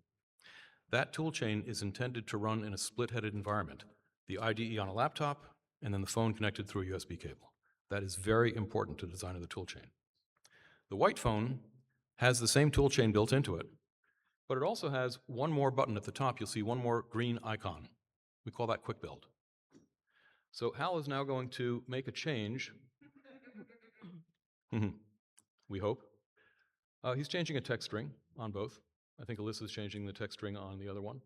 That toolchain is intended to run in a split-headed environment, the IDE on a laptop, and then the phone connected through a USB cable. That is very important to the design of the toolchain. The white phone has the same toolchain built into it, but it also has one more button at the top. You'll see one more green icon. We call that Quick Build. So Hal is now going to make a change. We hope. He's changing a text string on both. I think Alyssa's changing the text string on the other one.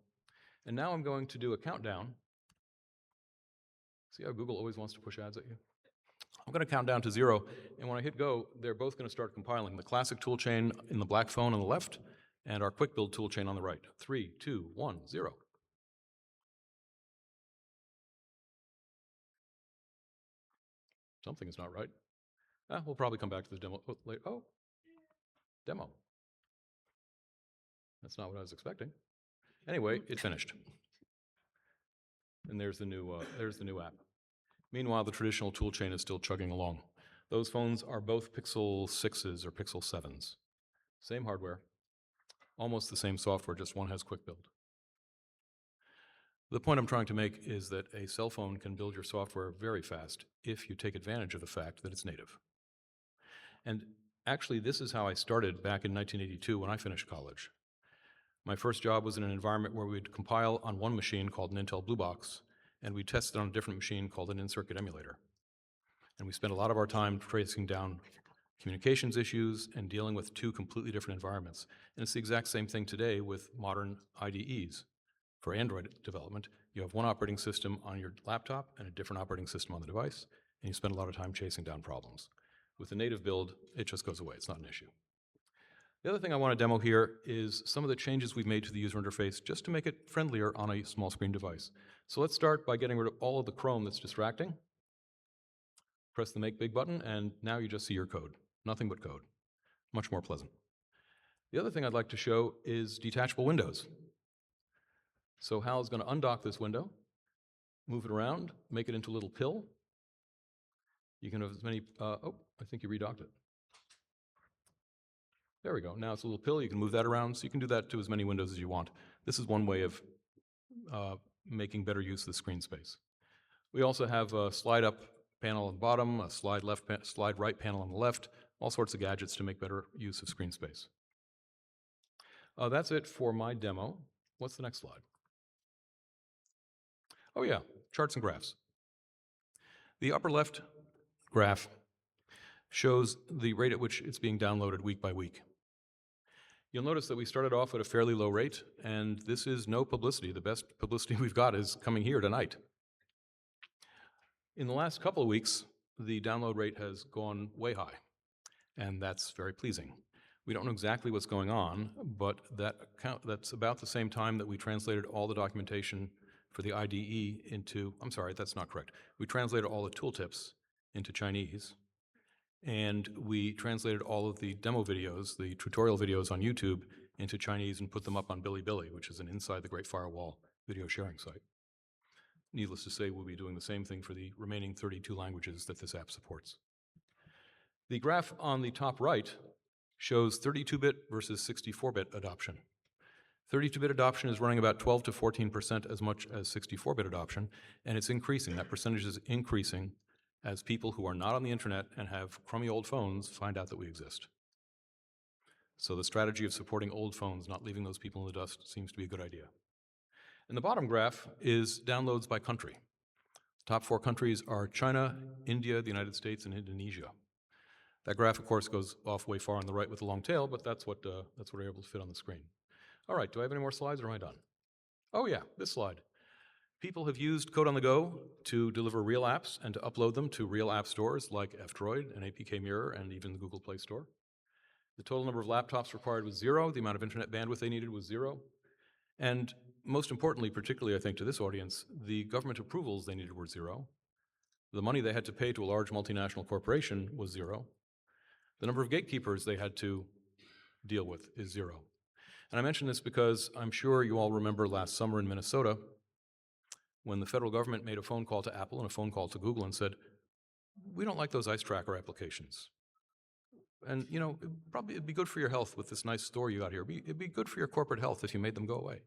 And now I'm going to do a countdown. See how Google always wants to push ads at you? I'm going to count down to 0, and when I hit go, they're both going to start compiling. The classic toolchain in the black phone on the left, and our quick build toolchain on the right. 3, 2, 1, 0. Something is not right. We'll probably come back to the demo later. Oh, demo. That's not what I was expecting. Anyway, it finished. And there's the new app. Meanwhile, the traditional toolchain is still chugging along. Those phones are both Pixel 6s or Pixel 7s. Same hardware, almost the same software, just one has Quick Build. The point I'm trying to make is that a cell phone can build your software very fast if you take advantage of the fact that it's native. And actually, this is how I started back in 1982 when I finished college. My first job was in an environment where we'd compile on one machine called an Intel Blue Box, and we tested on a different machine called an in-circuit emulator. And we spent a lot of our time tracing down communications issues and dealing with 2 completely different environments. And it's the exact same thing today with modern IDEs. For Android development, you have one operating system on your laptop and a different operating system on the device, and you spend a lot of time chasing down problems. With the native build, it just goes away. It's not an issue. The other thing I want to demo here is some of the changes we've made to the user interface just to make it friendlier on a small screen device. So let's start by getting rid of all of the Chrome that's distracting. Press the Make Big button, and now you just see your code. Nothing but code. Much more pleasant. The other thing I'd like to show is detachable windows. So Hal is going to undock this window, move it around, make it into a little pill. You can have as many, oh, I think you redocked it. There we go. Now it's a little pill. You can move that around, so you can do that to as many windows as you want. This is one way of making better use of the screen space. We also have a slide up panel on the bottom, a slide right panel on the left, all sorts of gadgets to make better use of screen space. That's it for my demo. What's the next slide? Oh yeah, charts and graphs. The upper left graph shows the rate at which it's being downloaded week by week. You'll notice that we started off at a fairly low rate, and this is no publicity. The best publicity we've got is coming here tonight. In the last couple of weeks, the download rate has gone way high, and that's very pleasing. We don't know exactly what's going on, but that's about the same time that we translated all the documentation for the IDE into, I'm sorry, that's not correct. We translated all the tooltips into Chinese, and we translated all of the demo videos, the tutorial videos on YouTube into Chinese and put them up on Bilibili, which is an Inside the Great Firewall video sharing site. Needless to say, we'll be doing the same thing for the remaining 32 languages that this app supports. The graph on the top right shows 32-bit versus 64-bit adoption. 32-bit adoption is running about 12 to 14% as much as 64-bit adoption, and it's increasing. That percentage is increasing as people who are not on the internet and have crummy old phones find out that we exist. So the strategy of supporting old phones, not leaving those people in the dust, seems to be a good idea. And the bottom graph is downloads by country. The top 4 countries are China, India, the United States, and Indonesia. That graph, of course, goes off way far on the right with a long tail, but that's what we're able to fit on the screen. All right, do I have any more slides or am I done? Oh yeah, this slide. People have used Code on the Go to deliver real apps and to upload them to real app stores like F-Droid and APK Mirror and even the Google Play Store. The total number of laptops required was 0. The amount of internet bandwidth they needed was 0. And most importantly, particularly I think to this audience, the government approvals they needed were 0. The money they had to pay to a large multinational corporation was 0. The number of gatekeepers they had to deal with is 0. And I mention this because I'm sure you all remember last summer in Minnesota when the federal government made a phone call to Apple and a phone call to Google and said, we don't like those ice tracker applications. And you know, it'd be good for your health with this nice store you got here. It'd be good for your corporate health if you made them go away.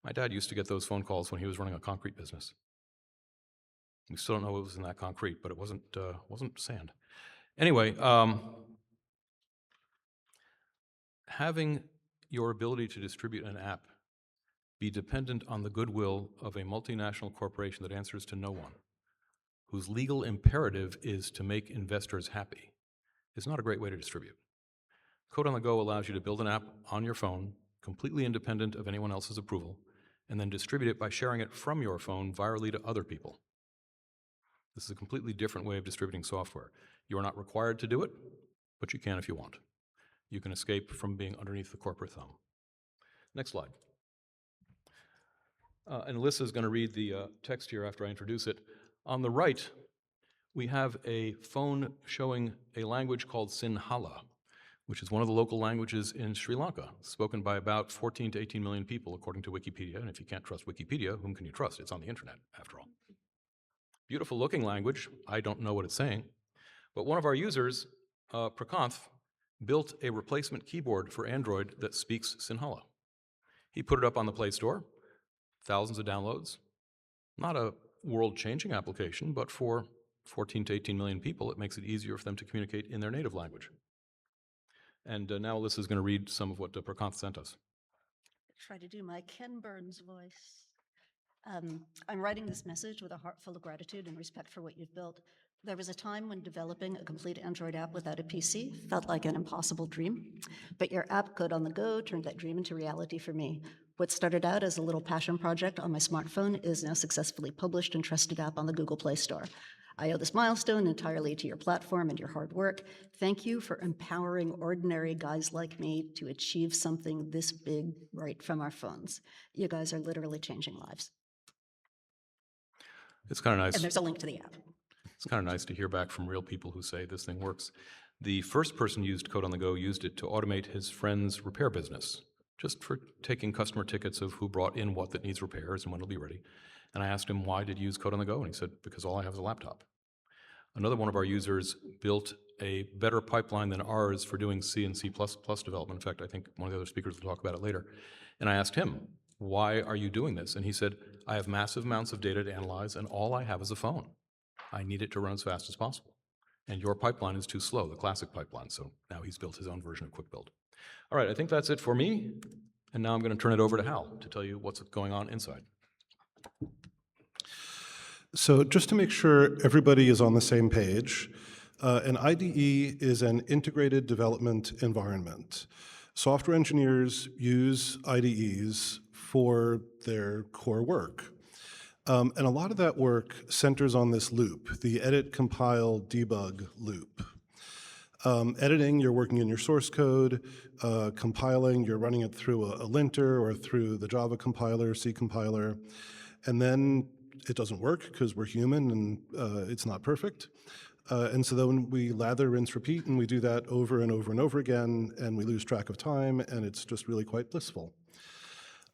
My dad used to get those phone calls when he was running a concrete business. We still don't know what was in that concrete, but it wasn't sand. Anyway, having your ability to distribute an app be dependent on the goodwill of a multinational corporation that answers to no one, whose legal imperative is to make investors happy, is not a great way to distribute. Code on the Go allows you to build an app on your phone, completely independent of anyone else's approval, and then distribute it by sharing it from your phone virally to other people. This is a completely different way of distributing software. You are not required to do it, but you can if you want. You can escape from being underneath the corporate thumb. Next slide. And Alyssa is going to read the text here after I introduce it. On the right, we have a phone showing a language called Sinhala, which is one of the local languages in Sri Lanka, spoken by about 14 to 18 million people, according to Wikipedia. And if you can't trust Wikipedia, whom can you trust? It's on the internet, after all. Beautiful looking language. I don't know what it's saying. But one of our users, Prakanth, built a replacement keyboard for Android that speaks Sinhala. He put it up on the Play Store, thousands of downloads. Not a world-changing application, but for 14 to 18 million people, it makes it easier for them to communicate in their native language. And now Alyssa is going to read some of what Prakanth sent us. Try to do my Ken Burns voice. I'm writing this message with a heart full of gratitude and respect for what you've built. There was a time when developing a complete Android app without a PC felt like an impossible dream, but your app, Code on the Go, turned that dream into reality for me. What started out as a little passion project on my smartphone is now successfully published and trusted app on the Google Play Store. I owe this milestone entirely to your platform and your hard work. Thank you for empowering ordinary guys like me to achieve something this big right from our phones. You guys are literally changing lives. It's kind of nice. And there's a link to the app. It's kind of nice to hear back from real people who say this thing works. The first person who used Code on the Go used it to automate his friend's repair business, just for taking customer tickets of who brought in what that needs repairs and when it'll be ready. And I asked him, why did you use Code on the Go? And he said, because all I have is a laptop. Another one of our users built a better pipeline than ours for doing C and C++ development. In fact, I think one of the other speakers will talk about it later. And I asked him, why are you doing this? And he said, I have massive amounts of data to analyze, and all I have is a phone. I need it to run as fast as possible. And your pipeline is too slow, the classic pipeline. So now he's built his own version of Quick Build. All right, I think that's it for me. And now I'm going to turn it over to Hal to tell you what's going on inside. So just to make sure everybody is on the same page, an IDE is an integrated development environment. Software engineers use IDEs for their core work. And a lot of that work centers on this loop, the edit, compile, debug loop. Editing, you're working in your source code. Compiling, you're running it through a linter or through the Java compiler, C compiler. And then it doesn't work because we're human and it's not perfect. And so then we lather, rinse, repeat, and we do that over and over and over again, and we lose track of time, and it's just really quite blissful.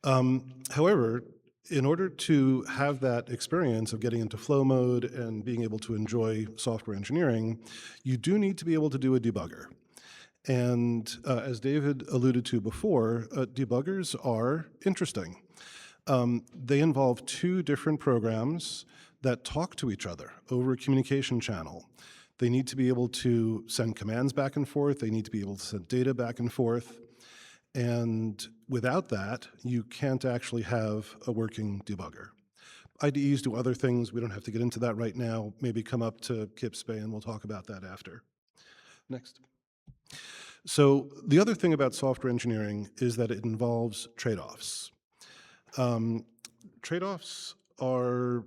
However, in order to have that experience of getting into flow mode and being able to enjoy software engineering, you do need to be able to do a debugger. And as David alluded to before, debuggers are interesting. They involve two different programs that talk to each other over a communication channel. They need to be able to send commands back and forth. They need to be able to send data back and forth. And without that, you can't actually have a working debugger. IDEs do other things. We don't have to get into that right now. Maybe come up to Kip's Bay and we'll talk about that after. Next. So the other thing about software engineering is that it involves trade-offs. Trade-offs are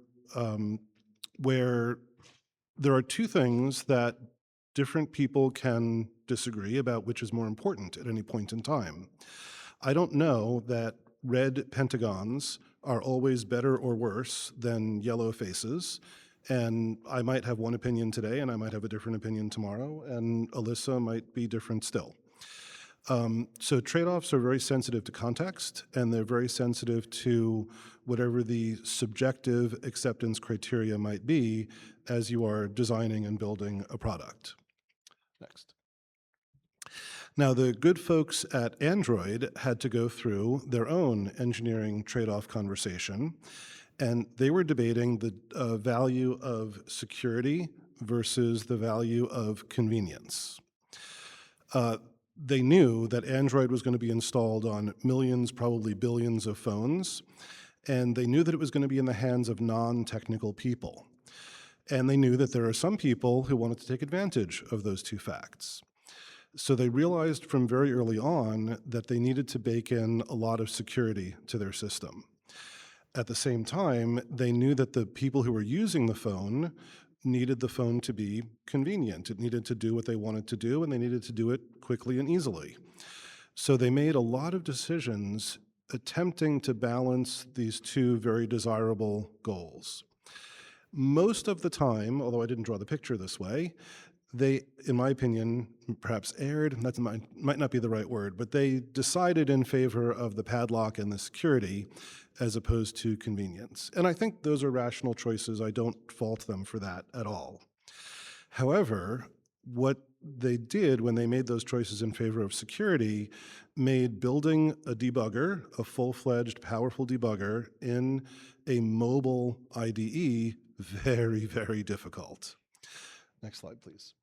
where there are two things that different people can disagree about which is more important at any point in time. I don't know that red pentagons are always better or worse than yellow faces, and I might have one opinion today and I might have a different opinion tomorrow, and Alyssa might be different still. So trade-offs are very sensitive to context, and they're very sensitive to whatever the subjective acceptance criteria might be as you are designing and building a product. Next. Now, the good folks at Android had to go through their own engineering trade-off conversation, and they were debating the value of security versus the value of convenience. They knew that Android was going to be installed on millions, probably billions of phones, and they knew that it was going to be in the hands of non-technical people. And they knew that there are some people who wanted to take advantage of those two facts. So they realized from very early on that they needed to bake in a lot of security to their system. At the same time, they knew that the people who were using the phone needed the phone to be convenient. It needed to do what they wanted to do, and they needed to do it quickly and easily. So they made a lot of decisions attempting to balance these two very desirable goals. Most of the time, although I didn't draw the picture this way, they, in my opinion, perhaps erred, that might not be the right word, but they decided in favor of the padlock and the security as opposed to convenience. And I think those are rational choices. I don't fault them for that at all. However, what they did when they made those choices in favor of security made building a debugger, a full-fledged, powerful debugger in a mobile IDE very, very difficult. Next slide, please.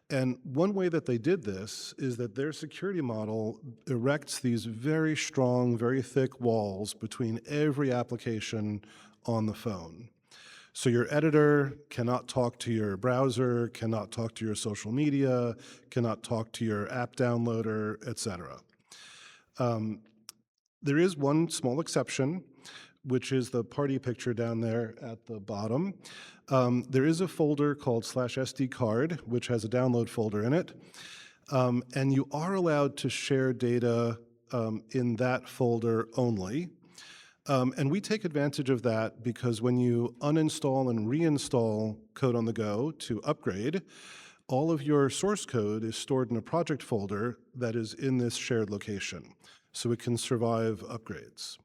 And one way that they did this is that their security model erects these very strong, very thick walls between every application on the phone. So your editor cannot talk to your browser, cannot talk to your social media, cannot talk to your app downloader, etc. There is one small exception, which is the party picture down there at the bottom. There is a folder called /SD card, which has a download folder in it. And you are allowed to share data in that folder only. And we take advantage of that because when you uninstall and reinstall Code on the Go to upgrade, all of your source code is stored in a project folder that is in this shared location, so it can survive upgrades.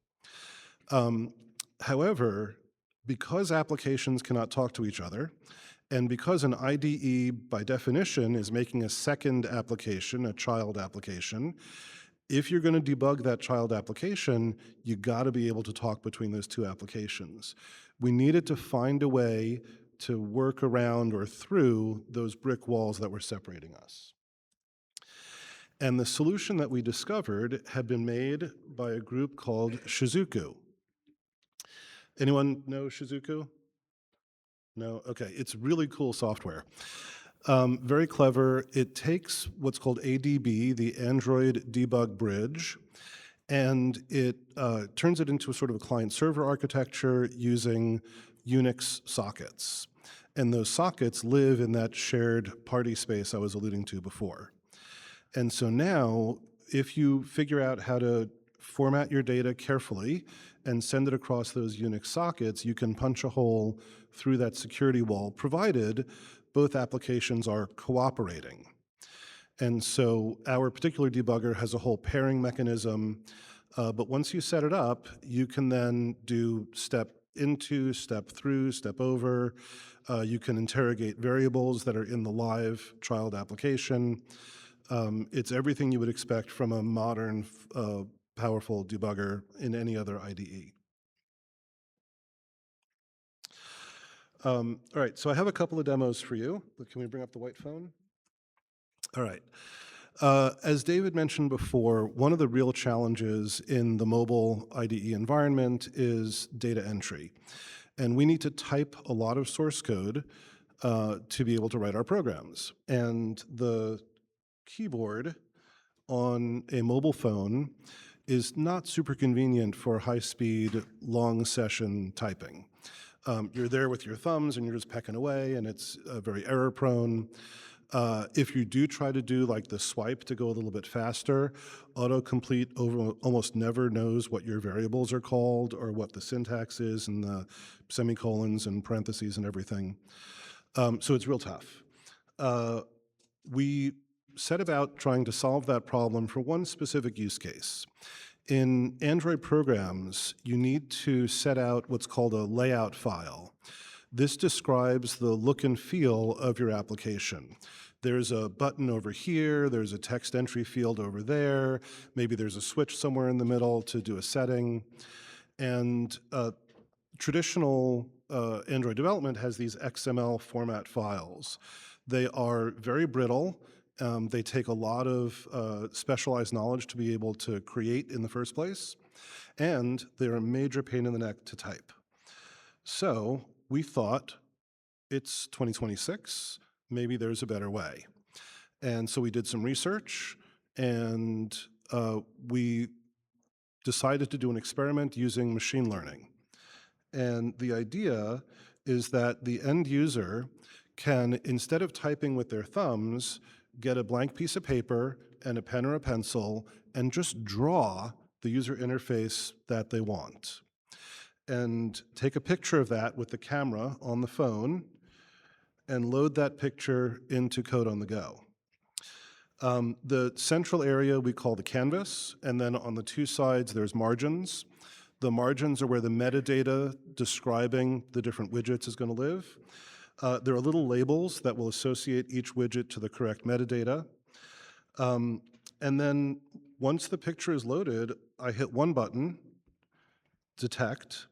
However, because applications cannot talk to each other, and because an IDE, by definition, is making a second application, a child application, if you're going to debug that child application, you got to be able to talk between those two applications. We needed to find a way to work around or through those brick walls that were separating us. And the solution that we discovered had been made by a group called Shizuku. Anyone know Shizuku? No? Okay, it's really cool software. Very clever. It takes what's called ADB, the Android Debug Bridge, and it turns it into a sort of a client-server architecture using Unix sockets. And those sockets live in that shared party space I was alluding to before. And so now, if you figure out how to format your data carefully and send it across those Unix sockets, you can punch a hole through that security wall, provided both applications are cooperating. And so our particular debugger has a whole pairing mechanism, but once you set it up, you can then do step into, step through, step over. You can interrogate variables that are in the live child application. It's everything you would expect from a modern, powerful debugger in any other IDE. All right, so I have a couple of demos for you. Can we bring up the white phone? All right. As David mentioned before, one of the real challenges in the mobile IDE environment is data entry. And we need to type a lot of source code to be able to write our programs. And the keyboard on a mobile phone is not super convenient for high-speed, long session typing. You're there with your thumbs and you're just pecking away, and it's very error-prone. If you do try to do like the swipe to go a little bit faster, autocomplete almost never knows what your variables are called or what the syntax is and the semicolons and parentheses and everything. So it's real tough. We set about trying to solve that problem for one specific use case. In Android programs, you need to set out what's called a layout file. This describes the look and feel of your application. There's a button over here, there's a text entry field over there, maybe there's a switch somewhere in the middle to do a setting. And traditional Android development has these XML format files. They are very brittle. They take a lot of specialized knowledge to be able to create in the first place, and they're a major pain in the neck to type. So we thought, it's 2026, maybe there's a better way. And so we did some research, and we decided to do an experiment using machine learning. And the idea is that the end user can, instead of typing with their thumbs, get a blank piece of paper and a pen or a pencil and just draw the user interface that they want. And take a picture of that with the camera on the phone and load that picture into Code on the Go. The central area we call the canvas, and then on the two sides there's margins. The margins are where the metadata describing the different widgets is going to live. There are little labels that will associate each widget to the correct metadata. And then once the picture is loaded, I hit one button, detect,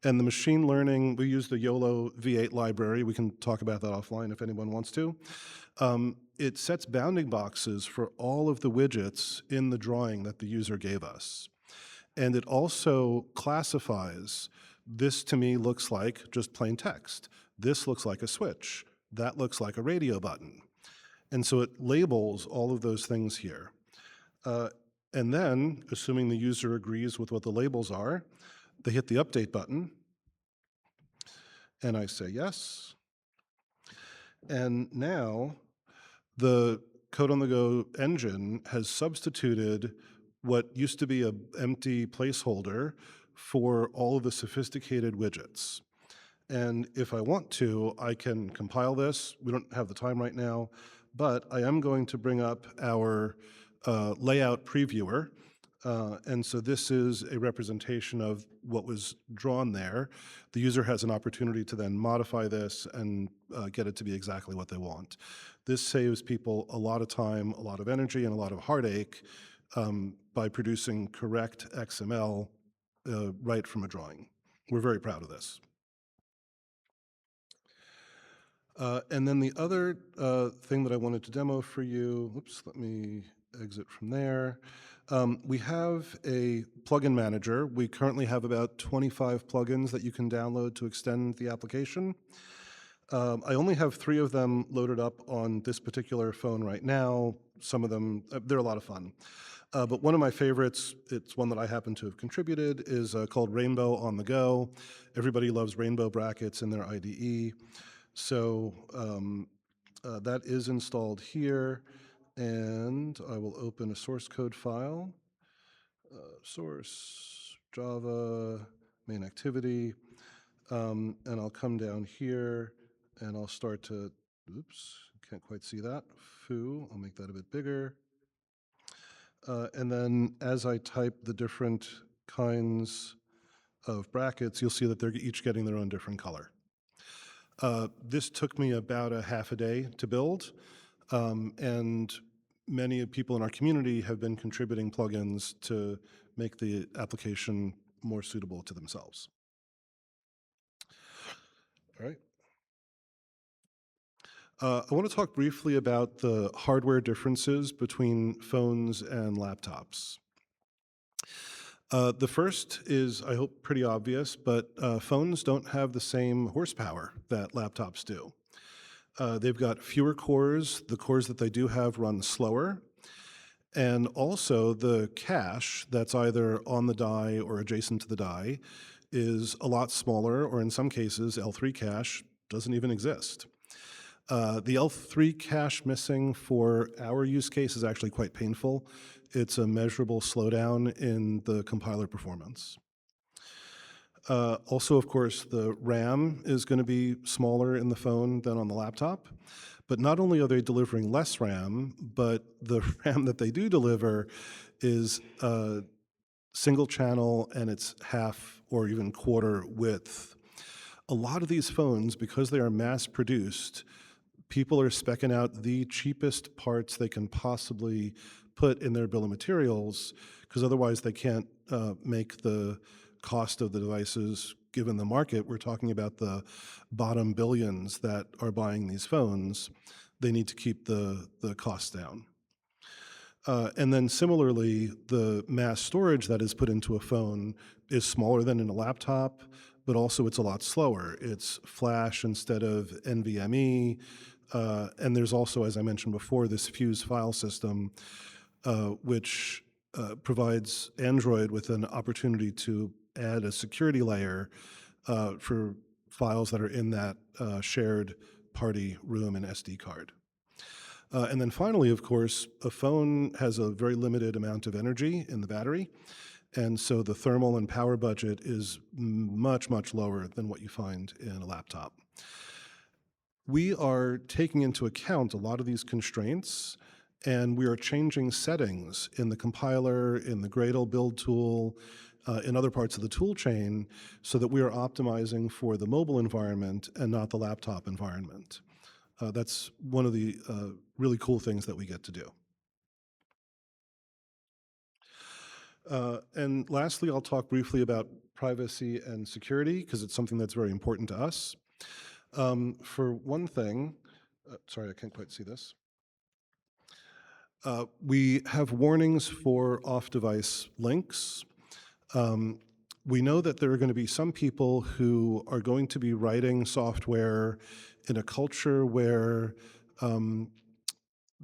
and the machine learning, we use the YOLO V8 library. We can talk about that offline if anyone wants to. It sets bounding boxes for all of the widgets in the drawing that the user gave us. And it also classifies, this to me looks like just plain text. This looks like a switch. That looks like a radio button. And so it labels all of those things here. And then, assuming the user agrees with what the labels are, they hit the update button, and I say yes. And now the Code on the Go engine has substituted what used to be an empty placeholder for all of the sophisticated widgets. And if I want to, I can compile this. We don't have the time right now, but I am going to bring up our layout previewer. And so this is a representation of what was drawn there. The user has an opportunity to then modify this and get it to be exactly what they want. This saves people a lot of time, a lot of energy, and a lot of heartache by producing correct XML right from a drawing. We're very proud of this. And then the other thing that I wanted to demo for you, oops, let me exit from there. We have a plugin manager. We currently have about 25 plugins that you can download to extend the application. I only have 3 of them loaded up on this particular phone right now. Some of them, they're a lot of fun. But one of my favorites, it's one that I happen to have contributed, is called Rainbow on the Go. Everybody loves rainbow brackets in their IDE. So that is installed here, and I will open a source code file. Source, Java, main activity, and I'll come down here and I'll start to, oops, can't quite see that, foo, I'll make that a bit bigger. And then as I type the different kinds of brackets, you'll see that they're each getting their own different color. This took me about a half a day to build, and many people in our community have been contributing plugins to make the application more suitable to themselves. All right. I want to talk briefly about the hardware differences between phones and laptops. The first is, I hope, pretty obvious, but phones don't have the same horsepower that laptops do. They've got fewer cores. The cores that they do have run slower. And also the cache that's either on the die or adjacent to the die is a lot smaller, or in some cases, L3 cache doesn't even exist. The L3 cache missing for our use case is actually quite painful. It's a measurable slowdown in the compiler performance. Also, of course, the RAM is going to be smaller in the phone than on the laptop. But not only are they delivering less RAM, but the RAM that they do deliver is single channel and it's half or even quarter width. A lot of these phones, because they are mass produced, people are speccing out the cheapest parts they can possibly put in their bill of materials, because otherwise they can't make the cost of the devices given the market. We're talking about the bottom billions that are buying these phones. They need to keep the costs down. And then similarly, the mass storage that is put into a phone is smaller than in a laptop, but also it's a lot slower. It's flash instead of NVMe. And there's also, as I mentioned before, this fuse file system, which provides Android with an opportunity to add a security layer for files that are in that shared party room and SD card. And then finally, of course, a phone has a very limited amount of energy in the battery. And so the thermal and power budget is much, much lower than what you find in a laptop. We are taking into account a lot of these constraints, and we are changing settings in the compiler, in the Gradle build tool, in other parts of the tool chain, so that we are optimizing for the mobile environment and not the laptop environment. That's one of the really cool things that we get to do. And lastly, I'll talk briefly about privacy and security, because it's something that's very important to us. For one thing, sorry, I can't quite see this. We have warnings for off-device links. We know that there are going to be some people who are going to be writing software in a culture where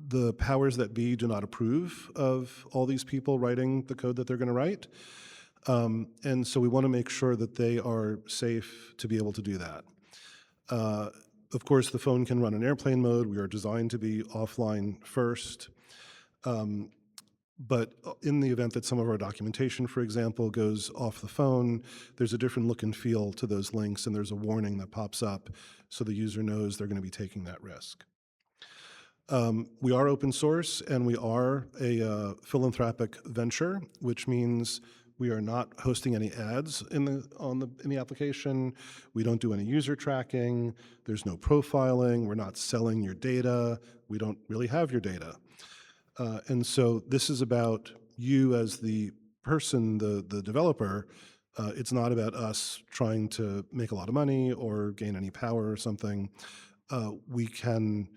the powers that be do not approve of all these people writing the code that they're going to write. And so we want to make sure that they are safe to be able to do that. Of course, the phone can run in airplane mode. We are designed to be offline first. But in the event that some of our documentation, for example, goes off the phone, there's a different look and feel to those links, and there's a warning that pops up so the user knows they're going to be taking that risk. We are open source, and we are a philanthropic venture, which means we are not hosting any ads in the application. We don't do any user tracking. There's no profiling. We're not selling your data. We don't really have your data. And so this is about you as the person, the developer. It's not about us trying to make a lot of money or gain any power or something. We can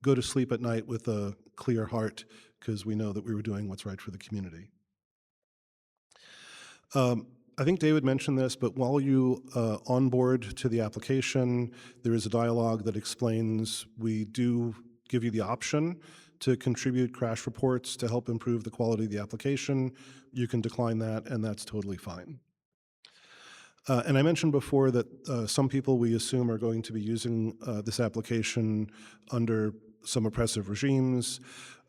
go to sleep at night with a clear heart because we know that we were doing what's right for the community. I think David mentioned this, but while you onboard to the application, there is a dialogue that explains we do give you the option to contribute crash reports to help improve the quality of the application. You can decline that, and that's totally fine. And I mentioned before that some people we assume are going to be using this application under some oppressive regimes.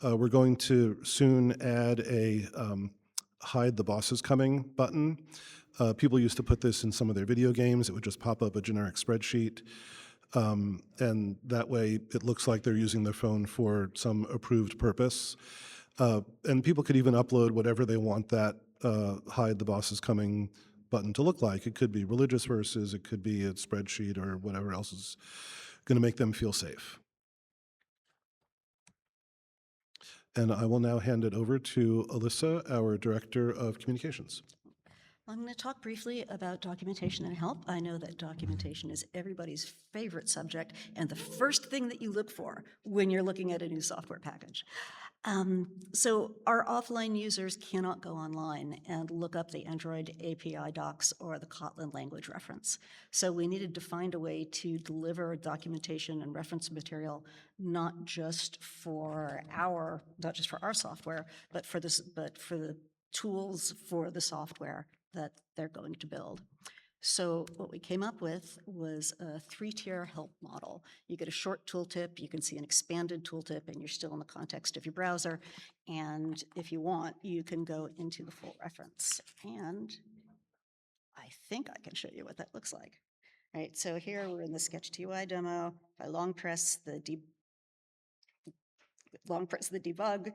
We're going to soon add a hide the boss is coming button. People used to put this in some of their video games. It would just pop up a generic spreadsheet. And that way it looks like they're using their phone for some approved purpose. And people could even upload whatever they want that hide the boss is coming button to look like. It could be religious verses, it could be a spreadsheet, or whatever else is going to make them feel safe. And I will now hand it over to Alyssa, our Director of Communications. I'm going to talk briefly about documentation and help. I know that documentation is everybody's favorite subject and the first thing that you look for when you're looking at a new software package. So our offline users cannot go online and look up the Android API docs or the Kotlin language reference. So we needed to find a way to deliver documentation and reference material, not just for our software, but for the tools for the software that they're going to build. So what we came up with was a 3-tier help model. You get a short tooltip, you can see an expanded tooltip, and you're still in the context of your browser. And if you want, you can go into the full reference. And I think I can show you what that looks like. All right, so here we're in the Sketch2UI demo. If I long press the debug,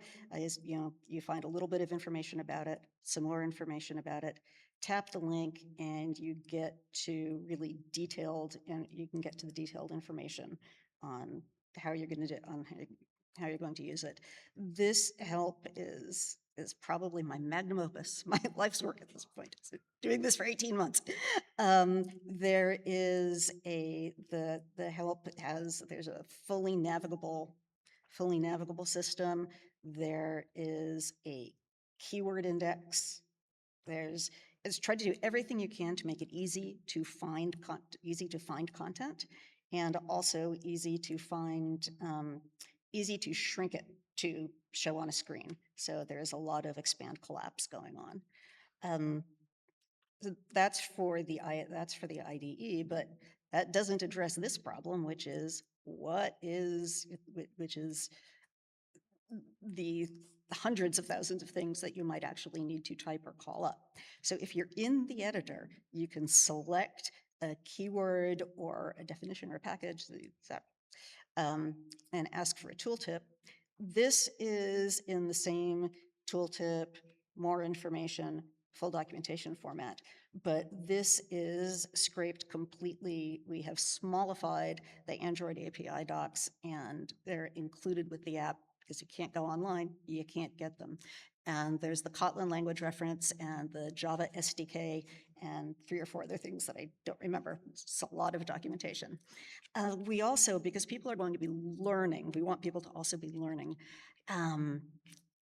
you find a little bit of information about it, some more information about it. Tap the link and you get to really detailed, and you can get to the detailed information on how you're going to use it. This help is probably my magnum opus, my life's work at this point. So doing this for 18 months. There is the help there's a fully navigable system. There is a keyword index. It's tried to do everything you can to make it easy to find content, and also easy to shrink it to show on a screen. So there's a lot of expand collapse going on. That's for the IDE, but that doesn't address this problem, which is the hundreds of thousands of things that you might actually need to type or call up. So if you're in the editor, you can select a keyword or a definition or a package and ask for a tooltip. This is in the same tooltip, more information, full documentation format, but this is scraped completely. We have smallified the Android API docs, and they're included with the app because you can't go online, you can't get them. And there's the Kotlin language reference and the Java SDK and 3 or 4 other things that I don't remember. It's a lot of documentation. We also, because people are going to be learning, we want people to also be learning.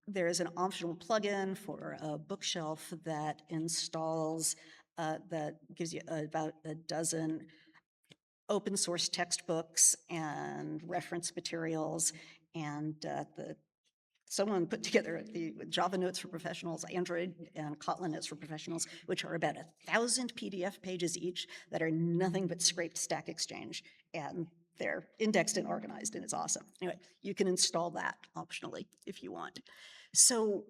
There is an optional plugin for a bookshelf that installs, that gives you about a dozen open source textbooks and reference materials, and someone put together the Java Notes for Professionals, Android and Kotlin Notes for Professionals, which are about 1,000 PDF pages each that are nothing but scraped Stack Exchange, and they're indexed and organized, and it's awesome. Anyway, you can install that optionally if you want. So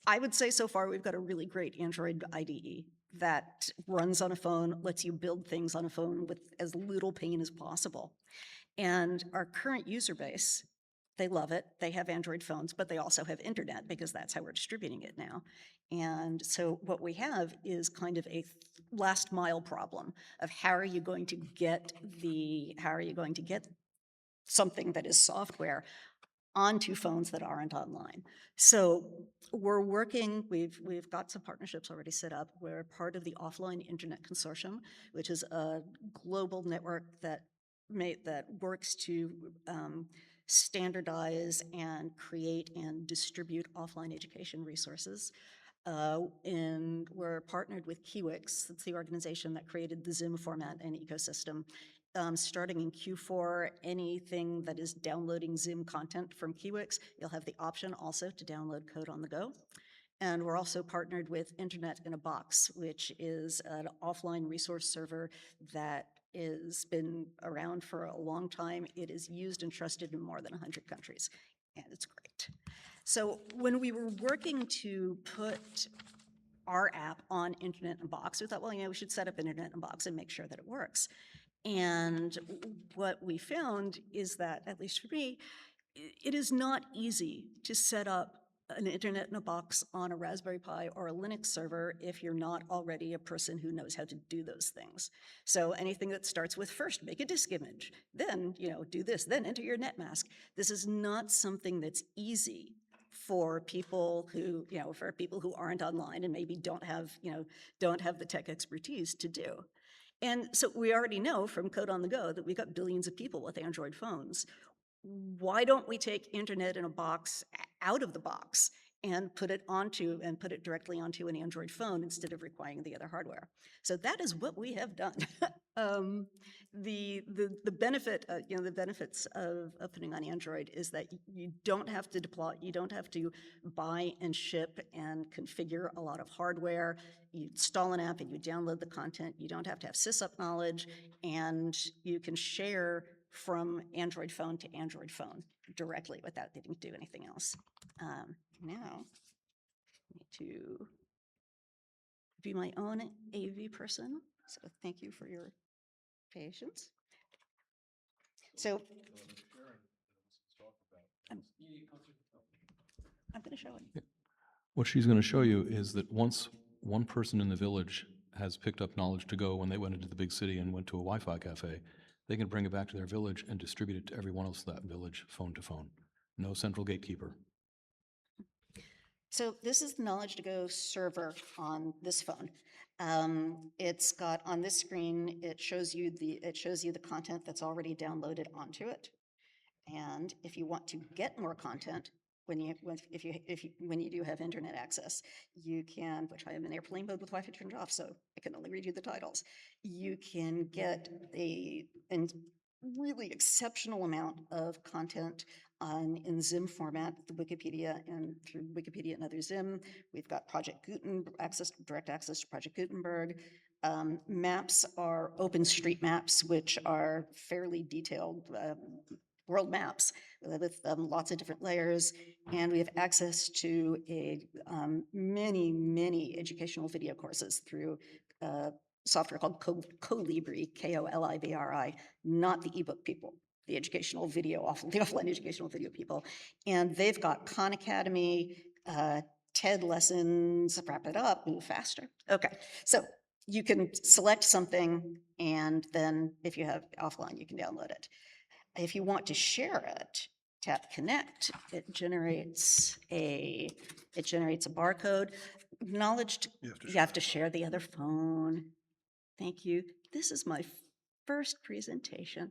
I would say so far we've got a really great Android IDE that runs on a phone, lets you build things on a phone with as little pain as possible. And our current user base, they love it. They have Android phones, but they also have internet because that's how we're distributing it now. And so what we have is kind of a last mile problem of how are you going to get something that is software onto phones that aren't online. So we're working, we've got some partnerships already set up. We're part of the Offline Internet Consortium, which is a global network that works to standardize and create and distribute offline education resources. And we're partnered with Kiwix. It's the organization that created the Zim format and ecosystem. Starting in Q4, anything that is downloading Zim content from Kiwix, you'll have the option also to download code on the go. And we're also partnered with Internet in a Box, which is an offline resource server that has been around for a long time. It is used and trusted in more than 100 countries, and it's great. So when we were working to put our app on Internet in a Box, we thought, well, we should set up Internet in a Box and make sure that it works. And what we found is that, at least for me, it is not easy to set up an Internet in a Box on a Raspberry Pi or a Linux server if you're not already a person who knows how to do those things. So anything that starts with first make a disk image, then do this, then enter your netmask. This is not something that's easy for people who aren't online and maybe don't have the tech expertise to do. And so we already know from Code on the Go that we've got billions of people with Android phones. Why don't we take Internet in a Box out of the box and put it directly onto an Android phone instead of requiring the other hardware? So that is what we have done. The benefits of putting on Android is that you don't have to deploy, you don't have to buy and ship and configure a lot of hardware. You install an app and you download the content. You don't have to have sysup knowledge, and you can share from Android phone to Android phone directly without needing to do anything else. Now, I need to be my own AV person, so thank you for your patience. So, I'm going to show it. What she's going to show you is that once one person in the village has picked up knowledge to go when they went into the big city and went to a Wi-Fi cafe, they can bring it back to their village and distribute it to everyone else in that village, phone to phone. No central gatekeeper. So this is the Knowledge to Go server on this phone. It's got on this screen, it shows you the content that's already downloaded onto it. And if you want to get more content, when you do have internet access, you can, which I am in airplane mode with Wi-Fi turned off, so I can only read you the titles. You can get a really exceptional amount of content in Zim format, the Wikipedia, and through Wikipedia and other Zim. We've got Project Gutenberg, direct access to Project Gutenberg. Maps are OpenStreetMaps, which are fairly detailed world maps with lots of different layers, and we have access to many educational video courses through software called Kolibri, Kolibri, not the ebook people, the educational video, the offline educational video people. And they've got Khan Academy, TED lessons, wrap it up, move faster. Okay, so you can select something, and then if you have offline, you can download it. If you want to share it, tap connect. It generates a barcode. You have to share the other phone. Thank you. This is my first presentation.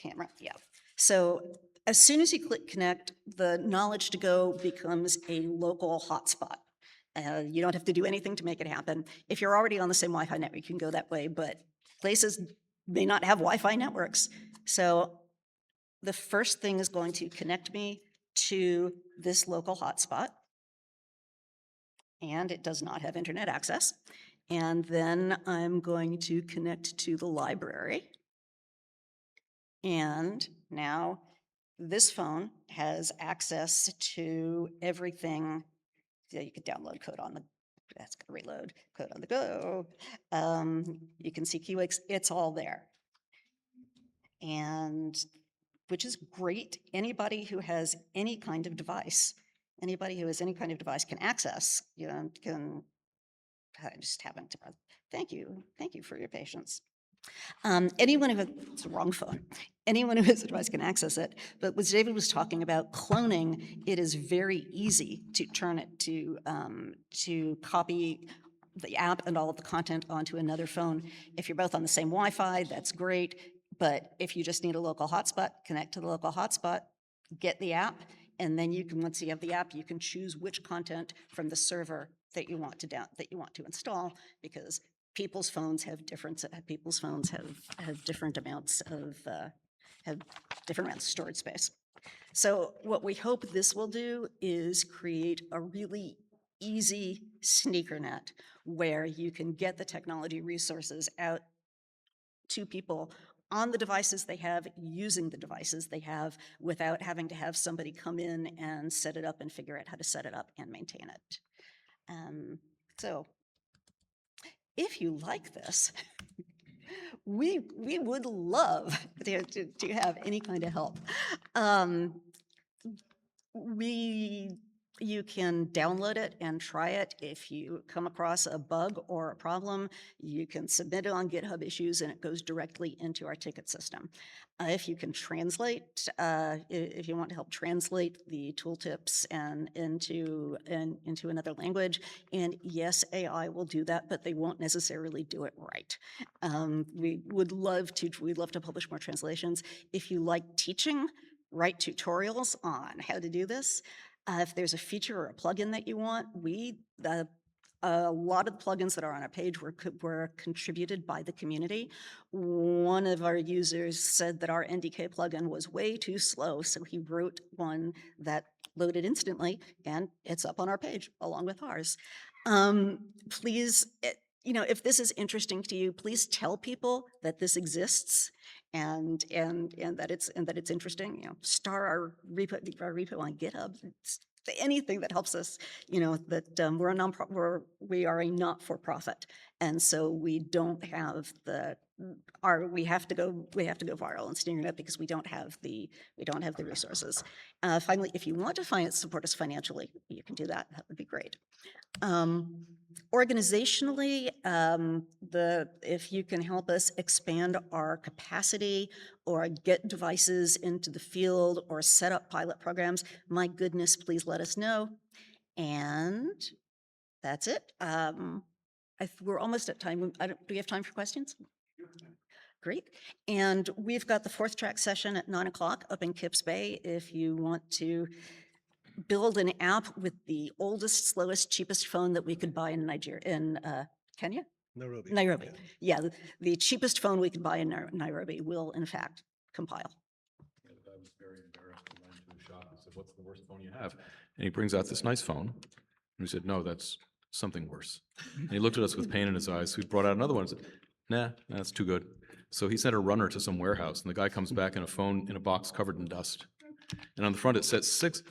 Camera, yeah. So as soon as you click connect, the Knowledge to Go becomes a local hotspot. You don't have to do anything to make it happen. If you're already on the same Wi-Fi network, you can go that way, but places may not have Wi-Fi networks. So the first thing is going to connect me to this local hotspot, and it does not have internet access. And then I'm going to connect to the library. And now this phone has access to everything. Yeah, you could download code on the, that's going to reload, code on the go. You can see Kiwix, it's all there. And which is great. Anybody who has any kind of device, can access, I just haven't, thank you for your patience. Anyone who has, it's the wrong phone, anyone who has a device can access it, but as David was talking about cloning, it is very easy to turn it to copy the app and all of the content onto another phone. If you're both on the same Wi-Fi, that's great, but if you just need a local hotspot, connect to the local hotspot, get the app, And then you can, once you have the app, you can choose which content from the server that you want to install, because people's phones have different different amounts of storage space. So what we hope this will do is create a really easy sneaker net where you can get the technology resources out to people on the devices they have, using the devices they have, without having to have somebody come in and set it up and figure out how to set it up and maintain it. So if you like this, we would love to have any kind of help. You can download it and try it. If you come across a bug or a problem, you can submit it on GitHub Issues and it goes directly into our ticket system. If you can translate, if you want to help translate the tooltips and into another language, and yes, AI will do that, but they won't necessarily do it right. We'd love to publish more translations. If you like teaching, write tutorials on how to do this. If there's a feature or a plugin that you want, a lot of the plugins that are on our page were contributed by the community. One of our users said that our NDK plugin was way too slow, so he wrote one that loaded instantly, and it's up on our page along with ours. Please, if this is interesting to you, please tell people that this exists and that it's interesting. Star our repo on GitHub. Anything that helps us. That we are a not-for-profit, and so we don't have we have to go viral and steer it because we don't have the resources. Finally, if you want to support us financially, you can do that. That would be great. Organizationally, if you can help us expand our capacity or get devices into the field or set up pilot programs, my goodness, please let us know. And that's it. We're almost at time. Do we have time for questions? Great. And we've got the 4th track session at 9 o'clock up in Kips Bay. If you want to build an app with the oldest, slowest, cheapest phone that we could buy in Kenya? Nairobi. Yeah, the cheapest phone we could buy in Nairobi will, in fact, compile. I was very embarrassed and went into a shop and said, "What's the worst phone you have?" And he brings out this nice phone. And we said, "No, that's something worse." And he looked at us with pain in his eyes. So he brought out another one and said, "Nah, that's too good." So he sent a runner to some warehouse, and the guy comes back in a phone in a box covered in dust. And on the front it says 6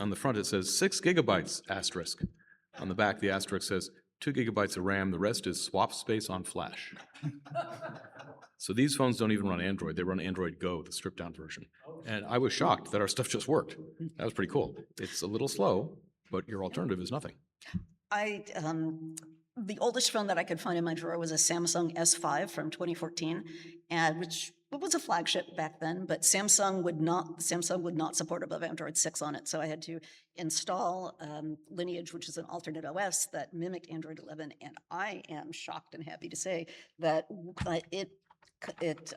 gigabytes asterisk. On the back the asterisk says 2 gigabytes of RAM, the rest is swap space on flash. So these phones don't even run Android, they run Android Go, the stripped down version. And I was shocked that our stuff just worked. That was pretty cool. It's a little slow, but your alternative is nothing. The oldest phone that I could find in my drawer was a Samsung S5 from 2014, which was a flagship back then, but Samsung would not support above Android 6 on it. So I had to install Lineage, which is an alternate OS that mimicked Android 11. And I am shocked and happy to say that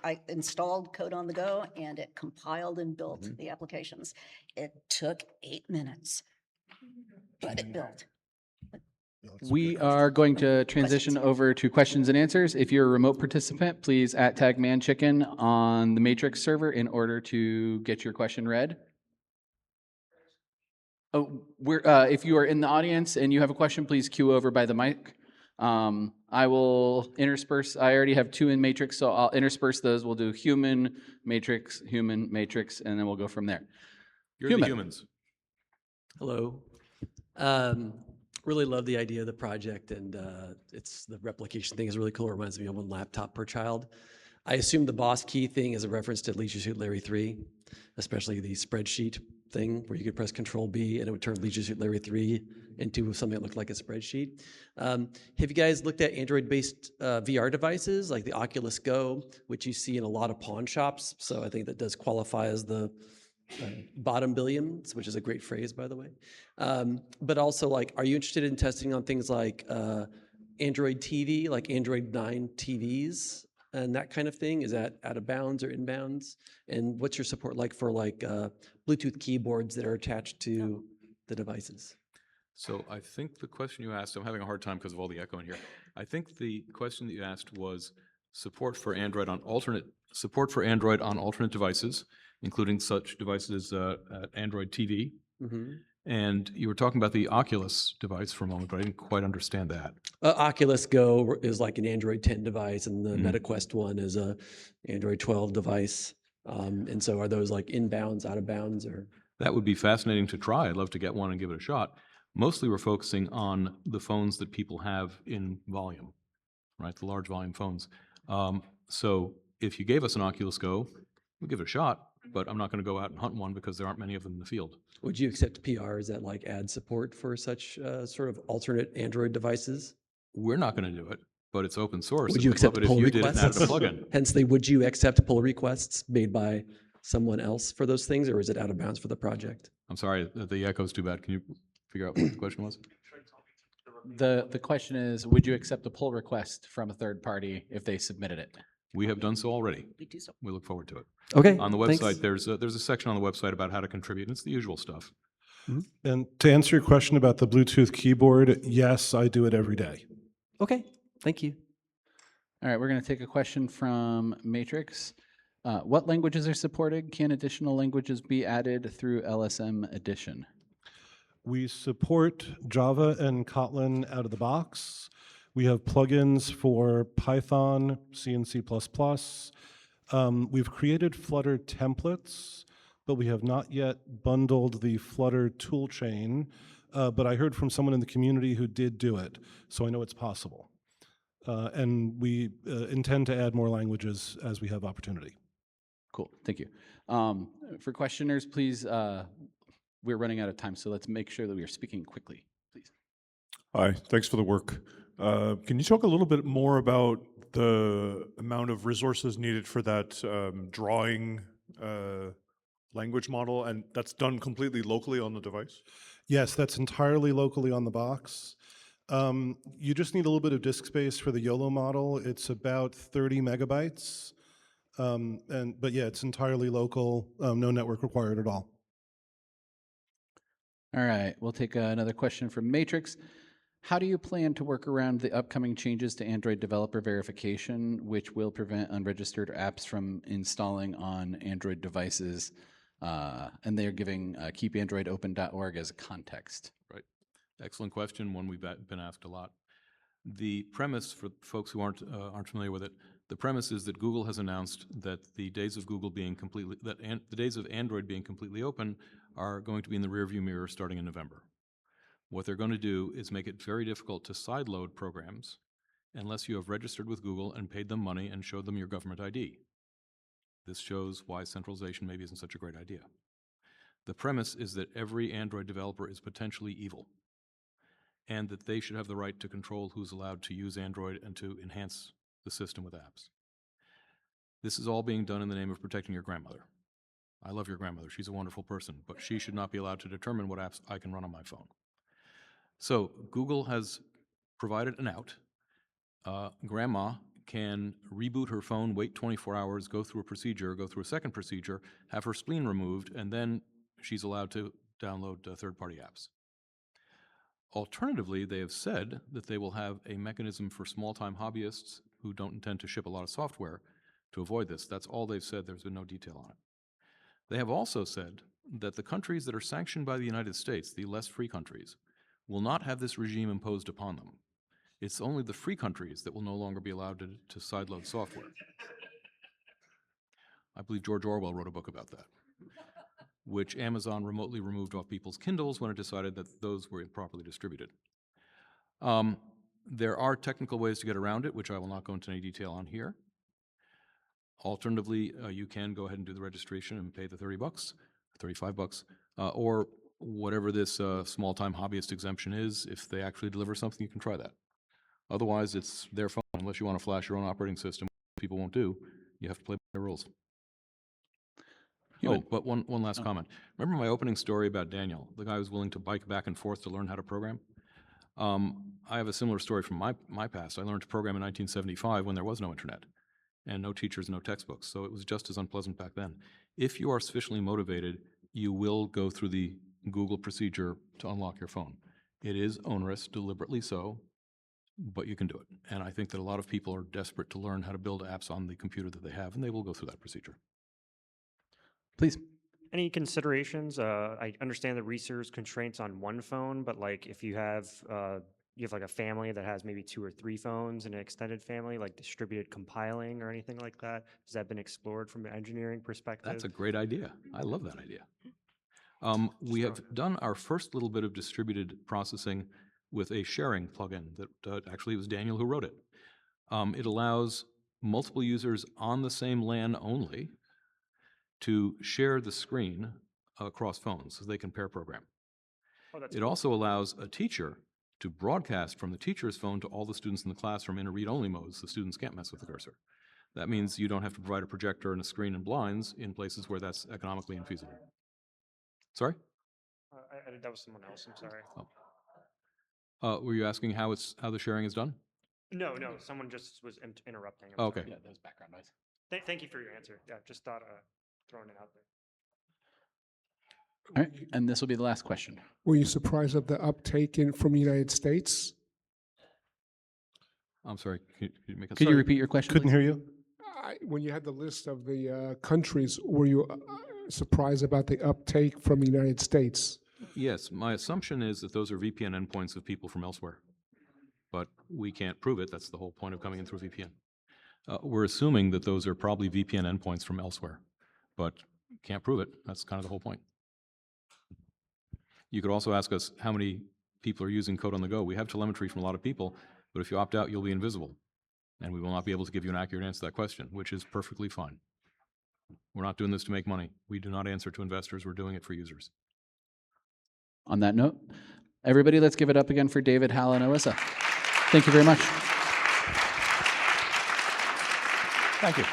I installed Code on the Go and it compiled and built the applications. It took 8 minutes, but it built. We are going to transition over to questions and answers. If you're a remote participant, please @tag manchicken on the Matrix server in order to get your question read. Oh, if you are in the audience and you have a question, please queue over by the mic. I will intersperse. I already have 2 in Matrix, so I'll intersperse those. We'll do human, Matrix, and then we'll go from there. You're the humans. Hello. Really love the idea of the project, and the replication thing is really cool. It reminds me of 1 laptop per child. I assume the boss key thing is a reference to Leisure Suit Larry 3, especially the spreadsheet thing where you could press Control-B and it would turn Leisure Suit Larry 3 into something that looked like a spreadsheet. Have you guys looked at Android-based VR devices like the Oculus Go, which you see in a lot of pawn shops? So I think that does qualify as the bottom billions, which is a great phrase, by the way. But also, are you interested in testing on things like Android TV, like Android 9 TVs? and that kind of thing? Is that out of bounds or inbounds? And what's your support like for Bluetooth keyboards that are attached to the devices? So I think the question you asked, I'm having a hard time because of all the echo in here. I think the question that you asked was support for Android on alternate devices, including such devices as Android TV. Mm-hmm. And you were talking about the Oculus device for a moment, but I didn't quite understand that. Oculus Go is like an Android 10 device, and the Mhm. MetaQuest one is a Android 12 device. And so are those like inbounds, out of bounds, or? That would be fascinating to try. I'd love to get one and give it a shot. Mostly we're focusing on the phones that people have in volume, right? The large volume phones. So if you gave us an Oculus Go, we'll give it a shot, but I'm not going to go out and hunt one because there aren't many of them in the field. Would you accept PRs that like add support for such sort of alternate Android devices? We're not going to do it, but it's open source. Would and you we'd love accept it if pull you did it and requests? added a plugin. Hence, would you accept pull requests made by someone else for those things, or is it out of bounds for the project? I'm sorry, the echo's too bad. Can you figure out what the question was? The question is, would you accept a pull request from a third party if they submitted it? We have done so already. We do so. We look forward to it. Okay, On the website, thanks. there's a section on the website about how to contribute, and it's the usual stuff. And to answer your question about the Bluetooth keyboard, yes, I do it every day. Okay, thank you. All right, we're going to take a question from Matrix. What languages are supported? Can additional languages be added through LSM Edition? We support Java and Kotlin out of the box. We have plugins for Python, C and C++. We've created Flutter templates, but we have not yet bundled the Flutter toolchain. But I heard from someone in the community who did do it, so I know it's possible. And we intend to add more languages as we have opportunity. Cool, thank you. For questioners, please, we're running out of time, so let's make sure that we are speaking quickly, please. Hi, thanks for the work. Can you talk a little bit more about the amount of resources needed for that drawing language model, and that's done completely locally on the device? Yes, that's entirely locally on the box. You just need a little bit of disk space for the YOLO model. It's about 30 megabytes. But yeah, it's entirely local, no network required at all. All right, we'll take another question from Matrix. How do you plan to work around the upcoming changes to Android developer verification, which will prevent unregistered apps from installing on Android devices? And they're giving keepandroidopen.org as a context. Right. Excellent question, one we've been asked a lot. The premise, for folks who aren't familiar with it, the premise is that Google has announced that the days of Google being completely, the days of Android being completely open are going to be in the rearview mirror starting in November. What they're going to do is make it very difficult to sideload programs unless you have registered with Google and paid them money and showed them your government ID. This shows why centralization maybe isn't such a great idea. The premise is that every Android developer is potentially evil, and that they should have the right to control who's allowed to use Android and to enhance the system with apps. This is all being done in the name of protecting your grandmother. I love your grandmother. She's a wonderful person, but she should not be allowed to determine what apps I can run on my phone. So Google has provided an out. Grandma can reboot her phone, wait 24 hours, go through a procedure, go through a second procedure, have her spleen removed, and then she's allowed to download third-party apps. Alternatively, they have said that they will have a mechanism for small-time hobbyists who don't intend to ship a lot of software to avoid this. That's all they've said. There's been no detail on it. They have also said that the countries that are sanctioned by the United States, the less free countries, will not have this regime imposed upon them. It's only the free countries that will no longer be allowed to sideload software. I believe George Orwell wrote a book about that, which Amazon remotely removed off people's Kindles when it decided that those were improperly distributed. There are technical ways to get around it, which I will not go into any detail on here. Alternatively, you can go ahead and do the registration and pay the $30, $35, or whatever this small-time hobbyist exemption is. If they actually deliver something, you can try that. Otherwise, it's their phone. Unless you want to flash your own operating system, people won't do. You have to play by the rules. Oh, but one last comment. Remember my opening story about Daniel, the guy who's willing to bike back and forth to learn how to program? I have a similar story from my past. I learned to program in 1975 when there was no internet. and no teachers, no textbooks. So it was just as unpleasant back then. If you are sufficiently motivated, you will go through the Google procedure to unlock your phone. It is onerous, deliberately so, but you can do it. And I think that a lot of people are desperate to learn how to build apps on the computer that they have, and they will go through that procedure. Please. Any considerations? I understand the research constraints on one phone, but like if you have like a family that has maybe 2 or 3 phones and an extended family, like distributed compiling or anything like that, has that been explored from an engineering perspective? That's a great idea. I love that idea. We have done our first little bit of distributed processing with a sharing plugin that actually it was Daniel who wrote it. It allows multiple users on the same LAN only to share the screen across phones so they can pair program. It also allows a teacher to broadcast from the teacher's phone to all the students in the classroom in a read-only mode so students can't mess with the cursor. That means you don't have to provide a projector and a screen and blinds in places where that's economically infeasible. Sorry? That was someone else, I'm sorry. Were you asking how the sharing is done? No, someone just was interrupting. I'm Oh, okay. sorry. Yeah, that was background noise. Thank you for your answer. Yeah, just thought throwing it out there. All right, and this will be the last question. Were you surprised at the uptake from the United States? I'm sorry. Could you make it? Could you repeat your question? Couldn't please? hear you. When you had the list of the countries, were you surprised about the uptake from the United States? Yes, my assumption is that those are VPN endpoints of people from elsewhere. But we can't prove it. That's the whole point of coming in through VPN. We're assuming that those are probably VPN endpoints from elsewhere, but can't prove it. That's kind of the whole point. You could also ask us how many people are using Code on the Go. We have telemetry from a lot of people, but if you opt out, you'll be invisible. And we will not be able to give you an accurate answer to that question, which is perfectly fine. We're not doing this to make money. We do not answer to investors. We're doing it for users. On that note, everybody, let's give it up again for David, Hal, and Alyssa. Thank you very much. Thank you.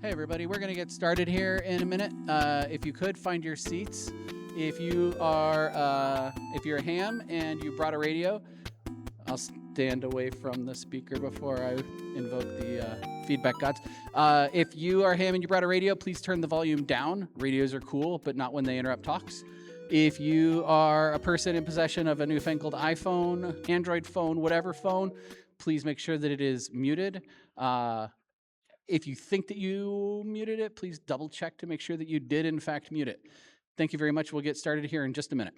Hey everybody, we're gonna get started here in a minute. If you could find your seats. If you're a ham and you brought a radio, I'll stand away from the speaker before I invoke the feedback gods. If you are a ham and you brought a radio, please turn the volume down. Radios are cool, but not when they interrupt talks. If you are a person in possession of a newfangled iPhone, Android phone, whatever phone, please make sure that it is muted. If you think that you muted it, please double check to make sure that you did in fact mute it. Thank you very much. We'll get started here in just a minute.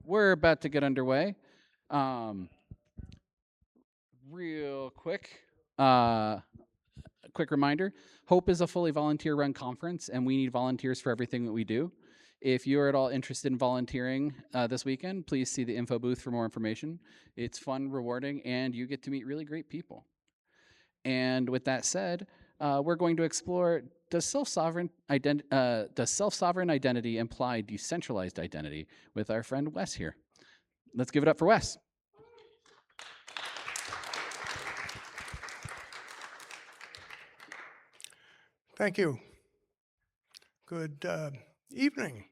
we're about to get underway. Real quick, a quick reminder, HOPE is a fully volunteer-run conference, and we need volunteers for everything that we do. If you are at all interested in volunteering this weekend, please see the info booth for more information. It's fun, rewarding, and you get to meet really great people. And with that said, we're going to explore, does self-sovereign identity imply decentralized identity, with our friend Wes here. Let's give it up for Wes. Thank you. Good evening.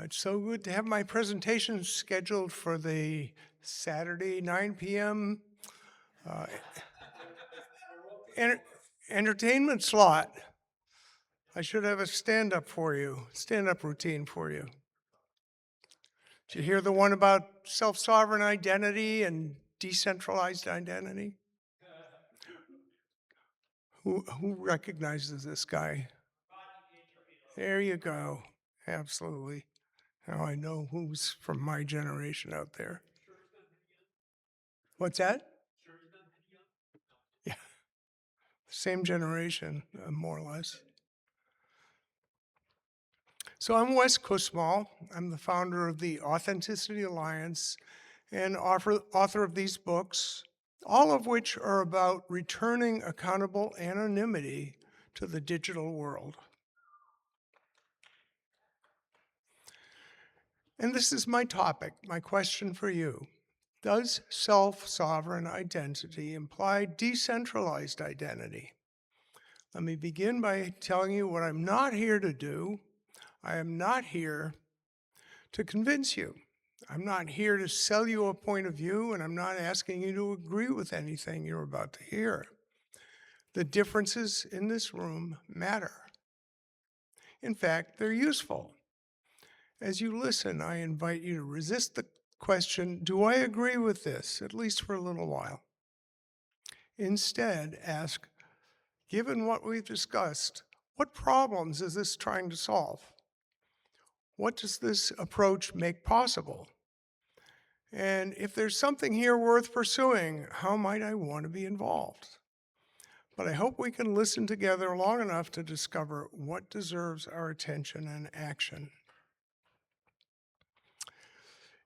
It's so good to have my presentation scheduled for the Saturday 9 p.m. Entertainment slot. I should have a stand-up routine for you. Did you hear the one about self-sovereign identity and decentralized identity? Who recognizes this guy? There you go. Absolutely. Now I know who's from my generation out there. What's that? Yeah. Same generation, more or less. So I'm Wes Kusmal. I'm the founder of the Authenticity Alliance and author of these books, all of which are about returning accountable anonymity to the digital world. And this is my topic, my question for you. Does self-sovereign identity imply decentralized identity? Let me begin by telling you what I'm not here to do. I am not here to convince you. I'm not here to sell you a point of view, and I'm not asking you to agree with anything you're about to hear. The differences in this room matter. In fact, they're useful. As you listen, I invite you to resist the question, do I agree with this, at least for a little while? Instead, ask, given what we've discussed, what problems is this trying to solve? What does this approach make possible? And if there's something here worth pursuing, how might I want to be involved? But I hope we can listen together long enough to discover what deserves our attention and action.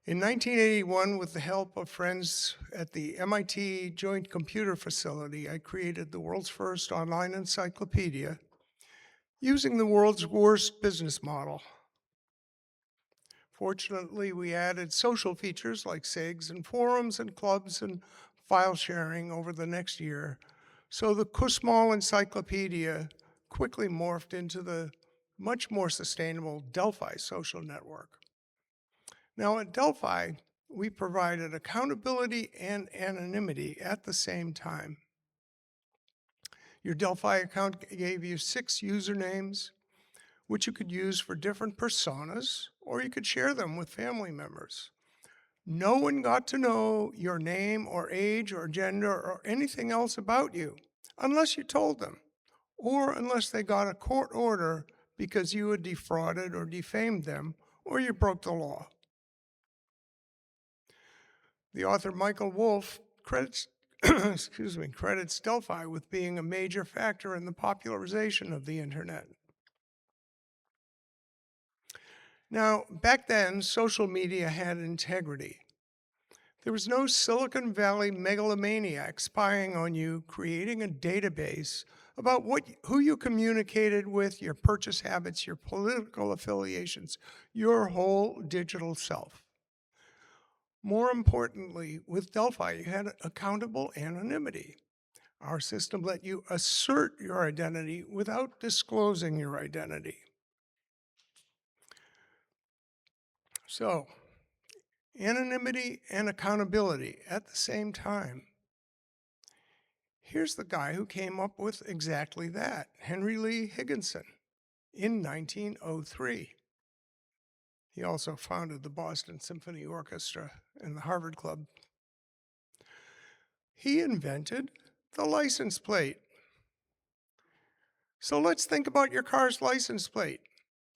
In 1981, with the help of friends at the MIT Joint Computer Facility, I created the world's first online encyclopedia using the world's worst business model. Fortunately, we added social features like SIGs and forums and clubs and file sharing over the next year. So the Kusmal Encyclopedia quickly morphed into the much more sustainable Delphi social network. Now at Delphi, we provided accountability and anonymity at the same time. Your Delphi account gave you 6 usernames, which you could use for different personas, or you could share them with family members. No one got to know your name or age or gender or anything else about you unless you told them, or unless they got a court order because you had defrauded or defamed them, or you broke the law. The author Michael Wolff credits Delphi with being a major factor in the popularization of the internet. Now, back then, social media had integrity. There was no Silicon Valley megalomaniac spying on you, creating a database about who you communicated with, your purchase habits, your political affiliations, your whole digital self. More importantly, with Delphi, you had accountable anonymity. Our system let you assert your identity without disclosing your identity. So, anonymity and accountability at the same time. Here's the guy who came up with exactly that, Henry Lee Higginson, in 1903. He also founded the Boston Symphony Orchestra and the Harvard Club. He invented the license plate. So let's think about your car's license plate.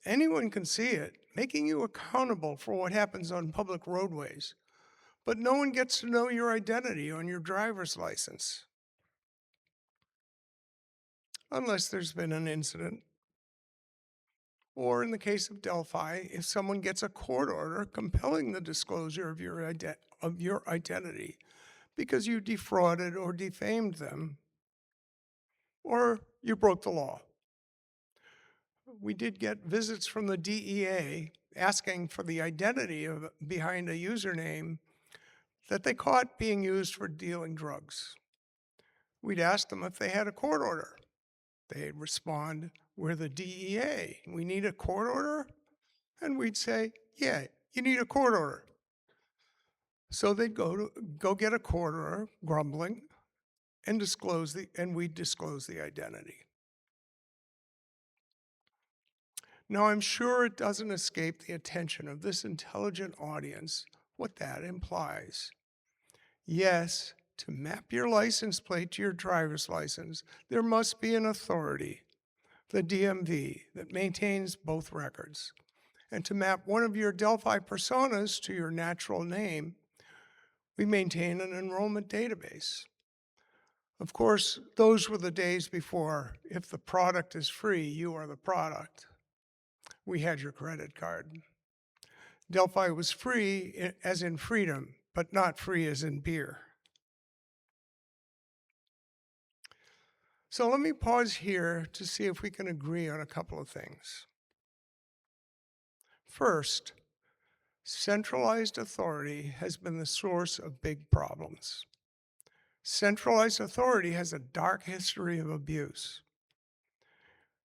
Anyone can see it. making you accountable for what happens on public roadways, but no one gets to know your identity on your driver's license. Unless there's been an incident. Or in the case of Delphi, if someone gets a court order compelling the disclosure of your identity because you defrauded or defamed them, or you broke the law. We did get visits from the DEA asking for the identity behind a username that they caught being used for dealing drugs. We'd ask them if they had a court order. They'd respond, "We're the DEA. We need a court order?" And we'd say, "Yeah, you need a court order." So they'd go get a court order, grumbling, and we'd disclose the identity. Now, I'm sure it doesn't escape the attention of this intelligent audience what that implies. Yes, to map your license plate to your driver's license, there must be an authority, the DMV, that maintains both records. And to map one of your Delphi personas to your natural name, we maintain an enrollment database. Of course, those were the days before, if the product is free, you are the product. We had your credit card. Delphi was free as in freedom, but not free as in beer. So let me pause here to see if we can agree on a couple of things. First, centralized authority has been the source of big problems. Centralized authority has a dark history of abuse.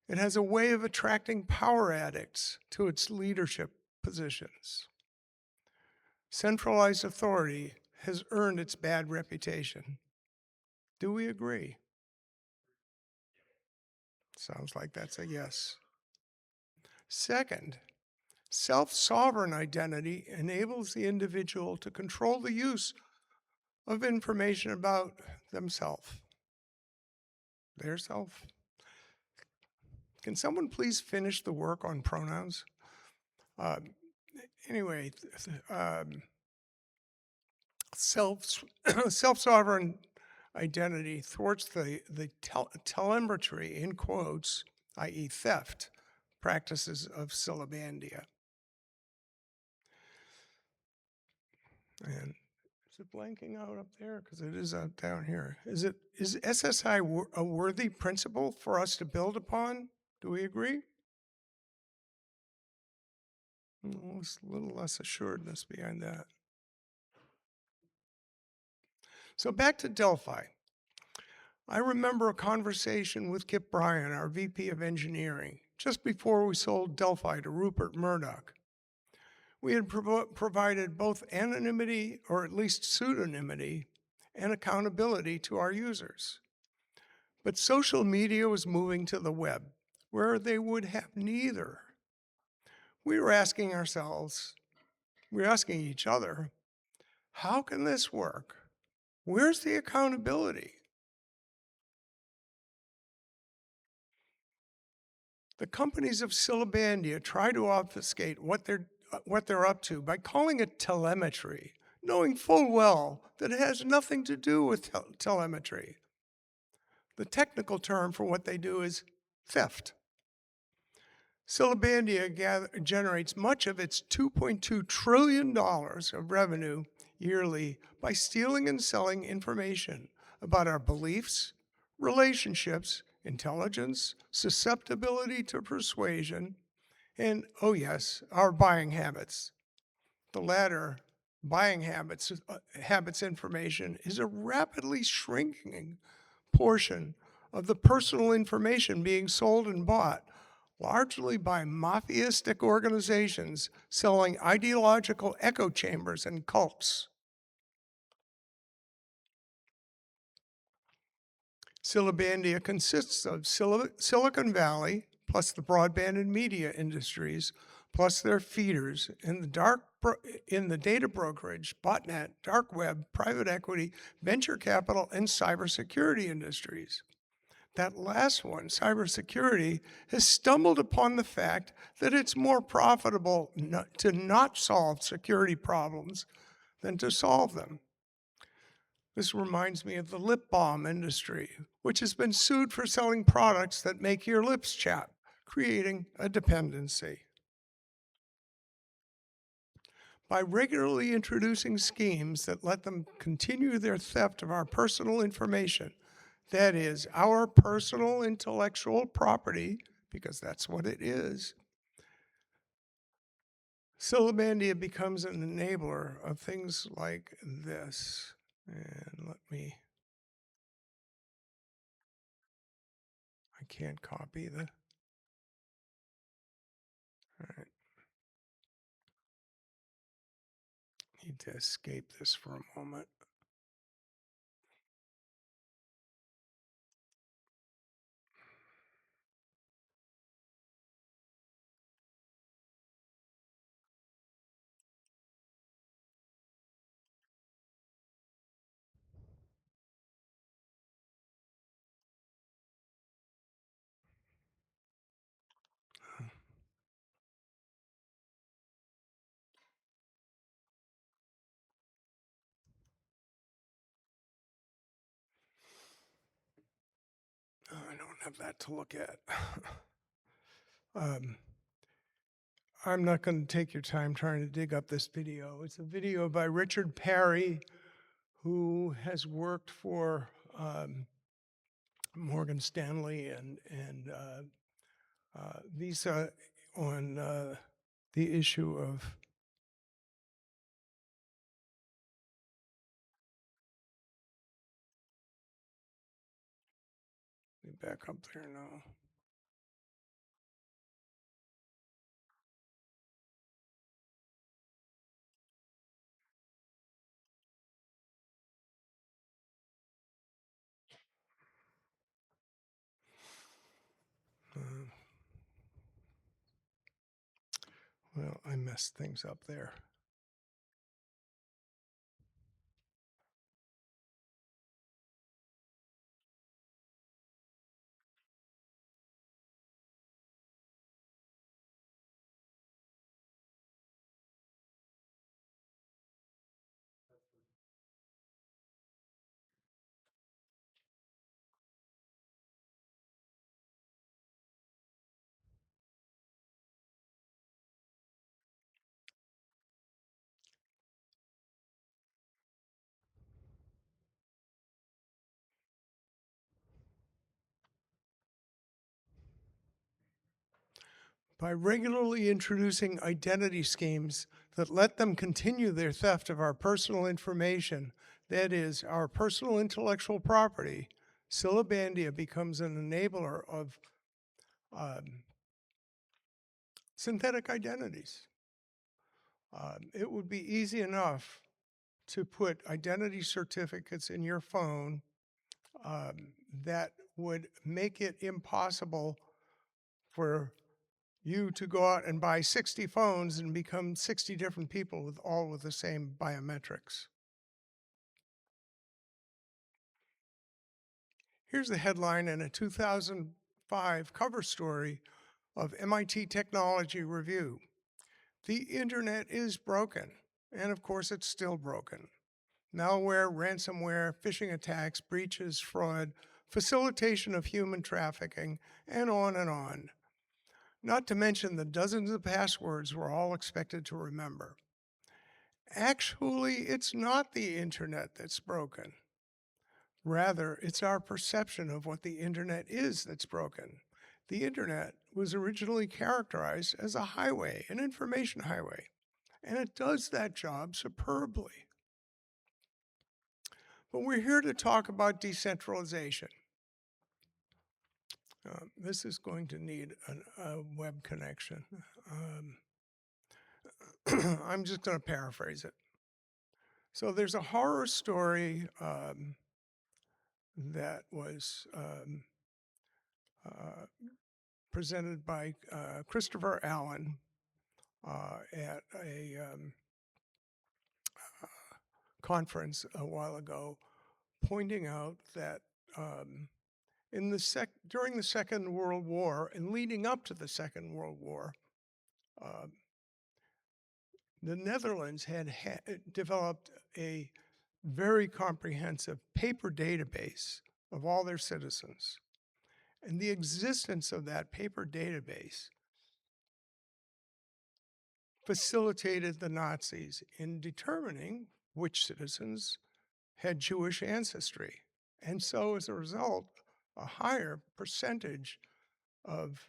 It has a way of attracting power addicts to its leadership positions. Centralized authority has earned its bad reputation. Do we agree? Sounds like that's a yes. Second, self-sovereign identity enables the individual to control the use of information about themselves, their self. Can someone please finish the work on pronouns? Anyway, self-sovereign identity thwarts the telemetry, in quotes, i.e. theft, practices of Syllabandia. And is it blanking out up there? Because it is out down here. Is SSI a worthy principle for us to build upon? Do we agree? There's a little less assuredness behind that. So back to Delphi. I remember a conversation with Kip Bryan, our VP of Engineering, just before we sold Delphi to Rupert Murdoch. We had provided both anonymity, or at least pseudonymity, and accountability to our users. But social media was moving to the web, where they would have neither. We were asking each other, how can this work? Where's the accountability? The companies of Syllabandia try to obfuscate what they're up to by calling it telemetry, knowing full well that it has nothing to do with telemetry. The technical term for what they do is theft. Syllabandia generates much of its $2.2 trillion of revenue yearly by stealing and selling information about our beliefs, relationships, intelligence, susceptibility to persuasion, and, oh yes, our buying habits. The latter, buying habits information, is a rapidly shrinking portion of the personal information being sold and bought, largely by mafiaistic organizations selling ideological echo chambers and cults. Syllabandia consists of Silicon Valley, plus the broadband and media industries, plus their feeders in the data brokerage, botnet, dark web, private equity, venture capital, and cybersecurity industries. That last one, cybersecurity, has stumbled upon the fact that it's more profitable to not solve security problems than to solve them. This reminds me of the lip balm industry, which has been sued for selling products that make your lips chap, creating a dependency. By regularly introducing schemes that let them continue their theft of our personal information, that is, our personal intellectual property, because that's what it is, Syllabandia becomes an enabler of things like this. And I can't copy all right. Need to escape this for a moment. Oh, I don't have that to look at. I'm not going to take your time trying to dig up this video. It's a video by Richard Parry, who has worked for Morgan Stanley and Visa on the issue of back up there now. Well, I messed things up there. By regularly introducing identity schemes that let them continue their theft of our personal information, that is, our personal intellectual property, Syllabandia becomes an enabler of synthetic identities. It would be easy enough to put identity certificates in your phone that would make it impossible for you to go out and buy 60 phones and become 60 different people with all with the same biometrics. Here's the headline in a 2005 cover story of MIT Technology Review. The internet is broken, and of course it's still broken. Malware, ransomware, phishing attacks, breaches, fraud, facilitation of human trafficking, and on and on. Not to mention the dozens of passwords we're all expected to remember. Actually, it's not the internet that's broken. Rather, it's our perception of what the internet is that's broken. The internet was originally characterized as a highway, an information highway, and it does that job superbly. But we're here to talk about decentralization. This is going to need a web connection. I'm just going to paraphrase it. So there's a horror story that was presented by Christopher Allen at a conference a while ago, pointing out that During the Second World War and leading up to the Second World War, the Netherlands had developed a very comprehensive paper database of all their citizens. And the existence of that paper database facilitated the Nazis in determining which citizens had Jewish ancestry. And so as a result, a higher percentage of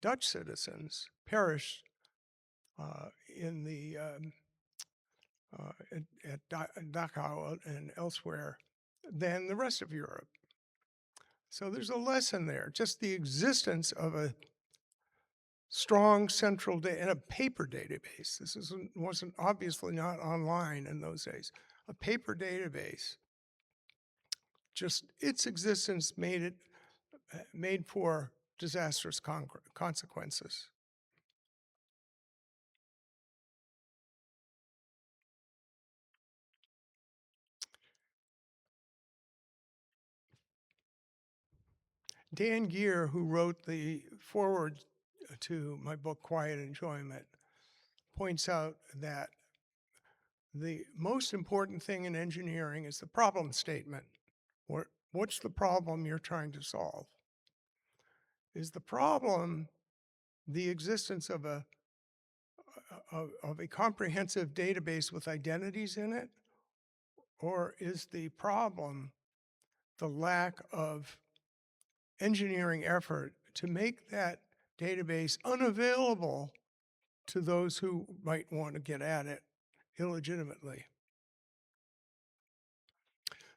Dutch citizens perished in the at Dachau and elsewhere than the rest of Europe. So there's a lesson there. Just the existence of a strong central and a paper database. This wasn't obviously not online in those days. A paper database. Just its existence made for disastrous consequences. Dan Geer, who wrote the foreword to my book, Quiet Enjoyment, points out that the most important thing in engineering is the problem statement. What's the problem you're trying to solve? Is the problem the existence of a comprehensive database with identities in it? Or is the problem the lack of engineering effort to make that database unavailable to those who might want to get at it illegitimately?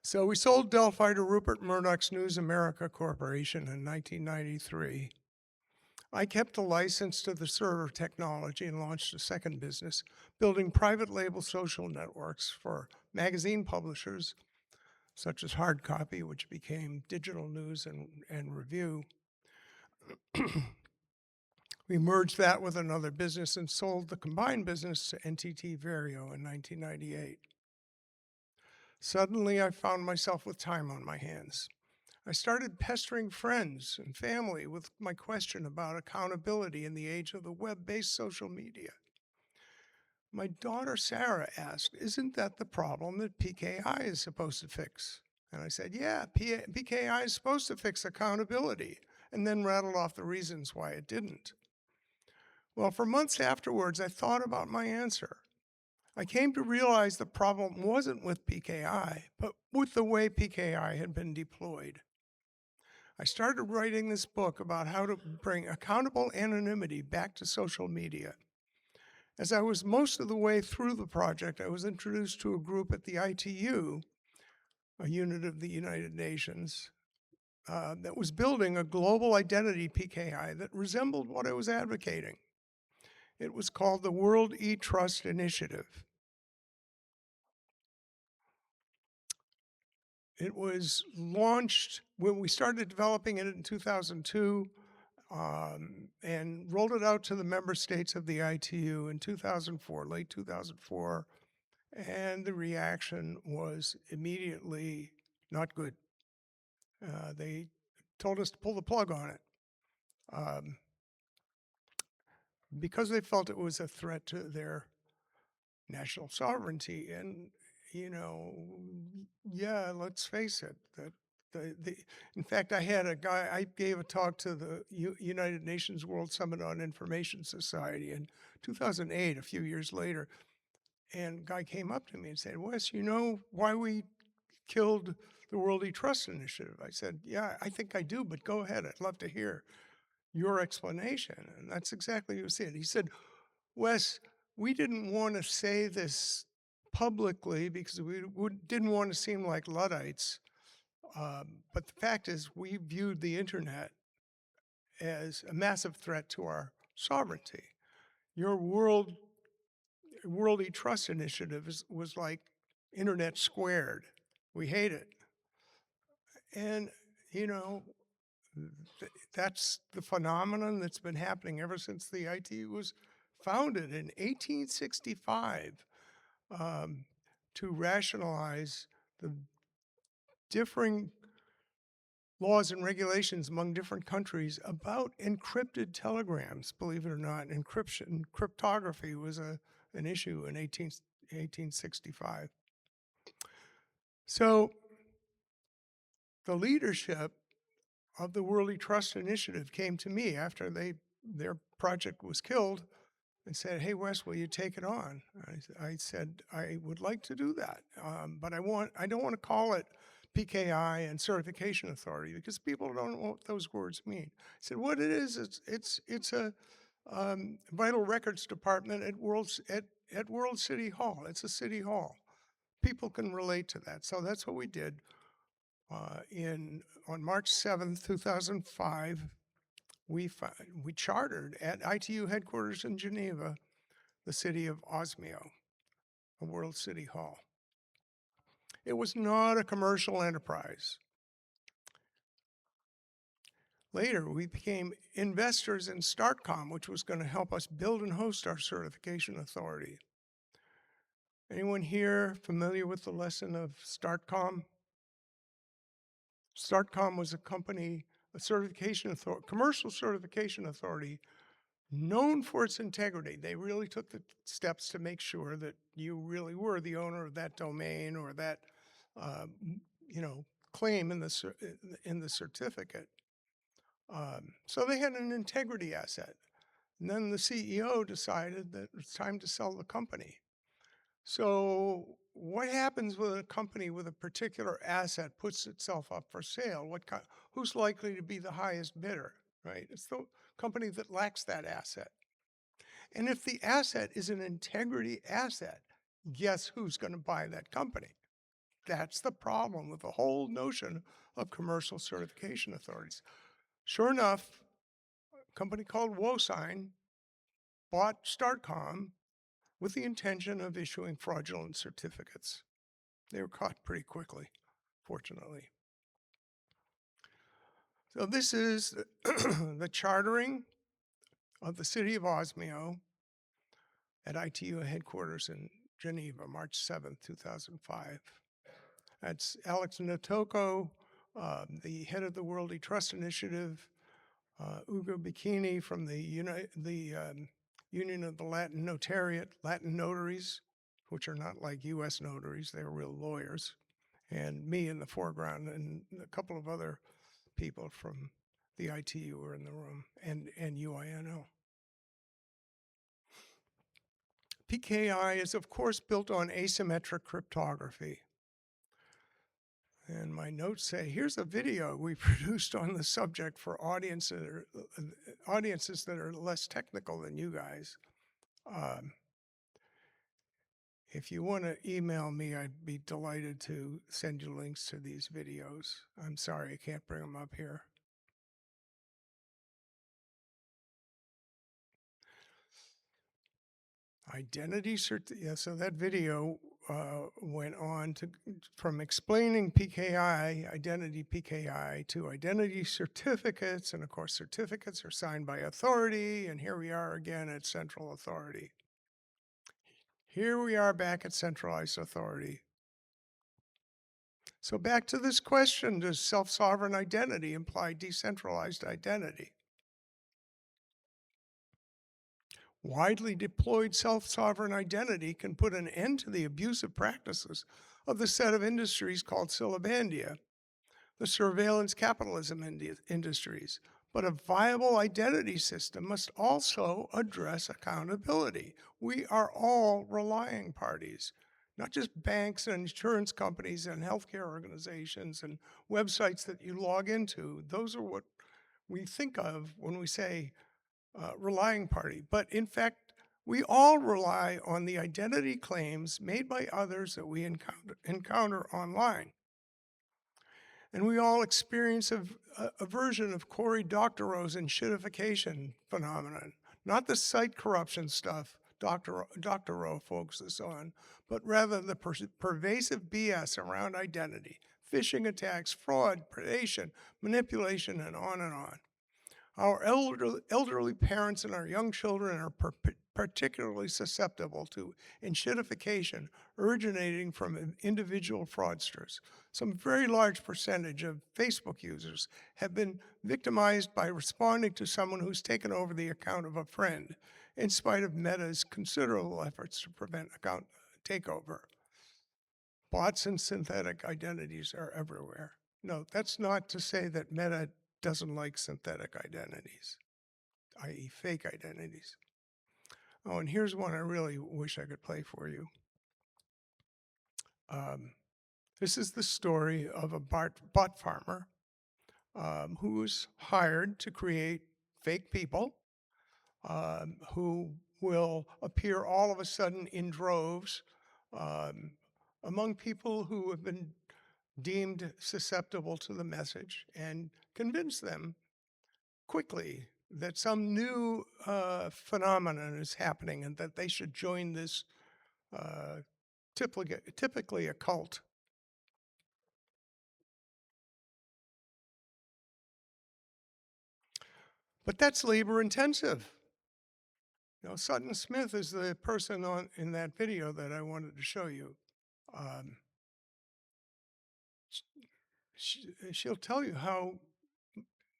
So we sold Delphi to Rupert Murdoch's News America Corporation in 1993. I kept the license to the server technology and launched a second business, building private label social networks for magazine publishers, such as Hard Copy, which became Digital News and Review. We merged that with another business and sold the combined business to NTT Vario in 1998. Suddenly, I found myself with time on my hands. I started pestering friends and family with my question about accountability in the age of the web-based social media. My daughter Sarah asked, "Isn't that the problem that PKI is supposed to fix?" And I said, "Yeah, PKI is supposed to fix accountability," and then rattled off the reasons why it didn't. Well, for months afterwards, I thought about my answer. I came to realize the problem wasn't with PKI, but with the way PKI had been deployed. I started writing this book about how to bring accountable anonymity back to social media. As I was most of the way through the project, I was introduced to a group at the ITU, a unit of the United Nations, that was building a global identity PKI that resembled what I was advocating. It was called the World E-Trust Initiative. It was launched when we started developing it in 2002 and rolled it out to the member states of the ITU in 2004, late 2004. And the reaction was immediately not good. They told us to pull the plug on it because they felt it was a threat to their national sovereignty. And, you know, yeah, let's face it, that in fact, I gave a talk to the United Nations World Summit on Information Society in 2008, a few years later, and a guy came up to me and said, "Wes, you know why we killed the World E-Trust Initiative?" I said, "Yeah, I think I do, but go ahead. I'd love to hear your explanation." And that's exactly what he said. He said, "Wes, we didn't want to say this publicly because we didn't want to seem like Luddites. But the fact is, we viewed the internet as a massive threat to our sovereignty. Your World E-Trust Initiative was like internet squared. We hate it." And, you know, that's the phenomenon that's been happening ever since the ITU was founded in 1865 to rationalize the differing laws and regulations among different countries about encrypted telegrams. Believe it or not, cryptography was an issue in 1865. So the leadership of the World E-Trust Initiative came to me after their project was killed and said, "Hey, Wes, will you take it on?" I said, "I would like to do that, but I don't want to call it PKI and Certification Authority because people don't know what those words mean." I said, "What it is, it's a vital records department at World City Hall. It's a city hall. People can relate to that." So that's what we did. On March 7th, 2005, we chartered at ITU headquarters in Geneva the city of Osmio, a World City Hall. It was not a commercial enterprise. Later, we became investors in StartCom, which was going to help us build and host our certification authority. Anyone here familiar with the lesson of StartCom? StartCom was a company, commercial certification authority known for its integrity. They really took the steps to make sure that you really were the owner of that domain or that claim in the certificate. So they had an integrity asset. And then the CEO decided that it's time to sell the company. So what happens when a company with a particular asset puts itself up for sale? Who's likely to be the highest bidder, right? It's the company that lacks that asset. And if the asset is an integrity asset, guess who's going to buy that company? That's the problem with the whole notion of commercial certification authorities. Sure enough, a company called WoSign bought StartCom with the intention of issuing fraudulent certificates. They were caught pretty quickly, fortunately. So this is the chartering of the city of Osmio at ITU headquarters in Geneva, March 7th, 2005. That's Alex Notoko, the head of the World E-Trust Initiative, Ugo Bikini from the Union of the Latin Notaries, which are not like U.S. notaries, they're real lawyers, and me in the foreground, and a couple of other people from the ITU were in the room, and UINO. PKI is, of course, built on asymmetric cryptography. And my notes say, here's a video we produced on the subject for audiences that are less technical than you guys. If you want to email me, I'd be delighted to send you links to these videos. I'm sorry, I can't bring them up here. So that video went on from explaining PKI, identity PKI, to identity certificates. And of course, certificates are signed by authority. And here we are again at central authority. Here we are back at centralized authority. So back to this question, does self-sovereign identity imply decentralized identity? Widely deployed self-sovereign identity can put an end to the abusive practices of the set of industries called Syllabandia, the surveillance capitalism industries. But a viable identity system must also address accountability. We are all relying parties, not just banks and insurance companies and healthcare organizations and websites that you log into. Those are what we think of when we say relying party. But in fact, we all rely on the identity claims made by others that we encounter online. And we all experience a version of Cory Doctorow's enshittification phenomenon, not the site corruption stuff Doctorow focuses on, but rather the pervasive BS around identity, phishing attacks, fraud, predation, manipulation, and on and on. Our elderly parents and our young children are particularly susceptible to enshittification originating from individual fraudsters. Some very large percentage of Facebook users have been victimized by responding to someone who's taken over the account of a friend, in spite of Meta's considerable efforts to prevent account takeover. Bots and synthetic identities are everywhere. No, that's not to say that Meta doesn't like synthetic identities, i.e. fake identities. Oh, and here's one I really wish I could play for you. This is the story of a bot farmer who was hired to create fake people who will appear all of a sudden in droves among people who have been deemed susceptible to the message and convince them quickly that some new phenomenon is happening and that they should join this typically a cult. But that's labor intensive. You know, Sutton Smith is the person in that video that I wanted to show you. She'll tell you how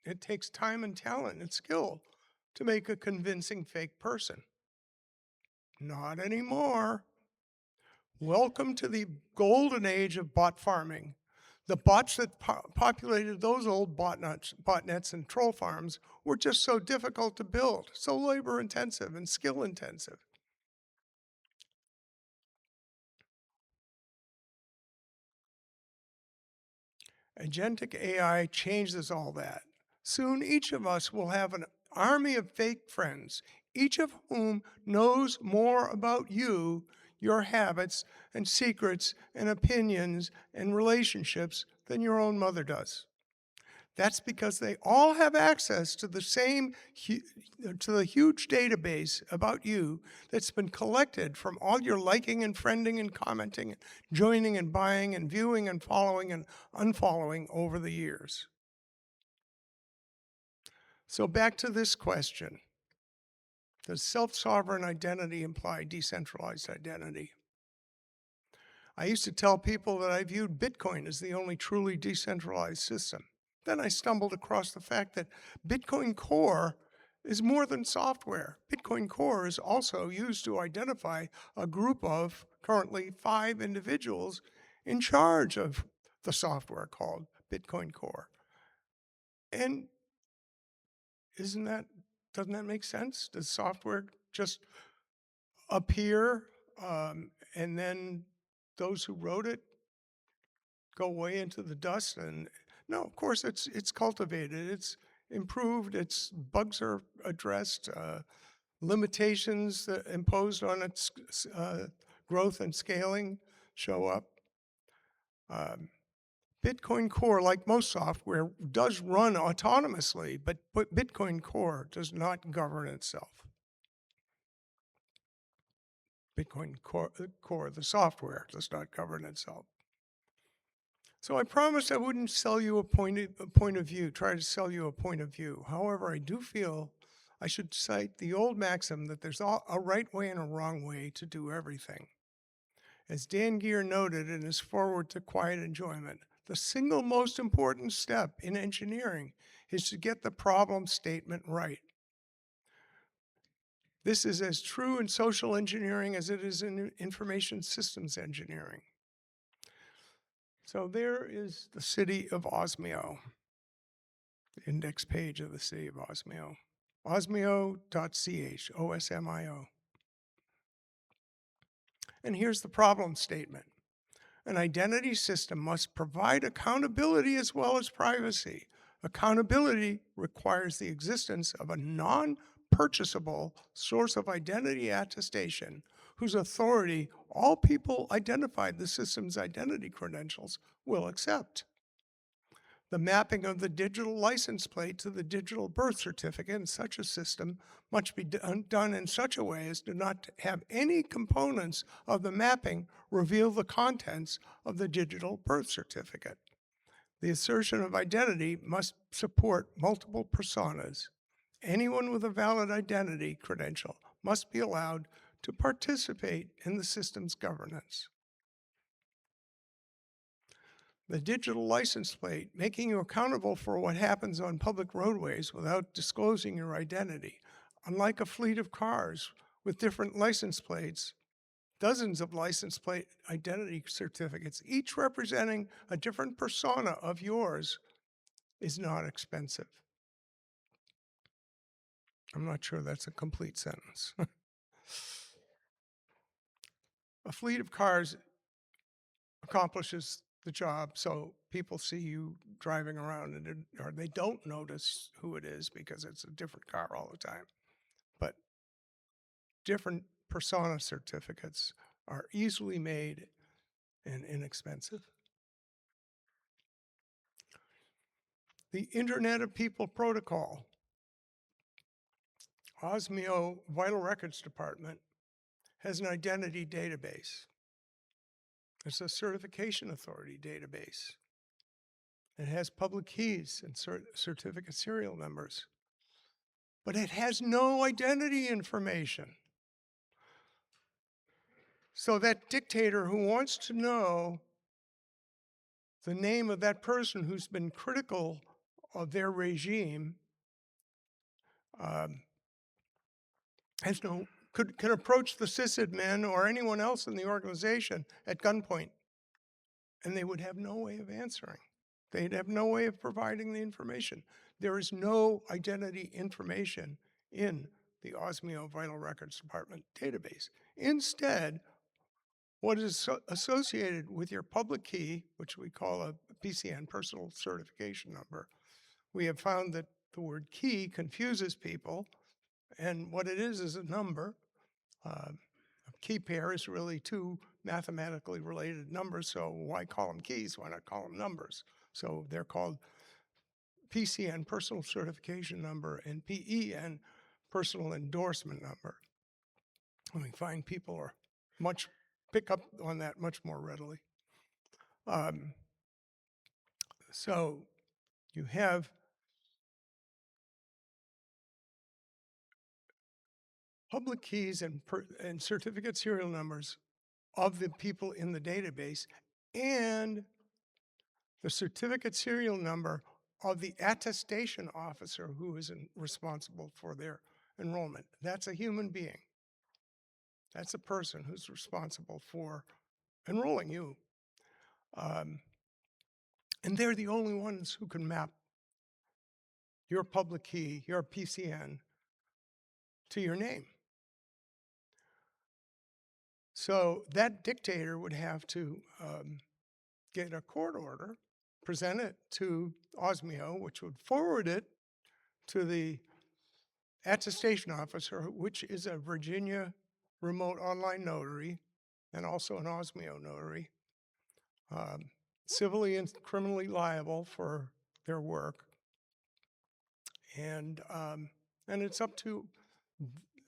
it takes time and talent and skill to make a convincing fake person. Not anymore. Welcome to the golden age of bot farming. The bots that populated those old botnets and troll farms were just so difficult to build, so labor intensive and skill intensive. Agentic AI changes all that. Soon each of us will have an army of fake friends, each of whom knows more about you, your habits and secrets and opinions and relationships than your own mother does. That's because they all have access to the huge database about you that's been collected from all your liking and friending and commenting, joining and buying and viewing and following and unfollowing over the years. So back to this question. Does self-sovereign identity imply decentralized identity? I used to tell people that I viewed Bitcoin as the only truly decentralized system. Then I stumbled across the fact that Bitcoin Core is more than software. Bitcoin Core is also used to identify a group of currently 5 individuals in charge of the software called Bitcoin Core. And doesn't that make sense? Does software just appear and then those who wrote it go away into the dust? And no, of course it's cultivated, it's improved, its bugs are addressed, limitations imposed on its growth and scaling show up. Bitcoin Core, like most software, does run autonomously, but Bitcoin Core does not govern itself. Bitcoin Core, the software, does not govern itself. So I promised I wouldn't sell you a point of view, try to sell you a point of view. However, I do feel I should cite the old maxim that there's a right way and a wrong way to do everything. As Dan Geer noted in his foreword to Quiet Enjoyment, the single most important step in engineering is to get the problem statement right. This is as true in social engineering as it is in information systems engineering. So there is the city of Osmio, the index page of the city of Osmio, osmio.ch, O-S-M-I-O. And here's the problem statement. An identity system must provide accountability as well as privacy. Accountability requires the existence of a non-purchasable source of identity attestation whose authority all people identified the system's identity credentials will accept. The mapping of the digital license plate to the digital birth certificate in such a system must be done in such a way as to not have any components of the mapping reveal the contents of the digital birth certificate. The assertion of identity must support multiple personas. Anyone with a valid identity credential must be allowed to participate in the system's governance. The digital license plate, making you accountable for what happens on public roadways without disclosing your identity. Unlike a fleet of cars with different license plates, dozens of license plate identity certificates, each representing a different persona of yours, is not expensive. I'm not sure that's a complete sentence. A fleet of cars accomplishes the job, so people see you driving around and or they don't notice who it is because it's a different car all the time. But different persona certificates are easily made and inexpensive. The Internet of People Protocol. Osmio Vital Records Department has an identity database. It's a certification authority database. It has public keys and certificate serial numbers, but it has no identity information. So that dictator who wants to know the name of that person who's been critical of their regime could approach the sysadmin or anyone else in the organization at gunpoint, and they would have no way of answering. They'd have no way of providing the information. There is no identity information in the Osmio Vital Records Department database. Instead, what is associated with your public key, which we call a PCN, personal certification number, we have found that the word key confuses people, and what it is a number. A key pair is really two mathematically related numbers, so why call them keys? Why not call them numbers? So they're called PCN, personal certification number, and PEN, personal endorsement number. And we find people are pick up on that much more readily. So you have public keys and certificate serial numbers of the people in the database, and the certificate serial number of the attestation officer who is responsible for their enrollment. That's a human being. That's a person who's responsible for enrolling you. And they're the only ones who can map your public key, your PCN, to your name. So that dictator would have to get a court order, present it to Osmio, which would forward it to the attestation officer, which is a Virginia remote online notary and also an Osmio notary, civilly and criminally liable for their work. And it's up to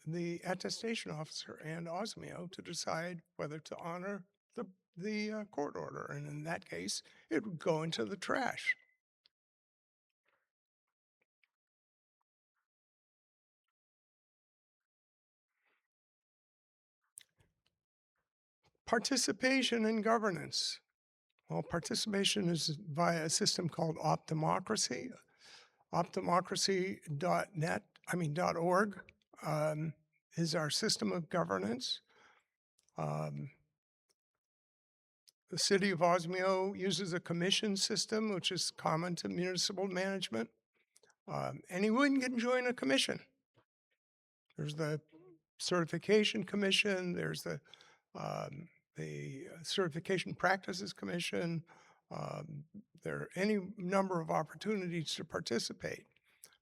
the attestation officer and Osmio to decide whether to honor the court order. And in that case, it would go into the trash. Participation in governance. Well, participation is via a system called Optimocracy. Optimocracy.org is our system of governance. The city of Osmio uses a commission system, which is common to municipal management. Anyone can join a commission. There's the Certification Commission, there's the Certification Practices Commission. There are any number of opportunities to participate.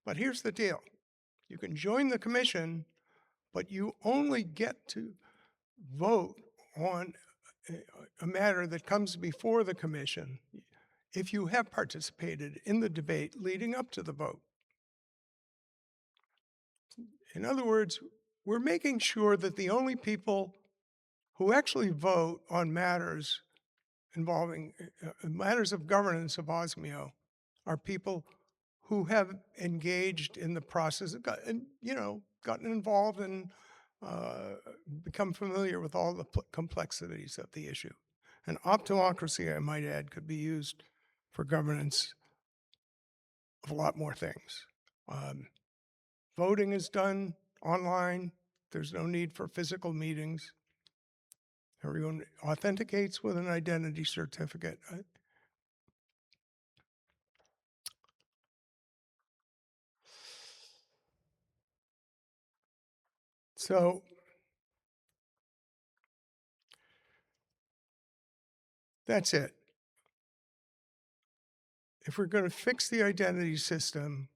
But here's the deal. You can join the commission, but you only get to vote on a matter that comes before the commission if you have participated in the debate leading up to the vote. In other words, we're making sure that the only people who actually vote on matters involving matters of governance of Osmio are people who have engaged in the process, gotten involved in become familiar with all the complexities of the issue. And optomocracy, I might add, could be used for governance of a lot more things. Voting is done online. There's no need for physical meetings. Everyone authenticates with an identity certificate. So that's it. If we're going to fix the identity system,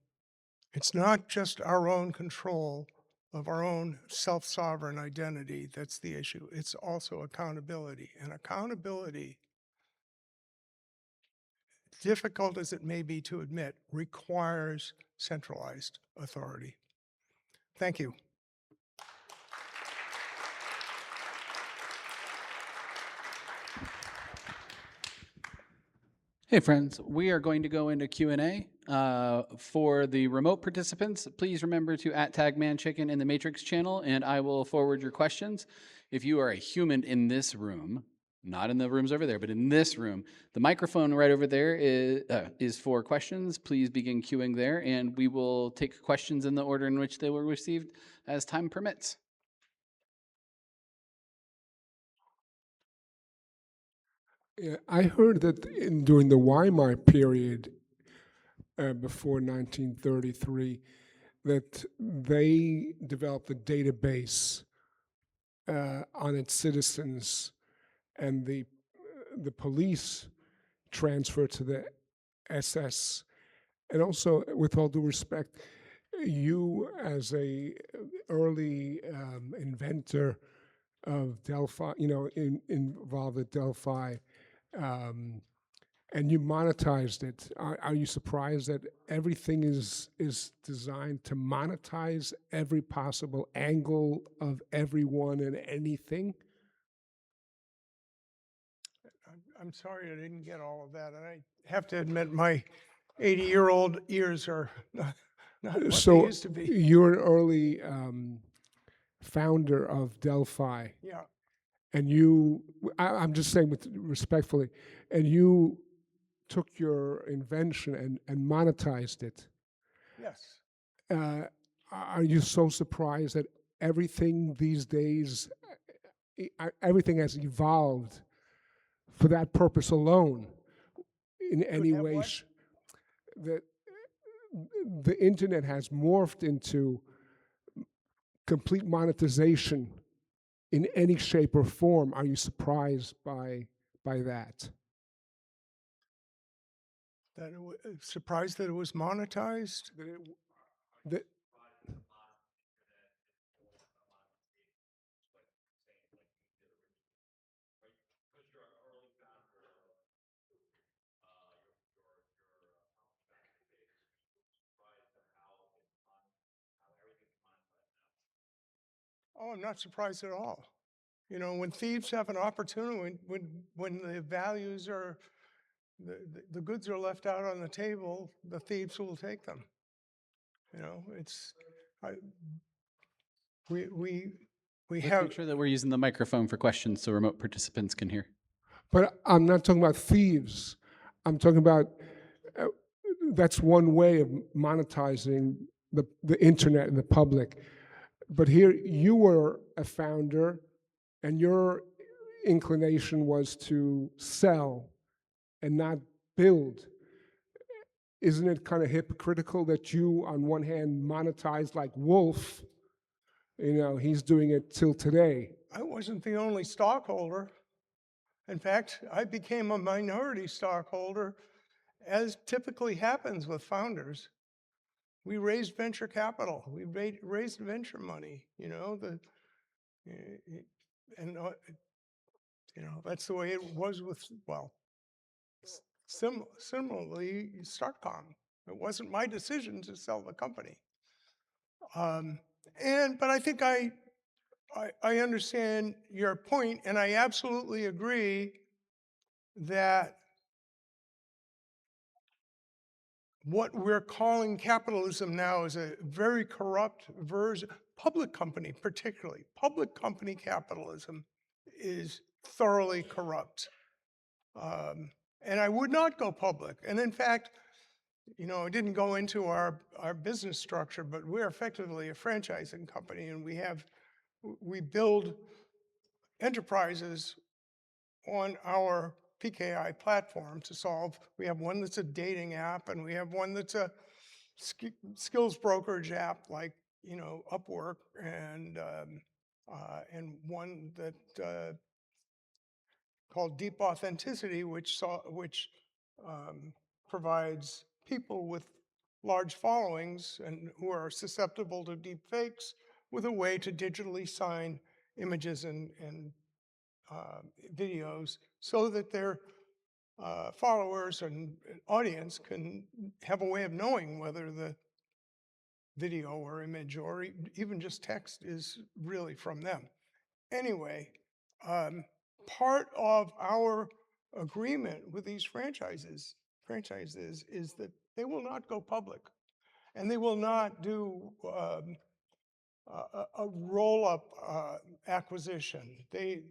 it's not just our own control of our own self-sovereign identity that's the issue. It's also accountability. And accountability, difficult as it may be to admit, requires centralized authority. Thank you. Hey friends, we are going to go into Q&A. For the remote participants, please remember to @tag manchicken in the Matrix channel and I will forward your questions. If you are a human in this room, not in the rooms over there, but in this room, the microphone right over there is for questions. Please begin queuing there and we will take questions in the order in which they were received as time permits. Yeah, I heard that during the Weimar period, before 1933, that they developed a database on its citizens, and the police transferred to the SS. And also, with all due respect, you as a early inventor of Delphi, involved at Delphi, and you monetized it. Are you surprised that everything is designed to monetize every possible angle of everyone and anything? I'm sorry I didn't get all of that. And I have to admit my 80-year-old ears are not what they So used to be. you're an early founder of Delphi. Yeah. And I'm just saying respectfully, and you took your invention and monetized it. Yes. Are you so surprised that everything these days, everything has evolved for that purpose alone in any have way? what? That the internet has morphed into complete monetization in any shape or form. Are you surprised by that? Surprised that it was monetized? That Oh, I'm not surprised at all. You know, when thieves have an opportunity, when the values are, the goods are left out on the table, the thieves will take them. You know, we Let's have. make sure that we're using the microphone for questions so remote participants can hear. But I'm not talking about thieves. I'm talking about that's one way of monetizing the internet and the public. But here you were a founder, and your inclination was to sell and not build. Isn't it kind of hypocritical that you, on one hand, monetize like Wolf? He's doing it till today. I wasn't the only stockholder. In fact, I became a minority stockholder, as typically happens with founders. We raised venture capital. We raised venture money. That's the way it was with, similarly, Startcom. It wasn't my decision to sell the company. But I think I understand your point, and I absolutely agree that what we're calling capitalism now is a very corrupt version. Public company, particularly, public company capitalism is thoroughly corrupt. And I would not go public. And in fact, you know, I didn't go into our business structure, but we're effectively a franchising company, and we build enterprises on our PKI platform to solve. We have one that's a dating app, and we have one that's a skills brokerage app, like, you know, Upwork, and one that called Deep Authenticity, which provides people with large followings and who are susceptible to deep fakes with a way to digitally sign images and videos so that their followers and audience can have a way of knowing whether the video or image or even just text is really from them. Anyway, part of our agreement with these franchises is that they will not go public, and they will not do a roll-up acquisition. They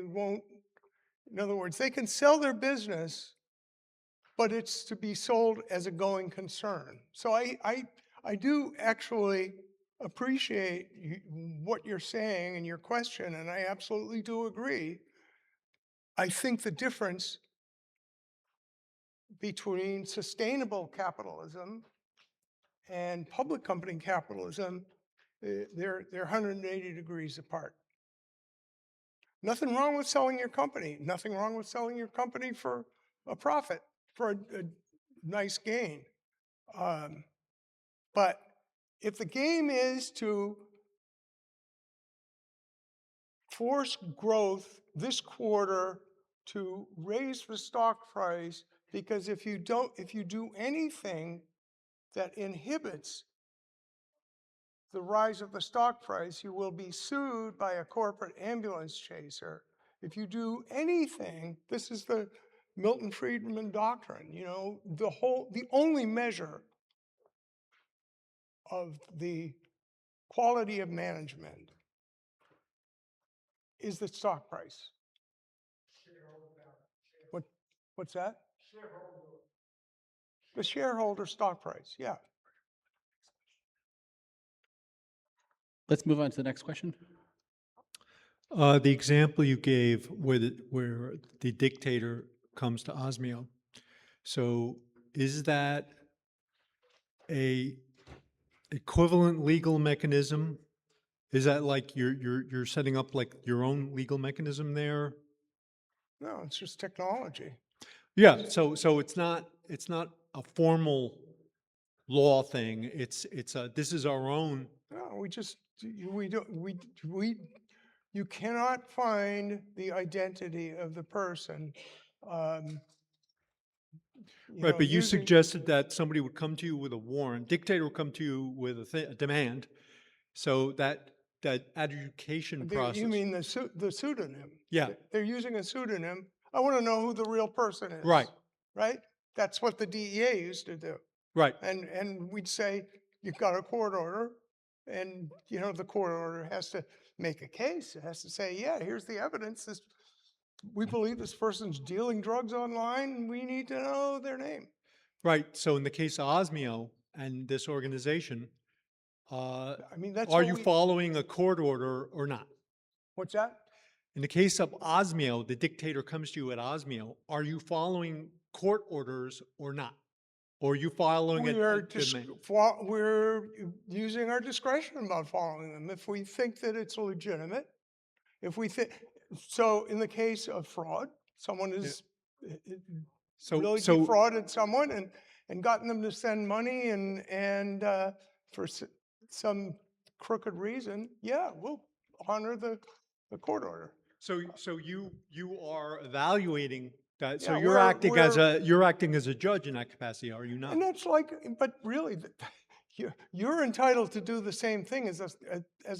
won't. In other words, they can sell their business, but it's to be sold as a going concern. So I do actually appreciate what you're saying and your question, and I absolutely do agree. I think the difference between sustainable capitalism and public company capitalism, they're 180 degrees apart. Nothing wrong with selling your company. Nothing wrong with selling your company for a profit, for a nice gain. But if the game is to force growth this quarter to raise the stock price, because if you do anything that inhibits the rise of the stock price, you will be sued by a corporate ambulance chaser. If you do anything, this is the Milton Friedman doctrine, you know, the only measure of the quality of management is the stock price. What's that? The shareholder stock price, yeah. Let's move on to the next question. The example you gave where the dictator comes to Osmio. So is that a equivalent legal mechanism? Is that like you're setting up like your own legal mechanism there? No, it's just technology. Yeah. So it's not a formal law thing. It's this is our own. No, you cannot find the identity of the person. Right, but you suggested that somebody would come to you with a warrant, dictator would come to you with a demand, so that adjudication process. You mean the pseudonym? Yeah. They're using a pseudonym. I want to know who the real person is. Right. Right? That's what the DEA used to do. Right. And we'd say, you've got a court order, and you know the court order has to make a case. It has to say, yeah, here's the evidence. We believe this person's dealing drugs online, and we need to know their name. Right. So in the case of Osmio and this organization, I mean, that's are you following a court order or not? What's that? In the case of Osmio, the dictator comes to you at Osmio. Are you following court orders or not? Or are you following we're using our discretion about following them. If we think that it's legitimate, so in the case of fraud, someone is really defrauded someone and gotten them to send money and for some crooked reason, yeah, we'll honor the court order. So you are evaluating that. So Yeah, you're acting as a judge in that capacity, are you not? And that's but really, you're entitled to do the same thing as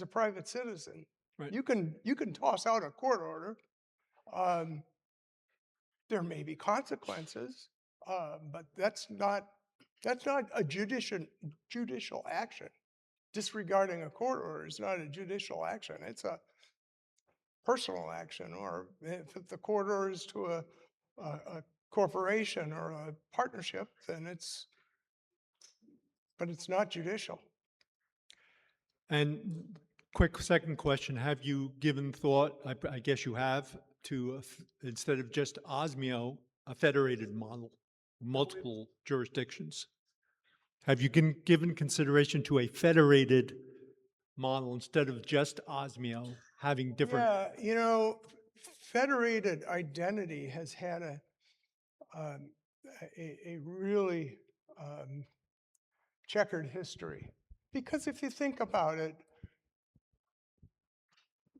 a private citizen. Right. You can toss out a court order. There may be consequences, but that's not That's not a judicial action. Disregarding a court order is not a judicial action. It's a personal action, or if the court order is to a corporation or a partnership, then but it's not judicial. And quick second question, have you given thought, I guess you have, to, instead of just Osmio, a federated model, multiple jurisdictions? Have you given consideration to a federated model instead of just Osmio, having different? Yeah, you know, federated identity has had a really checkered history. Because if you think about it,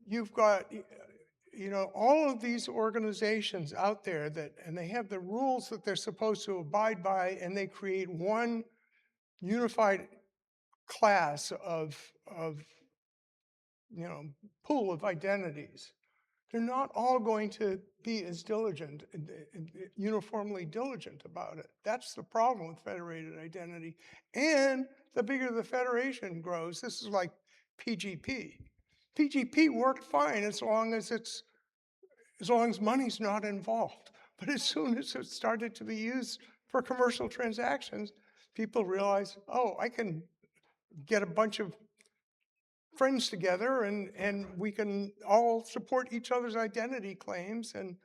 you've got, you know, all of these organizations out there and they have the rules that they're supposed to abide by, and they create one unified class of you know, pool of identities. They're not all going to be as diligent, uniformly diligent about it. That's the problem with federated identity. And the bigger the federation grows, this is like PGP. PGP worked fine as long as money's not involved. But as soon as it started to be used for commercial transactions, people realized, oh, I can get a bunch of friends together and we can all support each other's identity claims and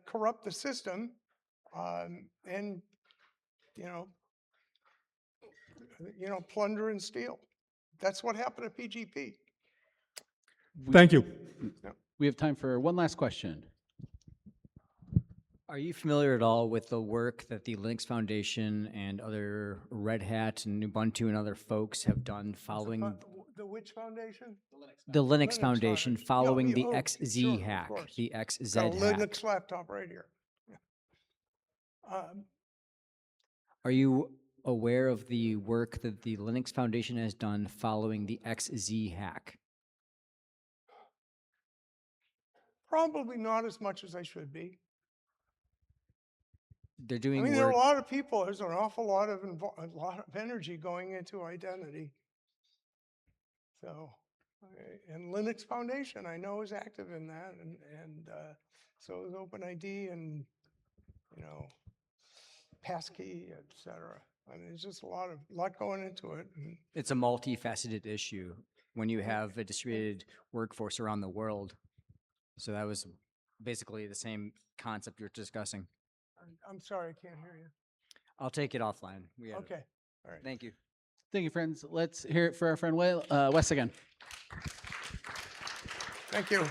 corrupt the system and plunder and steal. That's what happened at PGP. Thank you. We have time for one last question. Are you familiar at all with the work that the Linux Foundation and other Red Hat and Ubuntu and other folks have done following The which foundation? the Linux Foundation following the oh, XZ sure, of hack, course. the XZ Got a hack? Linux laptop right here. Yeah. Are you aware of the work that the Linux Foundation has done following the XZ hack? Probably not as much as I should be. They're doing there are work. a lot of people. There's an awful lot of energy going into identity. So, and Linux Foundation, I know, is active in that, and so is OpenID, and Passkey, etc. I mean, there's just a lot going into it. It's a multifaceted issue when you have a distributed workforce around the world. So that was basically the same concept you're discussing. I'm sorry, I can't hear you. I'll take it offline. Okay. All right. Thank you. Thank you, friends. Let's hear it for our friend Wes again. Thank you.